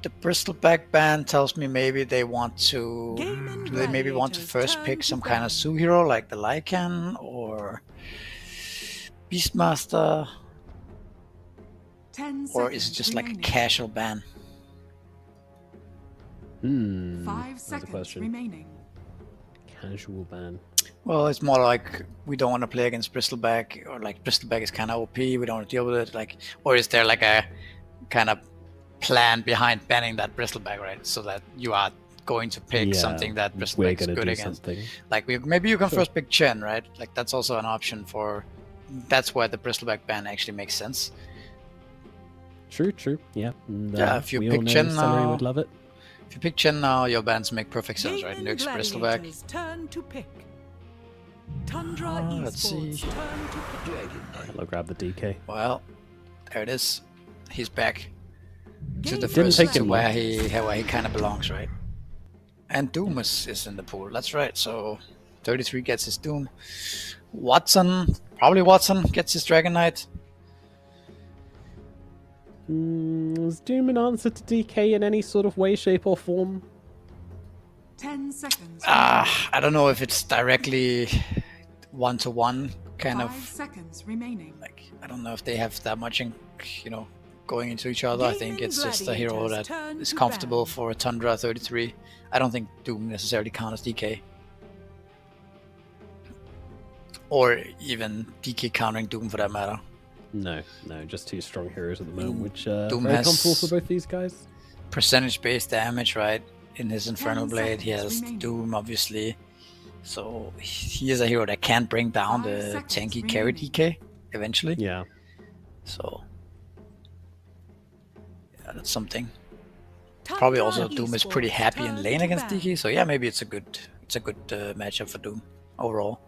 The Bristleback ban tells me maybe they want to. Do they maybe want to first pick some kind of Sue hero like the Lycan or Beastmaster? 10 Or is it just like a casual ban? 5 seconds remaining. Casual ban. Well, it's more like we don't want to play against Bristleback, or like Bristleback is kind of OP, we don't want to deal with it. Like, or is there like a kind of plan behind banning that Bristleback, right? So that you are going to pick something that Bristleback is good against. Like maybe you can first pick Chen, right? Like that's also an option for. That's where the Bristleback ban actually makes sense. True. Yeah. And, if you pick Chen now, would love it. If you pick Chen now, your bans make perfect sense, right? Nux, Bristleback. Turn to pick. Tundra Let's see. I'll grab the DK. Well, there it is. He's back to the Didn't first take to him where he kind of belongs, right? And Doom is in the pool. That's right. So 33 gets his Doom. Probably Watson gets his Dragon Knight. Is Doom an answer to DK in any sort of way, shape, or form? 10 seconds. I don't know if it's directly one-to-one kind 5 of. seconds remaining. Like, I don't know if they have that much, going into each other. I think it's just a hero that is comfortable for a Tundra 33. I don't think Doom necessarily counts as DK. Or even DK countering Doom for that matter. No, just 2 strong heroes at the moment, which Doom very has comfortable for both these guys. Percentage-based damage, right? In his Infernal Blade, he has Doom, obviously. So he is a hero that can bring down the tanky carry DK eventually. Yeah. So yeah, that's something. Probably also Doom is pretty happy in lane against DK. So yeah, maybe it's a good matchup for Doom overall.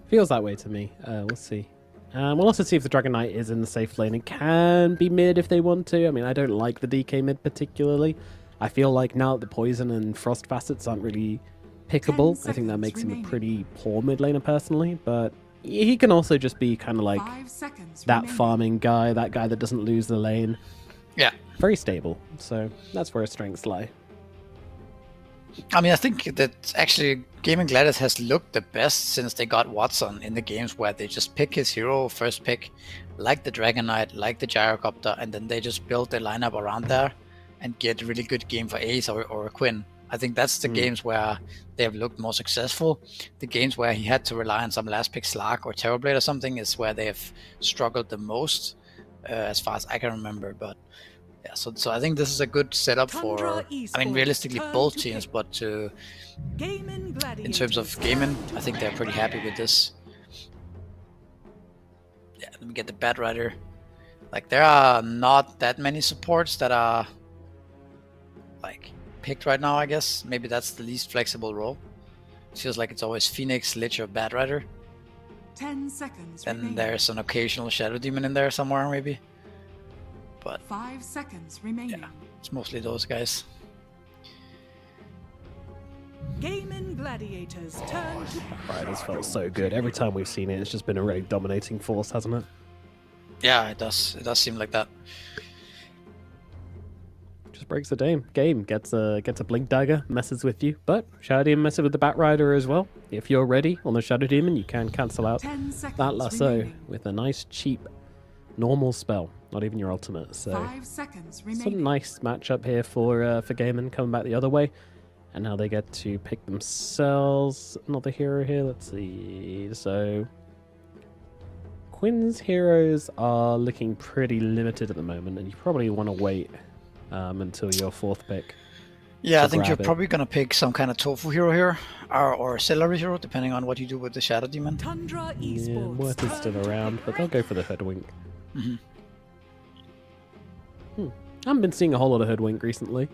Feels that way to me. We'll see. We'll also see if the Dragon Knight is in the safe lane. It can be mid if they want to. I mean, I don't like the DK mid particularly. I feel like now that the poison and frost facets aren't really pickable, I think that makes him a pretty poor mid laner personally. But he can also just be kind of like that farming guy, that guy that doesn't lose the lane. Yeah. Very stable. So that's where his strengths lie. I mean, I think that actually Gaming Gladius has looked the best since they got Watson in the games where they just pick his hero first pick, like the Dragon Knight, like the Gyrocopter, and then they just build their lineup around there and get a really good game for Ace or Quinn. I think that's the games where they have looked more successful. The games where he had to rely on some last pick Slark or Terrorblade or something is where they have struggled the most, as far as I can remember. But yeah, so I think this is a good setup for, I mean, realistically both teams, but in terms of gaming, I think they're pretty happy with this. Yeah, let me get the Bat Rider. Like, there are not that many supports that are like picked right now, I guess. Maybe that's the least flexible role. It feels like it's always Phoenix, Lich, or Bat Rider. 10 seconds Then remaining. there's an occasional Shadow Demon in there somewhere, maybe. But 5 seconds remaining. yeah, it's mostly those guys. Gaming Gladiators turn to Right, this felt so good. Every time we've seen it, it's just been a really dominating force, hasn't it? Yeah, it does. It does seem like that. Just breaks the game. Gets a blink dagger, messes with you, but Shadow Demon messes with the Bat Rider as well. If you're ready on the Shadow Demon, you can cancel out 10 seconds that lasso remaining. with a nice cheap normal spell, not even your ultimate. So 5 seconds it's a remaining. nice matchup here for Gaiman coming back the other way, and now they get to pick themselves another hero here. Let's see. So Quinn's heroes are looking pretty limited at the moment, and you probably want to wait until your fourth pick. Yeah, to I think you're grab it. probably gonna pick some kind of tofu hero here, or celery hero, depending on what you do with the Shadow Demon. Tundra Yeah, Esports. Worth is still around, but they'll go for the Hoodwink. Mm-hmm. I haven't been seeing a whole lot of Hoodwink recently.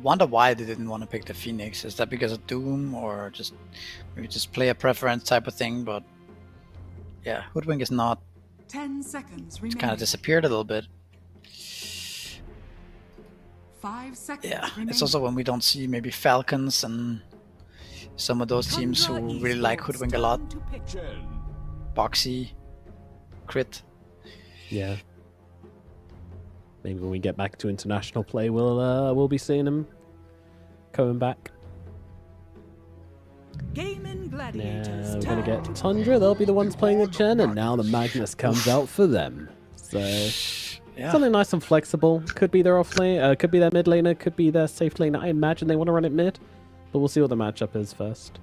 Wonder why they didn't want to pick the Phoenix. Is that because of Doom, or just maybe just play a preference type of thing? But yeah, Hoodwink is not. 10 seconds It's remaining. kind of disappeared a little bit. 5 seconds Yeah, remaining. it's also when we don't see maybe Falcons and some of those teams who Tundra really like Esports Hoodwink a lot. turn to pick. Boxy, Crit. Yeah. Maybe when we get back to international play, we'll be seeing him coming back. Gaming Yeah, Gladiators we're gonna turn get to Tundra. They'll be the ones playing the Chen, and now the Magnus comes out for them. So Yeah. something nice and flexible. Could be their off lane, could be their mid laner, could be their safe laner. I imagine they want to run it mid, but we'll see what the matchup is first.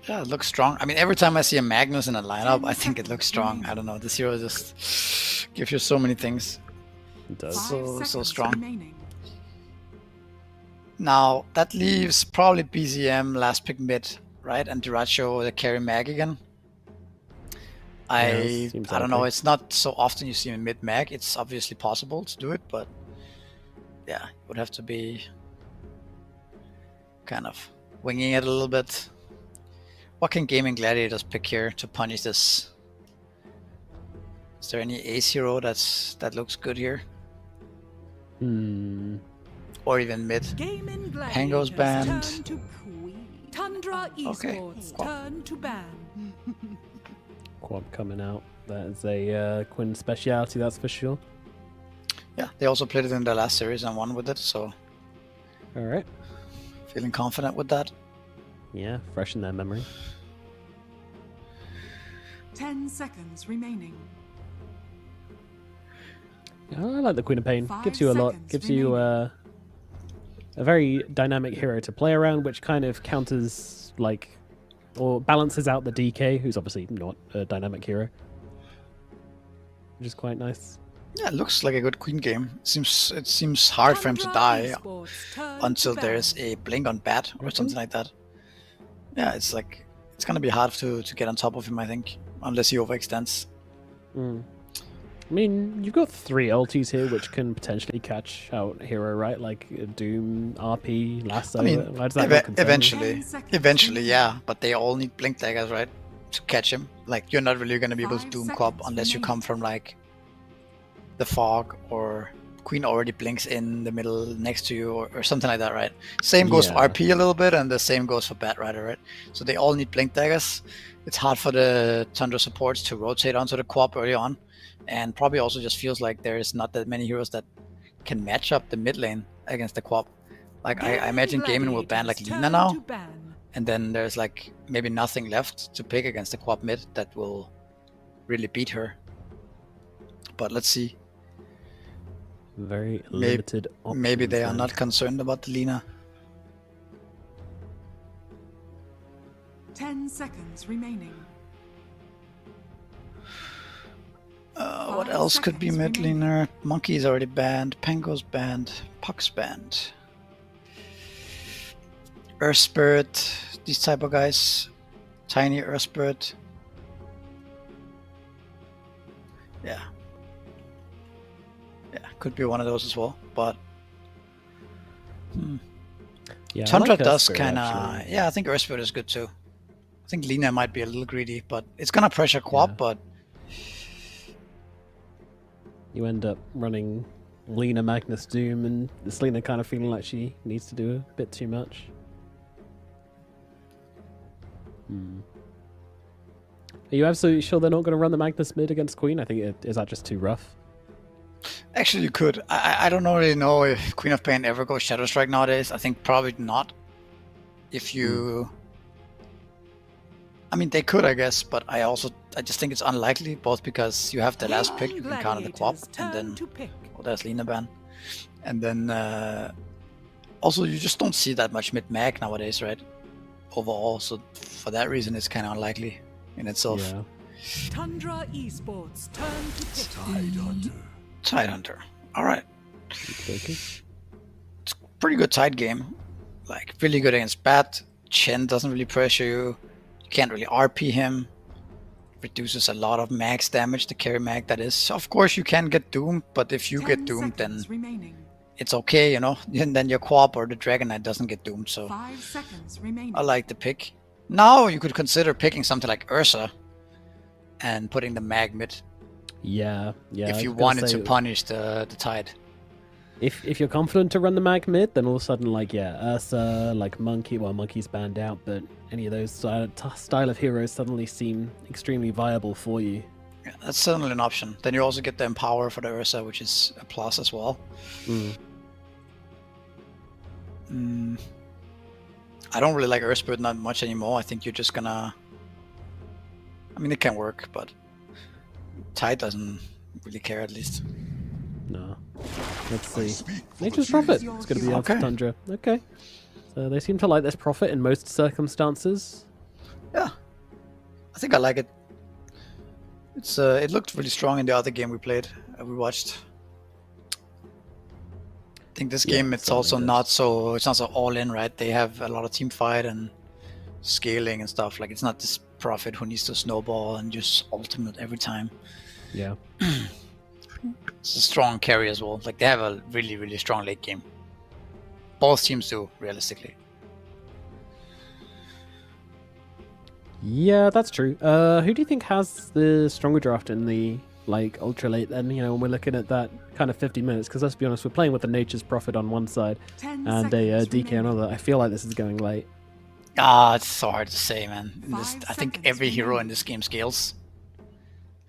Yeah, it looks strong. I mean, every time I see a Magnus in a lineup, I think it looks strong. I don't know. This hero just gives you so many things. It does. 5 so seconds strong. remaining. Now, that leaves probably BZM last pick mid, right? And Diracho the carry mag again. seems I don't know. likely. It's not so often you see him mid mag. It's obviously possible to do it, but yeah, it would have to be kind of winging it a little bit. What can Gaming Gladiators pick here to punish this? Is there any ace hero that looks good here? Or even mid? Gaming Pango's Gladiators banned. turn to Tundra Okay. Esports turn to ban. Quad coming out. That is a Quinn speciality, that's for sure. Yeah, they also played it in their last series and won with it, so All right. feeling confident with that. Yeah, fresh in their memory. 10 seconds remaining. I like the Queen of Pain. 5 Gives you a lot. seconds Gives you a very dynamic hero to play around, which kind of counters, like, or balances out the DK, who's obviously not a dynamic hero. Which is quite nice. Yeah, it looks like a good queen game. It seems hard for him to die until there's a blink on bat or something like that. Yeah, it's gonna be hard to get on top of him, I think, unless he overextends. I mean, you've got 3 ultis here which can potentially catch out hero, right? Like Doom, RP, Lasso. I mean, why does that not concern you? eventually, yeah, but they all need blink daggers, right, to catch him. Like, you're not really gonna be able to Doom Quap unless you come from like the fog or Queen already blinks in the middle next to you or something like that, right? Same goes for RP a little bit, and the same goes for Bat Rider, right? So they all need blink daggers. It's hard for the Tundra supports to rotate onto the Quap early on, and probably also just feels like there's not that many heroes that can match up the mid lane against the Quap. Like, I imagine Gaming will ban like Lina now, and then there's like maybe nothing left to pick against the Quap mid that will really beat her. But let's see. Very limited options. Maybe they are not concerned about the Lina. 10 seconds remaining. What else could be mid laner? Monkey's already banned. Pango's banned. Puck's banned. Earth Spirit. These type of guys. Tiny Earth Spirit. Yeah. Yeah, could be one of those as well, but yeah, Tundra like does Spirit, kind of. actually. Yeah, I think Earth Spirit is good too. I think Lina might be a little greedy, but it's gonna pressure Quap. But you end up running Lina Magnus Doom, and this Lina kind of feeling like she needs to do a bit too much. Are you absolutely sure they're not going to run the Magnus mid against Queen? I think is that just too rough? actually, you could. I don't really know if Queen of Pain ever goes Shadow Strike nowadays. I think probably not. If you. I mean, they could, I guess, but I just think it's unlikely, both because you have the last pick, you can counter the Quap, and then there's Lina ban. And then also you just don't see that much mid-mag nowadays, right? Overall, so for that reason it's kind of unlikely in itself. Yeah. Tundra Esports turn to pick. Tidehunter. Alright. Okay. It's a pretty good tide game. Like, really good against Bat. Chen doesn't really pressure you. You can't really RP him. Reduces a lot of max damage, the carry mag that is. Of course you can get doomed, but if you get doomed then it's okay, you know? And then your Quap or the Dragon Knight doesn't get doomed, so 5 seconds remaining. I like the pick. Now you could consider picking something like Ursa and putting the mag mid. Yeah. If you wanted to punish the Tide. If you're confident to run the mag mid, then all of a sudden, like, Ursa, like Monkey, well, Monkey's banned out, but any of those style of heroes suddenly seem extremely viable for you. Yeah, that's certainly an option. Then you also get the Empower for the Ursa, which is a plus as well. I don't really like Earth Spirit not much anymore. I think you're just gonna... I mean, it can work, but Tide doesn't really care, at least. No. Let's see. Nature's Prophet. It's going to be after Tundra. Okay. So they seem to like this Prophet in most circumstances. Yeah. I think I like it. It's it looked really strong in the other game we played, we watched. I think this game it's also not so all in, right? They have a lot of team fight and scaling and stuff. Like, it's not this Prophet who needs to snowball and just ultimate every time. Yeah. It's a strong carry as well. Like, they have a really, really strong late game. Both teams do, realistically. Yeah, that's true. Who do you think has the stronger draft in the ultra late then, when we're looking at that kind of 50 minutes? Because let's be honest, we're playing with the Nature's Prophet on one side and a DK on another. I feel like this is going late. It's so hard to say, man. I think every hero in this game scales.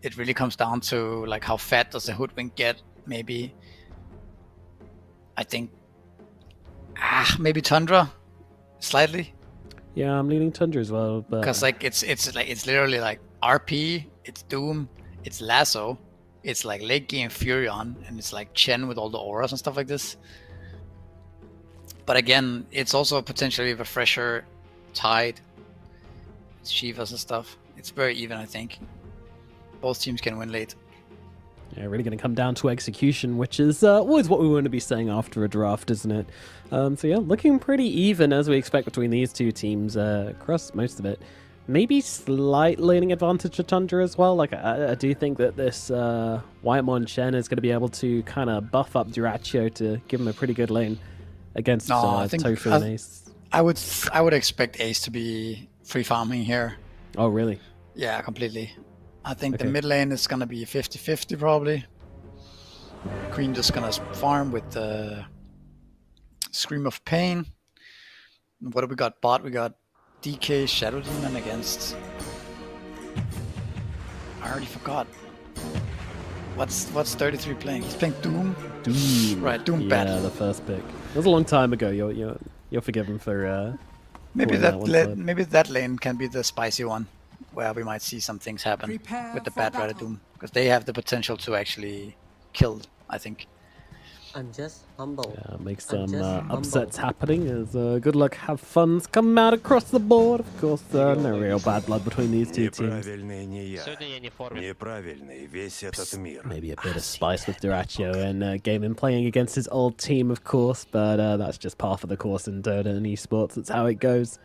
It really comes down to like how fat does the Hoodwink get, maybe. I think maybe Tundra, slightly. Yeah, I'm leaning Tundra as well, but because like it's literally like RP, it's Doom, it's Lasso, it's like late game Furion, and it's like Chen with all the auras and stuff like this. But again, it's also potentially a fresher Tide, it's Shivas and stuff. It's very even, I think. Both teams can win late. Yeah, really going to come down to execution, which is always what we want to be saying after a draft, isn't it? So yeah, looking pretty even as we expect between these two teams across most of it. Maybe slight laning advantage to Tundra as well. Like, I do think that this Whitemon Shen is going to be able to kind of buff up Duraccio to give him a pretty good lane against Tofu and Ace. I would expect Ace to be free farming here. Oh, really? Yeah, completely. I think the mid lane is going to be 50-50 probably. Queen just going to farm with the Scream of Pain. What do we got bot? We got DK Shadow Demon against... I already forgot. What's 33 playing? He's playing Doom. Doom. Right, Doom yeah, bad. Yeah, the first pick. It was a long time ago. You're forgiven for... maybe maybe that lane can be the spicy one, where we might see some things happen with the Bad Rider Doom, because they have the potential to actually kill, I think. I'm just humble. Yeah, make some upsets happening as good luck, have fun's come out across the board. Of course, no real bad blood between these two teams. Maybe a bit of spice with Duraccio and Gaming playing against his old team, of course, but that's just par for the course in Dota and esports. That's how it goes.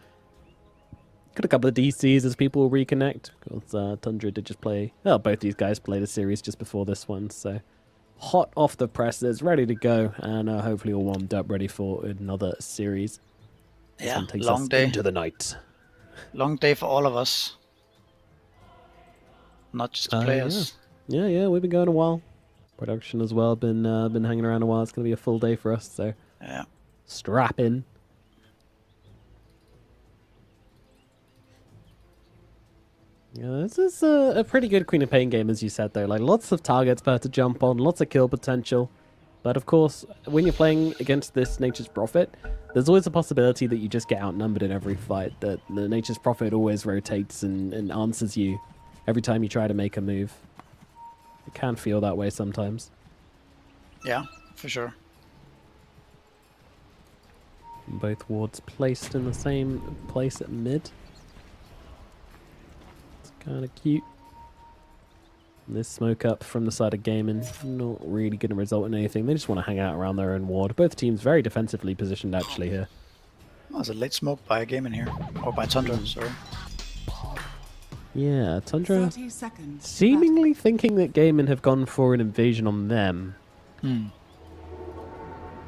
Got a couple of DCs as people reconnect. Of course, Tundra did just play... Well, both these guys played a series just before this one, so... Hot off the presses, ready to go, and hopefully all warmed up, ready for another series. Yeah, long day into the night. Long day for all of us, not just the players. Yeah, we've been going a while. Production as well, been hanging around a while. It's going to be a full day for us, so yeah, strap in. Yeah, this is a pretty good Queen of Pain game, as you said, though. Like, lots of targets for her to jump on, lots of kill potential. But, of course, when you're playing against this Nature's Prophet, there's always a possibility that you just get outnumbered in every fight, that the Nature's Prophet always rotates and answers you every time you try to make a move. It can feel that way sometimes. Yeah, for sure. Both wards placed in the same place at mid. Kind of cute. And this smoke up from the side of Gaming, not really going to result in anything. They just want to hang out around their own ward. Both teams very defensively positioned, actually, here. Oh, there's a late smoke by Gaming here. Or by Tundra, sorry. Yeah, Tundra seemingly thinking that Gaming have gone for an invasion on them.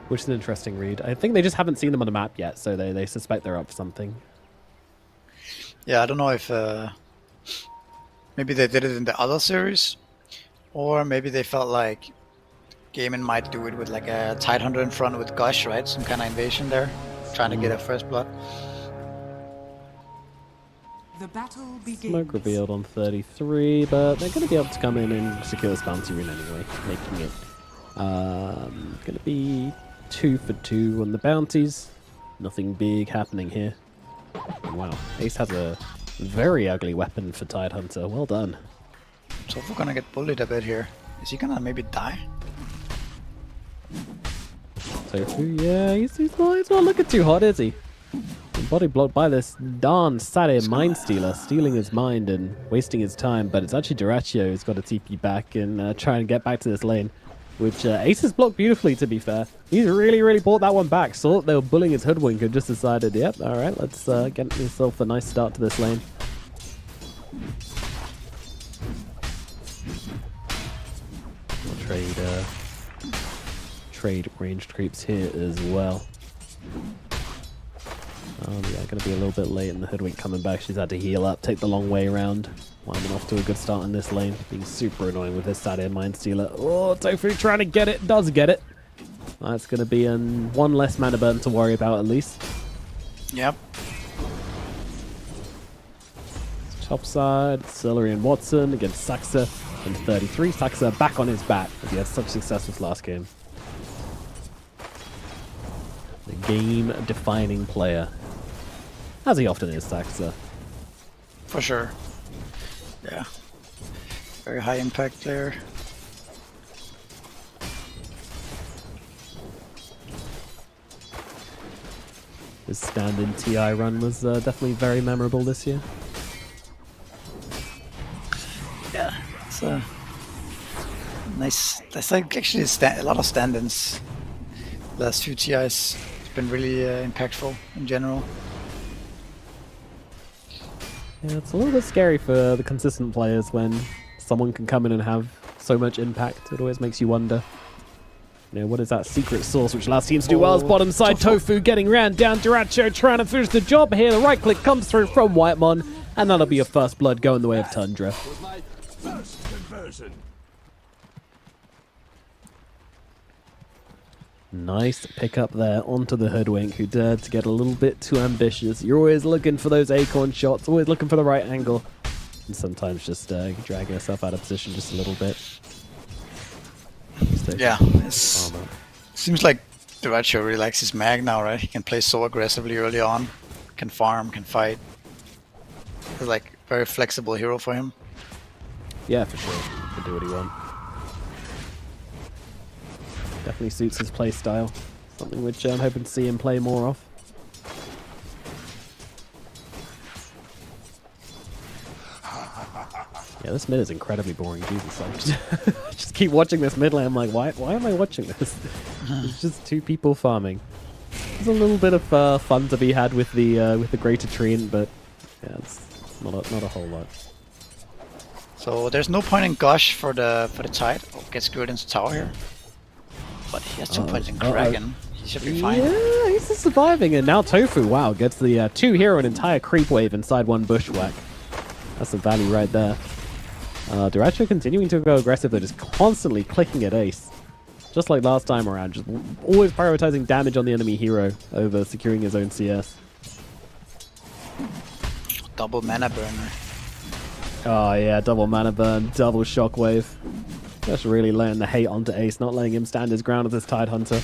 Which is an interesting read. I think they just haven't seen them on the map yet, so they suspect they're up for something. Yeah, I don't know if... maybe they did it in the other series, or maybe they felt like Gaming might do it with like a tight hunter in front with Gush, right? Some kind of invasion there, trying to get a first blood. The battle begins. Smoke revealed on 33, but they're going to be able to come in and secure this bounty rune anyway, making it going to be 2 for 2 on the bounties. Nothing big happening here. Wow, Ace has a very ugly weapon for Tide Hunter. Well done. So if we're gonna get bullied a bit here, is he gonna maybe die? Tofu, yeah, he's not looking too hot, is he? Body blocked by this darn Saturday Mind Stealer, stealing his mind and wasting his time, but it's actually Duraccio who's got to TP back and try and get back to this lane, which Ace has blocked beautifully, to be fair. He's really brought that one back. Saw that they were bullying his hoodwink and just decided, yep, alright, let's get himself a nice start to this lane. We'll trade ranged creeps here as well. Yeah, going to be a little bit late in the hoodwink coming back. She's had to heal up, take the long way around. Wyman off to a good start in this lane. Being super annoying with this Saturday Mind Stealer. Oh, Tofu trying to get it. Does get it. That's going to be one less mana burn to worry about at least. Yep. Top side, Celery and Watson against Saxa and 33. Saxa back on his back as he had such success with last game. The game-defining player. As he often is, Saxa. For sure. Yeah. Very high impact player. His stand-in TI run was definitely very memorable this year. Yeah, it's Nice. There's like actually a lot of stand-ins. Last few TIs. It's been really impactful in general. Yeah, it's a little bit scary for the consistent players when someone can come in and have so much impact. It always makes you wonder. You know, what is that secret sauce which allows teams to do well? As bottom side, Tofu getting ran down. Duracho trying to finish the job here. The right click comes through from Whitemon, and that'll be a first blood going the way of Tundra. Nice pick up there onto the Hoodwink, who dared to get a little bit too ambitious. You're always looking for those acorn shots, always looking for the right angle, and sometimes just dragging yourself out of position just a little bit. Yeah, it seems like Duracho really likes his mag now, right? He can play so aggressively early on, can farm, can fight. It's like a very flexible hero for him. Yeah, for sure. He can do what he wants. Definitely suits his play style. Something which I'm hoping to see him play more of. Yeah, this mid is incredibly boring. Jesus, I just keep watching this mid lane. I'm like, why am I watching this? It's just two people farming. There's a little bit of fun to be had with the greater treant, but yeah, it's not a whole lot. So there's no point in Gush for the Tide. Oh, gets good into tower here. But he has 2 points in Kraken. He should be fine. Yeah, he's just surviving. And now Tofu, wow, gets the 2 hero and entire creep wave inside 1 bushwhack. That's some value right there. Duracho continuing to go aggressive, though, just constantly clicking at ace. Just like last time around, just always prioritizing damage on the enemy hero over securing his own CS. Double mana burner. Oh yeah, double mana burn, double shockwave. Just really laying the hate onto Ace, not letting him stand his ground as this Tide Hunter.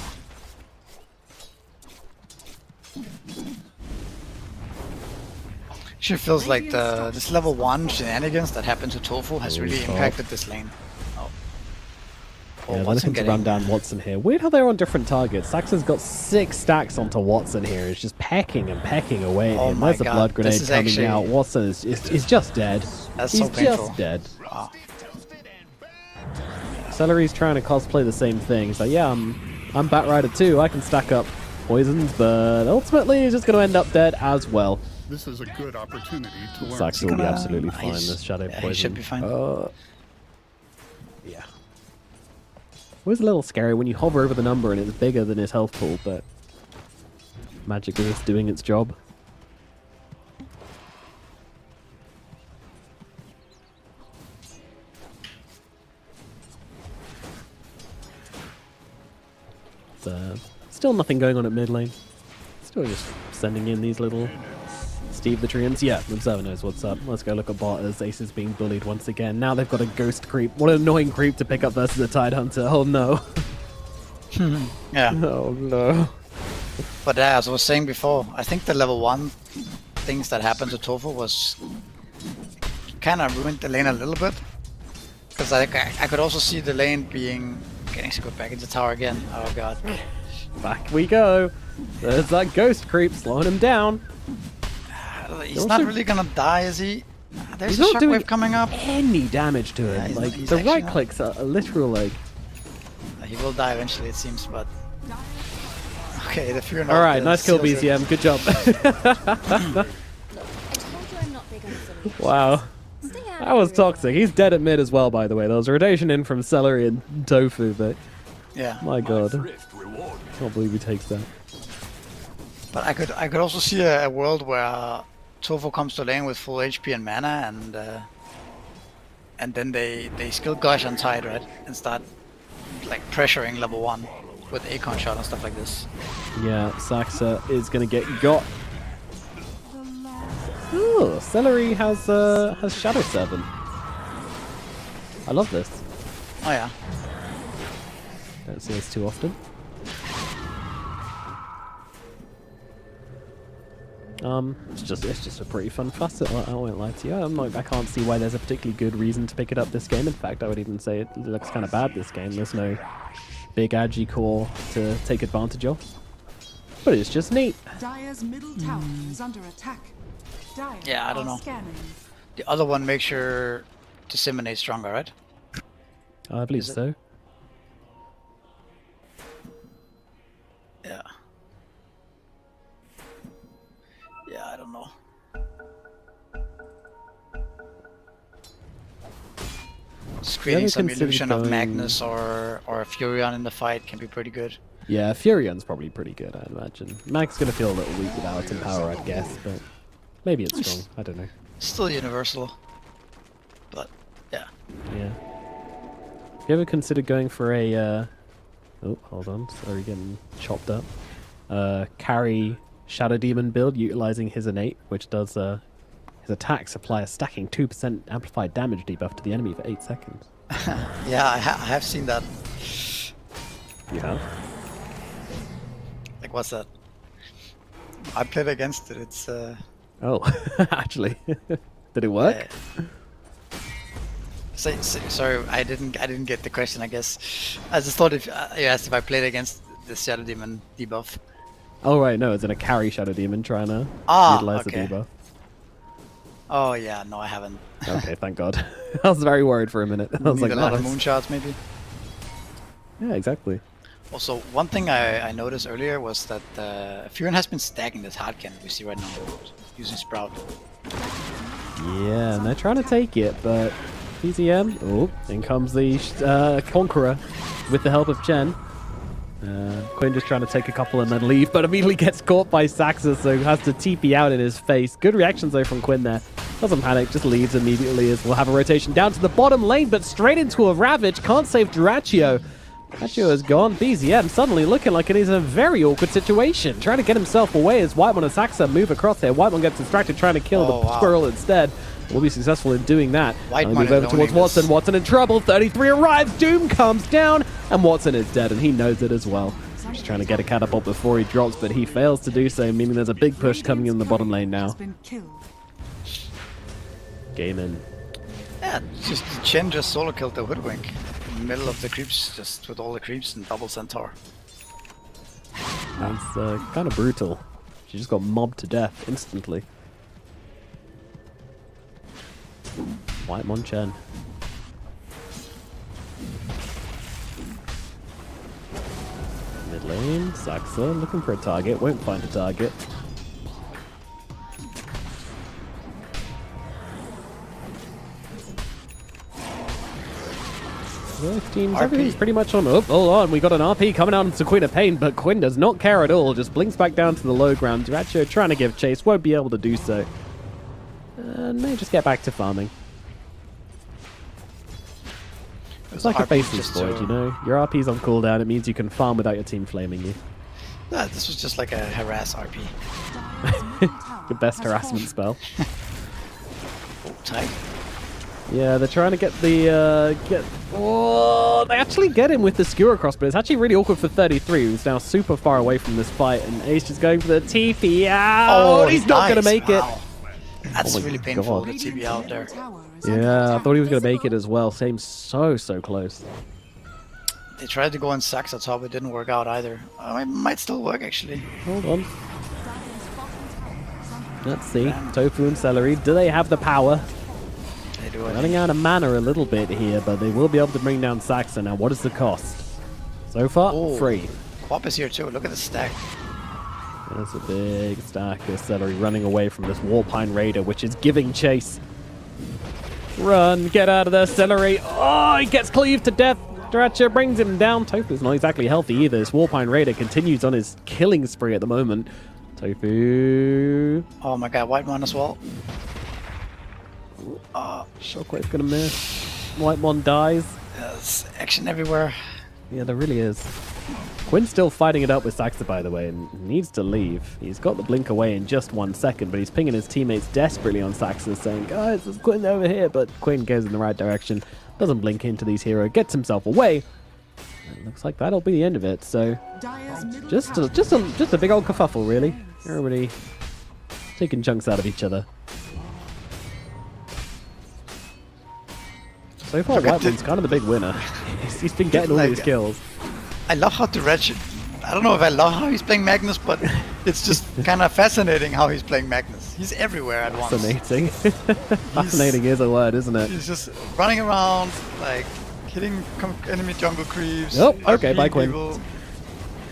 Sure feels like this level 1 shenanigans that happened to Tofu has really impacted this lane. Oh. Yeah, they're looking to run down Watson here. Weird how they're on different targets. Saxon's got 6 stacks onto Watson here. It's just pecking and pecking away at him. There's a blood grenade coming out. Watson is just dead. That's He's so painful. just dead. Wow. Celery's trying to cosplay the same thing. He's like, yeah, I'm Batrider too. I can stack up poisons, but ultimately he's just going to end up dead as well. This is a good opportunity to learn. Saxon will be absolutely fine. This shadow poison. He should be fine. Yeah. Always a little scary when you hover over the number and it's bigger than his health pool, but magically it's doing its job. Still nothing going on at mid lane. Still just sending in these little Steve the Treants. Yeah, Observer knows what's up. Let's go look at bot as Ace is being bullied once again. Now they've got a ghost creep. What an annoying creep to pick up versus a Tide Hunter. Oh no. Yeah. Oh no. But as I was saying before, I think the level 1 things that happened to Tofu was kind of ruined the lane a little bit. Because I could also see the lane getting to go back into tower again. Oh god. Back we go. There's that ghost creep slowing him down. He's not really gonna die, is he? There's He's a not doing shockwave coming up. any damage to him. Yeah, like he's the actually right not. clicks are a literal like. He will die eventually, it seems, but... Okay, the Fear Alright, nice kill BCM, good job. Wow. That was toxic. He's dead at mid as well, by the way. There was a rotation in from Celery and Tofu, but... Yeah. My god. Can't believe he takes that. But I could also see a world where Tofu comes to lane with full HP and mana, and then they skill Gush on Tide, right? And start like pressuring level 1 with Acorn shot and stuff like this. Yeah, Saxa is gonna get got. Ooh, Celery has Shadow Servant. I love this. Oh yeah. Don't see this too often. It's just a pretty fun facet. I won't lie to you. I can't see why there's a particularly good reason to pick it up this game. In fact, I would even say it looks kind of bad this game. There's no big agi core to take advantage of, but it's just neat. Dire's middle tower is under attack. Dire Yeah, I don't know. scanning. The other one makes your disseminate stronger, right? I believe Is it? so. Yeah. Yeah, I don't know. Just creating ever some considered illusion of going- Magnus or a Furion in the fight can be pretty good. Yeah, Furion's probably pretty good, I'd imagine. Mag's gonna feel a little weak without its power, I'd guess, but maybe it's strong. I don't know. Still universal. But yeah. Yeah. You ever considered going for a oh, hold on, sorry, getting chopped up. Carry Shadow Demon build utilizing his innate, which does his attacks apply a stacking 2% amplified damage debuff to the enemy for 8 seconds. Yeah, I have seen that. You have? Like, what's that? I played against it. It's Oh, actually. Did it work? sorry, I didn't get the question. I guess I just thought if you asked if I played against the Shadow Demon debuff. Oh right, no, it's in a carry Shadow Demon trying to utilize okay. the debuff. Oh yeah, no, I haven't. Okay, thank God. I was very worried for a minute. I was Need like, a lot of nice. moonshots, maybe. Yeah, exactly. Also, one thing I noticed earlier was that Furion has been stacking this hard cannon we see right now using Sprout. Yeah, and they're trying to take it, but PZM. Oh, in comes the Conqueror with the help of Chen. Quinn just trying to take a couple and then leave, but immediately gets caught by Saxa, so has to TP out in his face. Good reactions though from Quinn there. Doesn't panic, just leaves immediately as we'll have a rotation down to the bottom lane, but straight into a Ravage. Can't save Duraccio. Duraccio is gone. BZM suddenly looking like it is in a very awkward situation. Trying to get himself away as Whitemon and Saxa move across here. Whitemon gets distracted trying to kill the squirrel instead. Will be successful in doing that. Whitemon Move over is towards owning Watson. this. Watson in trouble. 33 arrives. Doom comes down, and Watson is dead, and he knows it as well. Just trying to get a catapult before he drops, but he fails to do so, meaning there's a big push coming in the bottom lane now. Game in. Yeah, just Chen just solo killed the Hoodwink in the middle of the creeps, just with all the creeps and double Centaur. That's kind of brutal. She just got mobbed to death instantly. Whitemon Chen. Mid lane, Saxa looking for a target, won't find a target. Everything's pretty much on. Oh, hold on, we got an RP coming out into Queen of Pain, but Quinn does not care at all. Just blinks back down to the low ground. Duraccio trying to give chase, won't be able to do so. And may just get back to farming. It's like a faceless void, you know? Your RP's on cooldown, it means you can farm without your team flaming you. Yeah, this was just like a harass RP. Your best harassment spell. Oh, tight. Yeah, they're trying to get the, oh, they actually get him with the skewer across, but it's actually really awkward for 33, who's now super far away from this fight, and Ace just going for the TP out. Oh, he's not going to make it. That's Oh my really painful, God. the TP out there. Yeah, I thought he was going to make it as well. Seems so close. They tried to go on Saxa top, it didn't work out either. It might still work, actually. Hold on. Let's see. Tofu and Celery, do they have the power? They do. Running out of mana a little bit here, but they will be able to bring down Saxa. Now, what is the cost? So far, free. Quap is here too, look at the stack. There's a big stack of Celery running away from this Warpine Raider, which is giving chase. Run, get out of there, Celery. Oh, he gets cleaved to death. Duraccio brings him down. Tofu's not exactly healthy either. This Warpine Raider continues on his killing spree at the moment. Tofu. Oh my god, Whitemon as well. Shockwave's gonna miss. Whitemon dies. There's action everywhere. Yeah, there really is. Quinn's still fighting it up with Saxa, by the way, and needs to leave. He's got the blink away in just 1 second, but he's pinging his teammates desperately on Saxa, saying, guys, there's Quinn over here, but Quinn goes in the right direction, doesn't blink into these heroes, gets himself away. And it looks like that'll be the end of it, so just a big old kerfuffle, really. Everybody taking chunks out of each other. So far, Whitemon's kind of the big winner. He's been getting all these kills. I love how Duraccio... I don't know if I love how he's playing Magnus, but it's just kind of fascinating how he's playing Magnus. He's everywhere at once. Fascinating. Fascinating is a word, isn't it? He's just running around, like, hitting enemy jungle creeps. Oh, okay, RPing bye, Quinn. people,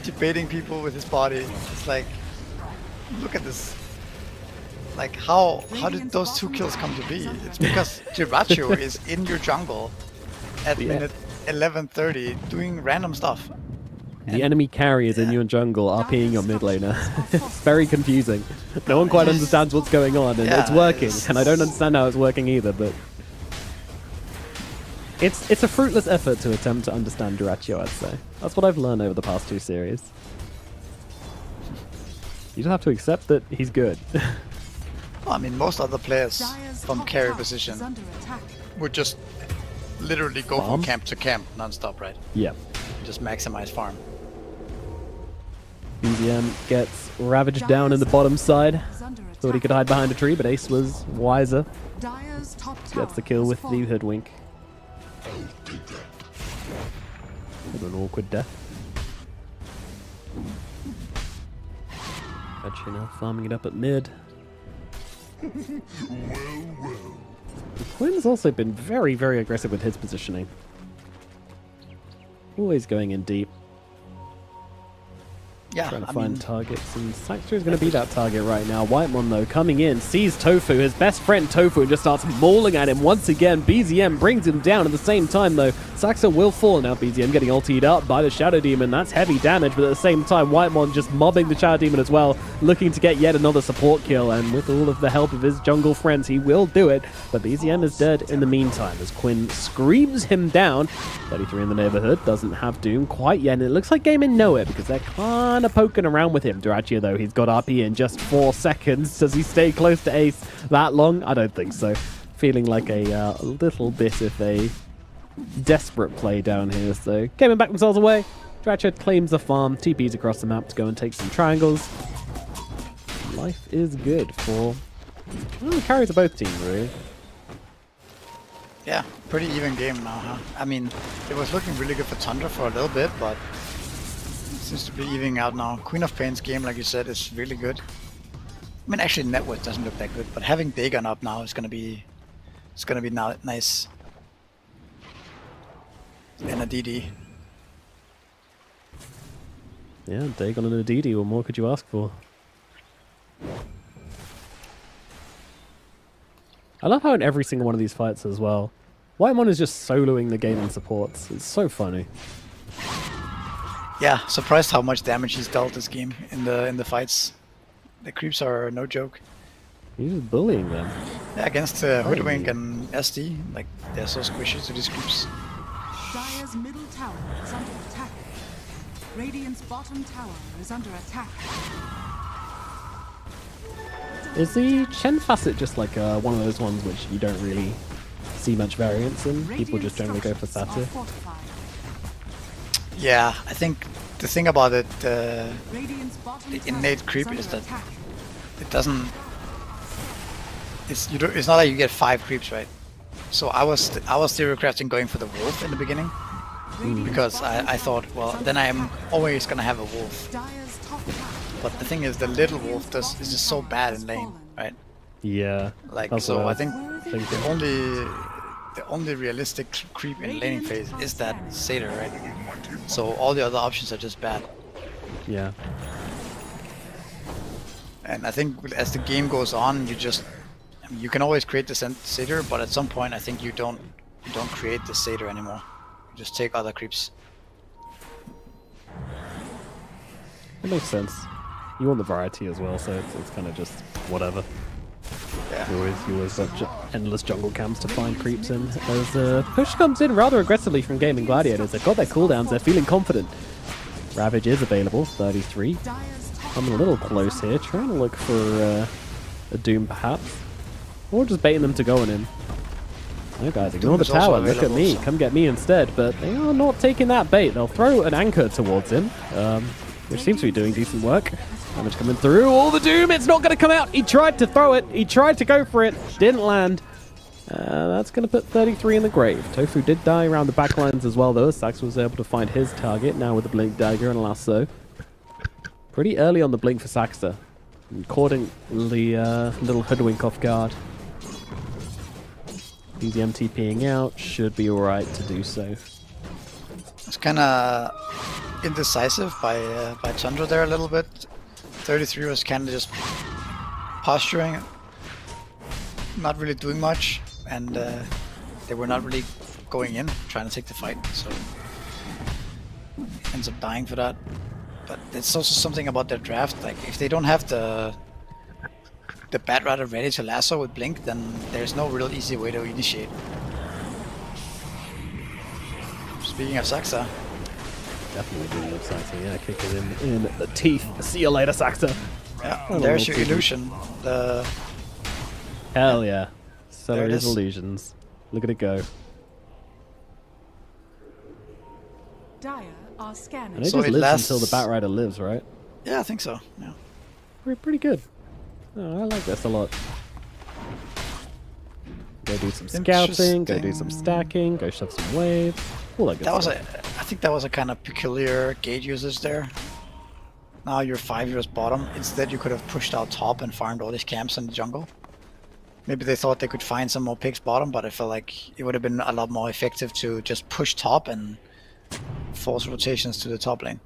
debating people with his body. It's like, look at this. Like, how did those 2 kills come to be? It's because Jiracho is in your jungle at minute 11:30 doing random stuff. The enemy carry is in your jungle, RPing your mid laner. It's very confusing. No one quite understands what's going on, and it's working. And I don't understand how it's working either, but it's a fruitless effort to attempt to understand Jiracho, I'd say. That's what I've learned over the past 2 series. You just have to accept that he's good. Well, I mean, most other players from carry position would just literally go from camp to camp non-stop, right? Yeah. Just maximize farm. BDM gets ravaged down in the bottom side. Thought he could hide behind a tree, but Ace was wiser. Gets the kill with the hoodwink. With an awkward death. Actually now farming it up at mid. Quinn's also been very, very aggressive with his positioning. Always going in deep. Yeah, trying to find targets, and Saxtra is going to be that target right now. Whitemon, though, coming in, sees Tofu, his best friend Tofu, and just starts mauling at him once again. BZM brings him down at the same time, though. Saxtra will fall. Now BZM getting ultied up by the Shadow Demon. That's heavy damage, but at the same time, Whitemon just mobbing the Shadow Demon as well, looking to get yet another support kill, and with all of the help of his jungle friends, he will do it. But BZM is dead in the meantime, as Quinn screams him down. 33 in the neighborhood, doesn't have Doom quite yet, and it looks like Gaming know it, because they're kind of poking around with him. Durachia, though, he's got RP in just 4 seconds. Does he stay close to Ace that long? I don't think so. Feeling like a little bit of a desperate play down here. So Gaming back themselves away. Durachia claims the farm, TPs across the map to go and take some triangles. Life is good for the carries of both teams, really. Yeah, pretty even game now, huh? I mean, it was looking really good for Tundra for a little bit, but seems to be evening out now. Queen of Pain's game, like you said, is really good. I mean, actually, Network doesn't look that good, but having Dagon up now is gonna be nice. And a DD. Yeah, Dagon and a DD. What more could you ask for? I love how in every single one of these fights as well, Whitemon is just soloing the game in supports. It's so funny. Yeah, surprised how much damage he's dealt this game in the fights. The creeps are no joke. He's just bullying them. Yeah, against Hoodwink and SD, like they're so squishy to these creeps. Dire's middle tower is under attack. Radiant's bottom tower is under attack. Is the Chen facet just like one of those ones which you don't really see much variance in? People just generally go for Satyr? Yeah, I think the thing about it, the innate creep is that it doesn't. It's not like you get 5 creeps, right? So I was theorycrafting going for the wolf in the beginning because I thought, well, then I am always gonna have a wolf. But the thing is, the little wolf is just so bad in lane, right? Yeah. Like, so I think the only realistic creep in laning phase is that Satyr, right? So all the other options are just bad. Yeah. And I think as the game goes on, you can always create the Satyr, but at some point I think you don't create the Satyr anymore. You just take other creeps. It makes sense. You want the variety as well, so it's kind of just whatever. Yeah. You always have endless jungle camps to find creeps in. As push comes in rather aggressively from Gaming Gladiators. They've got their cooldowns, they're feeling confident. Ravage is available, 33. Coming a little close here, trying to look for a Doom perhaps. Or just baiting them to go on in. No guys, ignore the tower, look at me, come get me instead. But they are not taking that bait. They'll throw an anchor towards him, which seems to be doing decent work. Damage coming through, all the Doom, it's not going to come out. He tried to throw it, he tried to go for it, didn't land. That's going to put 33 in the grave. Tofu did die around the back lines as well though. Sax was able to find his target, now with the Blink Dagger and Lasso. Pretty early on the Blink for Saxter. Caught the little Hoodwink off guard. EZM TPing out, should be alright to do so. It's kind of indecisive by Tundra there a little bit. 33 was kind of just posturing, not really doing much, and they were not really going in, trying to take the fight, so ends up dying for that. But it's also something about their draft, like if they don't have the Bat Rider ready to lasso with Blink, then there's no real easy way to initiate. Speaking of Saxa. Definitely doing of Saxa, yeah, kick it in the teeth. See you later, Saxa. Yeah, and there's your illusion. Hell yeah. Celery's illusions. Look at it go. Dire are scanning. And it just lives until the Bat Rider lives, right? Yeah, I think so. Yeah. Pretty good. Oh, I like this a lot. Go do some scouting, go do some stacking, go shove some waves. All that good stuff. I think that was a kind of peculiar gate usage there. Now you're 5 years bottom. Instead, you could have pushed out top and farmed all these camps in the jungle. Maybe they thought they could find some more picks bottom, but I feel like it would have been a lot more effective to just push top and force rotations to the top lane.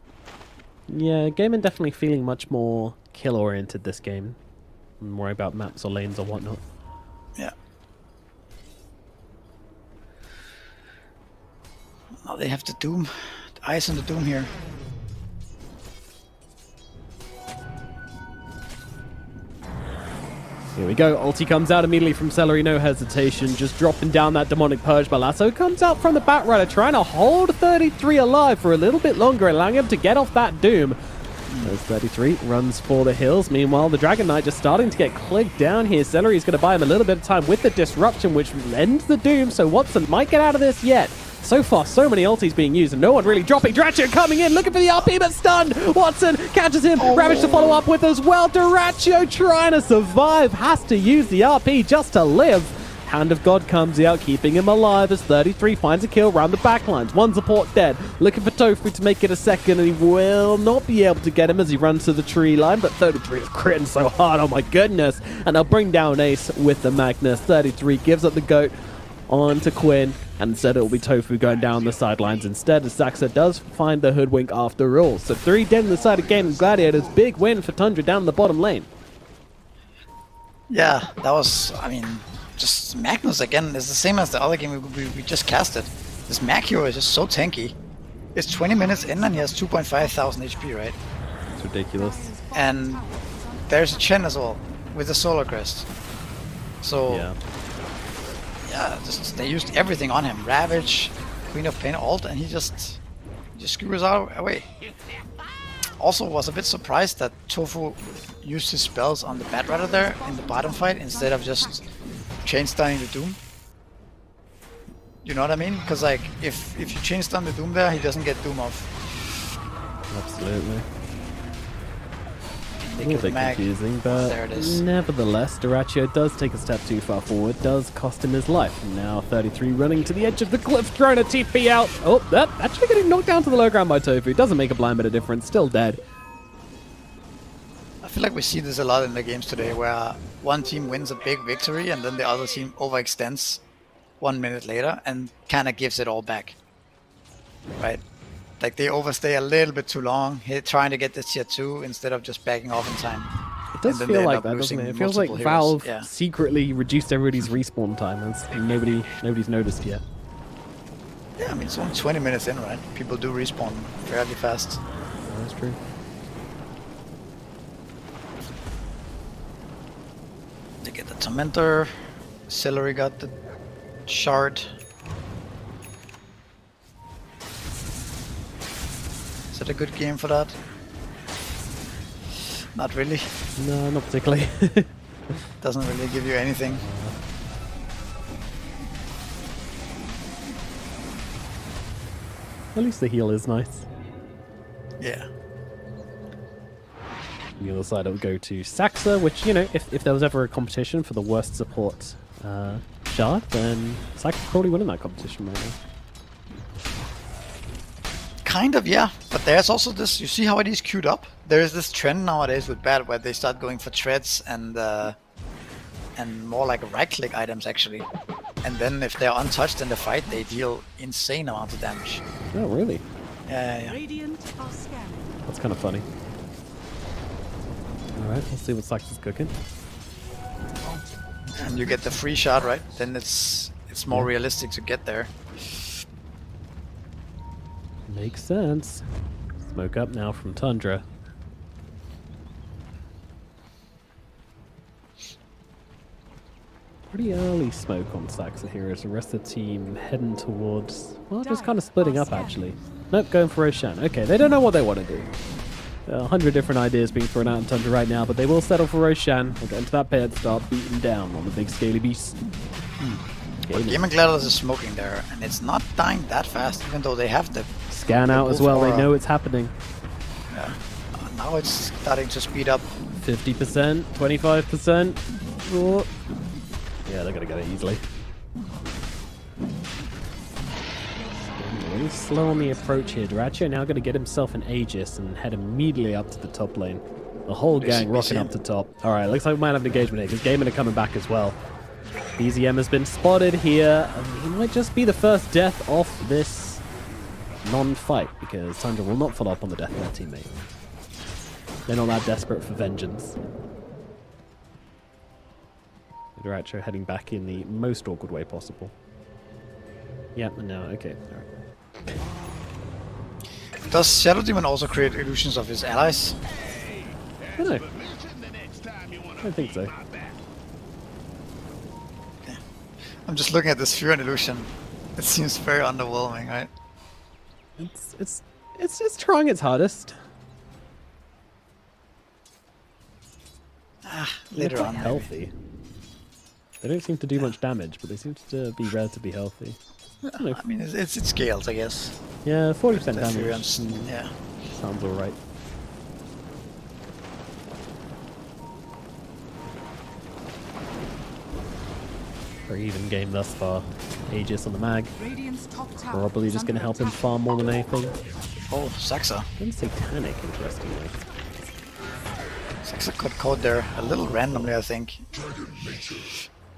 Yeah, Gaiman definitely feeling much more kill-oriented this game. And worry about maps or lanes or whatnot. Yeah. Now they have the Doom. The Ice and the Doom here. Here we go. Ulti comes out immediately from Celery, no hesitation. Just dropping down that Demonic Purge by Lasso. Comes out from the Bat Rider, trying to hold 33 alive for a little bit longer, allowing him to get off that Doom. As 33 runs for the hills. Meanwhile, the Dragon Knight just starting to get clicked down here. Celery's going to buy him a little bit of time with the Disruption, which ends the Doom, so Watson might get out of this yet. So far, so many ultis being used and no one really dropping. Dyrachyo coming in, looking for the RP, but stunned. Watson catches him. Ravage to follow up with as well. Dyrachyo trying to survive. Has to use the RP just to live. Hand of God comes out, keeping him alive as 33 finds a kill around the backlines. One support dead. Looking for Tofu to make it a second, and he will not be able to get him as he runs to the tree line, but 33 is critting so hard, oh my goodness. And they'll bring down Ace with the Magnus. 33 gives up the goat on to Quinn, and instead it will be Tofu going down the sidelines instead, as Saxa does find the Hoodwink after all. So 3 dead in the side of Game Gladiators. Big win for Tundra down the bottom lane. Yeah, that was, I mean, just Magnus again is the same as the other game we just casted. This Mag hero is just so tanky. It's 20 minutes in and he has 2,500 HP, right? It's ridiculous. And there's a Chen as well with the Solar Crest. So yeah, just they used everything on him. Ravage, Queen of Pain ult, and he just skewers away. Also was a bit surprised that Tofu used his spells on the Bat Rider there in the bottom fight instead of just chain stunning the Doom. You know what I mean? Because like if you chain stun the Doom there, he doesn't get Doom off. Absolutely. A little bit confusing, but nevertheless, Dyrachyo does take a step too far forward, does cost him his life. Now 33 running to the edge of the cliff, trying to TP out. Oh, that actually getting knocked down to the low ground by Tofu. Doesn't make a blind bit of difference, still dead. I feel like we see this a lot in the games today, where one team wins a big victory and then the other team overextends 1 minute later and kind of gives it all back. Right? Like they overstay a little bit too long, trying to get the tier 2 instead of just backing off in time. It does feel like that, doesn't it? It feels like Valve secretly reduced everybody's respawn time and nobody's noticed yet. Yeah, I mean, it's only 20 minutes in, right? People do respawn fairly fast. That's true. They get the Tormentor. Celery got the shard. Is it a good game for that? Not really. No, not particularly. Doesn't really give you anything. At least the heal is nice. Yeah. On the other side, it would go to Saxa, which, you know, if there was ever a competition for the worst support shard, then Saxa's probably winning that competition right now. Kind of, yeah. But there's also this, you see how it is queued up? There is this trend nowadays with Bat where they start going for treads and more like right-click items, actually. and then if they're untouched in the fight, they deal insane amounts of damage. Oh, really? Yeah. Radiant are scanning. That's kind of funny. Alright, let's see what Sax is cooking. And you get the free shot, right? Then it's more realistic to get there. Makes sense. Smoke up now from Tundra. Pretty early smoke on Saxa here as the rest of the team heading towards... Well, just kind of splitting up, actually. Nope, going for Roshan. Okay, they don't know what they want to do. 100 different ideas being thrown out in Tundra right now, but they will settle for Roshan. We'll get into that pad, start beating down on the big scaly beast. But Game and Gladiators is smoking there, and it's not dying that fast, even though they have the... Scan out as well, they know it's happening. Yeah. Now it's starting to speed up. 50%, 25%. Oh. Yeah, they're going to get it easily. Really slow on the approach here. Duracho now going to get himself an Aegis and head immediately up to the top lane. The whole gang rocking up to top. Alright, looks like we might have an engagement here because Gaiman are coming back as well. BZM has been spotted here. He might just be the first death off this non-fight because Tundra will not follow up on the death of their teammate. They're not that desperate for vengeance. Duracho heading back in the most awkward way possible. Yep, and now, okay. Alright. Does Shadow Demon also create illusions of his allies? I don't know. I don't think so. Okay. I'm just looking at this Fury illusion. It seems very underwhelming, right? It's trying its hardest. Later on. Healthy. They don't seem to do much damage, but they seem to be relatively healthy. I mean, it scales, I guess. Yeah, 40% damage. Yeah. Sounds alright. Very even game thus far. Aegis on the mag. Probably just going to help him farm more than anything. Oh, Saxa. And Satanic, interestingly. Saxa got caught there a little randomly, I think.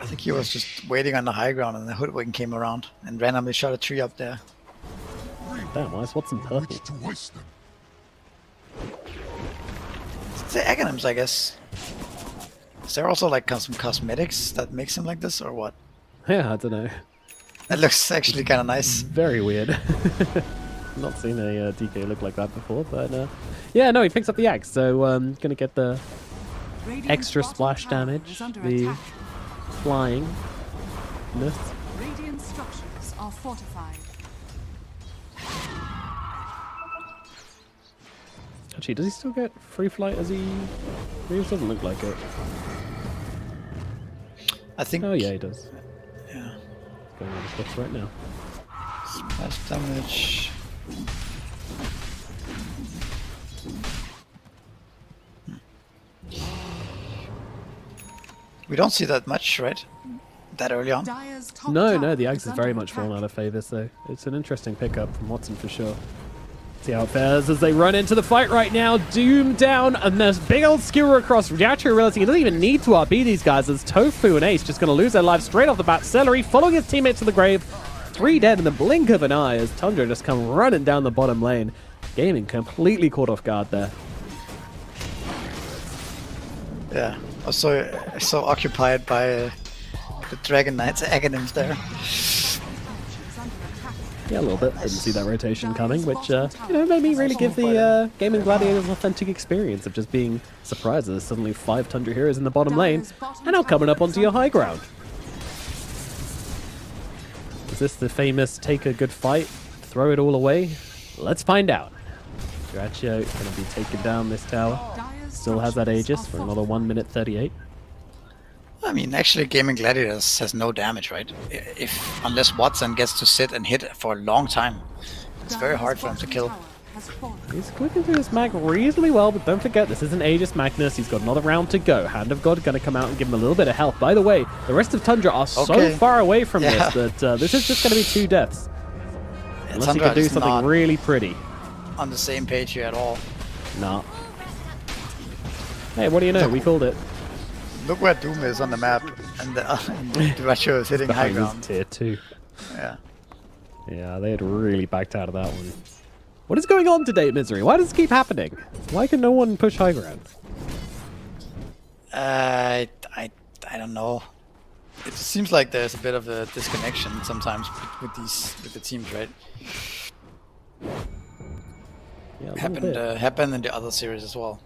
I think he was just waiting on the high ground and the Hoodwink came around and randomly shot a tree up there. Damn, why is Watson purple? It's the Aghanims, I guess. Is there also like some cosmetics that makes him like this or what? Yeah, I don't know. That looks actually kind of nice. Very weird. Not seen a DK look like that before, but yeah, no, he picks up the axe, so gonna get the extra splash damage, the flying. Radiant structures are fortified. Actually, does he still get free flight as he... It doesn't look like it. I think... Oh yeah, he does. Yeah. Going on the cliff right now. Splash damage. We don't see that much, right? That early on? No, the Axe is very much fallen out of favor, so it's an interesting pickup from Watson for sure. See how it fares as they run into the fight right now. Doom down, and there's big old skewer across. Yacho realizing he doesn't even need to RP these guys as Tofu and Ace just going to lose their lives straight off the bat. Celery following his teammates to the grave. 3 dead in the blink of an eye as Tundra just come running down the bottom lane. Gaming completely caught off guard there. Yeah, also so occupied by the Dragon Knight's Aghanims there. Yeah, a little bit. Didn't see that rotation coming, which, you know, made me really give the Gaming Gladiators an authentic experience of just being surprised that there's suddenly 5 Tundra heroes in the bottom lane, and now coming up onto your high ground. Is this the famous take a good fight, throw it all away? Let's find out. Duracho is going to be taking down this tower. Still has that Aegis for another 1 minute 38. I mean, actually, Gaming Gladiators has no damage, right? Unless Watson gets to sit and hit for a long time. It's very hard for him to kill. He's clicking through this mag reasonably well, but don't forget, this is an Aegis Magnus. He's got another round to go. Hand of God going to come out and give him a little bit of health. By the way, the rest of Tundra are so far away from this that this is just going to be 2 deaths. Unless he can do something really pretty. On the same page here at all. Nah. Hey, what do you know? We called it. Look where Doom is on the map, and the Ratio is hitting high Behind ground. this tier 2. Yeah. Yeah, they had really backed out of that one. What is going on today, Misery? Why does this keep happening? Why can no one push high ground? I don't know. It seems like there's a bit of a disconnection sometimes with the teams, right? Yeah, happened in the other series as well.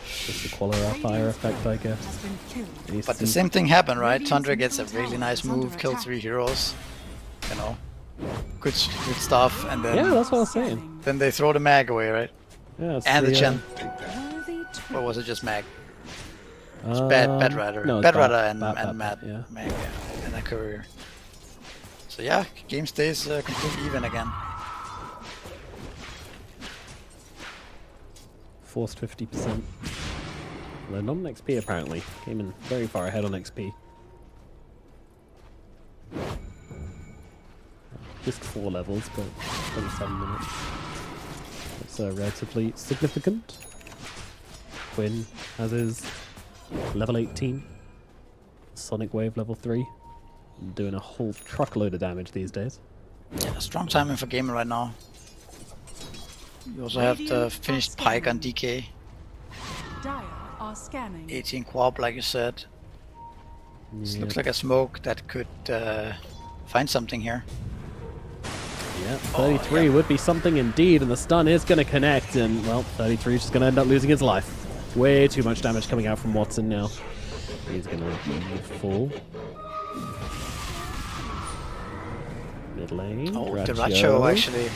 Just the qualifier effect, I guess. But the same thing happened, right? Tundra gets a really nice move, kills 3 heroes. You know, good stuff, and then Yeah, that's what I was saying. then they throw the mag away, right? Yeah, And the uh, Chen. Or was it just mag? It's Bad Rider. No, it's Bad Rider and Bad, Mag, yeah. and a career. So yeah, game stays completely even again. Forced 50%. They're not on XP apparently. Came in very far ahead on XP. Just 4 levels, but 27 minutes. That's relatively significant. Quinn, as is level 18. Sonic Wave level 3. Doing a whole truckload of damage these days. Yeah, strong timing for gaming right now. You also have the finished Pike on DK. Dire are scanning. 18 Quab, like you said. This looks like a smoke that could find something here. Yeah, 33 would be something indeed, and the stun is going to connect, and, well, 33 is just going to end up losing his life. Way too much damage coming out from Watson now. He's going to leave full. Mid lane. Oh, Deracho actually.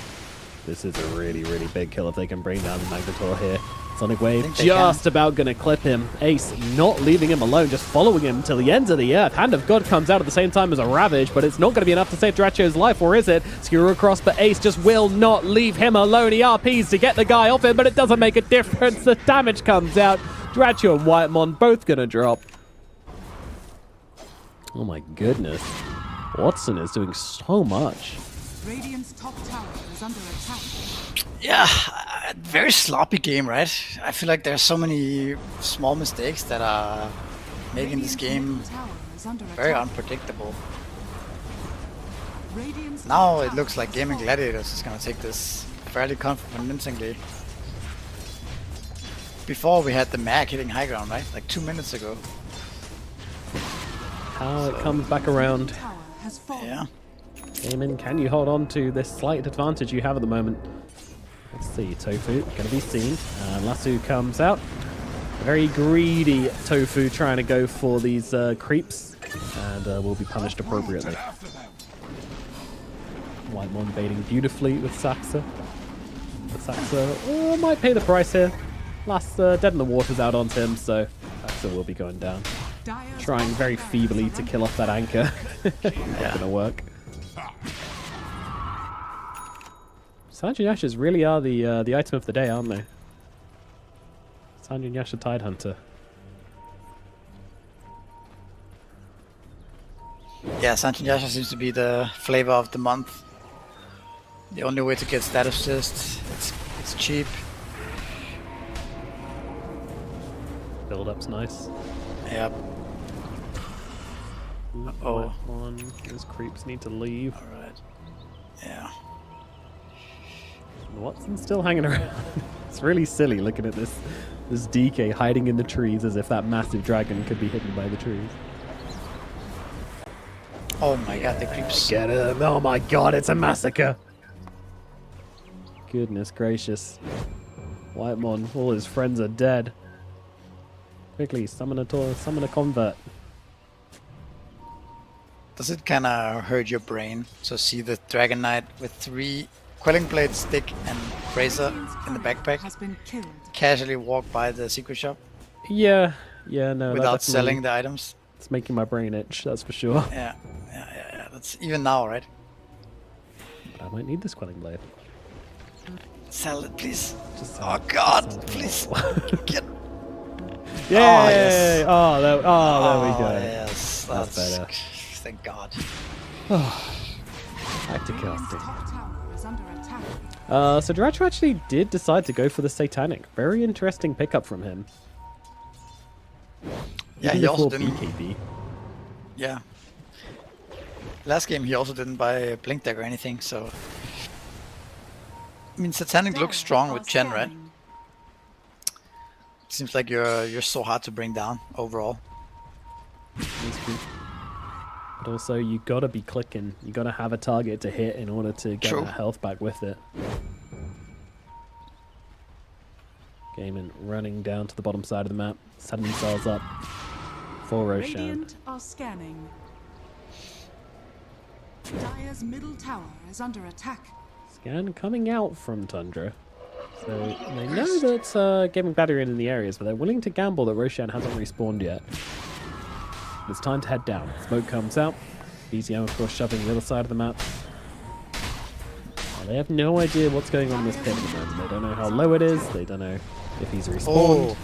This is a really, really big kill if they can bring down the Magnetor here. Sonic Wave think they just about going to clip him. Ace not leaving him alone, just following him till the end of the earth. Hand of God comes out at the same time as a Ravage, but it's not going to be enough to save Deracho's life, or is it? Skewer across, but Ace just will not leave him alone. He RPs to get the guy off him, but it doesn't make a difference. The damage comes out. Deracho and Whitemon both going to drop. Oh my goodness. Watson is doing so much. Radiant's top tower is under attack. Yeah, very sloppy game, right? I feel like there's so many small mistakes that are making this game very unpredictable. Now it looks like Gaming Gladiators is gonna take this fairly convincingly. Before we had the mag hitting high ground, right? Like 2 minutes ago. How it comes back around. Yeah. Damon, can you hold on to this slight advantage you have at the moment? Let's see, Tofu going to be seen. Lasso comes out. Very greedy Tofu trying to go for these creeps, and will be punished appropriately. Whitemon baiting beautifully with Saxa. But Saxa might pay the price here. Last Dead in the Water's out on him, so Saxa will be going down. Trying very feebly to kill off that anchor. Not going to work. Sanjin Yashas really are the item of the day, aren't they? Sanjin Yasha Tidehunter. Yeah, Sanjin Yasha seems to be the flavor of the month. The only way to get status assist. It's cheap. Build-up's nice. Yep. Oh. Those creeps need to leave. Alright. Yeah. Watson's still hanging around. It's really silly looking at this DK hiding in the trees as if that massive dragon could be hidden by the trees. Oh my god, the creeps. Get him! Oh my god, it's a massacre! Goodness gracious. Whitemon, all his friends are dead. Quickly, summon a convert. Does it kind of hurt your brain to see the Dragon Knight with 3 Quelling Blade, Stick, and Razor in the backpack casually walk by the secret shop? Yeah, no. Without selling the items? It's making my brain itch, that's for sure. Yeah. That's even now, right? But I might need this Quelling Blade. Sell it, please. Oh god, please. Get. Yay! Oh, yes. There we go. Yes, That's better. Thank god. Back to casting. Top tower is under attack. So Duracho actually did decide to go for the Satanic. Very interesting pickup from him. Yeah, Even he also before didn't. BKB. Yeah. Last game he also didn't buy a Blink Deck or anything, so. I mean, Satanic looks strong with Chen, right? Seems like you're so hard to bring down overall. But also, you gotta be clicking. You gotta have a target to hit in order to get that health back with it. Gaimin running down to the bottom side of the map, setting themselves up for Roshan. Radiant are scanning. Dire's middle tower is under attack. Scan coming out from Tundra. So they know that Gaming Battery in the areas, but they're willing to gamble that Roshan hasn't respawned yet. It's time to head down. Smoke comes out. BZM, of course, shoving the other side of the map. They have no idea what's going on in this pit at the moment. They don't know how low it is. They don't know if he's respawned. Oh,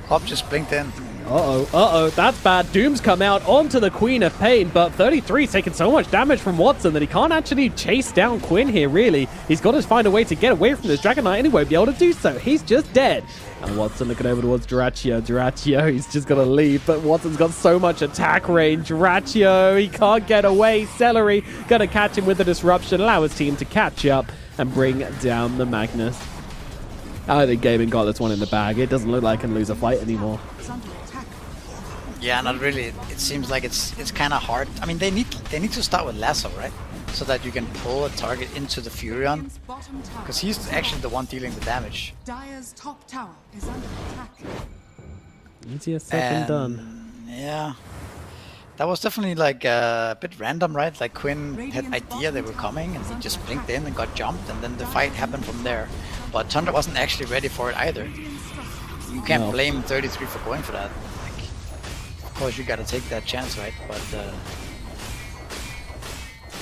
Hop just blinked in. Uh-oh, that's bad. Doom's come out onto the Queen of Pain, but 33's taken so much damage from Watson that he can't actually chase down Quinn here, really. He's got to find a way to get away from this Dragon Knight and he won't be able to do so. He's just dead. And Watson looking over towards Duraccio. Duraccio, he's just got to leave, but Watson's got so much attack range. Duraccio, he can't get away. Celery gonna catch him with the disruption, allow his team to catch up and bring down the Magnus. I think Gaming got this one in the bag. It doesn't look like it can lose a fight anymore. Yeah, not really. It seems like it's kind of hard. I mean, they need to start with Lasso, right? So that you can pull a target into the Furion, because he's actually the one dealing the damage. Dire's top tower is under attack. Easier said than done. Yeah, that was definitely like a bit random, right? Like Quinn had idea they were coming, and he just blinked in and got jumped, and then the fight happened from there. But Tundra wasn't actually ready for it either. You can't blame 33 for going for that. Like, of course, you gotta take that chance, right?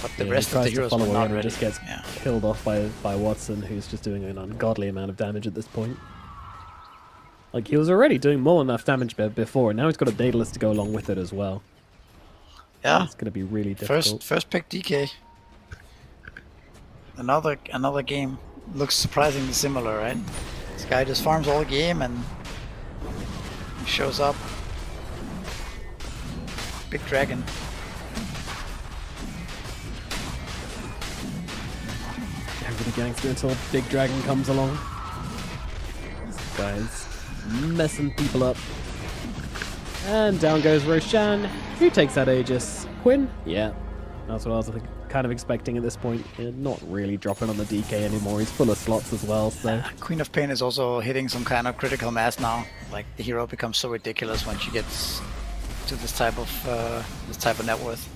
But the rest of the heroes were not ready. Just gets killed off by Watson, who's just doing an ungodly amount of damage at this point. Like, he was already doing more than enough damage before, and now he's got a Daedalus to go along with it as well. Yeah, it's gonna be really difficult. First pick DK. Another game. Looks surprisingly similar, right? This guy just farms all game and he shows up. Big dragon. Everybody gangster until Big Dragon comes along. This guy's messing people up. And down goes Roshan. Who takes that Aegis? Quinn? Yeah. That's what I was kind of expecting at this point. Not really dropping on the DK anymore. He's full of slots as well, so... Queen of Pain is also hitting some kind of critical mass now. Like, the hero becomes so ridiculous when she gets to this type of net worth.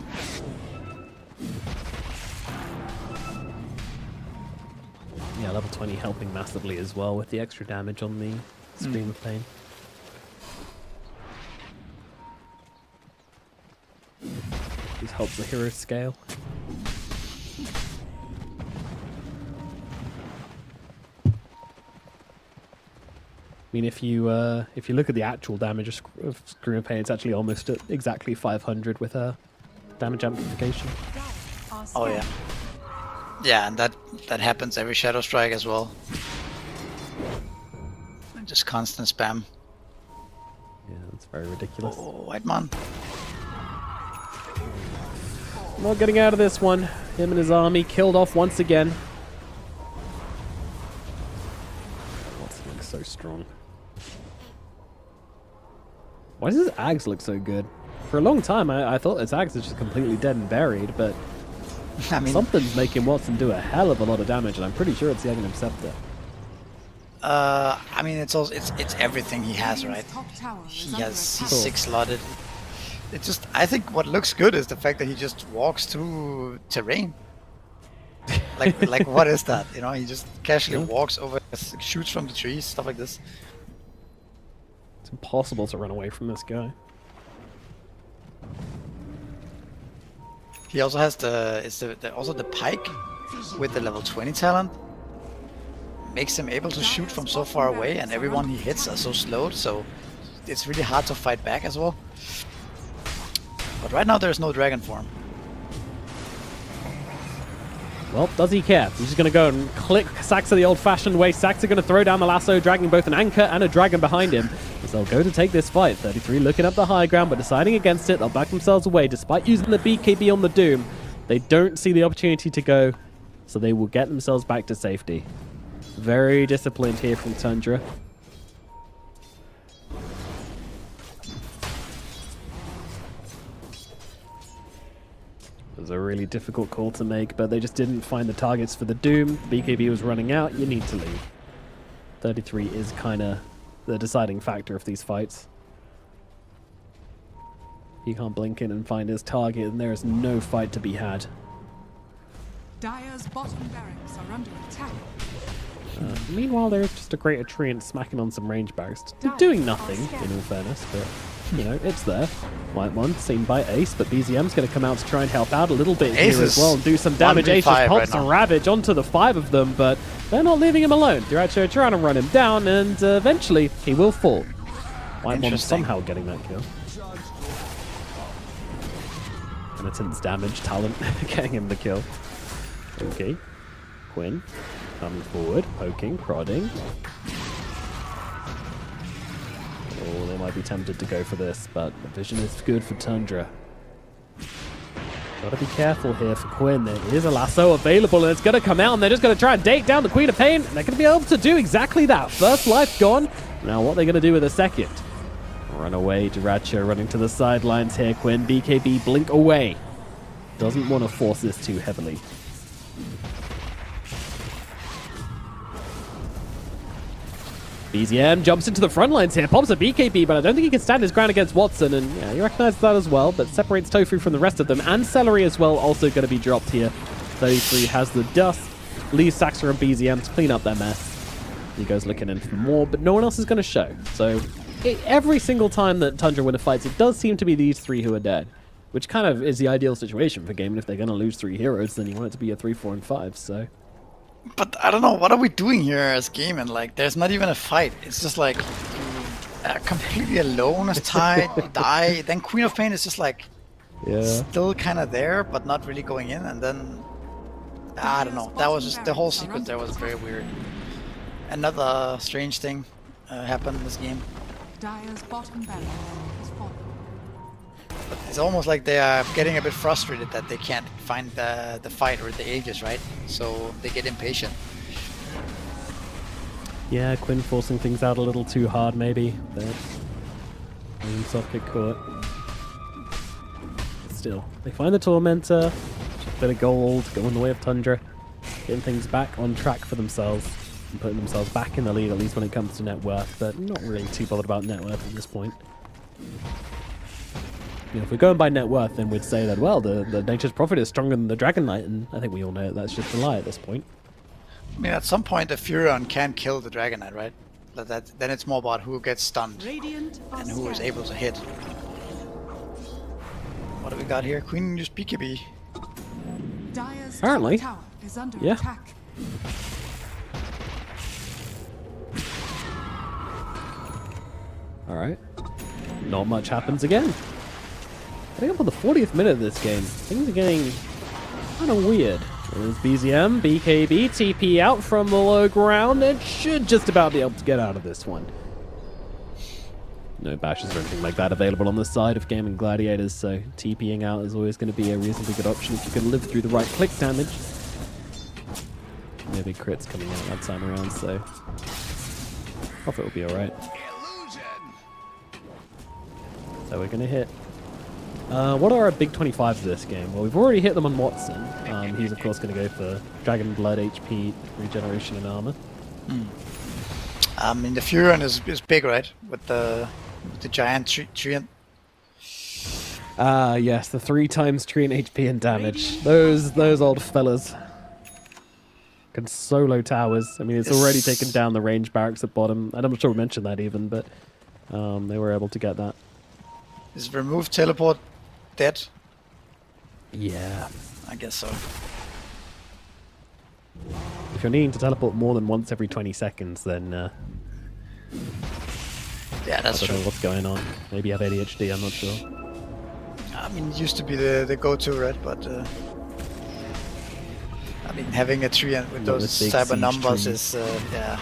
Yeah, level 20 helping massively as well with the extra damage on the Scream of Pain. This helps the hero scale. I mean, if you look at the actual damage of Scream of Pain, it's actually almost at exactly 500 with her damage amplification. Oh yeah. Yeah, and that happens every Shadow Strike as well. Just constant spam. Yeah, that's very ridiculous. Oh, White Man. Not getting out of this one. Him and his army killed off once again. Watson looks so strong. Why does his Ags look so good? For a long time, I thought his Ags was just completely dead and buried, but I mean, something's making Watson do a hell of a lot of damage, and I'm pretty sure it's the Aghanim Scepter. I mean, it's everything he has, right? He's 6 slotted. It's just, I think what looks good is the fact that he just walks through terrain. Like what is that? You know, he just casually walks over, shoots from the trees, stuff like this. It's impossible to run away from this guy. He also has the pike with the level 20 talent. Makes him able to shoot from so far away, and everyone he hits are so slowed, so it's really hard to fight back as well. But right now there's no dragon form. Well, does he care? He's just going to go and click Saxa the old-fashioned way. Saxa going to throw down the lasso, dragging both an anchor and a dragon behind him. As they'll go to take this fight. 33 looking up the high ground, but deciding against it. They'll back themselves away despite using the BKB on the Doom. They don't see the opportunity to go, so they will get themselves back to safety. Very disciplined here from Tundra. It was a really difficult call to make, but they just didn't find the targets for the Doom. BKB was running out. You need to leave. 33 is kind of the deciding factor of these fights. He can't blink in and find his target, and there is no fight to be had. Dire's bottom barracks are under attack. Meanwhile, there is just a greater treant smacking on some range barracks. Doing nothing, in all fairness, but, you know, it's there. White one, seen by Ace, but BZM's going to come out to try and help out a little bit here as well and do some damage. Ace just pops a Ravage onto the 5 of them, but they're not leaving him alone. Duracho trying to run him down, and eventually he will fall. White one somehow getting that kill. Penitence damage, Talent getting him the kill. Okay. Quinn coming forward, poking, prodding. Oh, they might be tempted to go for this, but the vision is good for Tundra. Gotta be careful here for Quinn. There is a lasso available, and it's gonna come out, and they're just gonna try and date down the Queen of Pain, and they're gonna be able to do exactly that. First life gone. Now what are they gonna do with a second? Run away, Duracho running to the sidelines here. Quinn, BKB, blink away. Doesn't want to force this too heavily. BZM jumps into the front lines here, pops a BKB, but I don't think he can stand his ground against Watson, and yeah, he recognizes that as well, but separates Tofu from the rest of them, and Celery as well, also going to be dropped here. 33 has the dust, leaves Saxa and BZM to clean up their mess. He goes looking in for more, but no one else is going to show. So every single time that Tundra win a fight, it does seem to be these 3 who are dead, which kind of is the ideal situation for game, and if they're going to lose 3 heroes, then you want it to be a 3, 4, and 5, so... But I don't know, what are we doing here as game? And like, there's not even a fight. It's just like completely alone as Tide, you die. Then Queen of Pain is just like still kind of there, but not really going in. And then I don't know. That was just the whole sequence there was very weird. Another strange thing happened in this game. Dire's bottom barracks has fallen. But it's almost like they are getting a bit frustrated that they can't find the fight or the Aegis, right? So they get impatient. Yeah, Quinn forcing things out a little too hard, maybe. But himself get caught. Still, they find the Tormentor. A bit of gold going the way of Tundra. Getting things back on track for themselves. And putting themselves back in the lead, at least when it comes to net worth. But not really too bothered about net worth at this point. You know, if we're going by net worth, then we'd say that, well, the Nature's Prophet is stronger than the Dragon Knight, and I think we all know that's just a lie at this point. I mean, at some point, the Furion can kill the Dragon Knight, right? Then it's more about who gets stunned and who is able to hit. What do we got here? Queen used BKB. Dire's Apparently. tower is under Yeah. attack. Alright. Not much happens again. I think up on the 40th minute of this game, things are getting kind of weird. There's BZM, BKB, TP out from the low ground, and should just about be able to get out of this one. No bashes or anything like that available on the side of Gaming Gladiators, so TPing out is always going to be a reasonably good option if you can live through the right click damage. No big crits coming out that time around, so Prophet will be alright. So we're going to hit. What are our big 25s of this game? Well, we've already hit them on Watson. He's of course going to go for Dragon Blood, HP, Regeneration, and Armor. I mean, the Furion is big, right? With the giant treant. Yes, the 3 times treant HP and damage. Those old fellas can solo towers. I mean, it's already taken down the range barracks at bottom. I'm not sure we mentioned that even, but they were able to get that. Is remove teleport dead? Yeah. I guess so. If you're needing to teleport more than once every 20 seconds, then yeah, that's I don't true. know what's going on. Maybe you have ADHD, I'm not sure. I mean, it used to be the go-to, right? But I mean, having a treant with Not those with big type of siege numbers trees. is, yeah.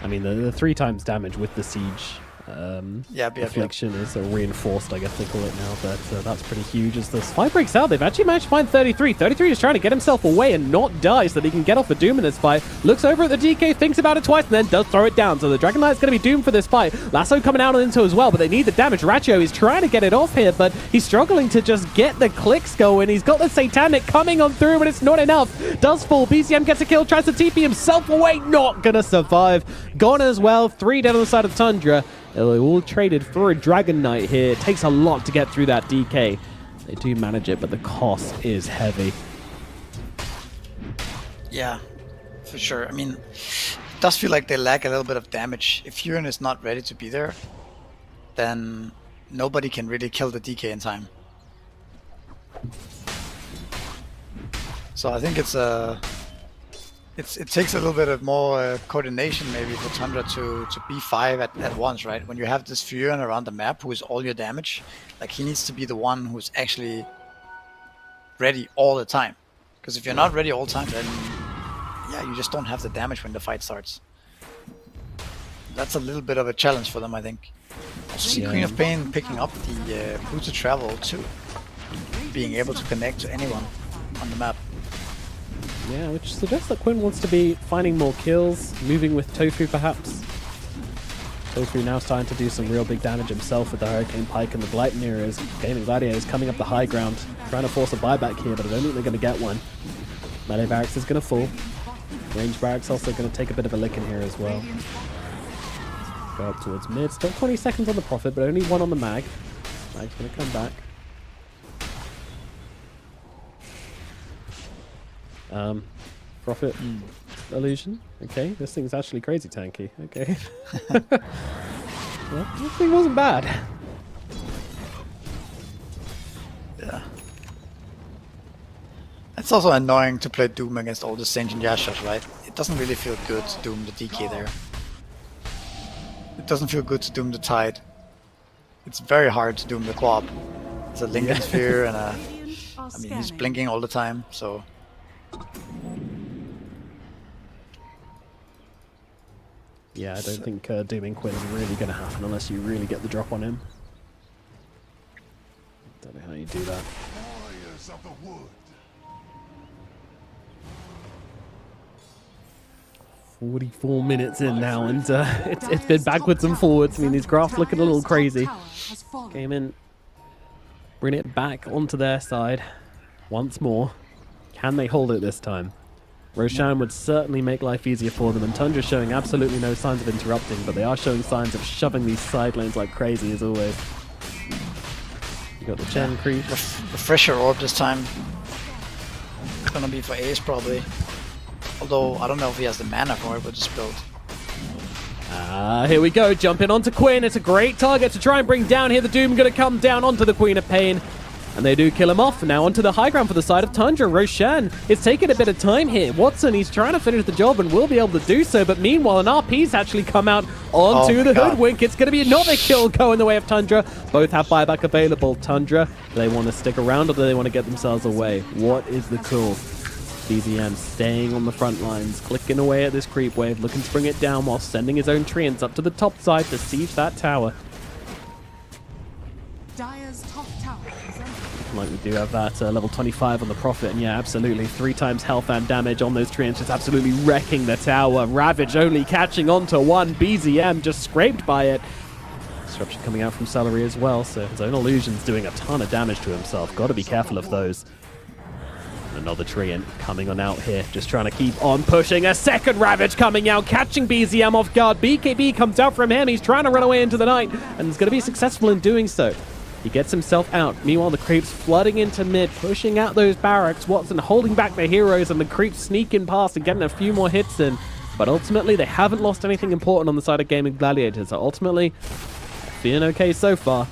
I mean, the 3 times damage with the siege Yep. affliction is reinforced, I guess they call it now, but that's pretty huge as this fight breaks out. They've actually managed to find 33. 33 is trying to get himself away and not die so that he can get off the Doom in this fight. Looks over at the DK, thinks about it twice, and then does throw it down. So the Dragon Knight's going to be doomed for this fight. Lasso coming out into as well, but they need the damage. Ratio is trying to get it off here, but he's struggling to just get the clicks going. He's got the Satanic coming on through, but it's not enough. Does fall. BCM gets a kill, tries to TP himself away. Not going to survive. Gone as well. 3 down on the side of Tundra. They all traded for a Dragon Knight here. It takes a lot to get through that DK. They do manage it, but the cost is heavy. Yeah, for sure. I mean, it does feel like they lack a little bit of damage. If Furin is not ready to be there, then nobody can really kill the DK in time. So I think it takes a little bit of more coordination maybe for Tundra to be 5 at once, right? When you have this Furin around the map who is all your damage, like he needs to be the one who's actually ready all the time. Because if you're not ready all the time, then yeah, you just don't have the damage when the fight starts. That's a little bit of a challenge for them, I think. Also see Queen of Pain picking up the Blue to Travel too, being able to connect to anyone on the map. Yeah, which suggests that Quinn wants to be finding more kills, moving with Tofu perhaps. Tofu now starting to do some real big damage himself with the Hurricane Pike and the Gleipnir. Gaming Gladiators coming up the high ground, trying to force a buyback here, but I don't think they're going to get one. Melee Barracks is going to fall. Range Barracks also going to take a bit of a licking here as well. Go up towards mid. Still 20 seconds on the Prophet, but only 1 on the Mag. Mag's going to come back. Prophet illusion. Okay, this thing's actually crazy tanky. Okay. Well, this thing wasn't bad. Yeah. It's also annoying to play Doom against all the Saint Yashas, right? It doesn't really feel good to Doom the DK there. It doesn't feel good to Doom the Tide. It's very hard to Doom the Quab. It's a Lincoln Sphere and a... I mean, he's blinking all the time, so... Yeah, I don't think dooming Quinn is really going to happen unless you really get the drop on him. Don't know how you do that. 44 minutes in now, and it's been backwards and forwards. I mean, these graphs looking a little crazy. Came in, bring it back onto their side once more. Can they hold it this time? Roshan would certainly make life easier for them, and Tundra showing absolutely no signs of interrupting, but they are showing signs of shoving these side lanes like crazy as always. You got the Chen creep. Refresher orb this time. It's gonna be for Ace probably. Although I don't know if he has the mana for it with this build. Here we go, jumping onto Quinn. It's a great target to try and bring down here. The Doom gonna come down onto the Queen of Pain. And they do kill him off. Now onto the high ground for the side of Tundra. Roshan, it's taking a bit of time here. Watson, he's trying to finish the job and will be able to do so. But meanwhile, an RP's actually come out onto the Hoodwink. It's going to be another kill going the way of Tundra. Both have buyback available. Tundra, do they want to stick around or do they want to get themselves away? What is the call? BZM staying on the front lines, clicking away at this creep wave, looking to bring it down while sending his own treants up to the top side to siege that tower. Dire's top tower is under. Like we do have that level 25 on the Prophet, and yeah, absolutely 3 times health and damage on those treants, just absolutely wrecking the tower. Ravage only catching on to 1, BZM just scraped by it. Disruption coming out from Celery as well, so his own illusion's doing a ton of damage to himself. Got to be careful of those. Another treant coming on out here, just trying to keep on pushing. A second Ravage coming out, catching BZM off guard. BKB comes out from him, he's trying to run away into the night, and he's going to be successful in doing so. He gets himself out. Meanwhile, the creeps flooding into mid, pushing out those barracks. Watson holding back the heroes, and the creeps sneaking past and getting a few more hits in. But ultimately, they haven't lost anything important on the side of Gaming Gladiators. So ultimately, feeling okay so far.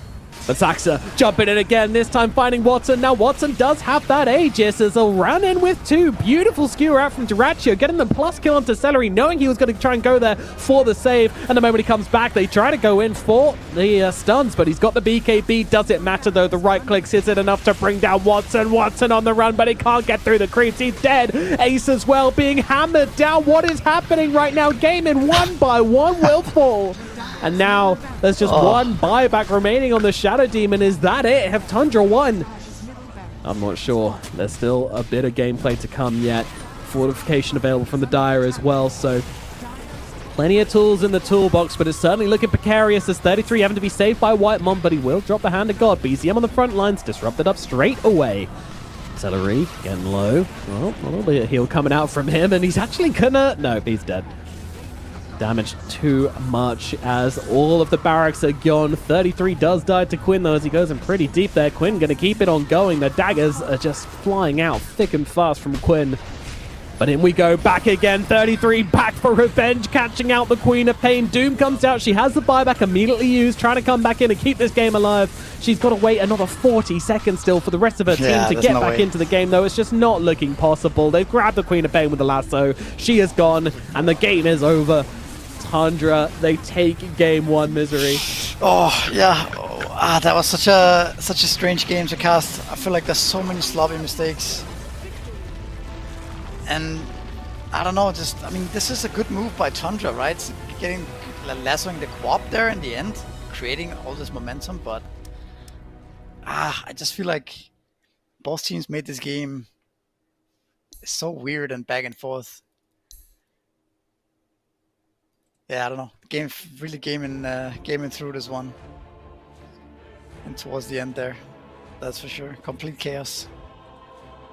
But Saxa jumping in again, this time finding Watson. Now Watson does have that Aegis as he'll run in with 2. Beautiful skewer out from Duraccio, getting the plus kill onto Celery, knowing he was going to try and go there for the save. And the moment he comes back, they try to go in for the stuns, but he's got the BKB. Does it matter though? The right clicks, is it enough to bring down Watson? Watson on the run, but he can't get through the creeps. He's dead. Ace as well being hammered down. What is happening right now? Game in 1 by 1 will fall. And now there's just one buyback remaining on the Shadow Demon. Is that it? Have Tundra won? I'm not sure. There's still a bit of gameplay to come yet. Fortification available from the Dire as well, so plenty of tools in the toolbox, but it's certainly looking precarious as 33 having to be saved by White Mom, but he will drop the hand of God. BZM on the front lines, disrupted up straight away. Celery getting low. Well, a little bit of heal coming out from him, and he's actually gonna... No, he's dead. Damaged too much as all of the barracks are gone. 33 does die to Quinn though as he goes in pretty deep there. Quinn gonna keep it on going. The daggers are just flying out thick and fast from Quinn. But in we go, back again. 33 back for revenge, catching out the Queen of Pain. Doom comes out, she has the buyback immediately used, trying to come back in and keep this game alive. She's got to wait another 40 seconds still for the rest of her team to get back into the game, though. It's just not looking possible. They've grabbed the Queen of Pain with the lasso. She is gone, and the game is over. Tundra, they take game 1, Misery. Oh, yeah. That was such a strange game to cast. I feel like there's so many sloppy mistakes. And I don't know, I mean, this is a good move by Tundra, right? Lassoing the Quap there in the end, creating all this momentum, but I just feel like both teams made this game so weird and back and forth. Yeah, I don't know. Game really gaming through this one, and towards the end there, that's for sure. Complete chaos.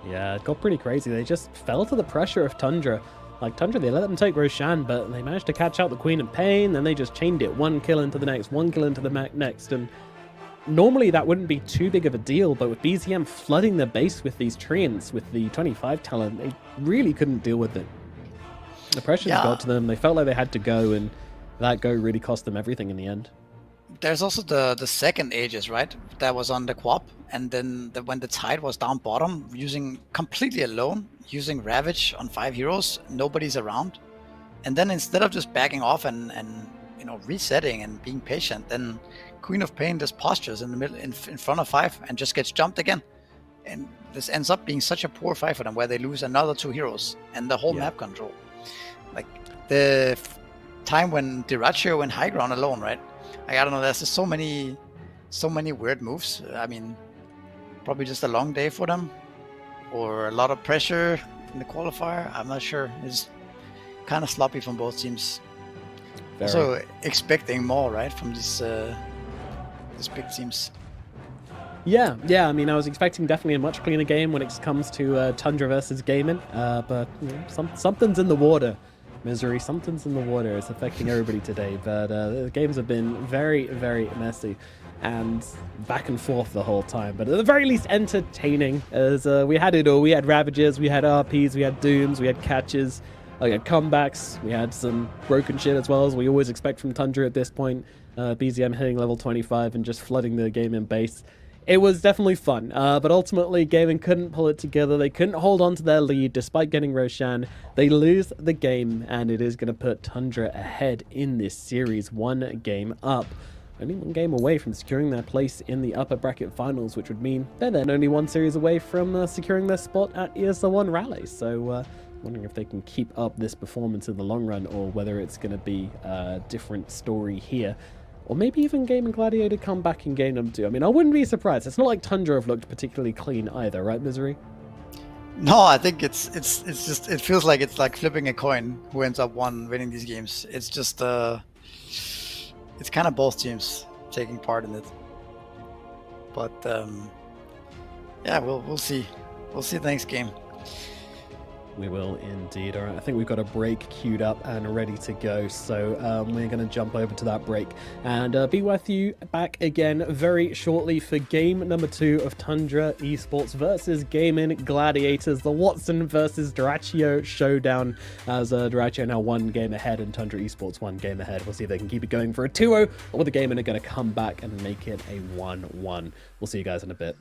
Yeah, it got pretty crazy. They just fell to the pressure of Tundra. Like Tundra, they let them take Roshan, but they managed to catch out the Queen of Pain. Then they just chained it, 1 kill into the next, 1 kill into the next, and normally that wouldn't be too big of a deal. But with BZM flooding the base with these treants, with the 25 talent, they really couldn't deal with it. The pressure got to them. They felt like they had to go, and that go really cost them everything in the end. There's also the second Aegis, right? That was on the Quap, and then when the Tide was down bottom, using completely alone, using Ravage on 5 heroes, nobody's around. And then instead of just backing off and you know, resetting and being patient, then Queen of Pain just postures in the middle, in front of 5, and just gets jumped again. And this ends up being such a poor fight for them, where they lose another 2 heroes and the whole map control. Like the time when Duraccio went high ground alone, right? I don't know, there's just so many weird moves. I mean, probably just a long day for them, or a lot of pressure from the qualifier. I'm not sure. It's kind of sloppy from both teams. Very. Also expecting more, right, from these big teams. Yeah. I mean, I was expecting definitely a much cleaner game when it comes to Tundra versus Gaming, but you know, something's in the water. Misery, something's in the water. It's affecting everybody today, but the games have been very, very messy and back and forth the whole time, but at the very least entertaining, as we had it all. We had Ravages, we had RPs, we had Dooms, we had catches, we had comebacks, we had some broken shit as well, as we always expect from Tundra at this point. BZM hitting level 25 and just flooding the game in base. It was definitely fun, but ultimately Gaming couldn't pull it together. They couldn't hold on to their lead despite getting Roshan. They lose the game, and it is going to put Tundra ahead in this series, 1 game up. Only 1 game away from securing their place in the upper bracket finals, which would mean they're then only 1 series away from securing their spot at ESL One Raleigh. So wondering if they can keep up this performance in the long run, or whether it's going to be a different story here. Or maybe even Game and Gladiator come back in game number 2. I mean, I wouldn't be surprised. It's not like Tundra have looked particularly clean either, right, Misery? No, I think it's just, it feels like it's like flipping a coin who ends up winning these games. It's just it's kind of both teams taking part in it. But yeah, we'll see. We'll see the next game. We will indeed. All right, I think we've got a break queued up and ready to go. So we're going to jump over to that break and be with you back again very shortly for game number 2 of Tundra Esports versus Gaming Gladiators, the Watson versus Duraccio showdown, as Duraccio now 1 game ahead and Tundra Esports 1 game ahead. We'll see if they can keep it going for a 2-0 or the Gaming are going to come back and make it a 1-1. We'll see you guys in a bit.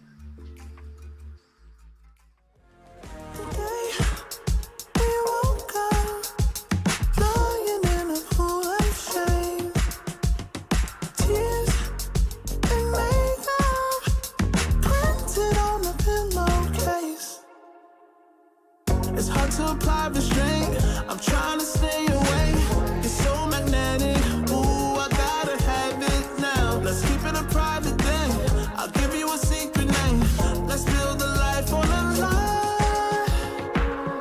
It's hard to apply restraint. I'm trying to stay away. It's so magnetic. Ooh, I gotta have it now. Let's keep it a private thing. I'll give you a secret name. Let's build a life on a lie.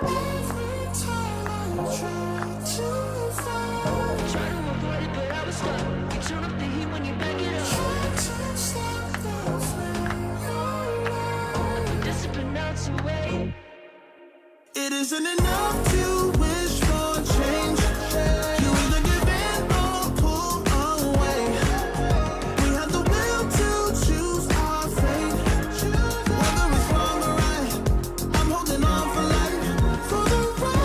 Every time I try to find, try to avoid it, but I was stuck. You turn up the heat when you back it up. Try to stop the flame. I've been disciplined out to wait. It isn't enough to wish for change. You either give in or pull away. We have the will to choose our fate. Whether it's wrong or right, I'm holding on for life. For the ride.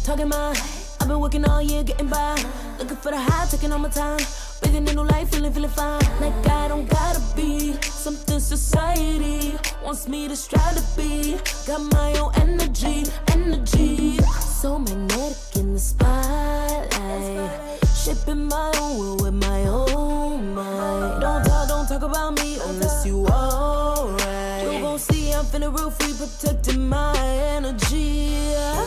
Talking my, I've been working all year getting by. Looking for the high, taking all my time. Breathing in new life, feeling fine. Like I don't gotta be something society wants me to strive to be. Got my own energy. So magnetic in the spotlight. Shaping my own world with my own mind. Don't talk about me unless you alright. You gon' see I'm finna real free, protecting my energy.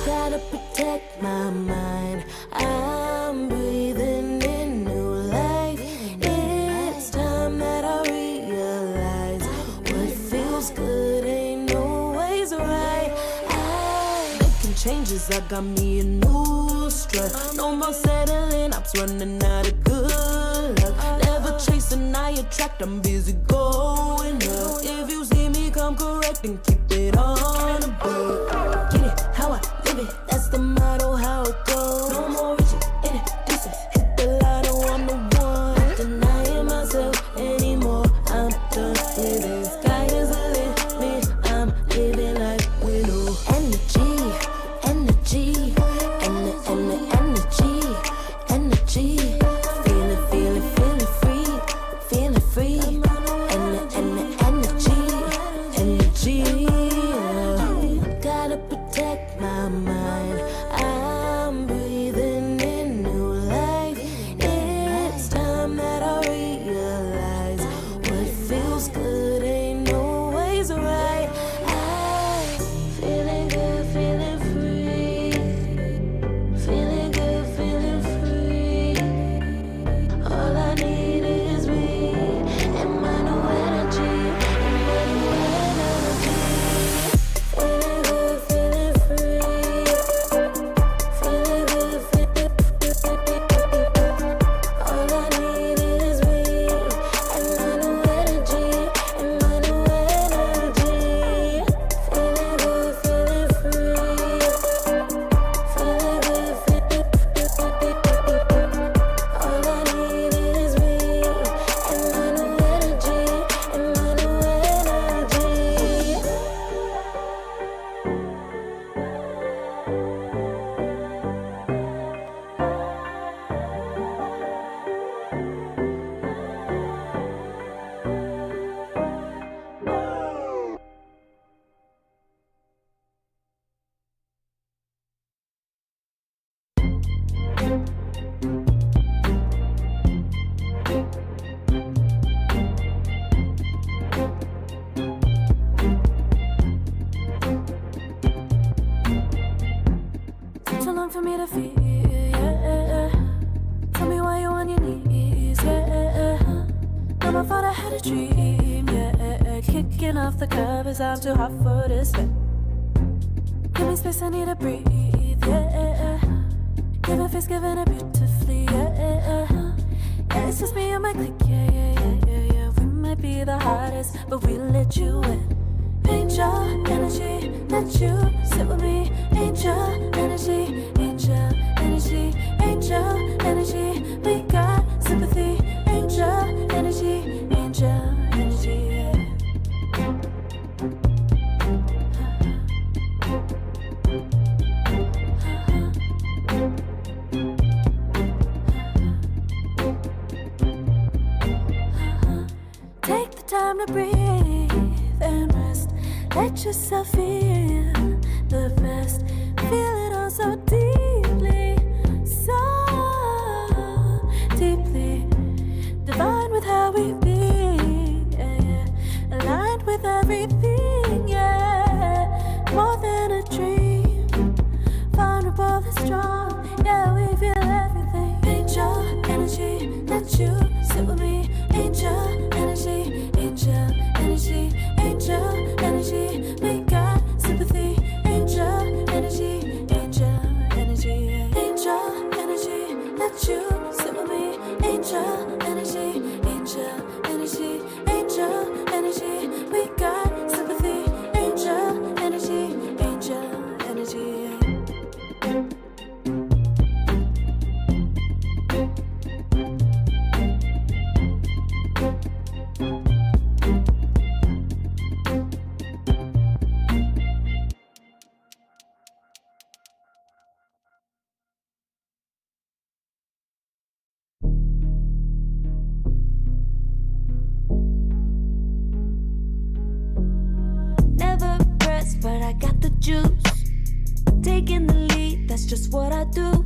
Gotta protect my mind. I'm breathing in new life. It's time that I realize what feels good ain't always right. Making changes, I got me a new strut. No more settling, I'm running out of good luck. Never chasing, I attract, I'm busy going up. If you see me come correct and keep it on the boat. Get it, how I live it, that's the motto, how it goes. No more reaching, introducing, hit the lotto, I'm the one. Not denying myself anymore, I'm done with it. Sky is the limit, I'm living like willow. Energy, energy, energy. Feeling free. Energy. Gotta protect for me to feel, yeah. Tell me why you on your knees, yeah. Never thought I had a dream, yeah. Kicking off the covers, I'm too hot for this fit. Give me space, I need to breathe, yeah. Give a face, giving it beautifully, yeah. Yeah, it's just me and my clique, yeah. We might be the hottest, but we let you in. Angel energy, let you sit with me. Angel energy, angel energy, angel energy. We got sympathy. Angel energy, angel energy. Take the time to breathe and rest. Let yourself feel the best. Feel it all so deeply, so deeply. Divine with how we be, yeah. Aligned with everything, yeah. More than a dream. Vulnerable and strong, yeah. We feel everything. Angel energy, let you sit with me. Angel energy, angel energy, angel energy. We got sympathy. Angel energy, angel energy, angel energy. Let you sit with me. Angel energy, angel energy, angel energy. We got sympathy. Angel energy, angel energy. Never pressed, but I got the juice. Taking the lead, that's just what I do.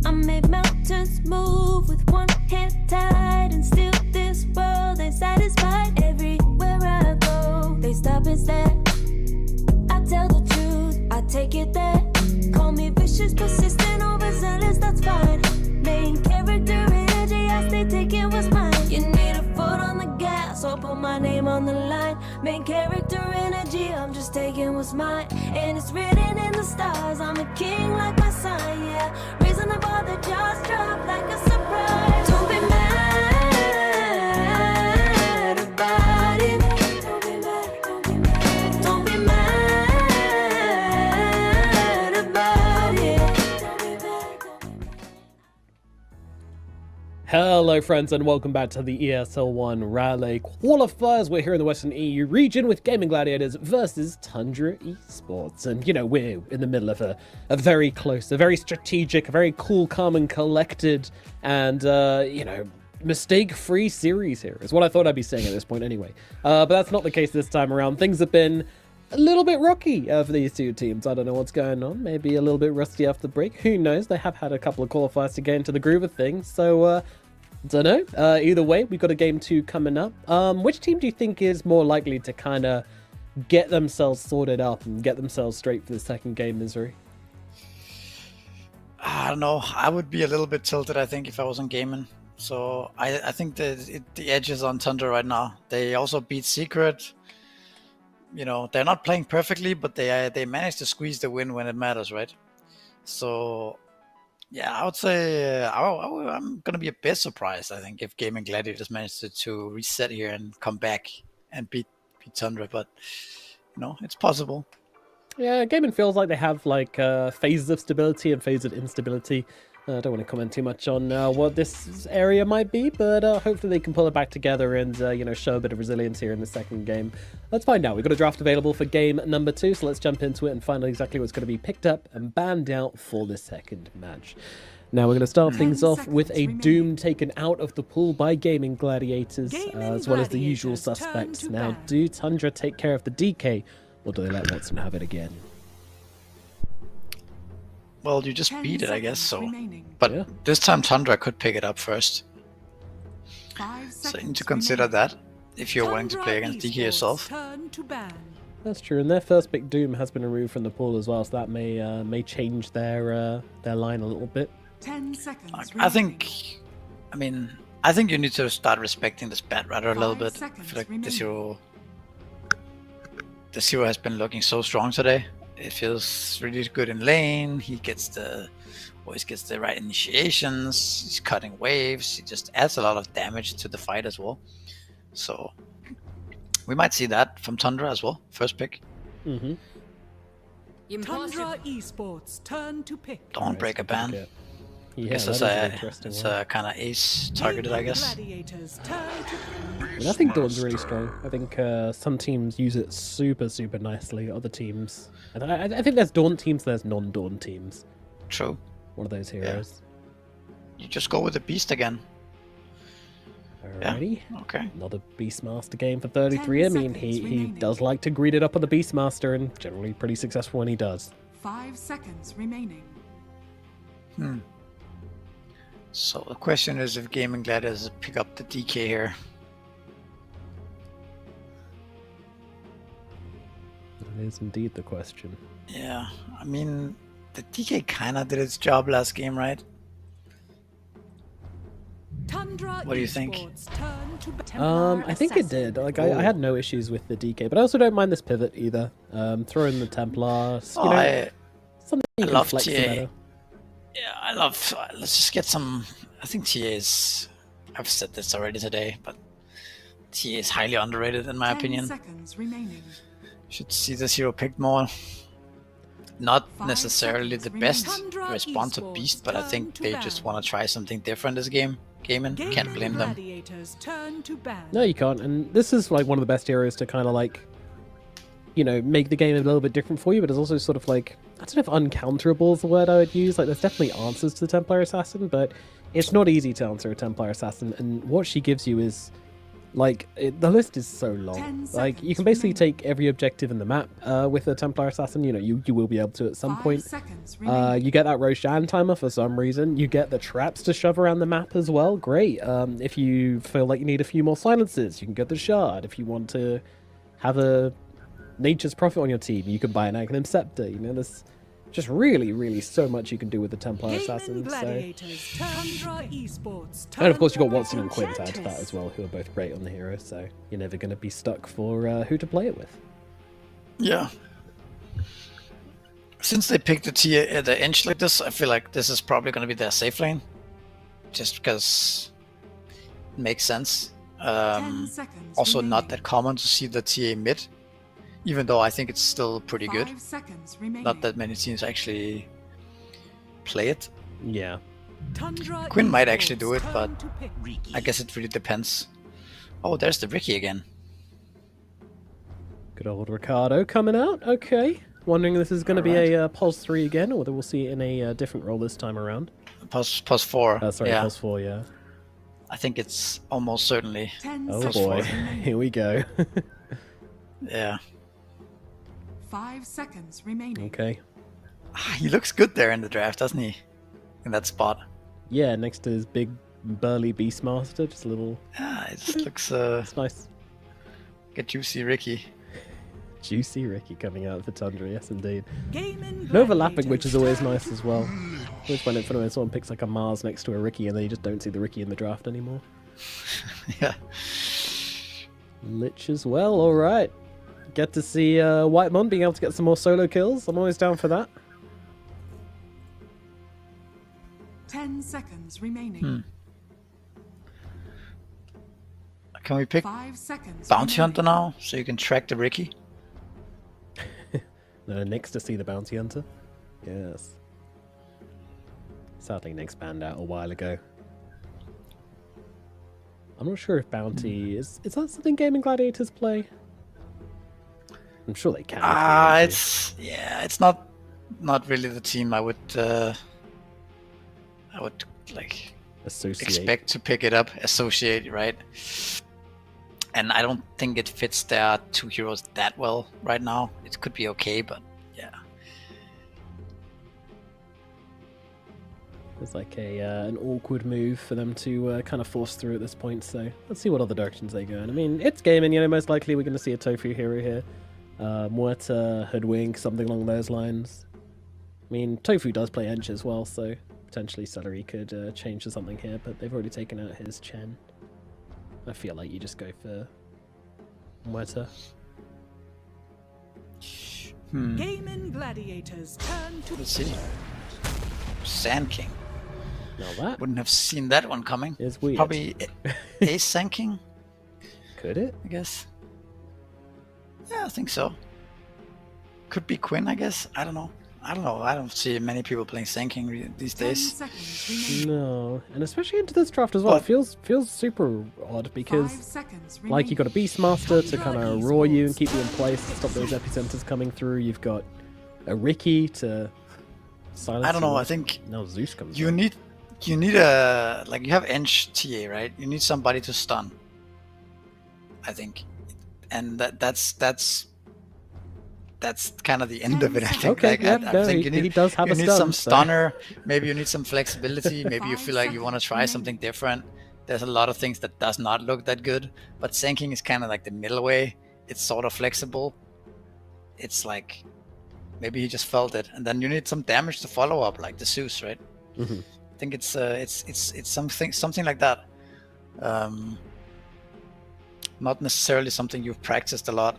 I make mountains move with one hand tied, and still this world ain't satisfied. Everywhere I go, they stop and stare. I tell the truth, I take it there. Call me vicious, persistent, overzealous, that's fine. Main character energy, I stay taking what's mine. You need a foot on the gas, or put my name on the line. Main character energy, I'm just taking what's mine. And it's written in the stars, I'm a king like my sign, yeah. Raising the bar, the jaws drop like a surprise. Don't be mad about it. Don't be mad, don't be mad. Don't be mad about it. Don't be mad, don't be mad. Hello friends and welcome back to the ESL One Raleigh Qualifiers. We're here in the Western EU region with Gaming Gladiators versus Tundra Esports. And you know, we're in the middle of a very close, a very strategic, a very cool, calm and collected and, you know, mistake-free series here is what I thought I'd be saying at this point anyway. But that's not the case this time around. Things have been a little bit rocky for these two teams. I don't know what's going on. Maybe a little bit rusty after the break. Who knows? They have had a couple of qualifiers to get into the groove of things. So, don't know. Either way, we've got a game 2 coming up. Which team do you think is more likely to kind of get themselves sorted up and get themselves straight for the second game, Misery? I don't know. I would be a little bit tilted, I think, if I wasn't gaming. So I think the edge is on Tundra right now. They also beat Secret. You know, they're not playing perfectly, but they managed to squeeze the win when it matters, right? So, yeah, I would say I'm going to be a bit surprised, I think, if Gaming Gladiators managed to reset here and come back and beat Tundra. But, you know, it's possible. Yeah, Gaming feels like they have like phases of stability and phases of instability. I don't want to comment too much on what this area might be, but hopefully they can pull it back together and, you know, show a bit of resilience here in the second game. Let's find out. We've got a draft available for game number 2, so let's jump into it and find out exactly what's going to be picked up and banned out for the second match. Now we're going to start things off with a Doom taken out of the pool by Gaming Gladiators, as well as the usual suspects. Now, do Tundra take care of the DK, or do they let Watson have it again? Well, you just beat it, I guess, so. But yeah, this time Tundra could pick it up first. So you need to consider that if you're willing to play against DK yourself. That's true, and their first pick Doom has been removed from the pool as well, so that may change their line a little bit. 10 seconds. I think you need to start respecting this bat rather a little 5 bit. I seconds feel like remaining. the zero has been looking so strong today. It feels really good in lane. He always gets the right initiations. He's cutting waves. He just adds a lot of damage to the fight as well. So we might see that from Tundra as well. First pick. Mm-hmm. Tundra Esports turn to pick. Don't break a ban. Yeah, Guess it's a kind of ace targeted, I guess. Gladiators turn to And I think Dawn's really strong. I think some teams use it super nicely. Other teams, and I think there's Dawn teams, there's non-Dawn teams. True. One of those heroes. You just go with the beast again. Alrighty. Yeah. Okay. Another Beastmaster game for 33. I mean, he does like to greet it up on the Beastmaster, and generally pretty successful when he does. 5 seconds remaining. So the question is if Gaming Gladiators pick up the DK here. That is indeed the question. Yeah, I mean, the DK kind of did its job last game, right? Tundra What do you think? I think it did. Like I had no issues with the DK, but I also don't mind this pivot either. Throw in the Templar. I love flex TA. better. Yeah, I love. Let's just get some. I think TA is. I've said this already today, but TA is highly underrated in my 10 opinion. seconds remaining. Should see this hero picked more. Not 5 necessarily the seconds best remaining. Tundra response to Esports Beast, but I think turn they to just ban. want to try something different this game. Gaming, can't blame them. Gladiators turn to ban. No, you can't. And this is like one of the best heroes to kind of like, make the game a little bit different for you, but it's also sort of like, I don't know if uncounterable is the word I would use. Like, there's definitely answers to the Templar Assassin, but it's not easy to answer a Templar Assassin. And what she gives you is, like, the list is so 10 long. Like, you can seconds basically remaining. take every objective in the map with a Templar Assassin. You will be able to at some 5 point. seconds remaining. You get that Roshan timer for some reason. You get the traps to shove around the map as well. Great. If you feel like you need a few more silences, you can get the shard. If you want to have a Nature's Prophet on your team, you can buy an Aghanim Scepter. There's just really so much you can do with the Templar Assassin. Gladiators, Tundra Esports, And of course, you got turn Watson and Quinn to add to that as well, who are both great on the hero. So you're never going to be stuck for who to play it with. Yeah. Since they picked the Inch like this, I feel like this is probably going to be their safe lane. Just because it makes sense. 10 seconds Also not remaining. that common to see the TA mid. Even though I think it's still pretty 5 good. seconds remaining. Not that many teams actually play it. Yeah. Tundra Quinn might actually do it, Esports but turn to pick. I guess it really depends. Oh, there's the Ricky again. Good old Ricardo coming out. Okay. Wondering if this is going to be a Pulse 3 again, or whether we'll see it in a different role this time around. Plus 4. Sorry, yeah. Pulse 4, yeah. I think it's almost certainly. 10 Oh seconds boy. remaining. Here we go. Yeah. 5 seconds remaining. Okay. He looks good there in the draft, doesn't he? In that spot. Yeah, next to his big burly Beastmaster, just a little... Yeah, it just looks It's nice. like a juicy Ricky. Juicy Ricky coming out for Tundra, yes indeed. Gaming And overlapping, which is always Gladiators nice as well. Always find it funny when someone picks like a Mars next to a Ricky and then you just don't see the Ricky in the draft anymore. Yeah. Lich as well, alright. Get to see Whitemon being able to get some more solo kills. I'm always down for that. 10 seconds remaining. Can we pick 5 seconds Bounty remaining. Hunter now so you can track the Ricky? No, next to see the Bounty Hunter. Yes. Sadly, Nick's banned out a while ago. I'm not sure if Bounty is that something Gaming Gladiators play? I'm sure they can. It's not really the team I would like Associate. expect to pick it up, associate, right? And I don't think it fits their two heroes that well right now. It could be okay, but yeah. It's like an awkward move for them to kind of force through at this point. So let's see what other directions they go in. I mean, it's gaming. Most likely we're going to see a Tofu hero here. Muerta, Hoodwink, something along those lines. I mean, Tofu does play Ench as well, so potentially Celery could change to something here, but they've already taken out his Chen. I feel like you just go for Muerta. Gaming Gladiators turn to Let's see. Sand King. Now that Wouldn't have seen that one coming. is weird. Probably Ace Sand King, Could it? I guess. Yeah, I think so. Could be Quinn, I guess. I don't know. I don't see many people playing Sand King these 10 days. seconds remaining. No, and especially into this draft as well. But- It feels super odd 5 because seconds like you got a Beastmaster to kind of roar you and keep you in place, stop those epicenters coming through. You've got a Ricky to silence. I don't know. you. I think Now Zeus comes. you out. need a like you have Ench TA, right? You need somebody to stun. I think, and that's kind of the end of it. I think. Okay, Like, yeah, I no, think he does have you a need stun, some so- stunner. Maybe you need some flexibility. Maybe you 5 feel like you want to try seconds something different. There's a lot of things that does not look that good, but Sinking is kind of like the middle way. It's sort of flexible. It's like maybe he just felt it, and then you need some damage to follow up, like the Zeus, right? Mhm. I think it's something like that. Not necessarily something you've practiced a lot.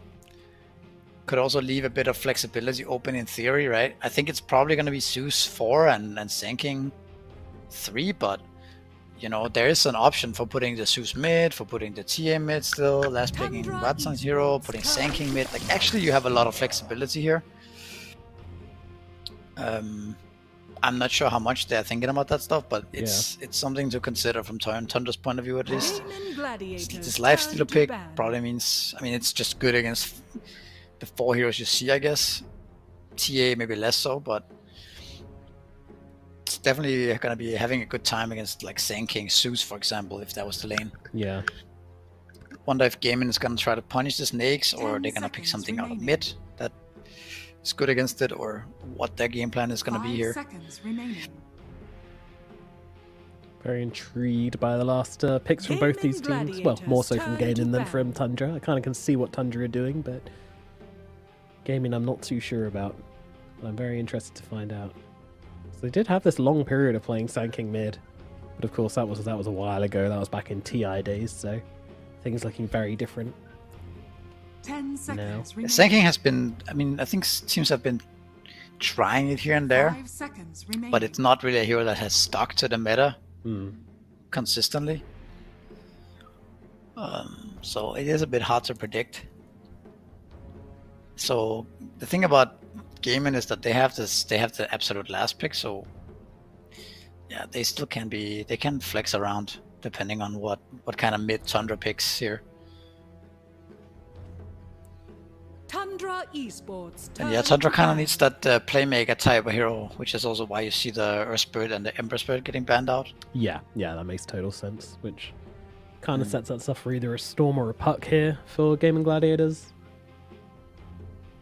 Could also leave a bit of flexibility open in theory, right? I think it's probably going to be Zeus 4 and Sinking 3, but you know, there is an option for putting the Zeus mid, for putting the TA mid still, last picking Watson 0, putting Sinking mid. Like, actually, you have a lot of flexibility here. I'm not sure how much they're thinking about that stuff, but it's something to consider from Tundra's point of view, at least. Gaming Gladiators This lifestealer turn to pick ban. probably means, I mean, it's just good against the 4 heroes you see, I guess. TA maybe less so, but it's definitely going to be having a good time against like Sand King Zeus, for example, if that was the lane. Yeah. Wonder if Gaming is going to try to punish the snakes, or 10 they're going to pick seconds something out of remaining. mid that is good against it, or what their game plan is going to be 5 here. seconds remaining. Very intrigued by the last picks from both these teams. Well, more so from Gaming than from Tundra. I kind of can see what Tundra are doing, but Gaming I'm not too sure about. But I'm very interested to find out. So they did have this long period of playing Sand King mid, but of course that was a while ago. That was back in TI days, so things looking very different. 10 seconds remaining. Sand King has been, I mean, I think teams have been trying it here and there, 5 seconds remaining. but it's not really a hero that has stuck to the meta consistently. So it is a bit hard to predict. So the thing about Gaming is that they have the absolute last pick, so yeah, they still can flex around depending on what kind of mid Tundra picks here. Tundra Esports. And yeah, Tundra kind of needs that playmaker type of hero, which is also why you see the Earth Spirit and the Ember Spirit getting banned out. Yeah, that makes total sense, which kind of sets us up for either a Storm or a Puck here for Gaming Gladiators.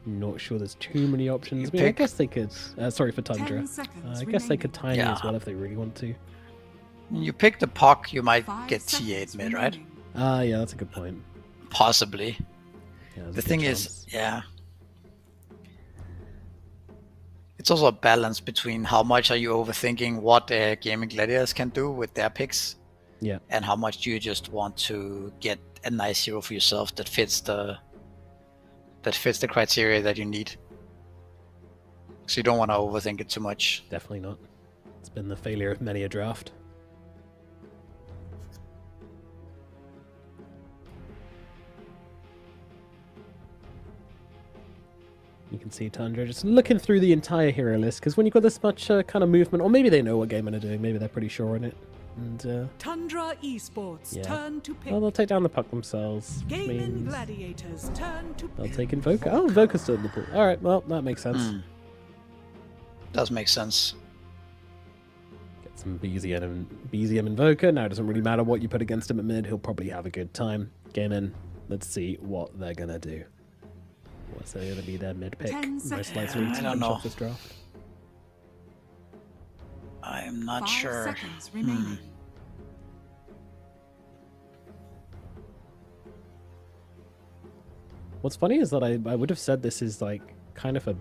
Not sure there's too many options. I mean, I guess they could... sorry for Tundra. 10 seconds I guess they could Tiny Yeah. as well if they really want to. When you pick the Puck, you might 5 get seconds T8 mid, right? remaining. Yeah, that's a good point. Possibly. Yeah, there's The a thing good is, chance. yeah, it's also a balance between how much are you overthinking what Gaming Gladiators can do with their picks, Yeah. and how much do you just want to get a nice hero for yourself that fits the criteria that you need. So you don't want to overthink it too much. Definitely not. It's been the failure of many a draft. You can see Tundra just looking through the entire hero list, because when you've got this much kind of movement, or maybe they know what Gaming are doing, maybe they're pretty sure on it. And Tundra Esports. yeah. Turn to pick. Well, they'll take down the Puck themselves, which Gaming means Gladiators. Turn to they'll pick. take Invoker. Oh, Invoker's still in the pool. Alright, well, that makes sense. Does make sense. Get some BZM Invoker. Now it doesn't really matter what you put against him at mid, he'll probably have a good time. Gaming, let's see what they're gonna do. What's going to be their mid pick? 10 Most seconds. likely to I don't finish know. off this draft. I'm not 5 sure. seconds remaining. What's funny is that I would have said this is like kind of a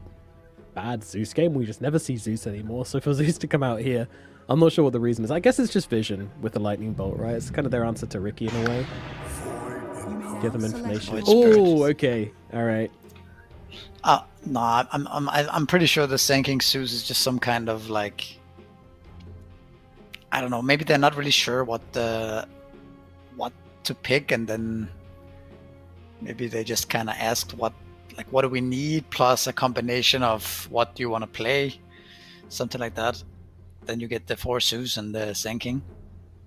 bad Zeus game. We just never see Zeus anymore. So for Zeus to come out here, I'm not sure what the reason is. I guess it's just vision with the lightning bolt, right? It's kind of their answer to Ricky in a way. Give them information. Oh, okay, all right. No, I'm pretty sure the Sanking Zeus is just some kind of like, I don't know. Maybe they're not really sure what to pick, and then maybe they just kind of asked what do we need plus a combination of what do you want to play, something like that. Then you get the 4 Zeus and the Sanking,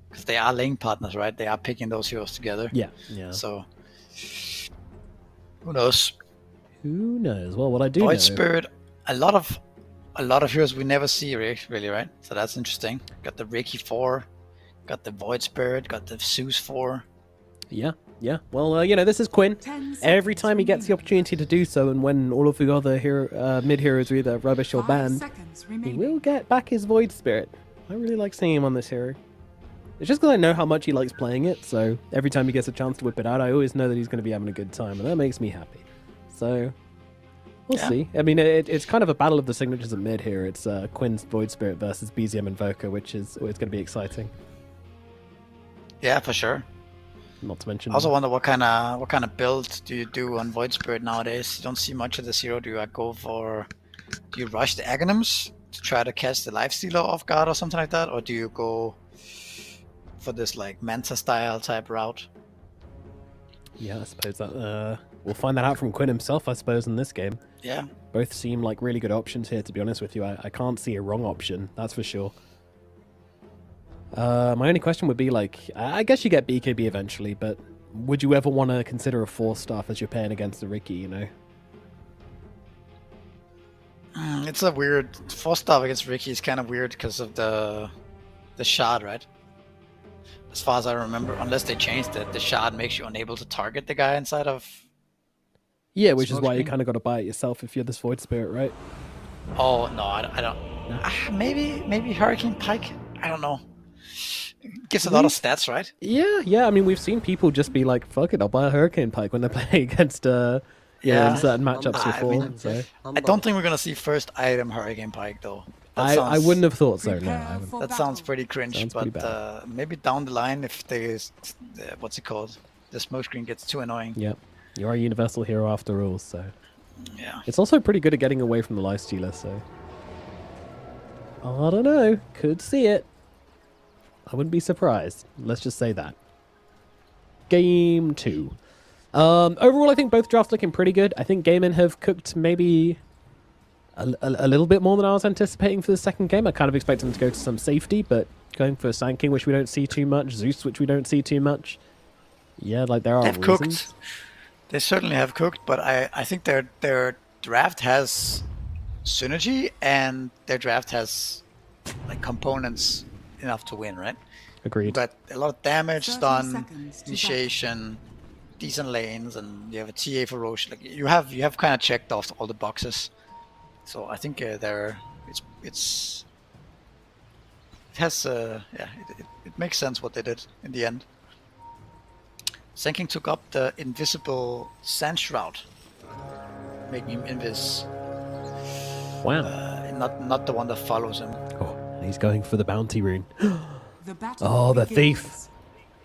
because they are lane partners, right? They are picking those heroes together. Yeah. So who knows? Who knows? Well, what I do Void know... Spirit, a lot of heroes we never see really, right? So that's interesting. Got the Reiki 4, got the Void Spirit, got the Zeus 4. Yeah. Well, this is Quinn. Every time he gets the opportunity to do so, and when all of the other mid heroes are either rubbish or banned, he will get back his Void Spirit. I really like seeing him on this hero. It's just because I know how much he likes playing it, so every time he gets a chance to whip it out, I always know that he's going to be having a good time, and that makes me happy. So, we'll see. I mean, it's kind of a battle of the signatures at mid here. It's Quinn's Void Spirit versus BZM Invoker, which is always going to be exciting. Yeah, for sure. Not to mention... I also wonder what kind of build do you do on Void Spirit nowadays? You don't see much of this hero. Do you rush the Aghanims to try to catch the Lifestealer off guard or something like that? Or do you go for this like Manta style type route? Yeah, I suppose that we'll find that out from Quinn himself, I suppose, in this game. Yeah. Both seem like really good options here, to be honest with you. I can't see a wrong option, that's for sure. My only question would be, like, I guess you get BKB eventually, but would you ever want to consider a 4-staff as you're paying against the Ricky, you know? It's a weird 4-staff against Ricky is kind of weird because of the shard, right? As far as I remember, unless they changed it, the shard makes you unable to target the guy inside of... Yeah, which is why you kind of got to buy it yourself if you're this Void Spirit, right? Oh, no, I don't... No. Maybe Hurricane Pike? I don't know. It gives a lot of stats, right? Yeah. I mean, we've seen people just be like, fuck it, I'll buy a Hurricane Pike when they're playing against in certain matchups before. So. I don't think we're going to see first item Hurricane Pike, though. I wouldn't have thought so, no. That sounds pretty cringe, but maybe down the line if what's it called? The smoke screen gets too annoying. Yep. You're a universal hero after all, so... Yeah. It's also pretty good at getting away from the Lifestealer, so... I don't know. Could see it. I wouldn't be surprised. Let's just say that. Game 2. Overall, I think both drafts looking pretty good. I think Gaimin have cooked maybe a little bit more than I was anticipating for the second game. I kind of expected them to go to some safety, but going for Sanking, which we don't see too much, Zeus, which we don't see too much. Yeah, like there are They've reasons. Cooked. They certainly have cooked, but I think their draft has synergy and their draft has like components enough to win, right? Agreed. But a lot of damage, stun, initiation, decent lanes, and you have a TA for Roche. Like you have kind of checked off all the boxes. So I think it makes sense what they did in the end. Sanking took up the invisible Sand Shroud, making him invis. Wow. Not the one that follows him. Oh, and he's going for the bounty rune. Oh, the thief.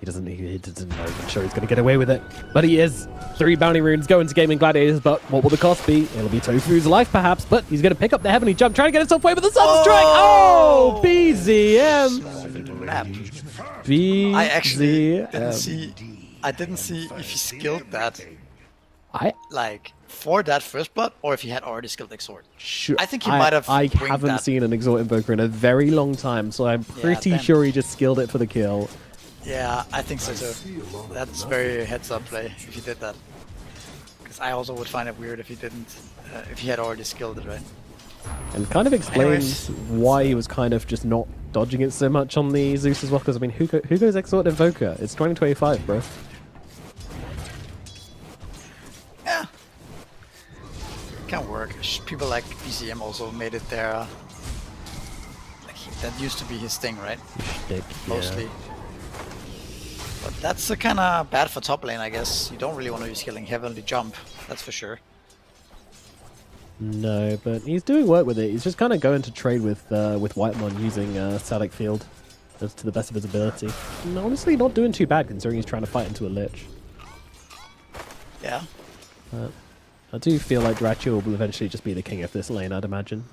He doesn't know. I'm sure he's going to get away with it. But he is. 3 bounty runes going to Gaming Gladiators, but what will the cost be? It'll be Tofu's life, perhaps, but he's going to pick up the Heavenly Jump, trying to get himself away with the Sun Strike. Oh, BZM. BZM. I actually didn't see. I didn't see if he skilled that. Like for that first blood, or if he had already skilled Exhort. Sure. I think he might have. I haven't seen an Exhort Invoker in a very long time, so I'm pretty sure he just skilled it for the kill. Yeah, I think so too. That's very heads-up play if he did that. Because I also would find it weird if he didn't, if he had already skilled it, right? And kind of explains why he was kind of just not dodging it so much on the Zeus as well. Because I mean, who goes Exhort Invoker? It's 2025, bro. Yeah, can work. People like BCM also made it their. Like that used to be his thing, right? Shtick, mostly. But That's kind of bad for top lane, I guess. You don't really want to be skilling heavily jump, that's for sure. No, but he's doing work with it. He's just kind of going to trade with Whitemon using Static Field to the best of his ability. And honestly, not doing too bad considering he's trying to fight into a Lich. Yeah. I do feel like Dracula will eventually just be the king of this lane, I'd imagine.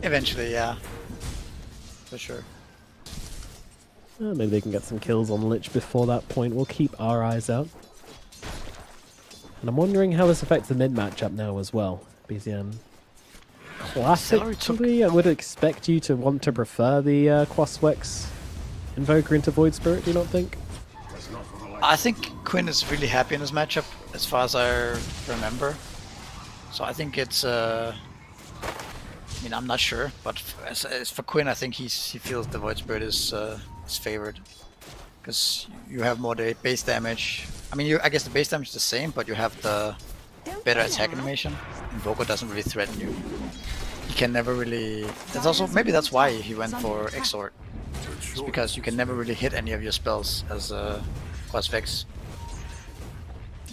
Eventually, yeah. For sure. Maybe they can get some kills on Lich before that point. We'll keep our eyes out. And I'm wondering how this affects the mid matchup now as well. BZM. Classically, I would expect you to want to prefer the Quaswex Invoker into Void Spirit, do you not think? I think Quinn is really happy in this matchup, as far as I remember. So I think it's... I mean, I'm not sure, but as for Quinn, I think he feels the Void Spirit is his favorite. Because you have more base damage. I mean, I guess the base damage is the same, but you have the better attack animation. Invoker doesn't really threaten you. You can never really... That's also... Maybe that's why he went for Exort. It's because you can never really hit any of your spells as Quasvex.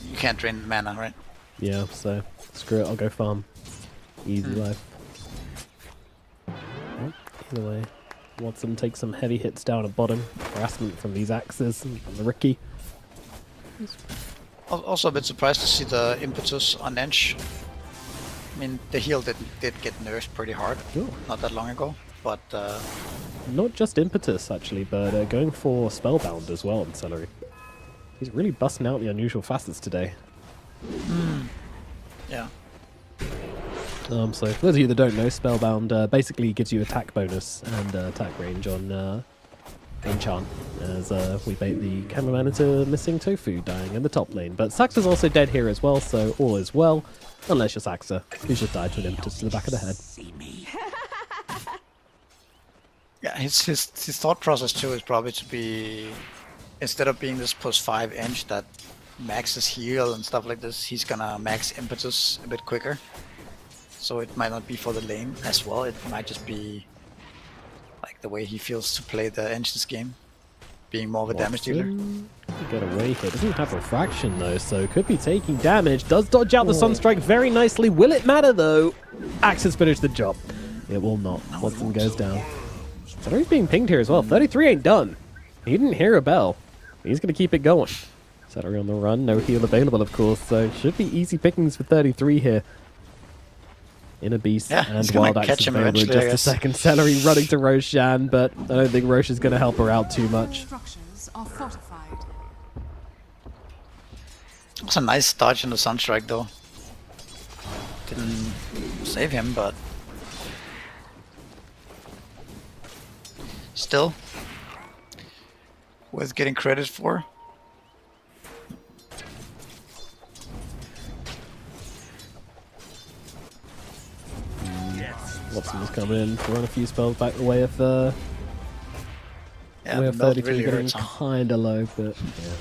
You can't drain mana, right? Yeah, so screw it, I'll go farm. Easy life. Well, either way, Watson takes some heavy hits down at bottom. Harassment from these axes and the Ricky. Also a bit surprised to see the impetus on Ench. I mean, the heal did get nerfed pretty hard not that long ago, but... Not just impetus, actually, but going for Spellbound as well on Celery. He's really busting out the unusual facets today. Yeah. So for those of you that don't know, Spellbound basically gives you attack bonus and attack range on Enchant, as we bait the cameraman into missing Tofu dying in the top lane. But Saxa's also dead here as well, so all is well, unless you're Saxa, who's just died to an impetus to the back of the head. Yeah, his thought process too is probably to be, instead of being this +5 Ench that maxes heal and stuff like this, he's gonna max impetus a bit quicker. So it might not be for the lane as well, it might just be like the way he feels to play the Ench this game, being more of a damage dealer. Get away here, doesn't have refraction though, so could be taking damage, does dodge out the Sunstrike very nicely. Will it matter though? Axe has finished the job. It will not. Watson goes down. Celery's being pinged here as well. 33 ain't done. He didn't hear a bell. He's going to keep it going. Celery on the run. No heal available, of course. So should be easy pickings for 33 here. Inner Beast and Wild Axe is available in just a second. Celery running to Roshan, but I don't think Rosh is going to help her out too much. It's a nice dodge in the Sunstrike though. Didn't save him, but... Still worth getting credit for. Watson's coming in to run a few spells back the way of the... Yeah, way of 33 really getting hurts, huh? kinda low, but yeah.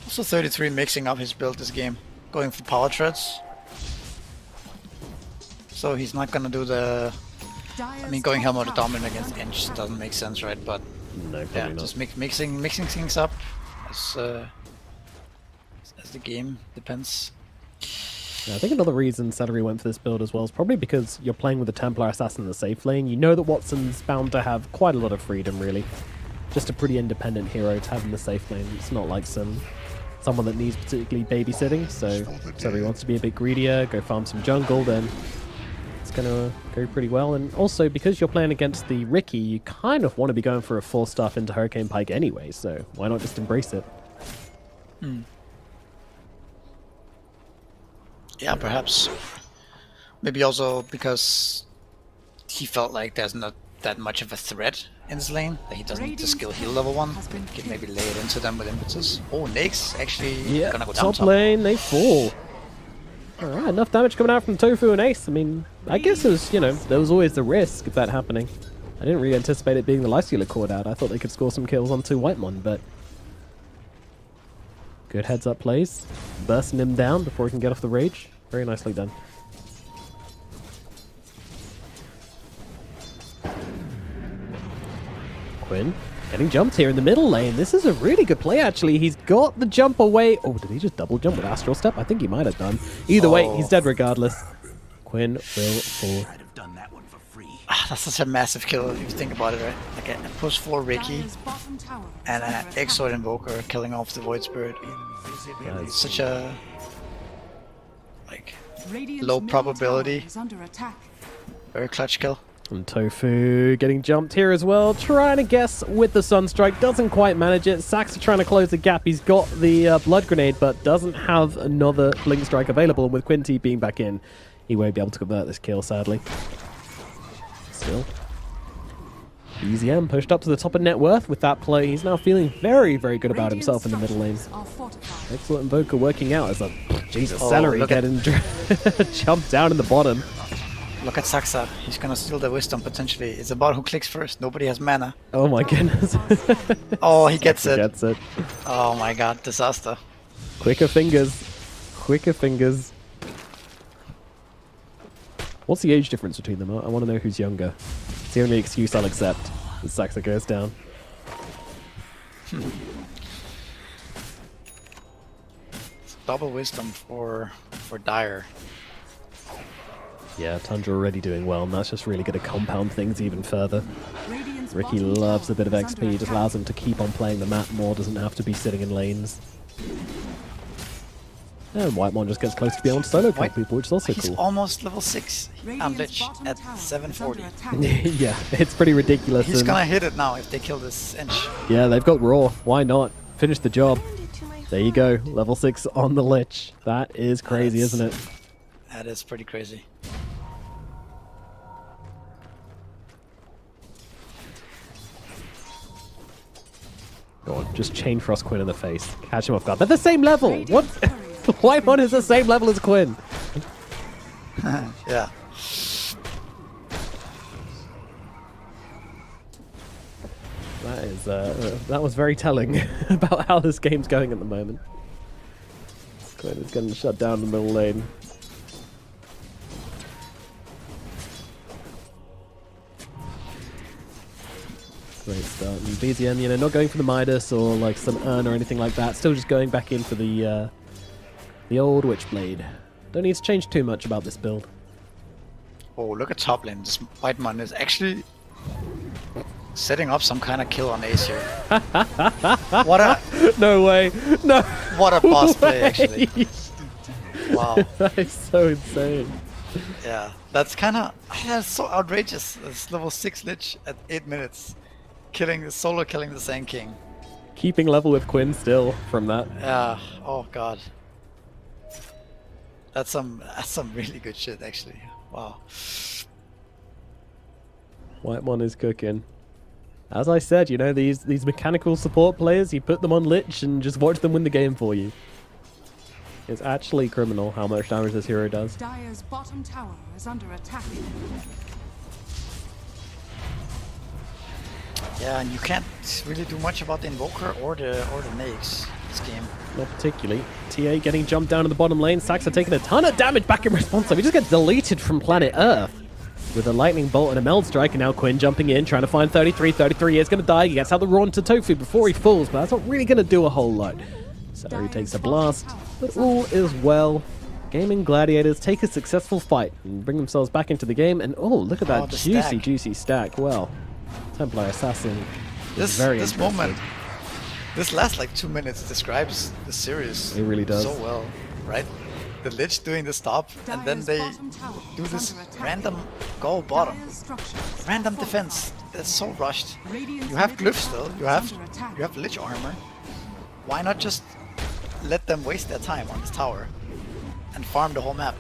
Also 33 mixing up his build this game, going for power treads. So he's not gonna do the... I mean, going Helm of the Dominant against Ench doesn't make sense, right? But no, yeah, not. just mixing things up as the game depends. Yeah, I think another reason Celery went for this build as well is probably because you're playing with a Templar Assassin in the safe lane. You know that Watson's bound to have quite a lot of freedom, really. Just a pretty independent hero to have in the safe lane. It's not like someone that needs particularly babysitting. So if Celery wants to be a bit greedier, go farm some jungle, then it's going to go pretty well. And also, because you're playing against the Ricky, you kind of want to be going for a 4-staff into Hurricane Pike anyway, so why not just embrace it? Yeah, perhaps. Maybe also because he felt like there's not that much of a threat in this lane, that he doesn't need to skill heal level 1. He can maybe lay it into them with impetus. Oh, Nyx actually gonna go down top lane, they fall. Alright, enough damage coming out from Tofu and Ace. I mean, I guess it was, you know, there was always the risk of that happening. I didn't really anticipate it being the Lifestealer called out. I thought they could score some kills onto Whitemon, but... Good heads-up plays. Bursting him down before he can get off the rage. Very nicely done. Quinn getting jumped here in the middle lane. This is a really good play, actually. He's got the jump away. Oh, did he just double jump with Astral Step? I think he might have done. Either way, he's dead regardless. Quinn will fall. That's such a massive kill if you think about it, right? Like a push 4 Ricky and an Exort Invoker killing off the Void Spirit. It's such a like low probability, very clutch kill. And Tofu getting jumped here as well, trying to guess with the Sunstrike, doesn't quite manage it. Saxa trying to close the gap. He's got the Blood Grenade, but doesn't have another Blink Strike available. And with Quinty being back in, he won't be able to convert this kill, sadly. Still, EZM pushed up to the top of net worth with that play. He's now feeling very, very good about himself in the middle lane. Excellent Invoker working out as a Celery getting jumped down in the bottom. Look at Saxa. He's gonna steal the wisdom potentially. It's about who clicks first. Nobody has mana. Oh my goodness. Oh, he gets it. Gets it. Oh my god, disaster. Quicker fingers. Quicker fingers. What's the age difference between them? I want to know who's younger. It's the only excuse I'll accept as Saxa goes down. It's double wisdom for Dire. Yeah, Tundra already doing well, and that's just really going to compound things even further. Ricky loves a bit of XP, just allows him to keep on playing the map more, doesn't have to be sitting in lanes. And Whitemon just gets close to being able to solo kill people, which is also He's cool. almost level 6 on Lich at 740. Yeah, it's pretty ridiculous. He's gonna hit it now if they kill this inch. Yeah, they've got Raw. Why not? Finish the job. There you go. Level 6 on the Lich. That is crazy, isn't it? That is pretty crazy. Go on, just chain Frost Quinn in the face. Catch him off guard. They're the same level! What? Whitemon is the same level as Quinn. Yeah. That is, that was very telling about how this game's going at the moment. Quinn is getting shut down in the middle lane. Great start. And BZM, you know, not going for the Midas or like some urn or anything like that. Still just going back in for the old Witchblade. Don't need to change too much about this build. Oh, look at top lane. This Whitemon is actually setting up some kind of kill on Ace here. What a... No way. No. What a boss play, actually. Wow. That is so insane. Yeah, that's kind of... That's so outrageous. It's level 6 Lich at 8 minutes. Solo killing the Sand King. Keeping level with Quinn still from that. Yeah. Oh god. That's some really good shit, actually. Wow. Whitemon is cooking. As I said, you know, these mechanical support players, you put them on Lich and just watch them win the game for you. It's actually criminal how much damage this hero does. Dire's bottom tower is under attack. Yeah, and you can't really do much about the Invoker or the Nags this game. Not particularly. TA getting jumped down in the bottom lane. Saxa taking a ton of damage back in response. He just gets deleted from planet Earth with a lightning bolt and a meld strike. And now Quinn jumping in, trying to find 33. 33 is going to die. He gets out the Raw to Tofu before he falls, but that's not really going to do a whole lot. Celery takes a blast, but all is well. Gaming Gladiators take a successful fight and bring themselves back into the game. And oh, look at that juicy stack. Well, Templar Assassin is very this moment, this last like 2 minutes describes the series. It really does so well, right? The Lich doing the stop, and then they do this random go bottom, random defense. That's so rushed. You have glyphs still. You have Lich armor. Why not just let them waste their time on this tower and farm the whole map?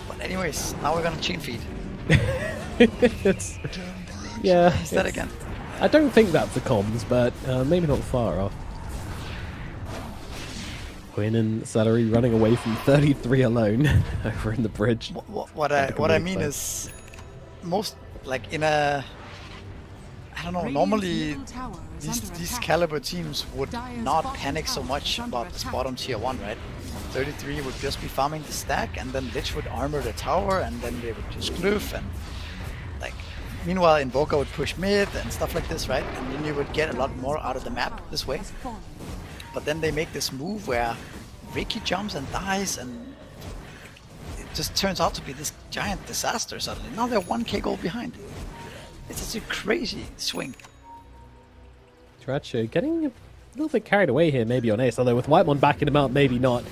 But anyways, now we're gonna chain feed. Yeah. Is that again? I don't think that's the comms, but maybe not far off. Quinn and Celery running away from 33 alone over in the bridge. What I mean is, most like in a, I don't know. Normally, these caliber teams would not panic so much about this bottom tier 1, right? 33 would just be farming the stack, and then Lich would armor the tower, and then they would just glyph and like Meanwhile, Invoker would push mid and stuff like this, right? And then you would get a lot more out of the map this way. But then they make this move where Ricky jumps and dies, and it just turns out to be this giant disaster suddenly. Now they're 1k goal behind. It's just a crazy swing. Dracho getting a little bit carried away here, maybe on Ace, although with Whitemon backing him up, maybe not.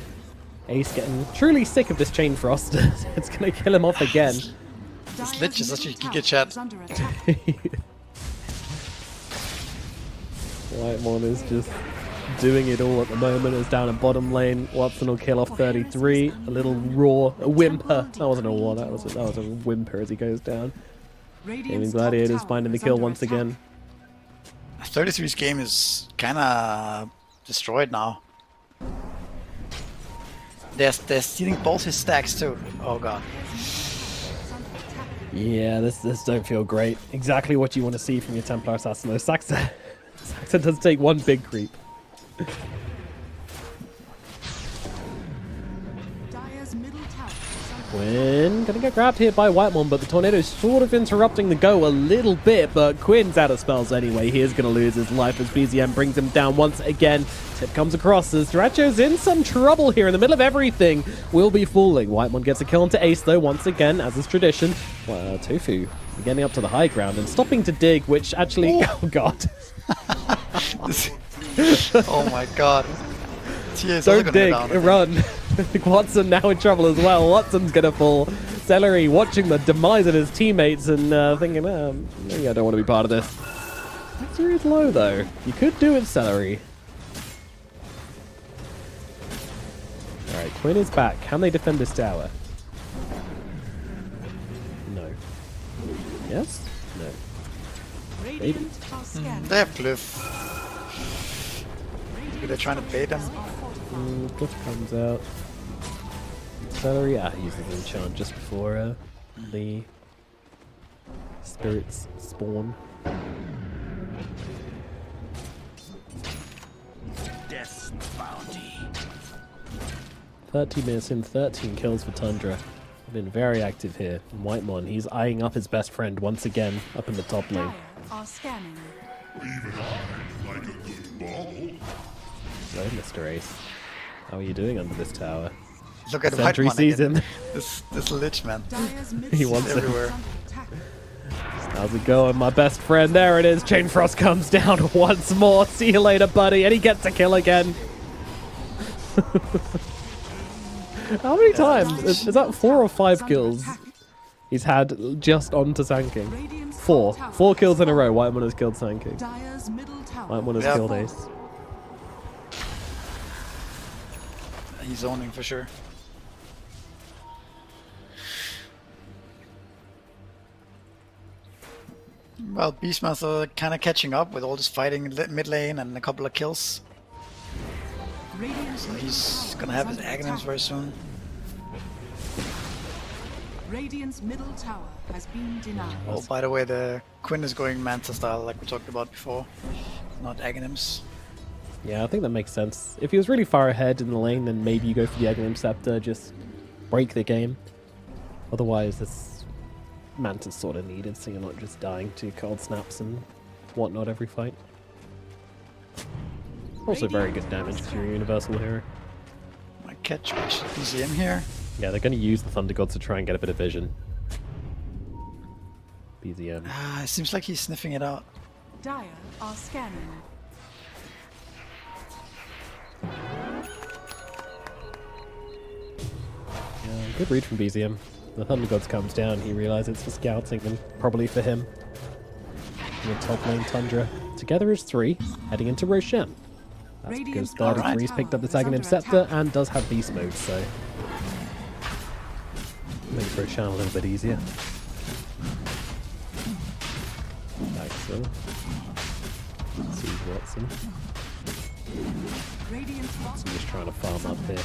Ace getting truly sick of this Chain Frost. It's going to kill him off again. This Lich is such a giga chat. Whitemon is just doing it all at the moment. Is down in bottom lane. Watson will kill off 33. A little roar, a whimper. That wasn't a roar, that was a whimper as he goes down. Gaming Gladiators finding the kill once again. 33's game is kind of destroyed now. They're stealing both his stacks too. Oh god. Yeah, this don't feel great. Exactly what you want to see from your Templar Assassin though. Saxa does take one big creep. Quinn gonna get grabbed here by Whitemon, but the Tornado's sort of interrupting the go a little bit, but Quinn's out of spells anyway. He is gonna lose his life as BZM brings him down once again. Tip comes across as Duracho's in some trouble here in the middle of everything. Will be falling. Whitemon gets a kill into Ace though, once again, as is tradition. Well, Tofu getting up to the high ground and stopping to dig, which actually, oh god. Oh my god. Don't dig, run. Watson now in trouble as well. Watson's gonna fall. Celery watching the demise of his teammates and thinking, maybe I don't want to be part of this. Victory is low though. You could do it, Celery. Alright, Quinn is back. Can they defend this tower? No. Yes? No. Maybe. They have Glyph. Maybe they're trying to bait him. Glyph comes out. Celery, uses the enchant just before the spirits spawn. Death's bounty. 13 minutes in, 13 kills for Tundra. Been very active here. And Whitemon, he's eyeing up his best friend once again up in the top lane. Are scanning. Even I like a good ball. Hello, Mr. Ace. How are you doing under this tower? Look at Sentry Whitemon sees again. him. This Lich, man. He wants everywhere. it. How's it going, my best friend? There it is. Chain Frost comes down once more. See you later, buddy. And he gets a kill again. How many times? Is that 4 or 5 kills he's had just onto Sanking? 4. 4 kills in a row. Whitemon has killed Sanking. Whitemon has killed Ace. He's zoning for sure. Well, Beastmaster kind of catching up with all this fighting in mid lane and a couple of kills. So he's gonna have his Aghanims very soon. Radiant's middle tower has been denied. Oh, by the way, the Quinn is going Manta style like we talked about before, not Aghanims. Yeah, I think that makes sense. If he was really far ahead in the lane, then maybe you go for the Aghanim Scepter, just break the game. Otherwise, this Manta's sort of needed, so you're not just dying to cold snaps and whatnot every fight. Also very good damage to your Universal Hero. My catch is in here. Yeah, they're going to use the Thunder Gods to try and get a bit of vision. BZM. It seems like he's sniffing it out. Dire are scanning. Yeah, good read from BZM. The Thunder Gods comes down, he realizes it's for scouting and probably for him. In the top lane Tundra. Together is 3, heading into Roshan. That's because 33's picked up the Aghanim Scepter and does have Beast Mode, so makes Roshan a little bit easier. Axel. Sees Watson. Watson just trying to farm up here.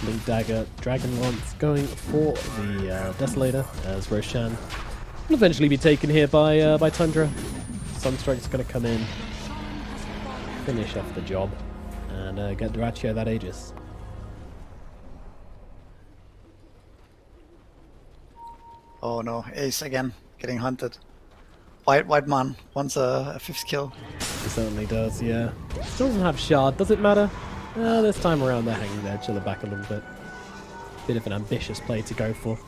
Link Dagger, Dragon Lance going for the Desolator as Roshan will eventually be taken here by Tundra. Sunstrike's going to come in, finish off the job, and get Duracho that Aegis. Oh no, Ace again. getting hunted. White man wants a 5th kill. He certainly does, yeah. Still doesn't have shard, does it matter? This time around they're hanging there, chilling back a little bit. Bit of an ambitious play to go for.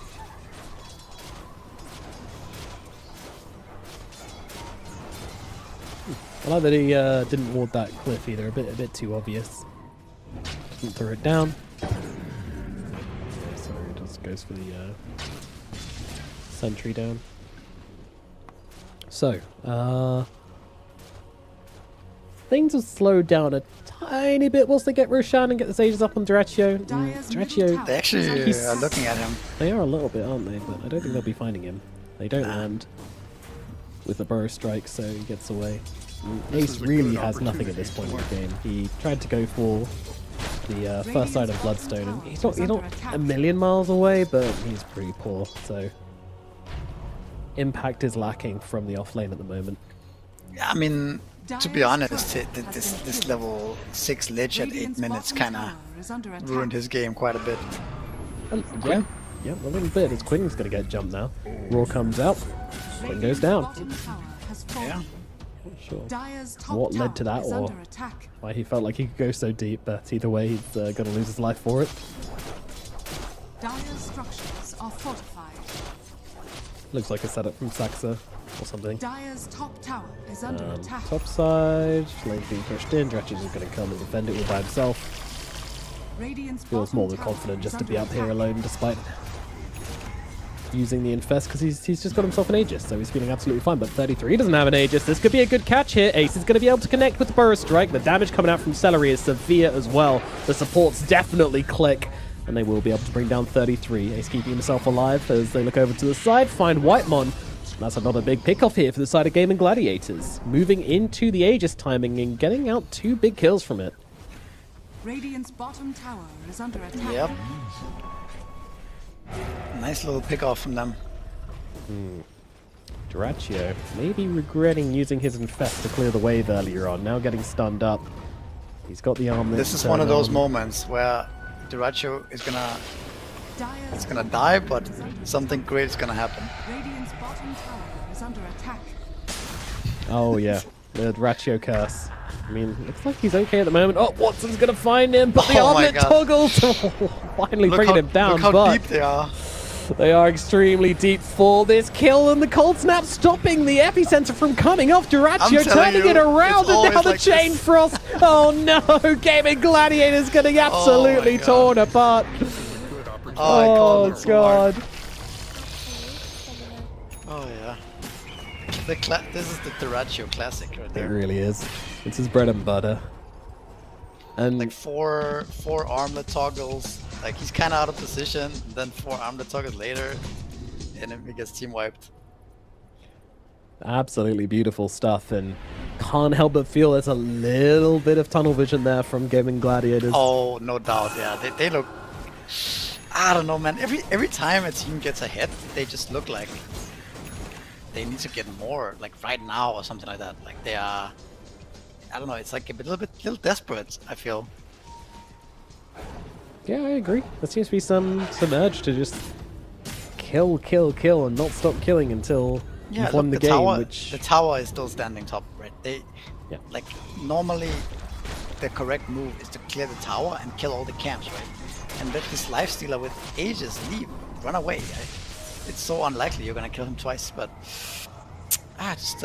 I like that he didn't ward that cliff either, a bit too obvious. Doesn't throw it down. So he just goes for the sentry down. So, things have slowed down a tiny bit whilst they get Roshan and get the Sages up on Duraccio. Duraccio, They actually are looking at him. they are a little bit, aren't they? But I don't think they'll be finding him. They don't land with the Burrow Strike, so he gets away. Ace really has nothing at this point in the game. He tried to go for the first side of Bloodstone, and he's not a million miles away, but he's pretty poor, so impact is lacking from the off lane at the moment. Yeah, I mean, to be honest, this level 6 lich at 8 minutes kind of ruined his game quite a bit. Yeah, a little bit. As Quinn's going to get jumped now. Roar comes out. Quinn goes down. Yeah. Not sure what led to that or why he felt like he could go so deep, but either way he's going to lose his life for it. Dire's structures are fortified. Looks like a setup from Saxa or something. Dire's top tower is under attack. Top side, lane being pushed in. Dratch is going to come and defend it all by himself. Radiant's Feels more than confident just to be up here alone despite using the Infest because he's just got himself an Aegis, so he's feeling absolutely fine. But 33 doesn't have an Aegis. This could be a good catch here. Ace is going to be able to connect with the Burrow Strike. The damage coming out from Celery is severe as well. The supports definitely click, and they will be able to bring down 33. Ace keeping himself alive as they look over to the side, find Whitemon. That's another big pick-off here for the side of Gaming Gladiators. Moving into the Aegis timing and getting out 2 big kills from it. Radiant's bottom tower is under attack. Yep. Nice little pick off from them. Duraccio maybe regretting using his Infest to clear the wave earlier on. Now getting stunned up. He's got the armlet. This is one of those moments where Duraccio is gonna die, but something great is gonna happen. Radiant's bottom tower is under attack. Oh yeah, the Duraccio curse. I mean, looks like he's okay at the moment. Oh, Watson's gonna find him, but the armlet toggles. Finally bringing him down, look how but deep they are. They are extremely deep for this kill, and the cold snap stopping the epicenter from coming off. Duraccio turning it around, and now the chain frost. Oh no, Gaming Gladiator's getting absolutely torn apart. Oh god. Oh yeah. This is the Duraccio classic right It there. really is. It's his bread and butter. And like four armlet toggles. Like he's kind of out of position. Then 4 armlet toggles later, and he gets team wiped. absolutely beautiful stuff, and can't help but feel there's a little bit of tunnel vision there from Gaming Gladiators. Oh, no doubt. Yeah, they look. I don't know, man. Every time a team gets ahead, they just look like they need to get more, like right now or something like that. Like they are. I don't know. It's like a little desperate, I feel. Yeah, I agree. There seems to be some urge to just kill, and not stop killing until you've won the game. Tower, the tower is still standing top, right? Like normally, the correct move is to clear the tower and kill all the camps, right? And let this lifestealer with Aegis leave, run away. It's so unlikely you're gonna kill him twice, but just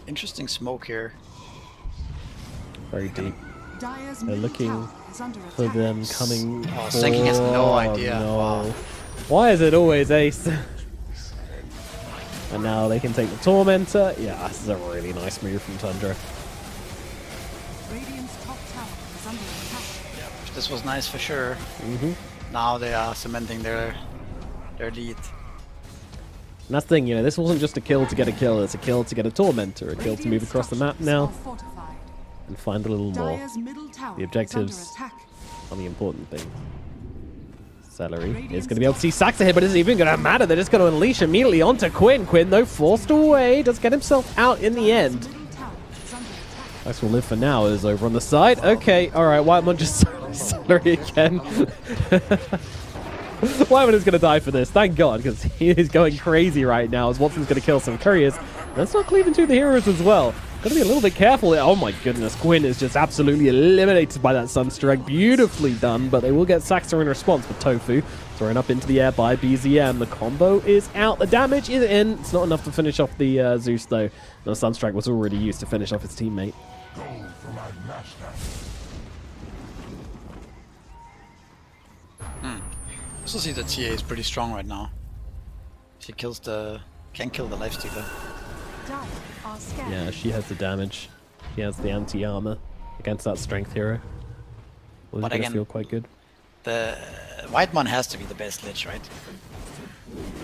interesting smoke here. Very deep. They're looking for them coming. Oh, Senki has no idea. No. Wow. Why is it always Ace? And now they can take the Tormentor. Yeah, this is a really nice move from Tundra. Radiant's top tower is under attack. Yep, this was nice for sure. Now they are cementing their lead. And that's the thing, this wasn't just a kill to get a kill, it's a kill to get a Tormentor, a kill to move across the map now and find a little more. The objectives are the important thing. Celery is going to be able to see Saxa here, but it's even going to matter. They're just going to unleash immediately onto Quinn. Quinn, though, forced away, does get himself out in the end. Max will live for now, is over on the side. Okay, alright, Whitemon just Celery again. Wyvern is going to die for this, thank God, because he is going crazy right now as Watson's going to kill some couriers. Let's not cleave into the heroes as well. Got to be a little bit careful. Oh my goodness, Quinn is just absolutely eliminated by that Sunstrike. Beautifully done, but they will get Saxa in response. But Tofu thrown up into the air by BZM. The combo is out. The damage is in. It's not enough to finish off the Zeus, though. The Sunstrike was already used to finish off his teammate. Also see the TA is pretty strong right now. She kills the... can kill the lifestealer. Yeah, she has the damage. She has the anti-armor against that strength hero. Well, But again, feel quite good. The white one has to be the best lich, right?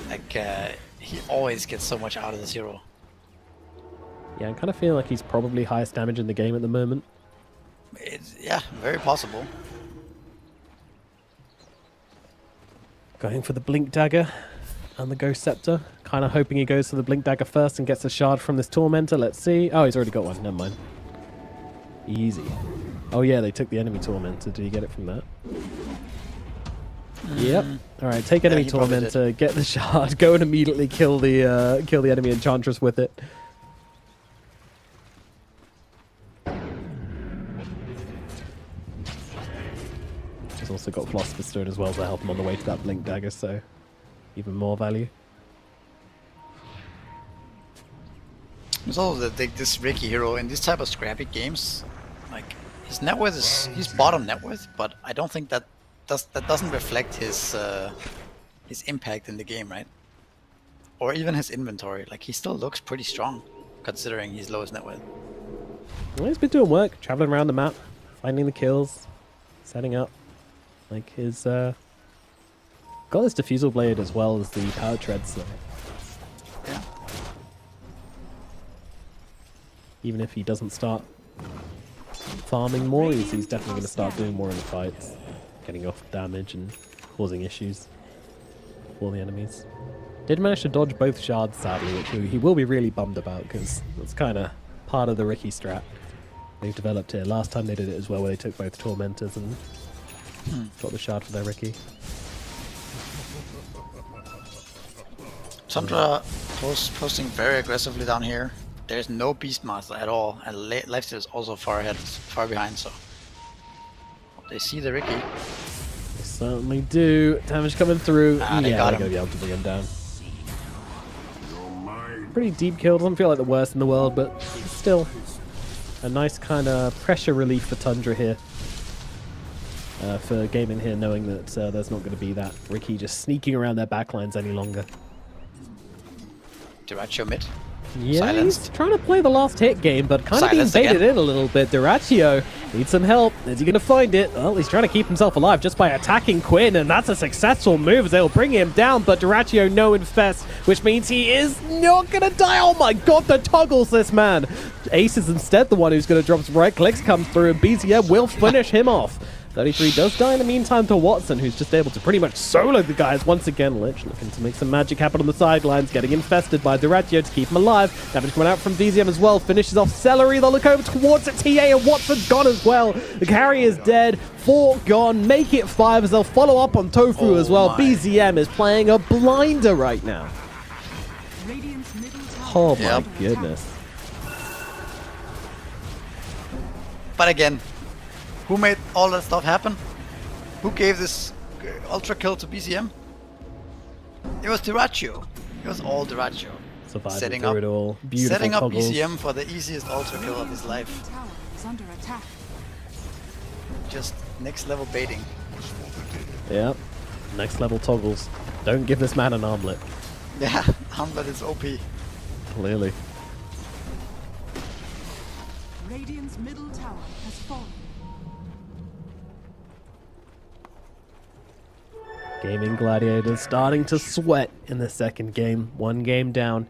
Like, he always gets so much out of the zero. Yeah, I kind of feel like he's probably highest damage in the game at the moment. It's, yeah, very possible. Going for the Blink Dagger and the Ghost Scepter. Kind of hoping he goes for the Blink Dagger first and gets a shard from this Tormentor. Let's see. Oh, he's already got one. Never mind. Easy. Oh yeah, they took the enemy Tormentor. Did he get it from that? Yep. All right, take enemy Tormentor, get the shard, go and immediately kill the enemy Enchantress with it. He's also got Philosopher's Stone as well to help him on the way to that Blink Dagger, so even more value. There's also this Ricky hero in this type of scrappy games. Like, his net worth is he's bottom net worth, but I don't think that doesn't reflect his impact in the game, right? Or even his inventory. Like, he still looks pretty strong considering his lowest net worth. Well, he's been doing work, traveling around the map, finding the kills, setting up. Like his got this Diffusal Blade as well as the Power Treads, so yeah. Even if he doesn't start farming more, he's definitely going to start doing more in the fights, getting off damage and causing issues for the enemies. Did manage to dodge both shards, sadly, which he will be really bummed about, because that's kind of part of the Ricky strat they've developed here. Last time they did it as well, where they took both Tormentors and got the shard for their Ricky. Sandra posting very aggressively down here. There's no Beastmaster at all, and Lifesteal is also far behind, so they see the Ricky. They certainly do. Damage coming through. They Yeah, got they're him. going to be able to bring him down. Pretty deep kill. Doesn't feel like the worst in the world, but still a nice kind of pressure relief for Tundra here. For gaming here, knowing that there's not going to be that Ricky just sneaking around their backlines any longer. Diracho mid. Yeah, Silenced. he's trying to play the last hit game, but kind of being Silenced baited again. in a little bit. Dyrachio needs some help. Is he going to find it? Well, he's trying to keep himself alive just by attacking Quinn, and that's a successful move as they'll bring him down, but Dyrachio no infest, which means he is not going to die. Oh my god, the toggles this man. Ace is instead the one who's going to drop some right clicks, comes through, and BZM will finish him off. 33 does die in the meantime to Watson, who's just able to pretty much solo the guys once again. Lich looking to make some magic happen on the sidelines, getting infested by Dyrachio to keep him alive. Damage coming out from BZM as well, finishes off Celery. They'll look over towards it, TA, and Watson's gone as well. The carry is dead, 4 gone, make it 5 as they'll follow up on Tofu as well. BZM is playing a blinder right now. Oh my goodness. But again, who made all that stuff happen? Who gave this ultra kill to BZM? It was Dyrachio. It was all Dyrachio. Setting up it all. Beautiful setting up toggles. BZM for the easiest ultra kill of his life. Tower is under attack. Just next level baiting. Yep. Next level toggles. Don't give this man an armlet. Yeah, Armlet is OP. Clearly. Radiant's middle tower has fallen. Gaming Gladiators starting to sweat in the second game. 1 game down.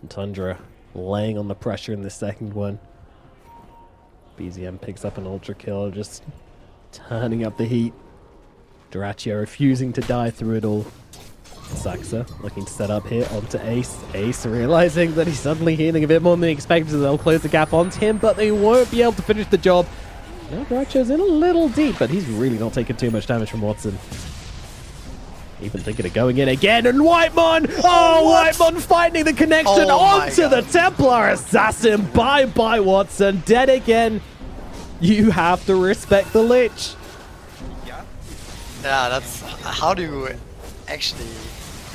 And Tundra laying on the pressure in the second one. BZM picks up an ultra kill, just turning up the heat. Dyrachio refusing to die through it all. Saxa looking to set up here onto Ace. Ace realizing that he's suddenly healing a bit more than he expected, so they'll close the gap onto him, but they won't be able to finish the job. Now Dyrachio's in a little deep, but he's really not taking too much damage from Watson. Even thinking of going in again, and Whitemon! Whitemon finding the connection onto the Templar Assassin. Bye-bye, Watson. Dead again. You have to respect the Lich. Yeah, that's... How do you actually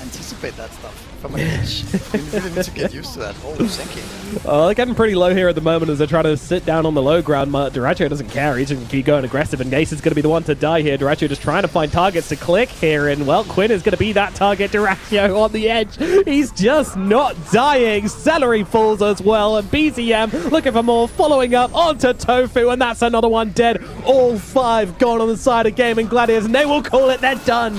anticipate that stuff from a Lich? You really need to get used to that. Oh, sinking. They're getting pretty low here at the moment as they're trying to sit down on the low ground. Duracho doesn't care. He's going to keep going aggressive, and Ace is going to be the one to die here. Duracho just trying to find targets to click here, and, well, Quinn is going to be that target. Duracho on the edge. He's just not dying. Celery falls as well, and BZM looking for more, following up onto Tofu, and that's another one dead. All 5 gone on the side of Gaming Gladiators, and they will call it. They're done.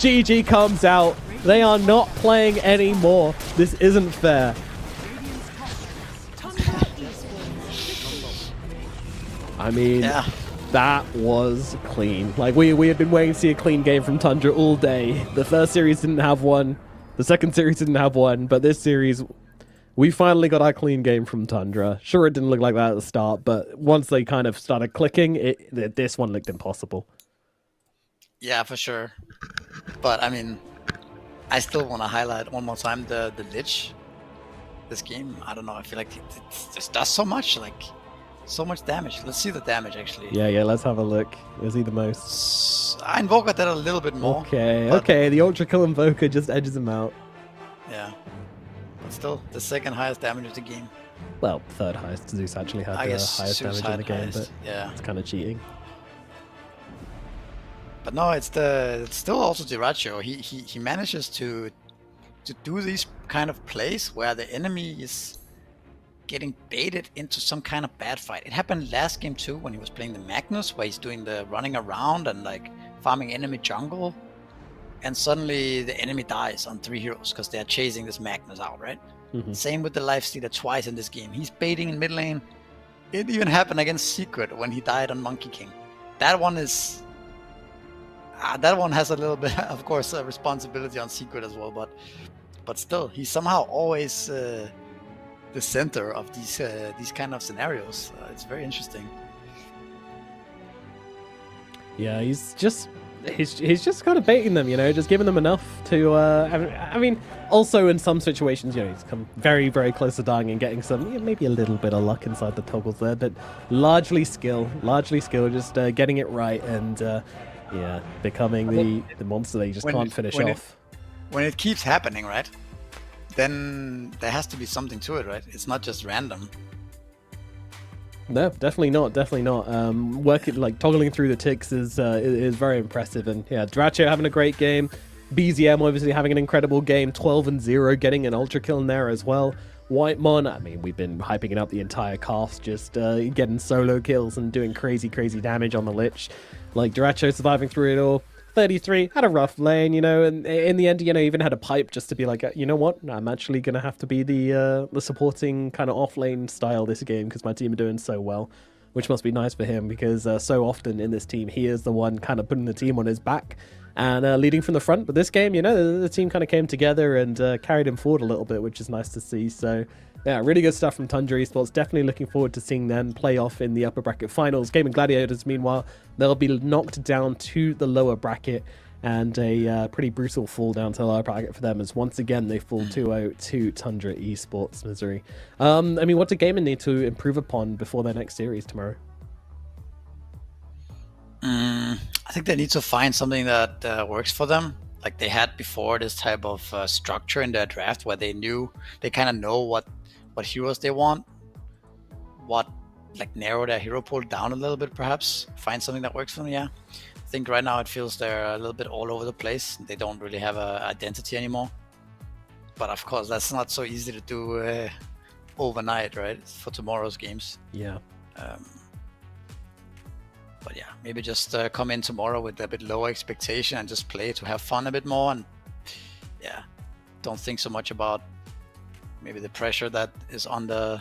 GG comes out. They are not playing anymore. This isn't fair. I mean, that was clean. Like, we had been waiting to see a clean game from Tundra all day. The first series didn't have one. The second series didn't have one. But this series, we finally got our clean game from Tundra. Sure, it didn't look like that at the start, but once they kind of started clicking, this one looked impossible. Yeah, for sure. But, I mean... I still want to highlight one more time the Lich. This game, I don't know, I feel like it just does so much, like, so much damage. Let's see the damage, actually. Yeah, let's have a look. Is he the most? I Invoker did a little bit more. Okay, the Ultra Kill Invoker just edges him out. Yeah. But still, the second highest damage of the game. Well, third highest. Zeus actually had the highest damage in the game, but yeah, it's kind of cheating. But no, it's still also Duracho. He manages to do these kind of plays where the enemy is getting baited into some kind of bad fight. It happened last game too when he was playing the Magnus, where he's doing the running around and like farming enemy jungle, and suddenly the enemy dies on 3 heroes because they're chasing this Magnus out, right? Same with the Lifestealer twice in this game. He's baiting in mid lane. It even happened against Secret when he died on Monkey King. That one is... that one has a little bit, of course, a responsibility on Secret as well, but still, he's somehow always the center of these kind of scenarios. It's very interesting. Yeah, he's just kind of baiting them, just giving them enough to. I mean, also in some situations, he's come very, very close to dying and getting some, maybe a little bit of luck inside the toggles there, but largely skill, just getting it right and. Yeah, becoming the monster that you just can't finish off. When it keeps happening, right? Then there has to be something to it, right? It's not just random. No, definitely not. Working, like, toggling through the ticks is very impressive. And yeah, Duracho having a great game. BZM obviously having an incredible game. 12-0, getting an ultra kill in there as well. Whitemon, I mean, we've been hyping it up the entire cast, just getting solo kills and doing crazy damage on the Lich. Like, Duracho surviving through it all. 33, had a rough lane, and in the end, even had a pipe just to be like, you know what, I'm actually going to have to be the supporting kind of off-lane style this game because my team are doing so well, which must be nice for him because so often in this team, he is the one kind of putting the team on his back and leading from the front. But this game, the team kind of came together and carried him forward a little bit, which is nice to see. So yeah, really good stuff from Tundra Esports. Definitely looking forward to seeing them play off in the upper bracket finals. Gaming Gladiators, meanwhile, they'll be knocked down to the lower bracket, and a pretty brutal fall down to the lower bracket for them as once again they fall 2-0 to Tundra Esports Missouri. I mean, what do Gaming need to improve upon before their next series tomorrow? I think they need to find something that works for them. Like they had before, this type of structure in their draft where they kind of know what heroes they want, narrow their hero pool down a little bit, perhaps find something that works for them. Yeah, I think right now it feels they're a little bit all over the place. They don't really have an identity anymore, but of course that's not so easy to do overnight, right, for tomorrow's games. Yeah. But yeah, maybe just come in tomorrow with a bit lower expectation and just play to have fun a bit more, and yeah, don't think so much about maybe the pressure that is on the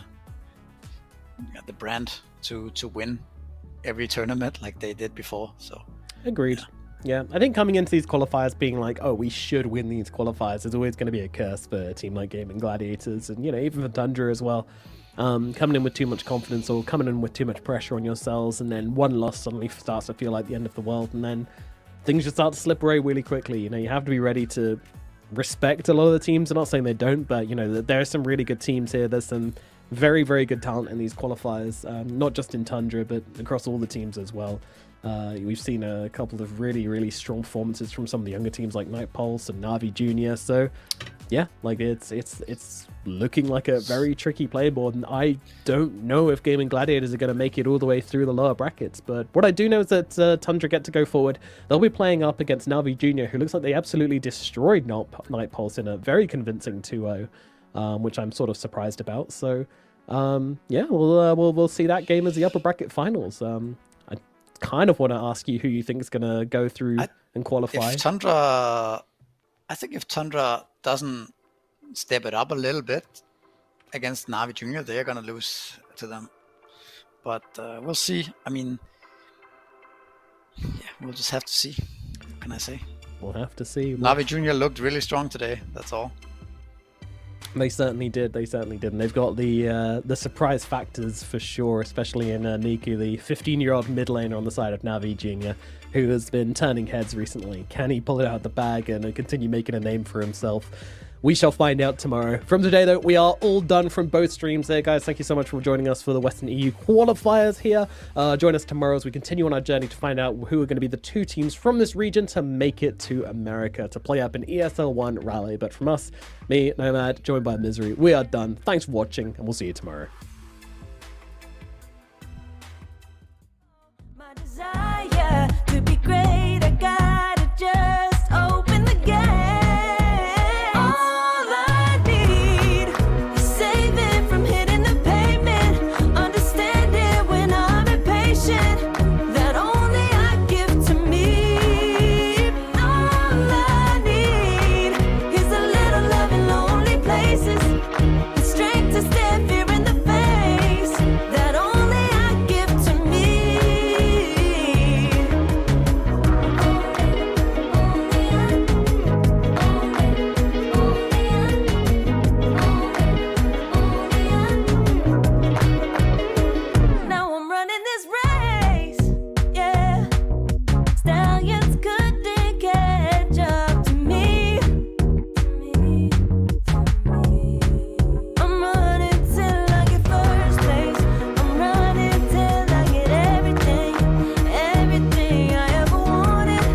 brand to win every tournament like they did before. So agreed. Yeah, I think coming into these qualifiers being like, oh, we should win these qualifiers is always going to be a curse for a team like Gaming Gladiators, and even for Tundra as well. Coming in with too much confidence or coming in with too much pressure on yourselves, and then one loss suddenly starts to feel like the end of the world, and then things just start to slip away really quickly. You know, you have to be ready to respect a lot of the teams. I'm not saying they don't, but you know, there are some really good teams here. There's some very, very good talent in these qualifiers, not just in Tundra, but across all the teams as well. We've seen a couple of really, really strong performances from some of the younger teams like Night Pulse and Na'Vi Junior. So yeah, like it's looking like a very tricky playboard, and I don't know if Gaming Gladiators are going to make it all the way through the lower brackets. But what I do know is that Tundra get to go forward. They'll be playing up against Na'Vi Junior, who looks like they absolutely destroyed Night Pulse in a very convincing 2-0, which I'm sort of surprised about. So yeah, we'll see that game as the upper bracket finals. I kind of want to ask you who you think is going to go through and qualify. I think if Tundra doesn't step it up a little bit against Na'Vi Junior, they're going to lose to them. But we'll see. I mean, yeah, we'll just have to see. What can I say? We'll have to see. Na'Vi Junior looked really strong today. That's all. They certainly did. They certainly did. And they've got the surprise factors for sure, especially in Niku, the 15-year-old mid laner on the side of Na'Vi Junior, who has been turning heads recently. Can he pull it out of the bag and continue making a name for himself? We shall find out tomorrow. From today, though, we are all done from both streams there, guys. Thank you so much for joining us for the Western EU qualifiers here. Join us tomorrow as we continue on our journey to find out who are going to be the two teams from this region to make it to America to play up in ESL One Raleigh. But from us, me, Nomad, joined by Misery, we are done. Thanks for watching, and we'll see you tomorrow. My desire to be great, I gotta just open the gate. All I need is saving from hitting the pavement, understanding when I'm impatient, that only I give to me. All I need is a little love in lonely places, the strength to stare fear in the face, that only I give to me. Now I'm running this race, yeah. Stallions couldn't catch up to me. I'm running till I get first place. I'm running till I get everything, everything I ever wanted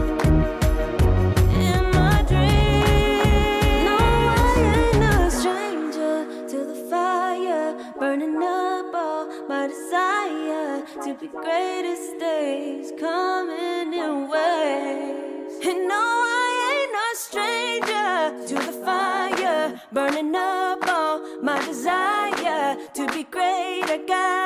in my dream. No, I ain't a stranger to the fire, burning up all my desire to be greatest days coming in waves. And no, I ain't no stranger to the fire, burning up all my desire to be great. I got